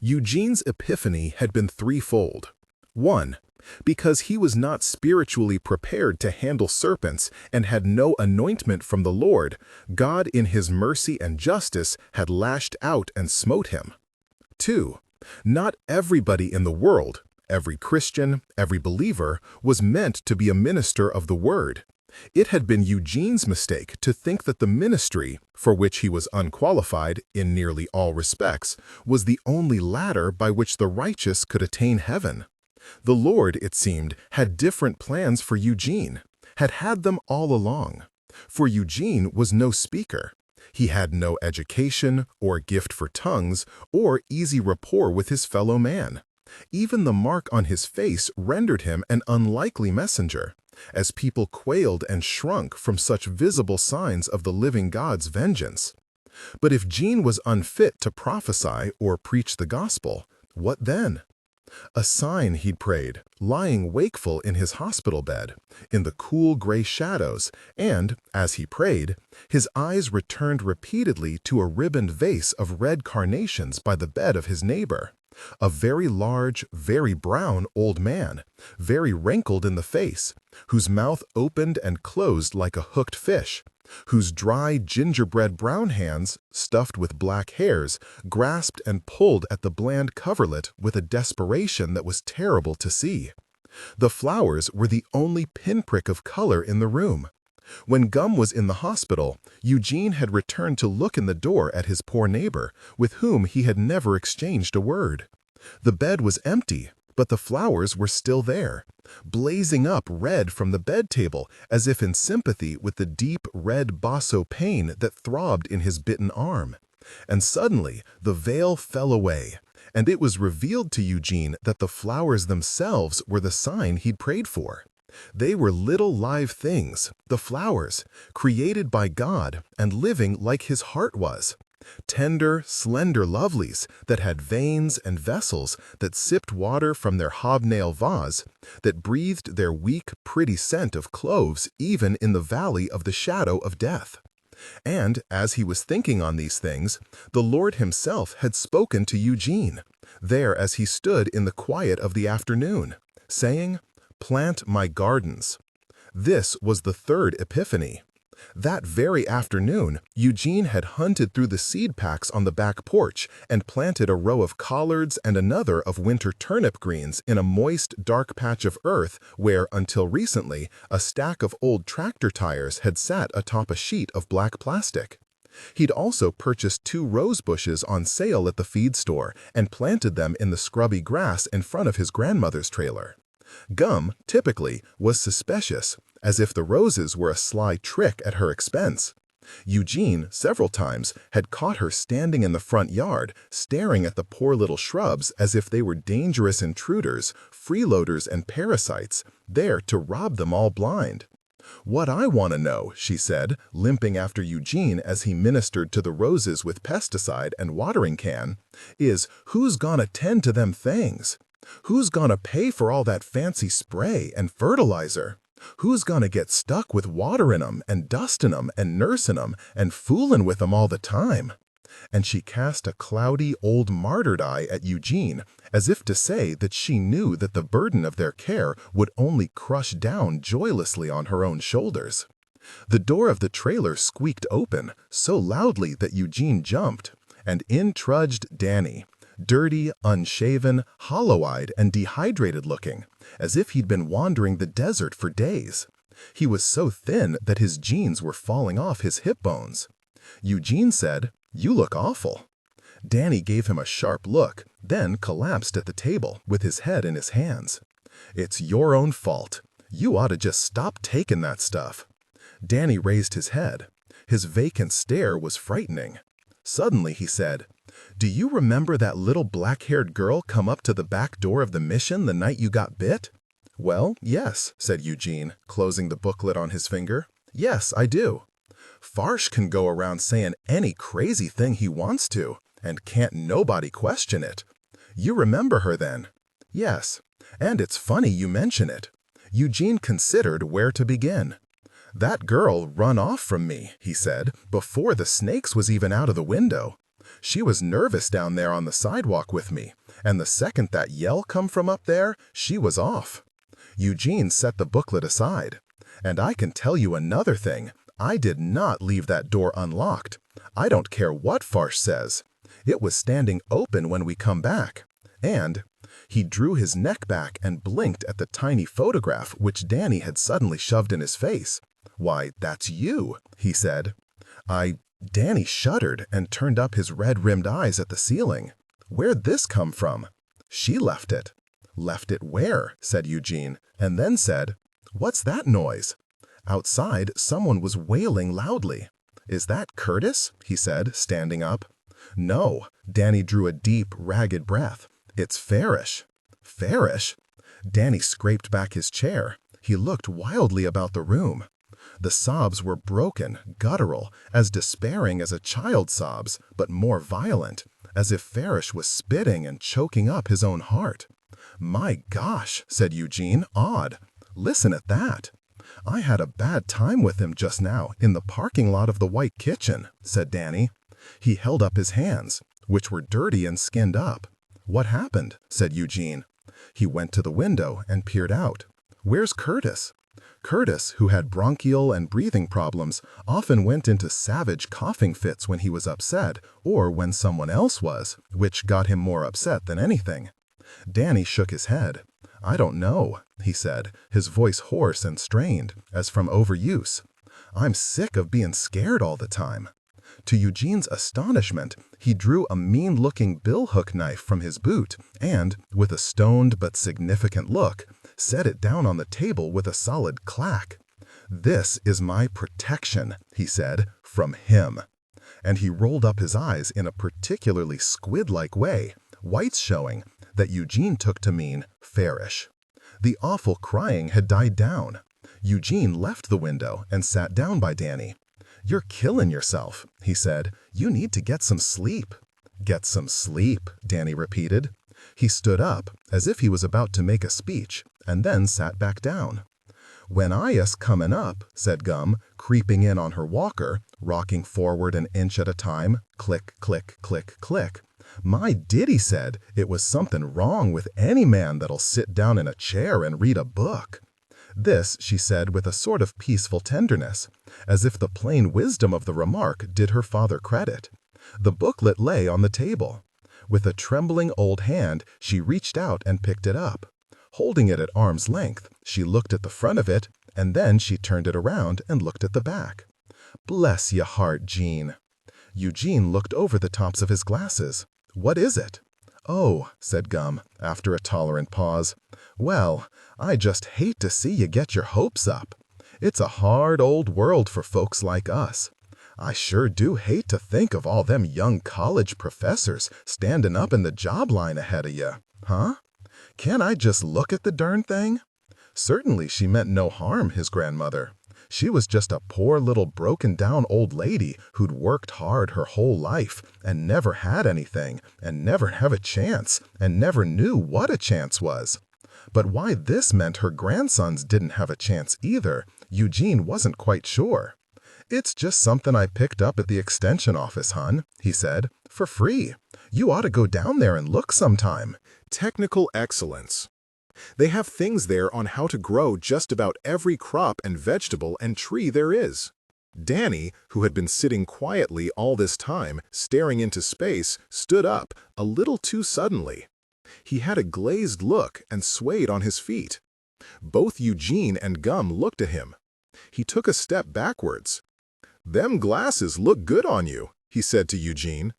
Eugene's epiphany had been threefold. 1. Because he was not spiritually prepared to handle serpents and had no anointment from the Lord, God in his mercy and justice had lashed out and smote him. 2. Not everybody in the world, every Christian, every believer, was meant to be a minister of the word. It had been Eugene's mistake to think that the ministry, for which he was unqualified in nearly all respects, was the only ladder by which the righteous could attain heaven. The Lord, it seemed, had different plans for Eugene, had them all along. For Eugene was no speaker. He had no education, or gift for tongues, or easy rapport with his fellow man. Even the mark on his face rendered him an unlikely messenger, as people quailed and shrunk from such visible signs of the living God's vengeance. But if Gene was unfit to prophesy or preach the gospel, what then? A sign, he'd prayed, lying wakeful in his hospital bed, in the cool gray shadows, and, as he prayed, his eyes returned repeatedly to a ribboned vase of red carnations by the bed of his neighbor. A very large, very brown old man, very wrinkled in the face, whose mouth opened and closed like a hooked fish, whose dry gingerbread brown hands, stuffed with black hairs, grasped and pulled at the bland coverlet with a desperation that was terrible to see. The flowers were the only pinprick of color in the room. When Gum was in the hospital, Eugene had returned to look in the door at his poor neighbor, with whom he had never exchanged a word. The bed was empty, but the flowers were still there, blazing up red from the bed table as if in sympathy with the deep red basso pain that throbbed in his bitten arm. And suddenly the veil fell away, and it was revealed to Eugene that the flowers themselves were the sign he'd prayed for. They were little live things, the flowers, created by God and living like his heart was. Tender, slender lovelies that had veins and vessels that sipped water from their hobnail vase, that breathed their weak, pretty scent of cloves even in the valley of the shadow of death. And, as he was thinking on these things, the Lord himself had spoken to Eugene, there as he stood in the quiet of the afternoon, saying, "Plant my gardens." This was the third epiphany. That very afternoon, Eugene had hunted through the seed packs on the back porch and planted a row of collards and another of winter turnip greens in a moist, dark patch of earth where, until recently, a stack of old tractor tires had sat atop a sheet of black plastic. He'd also purchased 2 rose bushes on sale at the feed store and planted them in the scrubby grass in front of his grandmother's trailer. Gum, typically, was suspicious, as if the roses were a sly trick at her expense. Eugene, several times, had caught her standing in the front yard, staring at the poor little shrubs as if they were dangerous intruders, freeloaders and parasites, there to rob them all blind. "What I want to know," she said, limping after Eugene as he ministered to the roses with pesticide and watering can, "is who's gonna tend to them things? Who's gonna pay for all that fancy spray and fertilizer? Who's gonna get stuck with waterin' 'em and dustin' 'em and nursin' 'em and foolin' with 'em all the time?" And she cast a cloudy old martyred eye at Eugene, as if to say that she knew that the burden of their care would only crush down joylessly on her own shoulders. The door of the trailer squeaked open, so loudly that Eugene jumped, and in trudged Danny, dirty, unshaven, hollow-eyed, and dehydrated-looking, as if he'd been wandering the desert for days. He was so thin that his jeans were falling off his hip bones. Eugene said, "You look awful." Danny gave him a sharp look, then collapsed at the table with his head in his hands. "It's your own fault. You ought to just stop taking that stuff." Danny raised his head. His vacant stare was frightening. Suddenly he said, "Do you remember that little black-haired girl come up to the back door of the mission the night you got bit?" "Well, yes," said Eugene, closing the booklet on his finger. "Yes, I do. Farsh can go around saying any crazy thing he wants to, and can't nobody question it. You remember her then?" "Yes, and it's funny you mention it." Eugene considered where to begin. "That girl run off from me," he said, "before the snakes was even out of the window. She was nervous down there on the sidewalk with me, and the second that yell come from up there, she was off." Eugene set the booklet aside. "And I can tell you another thing. I did not leave that door unlocked. I don't care what Farsh says. It was standing open when we come back. And," he drew his neck back and blinked at the tiny photograph which Danny had suddenly shoved in his face. "Why, that's you," he said. Danny shuddered and turned up his red-rimmed eyes at the ceiling. "Where'd this come from?" "She left it." "Left it where?" said Eugene, and then said, "What's that noise?" Outside, someone was wailing loudly. "Is that Curtis?" he said, standing up. "No." Danny drew a deep, ragged breath. "It's Farish." "Farish?" Danny scraped back his chair. He looked wildly about the room. The sobs were broken, guttural, as despairing as a child's sobs, but more violent, as if Farish was spitting and choking up his own heart. "My gosh," said Eugene, awed. "Listen at that." "I had a bad time with him just now in the parking lot of the White Kitchen," said Danny. He held up his hands, which were dirty and skinned up. "What happened?" said Eugene. He went to the window and peered out. "Where's Curtis?" Curtis, who had bronchial and breathing problems, often went into savage coughing fits when he was upset or when someone else was, which got him more upset than anything. Danny shook his head. "I don't know," he said, his voice hoarse and strained, as from overuse. "I'm sick of being scared all the time." To Eugene's astonishment, he drew a mean-looking billhook knife from his boot and, with a stoned but significant look, set it down on the table with a solid clack. "This is my protection," he said, "from him." And he rolled up his eyes in a particularly squid-like way, whites showing, that Eugene took to mean Farish. The awful crying had died down. Eugene left the window and sat down by Danny. "You're killing yourself," he said. "You need to get some sleep." "Get some sleep," Danny repeated. He stood up, as if he was about to make a speech, and then sat back down. "When I us comin' up," said Gum, creeping in on her walker, rocking forward an inch at a time, click, click, click, click. "My Diddy said it was something wrong with any man that'll sit down in a chair and read a book." This she said with a sort of peaceful tenderness, as if the plain wisdom of the remark did her father credit. The booklet lay on the table. With a trembling old hand, she reached out and picked it up. Holding it at arm's length, she looked at the front of it, and then she turned it around and looked at the back. "Bless ya heart, Jean." Eugene looked over the tops of his glasses. "What is it?" "Oh," said Gum, after a tolerant pause. "Well, I just hate to see you get your hopes up. It's a hard old world for folks like us. I sure do hate to think of all them young college professors standing up in the job line ahead of you. Huh? Can't I just look at the darn thing?" Certainly she meant no harm, his grandmother. She was just a poor little broken-down old lady who'd worked hard her whole life and never had anything and never have a chance and never knew what a chance was. But why this meant her grandsons didn't have a chance either, Eugene wasn't quite sure. "It's just something I picked up at the extension office, hon," he said, "for free. You ought to go down there and look sometime." Technical excellence. They have things there on how to grow just about every crop and vegetable and tree there is. Danny, who had been sitting quietly all this time, staring into space, stood up, a little too suddenly. He had a glazed look and swayed on his feet. Both Eugene and Gum looked at him. He took a step backwards. "Them glasses look good on you," he said to Eugene.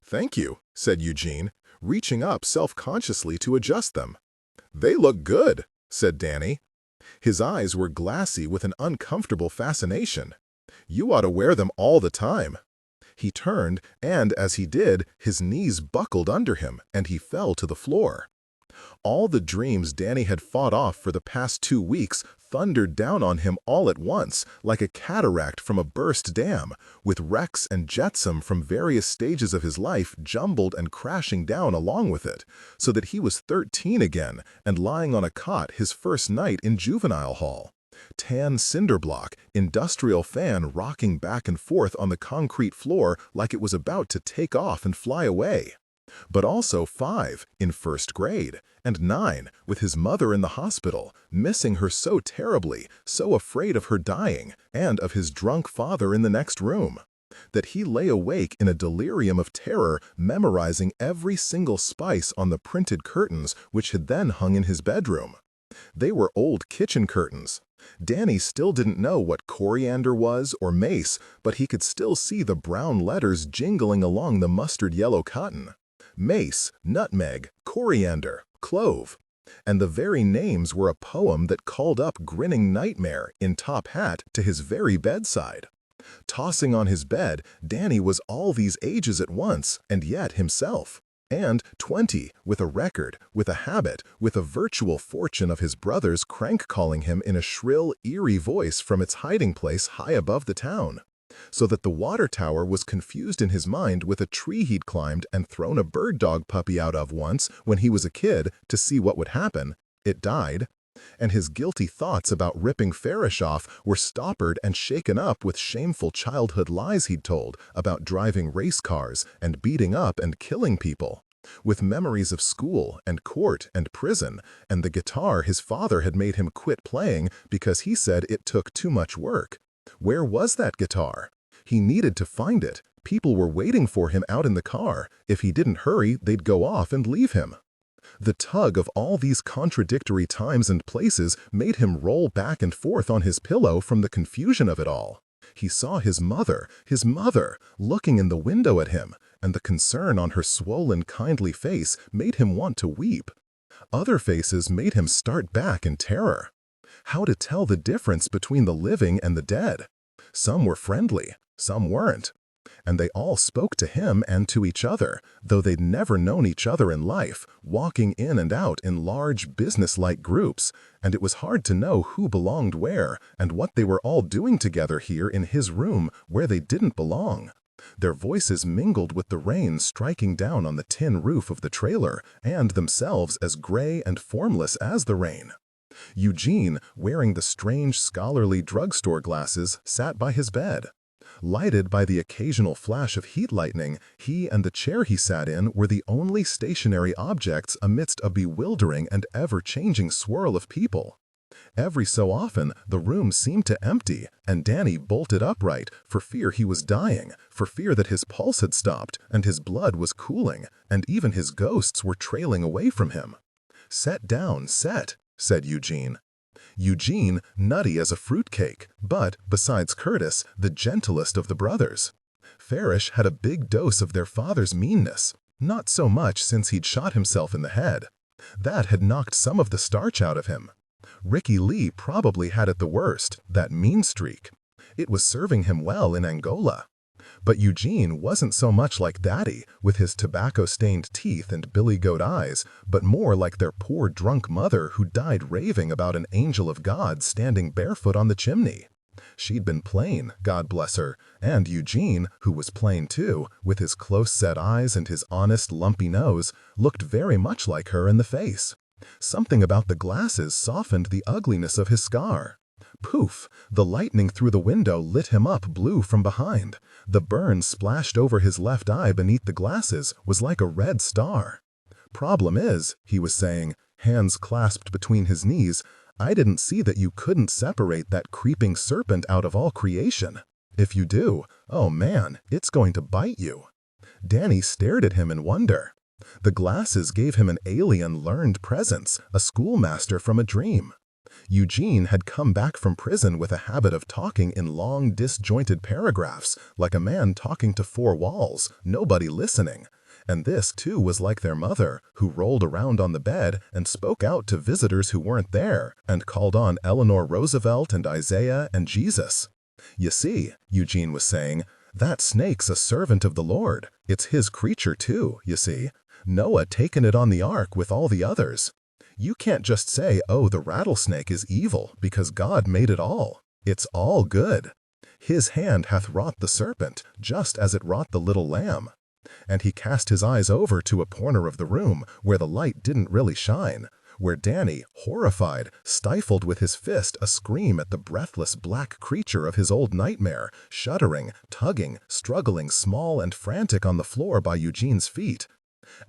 "Thank you," said Eugene, reaching up self-consciously to adjust them. "They look good," said Danny. His eyes were glassy with an uncomfortable fascination. "You ought to wear them all the time." He turned, and as he did, his knees buckled under him, and he fell to the floor. All the dreams Danny had fought off for the past 2 weeks thundered down on him all at once, like a cataract from a burst dam, with wrecks and jetsam from various stages of his life jumbled and crashing down along with it, so that he was 13 again and lying on a cot his first night in juvenile hall. Tan cinder block, industrial fan rocking back and forth on the concrete floor like it was about to take off and fly away. But also 5 in first grade, and 9 with his mother in the hospital, missing her so terribly, so afraid of her dying, and of his drunk father in the next room, that he lay awake in a delirium of terror, memorizing every single spice on the printed curtains which had then hung in his bedroom. They were old kitchen curtains. Danny still didn't know what coriander was or mace, but he could still see the brown letters jingling along the mustard-yellow cotton. Mace, nutmeg, coriander, clove. And the very names were a poem that called up grinning Nightmare in top hat to his very bedside. Tossing on his bed, Danny was all these ages at once, and yet himself. And 20, with a record, with a habit, with a virtual fortune of his brothers crank-calling him in a shrill, eerie voice from its hiding place high above the town. So that the water tower was confused in his mind with a tree he'd climbed and thrown a bird dog puppy out of once when he was a kid to see what would happen. It died. And his guilty thoughts about ripping Farish off were stoppered and shaken up with shameful childhood lies he'd told about driving race cars and beating up and killing people, with memories of school and court and prison and the guitar his father had made him quit playing because he said it took too much work. Where was that guitar? He needed to find it. People were waiting for him out in the car. If he didn't hurry, they'd go off and leave him. The tug of all these contradictory times and places made him roll back and forth on his pillow from the confusion of it all. He saw his mother, looking in the window at him, and the concern on her swollen, kindly face made him want to weep. Other faces made him start back in terror. How to tell the difference between the living and the dead? Some were friendly, some weren't. And they all spoke to him and to each other, though they'd never known each other in life, walking in and out in large, business-like groups, and it was hard to know who belonged where and what they were all doing together here in his room where they didn't belong. Their voices mingled with the rain striking down on the tin roof of the trailer, and themselves as gray and formless as the rain. Eugene, wearing the strange scholarly drugstore glasses, sat by his bed. Lighted by the occasional flash of heat lightning, he and the chair he sat in were the only stationary objects amidst a bewildering and ever-changing swirl of people. Every so often, the room seemed to empty, and Danny bolted upright for fear he was dying, for fear that his pulse had stopped and his blood was cooling, and even his ghosts were trailing away from him. "Set down, set," said Eugene. Eugene, nutty as a fruitcake, but, besides Curtis, the gentlest of the brothers. Farish had a big dose of their father's meanness, not so much since he'd shot himself in the head. That had knocked some of the starch out of him. Ricky Lee probably had it the worst, that mean streak. It was serving him well in Angola. But Eugene wasn't so much like Daddy, with his tobacco-stained teeth and billy-goat eyes, but more like their poor drunk mother who died raving about an angel of God standing barefoot on the chimney. She'd been plain, God bless her, and Eugene, who was plain too, with his close-set eyes and his honest, lumpy nose, looked very much like her in the face. Something about the glasses softened the ugliness of his scar. Poof! The lightning through the window lit him up blue from behind. The burn splashed over his left eye beneath the glasses was like a red star. "Problem is," he was saying, hands clasped between his knees, "I didn't see that you couldn't separate that creeping serpent out of all creation. If you do, oh man, it's going to bite you." Danny stared at him in wonder. The glasses gave him an alien learned presence, a schoolmaster from a dream. Eugene had come back from prison with a habit of talking in long, disjointed paragraphs, like a man talking to four walls, nobody listening. And this, too, was like their mother, who rolled around on the bed and spoke out to visitors who weren't there, and called on Eleanor Roosevelt and Isaiah and Jesus. "You see," Eugene was saying, "that snake's a servant of the Lord. It's his creature, too, you see. Noah taken it on the ark with all the others. You can't just say, oh, the rattlesnake is evil, because God made it all. It's all good. His hand hath wrought the serpent, just as it wrought the little lamb." And he cast his eyes over to a corner of the room where the light didn't really shine, where Danny, horrified, stifled with his fist a scream at the breathless black creature of his old nightmare, shuddering, tugging, struggling small and frantic on the floor by Eugene's feet.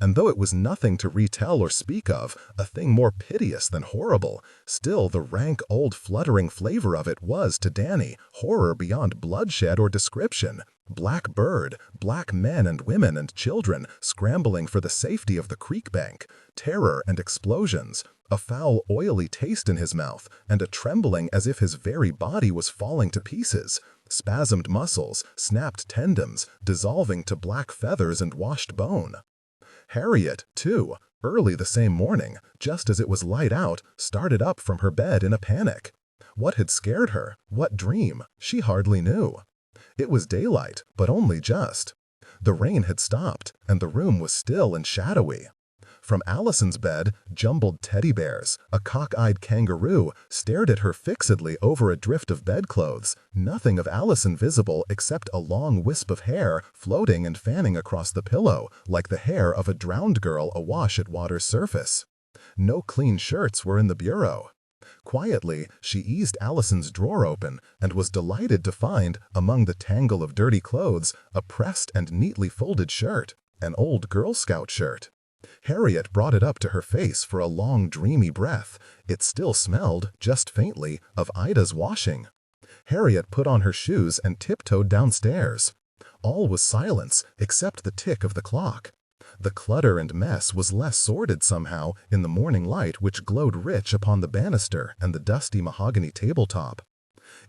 And though it was nothing to retell or speak of, a thing more piteous than horrible, still the rank old fluttering flavor of it was, to Danny, horror beyond bloodshed or description. Black bird, black men and women and children scrambling for the safety of the creek bank, terror and explosions, a foul oily taste in his mouth, and a trembling as if his very body was falling to pieces, spasmed muscles, snapped tendons, dissolving to black feathers and washed bone. Harriet, too, early the same morning, just as it was light out, started up from her bed in a panic. What had scared her? What dream? She hardly knew. It was daylight, but only just. The rain had stopped, and the room was still and shadowy. From Allison's bed, jumbled teddy bears, a cock-eyed kangaroo, stared at her fixedly over a drift of bedclothes, nothing of Allison visible except a long wisp of hair floating and fanning across the pillow, like the hair of a drowned girl awash at water's surface. No clean shirts were in the bureau. Quietly, she eased Allison's drawer open and was delighted to find, among the tangle of dirty clothes, a pressed and neatly folded shirt, an old Girl Scout shirt. Harriet brought it up to her face for a long, dreamy breath. It still smelled, just faintly, of Ida's washing. Harriet put on her shoes and tiptoed downstairs. All was silence, except the tick of the clock. The clutter and mess was less sordid somehow in the morning light which glowed rich upon the banister and the dusty mahogany tabletop.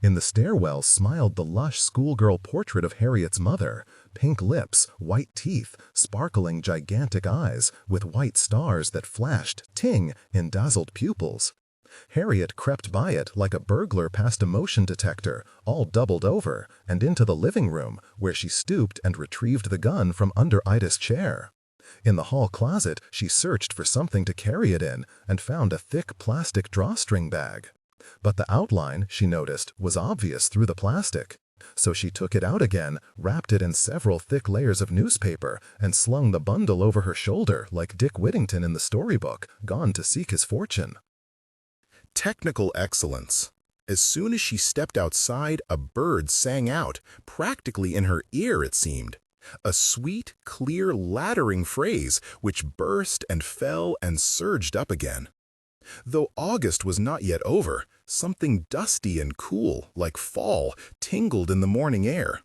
In the stairwell smiled the lush schoolgirl portrait of Harriet's mother, pink lips, white teeth, sparkling gigantic eyes, with white stars that flashed, ting, in dazzled pupils. Harriet crept by it like a burglar past a motion detector, all doubled over, and into the living room, where she stooped and retrieved the gun from under Ida's chair. In the hall closet, she searched for something to carry it in, and found a thick plastic drawstring bag. But the outline, she noticed, was obvious through the plastic. So she took it out again, wrapped it in several thick layers of newspaper, and slung the bundle over her shoulder like Dick Whittington in the storybook, gone to seek his fortune. Technical excellence. As soon as she stepped outside, a bird sang out, practically in her ear it seemed. A sweet, clear, laddering phrase which burst and fell and surged up again. Though August was not yet over, something dusty and cool, like fall, tingled in the morning air.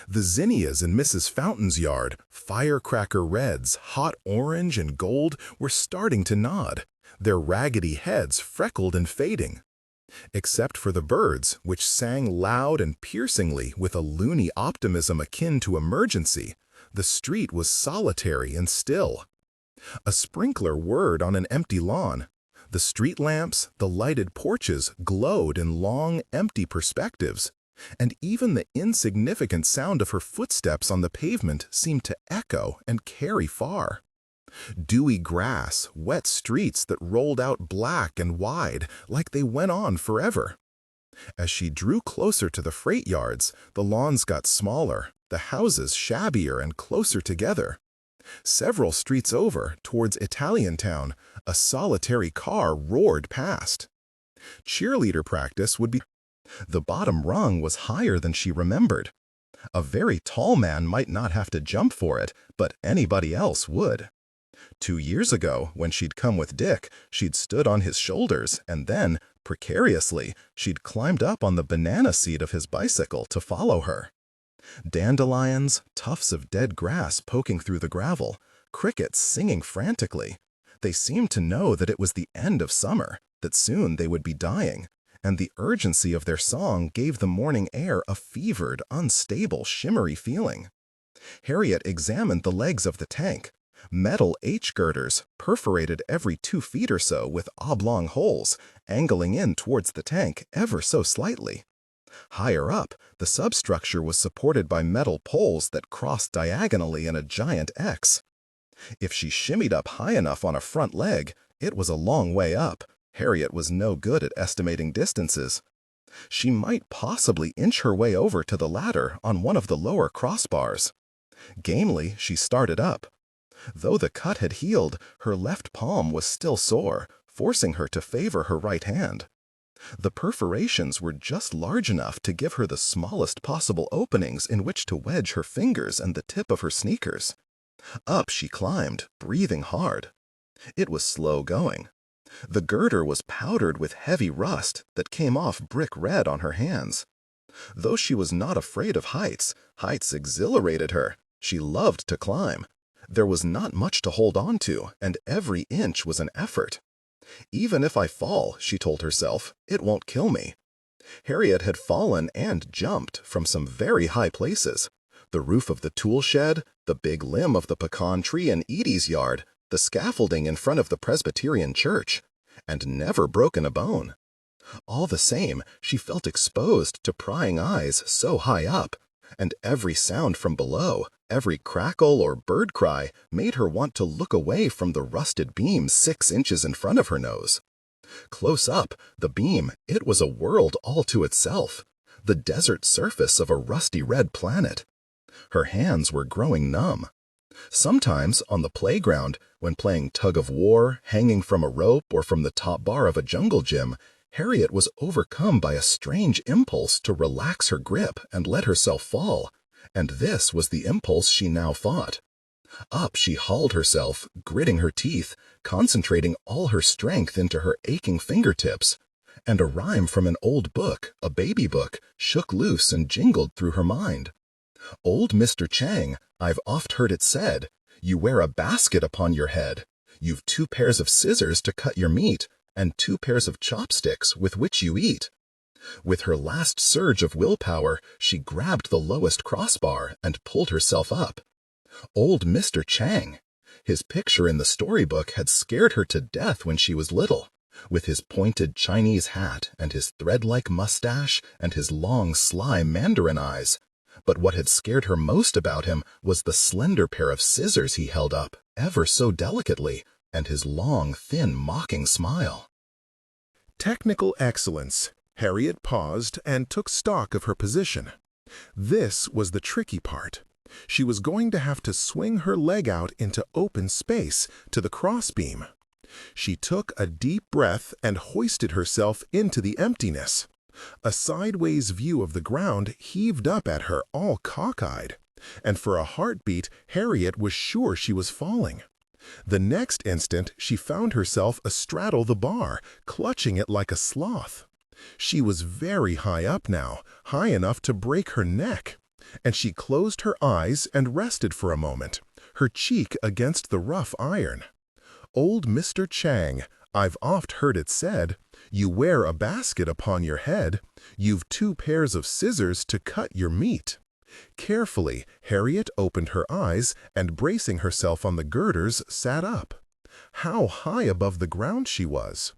The zinnias in Mrs. Fountain's yard, firecracker reds, hot orange and gold, were starting to nod, their raggedy heads freckled and fading. Except for the birds, which sang loud and piercingly with a loony optimism akin to emergency, the street was solitary and still. A sprinkler whirred on an empty lawn. The street lamps, the lighted porches glowed in long, empty perspectives, and even the insignificant sound of her footsteps on the pavement seemed to echo and carry far. Dewy grass, wet streets that rolled out black and wide, like they went on forever. As she drew closer to the freight yards, the lawns got smaller, the houses shabbier and closer together. Several streets over, towards Italiantown, a solitary car roared past. Cheerleader practice would be... The bottom rung was higher than she remembered. A very tall man might not have to jump for it, but anybody else would. 2 years ago, when she'd come with Dick, she'd stood on his shoulders, and then, precariously, she'd climbed up on the banana seat of his bicycle to follow her. Dandelions, tufts of dead grass poking through the gravel, crickets singing frantically. They seemed to know that it was the end of summer, that soon they would be dying, and the urgency of their song gave the morning air a fevered, unstable, shimmery feeling. Harriet examined the legs of the tank. Metal H-girders, perforated every 2 feet or so with oblong holes, angling in towards the tank ever so slightly. Higher up, the substructure was supported by metal poles that crossed diagonally in a giant X. If she shimmied up high enough on a front leg, it was a long way up. Harriet was no good at estimating distances. She might possibly inch her way over to the ladder on one of the lower crossbars. Gamely, she started up. Though the cut had healed, her left palm was still sore, forcing her to favor her right hand. The perforations were just large enough to give her the smallest possible openings in which to wedge her fingers and the tip of her sneakers. Up she climbed, breathing hard. It was slow going. The girder was powdered with heavy rust that came off brick red on her hands. Though she was not afraid of heights, heights exhilarated her. She loved to climb. There was not much to hold on to, and every inch was an effort. Even if I fall, she told herself, it won't kill me. Harriet had fallen and jumped from some very high places. The roof of the tool shed, the big limb of the pecan tree in Edie's yard, the scaffolding in front of the Presbyterian church, and never broken a bone. All the same, she felt exposed to prying eyes so high up, and every sound from below, every crackle or bird cry, made her want to look away from the rusted beam 6 inches in front of her nose. Close up, the beam, it was a world all to itself, the desert surface of a rusty red planet. Her hands were growing numb. Sometimes, on the playground, when playing tug-of-war, hanging from a rope, or from the top bar of a jungle gym, Harriet was overcome by a strange impulse to relax her grip and let herself fall, and this was the impulse she now fought. Up she hauled herself, gritting her teeth, concentrating all her strength into her aching fingertips, and a rhyme from an old book, a baby book, shook loose and jingled through her mind. Old Mr. Chang, I've oft heard it said, you wear a basket upon your head. You've 2 pairs of scissors to cut your meat, and 2 pairs of chopsticks with which you eat. With her last surge of willpower, she grabbed the lowest crossbar and pulled herself up. Old Mr. Chang! His picture in the storybook had scared her to death when she was little, with his pointed Chinese hat and his thread-like mustache and his long, sly mandarin eyes. But what had scared her most about him was the slender pair of scissors he held up, ever so delicately, and his long, thin, mocking smile. Technical excellence. Harriet paused and took stock of her position. This was the tricky part. She was going to have to swing her leg out into open space to the crossbeam. She took a deep breath and hoisted herself into the emptiness. A sideways view of the ground heaved up at her all cockeyed, and for a heartbeat Harriet was sure she was falling. The next instant she found herself astraddle the bar, clutching it like a sloth. She was very high up now, high enough to break her neck, and she closed her eyes and rested for a moment, her cheek against the rough iron. Old Mr. Chang, I've oft heard it said, you wear a basket upon your head, you've 2 pairs of scissors to cut your meat. Carefully, Harriet opened her eyes and, bracing herself on the girders, sat up. How high above the ground she was!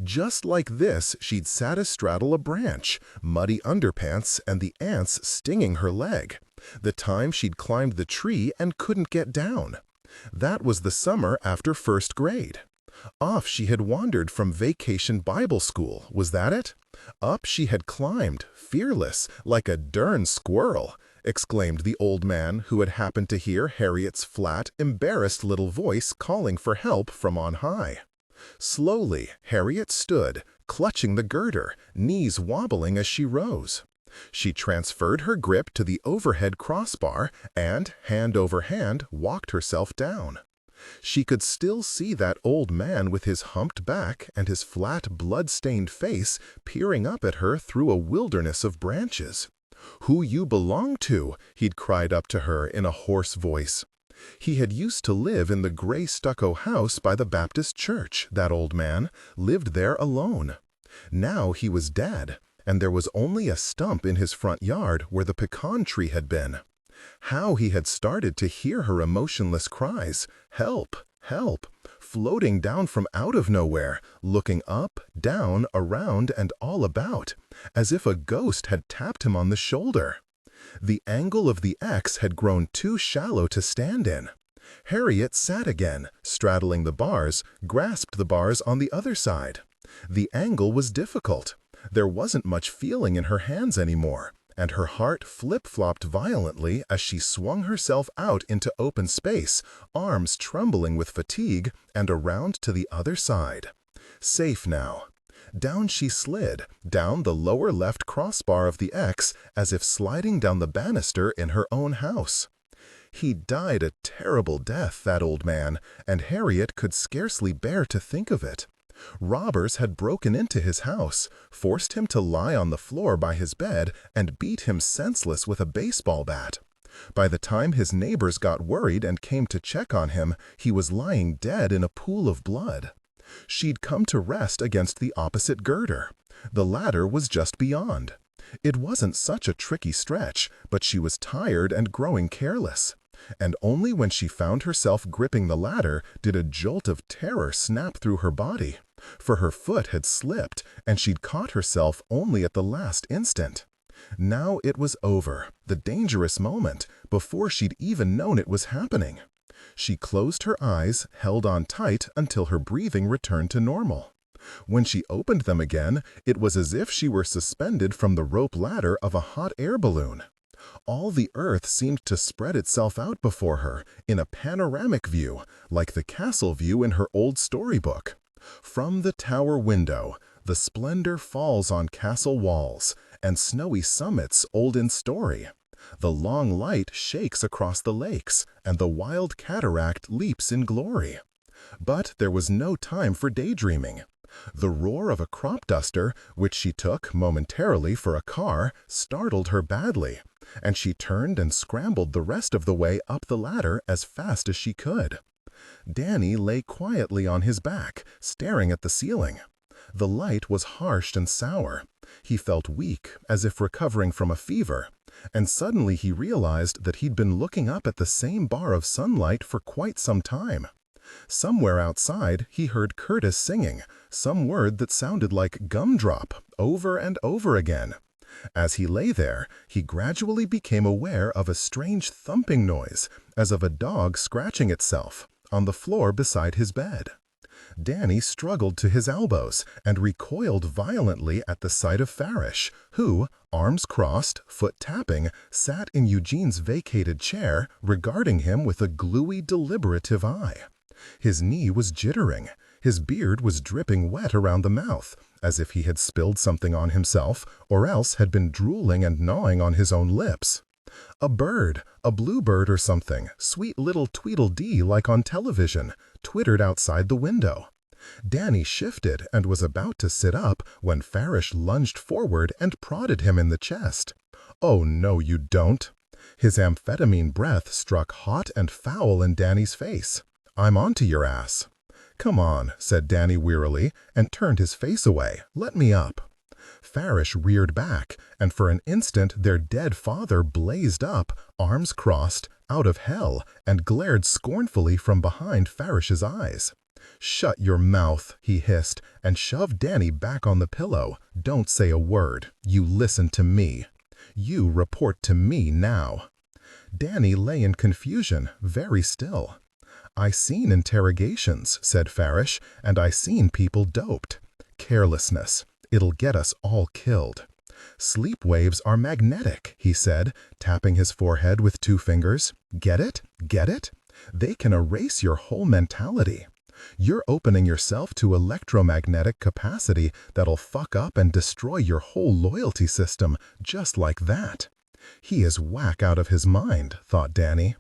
Just like this, she'd sat astraddle a branch, muddy underpants and the ants stinging her leg. The time she'd climbed the tree and couldn't get down. That was the summer after 1st grade. Off she had wandered from vacation Bible school, was that it? Up she had climbed, fearless, like a dern squirrel, exclaimed the old man who had happened to hear Harriet's flat, embarrassed little voice calling for help from on high. Slowly, Harriet stood, clutching the girder, knees wobbling as she rose. She transferred her grip to the overhead crossbar and, hand over hand, walked herself down. She could still see that old man with his humped back and his flat, blood-stained face peering up at her through a wilderness of branches. "Who you belong to?" he'd cried up to her in a hoarse voice. He had used to live in the gray stucco house by the Baptist church, that old man, lived there alone. Now he was dead, and there was only a stump in his front yard where the pecan tree had been. How he had started to hear her emotionless cries, "Help! Help!" floating down from out of nowhere, looking up, down, around, and all about, as if a ghost had tapped him on the shoulder. The angle of the X had grown too shallow to stand in. Harriet sat again, straddling the bars, grasped the bars on the other side. The angle was difficult. There wasn't much feeling in her hands anymore, and her heart flip-flopped violently as she swung herself out into open space, arms trembling with fatigue, and around to the other side. Safe now. Down she slid, down the lower left crossbar of the X, as if sliding down the banister in her own house. He died a terrible death, that old man, and Harriet could scarcely bear to think of it. Robbers had broken into his house, forced him to lie on the floor by his bed, and beat him senseless with a baseball bat. By the time his neighbors got worried and came to check on him, he was lying dead in a pool of blood. She'd come to rest against the opposite girder. The ladder was just beyond. It wasn't such a tricky stretch, but she was tired and growing careless. And only when she found herself gripping the ladder did a jolt of terror snap through her body, for her foot had slipped, and she'd caught herself only at the last instant. Now it was over, the dangerous moment, before she'd even known it was happening. She closed her eyes, held on tight until her breathing returned to normal. When she opened them again, it was as if she were suspended from the rope ladder of a hot air balloon. All the earth seemed to spread itself out before her in a panoramic view, like the castle view in her old storybook. From the tower window, the splendor falls on castle walls and snowy summits old in story. The long light shakes across the lakes, and the wild cataract leaps in glory. But there was no time for daydreaming. The roar of a crop duster, which she took momentarily for a car, startled her badly, and she turned and scrambled the rest of the way up the ladder as fast as she could. Danny lay quietly on his back, staring at the ceiling. The light was harsh and sour. He felt weak, as if recovering from a fever, and suddenly he realized that he'd been looking up at the same bar of sunlight for quite some time. Somewhere outside, he heard Curtis singing, some word that sounded like gumdrop, over and over again. As he lay there, he gradually became aware of a strange thumping noise, as of a dog scratching itself, on the floor beside his bed. Danny struggled to his elbows and recoiled violently at the sight of Farish, who, arms crossed, foot tapping, sat in Eugene's vacated chair, regarding him with a gluey, deliberative eye. His knee was jittering. His beard was dripping wet around the mouth, as if he had spilled something on himself, or else had been drooling and gnawing on his own lips. A bird, a bluebird or something, sweet little Tweedledee like on television, twittered outside the window. Danny shifted and was about to sit up when Farish lunged forward and prodded him in the chest. "Oh, no, you don't." His amphetamine breath struck hot and foul in Danny's face. "I'm onto your ass." "Come on," said Danny wearily, and turned his face away. "Let me up." Farish reared back, and for an instant their dead father blazed up, arms crossed, out of hell, and glared scornfully from behind Farish's eyes. "Shut your mouth," he hissed, and shoved Danny back on the pillow. "Don't say a word. You listen to me. You report to me now." Danny lay in confusion, very still. "I seen interrogations," said Farish, "and I seen people doped. Carelessness. it'll get us all killed. Sleep waves are magnetic, he said, tapping his forehead with 2 fingers. Get it? Get it? They can erase your whole mentality. You're opening yourself to electromagnetic capacity that'll fuck up and destroy your whole loyalty system just like that. He is whack out of his mind, thought Danny.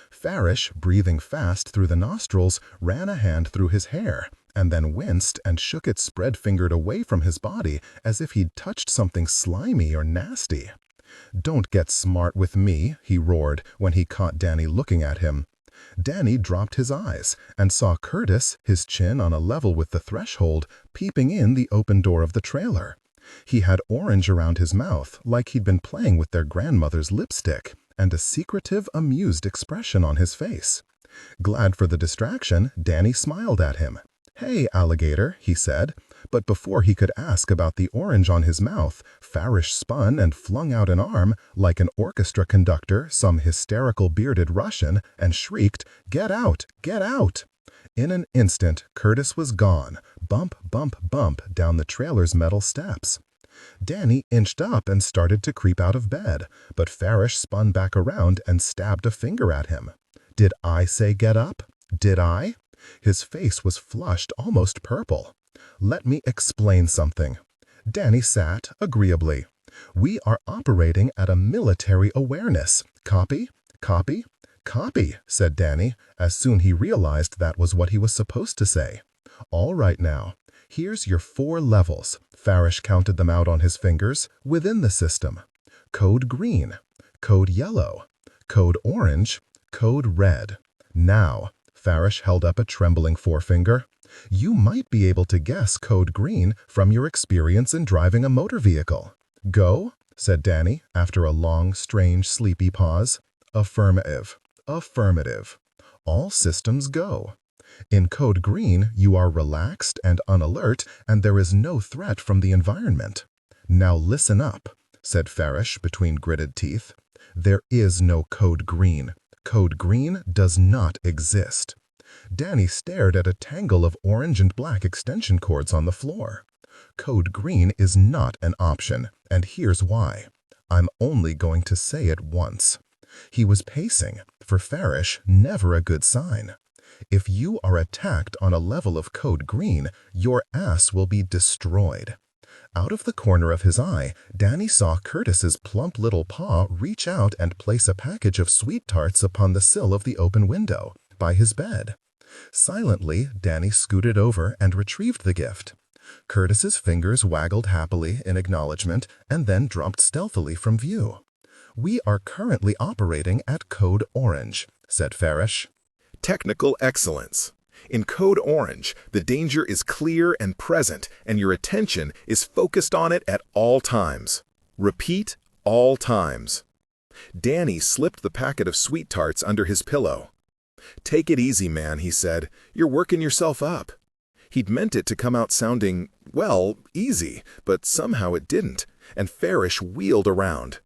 Farish, breathing fast through the nostrils, ran a hand through his hair, and then winced and shook it spread-fingered away from his body as if he'd touched something slimy or nasty. "Don't get smart with me," he roared when he caught Danny looking at him. Danny dropped his eyes and saw Curtis, his chin on a level with the threshold, peeping in the open door of the trailer. He had orange around his mouth, like he'd been playing with their grandmother's lipstick, and a secretive, amused expression on his face. Glad for the distraction, Danny smiled at him. "Hey, alligator," he said, but before he could ask about the orange on his mouth, Farish spun and flung out an arm, like an orchestra conductor, some hysterical bearded Russian, and shrieked, "Get out! Get out!" In an instant, Curtis was gone, bump, bump, bump, down the trailer's metal steps. Danny inched up and started to creep out of bed, but Farish spun back around and stabbed a finger at him. "Did I say get up? Did I?" His face was flushed almost purple. "Let me explain something." Danny sat agreeably. "We are operating at a military awareness. Copy? Copy? Copy," said Danny, as soon he realized that was what he was supposed to say. "All right now, here's your 4 levels." Farish counted them out on his fingers, within the system. Code green, code yellow, code orange, code red. Now, Farish held up a trembling forefinger, you might be able to guess code green from your experience in driving a motor vehicle. "Go?" said Danny, after a long, strange, sleepy pause. "Affirmative. Affirmative. All systems go. In code green, you are relaxed and unalert, and there is no threat from the environment. Now listen up," said Farish between gritted teeth. "There is no code green. Code green does not exist." Danny stared at a tangle of orange and black extension cords on the floor. "Code green is not an option, and here's why. I'm only going to say it once." He was pacing, for Farish, never a good sign. "If you are attacked on a level of code green, your ass will be destroyed." Out of the corner of his eye, Danny saw Curtis's plump little paw reach out and place a package of sweet tarts upon the sill of the open window, by his bed. Silently, Danny scooted over and retrieved the gift. Curtis's fingers waggled happily in acknowledgement and then dropped stealthily from view. "We are currently operating at code orange," said Farish. Technical excellence. In Code Orange, the danger is clear and present, and your attention is focused on it at all times. Repeat, all times. Danny slipped the packet of sweet tarts under his pillow. "Take it easy, man," he said. "You're working yourself up." He'd meant it to come out sounding, well, easy, but somehow it didn't, and Farish wheeled around.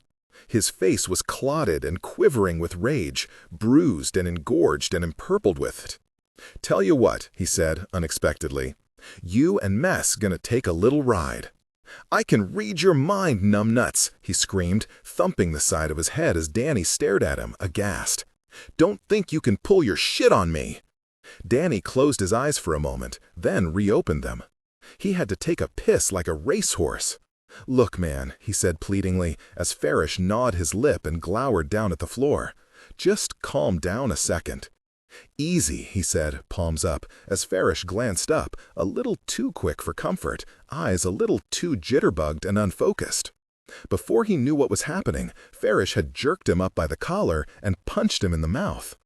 His face was clotted and quivering with rage, bruised and engorged and empurpled with it. "Tell you what," he said unexpectedly, "you and Mess gonna take a little ride." "I can read your mind, numbnuts," he screamed, thumping the side of his head as Danny stared at him, aghast. "Don't think you can pull your shit on me." Danny closed his eyes for a moment, then reopened them. He had to take a piss like a racehorse. "Look, man," he said pleadingly, as Farish gnawed his lip and glowered down at the floor. "Just calm down a second." "Easy," he said, palms up, as Farish glanced up, a little too quick for comfort, eyes a little too jitterbugged and unfocused. Before he knew what was happening, Farish had jerked him up by the collar and punched him in the mouth.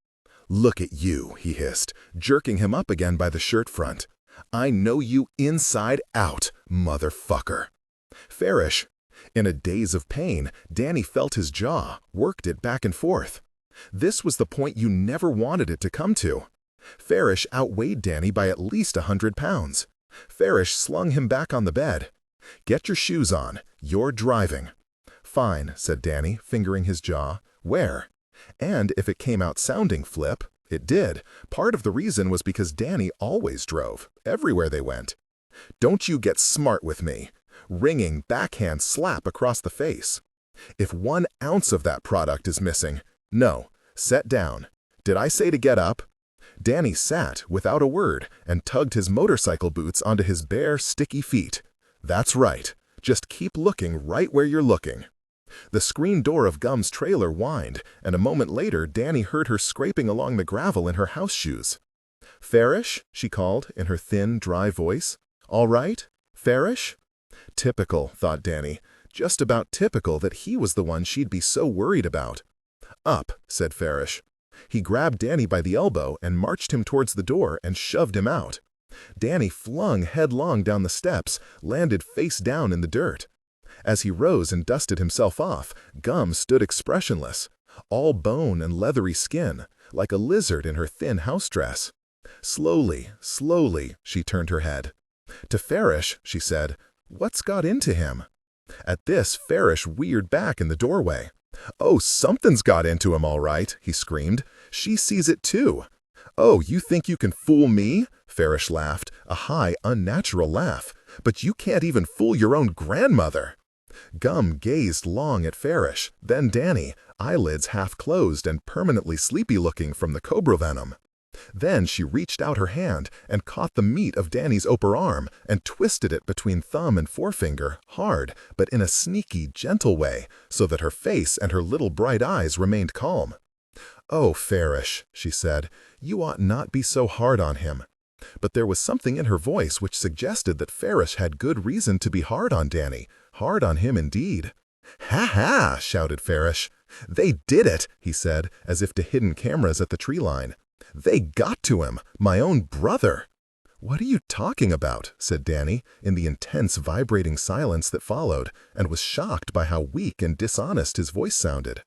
"Look at you," he hissed, jerking him up again by the shirt front. "I know you inside out, motherfucker." Farish. In a daze of pain, Danny felt his jaw, worked it back and forth. This was the point you never wanted it to come to. Farish outweighed Danny by at least 100 pounds. Farish slung him back on the bed. "Get your shoes on. You're driving." "Fine," said Danny, fingering his jaw. "Where?" And if it came out sounding flip, it did. Part of the reason was because Danny always drove, everywhere they went. "Don't you get smart with me. ringing backhand slap across the face. If 1 ounce of that product is missing, no, set down. Did I say to get up? Danny sat without a word and tugged his motorcycle boots onto his bare, sticky feet. That's right. Just keep looking right where you're looking. The screen door of Gum's trailer whined, and a moment later Danny heard her scraping along the gravel in her house shoes. "Farish?" she called in her thin, dry voice. "All right? Farish?" Typical, thought Danny. Just about typical that he was the one she'd be so worried about. "Up," said Farish. He grabbed Danny by the elbow and marched him towards the door and shoved him out. Danny flung headlong down the steps, landed face down in the dirt. As he rose and dusted himself off, Gum stood expressionless, all bone and leathery skin, like a lizard in her thin house dress. Slowly, slowly, she turned her head. To Farish, she said, "What's got into him?" At this, Farish reared back in the doorway. "Oh, something's got into him, all right," he screamed. "She sees it too." "Oh, you think you can fool me?" Farish laughed, a high, unnatural laugh. "But you can't even fool your own grandmother." Gum gazed long at Farish, then Danny, eyelids half closed and permanently sleepy-looking from the cobra venom. Then she reached out her hand and caught the meat of Danny's upper arm and twisted it between thumb and forefinger, hard, but in a sneaky, gentle way, so that her face and her little bright eyes remained calm. "Oh, Farish," she said, "you ought not be so hard on him." But there was something in her voice which suggested that Farish had good reason to be hard on Danny, hard on him indeed. "Ha ha!" shouted Farish. "They did it," he said, as if to hidden cameras at the tree line. "They got to him, my own brother." "What are you talking about?" said Danny, in the intense vibrating silence that followed, and was shocked by how weak and dishonest his voice sounded.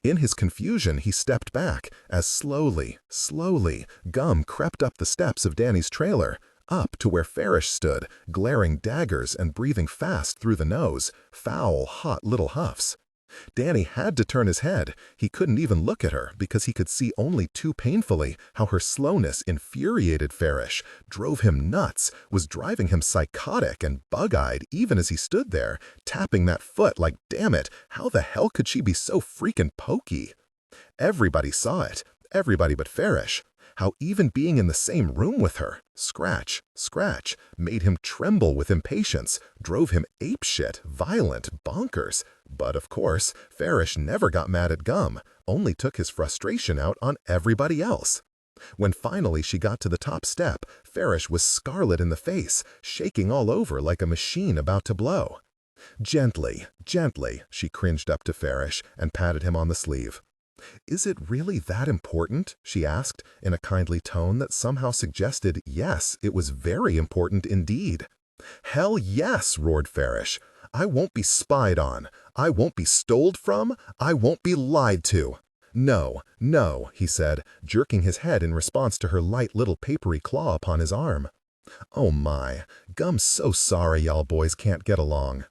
In his confusion, he stepped back, as slowly, slowly, Gum crept up the steps of Danny's trailer, up to where Farish stood, glaring daggers and breathing fast through the nose, foul, hot little huffs. Danny had to turn his head. He couldn't even look at her because he could see only too painfully how her slowness infuriated Farish, drove him nuts, was driving him psychotic and bug-eyed even as he stood there, tapping that foot like, damn it, how the hell could she be so freaking pokey? Everybody saw it, everybody but Farish. How even being in the same room with her, scratch, scratch, made him tremble with impatience, drove him apeshit, violent, bonkers. But of course, Farish never got mad at Gum, only took his frustration out on everybody else. When finally she got to the top step, Farish was scarlet in the face, shaking all over like a machine about to blow. "Gently, gently," she cringed up to Farish and patted him on the sleeve. "Is it really that important?" she asked, in a kindly tone that somehow suggested, yes, it was very important indeed. "Hell yes," roared Farish. "I won't be spied on. I won't be stoled from. I won't be lied to." "No, no," he said, jerking his head in response to her light little papery claw upon his arm. "Oh my, Gum's so sorry y'all boys can't get along."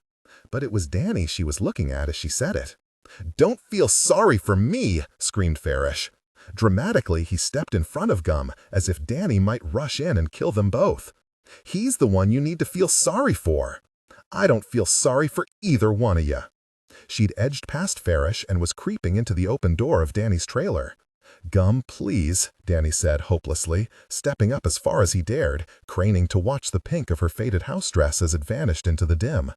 But it was Danny she was looking at as she said it. "Don't feel sorry for me!" screamed Farish. Dramatically, he stepped in front of Gum, as if Danny might rush in and kill them both. "He's the one you need to feel sorry for." "I don't feel sorry for either one of you." She'd edged past Farish and was creeping into the open door of Danny's trailer. "Gum, please," Danny said hopelessly, stepping up as far as he dared, craning to watch the pink of her faded house dress as it vanished into the dim.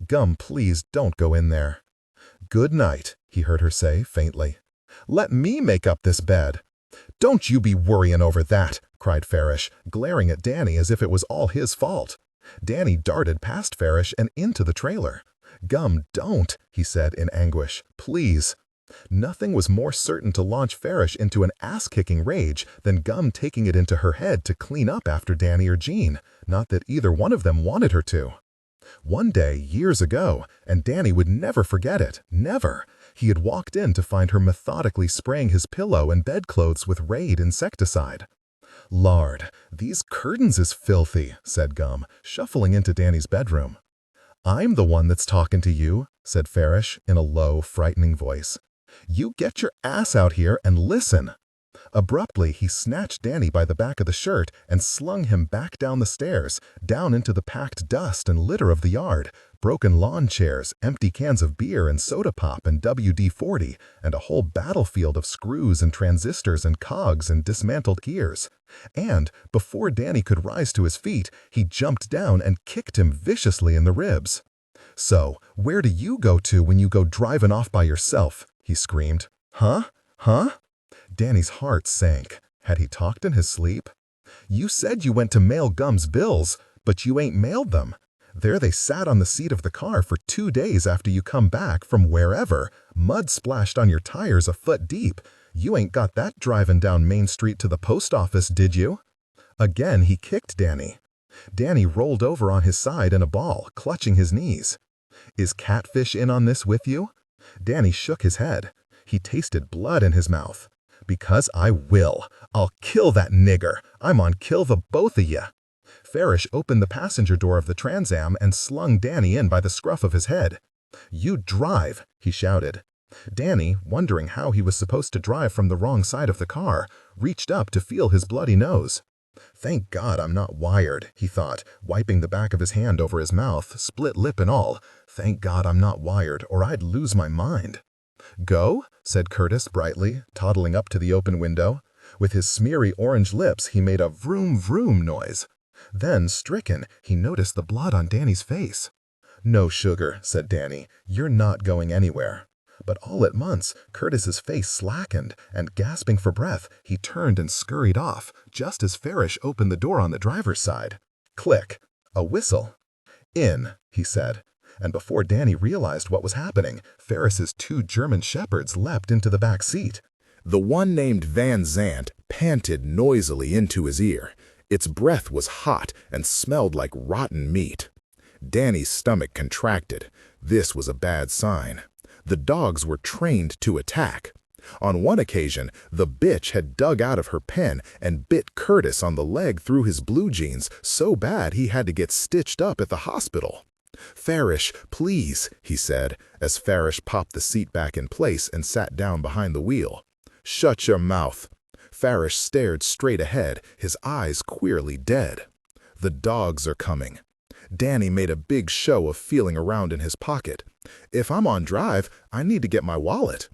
"Gum, please don't go in there." "Good night," he heard her say faintly. "Let me make up this bed." "Don't you be worrying over that," cried Farish, glaring at Danny as if it was all his fault. Danny darted past Farish and into the trailer. "Gum, don't," he said in anguish. "Please." Nothing was more certain to launch Farish into an ass-kicking rage than Gum taking it into her head to clean up after Danny or Jean, not that either one of them wanted her to. One day, years ago, and Danny would never forget it, never, he had walked in to find her methodically spraying his pillow and bedclothes with Raid insecticide. "Lord, these curtains is filthy," said Gum, shuffling into Danny's bedroom. "I'm the one that's talking to you," said Farish in a low, frightening voice. "You get your ass out here and listen." Abruptly, he snatched Danny by the back of the shirt and slung him back down the stairs, down into the packed dust and litter of the yard, broken lawn chairs, empty cans of beer and soda pop and WD-40, and a whole battlefield of screws and transistors and cogs and dismantled gears. And, before Danny could rise to his feet, he jumped down and kicked him viciously in the ribs. "So, where do you go to when you go driving off by yourself?" he screamed. "Huh? Huh?" Danny's heart sank. Had he talked in his sleep? "You said you went to mail Gum's bills, but you ain't mailed them. There they sat on the seat of the car for 2 days after you come back from wherever, mud splashed on your tires a foot deep. You ain't got that driving down Main Street to the post office, did you?" Again he kicked Danny. Danny rolled over on his side in a ball, clutching his knees. "Is Catfish in on this with you?" Danny shook his head. He tasted blood in his mouth. "Because I will. I'll kill that nigger. I'm on kill the both of you." Farish opened the passenger door of the Trans Am and slung Danny in by the scruff of his head. "You drive," he shouted. Danny, wondering how he was supposed to drive from the wrong side of the car, reached up to feel his bloody nose. "Thank God I'm not wired," he thought, wiping the back of his hand over his mouth, split lip and all. "Thank God I'm not wired, or I'd lose my mind." "Go?" said Curtis brightly, toddling up to the open window. With his smeary orange lips he made a vroom vroom noise. Then, stricken, he noticed the blood on Danny's face. "No, sugar," said Danny. "You're not going anywhere." But all at once, Curtis's face slackened, and gasping for breath, he turned and scurried off, just as Farish opened the door on the driver's side. Click! A whistle. "In," he said. And before Danny realized what was happening, Ferris's 2 German shepherds leapt into the back seat. The one named Van Zandt panted noisily into his ear. Its breath was hot and smelled like rotten meat. Danny's stomach contracted. This was a bad sign. The dogs were trained to attack. On one occasion, the bitch had dug out of her pen and bit Curtis on the leg through his blue jeans so bad he had to get stitched up at the hospital. "Farish, please," he said, as Farish popped the seat back in place and sat down behind the wheel. "Shut your mouth." Farish stared straight ahead, his eyes queerly dead. "The dogs are coming." Danny made a big show of feeling around in his pocket. "If I'm on drive, I need to get my wallet."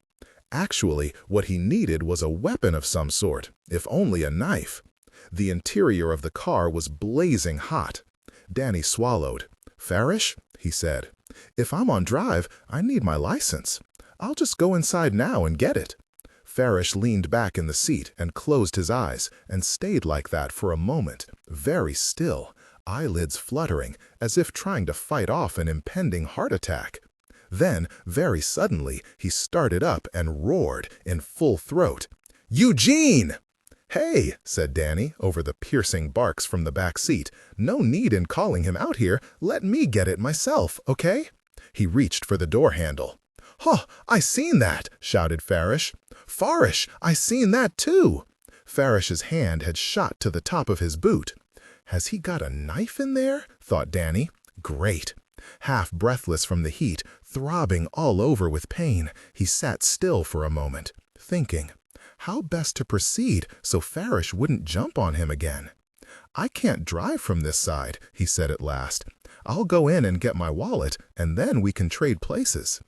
Actually, what he needed was a weapon of some sort, if only a knife. The interior of the car was blazing hot. Danny swallowed. "Farish," he said, "if I'm on drive, I need my license. I'll just go inside now and get it." Farish leaned back in the seat and closed his eyes, and stayed like that for a moment, very still, eyelids fluttering, as if trying to fight off an impending heart attack. Then, very suddenly, he started up and roared in full throat, "Eugene!" "Hey," said Danny, over the piercing barks from the back seat, "no need in calling him out here. Let me get it myself, okay?" He reached for the door handle. "Huh, I seen that!" shouted Farish. "Farish, I seen that too!" Farish's hand had shot to the top of his boot. "Has he got a knife in there?" thought Danny. Great. Half breathless from the heat, throbbing all over with pain, he sat still for a moment, thinking. How best to proceed so Farish wouldn't jump on him again? "I can't drive from this side," he said at last. "I'll go in and get my wallet, and then we can trade places."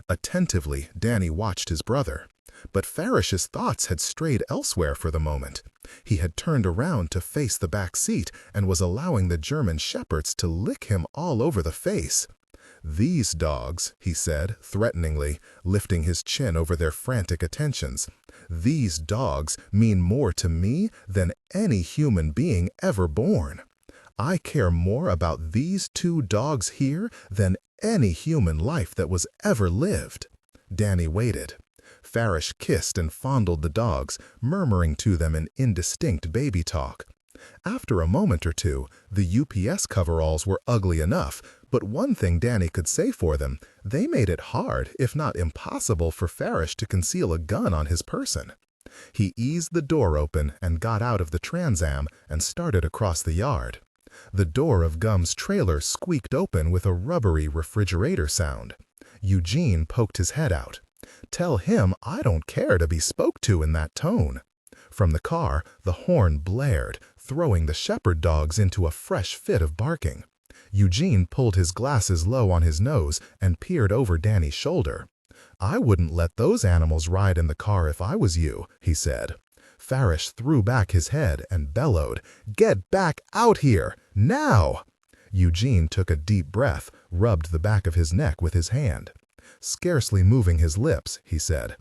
Attentively, Danny watched his brother. But Farish's thoughts had strayed elsewhere for the moment. He had turned around to face the back seat and was allowing the German shepherds to lick him all over the face. "These dogs," he said, threateningly, lifting his chin over their frantic attentions, "these dogs mean more to me than any human being ever born. I care more about these 2 dogs here than any human life that was ever lived." Danny waited. Farish kissed and fondled the dogs, murmuring to them in indistinct baby talk. After a moment or two, the UPS coveralls were ugly enough, but one thing Danny could say for them, they made it hard, if not impossible, for Farish to conceal a gun on his person. He eased the door open and got out of the Trans Am and started across the yard. The door of Gum's trailer squeaked open with a rubbery refrigerator sound. Eugene poked his head out. "Tell him I don't care to be spoke to in that tone." From the car, the horn blared, throwing the shepherd dogs into a fresh fit of barking. Eugene pulled his glasses low on his nose and peered over Danny's shoulder. "I wouldn't let those animals ride in the car if I was you," he said. Farish threw back his head and bellowed, "Get back out here, now!" Eugene took a deep breath, rubbed the back of his neck with his hand. Scarcely moving his lips, he said,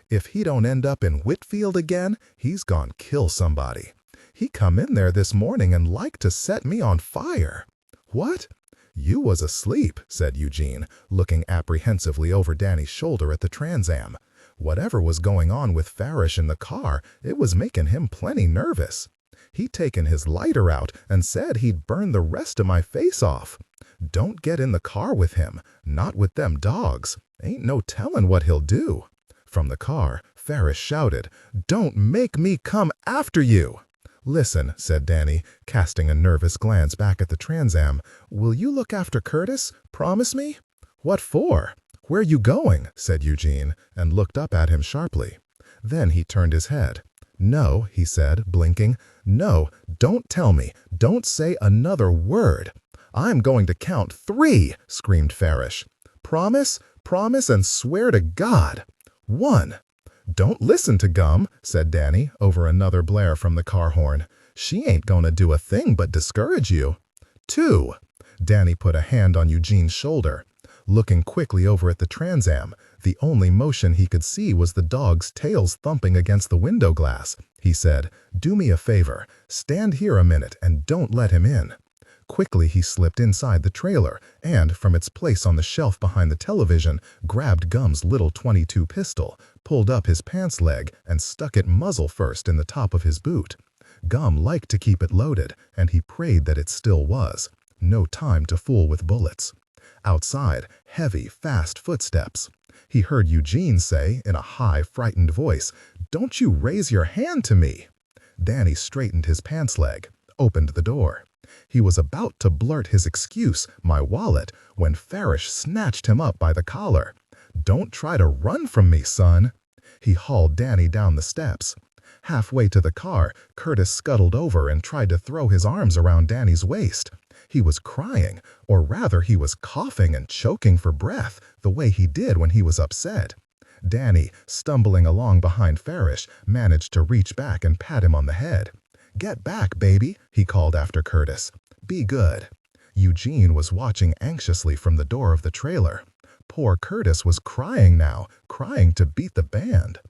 "If he don't end up in Whitfield again, he's gone kill somebody. He come in there this morning and liked to set me on fire." "What?" "You was asleep," said Eugene, looking apprehensively over Danny's shoulder at the Trans Am. Whatever was going on with Farish in the car, it was making him plenty nervous. He'd taken his lighter out and said he'd burn the rest of my face off. Don't get in the car with him, not with them dogs. Ain't no telling what he'll do. From the car, Farish shouted, "Don't make me come after you!" "Listen," said Danny, casting a nervous glance back at the Trans Am, "will you look after Curtis? Promise me?" "What for? Where you going?" said Eugene, and looked up at him sharply. Then he turned his head. "No," he said, blinking. "No, don't tell me. Don't say another word." "I'm going to count 3, screamed Farish. "Promise, promise, and swear to God." 1. "Don't listen to Gum," said Danny, over another blare from the car horn. "She ain't gonna do a thing but discourage you." 2. Danny put a hand on Eugene's shoulder. Looking quickly over at the Trans Am, the only motion he could see was the dog's tails thumping against the window glass. He said, "Do me a favor. Stand here a minute and don't let him in." Quickly he slipped inside the trailer and, from its place on the shelf behind the television, grabbed Gum's little .22 pistol, pulled up his pants leg, and stuck it muzzle first in the top of his boot. Gum liked to keep it loaded, and he prayed that it still was. No time to fool with bullets. Outside, heavy, fast footsteps. He heard Eugene say, in a high, frightened voice, "Don't you raise your hand to me!" Danny straightened his pants leg, opened the door. He was about to blurt his excuse, "My wallet," when Farish snatched him up by the collar. "Don't try to run from me, son." He hauled Danny down the steps. Halfway to the car, Curtis scuttled over and tried to throw his arms around Danny's waist. He was crying, or rather he was coughing and choking for breath, the way he did when he was upset. Danny, stumbling along behind Farish, managed to reach back and pat him on the head. "Get back, baby," he called after Curtis. "Be good." Eugene was watching anxiously from the door of the trailer. Poor Curtis was crying now, crying to beat the band.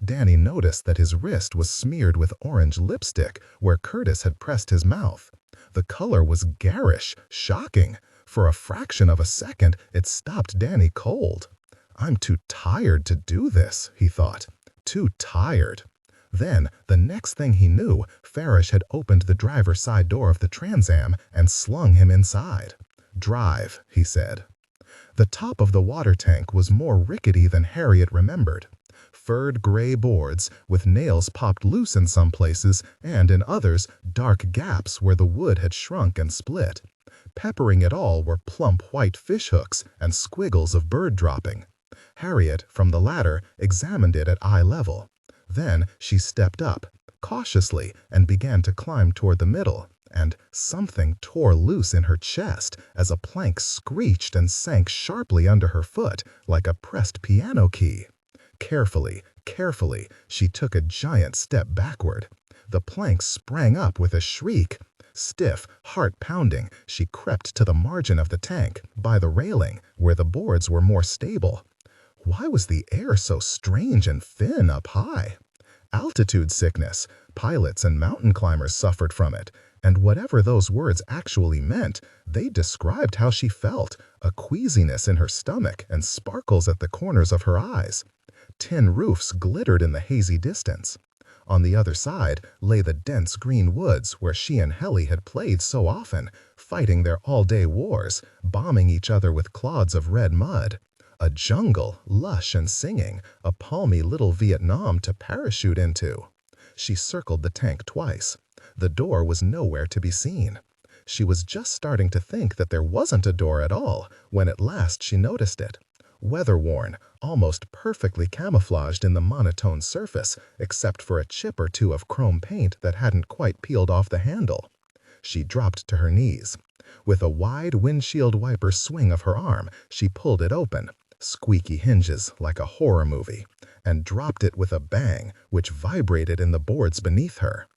Danny noticed that his wrist was smeared with orange lipstick where Curtis had pressed his mouth. The color was garish, shocking. For a fraction of a second, it stopped Danny cold. "I'm too tired to do this," he thought. Too tired. Then, the next thing he knew, Farish had opened the driver's side door of the Trans Am and slung him inside. "Drive," he said. The top of the water tank was more rickety than Harriet remembered. Furred gray boards, with nails popped loose in some places, and in others, dark gaps where the wood had shrunk and split. Peppering it all were plump white fishhooks and squiggles of bird dropping. Harriet, from the ladder, examined it at eye level. Then she stepped up, cautiously, and began to climb toward the middle, and something tore loose in her chest as a plank screeched and sank sharply under her foot like a pressed piano key. Carefully, carefully, she took a giant step backward. The plank sprang up with a shriek. Stiff, heart-pounding, she crept to the margin of the tank, by the railing, where the boards were more stable. Why was the air so strange and thin up high? Altitude sickness. Pilots and mountain climbers suffered from it, and whatever those words actually meant, they described how she felt, a queasiness in her stomach and sparkles at the corners of her eyes. Tin roofs glittered in the hazy distance. On the other side lay the dense green woods where she and Helly had played so often, fighting their all-day wars, bombing each other with clods of red mud. A jungle, lush and singing, a palmy little Vietnam to parachute into. She circled the tank twice. The door was nowhere to be seen. She was just starting to think that there wasn't a door at all, when at last she noticed it. Weather-worn, almost perfectly camouflaged in the monotone surface, except for a chip or two of chrome paint that hadn't quite peeled off the handle. She dropped to her knees. With a wide windshield wiper swing of her arm, she pulled it open, squeaky hinges like a horror movie, and dropped it with a bang which vibrated in the boards beneath her.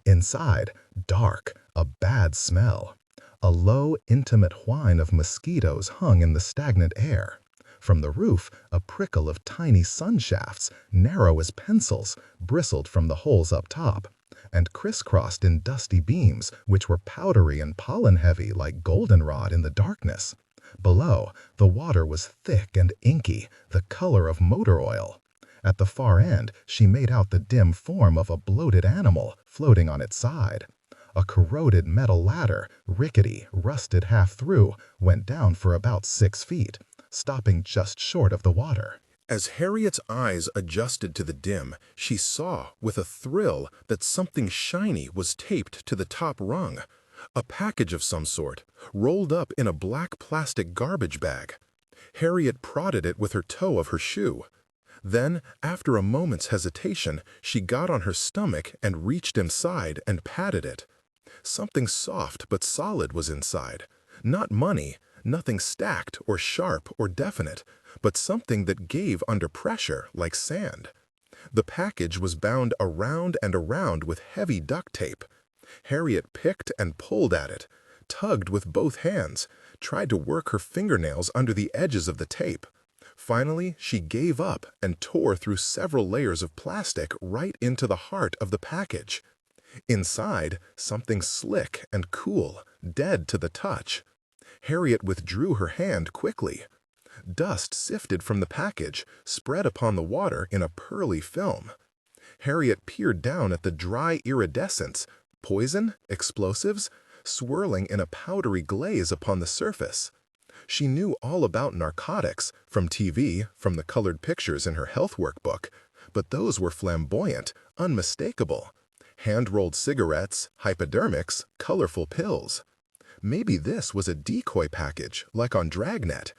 Inside, dark, a bad smell. A low, intimate whine of mosquitoes hung in the stagnant air. From the roof, a prickle of tiny sun shafts, narrow as pencils, bristled from the holes up top, and crisscrossed in dusty beams which were powdery and pollen-heavy like goldenrod in the darkness. Below, the water was thick and inky, the color of motor oil. At the far end, she made out the dim form of a bloated animal floating on its side. A corroded metal ladder, rickety, rusted half through, went down for about 6 feet, stopping just short of the water. As Harriet's eyes adjusted to the dim, she saw, with a thrill, that something shiny was taped to the top rung. A package of some sort, rolled up in a black plastic garbage bag. Harriet prodded it with her toe of her shoe. Then, after a moment's hesitation, she got on her stomach and reached inside and patted it. Something soft but solid was inside. Not money, nothing stacked or sharp or definite, but something that gave under pressure like sand. The package was bound around and around with heavy duct tape. Harriet picked and pulled at it, tugged with both hands, tried to work her fingernails under the edges of the tape. Finally, she gave up and tore through several layers of plastic right into the heart of the package. Inside, something slick and cool, dead to the touch. Harriet withdrew her hand quickly. Dust sifted from the package, spread upon the water in a pearly film. Harriet peered down at the dry iridescence, poison, explosives, swirling in a powdery glaze upon the surface. She knew all about narcotics, from TV, from the colored pictures in her health workbook, but those were flamboyant, unmistakable. Hand-rolled cigarettes, hypodermics, colorful pills. Maybe this was a decoy package, like on Dragnet.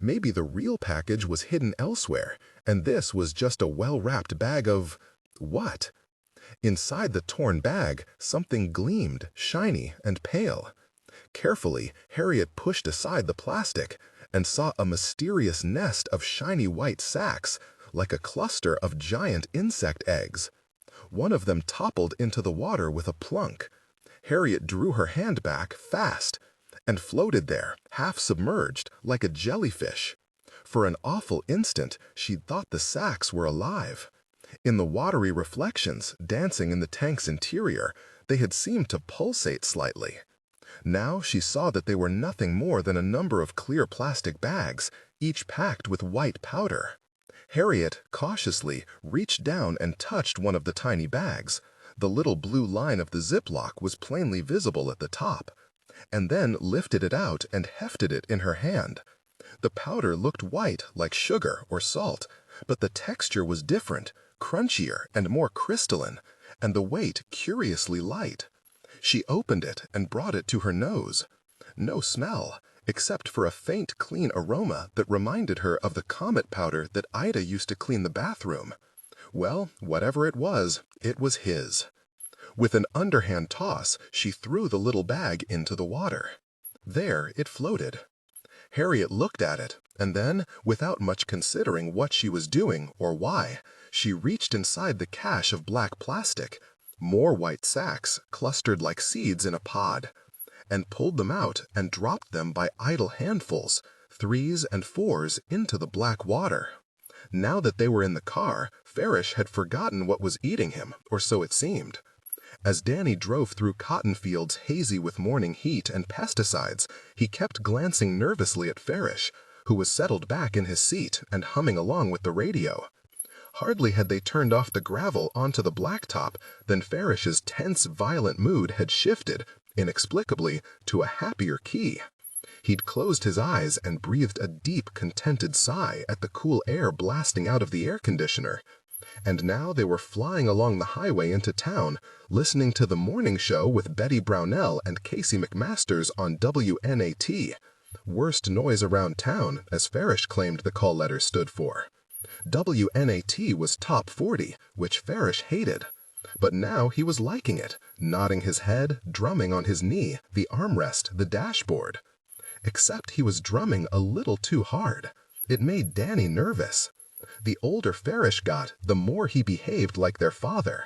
Maybe the real package was hidden elsewhere, and this was just a well-wrapped bag of... what? Inside the torn bag, something gleamed, shiny and pale. Carefully, Harriet pushed aside the plastic and saw a mysterious nest of shiny white sacs, like a cluster of giant insect eggs. One of them toppled into the water with a plunk. Harriet drew her hand back fast and floated there, half submerged, like a jellyfish. For an awful instant, she thought the sacs were alive. In the watery reflections dancing in the tank's interior, they had seemed to pulsate slightly. Now she saw that they were nothing more than a number of clear plastic bags, each packed with white powder. Harriet, cautiously, reached down and touched one of the tiny bags. The little blue line of the ziplock was plainly visible at the top, and then lifted it out and hefted it in her hand. The powder looked white, like sugar or salt, but the texture was different, crunchier and more crystalline, and the weight curiously light. She opened it and brought it to her nose. No smell, except for a faint, clean aroma that reminded her of the comet powder that Ida used to clean the bathroom. Well, whatever it was his. With an underhand toss, she threw the little bag into the water. There it floated. Harriet looked at it, and then, without much considering what she was doing or why, she reached inside the cache of black plastic, more white sacks clustered like seeds in a pod, and pulled them out and dropped them by idle handfuls, 3s and 4s, into the black water. Now that they were in the car, Farish had forgotten what was eating him, or so it seemed. As Danny drove through cotton fields hazy with morning heat and pesticides, he kept glancing nervously at Farish, who was settled back in his seat and humming along with the radio. Hardly had they turned off the gravel onto the blacktop than Farish's tense, violent mood had shifted, inexplicably, to a happier key. He'd closed his eyes and breathed a deep, contented sigh at the cool air blasting out of the air conditioner. And now they were flying along the highway into town, listening to the morning show with Betty Brownell and Casey McMasters on WNAT. Worst noise around town, as Farish claimed the call letters stood for. WNAT was top 40, which Farish hated. But now he was liking it, nodding his head, drumming on his knee, the armrest, the dashboard. Except he was drumming a little too hard. It made Danny nervous. The older Farish got, the more he behaved like their father.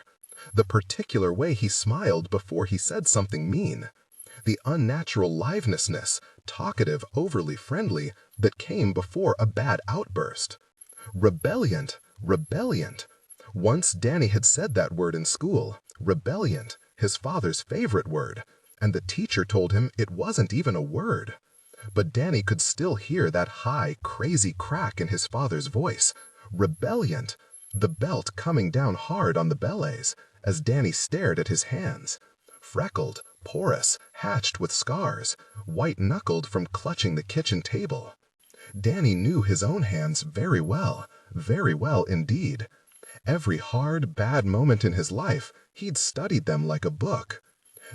The particular way he smiled before he said something mean. The unnatural liveliness, talkative, overly friendly, that came before a bad outburst. Rebelliant, rebelliant. Once Danny had said that word in school, rebelliant, his father's favorite word, and the teacher told him it wasn't even a word. But Danny could still hear that high, crazy crack in his father's voice. Rebelliant, the belt coming down hard on the bellets, as Danny stared at his hands. Freckled, porous, hatched with scars, white-knuckled from clutching the kitchen table. Danny knew his own hands very well indeed. Every hard, bad moment in his life, he'd studied them like a book.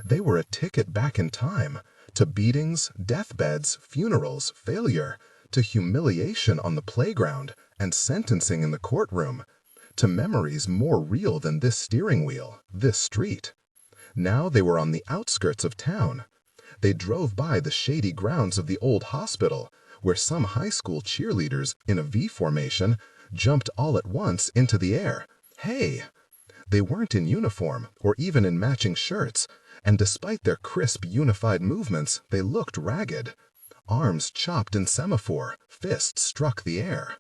They were a ticket back in time, to beatings, deathbeds, funerals, failure, to humiliation on the playground and sentencing in the courtroom, to memories more real than this steering wheel, this street. Now they were on the outskirts of town. They drove by the shady grounds of the old hospital, where some high school cheerleaders, in a V formation, jumped all at once into the air. Hey! They weren't in uniform, or even in matching shirts, and despite their crisp, unified movements, they looked ragged. Arms chopped in semaphore, fists struck the air.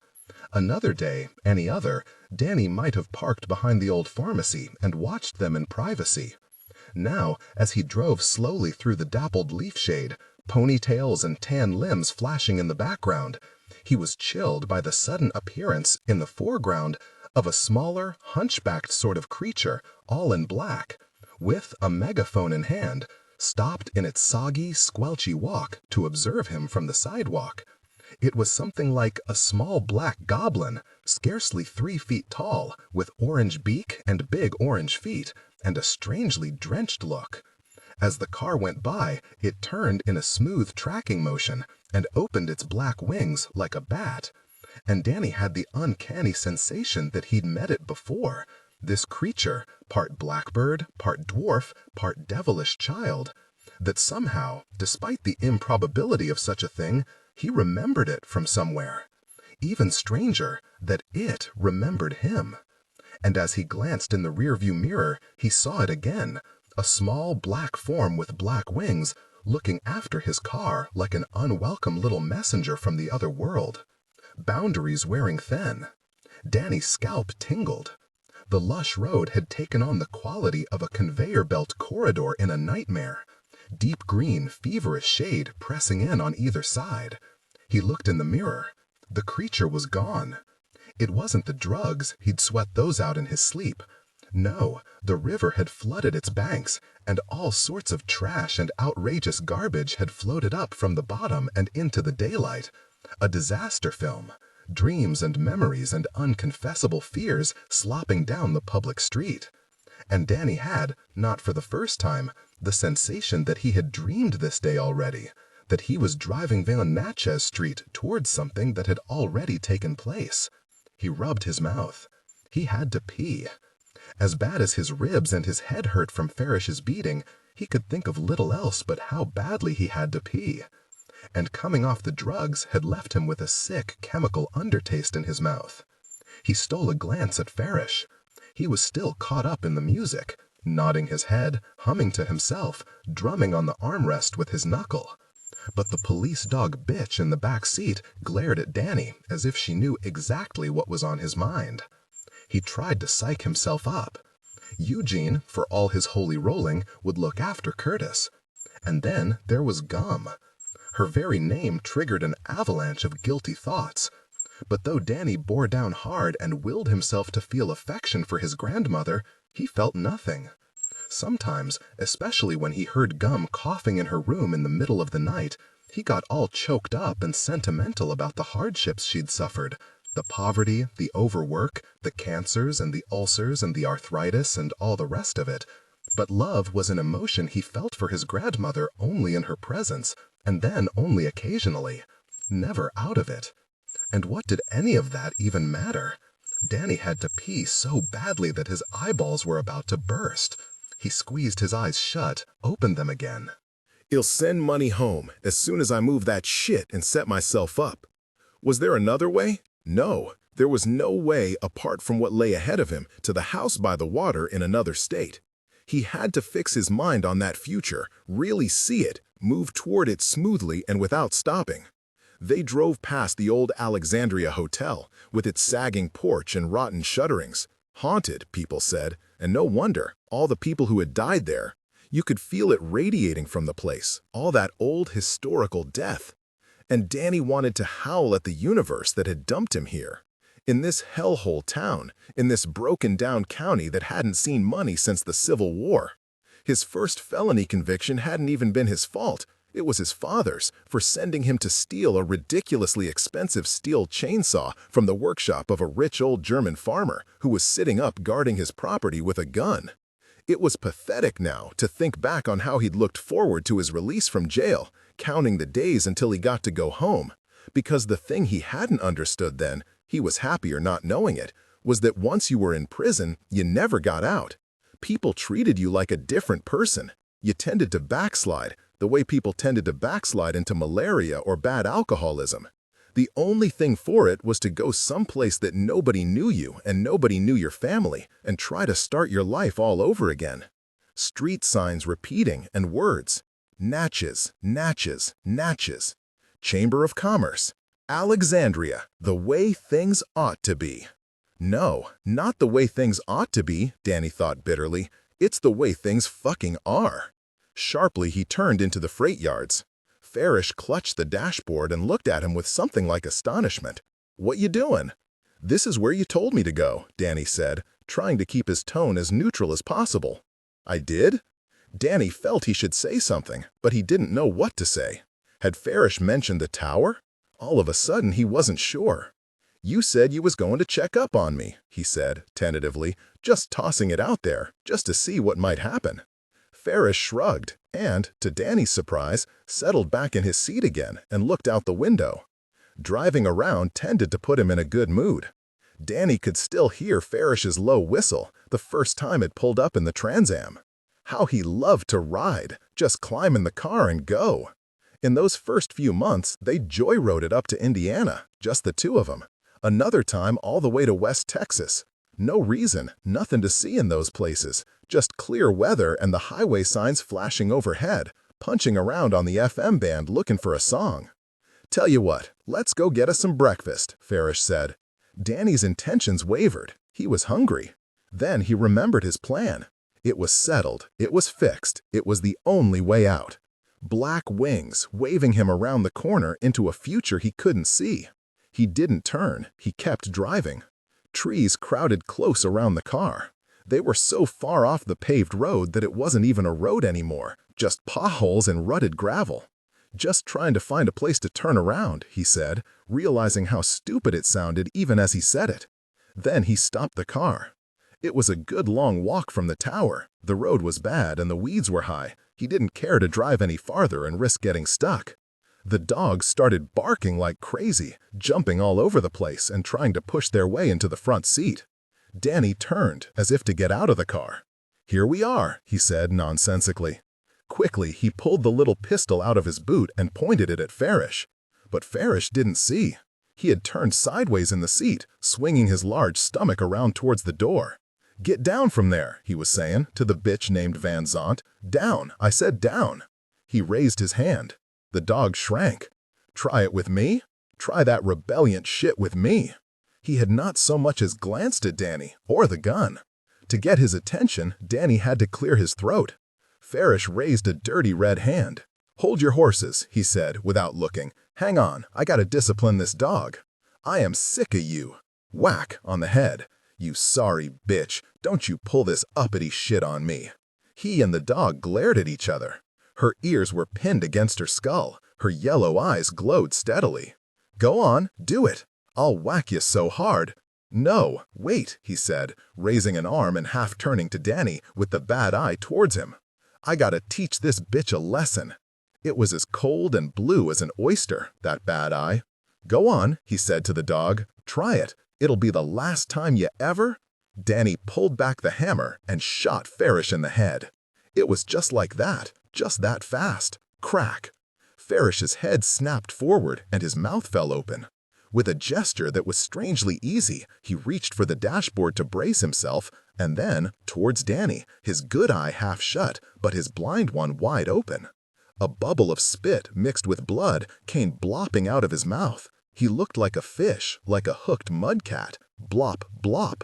Another day, any other, Danny might have parked behind the old pharmacy and watched them in privacy. Now, as he drove slowly through the dappled leaf shade, ponytails and tan limbs flashing in the background, he was chilled by the sudden appearance in the foreground of a smaller, hunchbacked sort of creature, all in black, with a megaphone in hand, stopped in its soggy, squelchy walk to observe him from the sidewalk. It was something like a small black goblin, scarcely 3 feet tall, with orange beak and big orange feet, and a strangely drenched look. As the car went by, it turned in a smooth tracking motion and opened its black wings like a bat. And Danny had the uncanny sensation that he'd met it before. This creature, part blackbird, part dwarf, part devilish child, that somehow, despite the improbability of such a thing, he remembered it from somewhere. Even stranger, that it remembered him. And as he glanced in the rearview mirror, he saw it again, a small black form with black wings, looking after his car like an unwelcome little messenger from the other world. Boundaries wearing thin. Danny's scalp tingled. The lush road had taken on the quality of a conveyor belt corridor in a nightmare. Deep green, feverish shade pressing in on either side. He looked in the mirror. The creature was gone. It wasn't the drugs, he'd sweat those out in his sleep. No, the river had flooded its banks, and all sorts of trash and outrageous garbage had floated up from the bottom and into the daylight. A disaster film. Dreams and memories and unconfessable fears slopping down the public street. And Danny had, not for the first time, the sensation that he had dreamed this day already, that he was driving Van Natchez Street towards something that had already taken place. He rubbed his mouth. He had to pee. As bad as his ribs and his head hurt from Farish's beating, he could think of little else but how badly he had to pee. And coming off the drugs had left him with a sick, chemical undertaste in his mouth. He stole a glance at Farish. He was still caught up in the music, nodding his head, humming to himself, drumming on the armrest with his knuckle. But the police dog bitch in the back seat glared at Danny as if she knew exactly what was on his mind. He tried to psych himself up. Eugene, for all his holy rolling, would look after Curtis. And then there was Gum. Her very name triggered an avalanche of guilty thoughts. But though Danny bore down hard and willed himself to feel affection for his grandmother, he felt nothing. Sometimes, especially when he heard Gum coughing in her room in the middle of the night, he got all choked up and sentimental about the hardships she'd suffered, the poverty, the overwork, the cancers and the ulcers and the arthritis and all the rest of it. But love was an emotion he felt for his grandmother only in her presence, and then only occasionally, never out of it. And what did any of that even matter? Danny had to pee so badly that his eyeballs were about to burst. He squeezed his eyes shut, opened them again. "I'll send money home as soon as I move that shit and set myself up." Was there another way? No, there was no way apart from what lay ahead of him to the house by the water in another state. He had to fix his mind on that future, really see it, move toward it smoothly and without stopping. They drove past the old Alexandria Hotel, with its sagging porch and rotten shutterings. Haunted, people said, and no wonder, all the people who had died there. You could feel it radiating from the place, all that old historical death. And Danny wanted to howl at the universe that had dumped him here. In this hellhole town, in this broken-down county that hadn't seen money since the Civil War. His first felony conviction hadn't even been his fault. It was his father's, for sending him to steal a ridiculously expensive steel chainsaw from the workshop of a rich old German farmer who was sitting up guarding his property with a gun. It was pathetic now to think back on how he'd looked forward to his release from jail, counting the days until he got to go home. Because the thing he hadn't understood then, he was happier not knowing it, was that once you were in prison, you never got out. People treated you like a different person. You tended to backslide, the way people tended to backslide into malaria or bad alcoholism. The only thing for it was to go someplace that nobody knew you and nobody knew your family and try to start your life all over again. Street signs repeating and words. Natchez, Natchez, Natchez. Chamber of Commerce. Alexandria, the way things ought to be. No, not the way things ought to be, Danny thought bitterly. It's the way things fucking are. Sharply, he turned into the freight yards. Farish clutched the dashboard and looked at him with something like astonishment. "What you doing?" "This is where you told me to go," Danny said, trying to keep his tone as neutral as possible. "I did?" Danny felt he should say something, but he didn't know what to say. Had Farish mentioned the tower? All of a sudden, he wasn't sure. "You said you was going to check up on me," he said, tentatively, just tossing it out there, just to see what might happen. Farish shrugged and, to Danny's surprise, settled back in his seat again and looked out the window. Driving around tended to put him in a good mood. Danny could still hear Farish's low whistle the first time it pulled up in the Trans Am. How he loved to ride, just climb in the car and go. In those first few months, they joyroded up to Indiana, just the two of them. Another time all the way to West Texas. No reason, nothing to see in those places, just clear weather and the highway signs flashing overhead, punching around on the FM band looking for a song. "Tell you what, let's go get us some breakfast," Farish said. Danny's intentions wavered. He was hungry. Then he remembered his plan. It was settled. It was fixed. It was the only way out. Black wings waving him around the corner into a future he couldn't see. He didn't turn. He kept driving. Trees crowded close around the car. They were so far off the paved road that it wasn't even a road anymore, just potholes and rutted gravel. "Just trying to find a place to turn around," he said, realizing how stupid it sounded even as he said it. Then he stopped the car. It was a good long walk from the tower. The road was bad and the weeds were high. He didn't care to drive any farther and risk getting stuck. The dogs started barking like crazy, jumping all over the place and trying to push their way into the front seat. Danny turned, as if to get out of the car. "Here we are," he said nonsensically. Quickly, he pulled the little pistol out of his boot and pointed it at Farish. But Farish didn't see. He had turned sideways in the seat, swinging his large stomach around towards the door. "Get down from there," he was saying, to the bitch named Van Zant. "Down, I said down." He raised his hand. The dog shrank. "Try it with me? Try that rebelliant shit with me." He had not so much as glanced at Danny, or the gun. To get his attention, Danny had to clear his throat. Farish raised a dirty red hand. "Hold your horses," he said, without looking. "Hang on, I gotta discipline this dog. I am sick of you." Whack on the head. "You sorry bitch, don't you pull this uppity shit on me." He and the dog glared at each other. Her ears were pinned against her skull. Her yellow eyes glowed steadily. "Go on, do it. I'll whack you so hard." "No, wait," he said, raising an arm and half turning to Danny with the bad eye towards him. "I gotta teach this bitch a lesson." It was as cold and blue as an oyster, that bad eye. "Go on," he said to the dog. "Try it. It'll be the last time you ever—" Danny pulled back the hammer and shot Farish in the head. It was just like that, just that fast. Crack! Farish's head snapped forward and his mouth fell open. With a gesture that was strangely easy, he reached for the dashboard to brace himself, and then towards Danny, his good eye half shut, but his blind one wide open. A bubble of spit mixed with blood came blopping out of his mouth. He looked like a fish, like a hooked mudcat. Blop, blop.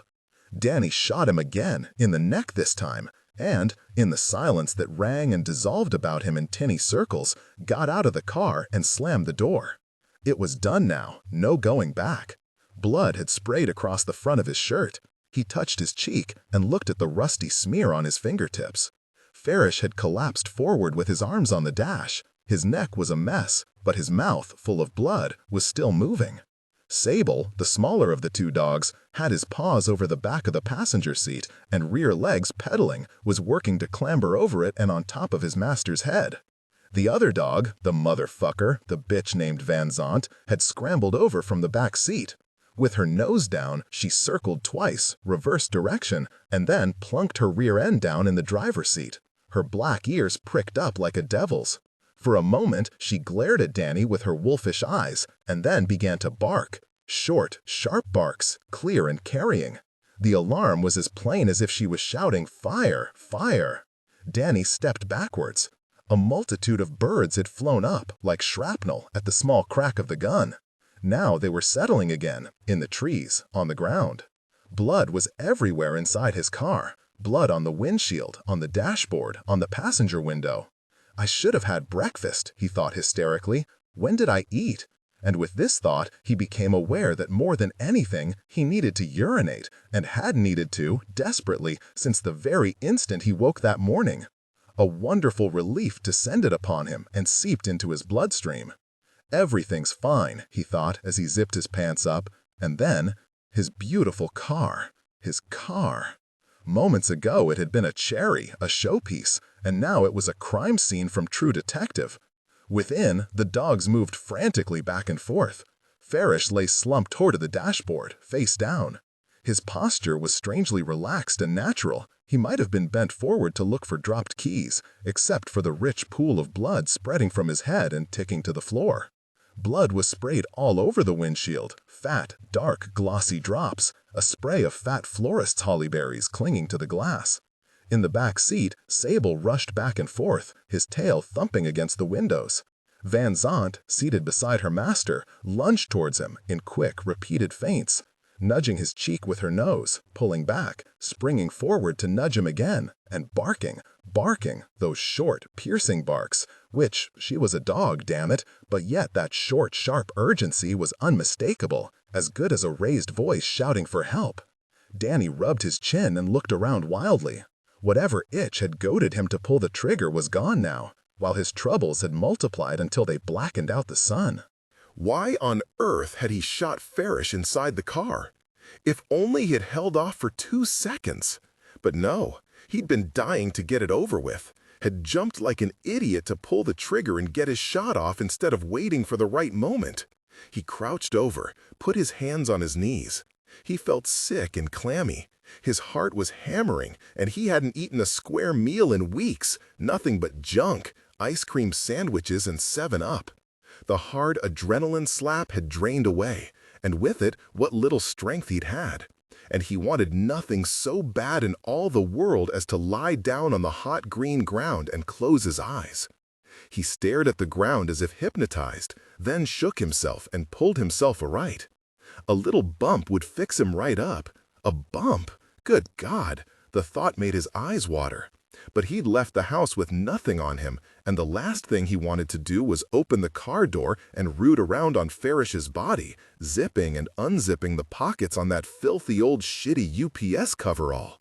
Danny shot him again, in the neck this time, and, in the silence that rang and dissolved about him in tinny circles, got out of the car and slammed the door. It was done now, no going back. Blood had sprayed across the front of his shirt. He touched his cheek and looked at the rusty smear on his fingertips. Farish had collapsed forward with his arms on the dash. His neck was a mess, but his mouth, full of blood, was still moving. Sable, the smaller of the two dogs, had his paws over the back of the passenger seat and rear legs pedaling, was working to clamber over it and on top of his master's head. The other dog, the motherfucker, the bitch named Van Zandt, had scrambled over from the back seat. With her nose down, she circled twice, reverse direction, and then plunked her rear end down in the driver's seat. Her black ears pricked up like a devil's. For a moment, she glared at Danny with her wolfish eyes, and then began to bark. Short, sharp barks, clear and carrying. The alarm was as plain as if she was shouting, "Fire! Fire!" Danny stepped backwards. A multitude of birds had flown up, like shrapnel, at the small crack of the gun. Now they were settling again, in the trees, on the ground. Blood was everywhere inside his car. Blood on the windshield, on the dashboard, on the passenger window. I should have had breakfast, he thought hysterically. When did I eat? And with this thought, he became aware that more than anything, he needed to urinate, and had needed to, desperately, since the very instant he woke that morning. A wonderful relief descended upon him and seeped into his bloodstream. Everything's fine, he thought as he zipped his pants up, and then, his beautiful car, his car. Moments ago it had been a cherry, a showpiece, and now it was a crime scene from True Detective. Within, the dogs moved frantically back and forth. Farish lay slumped toward the dashboard, face down. His posture was strangely relaxed and natural. He might have been bent forward to look for dropped keys, except for the rich pool of blood spreading from his head and ticking to the floor. Blood was sprayed all over the windshield, fat, dark, glossy drops, a spray of fat florist's hollyberries clinging to the glass. In the back seat, Sable rushed back and forth, his tail thumping against the windows. Van Zandt, seated beside her master, lunged towards him in quick, repeated feints, nudging his cheek with her nose, pulling back, springing forward to nudge him again, and barking, those short, piercing barks, which, she was a dog, damn it, but yet that short, sharp urgency was unmistakable, as good as a raised voice shouting for help. Danny rubbed his chin and looked around wildly. Whatever itch had goaded him to pull the trigger was gone now, while his troubles had multiplied until they blackened out the sun. Why on earth had he shot Farish inside the car? If only he had held off for 2 seconds. But no, he'd been dying to get it over with, had jumped like an idiot to pull the trigger and get his shot off instead of waiting for the right moment. He crouched over, put his hands on his knees. He felt sick and clammy. His heart was hammering, and he hadn't eaten a square meal in weeks, nothing but junk, ice cream sandwiches and 7-Up. The hard adrenaline slap had drained away, and with it, what little strength he'd had. And he wanted nothing so bad in all the world as to lie down on the hot green ground and close his eyes. He stared at the ground as if hypnotized, then shook himself and pulled himself aright. A little bump would fix him right up. A bump? Good God! The thought made his eyes water. But he'd left the house with nothing on him, and the last thing he wanted to do was open the car door and root around on Farish's body, zipping and unzipping the pockets on that filthy old shitty UPS coverall.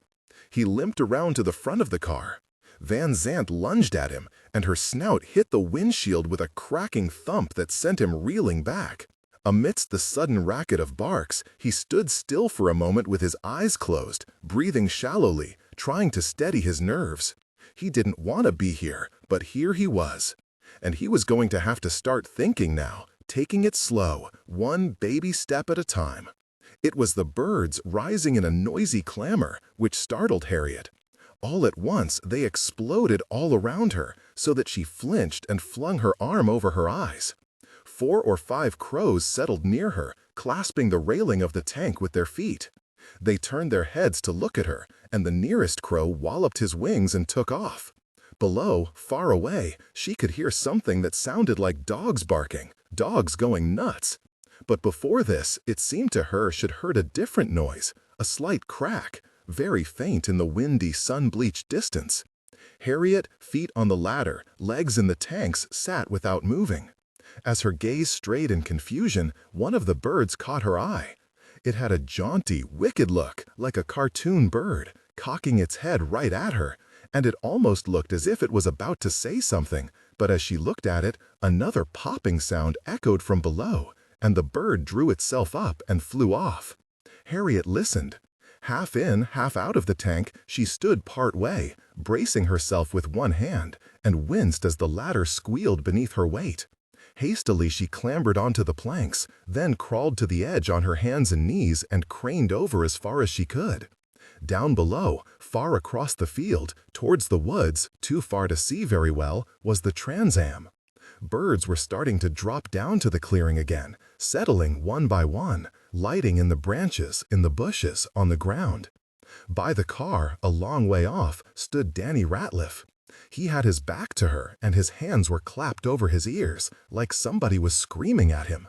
He limped around to the front of the car. Van Zandt lunged at him, and her snout hit the windshield with a cracking thump that sent him reeling back. Amidst the sudden racket of barks, he stood still for a moment with his eyes closed, breathing shallowly, trying to steady his nerves. He didn't want to be here, but here he was. And he was going to have to start thinking now, taking it slow, one baby step at a time. It was the birds rising in a noisy clamor, which startled Harriet. All at once, they exploded all around her, so that she flinched and flung her arm over her eyes. 4 or 5 crows settled near her, clasping the railing of the tank with their feet. They turned their heads to look at her, and the nearest crow walloped his wings and took off. Below, far away, she could hear something that sounded like dogs barking, dogs going nuts. But before this, it seemed to her she'd heard a different noise, a slight crack, very faint in the windy, sun-bleached distance. Harriet, feet on the ladder, legs in the tanks, sat without moving. As her gaze strayed in confusion, one of the birds caught her eye. It had a jaunty, wicked look, like a cartoon bird, cocking its head right at her, and it almost looked as if it was about to say something, but as she looked at it, another popping sound echoed from below, and the bird drew itself up and flew off. Harriet listened. Half in, half out of the tank, she stood part way, bracing herself with one hand, and winced as the ladder squealed beneath her weight. Hastily she clambered onto the planks, then crawled to the edge on her hands and knees and craned over as far as she could. Down below, far across the field, towards the woods, too far to see very well, was the Trans-Am. Birds were starting to drop down to the clearing again, settling one by one, lighting in the branches, in the bushes, on the ground. By the car, a long way off, stood Danny Ratliff. He had his back to her, and his hands were clapped over his ears, like somebody was screaming at him.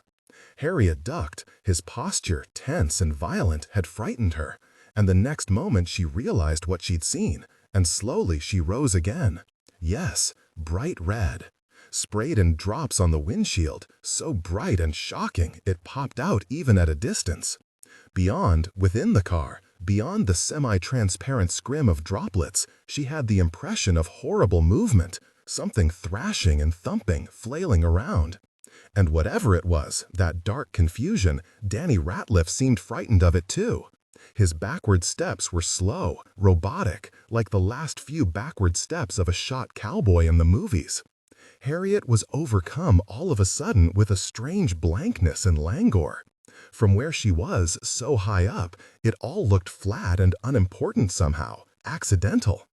Harriet ducked. His posture, tense and violent, had frightened her, and the next moment she realized what she'd seen, and slowly she rose again. Yes, bright red. Sprayed in drops on the windshield, so bright and shocking it popped out even at a distance. Beyond, within the car, beyond the semi-transparent scrim of droplets, she had the impression of horrible movement, something thrashing and thumping, flailing around. And whatever it was, that dark confusion, Danny Ratliff seemed frightened of it too. His backward steps were slow, robotic, like the last few backward steps of a shot cowboy in the movies. Harriet was overcome all of a sudden with a strange blankness and languor. From where she was, so high up, it all looked flat and unimportant somehow, accidental.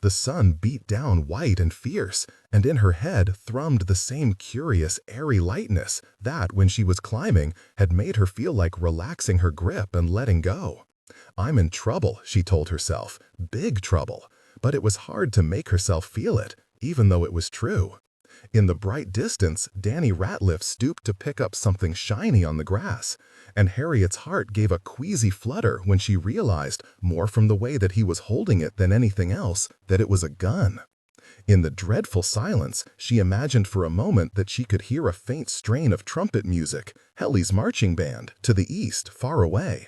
The sun beat down white and fierce, and in her head thrummed the same curious, airy lightness that, when she was climbing, had made her feel like relaxing her grip and letting go. "I'm in trouble," she told herself, "big trouble." But it was hard to make herself feel it, even though it was true. In the bright distance, Danny Ratliff stooped to pick up something shiny on the grass, and Harriet's heart gave a queasy flutter when she realized, more from the way that he was holding it than anything else, that it was a gun. In the dreadful silence, she imagined for a moment that she could hear a faint strain of trumpet music, Helly's marching band, to the east, far away.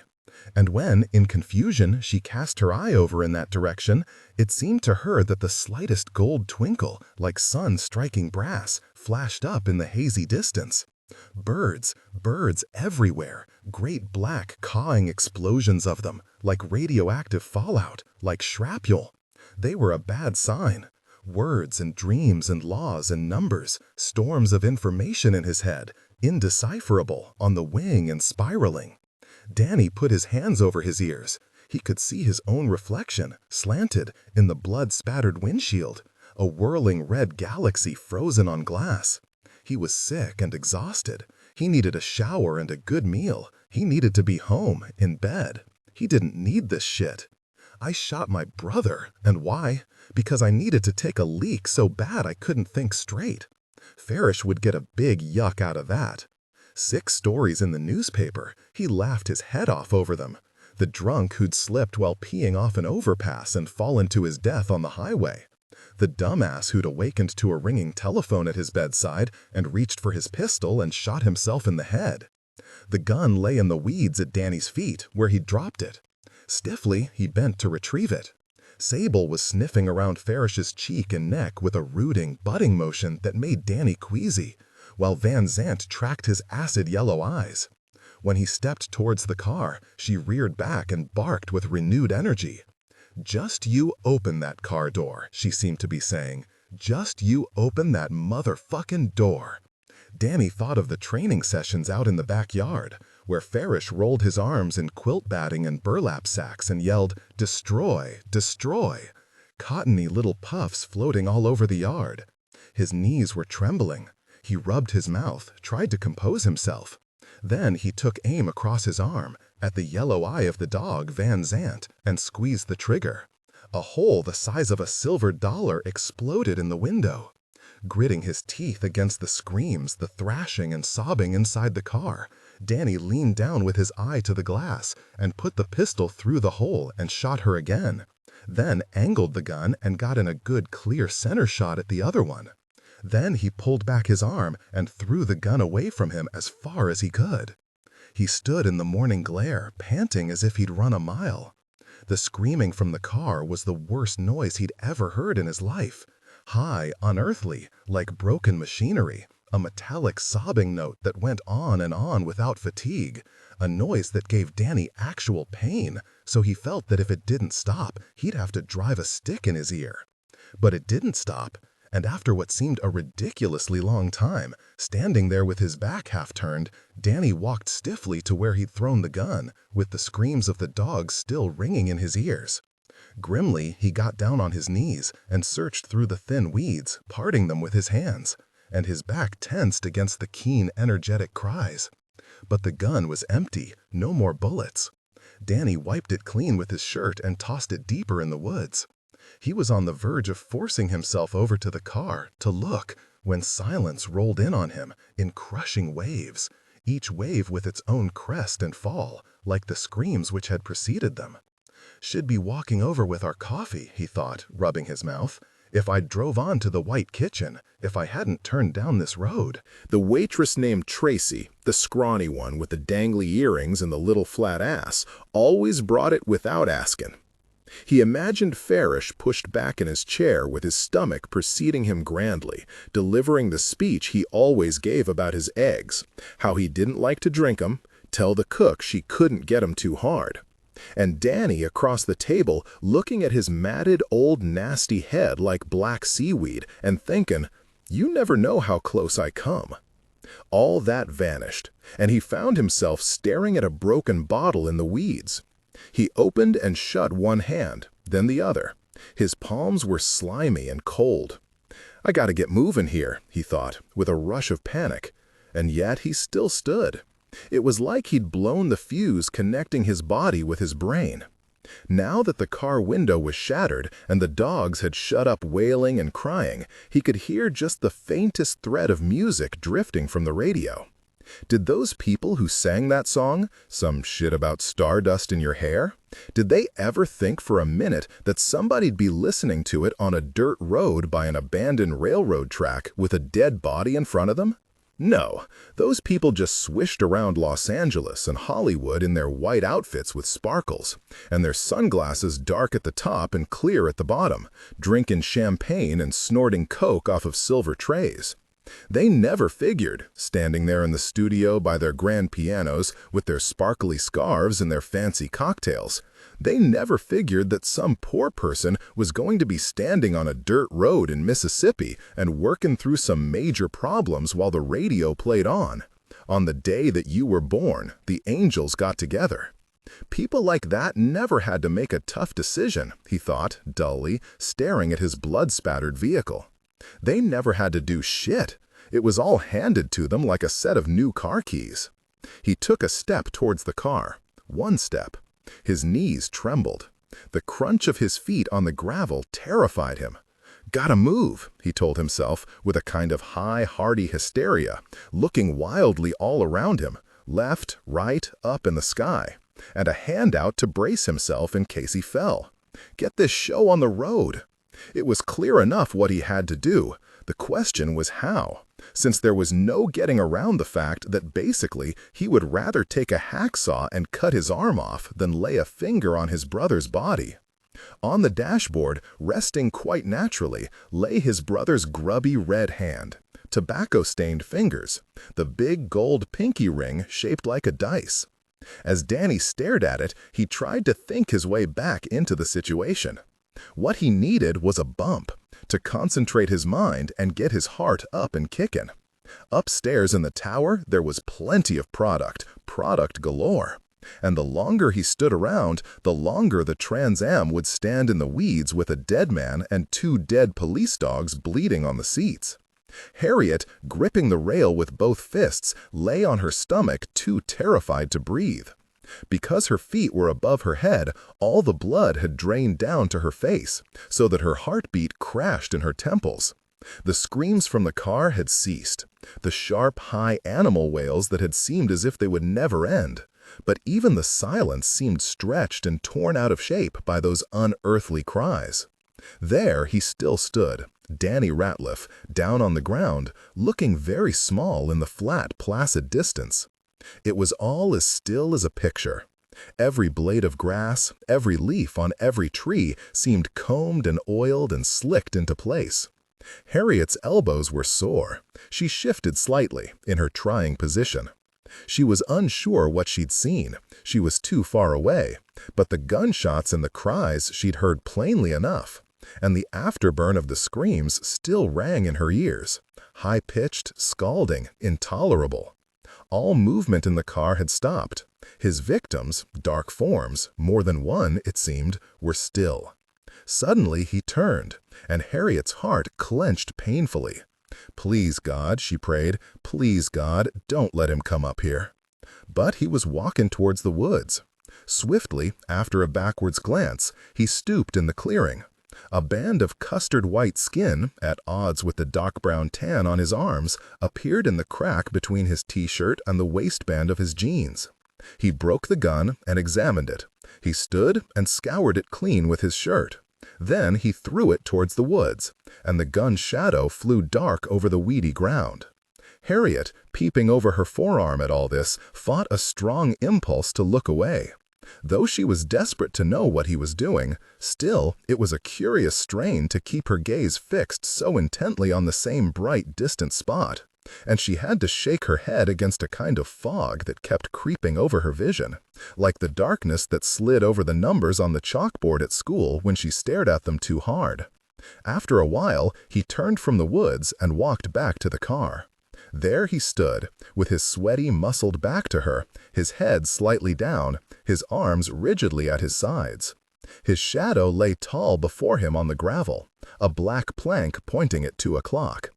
And when, in confusion, she cast her eye over in that direction, it seemed to her that the slightest gold twinkle, like sun striking brass, flashed up in the hazy distance. Birds, birds everywhere, great black cawing explosions of them, like radioactive fallout, like shrapnel. They were a bad sign. Words and dreams and laws and numbers, storms of information in his head, indecipherable, on the wing and spiraling. Danny put his hands over his ears. He could see his own reflection, slanted, in the blood-spattered windshield, a whirling red galaxy frozen on glass. He was sick and exhausted. He needed a shower and a good meal. He needed to be home, in bed. He didn't need this shit. I shot my brother. And why? Because I needed to take a leak so bad I couldn't think straight. Farish would get a big yuck out of that. 6 stories in the newspaper. He laughed his head off over them. The drunk who'd slipped while peeing off an overpass and fallen to his death on the highway. The dumbass who'd awakened to a ringing telephone at his bedside and reached for his pistol and shot himself in the head. The gun lay in the weeds at Danny's feet, where he'd dropped it. Stiffly, he bent to retrieve it. Sable was sniffing around Farish's cheek and neck with a rooting, butting motion that made Danny queasy, while Van Zandt tracked his acid yellow eyes. When he stepped towards the car, she reared back and barked with renewed energy. "Just you open that car door," she seemed to be saying. "Just you open that motherfucking door." Danny thought of the training sessions out in the backyard. where Farish rolled his arms in quilt batting and burlap sacks and yelled, "Destroy! Destroy!" Cottony little puffs floating all over the yard. His knees were trembling. He rubbed his mouth, tried to compose himself. Then he took aim across his arm, at the yellow eye of the dog Van Zant, and squeezed the trigger. A hole the size of a silver dollar exploded in the window. Gritting his teeth against the screams, the thrashing and sobbing inside the car, Danny leaned down with his eye to the glass and put the pistol through the hole and shot her again. Then angled the gun and got in a good clear center shot at the other one. Then he pulled back his arm and threw the gun away from him as far as he could. He stood in the morning glare, panting as if he'd run a mile. The screaming from the car was the worst noise he'd ever heard in his life. High, unearthly, like broken machinery, a metallic sobbing note that went on and on without fatigue, a noise that gave Danny actual pain, so he felt that if it didn't stop, he'd have to drive a stick in his ear. But it didn't stop, and after what seemed a ridiculously long time, standing there with his back half turned, Danny walked stiffly to where he'd thrown the gun, with the screams of the dogs still ringing in his ears. Grimly, he got down on his knees and searched through the thin weeds, parting them with his hands, and his back tensed against the keen, energetic cries. But the gun was empty, no more bullets. Danny wiped it clean with his shirt and tossed it deeper in the woods. He was on the verge of forcing himself over to the car to look when silence rolled in on him in crushing waves, each wave with its own crest and fall, like the screams which had preceded them. "Should be walking over with our coffee," he thought, rubbing his mouth, "if I drove on to the White Kitchen, if I hadn't turned down this road." The waitress named Tracy, the scrawny one with the dangly earrings and the little flat ass, always brought it without asking. He imagined Farish pushed back in his chair with his stomach preceding him grandly, delivering the speech he always gave about his eggs, how he didn't like to drink 'em, tell the cook she couldn't get 'em too hard. And Danny across the table looking at his matted old nasty head like black seaweed and thinking, "You never know how close I come." All that vanished, and he found himself staring at a broken bottle in the weeds. He opened and shut one hand, then the other. His palms were slimy and cold. "I gotta get moving here," he thought, with a rush of panic. And yet he still stood. It was like he'd blown the fuse connecting his body with his brain. Now that the car window was shattered and the dogs had shut up wailing and crying, he could hear just the faintest thread of music drifting from the radio. Did those people who sang that song, "Some Shit About Stardust in Your Hair," did they ever think for a minute that somebody'd be listening to it on a dirt road by an abandoned railroad track with a dead body in front of them? No, those people just swished around Los Angeles and Hollywood in their white outfits with sparkles, and their sunglasses dark at the top and clear at the bottom, drinking champagne and snorting coke off of silver trays. They never figured, standing there in the studio by their grand pianos with their sparkly scarves and their fancy cocktails, they never figured that some poor person was going to be standing on a dirt road in Mississippi and working through some major problems while the radio played on. On the day that you were born, the angels got together. People like that never had to make a tough decision, he thought, dully, staring at his blood-spattered vehicle. They never had to do shit. It was all handed to them like a set of new car keys. He took a step towards the car. One step. His knees trembled. The crunch of his feet on the gravel terrified him. "Gotta move," he told himself with a kind of high, hearty hysteria, looking wildly all around him, left, right, up in the sky, and a hand out to brace himself in case he fell. Get this show on the road. It was clear enough what he had to do. The question was how, since there was no getting around the fact that basically he would rather take a hacksaw and cut his arm off than lay a finger on his brother's body. On the dashboard, resting quite naturally, lay his brother's grubby red hand, tobacco-stained fingers, the big gold pinky ring shaped like a dice. As Danny stared at it, he tried to think his way back into the situation. What he needed was a bump, to concentrate his mind and get his heart up and kicking. Upstairs in the tower, there was plenty of product, product galore. And the longer he stood around, the longer the Trans Am would stand in the weeds with a dead man and 2 dead police dogs bleeding on the seats. Harriet, gripping the rail with both fists, lay on her stomach too terrified to breathe. Because her feet were above her head, all the blood had drained down to her face, so that her heartbeat crashed in her temples. The screams from the car had ceased, the sharp, high animal wails that had seemed as if they would never end. But even the silence seemed stretched and torn out of shape by those unearthly cries. There he still stood, Danny Ratliff, down on the ground, looking very small in the flat, placid distance. It was all as still as a picture. Every blade of grass, every leaf on every tree seemed combed and oiled and slicked into place. Harriet's elbows were sore. She shifted slightly in her trying position. She was unsure what she'd seen. She was too far away, but the gunshots and the cries she'd heard plainly enough, and the afterburn of the screams still rang in her ears, high-pitched, scalding, intolerable. All movement in the car had stopped. His victims, dark forms, more than one, it seemed, were still. Suddenly he turned, and Harriet's heart clenched painfully. "Please, God," she prayed, "please, God, don't let him come up here." But he was walking towards the woods. Swiftly, after a backwards glance, he stooped in the clearing. A band of custard-white skin, at odds with the dark brown tan on his arms, appeared in the crack between his t-shirt and the waistband of his jeans. He broke the gun and examined it. He stood and scoured it clean with his shirt. Then he threw it towards the woods, and the gun's shadow flew dark over the weedy ground. Harriet, peeping over her forearm at all this, fought a strong impulse to look away. Though she was desperate to know what he was doing, still it was a curious strain to keep her gaze fixed so intently on the same bright, distant spot, and she had to shake her head against a kind of fog that kept creeping over her vision, like the darkness that slid over the numbers on the chalkboard at school when she stared at them too hard. After a while, he turned from the woods and walked back to the car. There he stood, with his sweaty, muscled back to her, his head slightly down, his arms rigidly at his sides. His shadow lay tall before him on the gravel, a black plank pointing at 2 o'clock.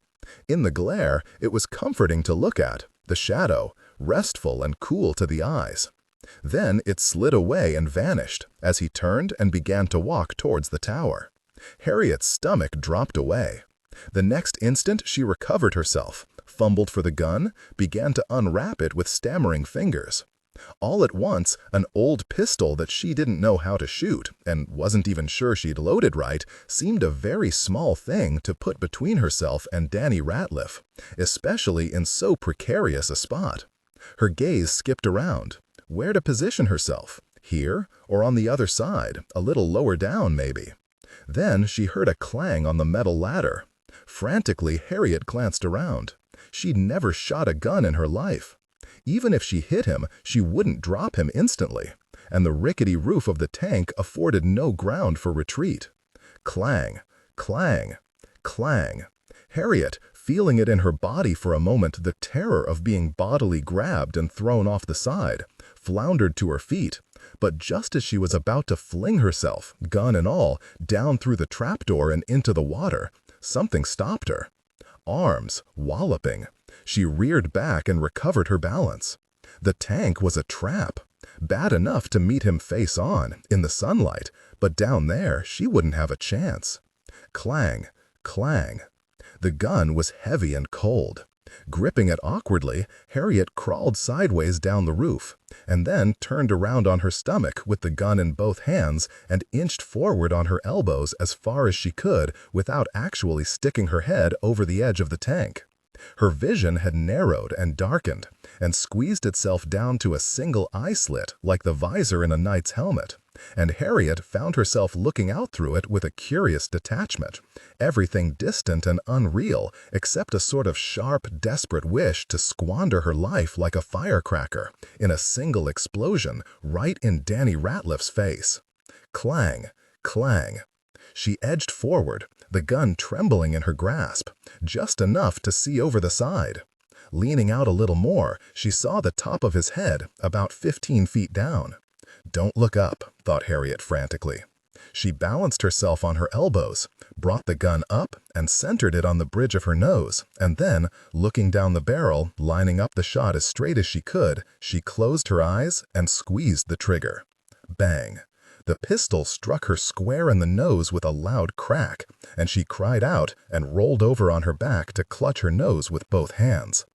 In the glare, it was comforting to look at, the shadow, restful and cool to the eyes. Then it slid away and vanished, as he turned and began to walk towards the tower. Harriet's stomach dropped away. The next instant she recovered herself, fumbled for the gun, began to unwrap it with stammering fingers. All at once, an old pistol that she didn't know how to shoot, and wasn't even sure she'd loaded right, seemed a very small thing to put between herself and Danny Ratliff, especially in so precarious a spot. Her gaze skipped around. Where to position herself? Here, or on the other side, a little lower down, maybe? Then she heard a clang on the metal ladder. Frantically, Harriet glanced around. She'd never shot a gun in her life. Even if she hit him, she wouldn't drop him instantly, and the rickety roof of the tank afforded no ground for retreat. Clang, clang, clang. Harriet, feeling it in her body for a moment the terror of being bodily grabbed and thrown off the side, floundered to her feet, but just as she was about to fling herself, gun and all, down through the trapdoor and into the water, something stopped her. Arms, walloping. She reared back and recovered her balance. The tank was a trap. Bad enough to meet him face on, in the sunlight, but down there she wouldn't have a chance. Clang, clang. The gun was heavy and cold. Gripping it awkwardly, Harriet crawled sideways down the roof, and then turned around on her stomach with the gun in both hands and inched forward on her elbows as far as she could without actually sticking her head over the edge of the tank. Her vision had narrowed and darkened, and squeezed itself down to a single eye slit like the visor in a knight's helmet, and Harriet found herself looking out through it with a curious detachment, everything distant and unreal except a sort of sharp, desperate wish to squander her life like a firecracker in a single explosion right in Danny Ratliff's face. Clang, clang. She edged forward, the gun trembling in her grasp, just enough to see over the side. Leaning out a little more, she saw the top of his head about 15 feet down. "Don't look up," thought Harriet frantically. She balanced herself on her elbows, brought the gun up and centered it on the bridge of her nose, and then, looking down the barrel, lining up the shot as straight as she could, she closed her eyes and squeezed the trigger. Bang! The pistol struck her square in the nose with a loud crack, and she cried out and rolled over on her back to clutch her nose with both hands.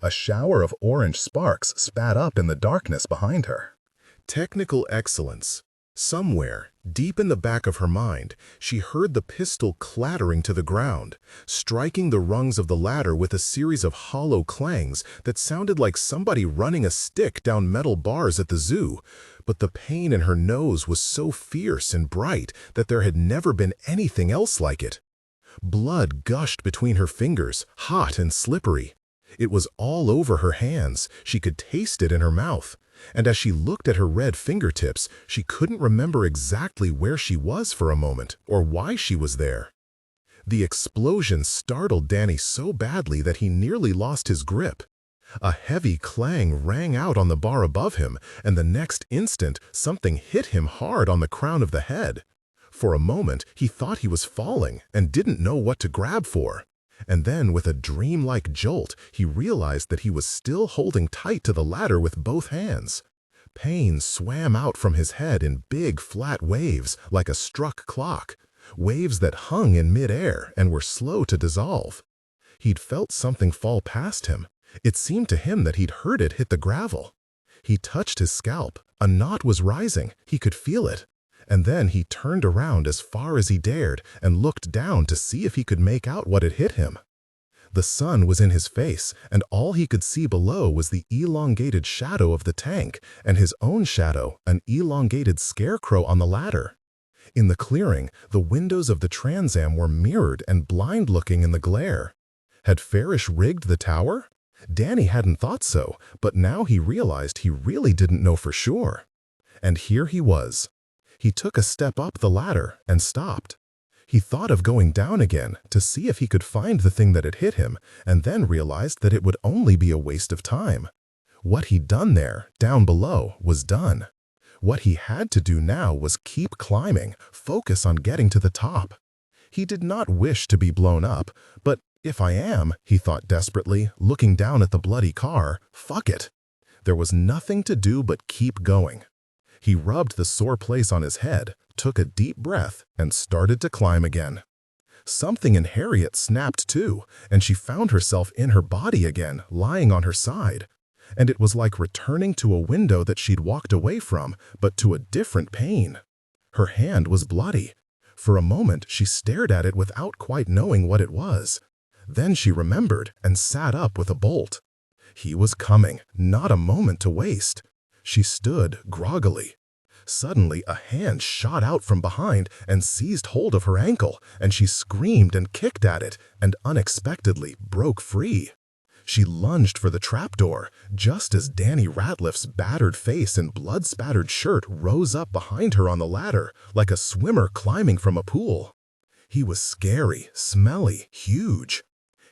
A shower of orange sparks spat up in the darkness behind her. Technical excellence. Somewhere, deep in the back of her mind, she heard the pistol clattering to the ground, striking the rungs of the ladder with a series of hollow clangs that sounded like somebody running a stick down metal bars at the zoo. But the pain in her nose was so fierce and bright that there had never been anything else like it. Blood gushed between her fingers, hot and slippery. It was all over her hands. She could taste it in her mouth. And as she looked at her red fingertips, she couldn't remember exactly where she was for a moment or why she was there. The explosion startled Danny so badly that he nearly lost his grip. A heavy clang rang out on the bar above him, and the next instant something hit him hard on the crown of the head. For a moment, he thought he was falling and didn't know what to grab for. And then, with a dreamlike jolt, he realized that he was still holding tight to the ladder with both hands. Pain swam out from his head in big, flat waves, like a struck clock, waves that hung in midair and were slow to dissolve. He'd felt something fall past him. It seemed to him that he'd heard it hit the gravel. He touched his scalp. A knot was rising. He could feel it. And then he turned around as far as he dared and looked down to see if he could make out what had hit him. The sun was in his face, and all he could see below was the elongated shadow of the tank and his own shadow, an elongated scarecrow on the ladder. In the clearing, the windows of the Trans Am were mirrored and blind-looking in the glare. Had Farish rigged the tower? Danny hadn't thought so, but now he realized he really didn't know for sure. And here he was. He took a step up the ladder and stopped. He thought of going down again to see if he could find the thing that had hit him, and then realized that it would only be a waste of time. What he'd done there, down below, was done. What he had to do now was keep climbing, focus on getting to the top. He did not wish to be blown up, but if I am, he thought desperately, looking down at the bloody car, fuck it. There was nothing to do but keep going. He rubbed the sore place on his head, took a deep breath, and started to climb again. Something in Harriet snapped too, and she found herself in her body again, lying on her side. And it was like returning to a window that she'd walked away from, but to a different pain. Her hand was bloody. For a moment, she stared at it without quite knowing what it was. Then she remembered and sat up with a bolt. He was coming, not a moment to waste. She stood groggily. Suddenly, a hand shot out from behind and seized hold of her ankle, and she screamed and kicked at it, and unexpectedly broke free. She lunged for the trapdoor, just as Danny Ratliff's battered face and blood-spattered shirt rose up behind her on the ladder, like a swimmer climbing from a pool. He was scary, smelly, huge.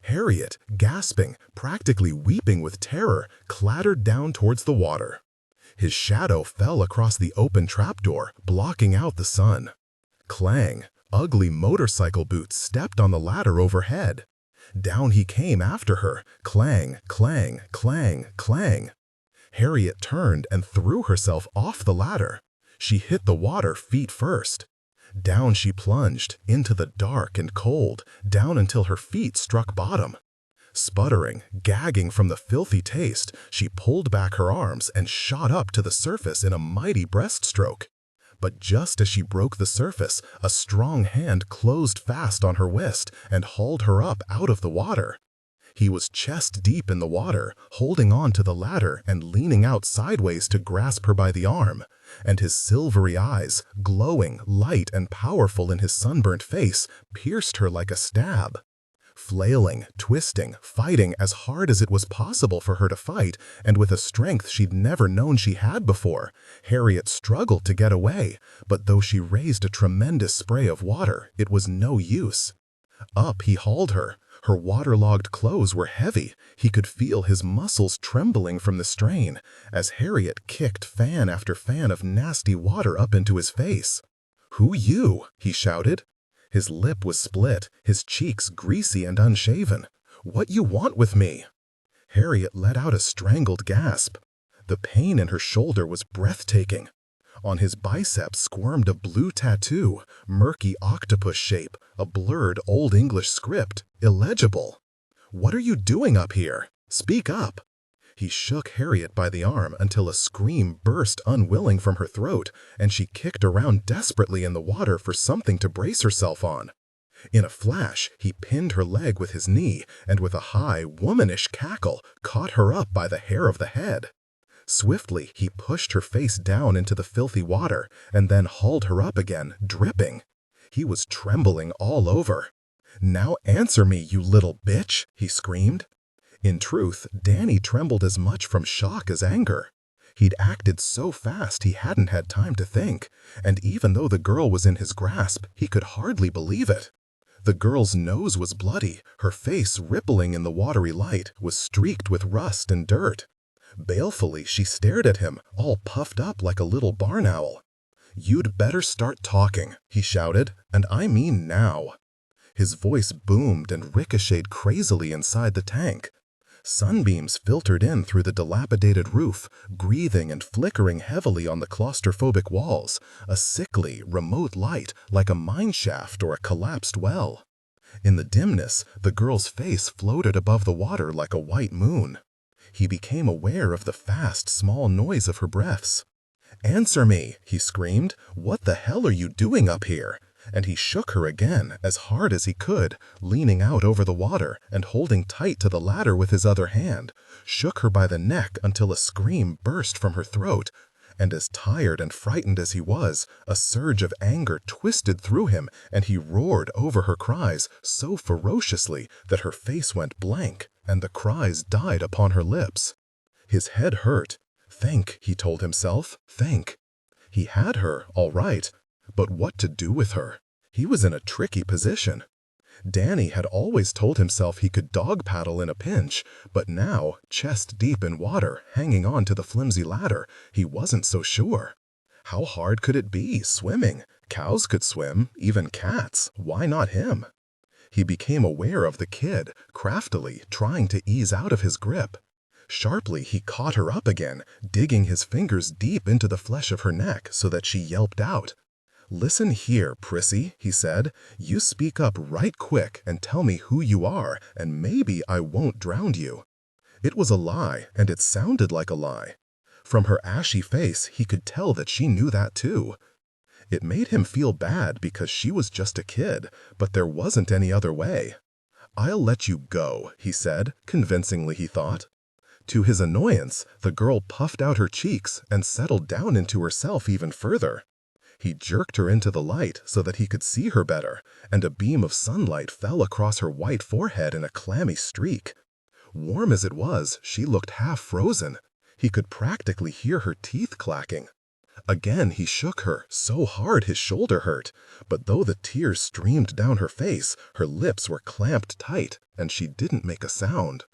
Harriet, gasping, practically weeping with terror, clattered down towards the water. His shadow fell across the open trapdoor, blocking out the sun. Clang! Ugly motorcycle boots stepped on the ladder overhead. Down he came after her. Clang, clang, clang, clang. Harriet turned and threw herself off the ladder. She hit the water feet first. Down she plunged, into the dark and cold, down until her feet struck bottom. Sputtering, gagging from the filthy taste, she pulled back her arms and shot up to the surface in a mighty breaststroke. But just as she broke the surface, a strong hand closed fast on her wrist and hauled her up out of the water. He was chest deep in the water, holding on to the ladder and leaning out sideways to grasp her by the arm, and his silvery eyes, glowing, light and powerful in his sunburnt face, pierced her like a stab. Flailing, twisting, fighting as hard as it was possible for her to fight, and with a strength she'd never known she had before, Harriet struggled to get away, but though she raised a tremendous spray of water, it was no use. Up he hauled her. Her waterlogged clothes were heavy. He could feel his muscles trembling from the strain as Harriet kicked fan after fan of nasty water up into his face. "Who you?" he shouted. His lip was split, his cheeks greasy and unshaven. "What you want with me?" Harriet let out a strangled gasp. The pain in her shoulder was breathtaking. On his biceps squirmed a blue tattoo, murky octopus shape, a blurred Old English script, illegible. "What are you doing up here? Speak up." He shook Harriet by the arm until a scream burst unwilling from her throat, and she kicked around desperately in the water for something to brace herself on. In a flash, he pinned her leg with his knee, and with a high, womanish cackle, caught her up by the hair of the head. Swiftly, he pushed her face down into the filthy water, and then hauled her up again, dripping. He was trembling all over. "Now answer me, you little bitch!" he screamed. In truth, Danny trembled as much from shock as anger. He'd acted so fast he hadn't had time to think, and even though the girl was in his grasp, he could hardly believe it. The girl's nose was bloody, her face, rippling in the watery light, was streaked with rust and dirt. Balefully, she stared at him, all puffed up like a little barn owl. "You'd better start talking," he shouted, "and I mean now." His voice boomed and ricocheted crazily inside the tank. Sunbeams filtered in through the dilapidated roof, breathing and flickering heavily on the claustrophobic walls, a sickly, remote light like a mine shaft or a collapsed well. In the dimness, the girl's face floated above the water like a white moon. He became aware of the fast, small noise of her breaths. "Answer me," he screamed. "What the hell are you doing up here?" And he shook her again, as hard as he could, leaning out over the water and holding tight to the ladder with his other hand, shook her by the neck until a scream burst from her throat. And as tired and frightened as he was, a surge of anger twisted through him, and he roared over her cries so ferociously that her face went blank, and the cries died upon her lips. His head hurt. Think, he told himself, think. He had her, all right, but what to do with her? He was in a tricky position. Danny had always told himself he could dog paddle in a pinch, but now, chest deep in water, hanging on to the flimsy ladder, he wasn't so sure. How hard could it be, swimming? Cows could swim, even cats. Why not him? He became aware of the kid, craftily, trying to ease out of his grip. Sharply, he caught her up again, digging his fingers deep into the flesh of her neck so that she yelped out. "Listen here, prissy," he said. "You speak up right quick and tell me who you are, and maybe I won't drown you." It was a lie, and it sounded like a lie. From her ashy face, he could tell that she knew that too. It made him feel bad because she was just a kid, but there wasn't any other way. "I'll let you go," he said, convincingly he thought. To his annoyance, the girl puffed out her cheeks and settled down into herself even further. He jerked her into the light so that he could see her better, and a beam of sunlight fell across her white forehead in a clammy streak. Warm as it was, she looked half frozen. He could practically hear her teeth clacking. Again he shook her, so hard his shoulder hurt, but though the tears streamed down her face, her lips were clamped tight, and she didn't make a sound.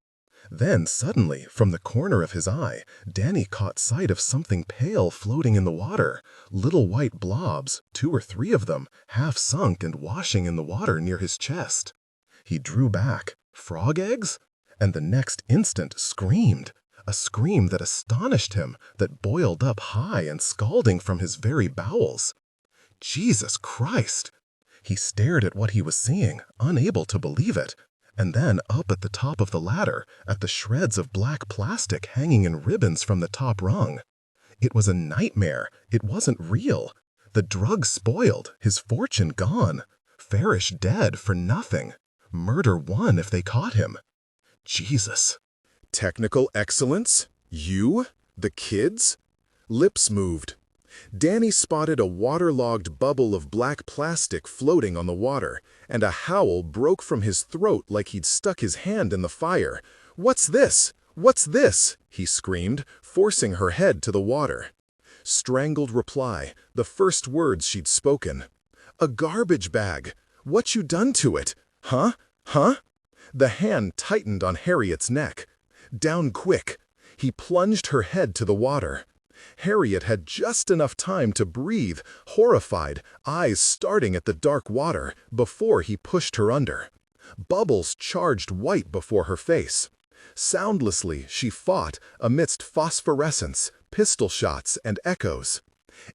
Then, suddenly, from the corner of his eye, Danny caught sight of something pale floating in the water, little white blobs, 2 or 3 of them, half sunk and washing in the water near his chest. He drew back. Frog eggs? And the next instant screamed, a scream that astonished him, that boiled up high and scalding from his very bowels. Jesus Christ! He stared at what he was seeing, unable to believe it. And then up at the top of the ladder, at the shreds of black plastic hanging in ribbons from the top rung. It was a nightmare. It wasn't real. The drug spoiled, his fortune gone. Farish dead for nothing. Murder won if they caught him. Jesus. Technical excellence? You? The kids? Lips moved. Danny spotted a waterlogged bubble of black plastic floating on the water, and a howl broke from his throat like he'd stuck his hand in the fire. "What's this? What's this?" he screamed, forcing her head to the water. Strangled reply, the first words she'd spoken. "A garbage bag. What you done to it? Huh? Huh?" The hand tightened on Harriet's neck. Down quick. He plunged her head to the water. Harriet had just enough time to breathe, horrified, eyes starting at the dark water, before he pushed her under. Bubbles charged white before her face. Soundlessly, she fought amidst phosphorescence, pistol shots, and echoes.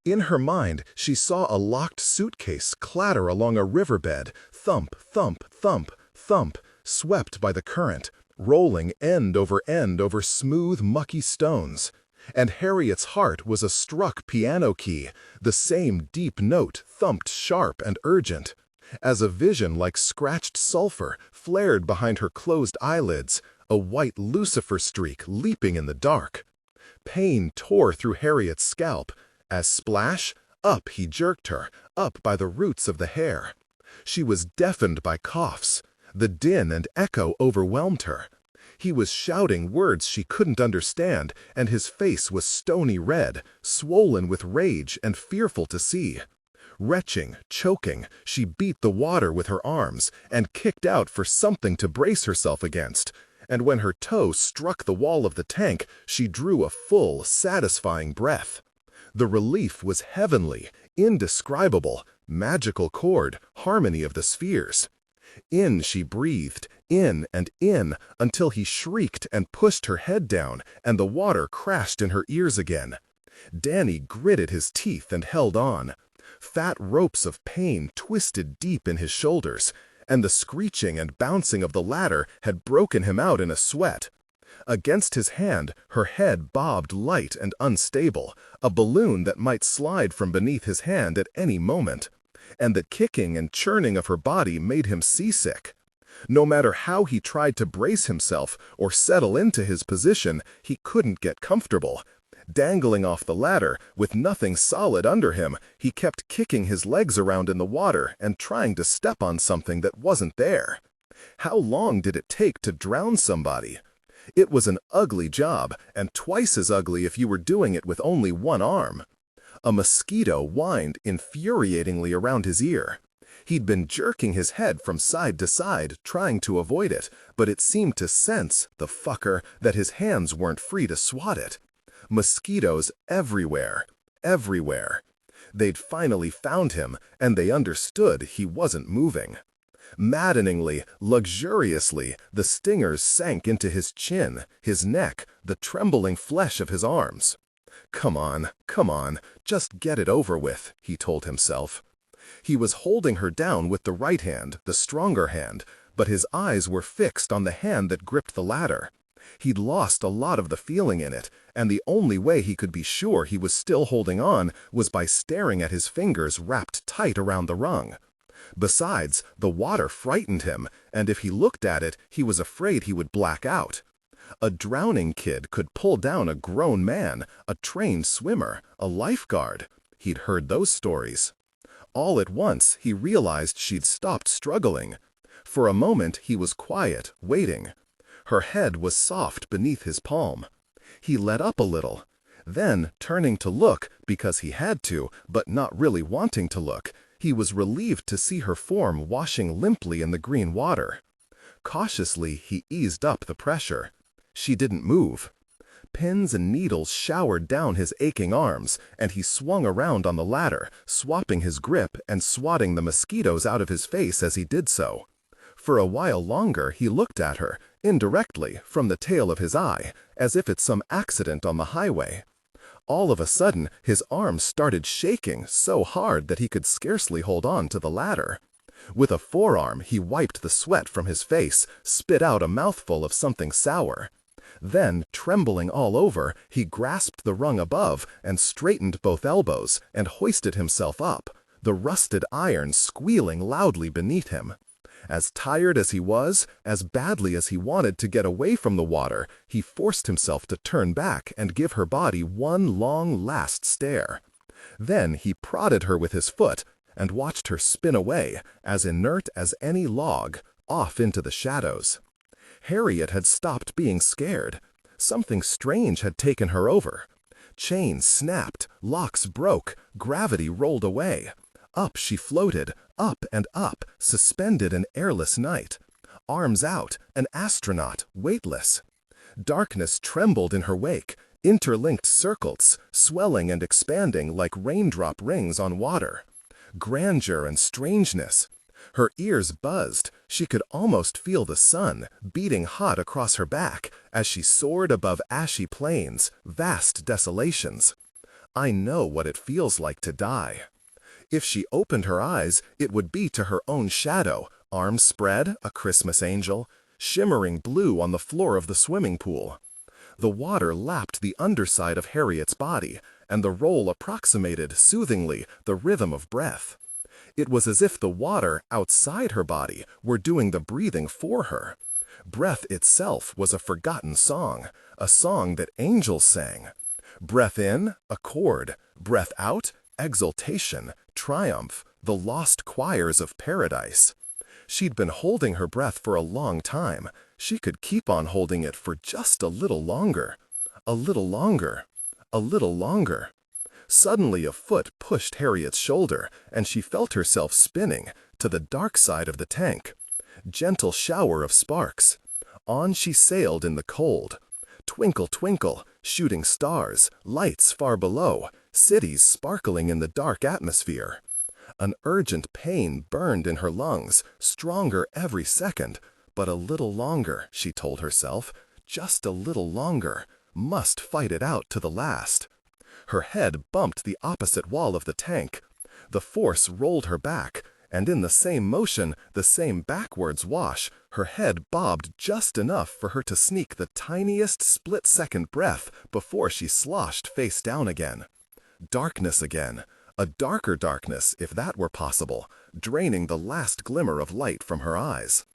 In her mind, she saw a locked suitcase clatter along a riverbed, thump, thump, thump, thump, swept by the current, rolling end over smooth, mucky stones. And Harriet's heart was a struck piano key, the same deep note thumped sharp and urgent. As a vision like scratched sulfur flared behind her closed eyelids, a white Lucifer streak leaping in the dark. Pain tore through Harriet's scalp. As splash, up he jerked her, up by the roots of the hair. She was deafened by coughs. The din and echo overwhelmed her. He was shouting words she couldn't understand, and his face was stony red, swollen with rage and fearful to see. Retching, choking, she beat the water with her arms and kicked out for something to brace herself against. And when her toe struck the wall of the tank, she drew a full, satisfying breath. The relief was heavenly, indescribable, magical chord, harmony of the spheres. In she breathed, in and in, until he shrieked and pushed her head down, and the water crashed in her ears again. Danny gritted his teeth and held on. Fat ropes of pain twisted deep in his shoulders, and the screeching and bouncing of the ladder had broken him out in a sweat. Against his hand, her head bobbed light and unstable, a balloon that might slide from beneath his hand at any moment. And the kicking and churning of her body made him seasick. No matter how he tried to brace himself or settle into his position, he couldn't get comfortable. Dangling off the ladder, with nothing solid under him, he kept kicking his legs around in the water and trying to step on something that wasn't there. How long did it take to drown somebody? It was an ugly job, and twice as ugly if you were doing it with only one arm. A mosquito whined infuriatingly around his ear. He'd been jerking his head from side to side, trying to avoid it, but it seemed to sense, the fucker, that his hands weren't free to swat it. Mosquitoes everywhere, everywhere. They'd finally found him, and they understood he wasn't moving. Maddeningly, luxuriously, the stingers sank into his chin, his neck, the trembling flesh of his arms. Come on, just get it over with, he told himself. He was holding her down with the right hand, the stronger hand, but his eyes were fixed on the hand that gripped the ladder. He'd lost a lot of the feeling in it, and the only way he could be sure he was still holding on was by staring at his fingers wrapped tight around the rung. Besides, the water frightened him, and if he looked at it, he was afraid he would black out. A drowning kid could pull down a grown man, a trained swimmer, a lifeguard. He'd heard those stories. All at once, he realized she'd stopped struggling. For a moment, he was quiet, waiting. Her head was soft beneath his palm. He let up a little. Then, turning to look, because he had to, but not really wanting to look, he was relieved to see her form washing limply in the green water. Cautiously, he eased up the pressure. She didn't move. Pins and needles showered down his aching arms, and he swung around on the ladder, swapping his grip and swatting the mosquitoes out of his face as he did so. For a while longer he looked at her, indirectly, from the tail of his eye, as if it's some accident on the highway. All of a sudden, his arms started shaking so hard that he could scarcely hold on to the ladder. With a forearm, he wiped the sweat from his face, spit out a mouthful of something sour. Then, trembling all over, he grasped the rung above and straightened both elbows and hoisted himself up, the rusted iron squealing loudly beneath him. As tired as he was, as badly as he wanted to get away from the water, he forced himself to turn back and give her body one long last stare. Then he prodded her with his foot and watched her spin away, as inert as any log, off into the shadows. Harriet had stopped being scared. Something strange had taken her over. Chains snapped, locks broke, gravity rolled away. Up she floated, up and up, suspended in airless night. arms out, an astronaut, weightless. Darkness trembled in her wake, interlinked circles, swelling and expanding like raindrop rings on water. Grandeur and strangeness. Her ears buzzed. She could almost feel the sun beating hot across her back as she soared above ashy plains, vast desolations. I know what it feels like to die. If she opened her eyes, it would be to her own shadow, arms spread, a Christmas angel, shimmering blue on the floor of the swimming pool. The water lapped the underside of Harriet's body, and the roll approximated, soothingly, the rhythm of breath. It was as if the water outside her body were doing the breathing for her. Breath itself was a forgotten song, a song that angels sang. Breath in, accord. Breath out, exultation, triumph, the lost choirs of paradise. She'd been holding her breath for a long time. She could keep on holding it for just a little longer. A little longer. A little longer. Suddenly a foot pushed Harriet's shoulder, and she felt herself spinning to the dark side of the tank. Gentle shower of sparks. On she sailed in the cold. Twinkle, twinkle, shooting stars, lights far below, cities sparkling in the dark atmosphere. An urgent pain burned in her lungs, stronger every second, but a little longer, she told herself, just a little longer, must fight it out to the last. Her head bumped the opposite wall of the tank. The force rolled her back, and in the same motion, the same backwards wash, her head bobbed just enough for her to sneak the tiniest split-second breath before she sloshed face down again. Darkness again. A darker darkness, if that were possible, draining the last glimmer of light from her eyes.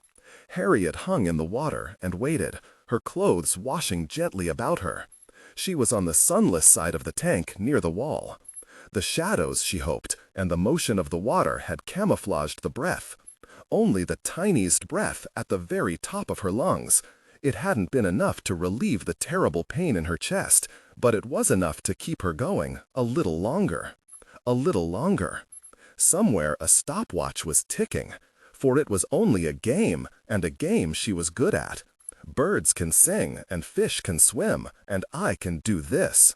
Harriet hung in the water and waited, her clothes washing gently about her. She was on the sunless side of the tank near the wall. The shadows, she hoped, and the motion of the water had camouflaged the breath. Only the tiniest breath at the very top of her lungs. It hadn't been enough to relieve the terrible pain in her chest, but it was enough to keep her going a little longer. A little longer. Somewhere a stopwatch was ticking, for it was only a game, and a game she was good at. Birds can sing, and fish can swim, and I can do this.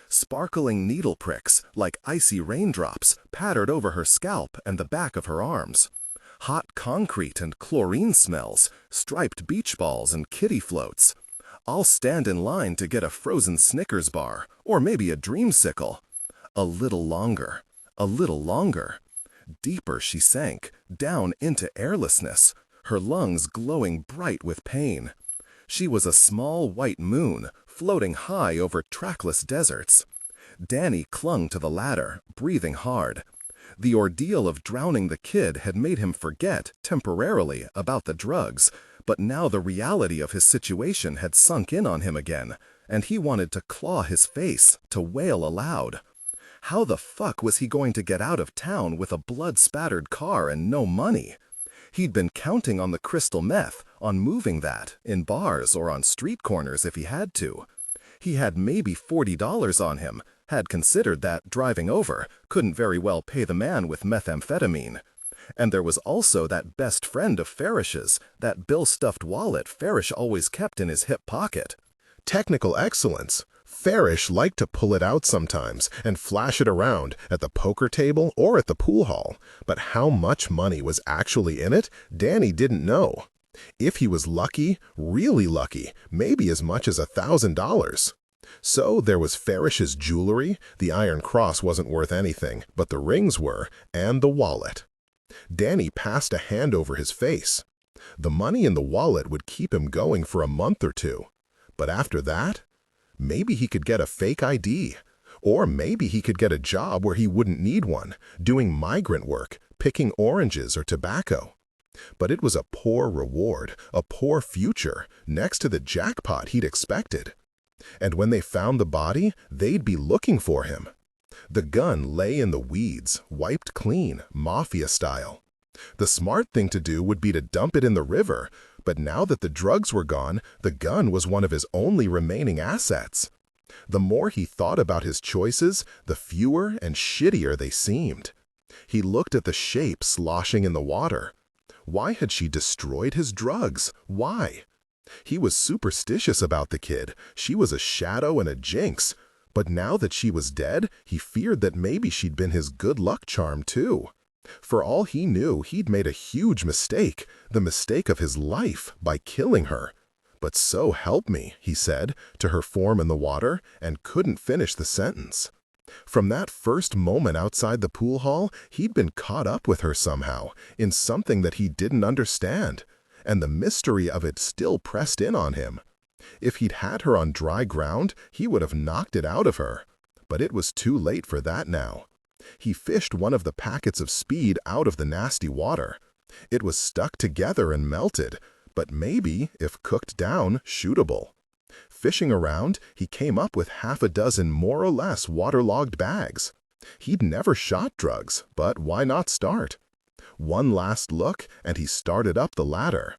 Sparkling needle pricks, like icy raindrops, pattered over her scalp and the back of her arms. Hot concrete and chlorine smells, striped beach balls and kiddie floats. I'll stand in line to get a frozen Snickers bar, or maybe a dreamsicle. A little longer. A little longer. Deeper she sank, down into airlessness, her lungs glowing bright with pain. She was a small white moon, floating high over trackless deserts. Danny clung to the ladder, breathing hard. The ordeal of drowning the kid had made him forget, temporarily, about the drugs, but now the reality of his situation had sunk in on him again, and he wanted to claw his face, to wail aloud. How the fuck was he going to get out of town with a blood-spattered car and no money? He'd been counting on the crystal meth, on moving that, in bars or on street corners if he had to. He had maybe $40 on him, had considered that driving over couldn't very well pay the man with methamphetamine. And there was also that best friend of Farish's, that bill-stuffed wallet Farish always kept in his hip pocket. Technical excellence. Farish liked to pull it out sometimes and flash it around at the poker table or at the pool hall, but how much money was actually in it, Danny didn't know. If he was lucky, really lucky, maybe as much as $1,000. So there was Farish's jewelry. The iron cross wasn't worth anything, but the rings were, and the wallet. Danny passed a hand over his face. The money in the wallet would keep him going for a month or two. But after that, maybe he could get a fake ID. Or maybe he could get a job where he wouldn't need one, doing migrant work, picking oranges or tobacco. But it was a poor reward, a poor future, next to the jackpot he'd expected. And when they found the body, they'd be looking for him. The gun lay in the weeds, wiped clean, mafia style. The smart thing to do would be to dump it in the river, but now that the drugs were gone, the gun was one of his only remaining assets. The more he thought about his choices, the fewer and shittier they seemed. He looked at the shape sloshing in the water. Why had she destroyed his drugs? Why? He was superstitious about the kid. She was a shadow and a jinx. But now that she was dead, he feared that maybe she'd been his good luck charm too. For all he knew, he'd made a huge mistake, the mistake of his life, by killing her. But so help me, he said, to her form in the water, and couldn't finish the sentence. From that first moment outside the pool hall, he'd been caught up with her somehow, in something that he didn't understand, and the mystery of it still pressed in on him. If he'd had her on dry ground, he would have knocked it out of her. But it was too late for that now. He fished one of the packets of speed out of the nasty water. It was stuck together and melted, but maybe, if cooked down, shootable. Fishing around, he came up with half a dozen more or less waterlogged bags. He'd never shot drugs, but why not start? One last look, and he started up the ladder.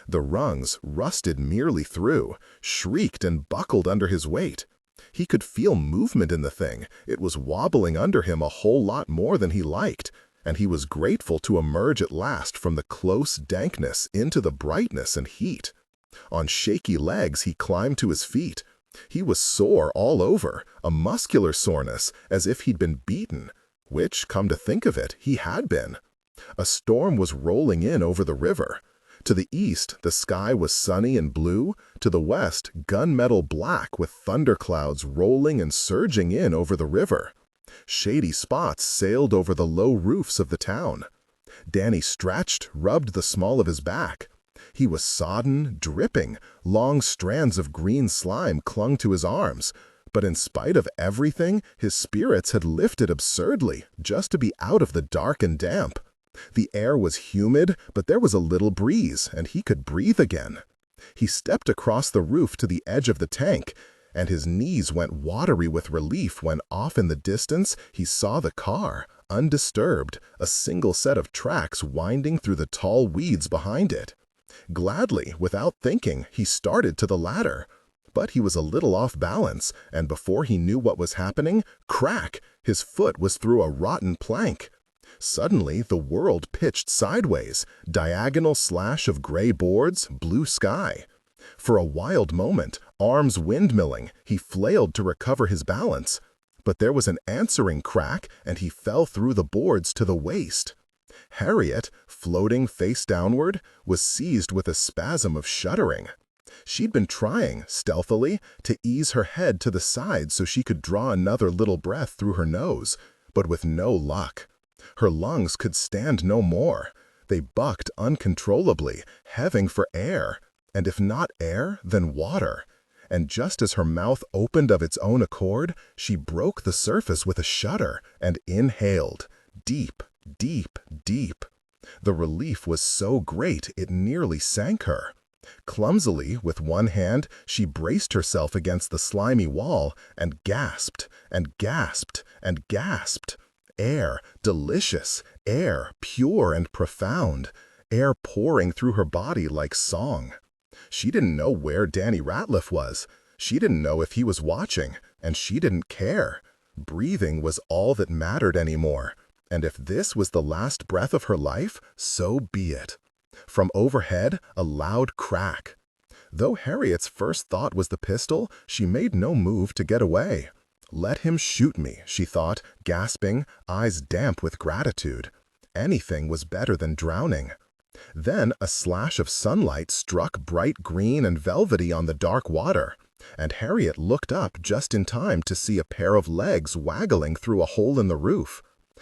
The rungs, rusted nearly through, shrieked and buckled under his weight. He could feel movement in the thing. It was wobbling under him a whole lot more than he liked, and he was grateful to emerge at last from the close dankness into the brightness and heat. On shaky legs he climbed to his feet. He was sore all over, a muscular soreness, as if he'd been beaten, which, come to think of it, he had been. A storm was rolling in over the river. To the east, the sky was sunny and blue. To the west, gunmetal black with thunderclouds rolling and surging in over the river. Shady spots sailed over the low roofs of the town. Danny stretched, rubbed the small of his back. He was sodden, dripping. Long strands of green slime clung to his arms. But in spite of everything, his spirits had lifted absurdly, just to be out of the dark and damp. The air was humid, but there was a little breeze, and he could breathe again. He stepped across the roof to the edge of the tank, and his knees went watery with relief when off in the distance he saw the car, undisturbed, a single set of tracks winding through the tall weeds behind it. Gladly, without thinking, he started to the ladder. But he was a little off balance, and before he knew what was happening, crack! His foot was through a rotten plank. Suddenly, the world pitched sideways, diagonal slash of gray boards, blue sky. For a wild moment, arms windmilling, he flailed to recover his balance. But there was an answering crack, and he fell through the boards to the waist. Harriet, floating face downward, was seized with a spasm of shuddering. She'd been trying, stealthily, to ease her head to the side so she could draw another little breath through her nose, but with no luck. Her lungs could stand no more. They bucked uncontrollably, heaving for air, and if not air, then water. And just as her mouth opened of its own accord, she broke the surface with a shudder and inhaled, deep, deep, deep. The relief was so great it nearly sank her. Clumsily, with one hand, she braced herself against the slimy wall and gasped, and gasped, and gasped. Air, delicious, air, pure and profound, air pouring through her body like song. She didn't know where Danny Ratliff was. She didn't know if he was watching, and she didn't care. Breathing was all that mattered anymore, and if this was the last breath of her life, so be it. From overhead, a loud crack. Though Harriet's first thought was the pistol, she made no move to get away. Let him shoot me, she thought, gasping, eyes damp with gratitude. Anything was better than drowning. Then a slash of sunlight struck bright green and velvety on the dark water, and Harriet looked up just in time to see a pair of legs waggling through a hole in the roof.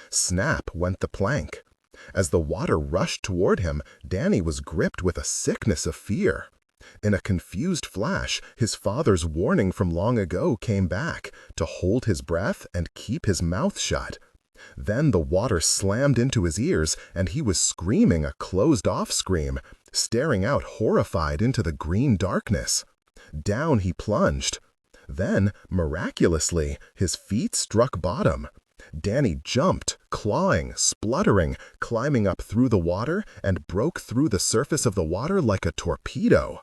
Snap went the plank. As the water rushed toward him, Danny was gripped with a sickness of fear. In a confused flash, his father's warning from long ago came back, to hold his breath and keep his mouth shut. Then the water slammed into his ears, and he was screaming a closed-off scream, staring out horrified into the green darkness. Down he plunged. Then, miraculously, his feet struck bottom. Danny jumped, clawing, spluttering, climbing up through the water, and broke through the surface of the water like a torpedo.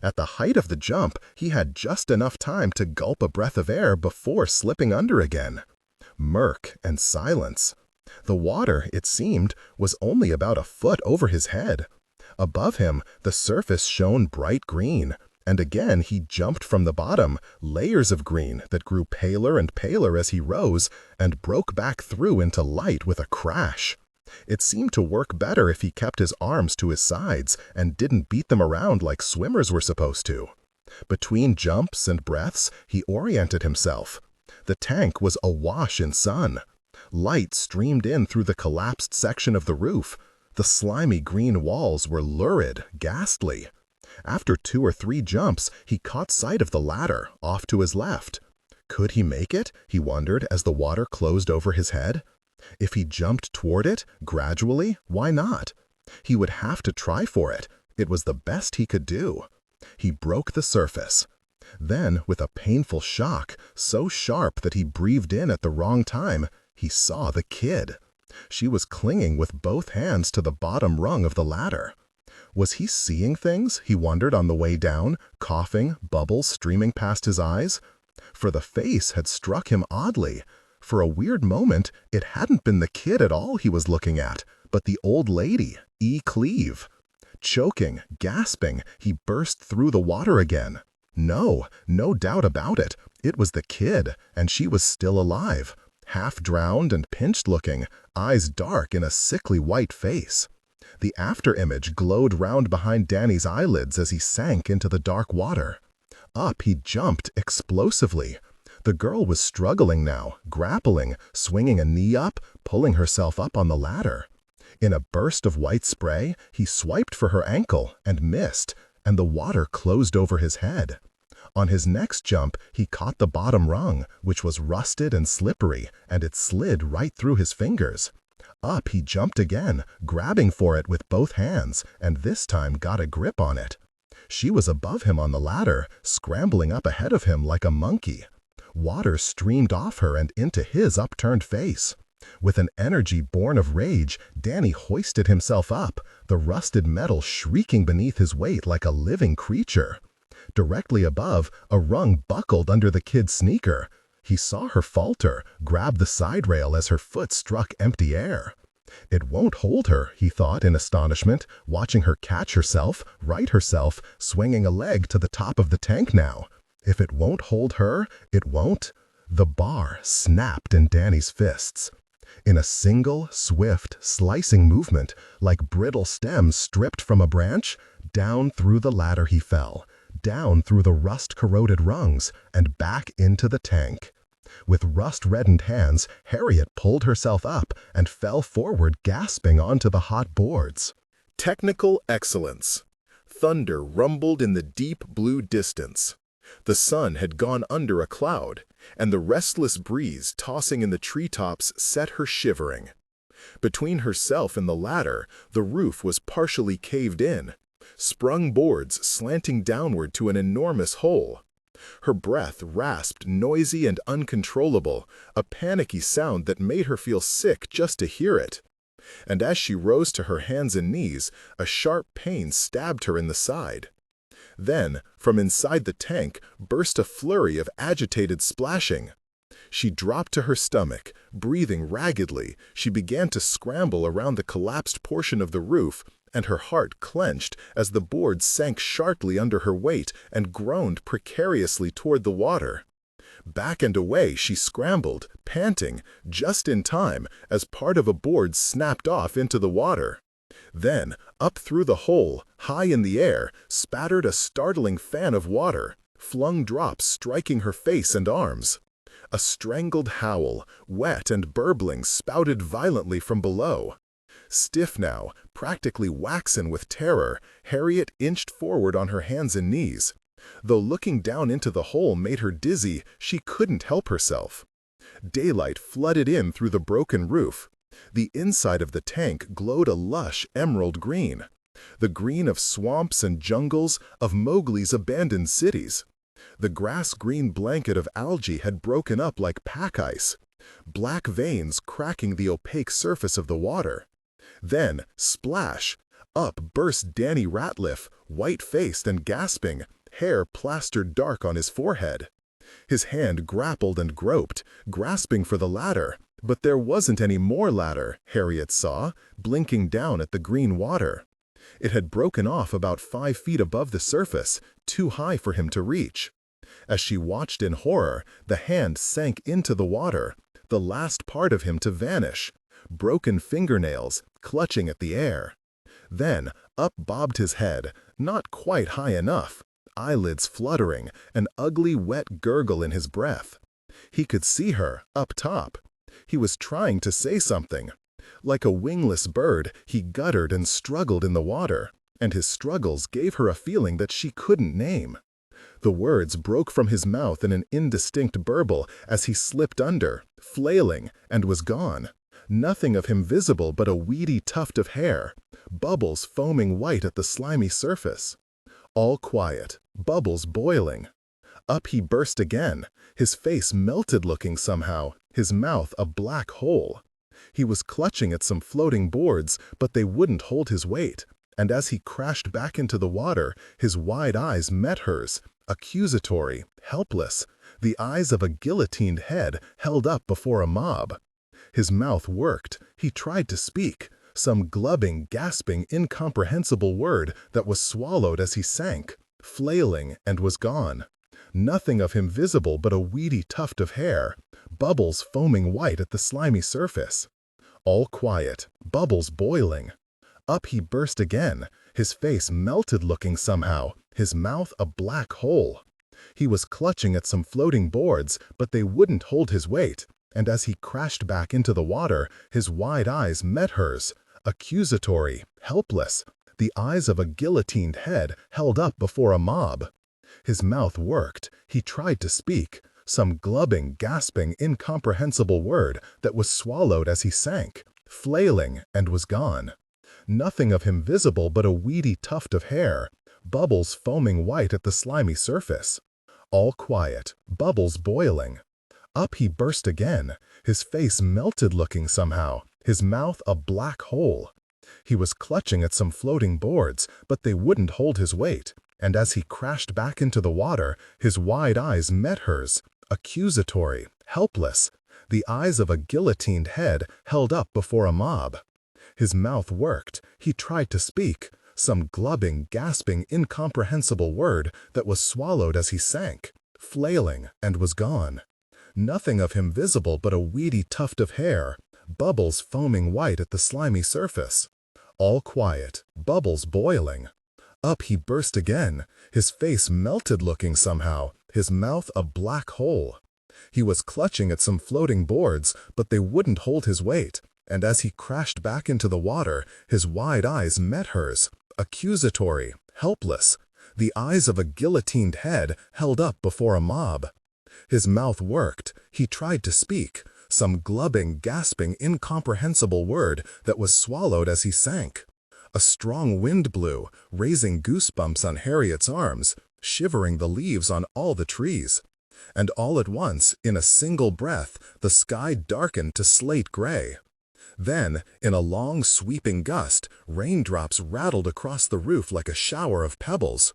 At the height of the jump, he had just enough time to gulp a breath of air before slipping under again. Murk and silence. The water, it seemed, was only about a foot over his head. Above him, the surface shone bright green, and again he jumped from the bottom, layers of green that grew paler and paler as he rose and broke back through into light with a crash. It seemed to work better if he kept his arms to his sides and didn't beat them around like swimmers were supposed to. Between jumps and breaths, he oriented himself. The tank was awash in sun. Light streamed in through the collapsed section of the roof. The slimy green walls were lurid, ghastly. After 2 or 3 jumps, he caught sight of the ladder, off to his left. Could he make it? He wondered as the water closed over his head. If he jumped toward it, gradually, why not? He would have to try for it. It was the best he could do. He broke the surface. Then, with a painful shock, so sharp that he breathed in at the wrong time, he saw the kid. She was clinging with both hands to the bottom rung of the ladder. Was he seeing things, he wondered on the way down, coughing, bubbles streaming past his eyes? For the face had struck him oddly. For a weird moment, it hadn't been the kid at all he was looking at, but the old lady, E. Cleve. Choking, gasping, he burst through the water again. No doubt about it. It was the kid, and she was still alive, half-drowned and pinched-looking, eyes dark in a sickly white face. The after-image glowed round behind Danny's eyelids as he sank into the dark water. Up he jumped explosively. The girl was struggling now, grappling, swinging a knee up, pulling herself up on the ladder. In a burst of white spray, he swiped for her ankle and missed, and the water closed over his head. On his next jump, he caught the bottom rung, which was rusted and slippery, and it slid right through his fingers. Up he jumped again, grabbing for it with both hands, and this time got a grip on it. She was above him on the ladder, scrambling up ahead of him like a monkey. Water streamed off her and into his upturned face. With an energy born of rage, Danny hoisted himself up, the rusted metal shrieking beneath his weight like a living creature. Directly above, a rung buckled under the kid's sneaker. He saw her falter, grab the side rail as her foot struck empty air. It won't hold her, he thought in astonishment, watching her catch herself, right herself, swinging a leg to the top of the tank now. If it won't hold her, it won't. The bar snapped in Danny's fists. In a single, swift, slicing movement, like brittle stems stripped from a branch, down through the ladder he fell, down through the rust-corroded rungs, and back into the tank. With rust-reddened hands, Harriet pulled herself up and fell forward gasping onto the hot boards. Technical excellence. Thunder rumbled in the deep blue distance. The sun had gone under a cloud, and the restless breeze tossing in the treetops set her shivering. Between herself and the ladder, the roof was partially caved in, sprung boards slanting downward to an enormous hole. Her breath rasped, noisy and uncontrollable, a panicky sound that made her feel sick just to hear it. And as she rose to her hands and knees, a sharp pain stabbed her in the side. Then, from inside the tank, burst a flurry of agitated splashing. She dropped to her stomach, breathing raggedly. She began to scramble around the collapsed portion of the roof, and her heart clenched as the boards sank sharply under her weight and groaned precariously toward the water. Back and away she scrambled, panting, just in time as part of a board snapped off into the water. Then, up through the hole, high in the air, spattered a startling fan of water, flung drops striking her face and arms. A strangled howl, wet and burbling, spouted violently from below. Stiff now, practically waxen with terror, Harriet inched forward on her hands and knees. Though looking down into the hole made her dizzy, she couldn't help herself. Daylight flooded in through the broken roof. The inside of the tank glowed a lush emerald green, the green of swamps and jungles, of Mowgli's abandoned cities. The grass-green blanket of algae had broken up like pack ice, black veins cracking the opaque surface of the water. Then, splash! Up burst Danny Ratliff, white-faced and gasping, hair plastered dark on his forehead. His hand grappled and groped, grasping for the ladder, but there wasn't any more ladder, Harriet saw, blinking down at the green water. It had broken off about 5 feet above the surface, too high for him to reach. As she watched in horror, the hand sank into the water, the last part of him to vanish, broken fingernails clutching at the air. Then up bobbed his head, not quite high enough, eyelids fluttering, an ugly wet gurgle in his breath. He could see her, up top. He was trying to say something. Like a wingless bird, he guttered and struggled in the water, and his struggles gave her a feeling that she couldn't name. The words broke from his mouth in an indistinct burble as he slipped under, flailing, and was gone. Nothing of him visible but a weedy tuft of hair, bubbles foaming white at the slimy surface. All quiet, bubbles boiling. Up he burst again, his face melted-looking somehow, his mouth a black hole. He was clutching at some floating boards, but they wouldn't hold his weight, and as he crashed back into the water, his wide eyes met hers, accusatory, helpless, the eyes of a guillotined head held up before a mob. His mouth worked. He tried to speak, some glubbing, gasping, incomprehensible word that was swallowed as he sank, flailing, and was gone. Nothing of him visible but a weedy tuft of hair, bubbles foaming white at the slimy surface. All quiet, bubbles boiling. Up he burst again, his face melted-looking somehow, his mouth a black hole. He was clutching at some floating boards, but they wouldn't hold his weight, and as he crashed back into the water, his wide eyes met hers, accusatory, helpless, the eyes of a guillotined head held up before a mob. His mouth worked. He tried to speak, some glubbing, gasping, incomprehensible word that was swallowed as he sank, flailing, and was gone. Nothing of him visible but a weedy tuft of hair, bubbles foaming white at the slimy surface. All quiet, bubbles boiling. Up he burst again, his face melted-looking somehow, his mouth a black hole. He was clutching at some floating boards, but they wouldn't hold his weight, and as he crashed back into the water, his wide eyes met hers, accusatory, helpless, the eyes of a guillotined head held up before a mob. His mouth worked. He tried to speak, some glubbing, gasping, incomprehensible word that was swallowed as he sank, flailing, and was gone. Nothing of him visible but a weedy tuft of hair, bubbles foaming white at the slimy surface. All quiet, bubbles boiling. Up he burst again, his face melted-looking somehow, his mouth a black hole. He was clutching at some floating boards, but they wouldn't hold his weight, and as he crashed back into the water, his wide eyes met hers, accusatory, helpless, the eyes of a guillotined head held up before a mob. His mouth worked. He tried to speak, some glubbing, gasping, incomprehensible word that was swallowed as he sank. A strong wind blew, raising goosebumps on Harriet's arms, shivering the leaves on all the trees. And all at once, in a single breath, the sky darkened to slate gray. Then, in a long sweeping gust, raindrops rattled across the roof like a shower of pebbles.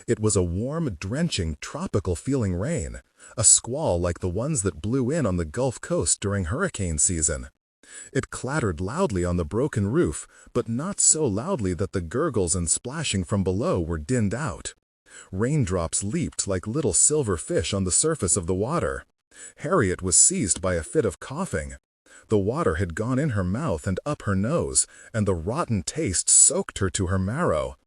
It was a warm, drenching, tropical-feeling rain, a squall like the ones that blew in on the Gulf Coast during hurricane season. It clattered loudly on the broken roof, but not so loudly that the gurgles and splashing from below were dinned out. Raindrops leaped like little silver fish on the surface of the water. Harriet was seized by a fit of coughing. The water had gone in her mouth and up her nose, and the rotten taste soaked her to her marrow.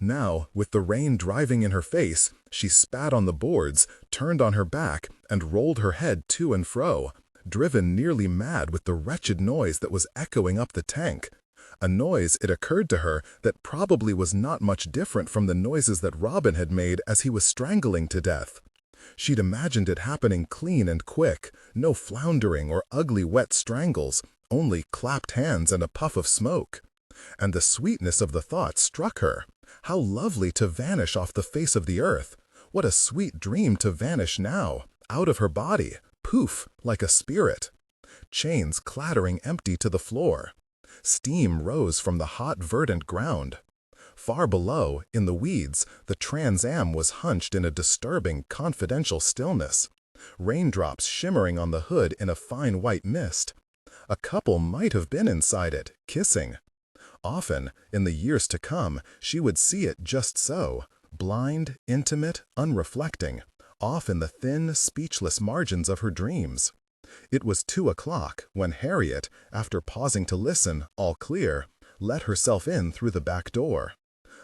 Now, with the rain driving in her face, she spat on the boards, turned on her back, and rolled her head to and fro, driven nearly mad with the wretched noise that was echoing up the tank. A noise, it occurred to her, that probably was not much different from the noises that Robin had made as he was strangling to death. She'd imagined it happening clean and quick, no floundering or ugly wet strangles, only clapped hands and a puff of smoke. And the sweetness of the thought struck her. How lovely to vanish off the face of the earth! What a sweet dream to vanish now, out of her body, poof, like a spirit. Chains clattering empty to the floor. Steam rose from the hot, verdant ground. Far below, in the weeds, the Trans Am was hunched in a disturbing, confidential stillness. Raindrops shimmering on the hood in a fine white mist. A couple might have been inside it, kissing. Often, in the years to come, she would see it just so, blind, intimate, unreflecting, off in the thin, speechless margins of her dreams. It was 2 o'clock when Harriet, after pausing to listen, all clear, let herself in through the back door.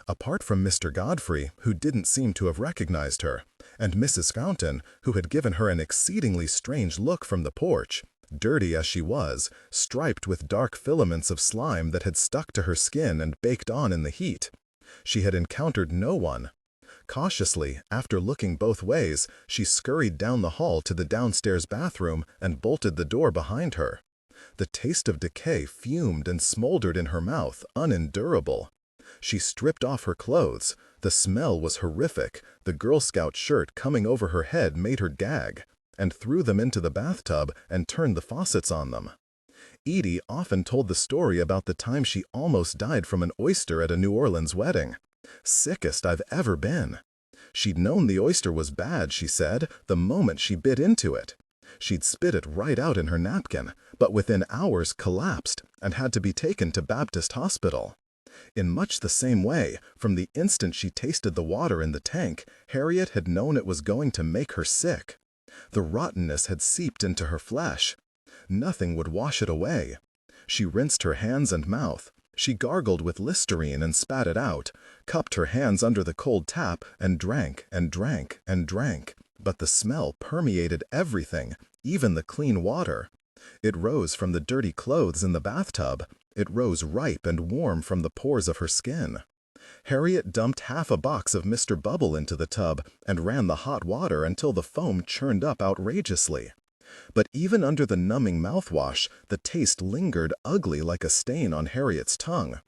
Apart from Mr. Godfrey, who didn't seem to have recognized her, and Mrs. Fountain, who had given her an exceedingly strange look from the porch, dirty as she was, striped with dark filaments of slime that had stuck to her skin and baked on in the heat, she had encountered no one. Cautiously, after looking both ways, she scurried down the hall to the downstairs bathroom and bolted the door behind her. The taste of decay fumed and smoldered in her mouth, unendurable. She stripped off her clothes. The smell was horrific. The Girl Scout shirt coming over her head made her gag, and threw them into the bathtub and turned the faucets on them. Edie often told the story about the time she almost died from an oyster at a New Orleans wedding. Sickest I've ever been. She'd known the oyster was bad, she said, the moment she bit into it. She'd spit it right out in her napkin, but within hours collapsed and had to be taken to Baptist Hospital. In much the same way, from the instant she tasted the water in the tank, Harriet had known it was going to make her sick. The rottenness had seeped into her flesh. Nothing would wash it away. She rinsed her hands and mouth. She gargled with Listerine and spat it out, cupped her hands under the cold tap and drank and drank and drank. But the smell permeated everything, even the clean water. It rose from the dirty clothes in the bathtub. It rose ripe and warm from the pores of her skin. Harriet dumped half a box of Mr. Bubble into the tub and ran the hot water until the foam churned up outrageously. But even under the numbing mouthwash, the taste lingered ugly like a stain on Harriet's tongue.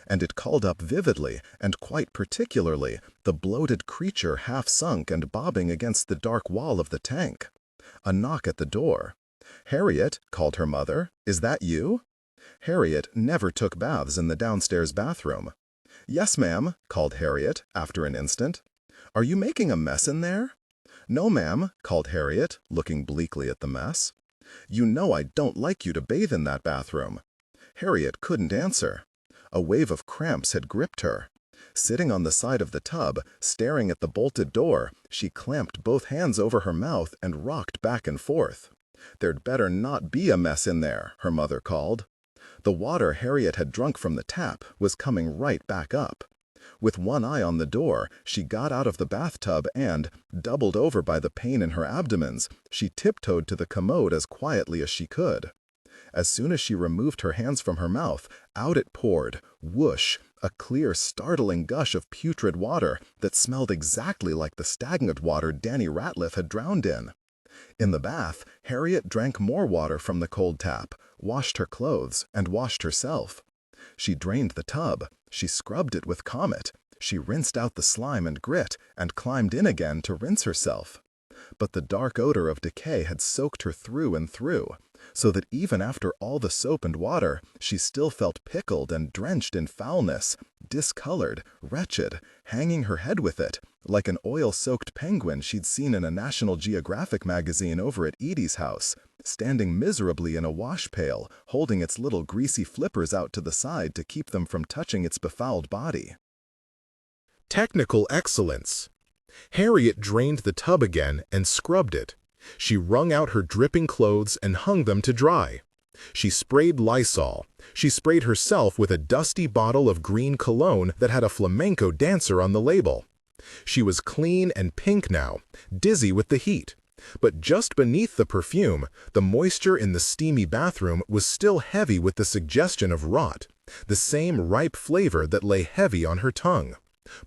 And it called up vividly, and quite particularly, the bloated creature half sunk and bobbing against the dark wall of the tank. A knock at the door. "Harriet," called her mother, "is that you?" Harriet never took baths in the downstairs bathroom. "Yes, ma'am," called Harriet, after an instant. "Are you making a mess in there?" "No, ma'am," called Harriet, looking bleakly at the mess. "You know I don't like you to bathe in that bathroom." Harriet couldn't answer. A wave of cramps had gripped her. Sitting on the side of the tub, staring at the bolted door, she clamped both hands over her mouth and rocked back and forth. "There'd better not be a mess in there," her mother called. The water Harriet had drunk from the tap was coming right back up. With one eye on the door, she got out of the bathtub and, doubled over by the pain in her abdomens, she tiptoed to the commode as quietly as she could. As soon as she removed her hands from her mouth, out it poured, whoosh, a clear, startling gush of putrid water that smelled exactly like the stagnant water Danny Ratliff had drowned in. In the bath, Harriet drank more water from the cold tap, washed her clothes, and washed herself. She drained the tub. She scrubbed it with Comet. She rinsed out the slime and grit and climbed in again to rinse herself. But the dark odor of decay had soaked her through and through, so that even after all the soap and water, she still felt pickled and drenched in foulness, discolored, wretched, hanging her head with it, like an oil-soaked penguin she'd seen in a National Geographic magazine over at Edie's house, standing miserably in a wash pail, holding its little greasy flippers out to the side to keep them from touching its befouled body. Technical excellence. Harriet drained the tub again and scrubbed it. She wrung out her dripping clothes and hung them to dry. She sprayed Lysol. She sprayed herself with a dusty bottle of green cologne that had a flamenco dancer on the label. She was clean and pink now, dizzy with the heat. But just beneath the perfume, the moisture in the steamy bathroom was still heavy with the suggestion of rot, the same ripe flavor that lay heavy on her tongue.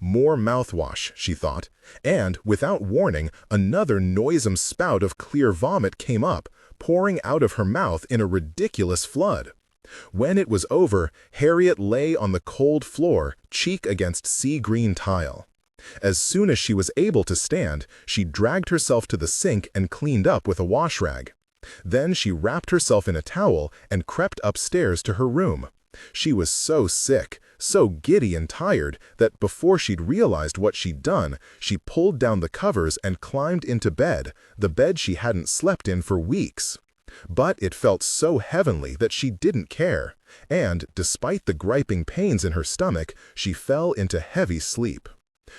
More mouthwash, she thought, and, without warning, another noisome spout of clear vomit came up, pouring out of her mouth in a ridiculous flood. When it was over, Harriet lay on the cold floor, cheek against sea-green tile. As soon as she was able to stand, she dragged herself to the sink and cleaned up with a wash rag. Then she wrapped herself in a towel and crept upstairs to her room. She was so sick, so giddy and tired, that before she'd realized what she'd done, she pulled down the covers and climbed into bed, the bed she hadn't slept in for weeks. But it felt so heavenly that she didn't care, and, despite the griping pains in her stomach, she fell into heavy sleep.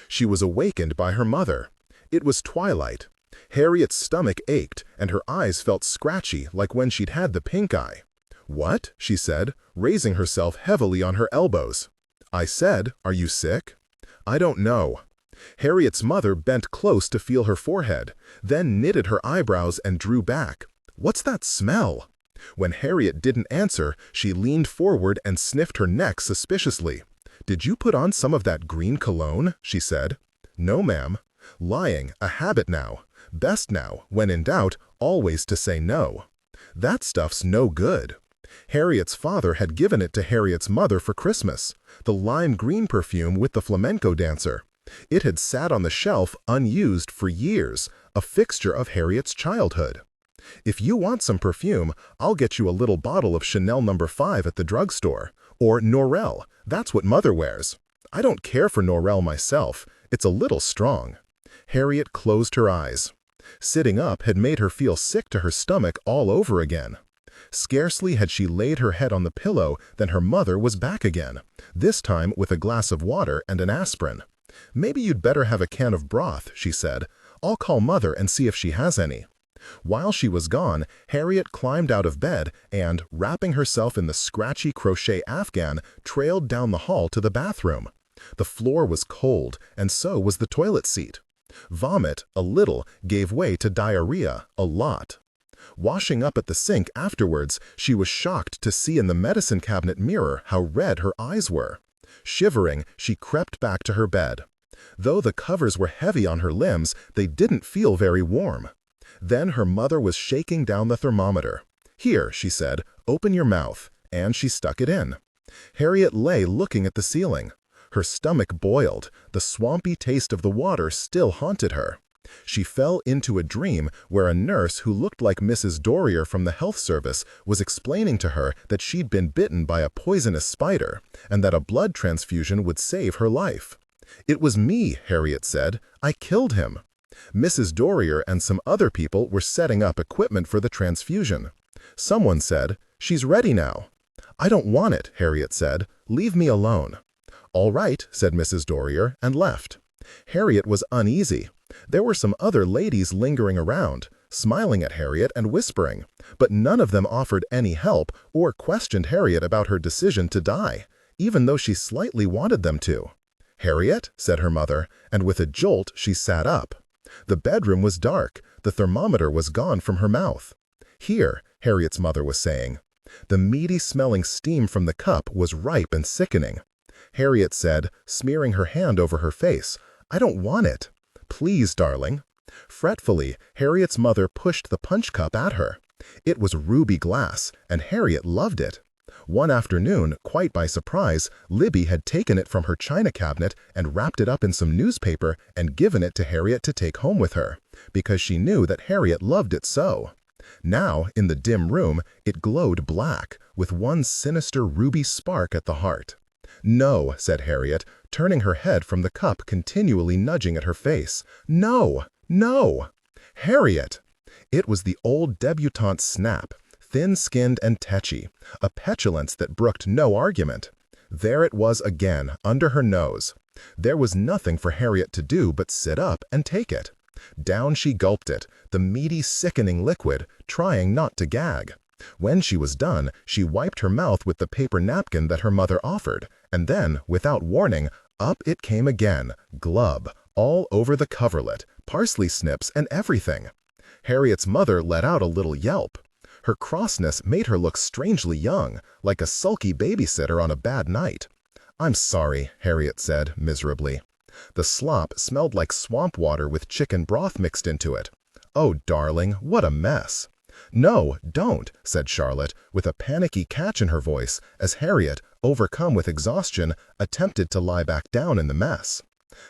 She was awakened by her mother. It was twilight. Harriet's stomach ached, and her eyes felt scratchy like when she'd had the pink eye. "What?" she said, raising herself heavily on her elbows. "I said, are you sick?" "I don't know." Harriet's mother bent close to feel her forehead, then knitted her eyebrows and drew back. "What's that smell?" When Harriet didn't answer, she leaned forward and sniffed her neck suspiciously. "Did you put on some of that green cologne?" she said. "No, ma'am." Lying, a habit now. Best now, when in doubt, always to say no. "That stuff's no good." Harriet's father had given it to Harriet's mother for Christmas, the lime green perfume with the flamenco dancer. It had sat on the shelf unused for years, a fixture of Harriet's childhood. "If you want some perfume, I'll get you a little bottle of Chanel No. 5 at the drugstore. Or Norel, that's what Mother wears. I don't care for Norel myself, it's a little strong." Harriet closed her eyes. Sitting up had made her feel sick to her stomach all over again. Scarcely had she laid her head on the pillow than her mother was back again, this time with a glass of water and an aspirin. "Maybe you'd better have a can of broth," she said. "I'll call Mother and see if she has any." While she was gone, Harriet climbed out of bed and, wrapping herself in the scratchy crochet afghan, trailed down the hall to the bathroom. The floor was cold, and so was the toilet seat. Vomit, a little, gave way to diarrhea, a lot. Washing up at the sink afterwards, she was shocked to see in the medicine cabinet mirror how red her eyes were. Shivering, she crept back to her bed. Though the covers were heavy on her limbs, they didn't feel very warm. Then her mother was shaking down the thermometer. "Here," she said, "open your mouth," and she stuck it in. Harriet lay looking at the ceiling. Her stomach boiled, the swampy taste of the water still haunted her. She fell into a dream where a nurse who looked like Mrs. Dorrier from the health service was explaining to her that she'd been bitten by a poisonous spider, and that a blood transfusion would save her life. "It was me," Harriet said. "I killed him." Mrs. Dorrier and some other people were setting up equipment for the transfusion. Someone said, "She's ready now." "I don't want it," Harriet said. "Leave me alone." "All right," said Mrs. Dorrier, and left. Harriet was uneasy. There were some other ladies lingering around, smiling at Harriet and whispering, but none of them offered any help or questioned Harriet about her decision to die, even though she slightly wanted them to. "Harriet," said her mother, and with a jolt she sat up. The bedroom was dark, the thermometer was gone from her mouth. "Here," Harriet's mother was saying. The meaty-smelling steam from the cup was ripe and sickening. Harriet said, smearing her hand over her face, "I don't want it." "Please, darling." Fretfully, Harriet's mother pushed the punch cup at her. It was ruby glass, and Harriet loved it. One afternoon, quite by surprise, Libby had taken it from her china cabinet and wrapped it up in some newspaper and given it to Harriet to take home with her, because she knew that Harriet loved it so. Now, in the dim room, it glowed black, with one sinister ruby spark at the heart. "No," said Harriet, turning her head from the cup, continually nudging at her face. "No! No!" "Harriet!" It was the old debutante snap, thin-skinned and tetchy, a petulance that brooked no argument. There it was again, under her nose. There was nothing for Harriet to do but sit up and take it. Down she gulped it, the meaty, sickening liquid, trying not to gag. When she was done, she wiped her mouth with the paper napkin that her mother offered, and then, without warning, up it came again, glub, all over the coverlet, parsley snips and everything. Harriet's mother let out a little yelp. Her crossness made her look strangely young, like a sulky babysitter on a bad night. "I'm sorry," Harriet said, miserably. The slop smelled like swamp water with chicken broth mixed into it. "Oh, darling, what a mess." "No, don't," said Charlotte, with a panicky catch in her voice, as Harriet, overcome with exhaustion, attempted to lie back down in the mess.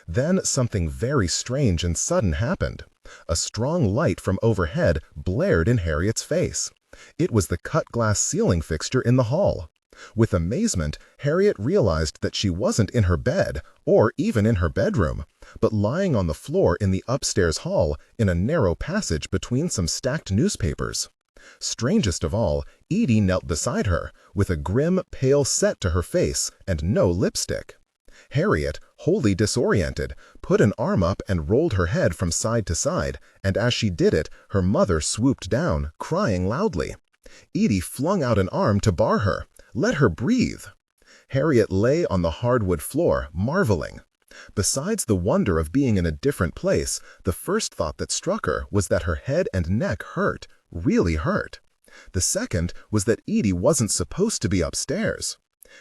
Then something very strange and sudden happened. A strong light from overhead blared in Harriet's face. It was the cut-glass ceiling fixture in the hall. With amazement, Harriet realized that she wasn't in her bed, or even in her bedroom, but lying on the floor in the upstairs hall in a narrow passage between some stacked newspapers. Strangest of all, Edie knelt beside her, with a grim, pale set to her face and no lipstick. Harriet, wholly disoriented, put an arm up and rolled her head from side to side, and as she did it, her mother swooped down, crying loudly. Edie flung out an arm to bar her. Let her breathe. Harriet lay on the hardwood floor, marveling. Besides the wonder of being in a different place, the first thought that struck her was that her head and neck hurt, really hurt. The second was that Edie wasn't supposed to be upstairs.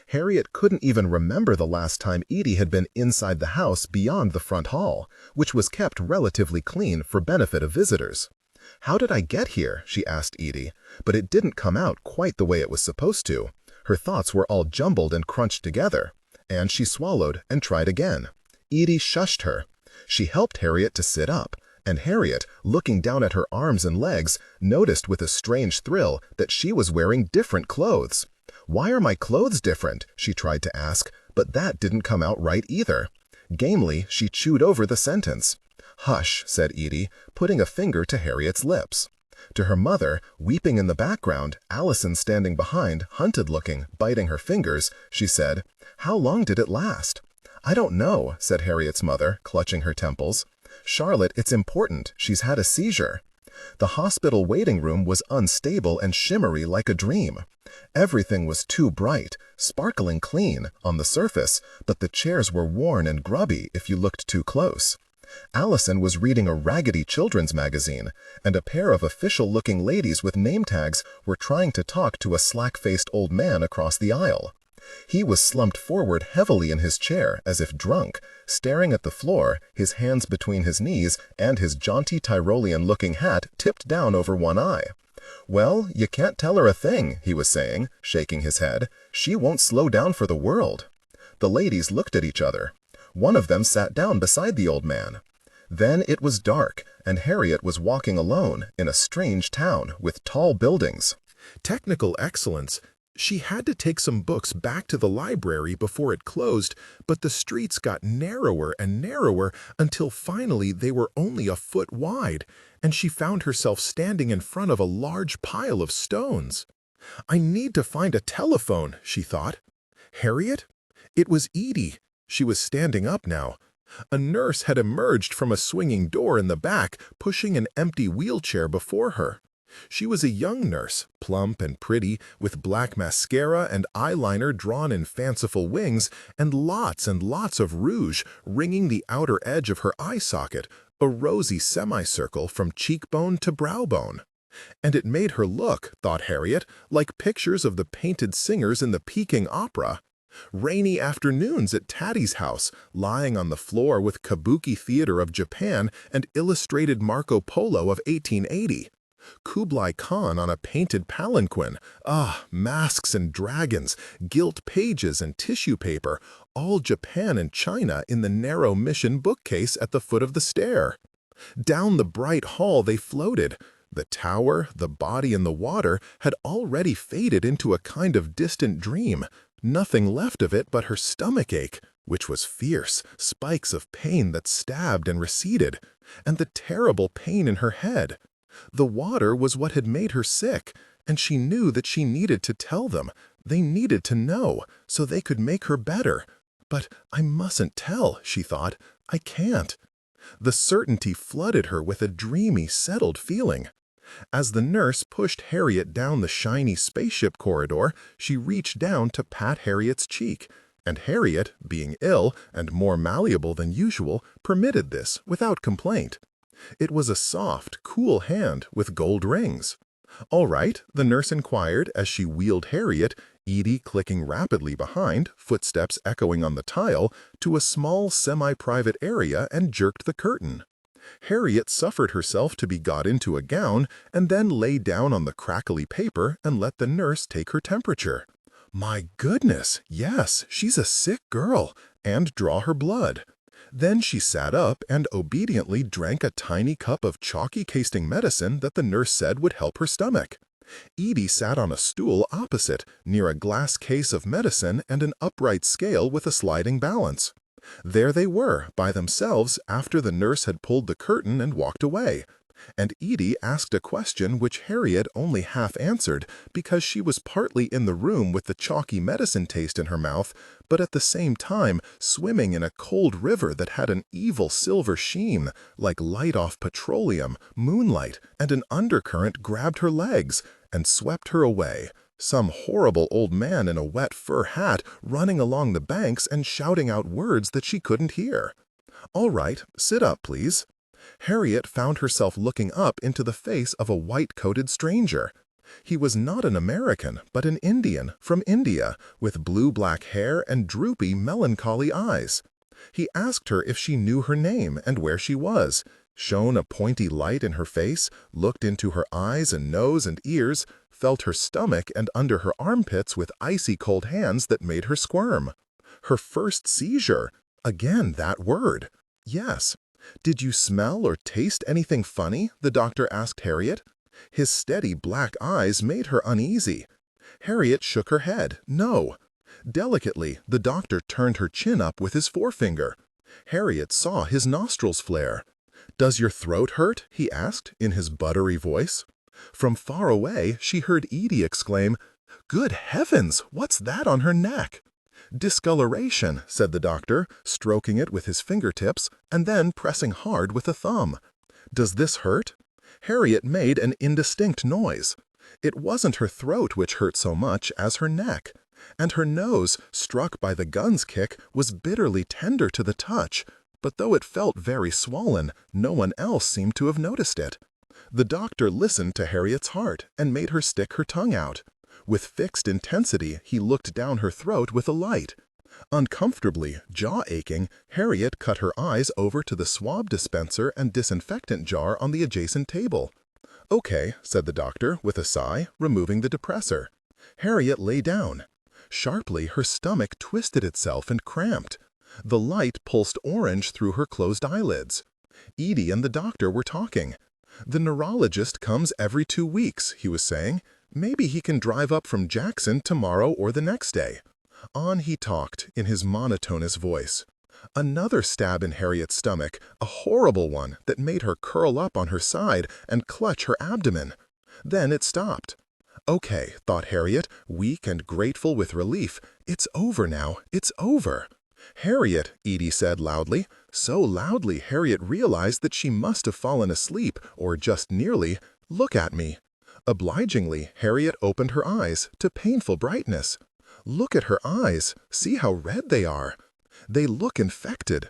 Harriet couldn't even remember the last time Edie had been inside the house beyond the front hall, which was kept relatively clean for benefit of visitors. "How did I get here?" she asked Edie, but it didn't come out quite the way it was supposed to. Her thoughts were all jumbled and crunched together, and she swallowed and tried again. Edie shushed her. She helped Harriet to sit up, and Harriet, looking down at her arms and legs, noticed with a strange thrill that she was wearing different clothes. "Why are my clothes different?" she tried to ask, but that didn't come out right either. Gamely, she chewed over the sentence. "Hush," said Edie, putting a finger to Harriet's lips. To her mother, weeping in the background, Allison standing behind, hunted-looking, biting her fingers, she said, "How long did it last?" "I don't know," said Harriet's mother, clutching her temples. "Charlotte, it's important. She's had a seizure." The hospital waiting room was unstable and shimmery like a dream. Everything was too bright, sparkling clean, on the surface, but the chairs were worn and grubby if you looked too close. Allison was reading a raggedy children's magazine, and a pair of official-looking ladies with name tags were trying to talk to a slack-faced old man across the aisle. He was slumped forward heavily in his chair, as if drunk, staring at the floor, his hands between his knees, and his jaunty Tyrolean-looking hat tipped down over one eye. "Well, you can't tell her a thing," he was saying, shaking his head. "She won't slow down for the world." The ladies looked at each other. One of them sat down beside the old man. Then it was dark, and Harriet was walking alone in a strange town with tall buildings. Technical excellence. She had to take some books back to the library before it closed, but the streets got narrower and narrower until finally they were only a foot wide, and she found herself standing in front of a large pile of stones. "I need to find a telephone," she thought. Harriet? It was Edie. She was standing up now. A nurse had emerged from a swinging door in the back, pushing an empty wheelchair before her. She was a young nurse, plump and pretty, with black mascara and eyeliner drawn in fanciful wings, and lots of rouge ringing the outer edge of her eye socket, a rosy semicircle from cheekbone to browbone. And it made her look, thought Harriet, like pictures of the painted singers in the Peking opera. Rainy afternoons at Tattie's house, lying on the floor with Kabuki Theater of Japan and illustrated Marco Polo of 1880. Kublai Khan on a painted palanquin, masks and dragons, gilt pages and tissue paper, all Japan and China in the narrow mission bookcase at the foot of the stair. Down the bright hall they floated. The tower, the body, and the water had already faded into a kind of distant dream. Nothing left of it but her stomach ache, which was fierce, spikes of pain that stabbed and receded, and the terrible pain in her head. The water was what had made her sick, and she knew that she needed to tell them. They needed to know, so they could make her better. But I mustn't tell, she thought. I can't. The certainty flooded her with a dreamy, settled feeling. As the nurse pushed Harriet down the shiny spaceship corridor, she reached down to pat Harriet's cheek, and Harriet, being ill and more malleable than usual, permitted this without complaint. It was a soft, cool hand with gold rings. "All right," the nurse inquired as she wheeled Harriet, Edie clicking rapidly behind, footsteps echoing on the tile, to a small semi-private area and jerked the curtain. Harriet suffered herself to be got into a gown and then lay down on the crackly paper and let the nurse take her temperature. My goodness, yes, she's a sick girl, and draw her blood. Then she sat up and obediently drank a tiny cup of chalky-casting medicine that the nurse said would help her stomach. Edie sat on a stool opposite, near a glass case of medicine and an upright scale with a sliding balance. There they were, by themselves, after the nurse had pulled the curtain and walked away. And Edie asked a question which Harriet only half answered because she was partly in the room with the chalky medicine taste in her mouth, but at the same time swimming in a cold river that had an evil silver sheen, like light-off petroleum, moonlight, and an undercurrent grabbed her legs and swept her away. Some horrible old man in a wet fur hat running along the banks and shouting out words that she couldn't hear. "All right, sit up, please." Harriet found herself looking up into the face of a white-coated stranger. He was not an American, but an Indian from India, with blue-black hair and droopy, melancholy eyes. He asked her if she knew her name and where she was, shone a pointy light in her face, looked into her eyes and nose and ears, felt her stomach and under her armpits with icy cold hands that made her squirm. Her first seizure. Again that word. Yes. "Did you smell or taste anything funny?" the doctor asked Harriet. His steady black eyes made her uneasy. Harriet shook her head. No. Delicately, the doctor turned her chin up with his forefinger. Harriet saw his nostrils flare. "Does your throat hurt?" he asked in his buttery voice. From far away, she heard Edie exclaim, "Good heavens, what's that on her neck?" "Discoloration," said the doctor, stroking it with his fingertips and then pressing hard with a thumb. "Does this hurt?" Harriet made an indistinct noise. It wasn't her throat which hurt so much as her neck, and her nose, struck by the gun's kick, was bitterly tender to the touch, but though it felt very swollen, no one else seemed to have noticed it. The doctor listened to Harriet's heart and made her stick her tongue out. With fixed intensity, he looked down her throat with a light. Uncomfortably, jaw-aching, Harriet cut her eyes over to the swab dispenser and disinfectant jar on the adjacent table. "Okay," said the doctor with a sigh, removing the depressor. Harriet lay down. Sharply, her stomach twisted itself and cramped. The light pulsed orange through her closed eyelids. Edie and the doctor were talking. "The neurologist comes every 2 weeks," he was saying. "Maybe he can drive up from Jackson tomorrow or the next day." On he talked in his monotonous voice. Another stab in Harriet's stomach, a horrible one that made her curl up on her side and clutch her abdomen. Then it stopped. "Okay," thought Harriet, weak and grateful with relief. "It's over now. It's over." "Harriet," Edie said loudly. So loudly Harriet realized that she must have fallen asleep, or just nearly. "Look at me." Obligingly, Harriet opened her eyes to painful brightness. Look at her eyes. See how red they are. They look infected.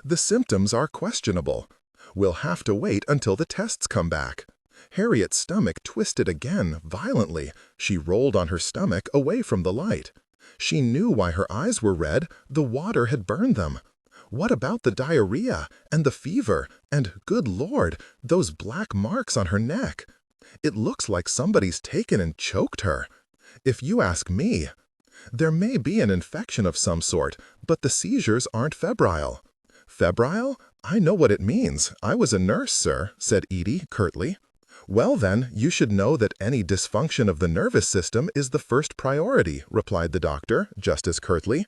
The symptoms are questionable. We'll have to wait until the tests come back. Harriet's stomach twisted again, violently. She rolled on her stomach away from the light. She knew why her eyes were red. The water had burned them. What about the diarrhea and the fever and, good Lord, those black marks on her neck? It looks like somebody's taken and choked her. If you ask me, there may be an infection of some sort, but the seizures aren't febrile. "Febrile? I know what it means. I was a nurse, sir," said Edie curtly. "Well then, you should know that any dysfunction of the nervous system is the first priority," replied the doctor, just as curtly.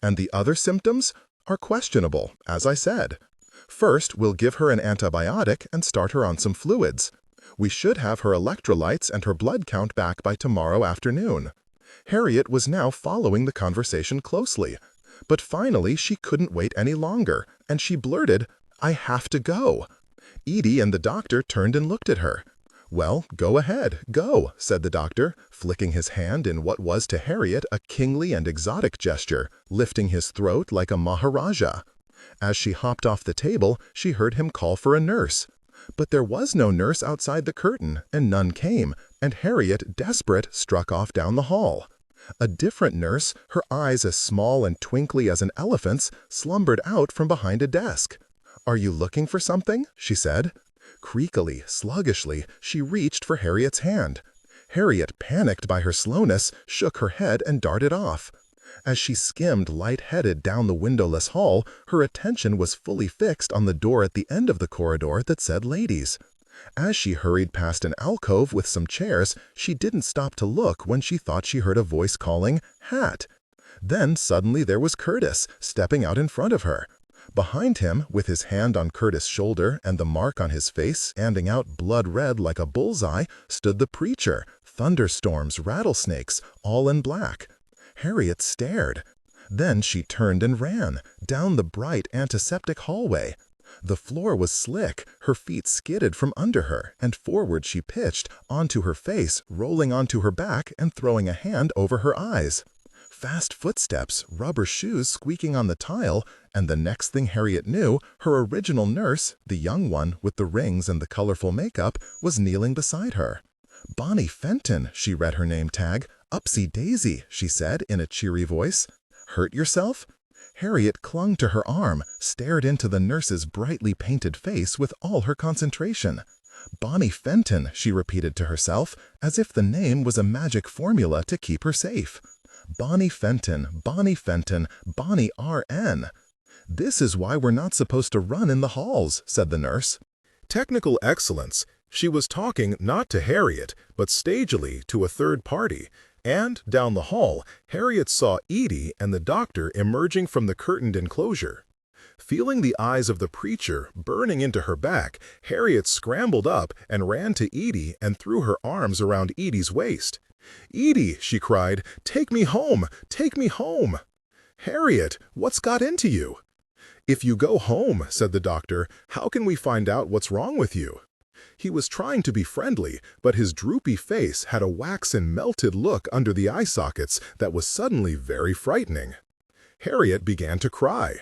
"And the other symptoms are questionable, as I said. First, we'll give her an antibiotic and start her on some fluids. We should have her electrolytes and her blood count back by tomorrow afternoon." Harriet was now following the conversation closely. But finally she couldn't wait any longer, and she blurted, "I have to go." Edie and the doctor turned and looked at her. "Well, go ahead, go," said the doctor, flicking his hand in what was to Harriet a kingly and exotic gesture, lifting his throat like a maharaja. As she hopped off the table, she heard him call for a nurse. But there was no nurse outside the curtain, and none came, and Harriet, desperate, struck off down the hall. A different nurse, her eyes as small and twinkly as an elephant's, slumbered out from behind a desk. "Are you looking for something?" she said. Creakily, sluggishly, she reached for Harriet's hand. Harriet, panicked by her slowness, shook her head and darted off. As she skimmed light-headed down the windowless hall, her attention was fully fixed on the door at the end of the corridor that said "Ladies." As she hurried past an alcove with some chairs, she didn't stop to look when she thought she heard a voice calling, "Hat." Then suddenly there was Curtis, stepping out in front of her. Behind him, with his hand on Curtis' shoulder and the mark on his face standing out blood red like a bullseye, stood the preacher, thunderstorms, rattlesnakes, all in black. Harriet stared. Then she turned and ran, down the bright antiseptic hallway. The floor was slick, her feet skidded from under her, and forward she pitched, onto her face, rolling onto her back and throwing a hand over her eyes. Fast footsteps, rubber shoes squeaking on the tile, and the next thing Harriet knew, her original nurse, the young one with the rings and the colorful makeup, was kneeling beside her. "Bonnie Fenton," she read her name tag. "Upsy Daisy," she said in a cheery voice. "Hurt yourself?" Harriet clung to her arm, stared into the nurse's brightly painted face with all her concentration. "Bonnie Fenton," she repeated to herself, as if the name was a magic formula to keep her safe. Bonnie Fenton, Bonnie Fenton, Bonnie R.N. "This is why we're not supposed to run in the halls," said the nurse. Technical excellence. She was talking not to Harriet, but stagily to a third party. And, down the hall, Harriet saw Edie and the doctor emerging from the curtained enclosure. Feeling the eyes of the preacher burning into her back, Harriet scrambled up and ran to Edie and threw her arms around Edie's waist. "Edie," she cried, "take me home! Take me home!" "Harriet, what's got into you?" "If you go home," said the doctor, "how can we find out what's wrong with you?" He was trying to be friendly, but his droopy face had a waxen, melted look under the eye sockets that was suddenly very frightening. Harriet began to cry.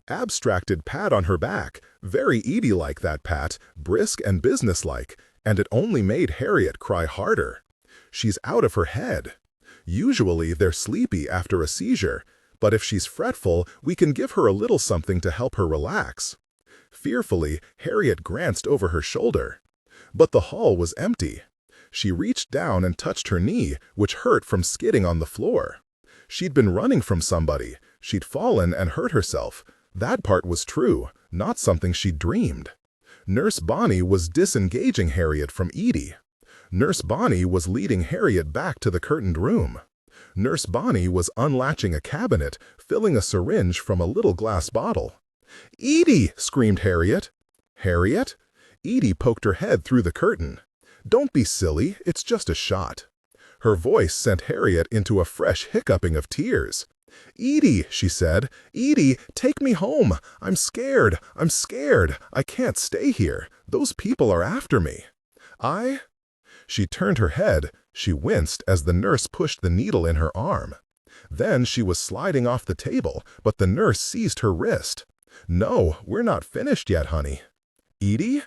Abstracted pat on her back, very Edie-like that pat, brisk and businesslike, and it only made Harriet cry harder. She's out of her head. Usually they're sleepy after a seizure, but if she's fretful, we can give her a little something to help her relax. Fearfully, Harriet glanced over her shoulder. But the hall was empty. She reached down and touched her knee, which hurt from skidding on the floor. She'd been running from somebody. She'd fallen and hurt herself. That part was true, not something she'd dreamed. Nurse Bonnie was disengaging Harriet from Edie. Nurse Bonnie was leading Harriet back to the curtained room. Nurse Bonnie was unlatching a cabinet, filling a syringe from a little glass bottle. "Edie!" screamed Harriet. "Harriet?" Edie poked her head through the curtain. "Don't be silly, it's just a shot." Her voice sent Harriet into a fresh hiccuping of tears. "Edie," she said, "Edie, take me home. I'm scared. I'm scared. I can't stay here. Those people are after me." She turned her head. She winced as the nurse pushed the needle in her arm. Then she was sliding off the table, but the nurse seized her wrist. "No, we're not finished yet, honey." "Edie?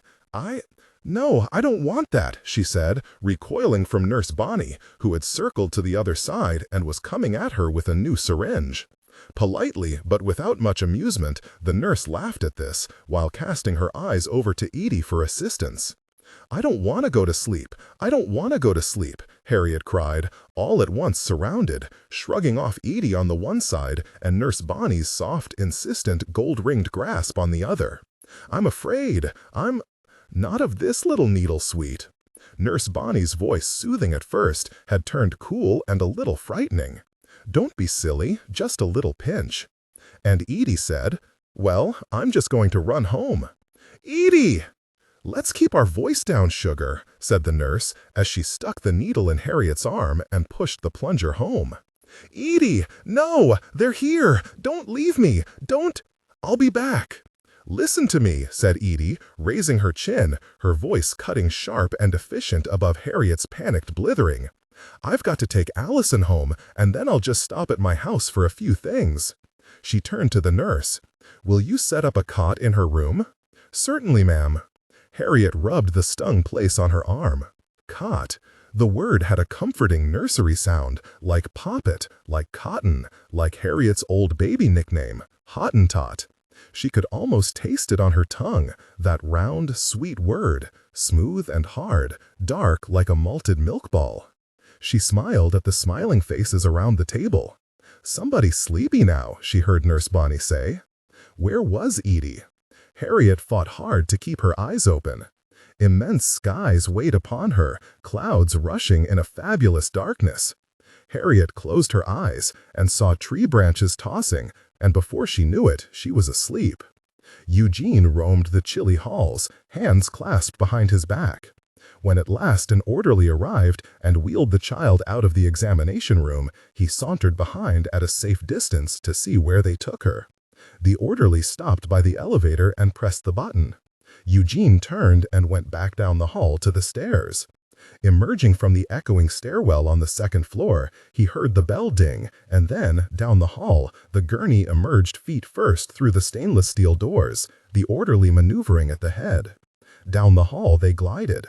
No, I don't want that," she said, recoiling from Nurse Bonnie, who had circled to the other side and was coming at her with a new syringe. Politely, but without much amusement, the nurse laughed at this, while casting her eyes over to Edie for assistance. "I don't want to go to sleep. I don't want to go to sleep," Harriet cried, all at once surrounded, shrugging off Edie on the one side and Nurse Bonnie's soft, insistent, gold-ringed grasp on the other. "I'm afraid. Not of this little needle, sweet." Nurse Bonnie's voice, soothing at first, had turned cool and a little frightening. "Don't be silly, just a little pinch." And Edie said, "Well, I'm just going to run home." "Edie!" "Let's keep our voice down, sugar," said the nurse, as she stuck the needle in Harriet's arm and pushed the plunger home. "Edie, no, they're here. Don't leave me. Don't. I'll be back." "Listen to me," said Edie, raising her chin, her voice cutting sharp and efficient above Harriet's panicked blithering. "I've got to take Allison home, and then I'll just stop at my house for a few things." She turned to the nurse. "Will you set up a cot in her room?" "Certainly, ma'am." Harriet rubbed the stung place on her arm. Cot. The word had a comforting nursery sound, like poppet, like cotton, like Harriet's old baby nickname, Hottentot. She could almost taste it on her tongue, that round, sweet word, smooth and hard, dark like a malted milk ball. She smiled at the smiling faces around the table. "Somebody's sleepy now," she heard Nurse Bonnie say. Where was Edie? Harriet fought hard to keep her eyes open. Immense skies weighed upon her, clouds rushing in a fabulous darkness. Harriet closed her eyes and saw tree branches tossing, and before she knew it, she was asleep. Eugene roamed the chilly halls, hands clasped behind his back. When at last an orderly arrived and wheeled the child out of the examination room, he sauntered behind at a safe distance to see where they took her. The orderly stopped by the elevator and pressed the button. Eugene turned and went back down the hall to the stairs. Emerging from the echoing stairwell on the second floor, he heard the bell ding, and then, down the hall, the gurney emerged feet first through the stainless steel doors, the orderly maneuvering at the head. Down the hall they glided.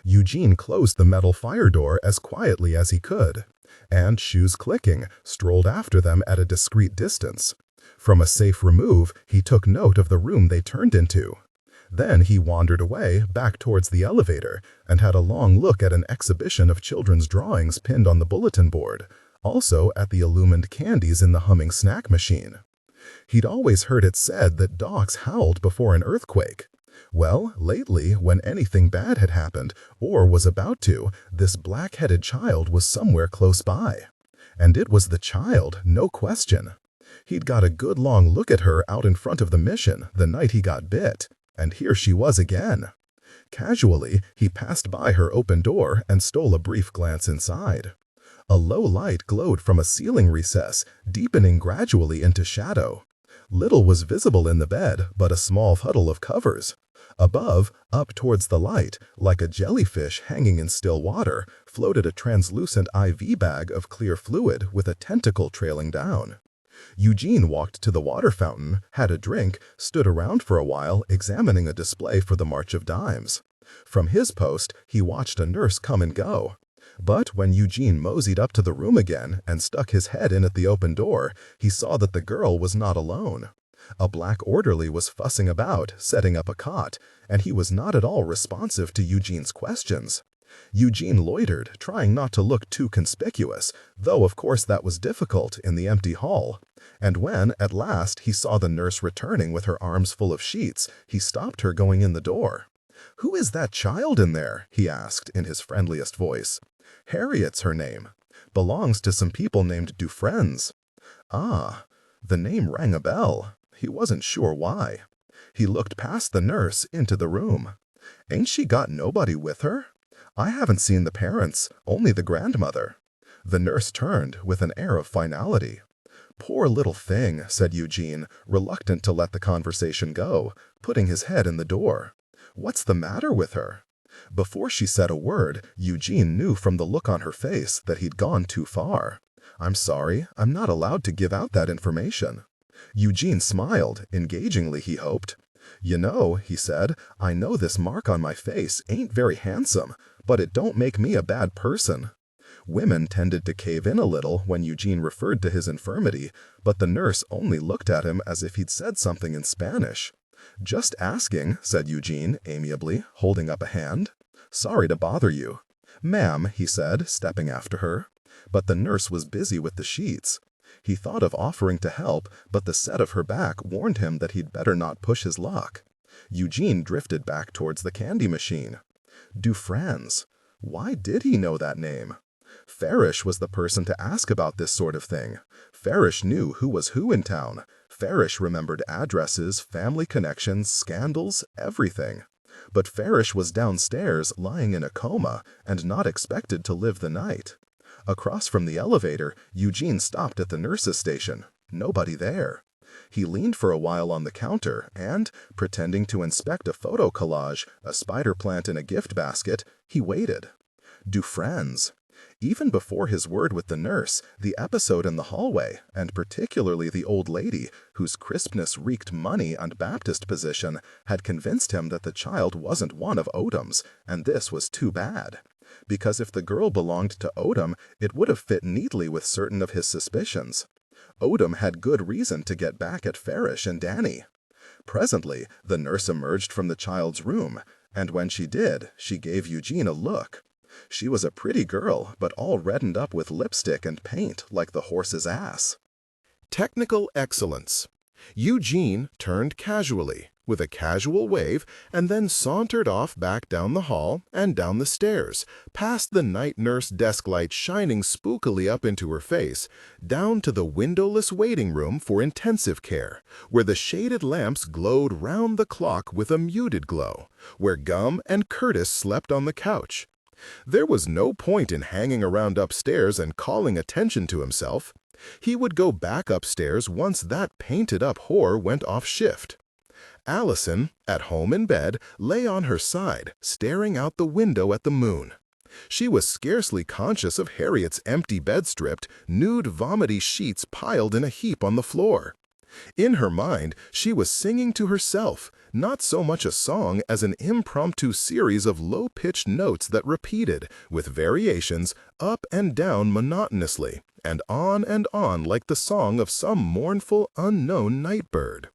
Eugene closed the metal fire door as quietly as he could, and, shoes clicking, strolled after them at a discreet distance. From a safe remove, he took note of the room they turned into. Then he wandered away, back towards the elevator, and had a long look at an exhibition of children's drawings pinned on the bulletin board, also at the illumined candies in the humming snack machine. He'd always heard it said that dogs howled before an earthquake. Well, lately, when anything bad had happened, or was about to, this black-headed child was somewhere close by. And it was the child, no question. He'd got a good long look at her out in front of the mission the night he got bit. And here she was again. Casually, he passed by her open door and stole a brief glance inside. A low light glowed from a ceiling recess, deepening gradually into shadow. Little was visible in the bed but a small huddle of covers. Above, up towards the light, like a jellyfish hanging in still water, floated a translucent IV bag of clear fluid with a tentacle trailing down. Eugene walked to the water fountain, had a drink, stood around for a while examining a display for the March of Dimes. From his post, he watched a nurse come and go. But when Eugene moseyed up to the room again and stuck his head in at the open door, he saw that the girl was not alone. A black orderly was fussing about, setting up a cot, and he was not at all responsive to Eugene's questions. Eugene loitered, trying not to look too conspicuous, though of course that was difficult in the empty hall. And when, at last, he saw the nurse returning with her arms full of sheets, he stopped her going in the door. "Who is that child in there?" he asked in his friendliest voice. "Harriet's her name. Belongs to some people named Dufresnes." Ah, the name rang a bell. He wasn't sure why. He looked past the nurse into the room. "Ain't she got nobody with her? I haven't seen the parents, only the grandmother." The nurse turned with an air of finality. "Poor little thing," said Eugene, reluctant to let the conversation go, putting his head in the door. "What's the matter with her?" Before she said a word, Eugene knew from the look on her face that he'd gone too far. "I'm sorry, I'm not allowed to give out that information." Eugene smiled, engagingly he hoped. "You know," he said, "I know this mark on my face ain't very handsome, but it don't make me a bad person." Women tended to cave in a little when Eugene referred to his infirmity, but the nurse only looked at him as if he'd said something in Spanish. "Just asking," said Eugene amiably, holding up a hand. "Sorry to bother you." "Ma'am," he said, stepping after her. But the nurse was busy with the sheets. He thought of offering to help, but the set of her back warned him that he'd better not push his luck. Eugene drifted back towards the candy machine. Dufresnes. Why did he know that name? Farish was the person to ask about this sort of thing. Farish knew who was who in town. Farish remembered addresses, family connections, scandals, everything. But Farish was downstairs, lying in a coma, and not expected to live the night. Across from the elevator, Eugene stopped at the nurse's station. Nobody there. He leaned for a while on the counter and, pretending to inspect a photo collage, a spider plant in a gift basket, he waited. Dufresnes. Even before his word with the nurse, the episode in the hallway, and particularly the old lady, whose crispness reeked money and Baptist position, had convinced him that the child wasn't one of Odom's, and this was too bad. Because if the girl belonged to Odom, it would have fit neatly with certain of his suspicions. Odom had good reason to get back at Farish and Danny. Presently, the nurse emerged from the child's room, and when she did, she gave Eugene a look. She was a pretty girl, but all reddened up with lipstick and paint like the horse's ass. Technical excellence. Eugene turned casually, with a casual wave and then sauntered off back down the hall and down the stairs, past the night nurse desk light shining spookily up into her face, down to the windowless waiting room for intensive care, where the shaded lamps glowed round the clock with a muted glow, where Gum and Curtis slept on the couch. There was no point in hanging around upstairs and calling attention to himself. He would go back upstairs once that painted-up whore went off shift. Allison, at home in bed, lay on her side, staring out the window at the moon. She was scarcely conscious of Harriet's empty bed-stripped, nude, vomity sheets piled in a heap on the floor. In her mind, she was singing to herself, not so much a song as an impromptu series of low-pitched notes that repeated, with variations, up and down monotonously, and on like the song of some mournful, unknown night-bird.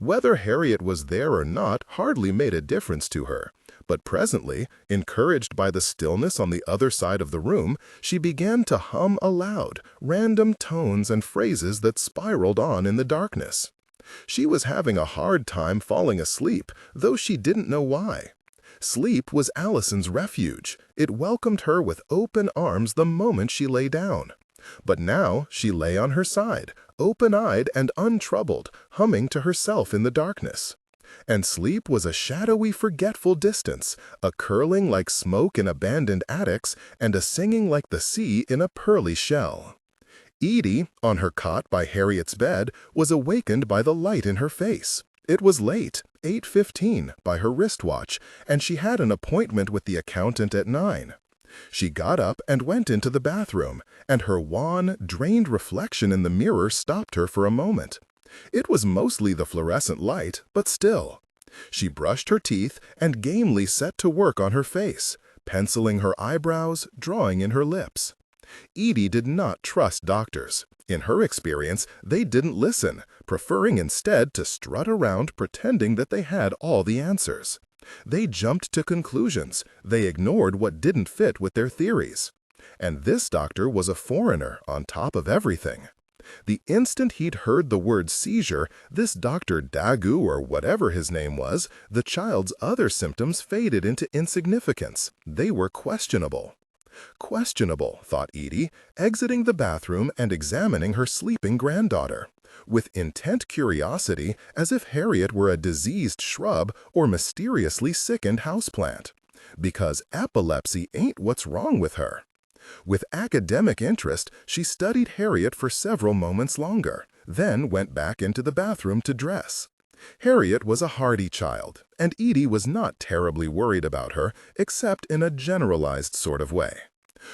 Whether Harriet was there or not hardly made a difference to her, but presently, encouraged by the stillness on the other side of the room, she began to hum aloud random tones and phrases that spiraled on in the darkness. She was having a hard time falling asleep, though she didn't know why. Sleep was Allison's refuge. It welcomed her with open arms the moment she lay down. But now she lay on her side, open-eyed and untroubled, humming to herself in the darkness. And sleep was a shadowy, forgetful distance, a curling like smoke in abandoned attics, and a singing like the sea in a pearly shell. Edie, on her cot by Harriet's bed, was awakened by the light in her face. It was late, 8:15, by her wristwatch, and she had an appointment with the accountant at 9. She got up and went into the bathroom, and her wan, drained reflection in the mirror stopped her for a moment. It was mostly the fluorescent light, but still. She brushed her teeth and gamely set to work on her face, penciling her eyebrows, drawing in her lips. Edie did not trust doctors. In her experience, they didn't listen, preferring instead to strut around pretending that they had all the answers. They jumped to conclusions. They ignored what didn't fit with their theories. And this doctor was a foreigner on top of everything. The instant he'd heard the word seizure, this Dr. Dagu or whatever his name was, the child's other symptoms faded into insignificance. They were questionable. Questionable, thought Edie, exiting the bathroom and examining her sleeping granddaughter, with intent curiosity as if Harriet were a diseased shrub or mysteriously sickened houseplant. Because epilepsy ain't what's wrong with her. With academic interest, she studied Harriet for several moments longer, then went back into the bathroom to dress. Harriet was a hardy child, and Edie was not terribly worried about her, except in a generalized sort of way.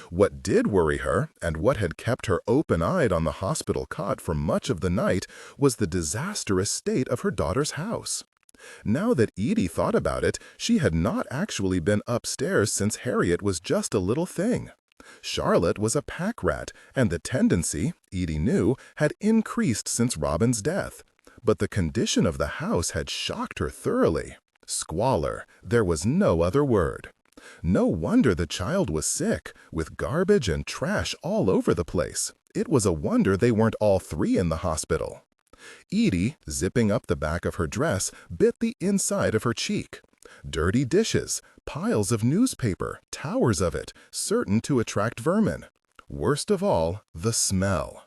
What did worry her, and what had kept her open-eyed on the hospital cot for much of the night, was the disastrous state of her daughter's house. Now that Edie thought about it, she had not actually been upstairs since Harriet was just a little thing. Charlotte was a pack rat, and the tendency, Edie knew, had increased since Robin's death. But the condition of the house had shocked her thoroughly. Squalor, there was no other word. No wonder the child was sick, with garbage and trash all over the place. It was a wonder they weren't all three in the hospital. Edie, zipping up the back of her dress, bit the inside of her cheek. Dirty dishes, piles of newspaper, towers of it, certain to attract vermin. Worst of all, the smell.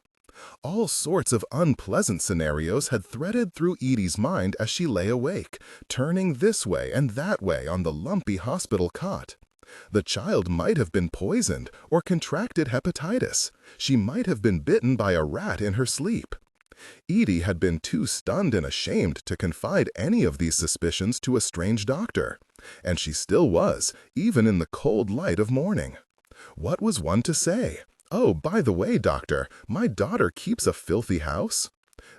All sorts of unpleasant scenarios had threaded through Edie's mind as she lay awake, turning this way and that way on the lumpy hospital cot. The child might have been poisoned or contracted hepatitis. She might have been bitten by a rat in her sleep. Edie had been too stunned and ashamed to confide any of these suspicions to a strange doctor, and she still was, even in the cold light of morning. What was one to say? "Oh, by the way, doctor, my daughter keeps a filthy house?"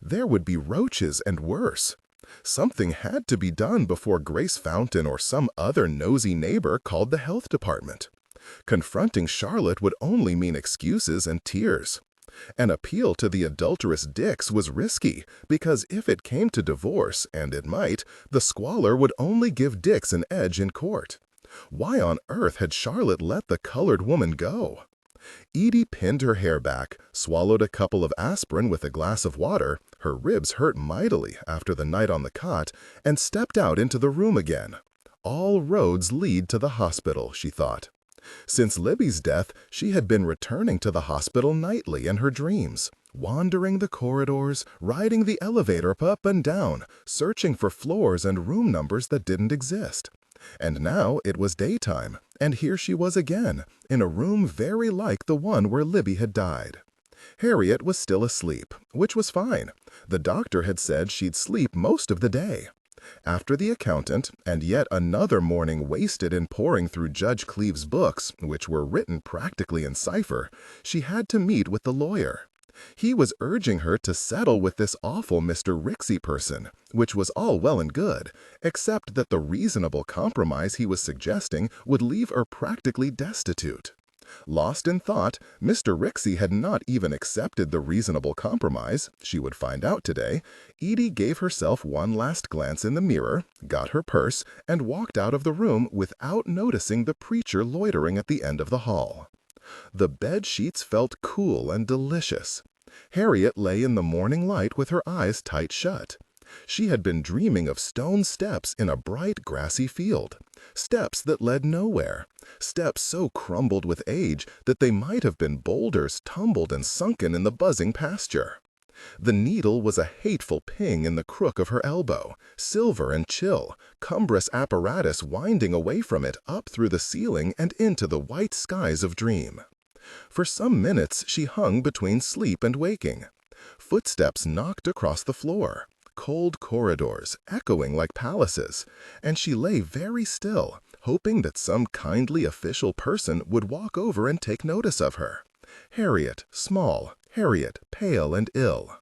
There would be roaches and worse. Something had to be done before Grace Fountain or some other nosy neighbor called the health department. Confronting Charlotte would only mean excuses and tears. An appeal to the adulterous Dix was risky, because if it came to divorce, and it might, the squalor would only give Dix an edge in court. Why on earth had Charlotte let the colored woman go? Edie pinned her hair back, swallowed a couple of aspirin with a glass of water, her ribs hurt mightily after the night on the cot, and stepped out into the room again. All roads lead to the hospital, she thought. Since Libby's death, she had been returning to the hospital nightly in her dreams, wandering the corridors, riding the elevator up and down, searching for floors and room numbers that didn't exist. And now it was daytime, and here she was again, in a room very like the one where Libby had died. Harriet was still asleep, which was fine. The doctor had said she'd sleep most of the day. After the accountant, and yet another morning wasted in poring through Judge Cleave's books, which were written practically in cipher, she had to meet with the lawyer. He was urging her to settle with this awful Mr. Rixey person, which was all well and good, except that the reasonable compromise he was suggesting would leave her practically destitute. Lost in thought, Mr. Rixey had not even accepted the reasonable compromise, she would find out today. Edie gave herself one last glance in the mirror, got her purse, and walked out of the room without noticing the preacher loitering at the end of the hall. The bed sheets felt cool and delicious. Harriet lay in the morning light with her eyes tight shut. She had been dreaming of stone steps in a bright grassy field, steps that led nowhere, steps so crumbled with age that they might have been boulders tumbled and sunken in the buzzing pasture. The needle was a hateful ping in the crook of her elbow, silver and chill, cumbrous apparatus winding away from it up through the ceiling and into the white skies of dream. For some minutes she hung between sleep and waking. Footsteps knocked across the floor, cold corridors, echoing like palaces, and she lay very still, hoping that some kindly official person would walk over and take notice of her. Harriet, small, Harriet, pale and ill.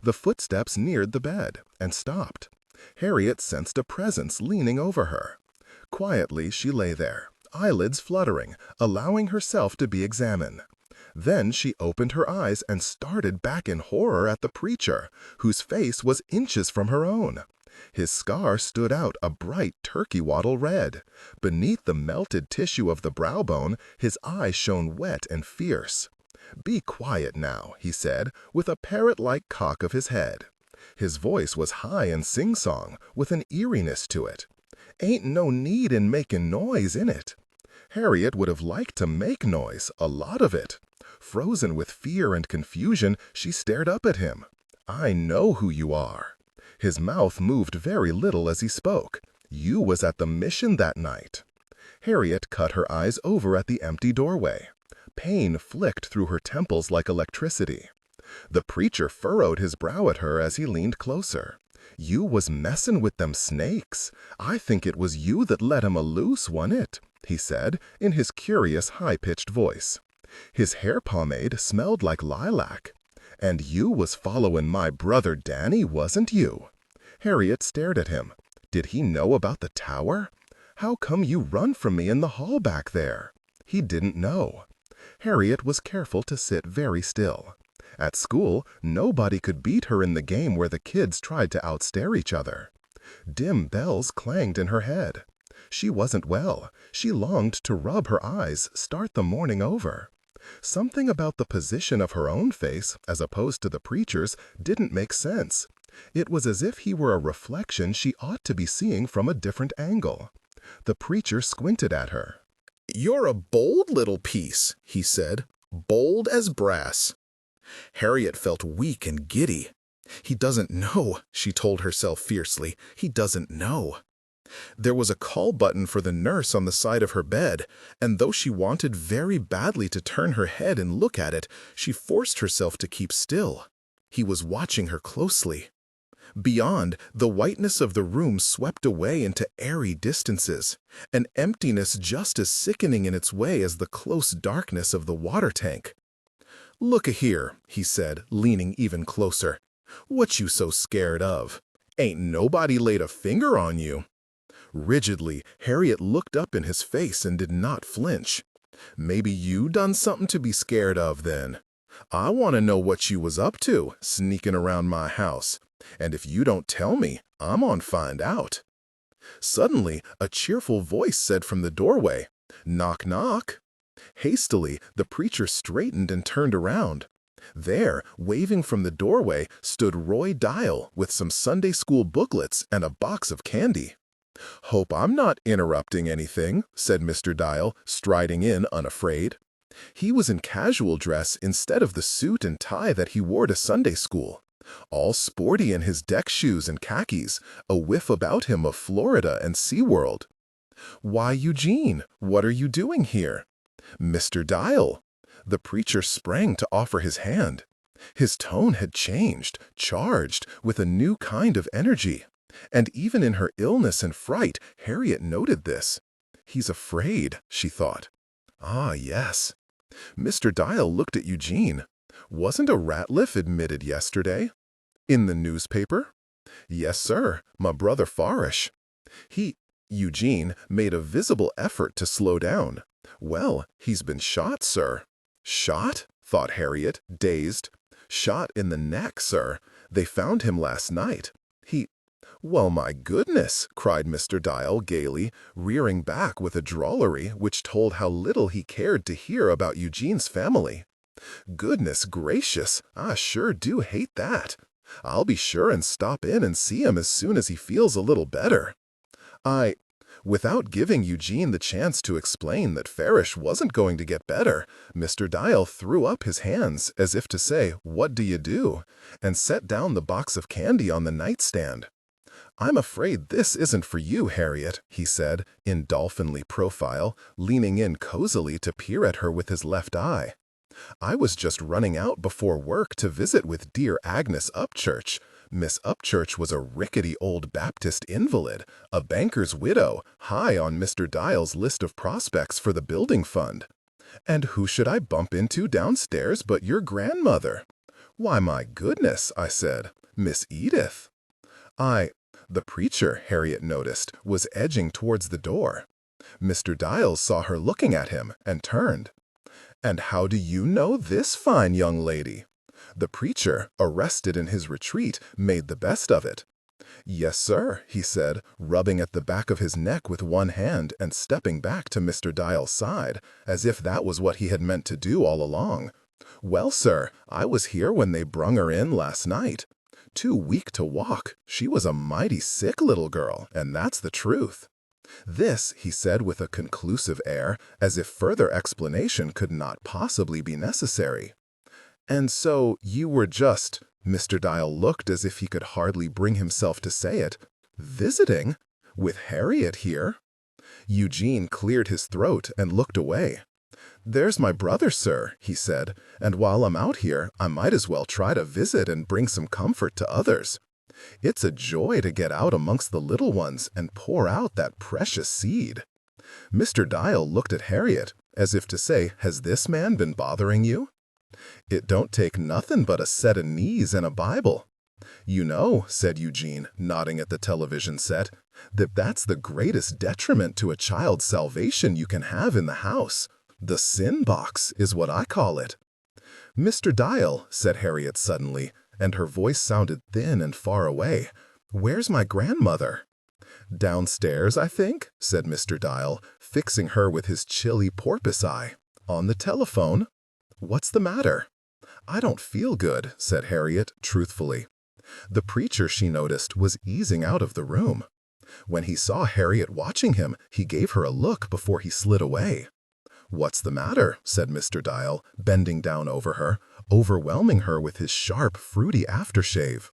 The footsteps neared the bed and stopped. Harriet sensed a presence leaning over her. Quietly she lay there, eyelids fluttering, allowing herself to be examined. Then she opened her eyes and started back in horror at the preacher, whose face was inches from her own. His scar stood out a bright turkey-wattle red. Beneath the melted tissue of the brow bone, his eyes shone wet and fierce. "Be quiet now," he said, with a parrot-like cock of his head. His voice was high and sing-song, with an eeriness to it. "Ain't no need in making noise, in it." Harriet would have liked to make noise, a lot of it. Frozen with fear and confusion, she stared up at him. "I know who you are." His mouth moved very little as he spoke. "You was at the mission that night." Harriet cut her eyes over at the empty doorway. Pain flicked through her temples like electricity. The preacher furrowed his brow at her as he leaned closer. "You was messin' with them snakes. I think it was you that let 'em a-loose, wa'n't it?" he said, in his curious high-pitched voice. His hair pomade smelled like lilac. "And you was followin' my brother Danny, wasn't you?" Harriet stared at him. Did he know about the tower? "How come you run from me in the hall back there?" He didn't know. Harriet was careful to sit very still. At school, nobody could beat her in the game where the kids tried to outstare each other. Dim bells clanged in her head. She wasn't well. She longed to rub her eyes, start the morning over. Something about the position of her own face, as opposed to the preacher's, didn't make sense. It was as if he were a reflection she ought to be seeing from a different angle. The preacher squinted at her. "You're a bold little piece," he said, "bold as brass." Harriet felt weak and giddy. "He doesn't know," she told herself fiercely. "He doesn't know." There was a call button for the nurse on the side of her bed, and though she wanted very badly to turn her head and look at it, she forced herself to keep still. He was watching her closely. Beyond, the whiteness of the room swept away into airy distances, an emptiness just as sickening in its way as the close darkness of the water tank. "Look-a-here," he said, leaning even closer. "What you so scared of? Ain't nobody laid a finger on you." Rigidly, Harriet looked up in his face and did not flinch. "Maybe you done something to be scared of, then. I want to know what you was up to, sneaking around my house. And if you don't tell me, I'm on find out." Suddenly, a cheerful voice said from the doorway, "Knock, knock." Hastily, the preacher straightened and turned around. There, waving from the doorway, stood Roy Dial with some Sunday school booklets and a box of candy. "Hope I'm not interrupting anything," said Mr. Dial, striding in unafraid. He was in casual dress instead of the suit and tie that he wore to Sunday school. All sporty in his deck shoes and khakis, a whiff about him of Florida and SeaWorld. "Why, Eugene, what are you doing here?" "Mr. Dial." The preacher sprang to offer his hand. His tone had changed, charged, with a new kind of energy. And even in her illness and fright, Harriet noted this. "He's afraid," she thought. Ah, yes. Mr. Dial looked at Eugene. "Wasn't a Ratliff admitted yesterday?" "In the newspaper?" "Yes, sir, my brother Farish." Eugene made a visible effort to slow down. "Well, he's been shot, sir." "Shot?" thought Harriet, dazed. "Shot in the neck, sir. They found him last night. Well, my goodness," cried Mr. Dial gaily, rearing back with a drollery which told how little he cared to hear about Eugene's family. "Goodness gracious, I sure do hate that. I'll be sure and stop in and see him as soon as he feels a little better." Without giving Eugene the chance to explain that Farish wasn't going to get better, Mr. Dial threw up his hands as if to say, "What do you do?" and set down the box of candy on the nightstand. "I'm afraid this isn't for you, Harriet," he said, in dolphinly profile, leaning in cozily to peer at her with his left eye. "I was just running out before work to visit with dear Agnes Upchurch. Miss Upchurch was a rickety old Baptist invalid, a banker's widow, high on Mr. Dial's list of prospects for the building fund. And who should I bump into downstairs but your grandmother? 'Why, my goodness,' I said, 'Miss Edith.' The preacher, Harriet noticed, was edging towards the door. Mr. Dial saw her looking at him and turned. 'And how do you know this fine young lady?' The preacher, arrested in his retreat, made the best of it. 'Yes, sir,' he said, rubbing at the back of his neck with one hand and stepping back to Mr. Dial's side, as if that was what he had meant to do all along. 'Well, sir, I was here when they brung her in last night. Too weak to walk. She was a mighty sick little girl, and that's the truth.' This, he said with a conclusive air, as if further explanation could not possibly be necessary. 'And so you were just—' Mr. Dial looked as if he could hardly bring himself to say it. 'Visiting? With Harriet here?' Eugene cleared his throat and looked away. 'There's my brother, sir,' he said, 'and while I'm out here, I might as well try to visit and bring some comfort to others. It's a joy to get out amongst the little ones and pour out that precious seed.' Mr. Dial looked at Harriet, as if to say, 'Has this man been bothering you?' 'It don't take nothing but a set of knees and a Bible.' 'You know,' said Eugene, nodding at the television set, 'that's the greatest detriment to a child's salvation you can have in the house. The sin box is what I call it.' 'Mr. Dial,' said Harriet suddenly, and her voice sounded thin and far away, 'where's my grandmother?' 'Downstairs, I think,' said Mr. Dial, fixing her with his chilly porpoise eye. 'On the telephone.' 'What's the matter?' 'I don't feel good,' said Harriet, truthfully. The preacher, she noticed, was easing out of the room. When he saw Harriet watching him, he gave her a look before he slid away. 'What's the matter?' said Mr. Dial, bending down over her, overwhelming her with his sharp, fruity aftershave.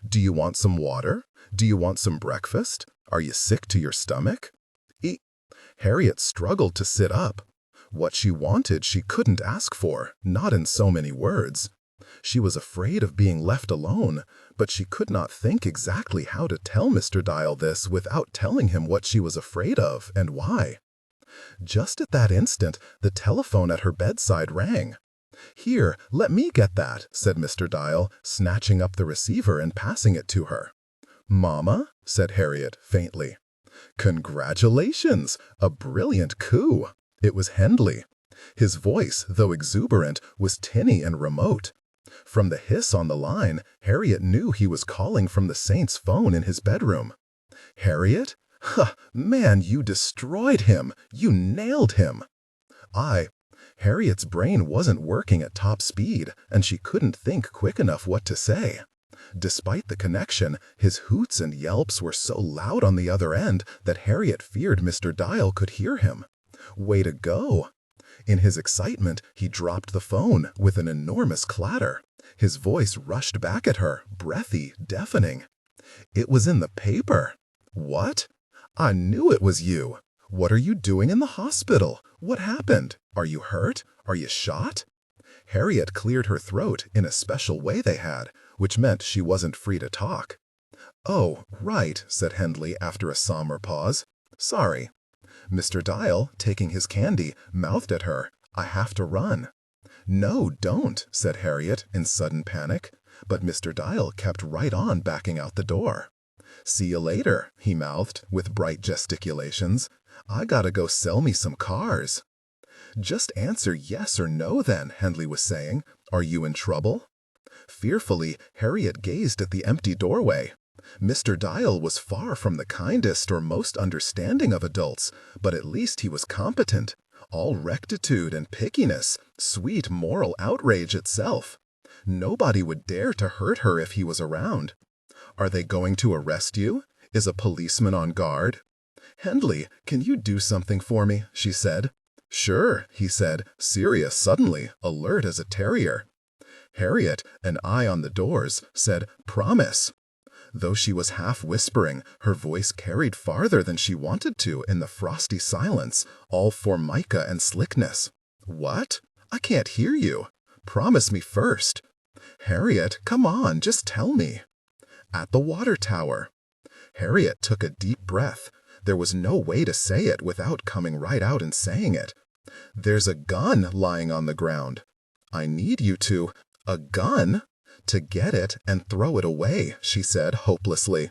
'Do you want some water? Do you want some breakfast? Are you sick to your stomach?' Harriet struggled to sit up. What she wanted she couldn't ask for, not in so many words. She was afraid of being left alone, but she could not think exactly how to tell Mr. Dial this without telling him what she was afraid of and why. Just at that instant, the telephone at her bedside rang. 'Here, let me get that,' said Mr. Dial, snatching up the receiver and passing it to her. 'Mama?' said Harriet, faintly. 'Congratulations! A brilliant coup!' It was Hendley. His voice, though exuberant, was tinny and remote. From the hiss on the line, Harriet knew he was calling from the saint's phone in his bedroom. 'Harriet? Man, you destroyed him! You nailed him!' Harriet's brain wasn't working at top speed, and she couldn't think quick enough what to say. Despite the connection, his hoots and yelps were so loud on the other end that Harriet feared Mr. Dial could hear him. Way to go! In his excitement, he dropped the phone with an enormous clatter. His voice rushed back at her, breathy, deafening. It was in the paper. What? I knew it was you. What are you doing in the hospital? What happened? Are you hurt? Are you shot? Harriet cleared her throat in a special way they had, which meant she wasn't free to talk. Oh, right, said Hendley after a somber pause. Sorry. Mr. Dial, taking his candy, mouthed at her, I have to run. No, don't, said Harriet in sudden panic, but Mr. Dial kept right on backing out the door. See you later, he mouthed with bright gesticulations. I gotta go sell me some cars. Just answer yes or no then, Hendley was saying. Are you in trouble? Fearfully, Harriet gazed at the empty doorway. Mr. Dial was far from the kindest or most understanding of adults, but at least he was competent. All rectitude and pickiness, sweet moral outrage itself. Nobody would dare to hurt her if he was around. Are they going to arrest you? Is a policeman on guard? Hendley, can you do something for me? She said. Sure, he said, serious suddenly, alert as a terrier. Harriet, an eye on the doors, said, Promise. Though she was half whispering, her voice carried farther than she wanted to in the frosty silence, all formica and slickness. What? I can't hear you. Promise me first. Harriet, come on, just tell me. At the water tower. Harriet took a deep breath. There was no way to say it without coming right out and saying it. There's a gun lying on the ground. I need you to... A gun? To get it and throw it away, she said hopelessly.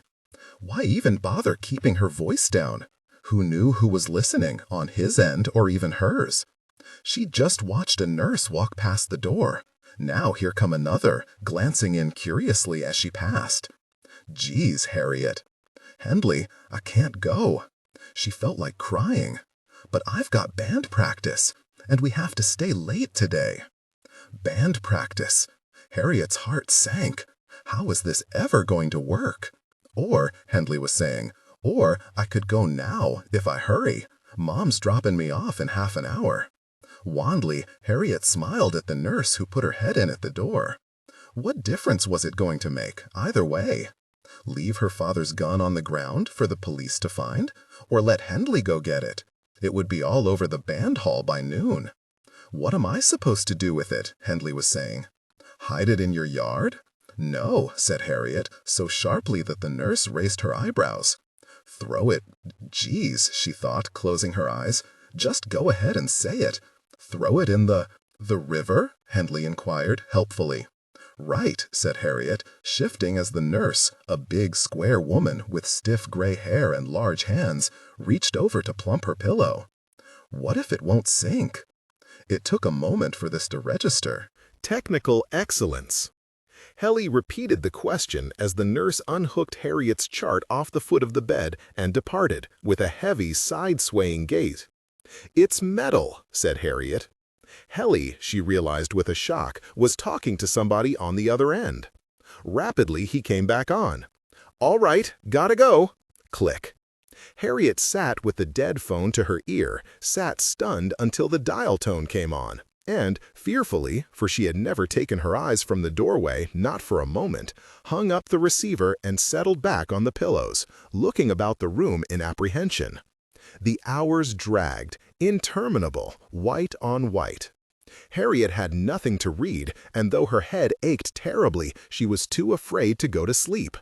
Why even bother keeping her voice down? Who knew who was listening, on his end or even hers? She'd just watched a nurse walk past the door. Now here come another, glancing in curiously as she passed. Geez, Harriet. Hendley, I can't go. She felt like crying. But I've got band practice, and we have to stay late today. Band practice. Harriet's heart sank. How was this ever going to work? Or, Hendley was saying, or I could go now, if I hurry. Mom's dropping me off in half an hour. Wanly, Harriet smiled at the nurse who put her head in at the door. What difference was it going to make, either way? Leave her father's gun on the ground for the police to find? Or let Hendley go get it? It would be all over the band hall by noon. What am I supposed to do with it? Hendley was saying. Hide it in your yard? No, said Harriet, so sharply that the nurse raised her eyebrows. Throw it. Geez, she thought, closing her eyes. Just go ahead and say it. Throw it in the river? Hendley inquired, helpfully. Right, said Harriet, shifting as the nurse, a big square woman with stiff gray hair and large hands, reached over to plump her pillow. What if it won't sink? It took a moment for this to register. Technical excellence. Helly repeated the question as the nurse unhooked Harriet's chart off the foot of the bed and departed, with a heavy side-swaying gait. It's metal, said Harriet. Helly, she realized with a shock, was talking to somebody on the other end. Rapidly, he came back on. All right, gotta go. Click. Harriet sat with the dead phone to her ear, sat stunned until the dial tone came on, and, fearfully, for she had never taken her eyes from the doorway, not for a moment, hung up the receiver and settled back on the pillows, looking about the room in apprehension. The hours dragged, interminable, white on white. Harriet had nothing to read, and though her head ached terribly, she was too afraid to go to sleep.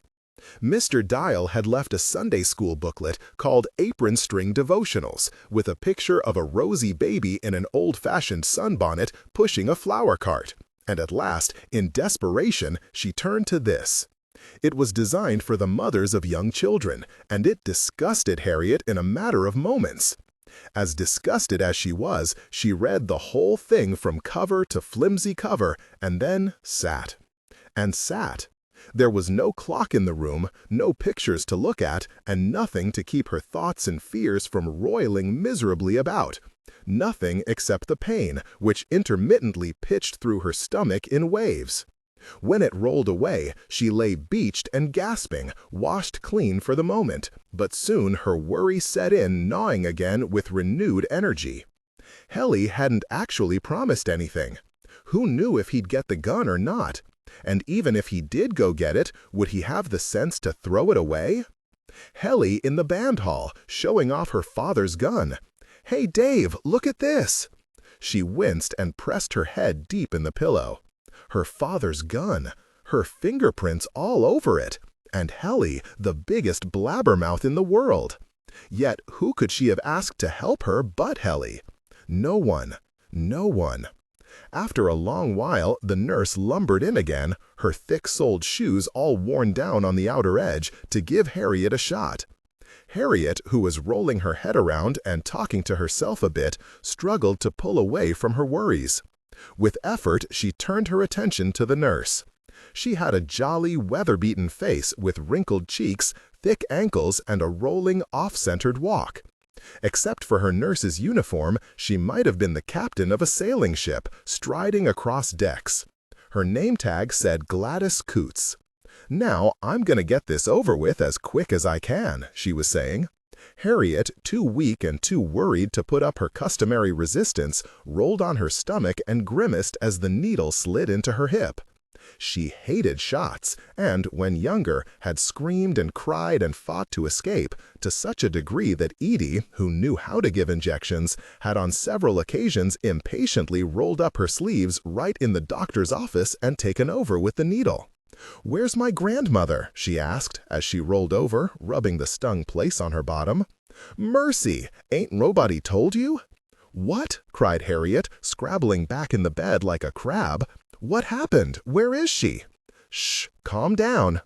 Mr. Dial had left a Sunday school booklet called Apron String Devotionals, with a picture of a rosy baby in an old-fashioned sunbonnet pushing a flower cart. And at last, in desperation, she turned to this. It was designed for the mothers of young children, and it disgusted Harriet in a matter of moments. As disgusted as she was, she read the whole thing from cover to flimsy cover, and then sat. And sat. There was no clock in the room, no pictures to look at, and nothing to keep her thoughts and fears from roiling miserably about. Nothing except the pain, which intermittently pitched through her stomach in waves. When it rolled away, she lay beached and gasping, washed clean for the moment, but soon her worry set in, gnawing again with renewed energy. Helly hadn't actually promised anything. Who knew if he'd get the gun or not? And even if he did go get it, would he have the sense to throw it away? Helly in the band hall, showing off her father's gun. "Hey, Dave, look at this!" She winced and pressed her head deep in the pillow. Her father's gun, her fingerprints all over it, and Helly, the biggest blabbermouth in the world. Yet who could she have asked to help her but Helly? No one. No one. After a long while, the nurse lumbered in again, her thick-soled shoes all worn down on the outer edge, to give Harriet a shot. Harriet, who was rolling her head around and talking to herself a bit, struggled to pull away from her worries. With effort, she turned her attention to the nurse. She had a jolly, weather-beaten face with wrinkled cheeks, thick ankles, and a rolling, off-centered walk. Except for her nurse's uniform, she might have been the captain of a sailing ship, striding across decks. Her name tag said Gladys Coots. "Now, I'm going to get this over with as quick as I can," she was saying. Harriet, too weak and too worried to put up her customary resistance, rolled on her stomach and grimaced as the needle slid into her hip. She hated shots, and, when younger, had screamed and cried and fought to escape, to such a degree that Edie, who knew how to give injections, had on several occasions impatiently rolled up her sleeves right in the doctor's office and taken over with the needle. "Where's my grandmother?" she asked, as she rolled over, rubbing the stung place on her bottom. "Mercy! Ain't nobody told you?" "What?" cried Harriet, scrabbling back in the bed like a crab. "What happened? Where is she?" "Shh! Calm down."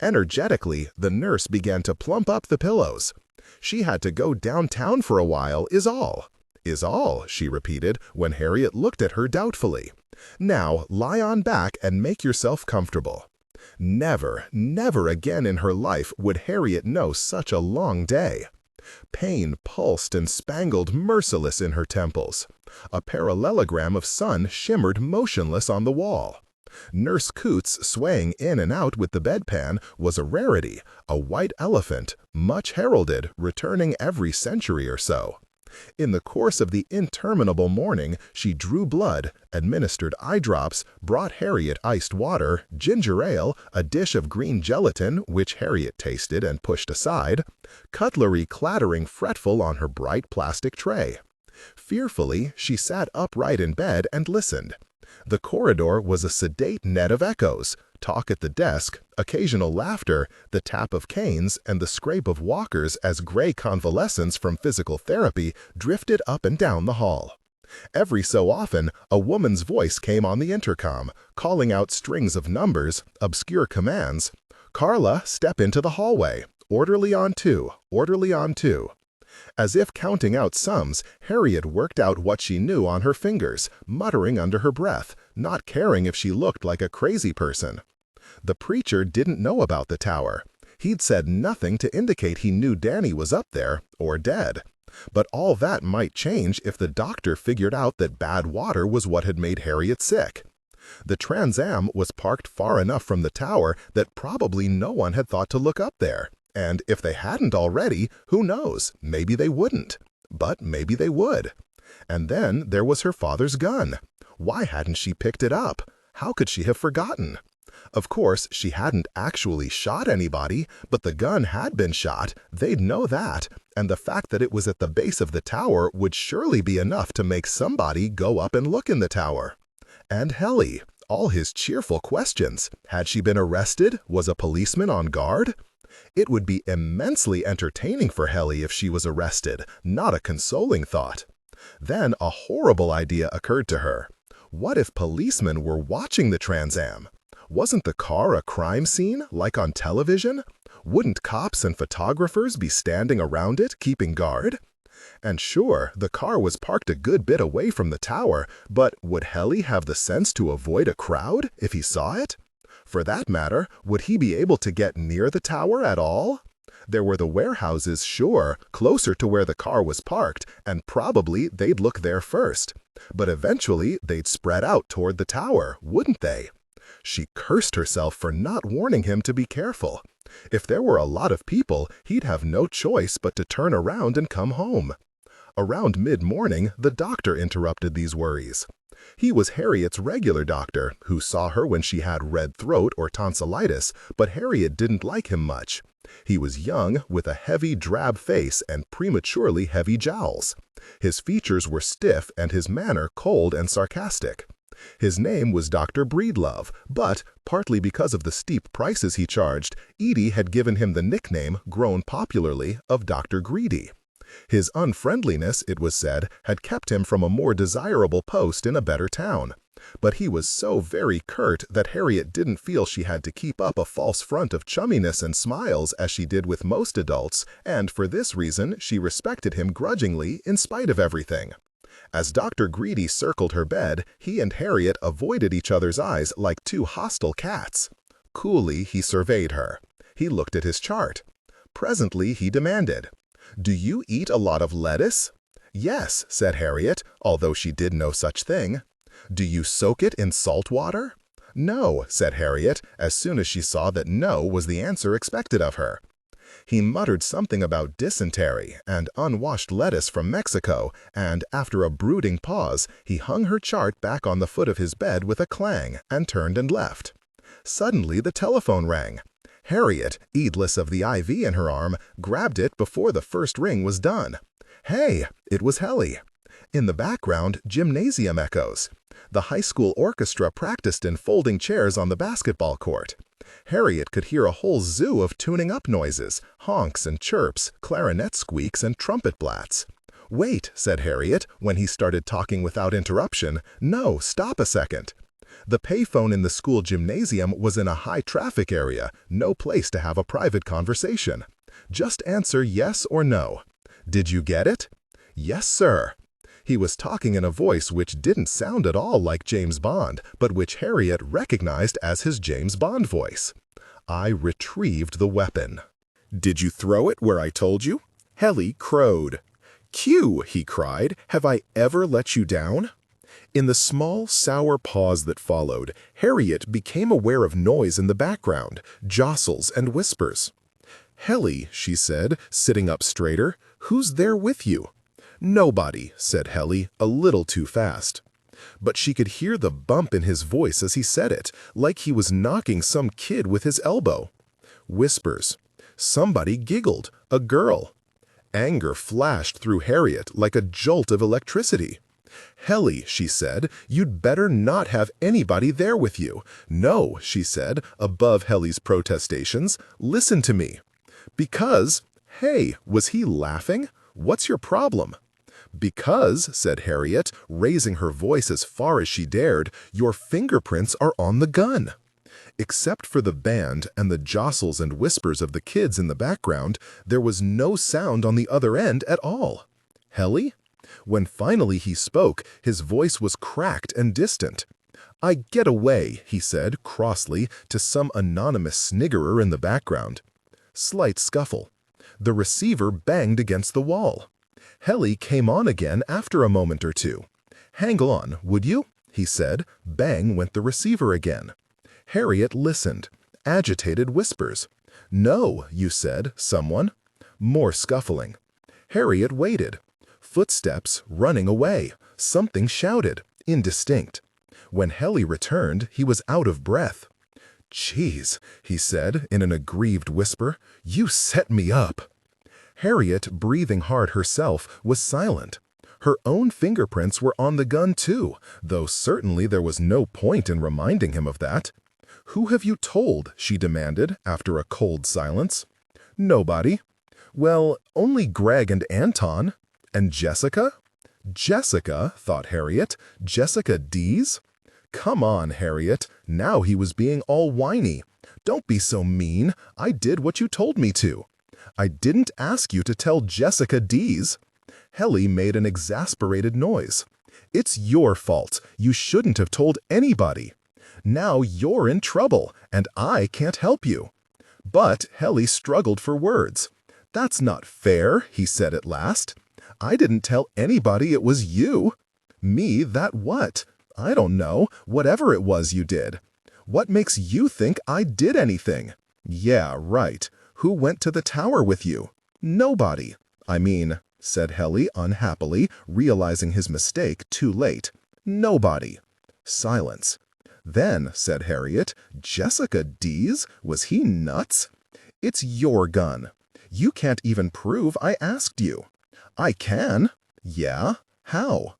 Energetically, the nurse began to plump up the pillows. "She had to go downtown for a while, is all." "Is all," she repeated, when Harriet looked at her doubtfully. "Now, lie on back and make yourself comfortable." Never, never again in her life would Harriet know such a long day. Pain pulsed and spangled merciless in her temples. A parallelogram of sun shimmered motionless on the wall. Nurse Coots, swaying in and out with the bedpan, was a rarity, a white elephant, much heralded, returning every century or so. In the course of the interminable morning, she drew blood, administered eye drops, brought Harriet iced water, ginger ale, a dish of green gelatin, which Harriet tasted and pushed aside, cutlery clattering fretful on her bright plastic tray. Fearfully, she sat upright in bed and listened. The corridor was a sedate net of echoes, talk at the desk, occasional laughter, the tap of canes, and the scrape of walkers as gray convalescents from physical therapy drifted up and down the hall. Every so often, a woman's voice came on the intercom, calling out strings of numbers, obscure commands. "Carla, step into the hallway. Orderly on 2, orderly on 2. As if counting out sums, Harriet worked out what she knew on her fingers, muttering under her breath, not caring if she looked like a crazy person. The preacher didn't know about the tower. He'd said nothing to indicate he knew Danny was up there, or dead. But all that might change if the doctor figured out that bad water was what had made Harriet sick. The Trans Am was parked far enough from the tower that probably no one had thought to look up there. And if they hadn't already, who knows, maybe they wouldn't. But maybe they would. And then there was her father's gun. Why hadn't she picked it up? How could she have forgotten? Of course, she hadn't actually shot anybody, but the gun had been shot, they'd know that, and the fact that it was at the base of the tower would surely be enough to make somebody go up and look in the tower. And Helly, all his cheerful questions. Had she been arrested? Was a policeman on guard? It would be immensely entertaining for Helly if she was arrested, not a consoling thought. Then a horrible idea occurred to her. What if policemen were watching the Trans Am? Wasn't the car a crime scene, like on television? Wouldn't cops and photographers be standing around it, keeping guard? And sure, the car was parked a good bit away from the tower, but would Helly have the sense to avoid a crowd if he saw it? For that matter, would he be able to get near the tower at all? There were the warehouses, sure, closer to where the car was parked, and probably they'd look there first. But eventually they'd spread out toward the tower, wouldn't they? She cursed herself for not warning him to be careful. If there were a lot of people, he'd have no choice but to turn around and come home. Around mid-morning, the doctor interrupted these worries. He was Harriet's regular doctor, who saw her when she had red throat or tonsillitis, but Harriet didn't like him much. He was young, with a heavy, drab face and prematurely heavy jowls. His features were stiff and his manner cold and sarcastic. His name was Dr. Breedlove, but, partly because of the steep prices he charged, Edie had given him the nickname, grown popularly, of Dr. Greedy. His unfriendliness, it was said, had kept him from a more desirable post in a better town. But he was so very curt that Harriet didn't feel she had to keep up a false front of chumminess and smiles as she did with most adults, and for this reason she respected him grudgingly in spite of everything. As Dr. Greedy circled her bed, he and Harriet avoided each other's eyes like two hostile cats. Coolly he surveyed her. He looked at his chart. Presently he demanded, "Do you eat a lot of lettuce?" "Yes," said Harriet, although she did no such thing. "Do you soak it in salt water?" "No," said Harriet, as soon as she saw that no was the answer expected of her. He muttered something about dysentery and unwashed lettuce from Mexico, and after a brooding pause, he hung her chart back on the foot of his bed with a clang and turned and left. Suddenly the telephone rang. Harriet, heedless of the IV in her arm, grabbed it before the first ring was done. Hey, it was Helly. In the background, gymnasium echoes. The high school orchestra practiced in folding chairs on the basketball court. Harriet could hear a whole zoo of tuning-up noises, honks and chirps, clarinet squeaks and trumpet blats. "Wait," said Harriet, when he started talking without interruption. "No, stop a second." The payphone in the school gymnasium was in a high-traffic area, no place to have a private conversation. Just answer yes or no. "Did you get it?" "Yes, sir." He was talking in a voice which didn't sound at all like James Bond, but which Harriet recognized as his James Bond voice. "I retrieved the weapon." "Did you throw it where I told you?" Helly crowed. "Q," he cried, "have I ever let you down?" In the small, sour pause that followed, Harriet became aware of noise in the background, jostles and whispers. "Helly," she said, sitting up straighter, "who's there with you?" "Nobody," said Helly, a little too fast. But she could hear the bump in his voice as he said it, like he was knocking some kid with his elbow. Whispers. Somebody giggled, a girl. Anger flashed through Harriet like a jolt of electricity. "Helly," she said, "you'd better not have anybody there with you." "No," she said, above Helly's protestations, "listen to me." "Because—" Hey, was he laughing? "What's your problem?" "Because," said Harriet, raising her voice as far as she dared, "your fingerprints are on the gun." Except for the band and the jostles and whispers of the kids in the background, there was no sound on the other end at all. Helly? When finally he spoke, his voice was cracked and distant. "I get away," he said crossly to some anonymous sniggerer in the background. Slight scuffle. The receiver banged against the wall. Helly came on again after a moment or two. "Hang on, would you?" he said. Bang went the receiver again. Harriet listened. Agitated whispers. "No, you said, someone." More scuffling. Harriet waited. Footsteps running away. Something shouted, indistinct. When Helly returned, he was out of breath. "Jeez," he said in an aggrieved whisper, "you set me up." Harriet, breathing hard herself, was silent. Her own fingerprints were on the gun too, though certainly there was no point in reminding him of that. "Who have you told?" she demanded, after a cold silence. "Nobody." "Well, only Greg and Anton. And Jessica?" "Jessica?" thought Harriet. "Jessica Dees?" Come on, Harriet. Now he was being all whiny. "Don't be so mean. I did what you told me to." "I didn't ask you to tell Jessica Dees." Helly made an exasperated noise. "It's your fault. You shouldn't have told anybody. Now you're in trouble, and I can't help you." But Helly struggled for words. "That's not fair," he said at last. "I didn't tell anybody it was you." "Me, that what?" "I don't know, whatever it was you did." "What makes you think I did anything?" "Yeah, right. Who went to the tower with you?" "Nobody." "I mean," said Helly unhappily, realizing his mistake too late. "Nobody." Silence. "Then," said Harriet, "Jessica Dees? Was he nuts?" "It's your gun. You can't even prove I asked you." "I can." "Yeah? How?"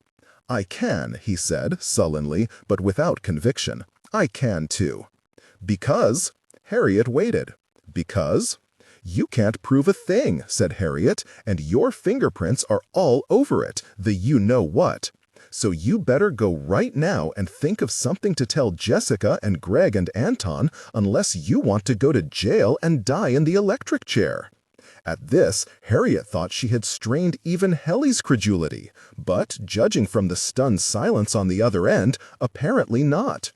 "I can," he said, sullenly, but without conviction. "I can, too." "Because?" Harriet waited. "Because?" "You can't prove a thing," said Harriet, "and your fingerprints are all over it, the you-know-what. So you better go right now and think of something to tell Jessica and Greg and Anton, unless you want to go to jail and die in the electric chair." At this, Harriet thought she had strained even Helly's credulity, but, judging from the stunned silence on the other end, apparently not.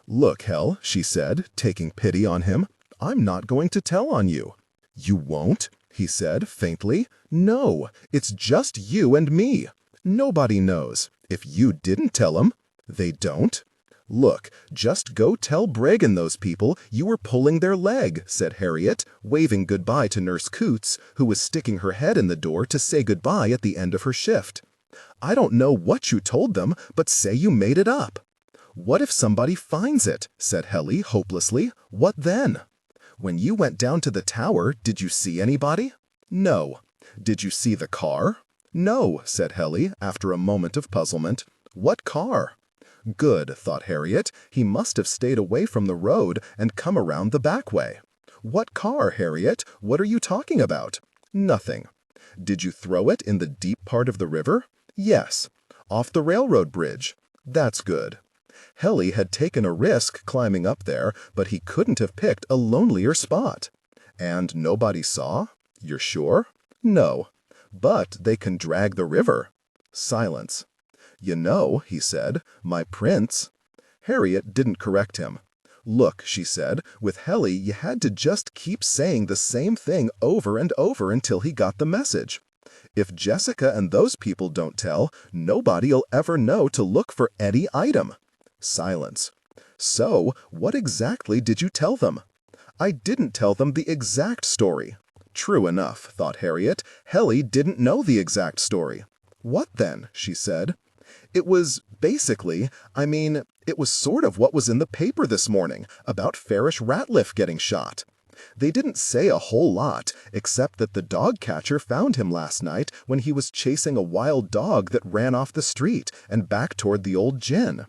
"Look, Hell," she said, taking pity on him, "I'm not going to tell on you." "You won't?" he said, faintly. "No, it's just you and me. Nobody knows. If you didn't tell 'em, they don't." "Look, just go tell Breg and those people you were pulling their leg," said Harriet, waving goodbye to Nurse Coots, who was sticking her head in the door to say goodbye at the end of her shift. "I don't know what you told them, but say you made it up." "What if somebody finds it?" said Helly hopelessly. "What then?" "When you went down to the tower, did you see anybody?" "No." "Did you see the car?" "No," said Helly, after a moment of puzzlement. "What car?" Good, thought Harriet. He must have stayed away from the road and come around the back way. "What car, Harriet? What are you talking about?" "Nothing." "Did you throw it in the deep part of the river?" "Yes." "Off the railroad bridge?" "That's good." Helly had taken a risk climbing up there, but he couldn't have picked a lonelier spot. "And nobody saw? You're sure?" "No." "But they can drag the river." Silence. "You know," he said, "my prince—" Harriet didn't correct him. "Look," she said, "with Helly you had to just keep saying the same thing over and over until he got the message. If Jessica and those people don't tell, nobody'll ever know to look for any item." Silence. "So, what exactly did you tell them?" "I didn't tell them the exact story." True enough, thought Harriet. Helly didn't know the exact story. "What then?" she said. "It was basically, it was sort of what was in the paper this morning about Farish Ratliff getting shot. They didn't say a whole lot, except that the dog catcher found him last night when he was chasing a wild dog that ran off the street and back toward the old gin.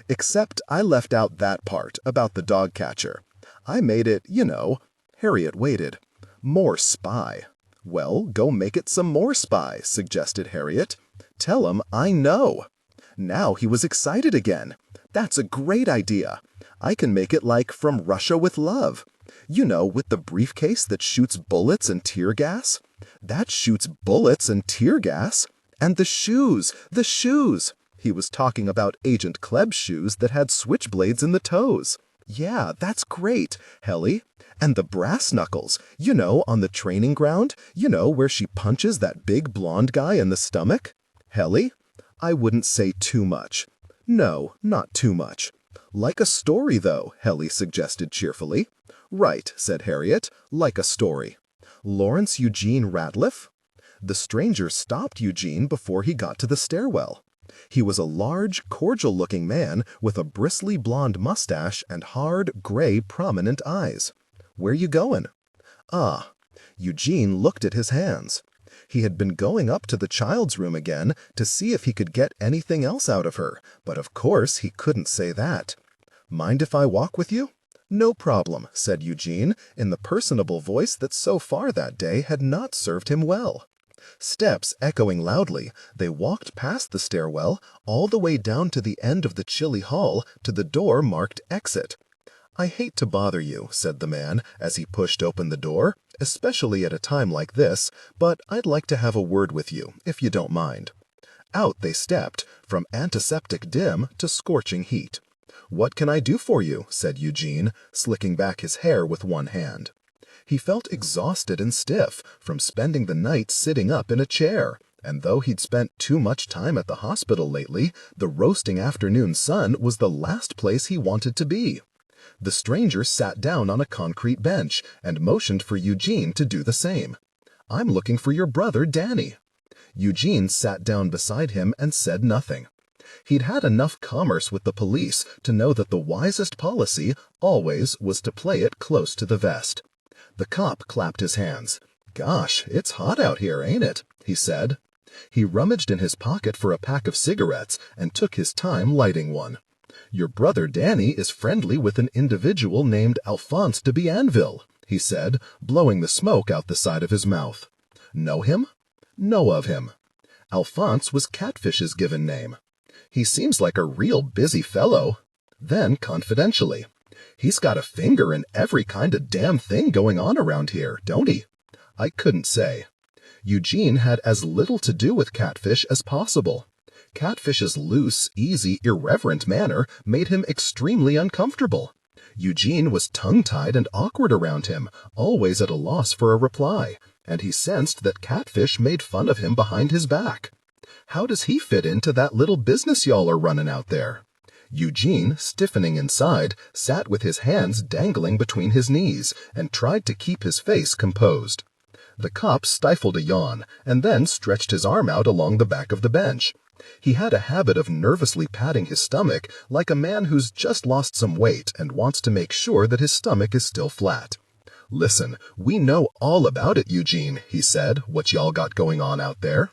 Except I left out that part about the dog catcher. I made it, Harriet waited. More spy. "Well, go make it some more spy," suggested Harriet. "Tell him I know." Now he was excited again. "That's a great idea. I can make it like From Russia with Love. With the briefcase that shoots bullets and tear gas. That shoots bullets and tear gas. And the shoes! He was talking about Agent Kleb's shoes that had switchblades in the toes. "Yeah, that's great, Helly. And the brass knuckles, on the training ground, where she punches that big blonde guy in the stomach." "Helly?" "I wouldn't say too much." "No, not too much." "Like a story, though," Helly suggested cheerfully. "Right," said Harriet, "like a story." "Lawrence Eugene Ratliff?" The stranger stopped Eugene before he got to the stairwell. He was a large, cordial-looking man with a bristly blonde mustache and hard, gray, prominent eyes. "Where you going?" "Ah." Eugene looked at his hands. He had been going up to the child's room again to see if he could get anything else out of her, but of course he couldn't say that. "Mind if I walk with you?" "No problem," said Eugene, in the personable voice that so far that day had not served him well. Steps echoing loudly, they walked past the stairwell, all the way down to the end of the chilly hall, to the door marked Exit. "I hate to bother you," said the man, as he pushed open the door, "especially at a time like this, but I'd like to have a word with you, if you don't mind." Out they stepped, from antiseptic dim to scorching heat. "What can I do for you?" said Eugene, slicking back his hair with one hand. He felt exhausted and stiff from spending the night sitting up in a chair, and though he'd spent too much time at the hospital lately, the roasting afternoon sun was the last place he wanted to be. The stranger sat down on a concrete bench and motioned for Eugene to do the same. "I'm looking for your brother, Danny." Eugene sat down beside him and said nothing. He'd had enough commerce with the police to know that the wisest policy always was to play it close to the vest. The cop clapped his hands. "Gosh, it's hot out here, ain't it?" he said. He rummaged in his pocket for a pack of cigarettes and took his time lighting one. "Your brother Danny is friendly with an individual named Alphonse de Bienville," he said, blowing the smoke out the side of his mouth. "Know him?" "Know of him." Alphonse was Catfish's given name. "He seems like a real busy fellow." Then, confidentially, "He's got a finger in every kind of damn thing going on around here, don't he?" I couldn't say. Eugene had as little to do with Catfish as possible. Catfish's loose, easy, irreverent manner made him extremely uncomfortable. Eugene was tongue-tied and awkward around him, always at a loss for a reply, and he sensed that Catfish made fun of him behind his back. How does he fit into that little business y'all are running out there? Eugene, stiffening inside, sat with his hands dangling between his knees and tried to keep his face composed. The cop stifled a yawn and then stretched his arm out along the back of the bench. He had a habit of nervously patting his stomach like a man who's just lost some weight and wants to make sure that his stomach is still flat. "Listen, we know all about it, Eugene," he said, "what y'all got going on out there.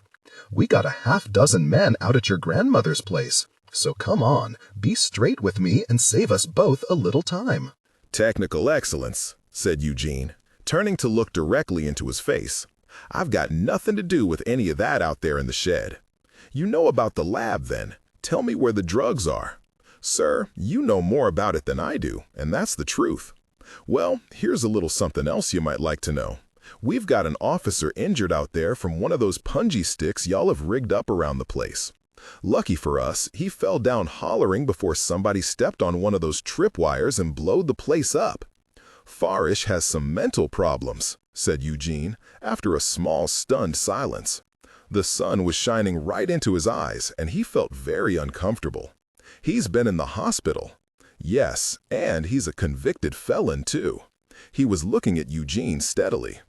We got a half-dozen men out at your grandmother's place. So come on, be straight with me and save us both a little time." Technical excellence, said Eugene, turning to look directly into his face. "I've got nothing to do with any of that out there in the shed. You know about the lab, then. Tell me where the drugs are." "Sir, you know more about it than I do, and that's the truth." "Well, here's a little something else you might like to know. We've got an officer injured out there from one of those punji sticks y'all have rigged up around the place. Lucky for us, he fell down hollering before somebody stepped on one of those tripwires and blowed the place up." "Farish has some mental problems," said Eugene, after a small, stunned silence. The sun was shining right into his eyes, and he felt very uncomfortable. "He's been in the hospital." "Yes, and he's a convicted felon, too." He was looking at Eugene steadily.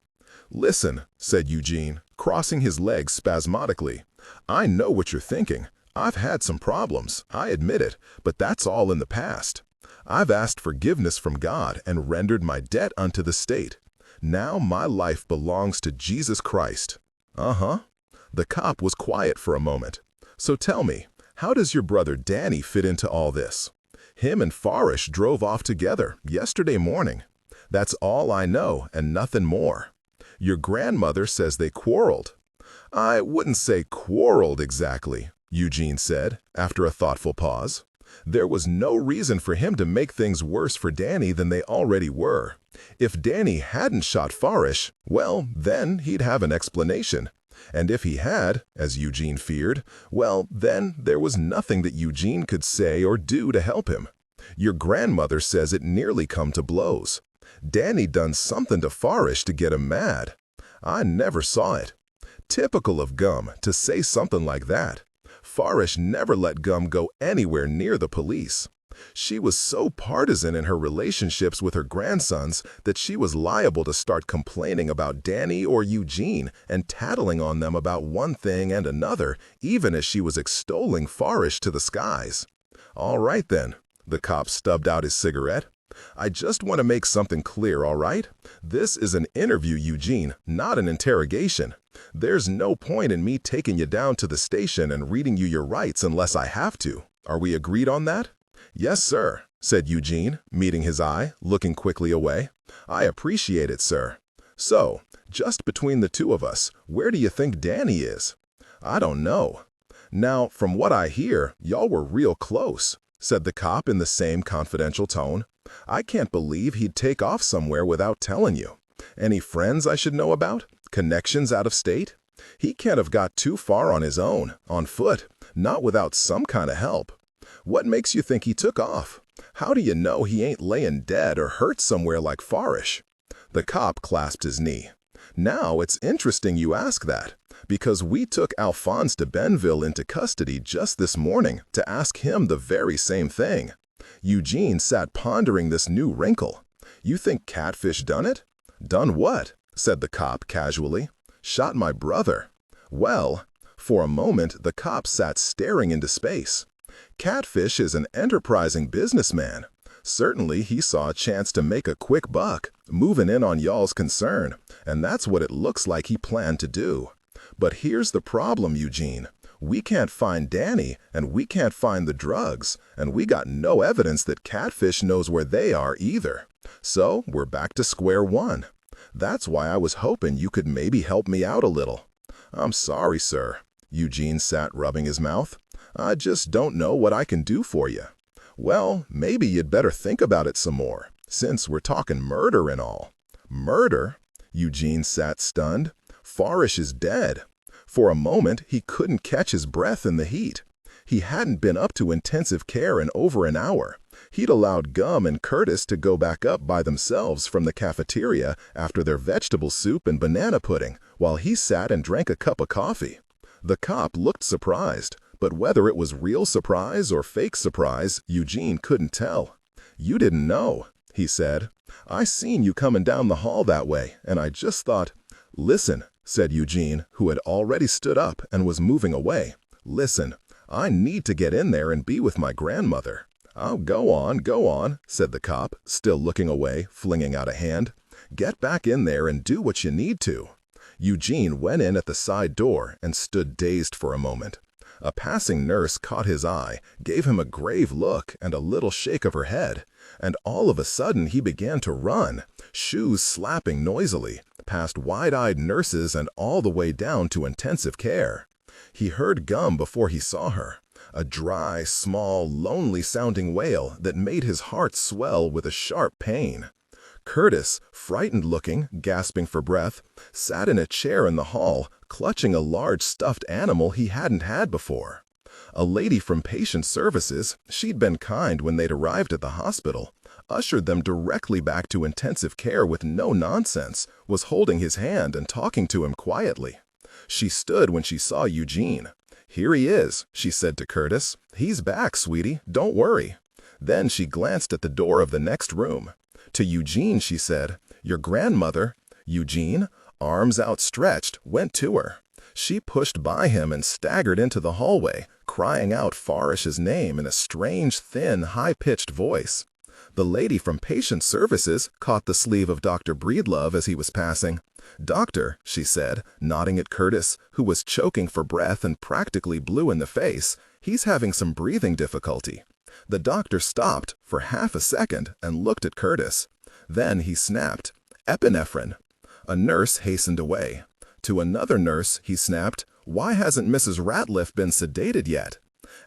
"Listen," said Eugene, crossing his legs spasmodically. "I know what you're thinking. I've had some problems, I admit it, but that's all in the past. I've asked forgiveness from God and rendered my debt unto the state. Now my life belongs to Jesus Christ." "Uh-huh." The cop was quiet for a moment. "So tell me, how does your brother Danny fit into all this?" "Him and Farish drove off together yesterday morning. That's all I know and nothing more." "Your grandmother says they quarreled." "I wouldn't say quarreled exactly," Eugene said, after a thoughtful pause. "There was no reason for him to make things worse for Danny than they already were. If Danny hadn't shot Farish, well, then he'd have an explanation. And if he had, as Eugene feared, well, then there was nothing that Eugene could say or do to help him. Your grandmother says it nearly come to blows. Danny done something to Farish to get him mad. I never saw it. Typical of Gum to say something like that. Farish never let Gum go anywhere near the police. She was so partisan in her relationships with her grandsons that she was liable to start complaining about Danny or Eugene and tattling on them about one thing and another, even as she was extolling Farish to the skies." "All right, then." The cop stubbed out his cigarette. "I just want to make something clear, all right? This is an interview, Eugene, not an interrogation. There's no point in me taking you down to the station and reading you your rights unless I have to. Are we agreed on that?" "Yes, sir," said Eugene, meeting his eye, looking quickly away. "I appreciate it, sir. So, just between the two of us, where do you think Danny is?" "I don't know." "Now, from what I hear, y'all were real close," said the cop in the same confidential tone. "I can't believe he'd take off somewhere without telling you. Any friends I should know about? Connections out of state? He can't have got too far on his own, on foot, not without some kind of help. What makes you think he took off? How do you know he ain't laying dead or hurt somewhere like Farish?" The cop clasped his knee. "Now it's interesting you ask that, because we took Alphonse de Benville into custody just this morning to ask him the very same thing." Eugene sat pondering this new wrinkle. "You think Catfish done it?" "Done what?" said the cop casually. "Shot my brother." "Well," for a moment the cop sat staring into space. "Catfish is an enterprising businessman. Certainly he saw a chance to make a quick buck, moving in on y'all's concern, and that's what it looks like he planned to do. But here's the problem, Eugene. We can't find Danny, and we can't find the drugs, and we got no evidence that Catfish knows where they are either. So we're back to square one. That's why I was hoping you could maybe help me out a little." "I'm sorry, sir." Eugene sat rubbing his mouth. "I just don't know what I can do for you." "Well, maybe you'd better think about it some more, since we're talking murder and all." "Murder?" Eugene sat stunned. "Farish is dead." For a moment, he couldn't catch his breath in the heat. He hadn't been up to intensive care in over an hour. He'd allowed Gum and Curtis to go back up by themselves from the cafeteria after their vegetable soup and banana pudding, while he sat and drank a cup of coffee. The cop looked surprised, but whether it was real surprise or fake surprise, Eugene couldn't tell. "You didn't know," he said. "I seen you coming down the hall that way, and I just thought—" "Listen," said Eugene, who had already stood up and was moving away. "Listen, I need to get in there and be with my grandmother." "Oh, go on," said the cop, still looking away, flinging out a hand. "Get back in there and do what you need to." Eugene went in at the side door and stood dazed for a moment. A passing nurse caught his eye, gave him a grave look and a little shake of her head, and all of a sudden he began to run, shoes slapping noisily, past wide-eyed nurses and all the way down to intensive care. He heard Gum before he saw her, a dry, small, lonely-sounding wail that made his heart swell with a sharp pain. Curtis, frightened-looking, gasping for breath, sat in a chair in the hall, clutching a large stuffed animal he hadn't had before. A lady from patient services, she'd been kind when they'd arrived at the hospital, ushered them directly back to intensive care with no nonsense, was holding his hand and talking to him quietly. She stood when she saw Eugene. "Here he is," she said to Curtis. "He's back, sweetie, don't worry." Then she glanced at the door of the next room. To Eugene she said, "Your grandmother—" Eugene, arms outstretched, went to her. She pushed by him and staggered into the hallway, crying out Farish's name in a strange, thin, high-pitched voice. The lady from patient services caught the sleeve of Dr. Breedlove as he was passing. "Doctor," she said, nodding at Curtis, who was choking for breath and practically blue in the face, "he's having some breathing difficulty." The doctor stopped for half a second and looked at Curtis. Then he snapped, "Epinephrine." A nurse hastened away. To another nurse he snapped, "Why hasn't Mrs. Ratliff been sedated yet?"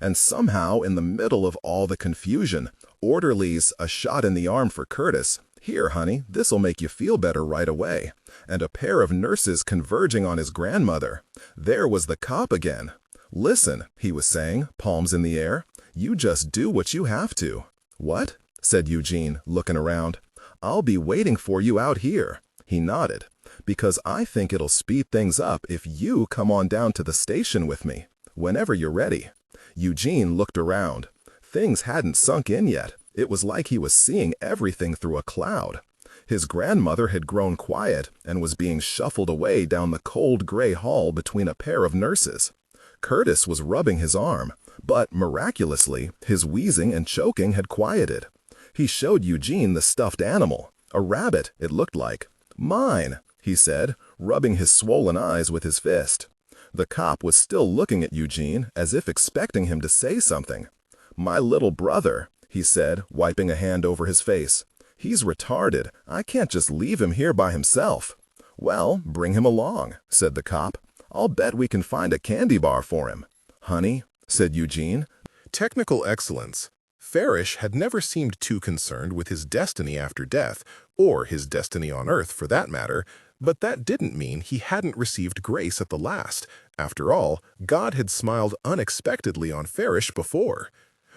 And somehow, in the middle of all the confusion, orderlies, a shot in the arm for Curtis, "Here, honey, this'll make you feel better right away," and a pair of nurses converging on his grandmother. There was the cop again. "Listen," he was saying, palms in the air, "you just do what you have to." "What?" said Eugene, looking around. "I'll be waiting for you out here." He nodded. "Because I think it'll speed things up if you come on down to the station with me, whenever you're ready." Eugene looked around. Things hadn't sunk in yet. It was like he was seeing everything through a cloud. His grandmother had grown quiet and was being shuffled away down the cold gray hall between a pair of nurses. Curtis was rubbing his arm, but miraculously, his wheezing and choking had quieted. He showed Eugene the stuffed animal, a rabbit, it looked like. "Mine," he said, rubbing his swollen eyes with his fist. The cop was still looking at Eugene as if expecting him to say something. "My little brother," he said, wiping a hand over his face. "He's retarded. I can't just leave him here by himself." "Well, bring him along," said the cop. "I'll bet we can find a candy bar for him." "Honey," said Eugene. Technical excellence. Farish had never seemed too concerned with his destiny after death, or his destiny on Earth for that matter, but that didn't mean he hadn't received grace at the last. After all, God had smiled unexpectedly on Farish before.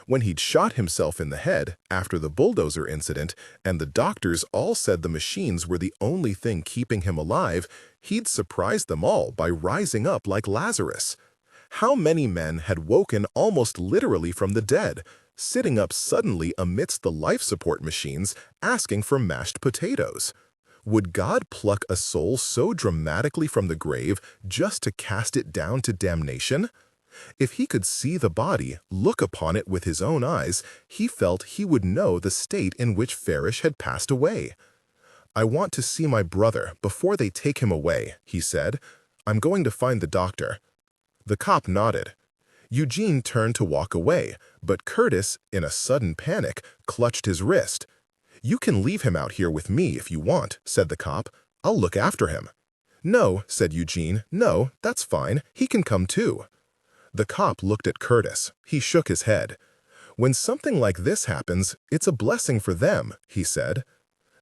When he'd shot himself in the head after the bulldozer incident and the doctors all said the machines were the only thing keeping him alive, he'd surprised them all by rising up like Lazarus. How many men had woken almost literally from the dead, sitting up suddenly amidst the life support machines asking for mashed potatoes? Would God pluck a soul so dramatically from the grave just to cast it down to damnation? If he could see the body, look upon it with his own eyes, he felt he would know the state in which Farish had passed away. "I want to see my brother before they take him away," he said. "I'm going to find the doctor." The cop nodded. Eugene turned to walk away, but Curtis, in a sudden panic, clutched his wrist. "You can leave him out here with me if you want," said the cop. "I'll look after him." "No," said Eugene. "No, that's fine. He can come too." The cop looked at Curtis. He shook his head. "When something like this happens, it's a blessing for them," he said.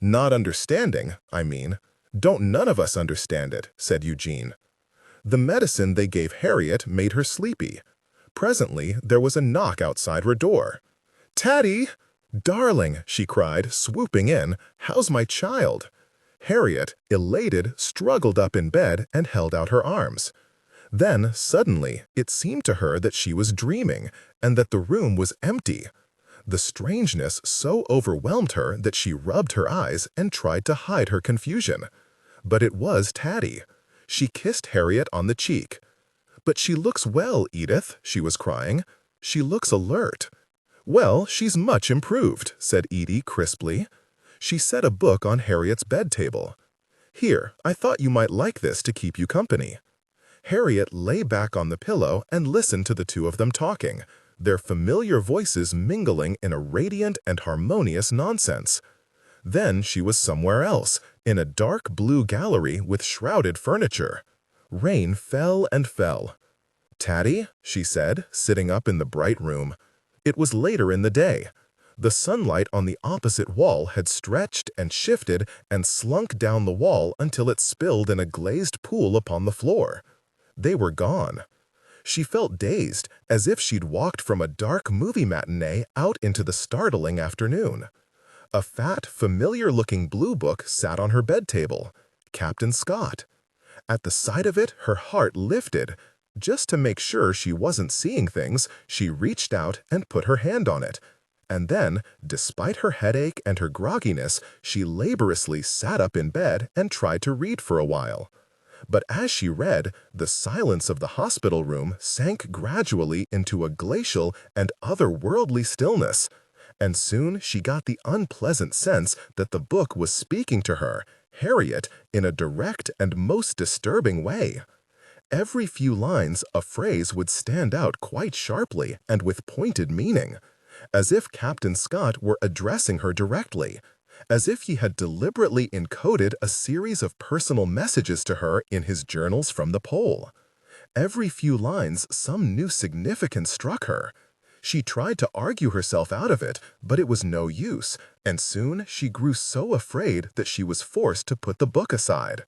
"Not understanding, I mean." "Don't none of us understand it," said Eugene. The medicine they gave Harriet made her sleepy. Presently, there was a knock outside her door. "Taddy!" "Darling," she cried, swooping in, "how's my child?" Harriet, elated, struggled up in bed and held out her arms. Then, suddenly, it seemed to her that she was dreaming, and that the room was empty. The strangeness so overwhelmed her that she rubbed her eyes and tried to hide her confusion. But it was Taddy. She kissed Harriet on the cheek. "But she looks well, Edith," she was crying. "She looks alert." "Well, she's much improved," said Edie crisply. She set a book on Harriet's bed table. "Here, I thought you might like this to keep you company." Harriet lay back on the pillow and listened to the two of them talking, their familiar voices mingling in a radiant and harmonious nonsense. Then she was somewhere else, in a dark blue gallery with shrouded furniture. Rain fell and fell. "Taddy," she said, sitting up in the bright room. It was later in the day. The sunlight on the opposite wall had stretched and shifted and slunk down the wall until it spilled in a glazed pool upon the floor. They were gone. She felt dazed, as if she'd walked from a dark movie matinee out into the startling afternoon. A fat, familiar-looking blue book sat on her bed table. Captain Scott. At the sight of it, her heart lifted. Just to make sure she wasn't seeing things, she reached out and put her hand on it. And then, despite her headache and her grogginess, she laboriously sat up in bed and tried to read for a while. But as she read, the silence of the hospital room sank gradually into a glacial and otherworldly stillness, and soon she got the unpleasant sense that the book was speaking to her, Harriet, in a direct and most disturbing way. Every few lines, a phrase would stand out quite sharply and with pointed meaning, as if Captain Scott were addressing her directly, as if he had deliberately encoded a series of personal messages to her in his journals from the pole. Every few lines some new significance struck her. She tried to argue herself out of it, but it was no use, and soon she grew so afraid that she was forced to put the book aside.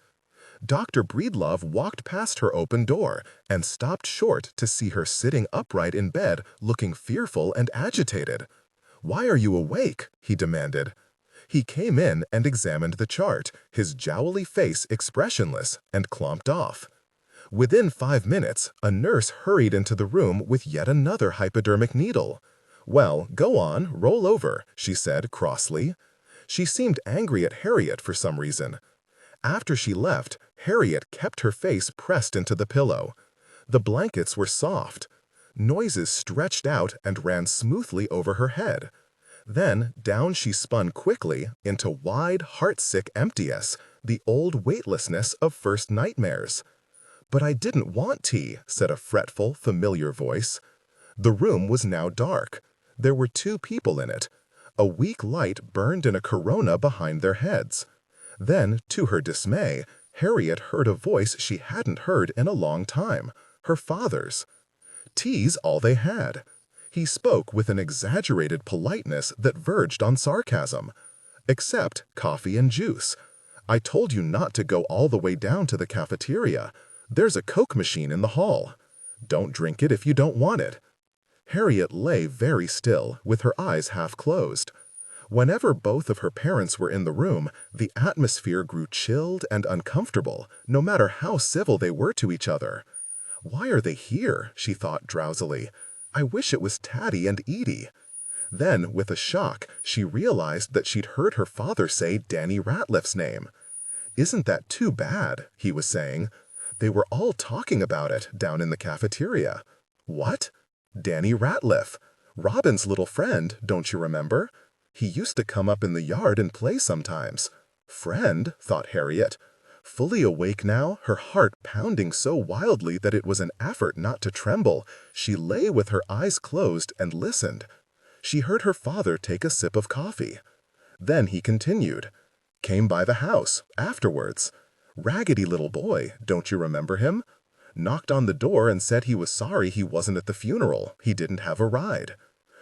Dr. Breedlove walked past her open door and stopped short to see her sitting upright in bed, looking fearful and agitated. "Why are you awake?" he demanded. He came in and examined the chart, his jowly face expressionless, and clomped off. Within 5 minutes, a nurse hurried into the room with yet another hypodermic needle. "Well, go on, roll over," she said crossly. She seemed angry at Harriet for some reason. After she left, Harriet kept her face pressed into the pillow. The blankets were soft. Noises stretched out and ran smoothly over her head. Then down she spun quickly into wide, heart-sick emptiness, the old weightlessness of first nightmares. "But I didn't want tea," said a fretful, familiar voice. The room was now dark. There were 2 people in it. A weak light burned in a corona behind their heads. Then, to her dismay, Harriet heard a voice she hadn't heard in a long time, her father's. Tea's all they had. He spoke with an exaggerated politeness that verged on sarcasm. "Except coffee and juice. I told you not to go all the way down to the cafeteria. There's a Coke machine in the hall. Don't drink it if you don't want it." Harriet lay very still, with her eyes half closed. Whenever both of her parents were in the room, the atmosphere grew chilled and uncomfortable, no matter how civil they were to each other. "Why are they here?" she thought drowsily. "I wish it was Taddy and Edie." Then, with a shock, she realized that she'd heard her father say Danny Ratliff's name. "Isn't that too bad?" he was saying. "They were all talking about it down in the cafeteria." "What?" "Danny Ratliff. Robin's little friend, don't you remember? He used to come up in the yard and play sometimes." "Friend?" thought Harriet. Fully awake now, her heart pounding so wildly that it was an effort not to tremble, she lay with her eyes closed and listened. She heard her father take a sip of coffee. Then he continued. "Came by the house, afterwards. Raggedy little boy, don't you remember him? Knocked on the door and said he was sorry he wasn't at the funeral, he didn't have a ride."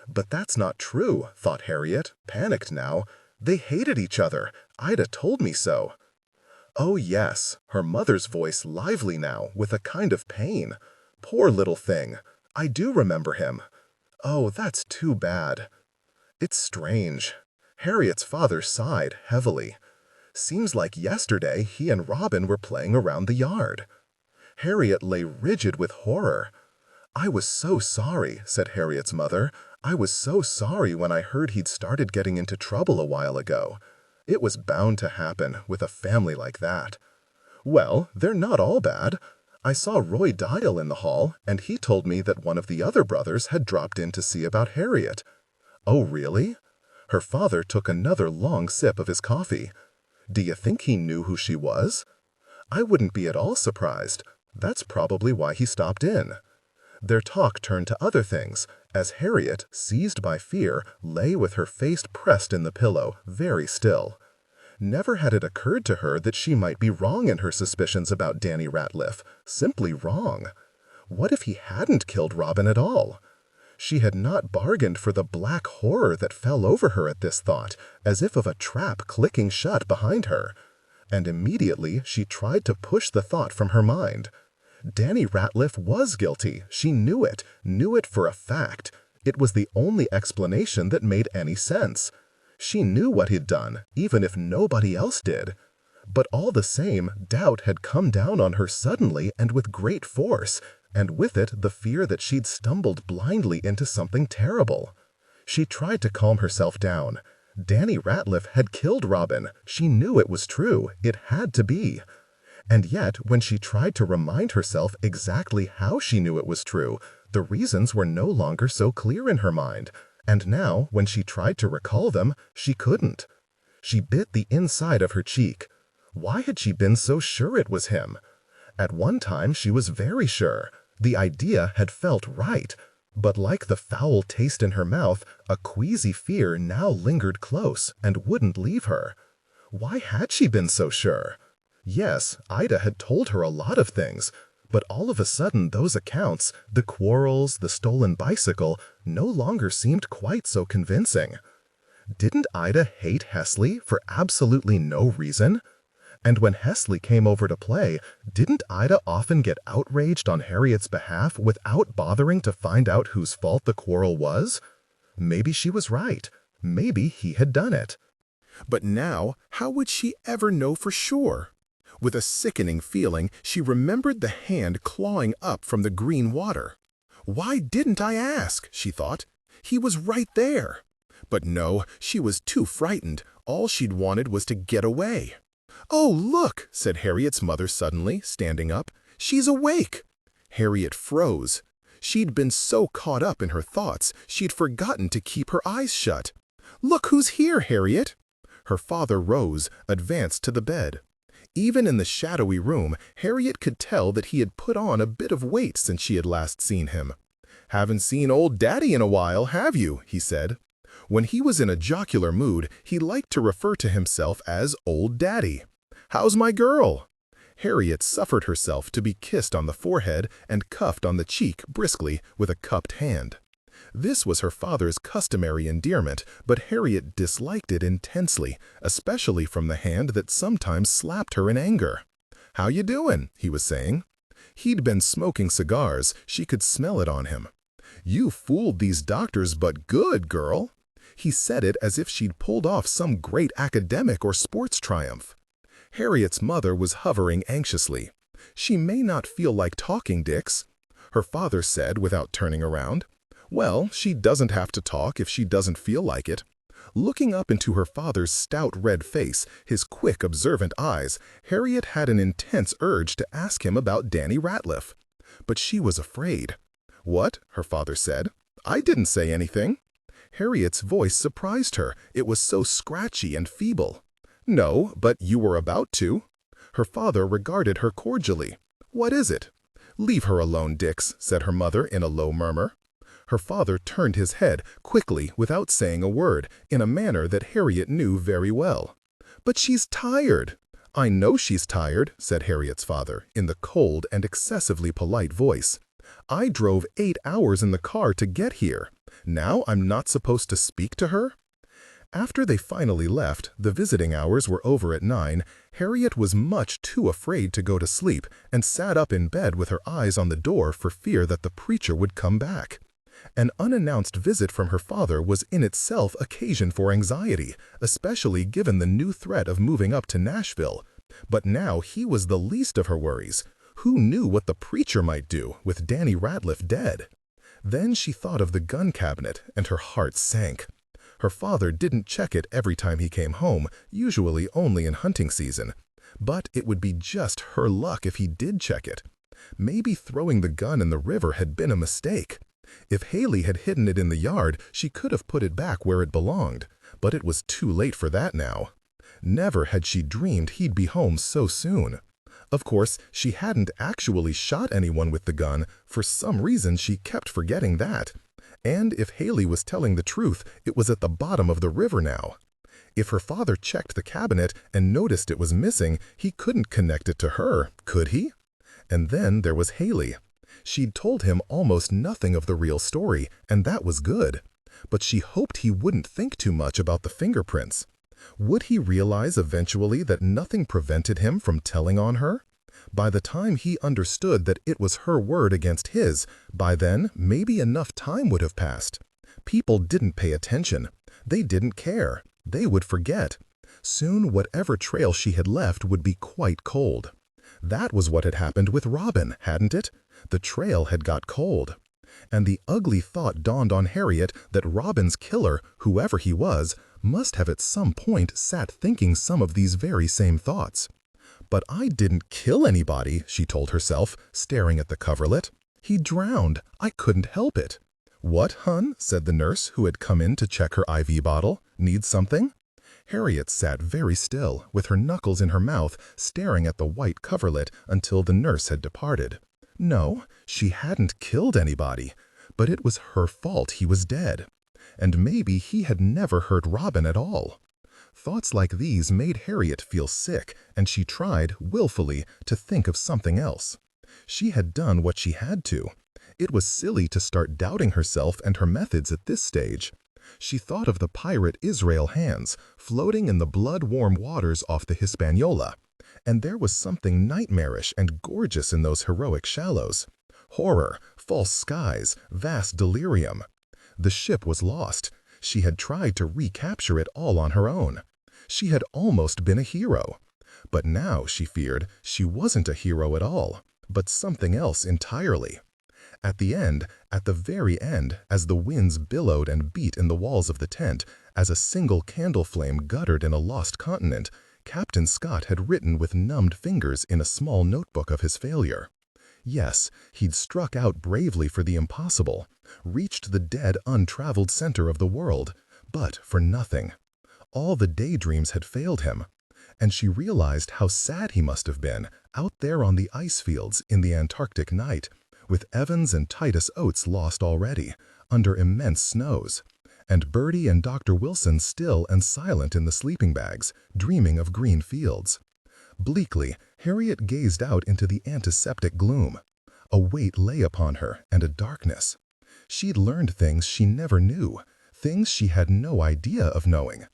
"But that's not true," thought Harriet, panicked now. "They hated each other. Ida told me so." "Oh yes," her mother's voice lively now, with a kind of pain. "Poor little thing. I do remember him. Oh, that's too bad." "It's strange." Harriet's father sighed heavily. "Seems like yesterday he and Robin were playing around the yard." Harriet lay rigid with horror. "I was so sorry," said Harriet's mother. "I was so sorry when I heard he'd started getting into trouble a while ago. It was bound to happen with a family like that." "Well, they're not all bad. I saw Roy Dial in the hall, and he told me that one of the other brothers had dropped in to see about Harriet." "Oh, really?" Her father took another long sip of his coffee. "Do you think he knew who she was?" "I wouldn't be at all surprised. That's probably why he stopped in." Their talk turned to other things, as Harriet, seized by fear, lay with her face pressed in the pillow, very still. Never had it occurred to her that she might be wrong in her suspicions about Danny Ratliff, simply wrong. What if he hadn't killed Robin at all? She had not bargained for the black horror that fell over her at this thought, as if of a trap clicking shut behind her. And immediately she tried to push the thought from her mind. Danny Ratliff was guilty. She knew it for a fact. It was the only explanation that made any sense. She knew what he'd done, even if nobody else did. But all the same, doubt had come down on her suddenly and with great force, and with it the fear that she'd stumbled blindly into something terrible. She tried to calm herself down. Danny Ratliff had killed Robin. She knew it was true. It had to be. And yet, when she tried to remind herself exactly how she knew it was true, the reasons were no longer so clear in her mind, and now, when she tried to recall them, she couldn't. She bit the inside of her cheek. Why had she been so sure it was him? At one time she was very sure. The idea had felt right. But like the foul taste in her mouth, a queasy fear now lingered close and wouldn't leave her. Why had she been so sure? Yes, Ida had told her a lot of things, but all of a sudden those accounts, the quarrels, the stolen bicycle, no longer seemed quite so convincing. Didn't Ida hate Hesley for absolutely no reason? And when Hesley came over to play, didn't Ida often get outraged on Harriet's behalf without bothering to find out whose fault the quarrel was? Maybe she was right. Maybe he had done it. But now, how would she ever know for sure? With a sickening feeling, she remembered the hand clawing up from the green water. Why didn't I ask, she thought. He was right there. But no, she was too frightened. All she'd wanted was to get away. "Oh, look," said Harriet's mother suddenly, standing up. "She's awake." Harriet froze. She'd been so caught up in her thoughts, she'd forgotten to keep her eyes shut. "Look who's here, Harriet." Her father rose, advanced to the bed. Even in the shadowy room, Harriet could tell that he had put on a bit of weight since she had last seen him. "Haven't seen old Daddy in a while, have you?" he said. When he was in a jocular mood, he liked to refer to himself as Old Daddy. "How's my girl?" Harriet suffered herself to be kissed on the forehead and cuffed on the cheek briskly with a cupped hand. This was her father's customary endearment, but Harriet disliked it intensely, especially from the hand that sometimes slapped her in anger. "How you doing?" he was saying. He'd been smoking cigars. She could smell it on him. "You fooled these doctors, but good, girl." He said it as if she'd pulled off some great academic or sports triumph. Harriet's mother was hovering anxiously. "She may not feel like talking, Dix," her father said without turning around. "Well, she doesn't have to talk if she doesn't feel like it." Looking up into her father's stout red face, his quick, observant eyes, Harriet had an intense urge to ask him about Danny Ratliff. But she was afraid. "What?" her father said. "I didn't say anything." Harriet's voice surprised her. It was so scratchy and feeble. "No, but you were about to." Her father regarded her cordially. "What is it?" "Leave her alone, Dix," said her mother in a low murmur. Her father turned his head quickly without saying a word, in a manner that Harriet knew very well. "But she's tired." "I know she's tired," said Harriet's father, in the cold and excessively polite voice. "I drove 8 hours in the car to get here. Now I'm not supposed to speak to her?" After they finally left, the visiting hours were over at 9, Harriet was much too afraid to go to sleep and sat up in bed with her eyes on the door for fear that the preacher would come back. An unannounced visit from her father was in itself occasion for anxiety, especially given the new threat of moving up to Nashville. But now he was the least of her worries. Who knew what the preacher might do with Danny Ratliff dead? Then she thought of the gun cabinet, and her heart sank. Her father didn't check it every time he came home, usually only in hunting season. But it would be just her luck if he did check it. Maybe throwing the gun in the river had been a mistake. If Haley had hidden it in the yard, she could have put it back where it belonged, but it was too late for that now. Never had she dreamed he'd be home so soon. Of course, she hadn't actually shot anyone with the gun. For some reason, she kept forgetting that. And if Haley was telling the truth, it was at the bottom of the river now. If her father checked the cabinet and noticed it was missing, he couldn't connect it to her, could he? And then there was Haley. She'd told him almost nothing of the real story, and that was good. But she hoped he wouldn't think too much about the fingerprints. Would he realize eventually that nothing prevented him from telling on her? By the time he understood that it was her word against his, by then maybe enough time would have passed. People didn't pay attention. They didn't care. They would forget. Soon whatever trail she had left would be quite cold. That was what had happened with Robin, hadn't it? The trail had got cold. And the ugly thought dawned on Harriet that Robin's killer, whoever he was, must have at some point sat thinking some of these very same thoughts. "But I didn't kill anybody," she told herself, staring at the coverlet. "He drowned. I couldn't help it." "What, hun?" said the nurse who had come in to check her IV bottle. "Need something?" Harriet sat very still, with her knuckles in her mouth, staring at the white coverlet until the nurse had departed. No, she hadn't killed anybody, but it was her fault he was dead. And maybe he had never hurt Robin at all. Thoughts like these made Harriet feel sick, and she tried, willfully, to think of something else. She had done what she had to. It was silly to start doubting herself and her methods at this stage. She thought of the pirate Israel Hands, floating in the blood-warm waters off the Hispaniola. And there was something nightmarish and gorgeous in those heroic shallows. Horror, false skies, vast delirium. The ship was lost. She had tried to recapture it all on her own. She had almost been a hero. But now, she feared, she wasn't a hero at all, but something else entirely. At the very end, as the winds billowed and beat in the walls of the tent, as a single candle flame guttered in a lost continent, Captain Scott had written with numbed fingers in a small notebook of his failure. Yes, he'd struck out bravely for the impossible, reached the dead, untraveled center of the world, but for nothing. All the daydreams had failed him. And she realized how sad he must have been, out there on the ice fields in the Antarctic night, with Evans and Titus Oates lost already, under immense snows, and Bertie and Dr. Wilson still and silent in the sleeping bags, dreaming of green fields. Bleakly, Harriet gazed out into the antiseptic gloom. A weight lay upon her, and a darkness. She'd learned things she never knew, things she had no idea of knowing.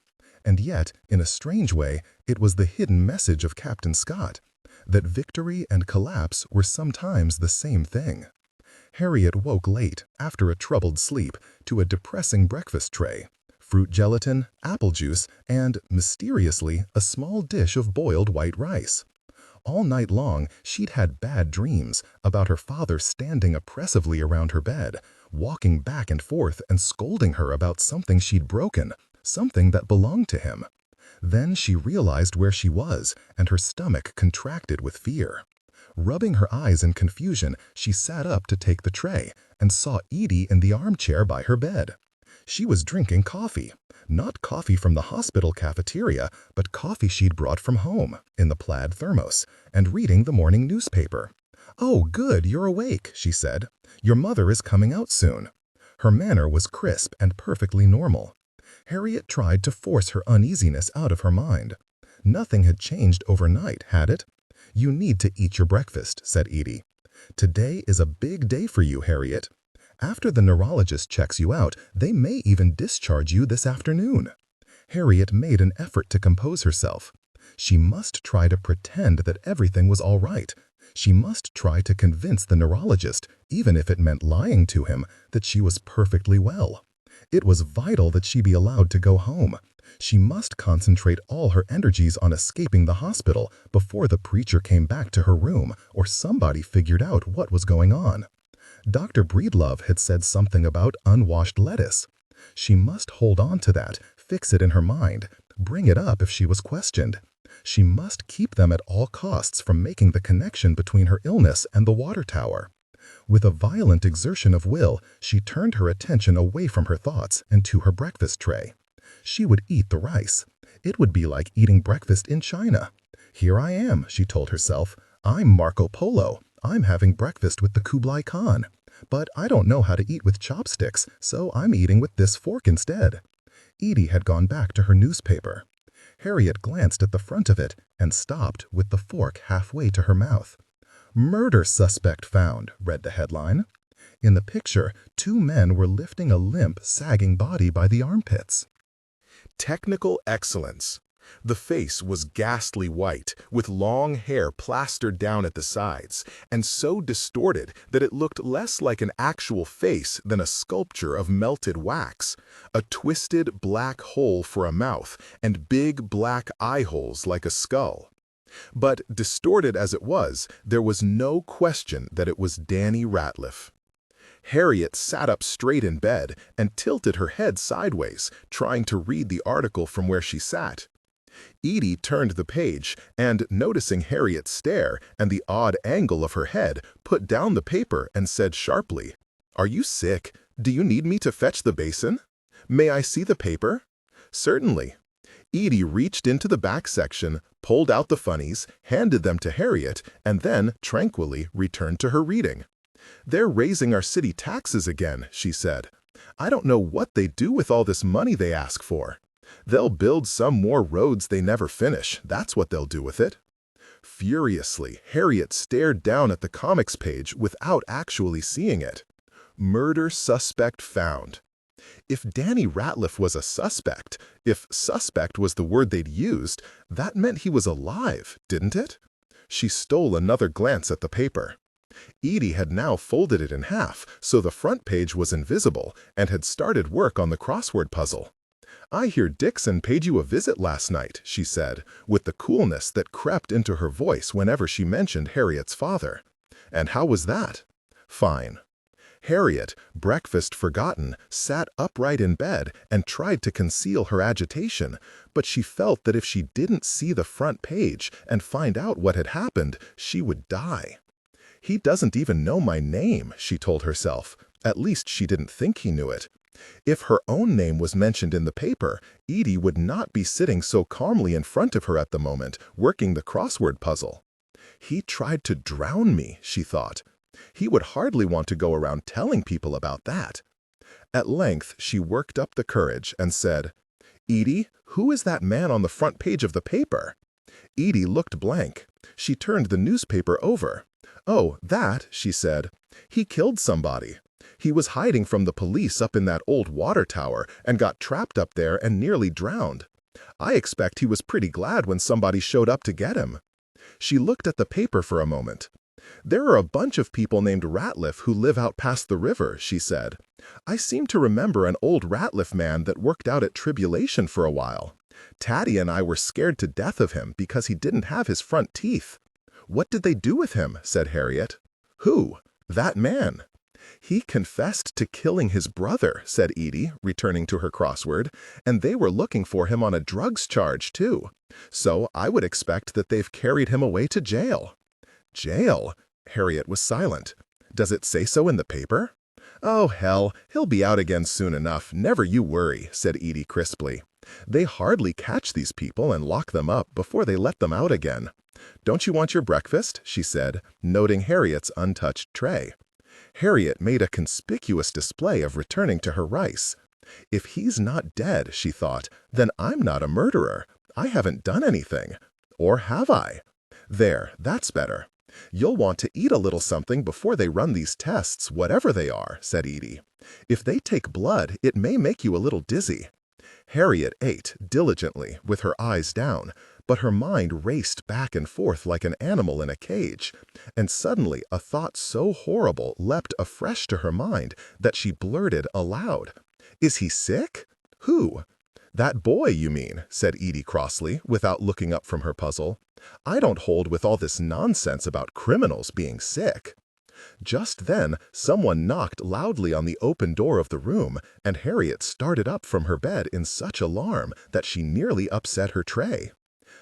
And yet, in a strange way, it was the hidden message of Captain Scott, that victory and collapse were sometimes the same thing. Harriet woke late, after a troubled sleep, to a depressing breakfast tray. Fruit gelatin, apple juice, and, mysteriously, a small dish of boiled white rice. All night long, she'd had bad dreams about her father standing oppressively around her bed, walking back and forth and scolding her about something she'd broken, something that belonged to him. Then she realized where she was, and her stomach contracted with fear. Rubbing her eyes in confusion, she sat up to take the tray and saw Edie in the armchair by her bed. She was drinking coffee. Not coffee from the hospital cafeteria, but coffee she'd brought from home, in the plaid thermos, and reading the morning newspaper. "Oh, good, you're awake," she said. "Your mother is coming out soon." Her manner was crisp and perfectly normal. Harriet tried to force her uneasiness out of her mind. Nothing had changed overnight, had it? "You need to eat your breakfast," said Edie. "Today is a big day for you, Harriet. After the neurologist checks you out, they may even discharge you this afternoon." Harriet made an effort to compose herself. She must try to pretend that everything was all right. She must try to convince the neurologist, even if it meant lying to him, that she was perfectly well. It was vital that she be allowed to go home. She must concentrate all her energies on escaping the hospital before the preacher came back to her room or somebody figured out what was going on. Dr. Breedlove had said something about unwashed lettuce. She must hold on to that, fix it in her mind, bring it up if she was questioned. She must keep them at all costs from making the connection between her illness and the water tower. With a violent exertion of will, she turned her attention away from her thoughts and to her breakfast tray. She would eat the rice. It would be like eating breakfast in China. "Here I am," she told herself. "I'm Marco Polo. I'm having breakfast with the Kublai Khan. But I don't know how to eat with chopsticks, so I'm eating with this fork instead." Edie had gone back to her newspaper. Harriet glanced at the front of it and stopped with the fork halfway to her mouth. "Murder suspect found," read the headline. In the picture, 2 men were lifting a limp, sagging body by the armpits. Technical excellence. The face was ghastly white, with long hair plastered down at the sides, and so distorted that it looked less like an actual face than a sculpture of melted wax. A twisted black hole for a mouth, and big black eye holes like a skull. But distorted as it was, there was no question that it was Danny Ratliff. Harriet sat up straight in bed and tilted her head sideways, trying to read the article from where she sat. Edie turned the page and, noticing Harriet's stare and the odd angle of her head, put down the paper and said sharply, "Are you sick? Do you need me to fetch the basin? May I see the paper?" "Certainly." Edie reached into the back section, pulled out the funnies, handed them to Harriet, and then, tranquilly, returned to her reading. "They're raising our city taxes again," she said. "I don't know what they do with all this money they ask for. They'll build some more roads they never finish, that's what they'll do with it." Furiously, Harriet stared down at the comics page without actually seeing it. Murder suspect found. If Danny Ratliff was a suspect, if suspect was the word they'd used, that meant he was alive, didn't it? She stole another glance at the paper. Edie had now folded it in half, so the front page was invisible, and had started work on the crossword puzzle. "I hear Dixon paid you a visit last night," she said, with the coolness that crept into her voice whenever she mentioned Harriet's father. "And how was that?" "Fine." Harriet, breakfast forgotten, sat upright in bed and tried to conceal her agitation, but she felt that if she didn't see the front page and find out what had happened, she would die. "He doesn't even know my name," she told herself. At least she didn't think he knew it. If her own name was mentioned in the paper, Edie would not be sitting so calmly in front of her at the moment, working the crossword puzzle. "He tried to drown me," she thought. He would hardly want to go around telling people about that. At length, she worked up the courage and said, "Edie, who is that man on the front page of the paper?" Edie looked blank. She turned the newspaper over. "Oh, that," she said. "He killed somebody. He was hiding from the police up in that old water tower and got trapped up there and nearly drowned. I expect he was pretty glad when somebody showed up to get him." She looked at the paper for a moment. "There are a bunch of people named Ratliff who live out past the river," she said. "I seem to remember an old Ratliff man that worked out at Tribulation for a while. Taddy and I were scared to death of him because he didn't have his front teeth." "What did they do with him?" said Harriet. "Who? That man." "He confessed to killing his brother," said Edie, returning to her crossword, "and they were looking for him on a drugs charge, too. So I would expect that they've carried him away to jail." "Jail?" Harriet was silent. "Does it say so in the paper?" "Oh, hell, he'll be out again soon enough, never you worry," said Edie crisply. "They hardly catch these people and lock them up before they let them out again. Don't you want your breakfast?" she said, noting Harriet's untouched tray. Harriet made a conspicuous display of returning to her rice. "If he's not dead," she thought, "then I'm not a murderer. I haven't done anything. Or have I? There, that's better. You'll want to eat a little something before they run these tests, whatever they are," said Edie. "If they take blood, it may make you a little dizzy." Harriet ate diligently, with her eyes down, but her mind raced back and forth like an animal in a cage, and suddenly a thought so horrible leapt afresh to her mind that she blurted aloud, "Is he sick? Who?" "That boy, you mean," said Edie crossly, without looking up from her puzzle. "I don't hold with all this nonsense about criminals being sick." Just then, someone knocked loudly on the open door of the room, and Harriet started up from her bed in such alarm that she nearly upset her tray.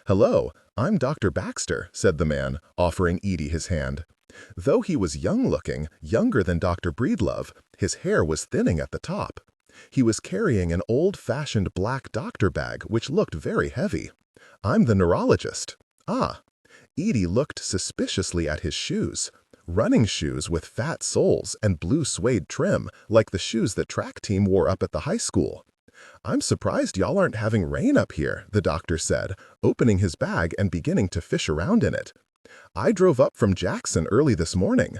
"Hello, I'm Dr. Baxter," said the man, offering Edie his hand. Though he was young-looking, younger than Dr. Breedlove, his hair was thinning at the top. He was carrying an old-fashioned black doctor bag which looked very heavy. "I'm the neurologist." "Ah." Edie looked suspiciously at his shoes. Running shoes with fat soles and blue suede trim, like the shoes the track team wore up at the high school. "I'm surprised y'all aren't having rain up here," the doctor said, opening his bag and beginning to fish around in it. "I drove up from Jackson early this morning."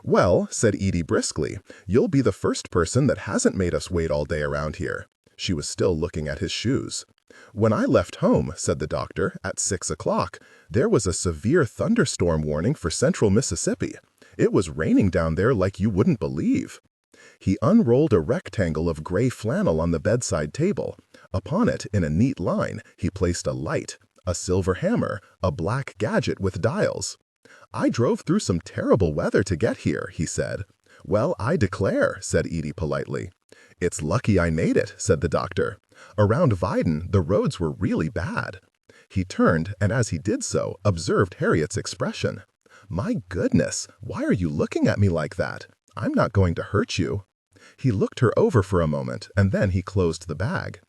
"Well," said Edie briskly, "you'll be the first person that hasn't made us wait all day around here." She was still looking at his shoes. "When I left home," said the doctor, "at 6 o'clock, there was a severe thunderstorm warning for central Mississippi. It was raining down there like you wouldn't believe." He unrolled a rectangle of gray flannel on the bedside table. Upon it, in a neat line, he placed a light, a silver hammer, a black gadget with dials. "I drove through some terrible weather to get here," he said. "Well, I declare," said Edie politely. "It's lucky I made it," said the doctor. "Around Vidon, the roads were really bad." He turned, and as he did so, observed Harriet's expression. "My goodness, why are you looking at me like that? I'm not going to hurt you." He looked her over for a moment, and then he closed the bag.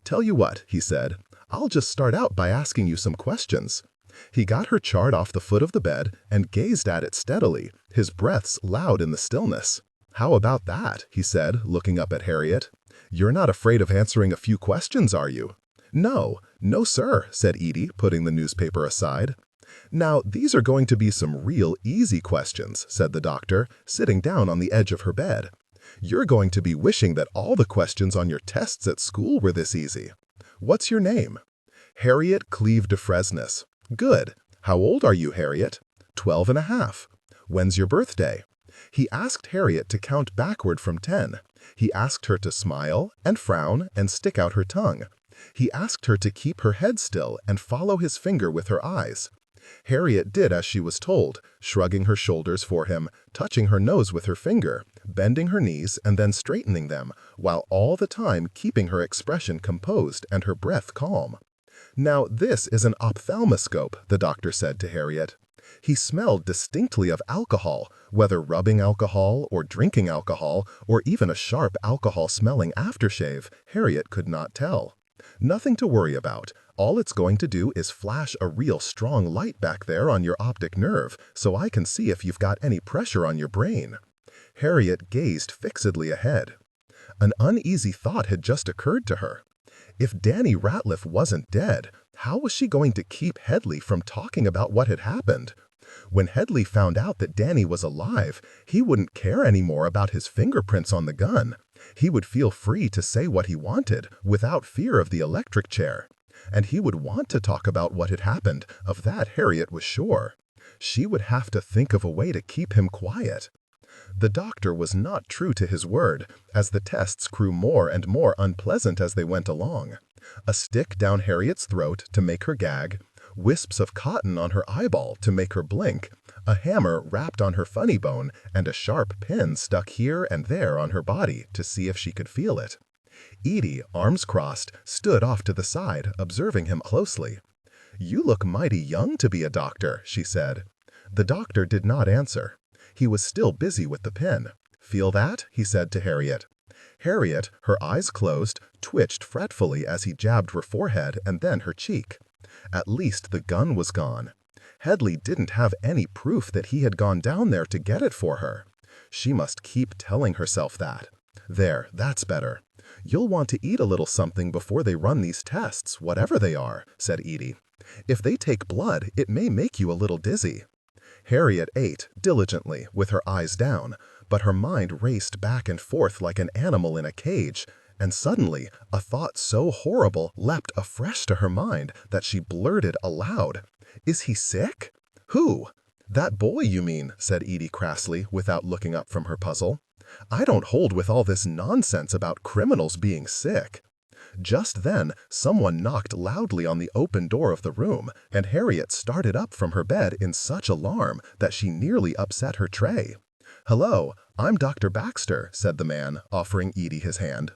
"Tell you what," he said, "I'll just start out by asking you some questions." He got her chart off the foot of the bed and gazed at it steadily, his breaths loud in the stillness. "How about that?" he said, looking up at Harriet. "You're not afraid of answering a few questions, are you?" No, sir," said Edie, putting the newspaper aside. "Now, these are going to be some real easy questions," said the doctor, sitting down on the edge of her bed. "You're going to be wishing that all the questions on your tests at school were this easy. What's your name?" "Harriet Cleve de Fresnes." "Good. How old are you, Harriet?" 12 and a half. "When's your birthday?" He asked Harriet to count backward from 10. He asked her to smile and frown and stick out her tongue. He asked her to keep her head still and follow his finger with her eyes. Harriet did as she was told, shrugging her shoulders for him, touching her nose with her finger, bending her knees and then straightening them, while all the time keeping her expression composed and her breath calm. "Now this is an ophthalmoscope," the doctor said to Harriet. He smelled distinctly of alcohol, whether rubbing alcohol or drinking alcohol or even a sharp alcohol-smelling aftershave, Harriet could not tell. "Nothing to worry about. All it's going to do is flash a real strong light back there on your optic nerve so I can see if you've got any pressure on your brain." Harriet gazed fixedly ahead. An uneasy thought had just occurred to her. If Danny Ratliff wasn't dead, how was she going to keep Headley from talking about what had happened? When Headley found out that Danny was alive, he wouldn't care anymore about his fingerprints on the gun. He would feel free to say what he wanted, without fear of the electric chair. And he would want to talk about what had happened, of that Harriet was sure. She would have to think of a way to keep him quiet. The doctor was not true to his word, as the tests grew more and more unpleasant as they went along. A stick down Harriet's throat to make her gag, wisps of cotton on her eyeball to make her blink, a hammer wrapped on her funny bone, and a sharp pin stuck here and there on her body to see if she could feel it. Edie, arms crossed, stood off to the side, observing him closely. "You look mighty young to be a doctor," she said. The doctor did not answer. He was still busy with the pin. "Feel that?" he said to Harriet. Harriet, her eyes closed, twitched fretfully as he jabbed her forehead and then her cheek. At least the gun was gone. Headley didn't have any proof that he had gone down there to get it for her. She must keep telling herself that. "There, that's better. You'll want to eat a little something before they run these tests, whatever they are," said Edie. "If they take blood, it may make you a little dizzy." Harriet ate, diligently, with her eyes down, but her mind raced back and forth like an animal in a cage, and suddenly a thought so horrible leapt afresh to her mind that she blurted aloud, "Is he sick?" "Who?" "That boy, you mean," said Edie crassly, without looking up from her puzzle. "I don't hold with all this nonsense about criminals being sick." Just then, someone knocked loudly on the open door of the room, and Harriet started up from her bed in such alarm that she nearly upset her tray. "Hello, I'm Dr. Baxter," said the man, offering Edie his hand.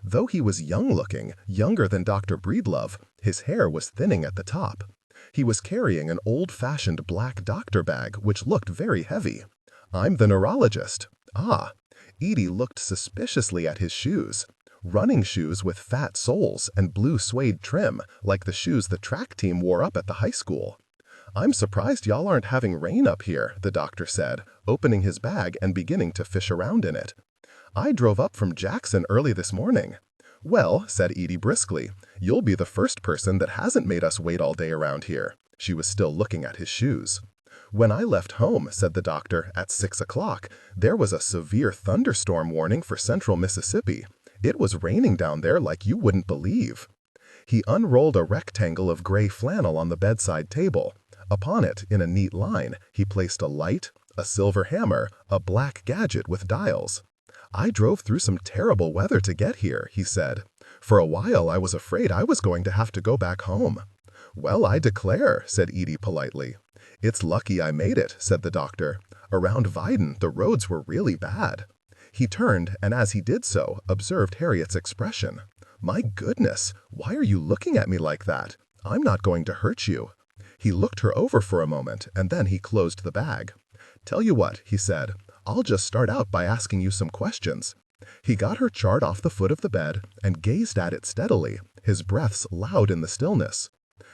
Though he was young-looking, younger than Dr. Breedlove, his hair was thinning at the top. He was carrying an old-fashioned black doctor bag which looked very heavy. "I'm the neurologist." "Ah." Edie looked suspiciously at his shoes. Running shoes with fat soles and blue suede trim, like the shoes the track team wore up at the high school. "I'm surprised y'all aren't having rain up here," the doctor said, opening his bag and beginning to fish around in it. "I drove up from Jackson early this morning." "Well," said Edie briskly, "you'll be the first person that hasn't made us wait all day around here." She was still looking at his shoes. "When I left home," said the doctor, "at 6 o'clock, there was a severe thunderstorm warning for central Mississippi. It was raining down there like you wouldn't believe." He unrolled a rectangle of gray flannel on the bedside table. Upon it, in a neat line, he placed a light, a silver hammer, a black gadget with dials. "I drove through some terrible weather to get here," he said. "For a while I was afraid I was going to have to go back home." "Well, I declare," said Edie politely. "It's lucky I made it," said the doctor. "Around Vidon, the roads were really bad." He turned, and as he did so, observed Harriet's expression. "My goodness, why are you looking at me like that? I'm not going to hurt you." He looked her over for a moment, and then he closed the bag. "Tell you what," he said, "I'll just start out by asking you some questions." He got her chart off the foot of the bed and gazed at it steadily, his breaths loud in the stillness.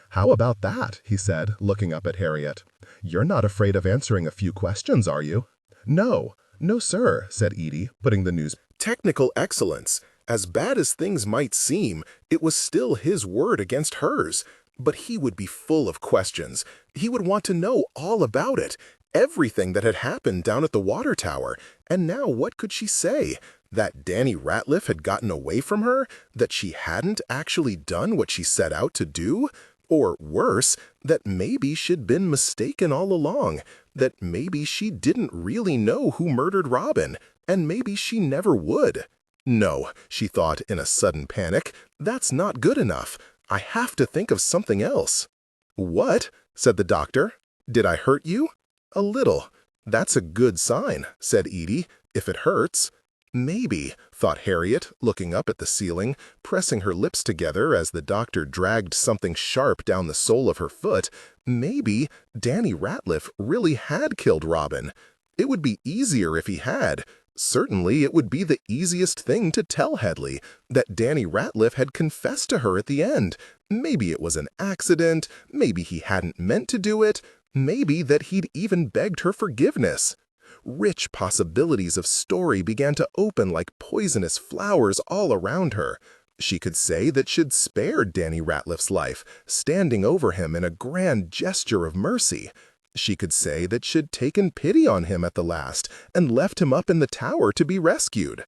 "How about that?" he said, looking up at Harriet. "You're not afraid of answering a few questions, are you?" "No. No, sir," said Edie, putting the news. Technical excellence. As bad as things might seem, it was still his word against hers. But he would be full of questions. He would want to know all about it, everything that had happened down at the water tower. And now what could she say? That Danny Ratliff had gotten away from her? That she hadn't actually done what she set out to do? Or worse, that maybe she'd been mistaken all along, that maybe she didn't really know who murdered Robin, and maybe she never would. No, she thought in a sudden panic, that's not good enough. I have to think of something else. "What?" said the doctor. "Did I hurt you?" "A little." "That's a good sign," said Edie, "if it hurts." Maybe, thought Harriet, looking up at the ceiling, pressing her lips together as the doctor dragged something sharp down the sole of her foot, maybe Danny Ratliff really had killed Robin. It would be easier if he had. Certainly it would be the easiest thing to tell Headley, that Danny Ratliff had confessed to her at the end. Maybe it was an accident, maybe he hadn't meant to do it, maybe that he'd even begged her forgiveness. Rich possibilities of story began to open like poisonous flowers all around her. She could say that she'd spared Danny Ratliff's life, standing over him in a grand gesture of mercy. She could say that she'd taken pity on him at the last and left him up in the tower to be rescued.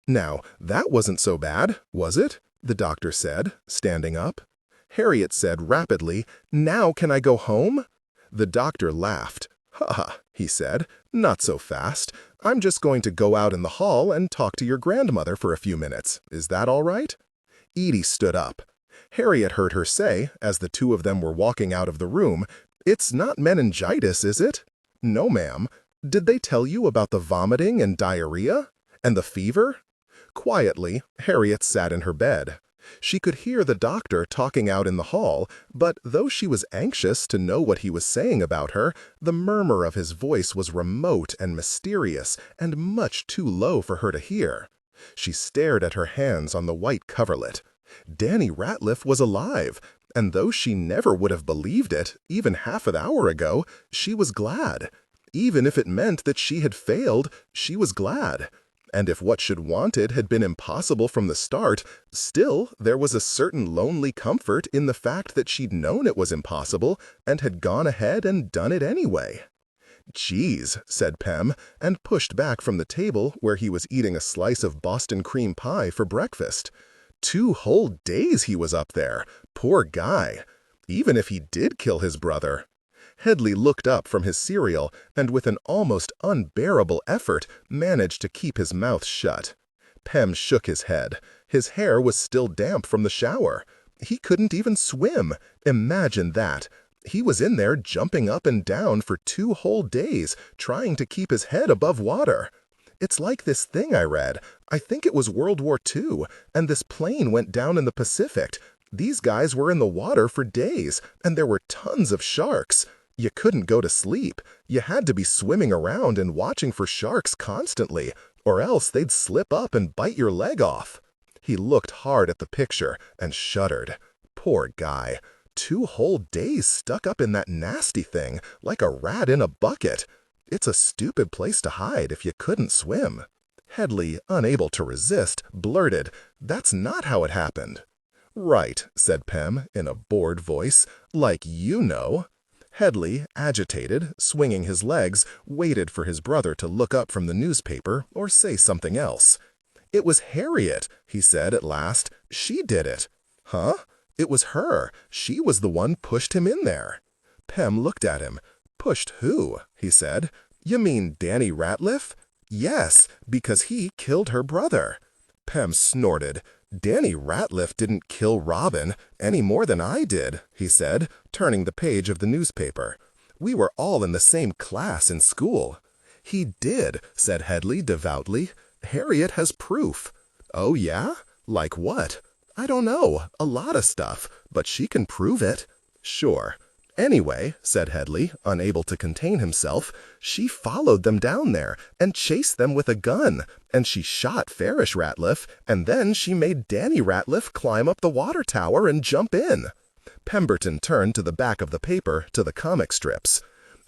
Now, that wasn't so bad, was it? The doctor said, standing up. Harriet said rapidly, "Now can I go home?" The doctor laughed. "Ha," he said, "not so fast. I'm just going to go out in the hall and talk to your grandmother for a few minutes. Is that all right?" Edie stood up. Harriet heard her say, as the two of them were walking out of the room, "It's not meningitis, is it?" "No, ma'am. Did they tell you about the vomiting and diarrhea? And the fever?" Quietly, Harriet sat in her bed. She could hear the doctor talking out in the hall, but though she was anxious to know what he was saying about her, the murmur of his voice was remote and mysterious and much too low for her to hear. She stared at her hands on the white coverlet. Danny Ratliff was alive, and though she never would have believed it, even half an hour ago, she was glad. Even if it meant that she had failed, she was glad. And if what she'd wanted had been impossible from the start, still there was a certain lonely comfort in the fact that she'd known it was impossible and had gone ahead and done it anyway. "Geez," said Pem, and pushed back from the table where he was eating a slice of Boston cream pie for breakfast. 2 whole days he was up there. Poor guy. Even if he did kill his brother. Hedley looked up from his cereal and with an almost unbearable effort managed to keep his mouth shut. Pem shook his head. His hair was still damp from the shower. He couldn't even swim. Imagine that. He was in there jumping up and down for 2 whole days, trying to keep his head above water. It's like this thing I read. I think it was World War II, and this plane went down in the Pacific. These guys were in the water for days, and there were tons of sharks. You couldn't go to sleep. You had to be swimming around and watching for sharks constantly, or else they'd slip up and bite your leg off. He looked hard at the picture and shuddered. Poor guy. 2 whole days stuck up in that nasty thing, like a rat in a bucket. It's a stupid place to hide if you couldn't swim. Hedley, unable to resist, blurted, "That's not how it happened." "Right," said Pem in a bored voice, "like you know." Hedley, agitated, swinging his legs, waited for his brother to look up from the newspaper or say something else. "It was Harriet," he said at last. "She did it." "Huh? It was her. She was the one pushed him in there." Pem looked at him. "Pushed who?" he said. "You mean Danny Ratliff?" "Yes, because he killed her brother." Pem snorted. "Danny Ratliff didn't kill Robin, any more than I did," he said, turning the page of the newspaper. "We were all in the same class in school." "He did," said Hedley devoutly. "Harriet has proof." "Oh, yeah? Like what?" "I don't know. A lot of stuff. But she can prove it." "Sure. Anyway," said Hedley, unable to contain himself, "she followed them down there and chased them with a gun, and she shot Farish Ratliff, and then she made Danny Ratliff climb up the water tower and jump in." Pemberton turned to the back of the paper to the comic strips.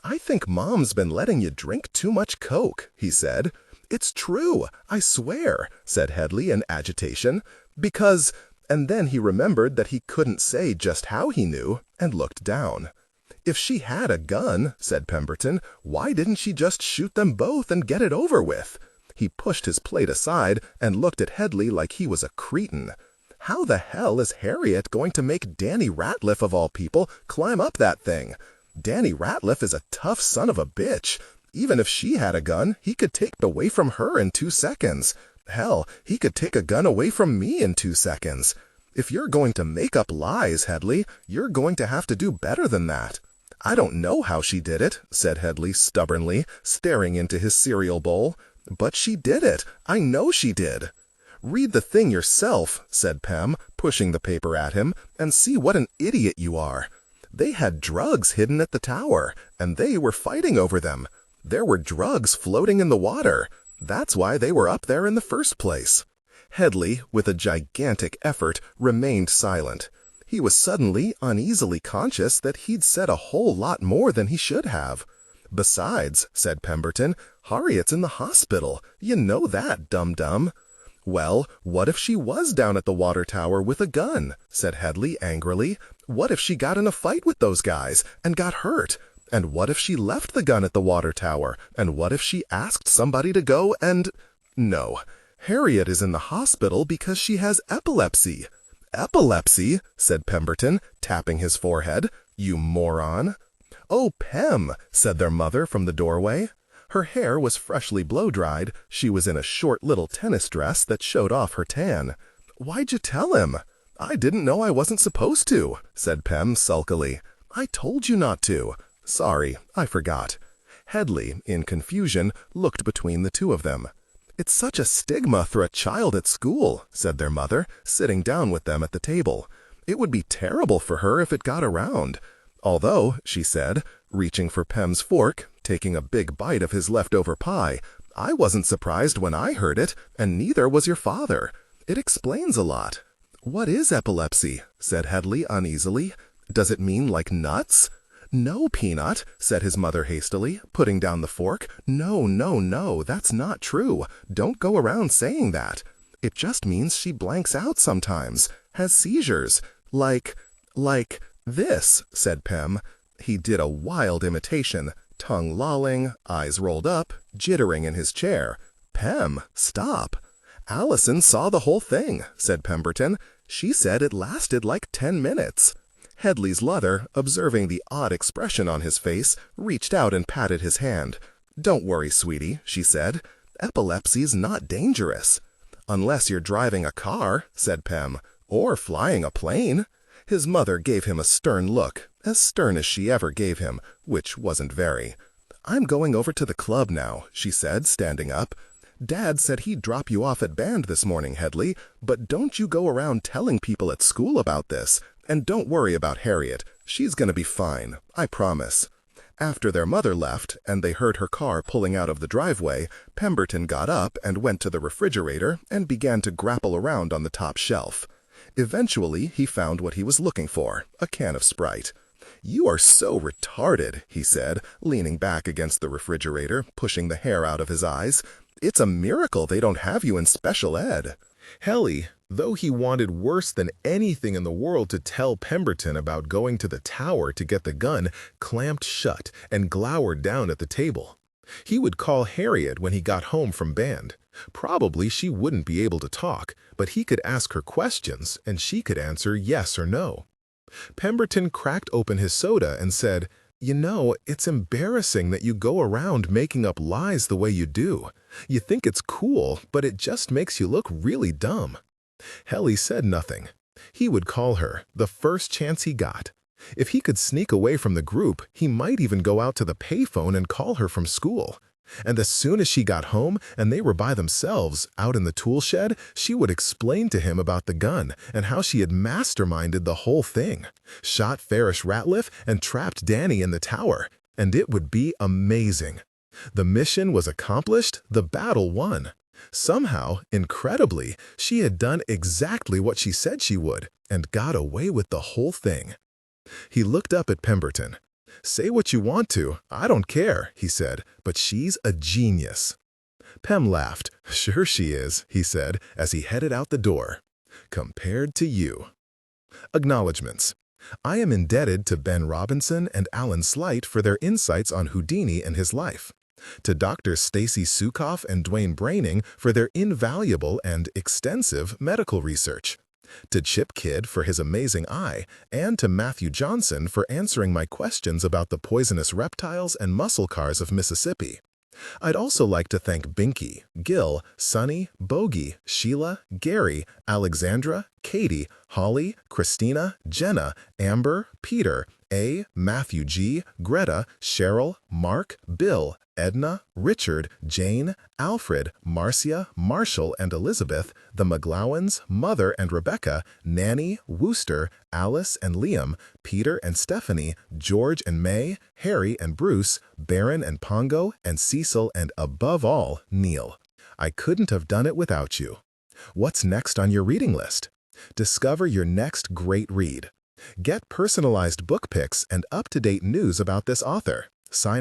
"I think Mom's been letting you drink too much Coke," he said. "It's true, I swear," said Hedley in agitation, "because—" and then he remembered that he couldn't say just how he knew, and looked down. "If she had a gun," said Pemberton, "why didn't she just shoot them both and get it over with?" He pushed his plate aside and looked at Hedley like he was a cretin. "How the hell is Harriet going to make Danny Ratliff, of all people, climb up that thing? Danny Ratliff is a tough son of a bitch. Even if she had a gun, he could take it away from her in 2 seconds. Hell, he could take a gun away from me in 2 seconds. If you're going to make up lies, Hedley, you're going to have to do better than that." "I don't know how she did it," said Hedley stubbornly, staring into his cereal bowl. "But she did it. I know she did." "Read the thing yourself," said Pem, pushing the paper at him, "and see what an idiot you are. They had drugs hidden at the tower, and they were fighting over them. There were drugs floating in the water. That's why they were up there in the first place." Hedley, with a gigantic effort, remained silent. He was suddenly uneasily conscious that he'd said a whole lot more than he should have. "Besides," said Pemberton, "Harriet's in the hospital. You know that, dum-dum." "Well, what if she was down at the water tower with a gun?" said Hedley angrily. "What if she got in a fight with those guys and got hurt? And what if she left the gun at the water tower? And what if she asked somebody to go and—" "No, Harriet is in the hospital because she has epilepsy." "Epilepsy?" said Pemberton, tapping his forehead. "You moron." "Oh, Pem," said their mother from the doorway. Her hair was freshly blow-dried. She was in a short little tennis dress that showed off her tan. "Why'd you tell him?" "I didn't know I wasn't supposed to," said Pem sulkily. "I told you not to." "Sorry, I forgot." Hedley, in confusion, looked between the two of them. "It's such a stigma for a child at school," said their mother, sitting down with them at the table. "It would be terrible for her if it got around. Although," she said, reaching for Pem's fork, taking a big bite of his leftover pie, "I wasn't surprised when I heard it, and neither was your father. It explains a lot." "What is epilepsy?" said Hedley uneasily. "Does it mean like nuts?" "No, Peanut," said his mother hastily, putting down the fork. No, that's not true. Don't go around saying that. It just means she blanks out sometimes, has seizures. Like this," said Pem. He did a wild imitation, tongue lolling, eyes rolled up, jittering in his chair. "Pem, stop." "Allison saw the whole thing," said Pemberton. "She said it lasted like 10 minutes. Hedley's mother, observing the odd expression on his face, reached out and patted his hand. "Don't worry, sweetie," she said. "Epilepsy's not dangerous." "Unless you're driving a car," said Pem, "or flying a plane." His mother gave him a stern look, as stern as she ever gave him, which wasn't very. "I'm going over to the club now," she said, standing up. "Dad said he'd drop you off at band this morning, Hedley, but don't you go around telling people at school about this. And don't worry about Harriet. She's going to be fine, I promise." After their mother left, and they heard her car pulling out of the driveway, Pemberton got up and went to the refrigerator and began to grapple around on the top shelf. Eventually, he found what he was looking for, a can of Sprite. "You are so retarded," he said, leaning back against the refrigerator, pushing the hair out of his eyes. "It's a miracle they don't have you in special ed." Helly, though he wanted worse than anything in the world to tell Pemberton about going to the tower to get the gun, clamped shut and glowered down at the table. He would call Harriet when he got home from band. Probably she wouldn't be able to talk, but he could ask her questions, and she could answer yes or no. Pemberton cracked open his soda and said, "You know, it's embarrassing that you go around making up lies the way you do. You think it's cool, but it just makes you look really dumb." Helly said nothing. He would call her the first chance he got. If he could sneak away from the group, he might even go out to the payphone and call her from school. And as soon as she got home and they were by themselves, out in the tool shed, she would explain to him about the gun and how she had masterminded the whole thing, shot Farish Ratliff and trapped Danny in the tower, and it would be amazing. The mission was accomplished, the battle won. Somehow, incredibly, she had done exactly what she said she would and got away with the whole thing. He looked up at Pemberton. "Say what you want to, I don't care," he said, "but she's a genius." Pem laughed. "Sure she is," he said, as he headed out the door. "Compared to you." Acknowledgements. I am indebted to Ben Robinson and Alan Slight for their insights on Houdini and his life. To Dr. Stacy Sukoff and Dwayne Braining for their invaluable and extensive medical research. To Chip Kidd for his amazing eye, and to Matthew Johnson for answering my questions about the poisonous reptiles and muscle cars of Mississippi. I'd also like to thank Binky, Gil, Sunny, Bogey, Sheila, Gary, Alexandra, Katie, Holly, Christina, Jenna, Amber, Peter, A, Matthew G, Greta, Cheryl, Mark, Bill, Edna, Richard, Jane, Alfred, Marcia, Marshall and Elizabeth, the McGlowans, Mother and Rebecca, Nanny, Wooster, Alice and Liam, Peter and Stephanie, George and May, Harry and Bruce, Baron and Pongo, and Cecil, and above all, Neil. I couldn't have done it without you. What's next on your reading list? Discover your next great read. Get personalized book picks and up-to-date news about this author. Sign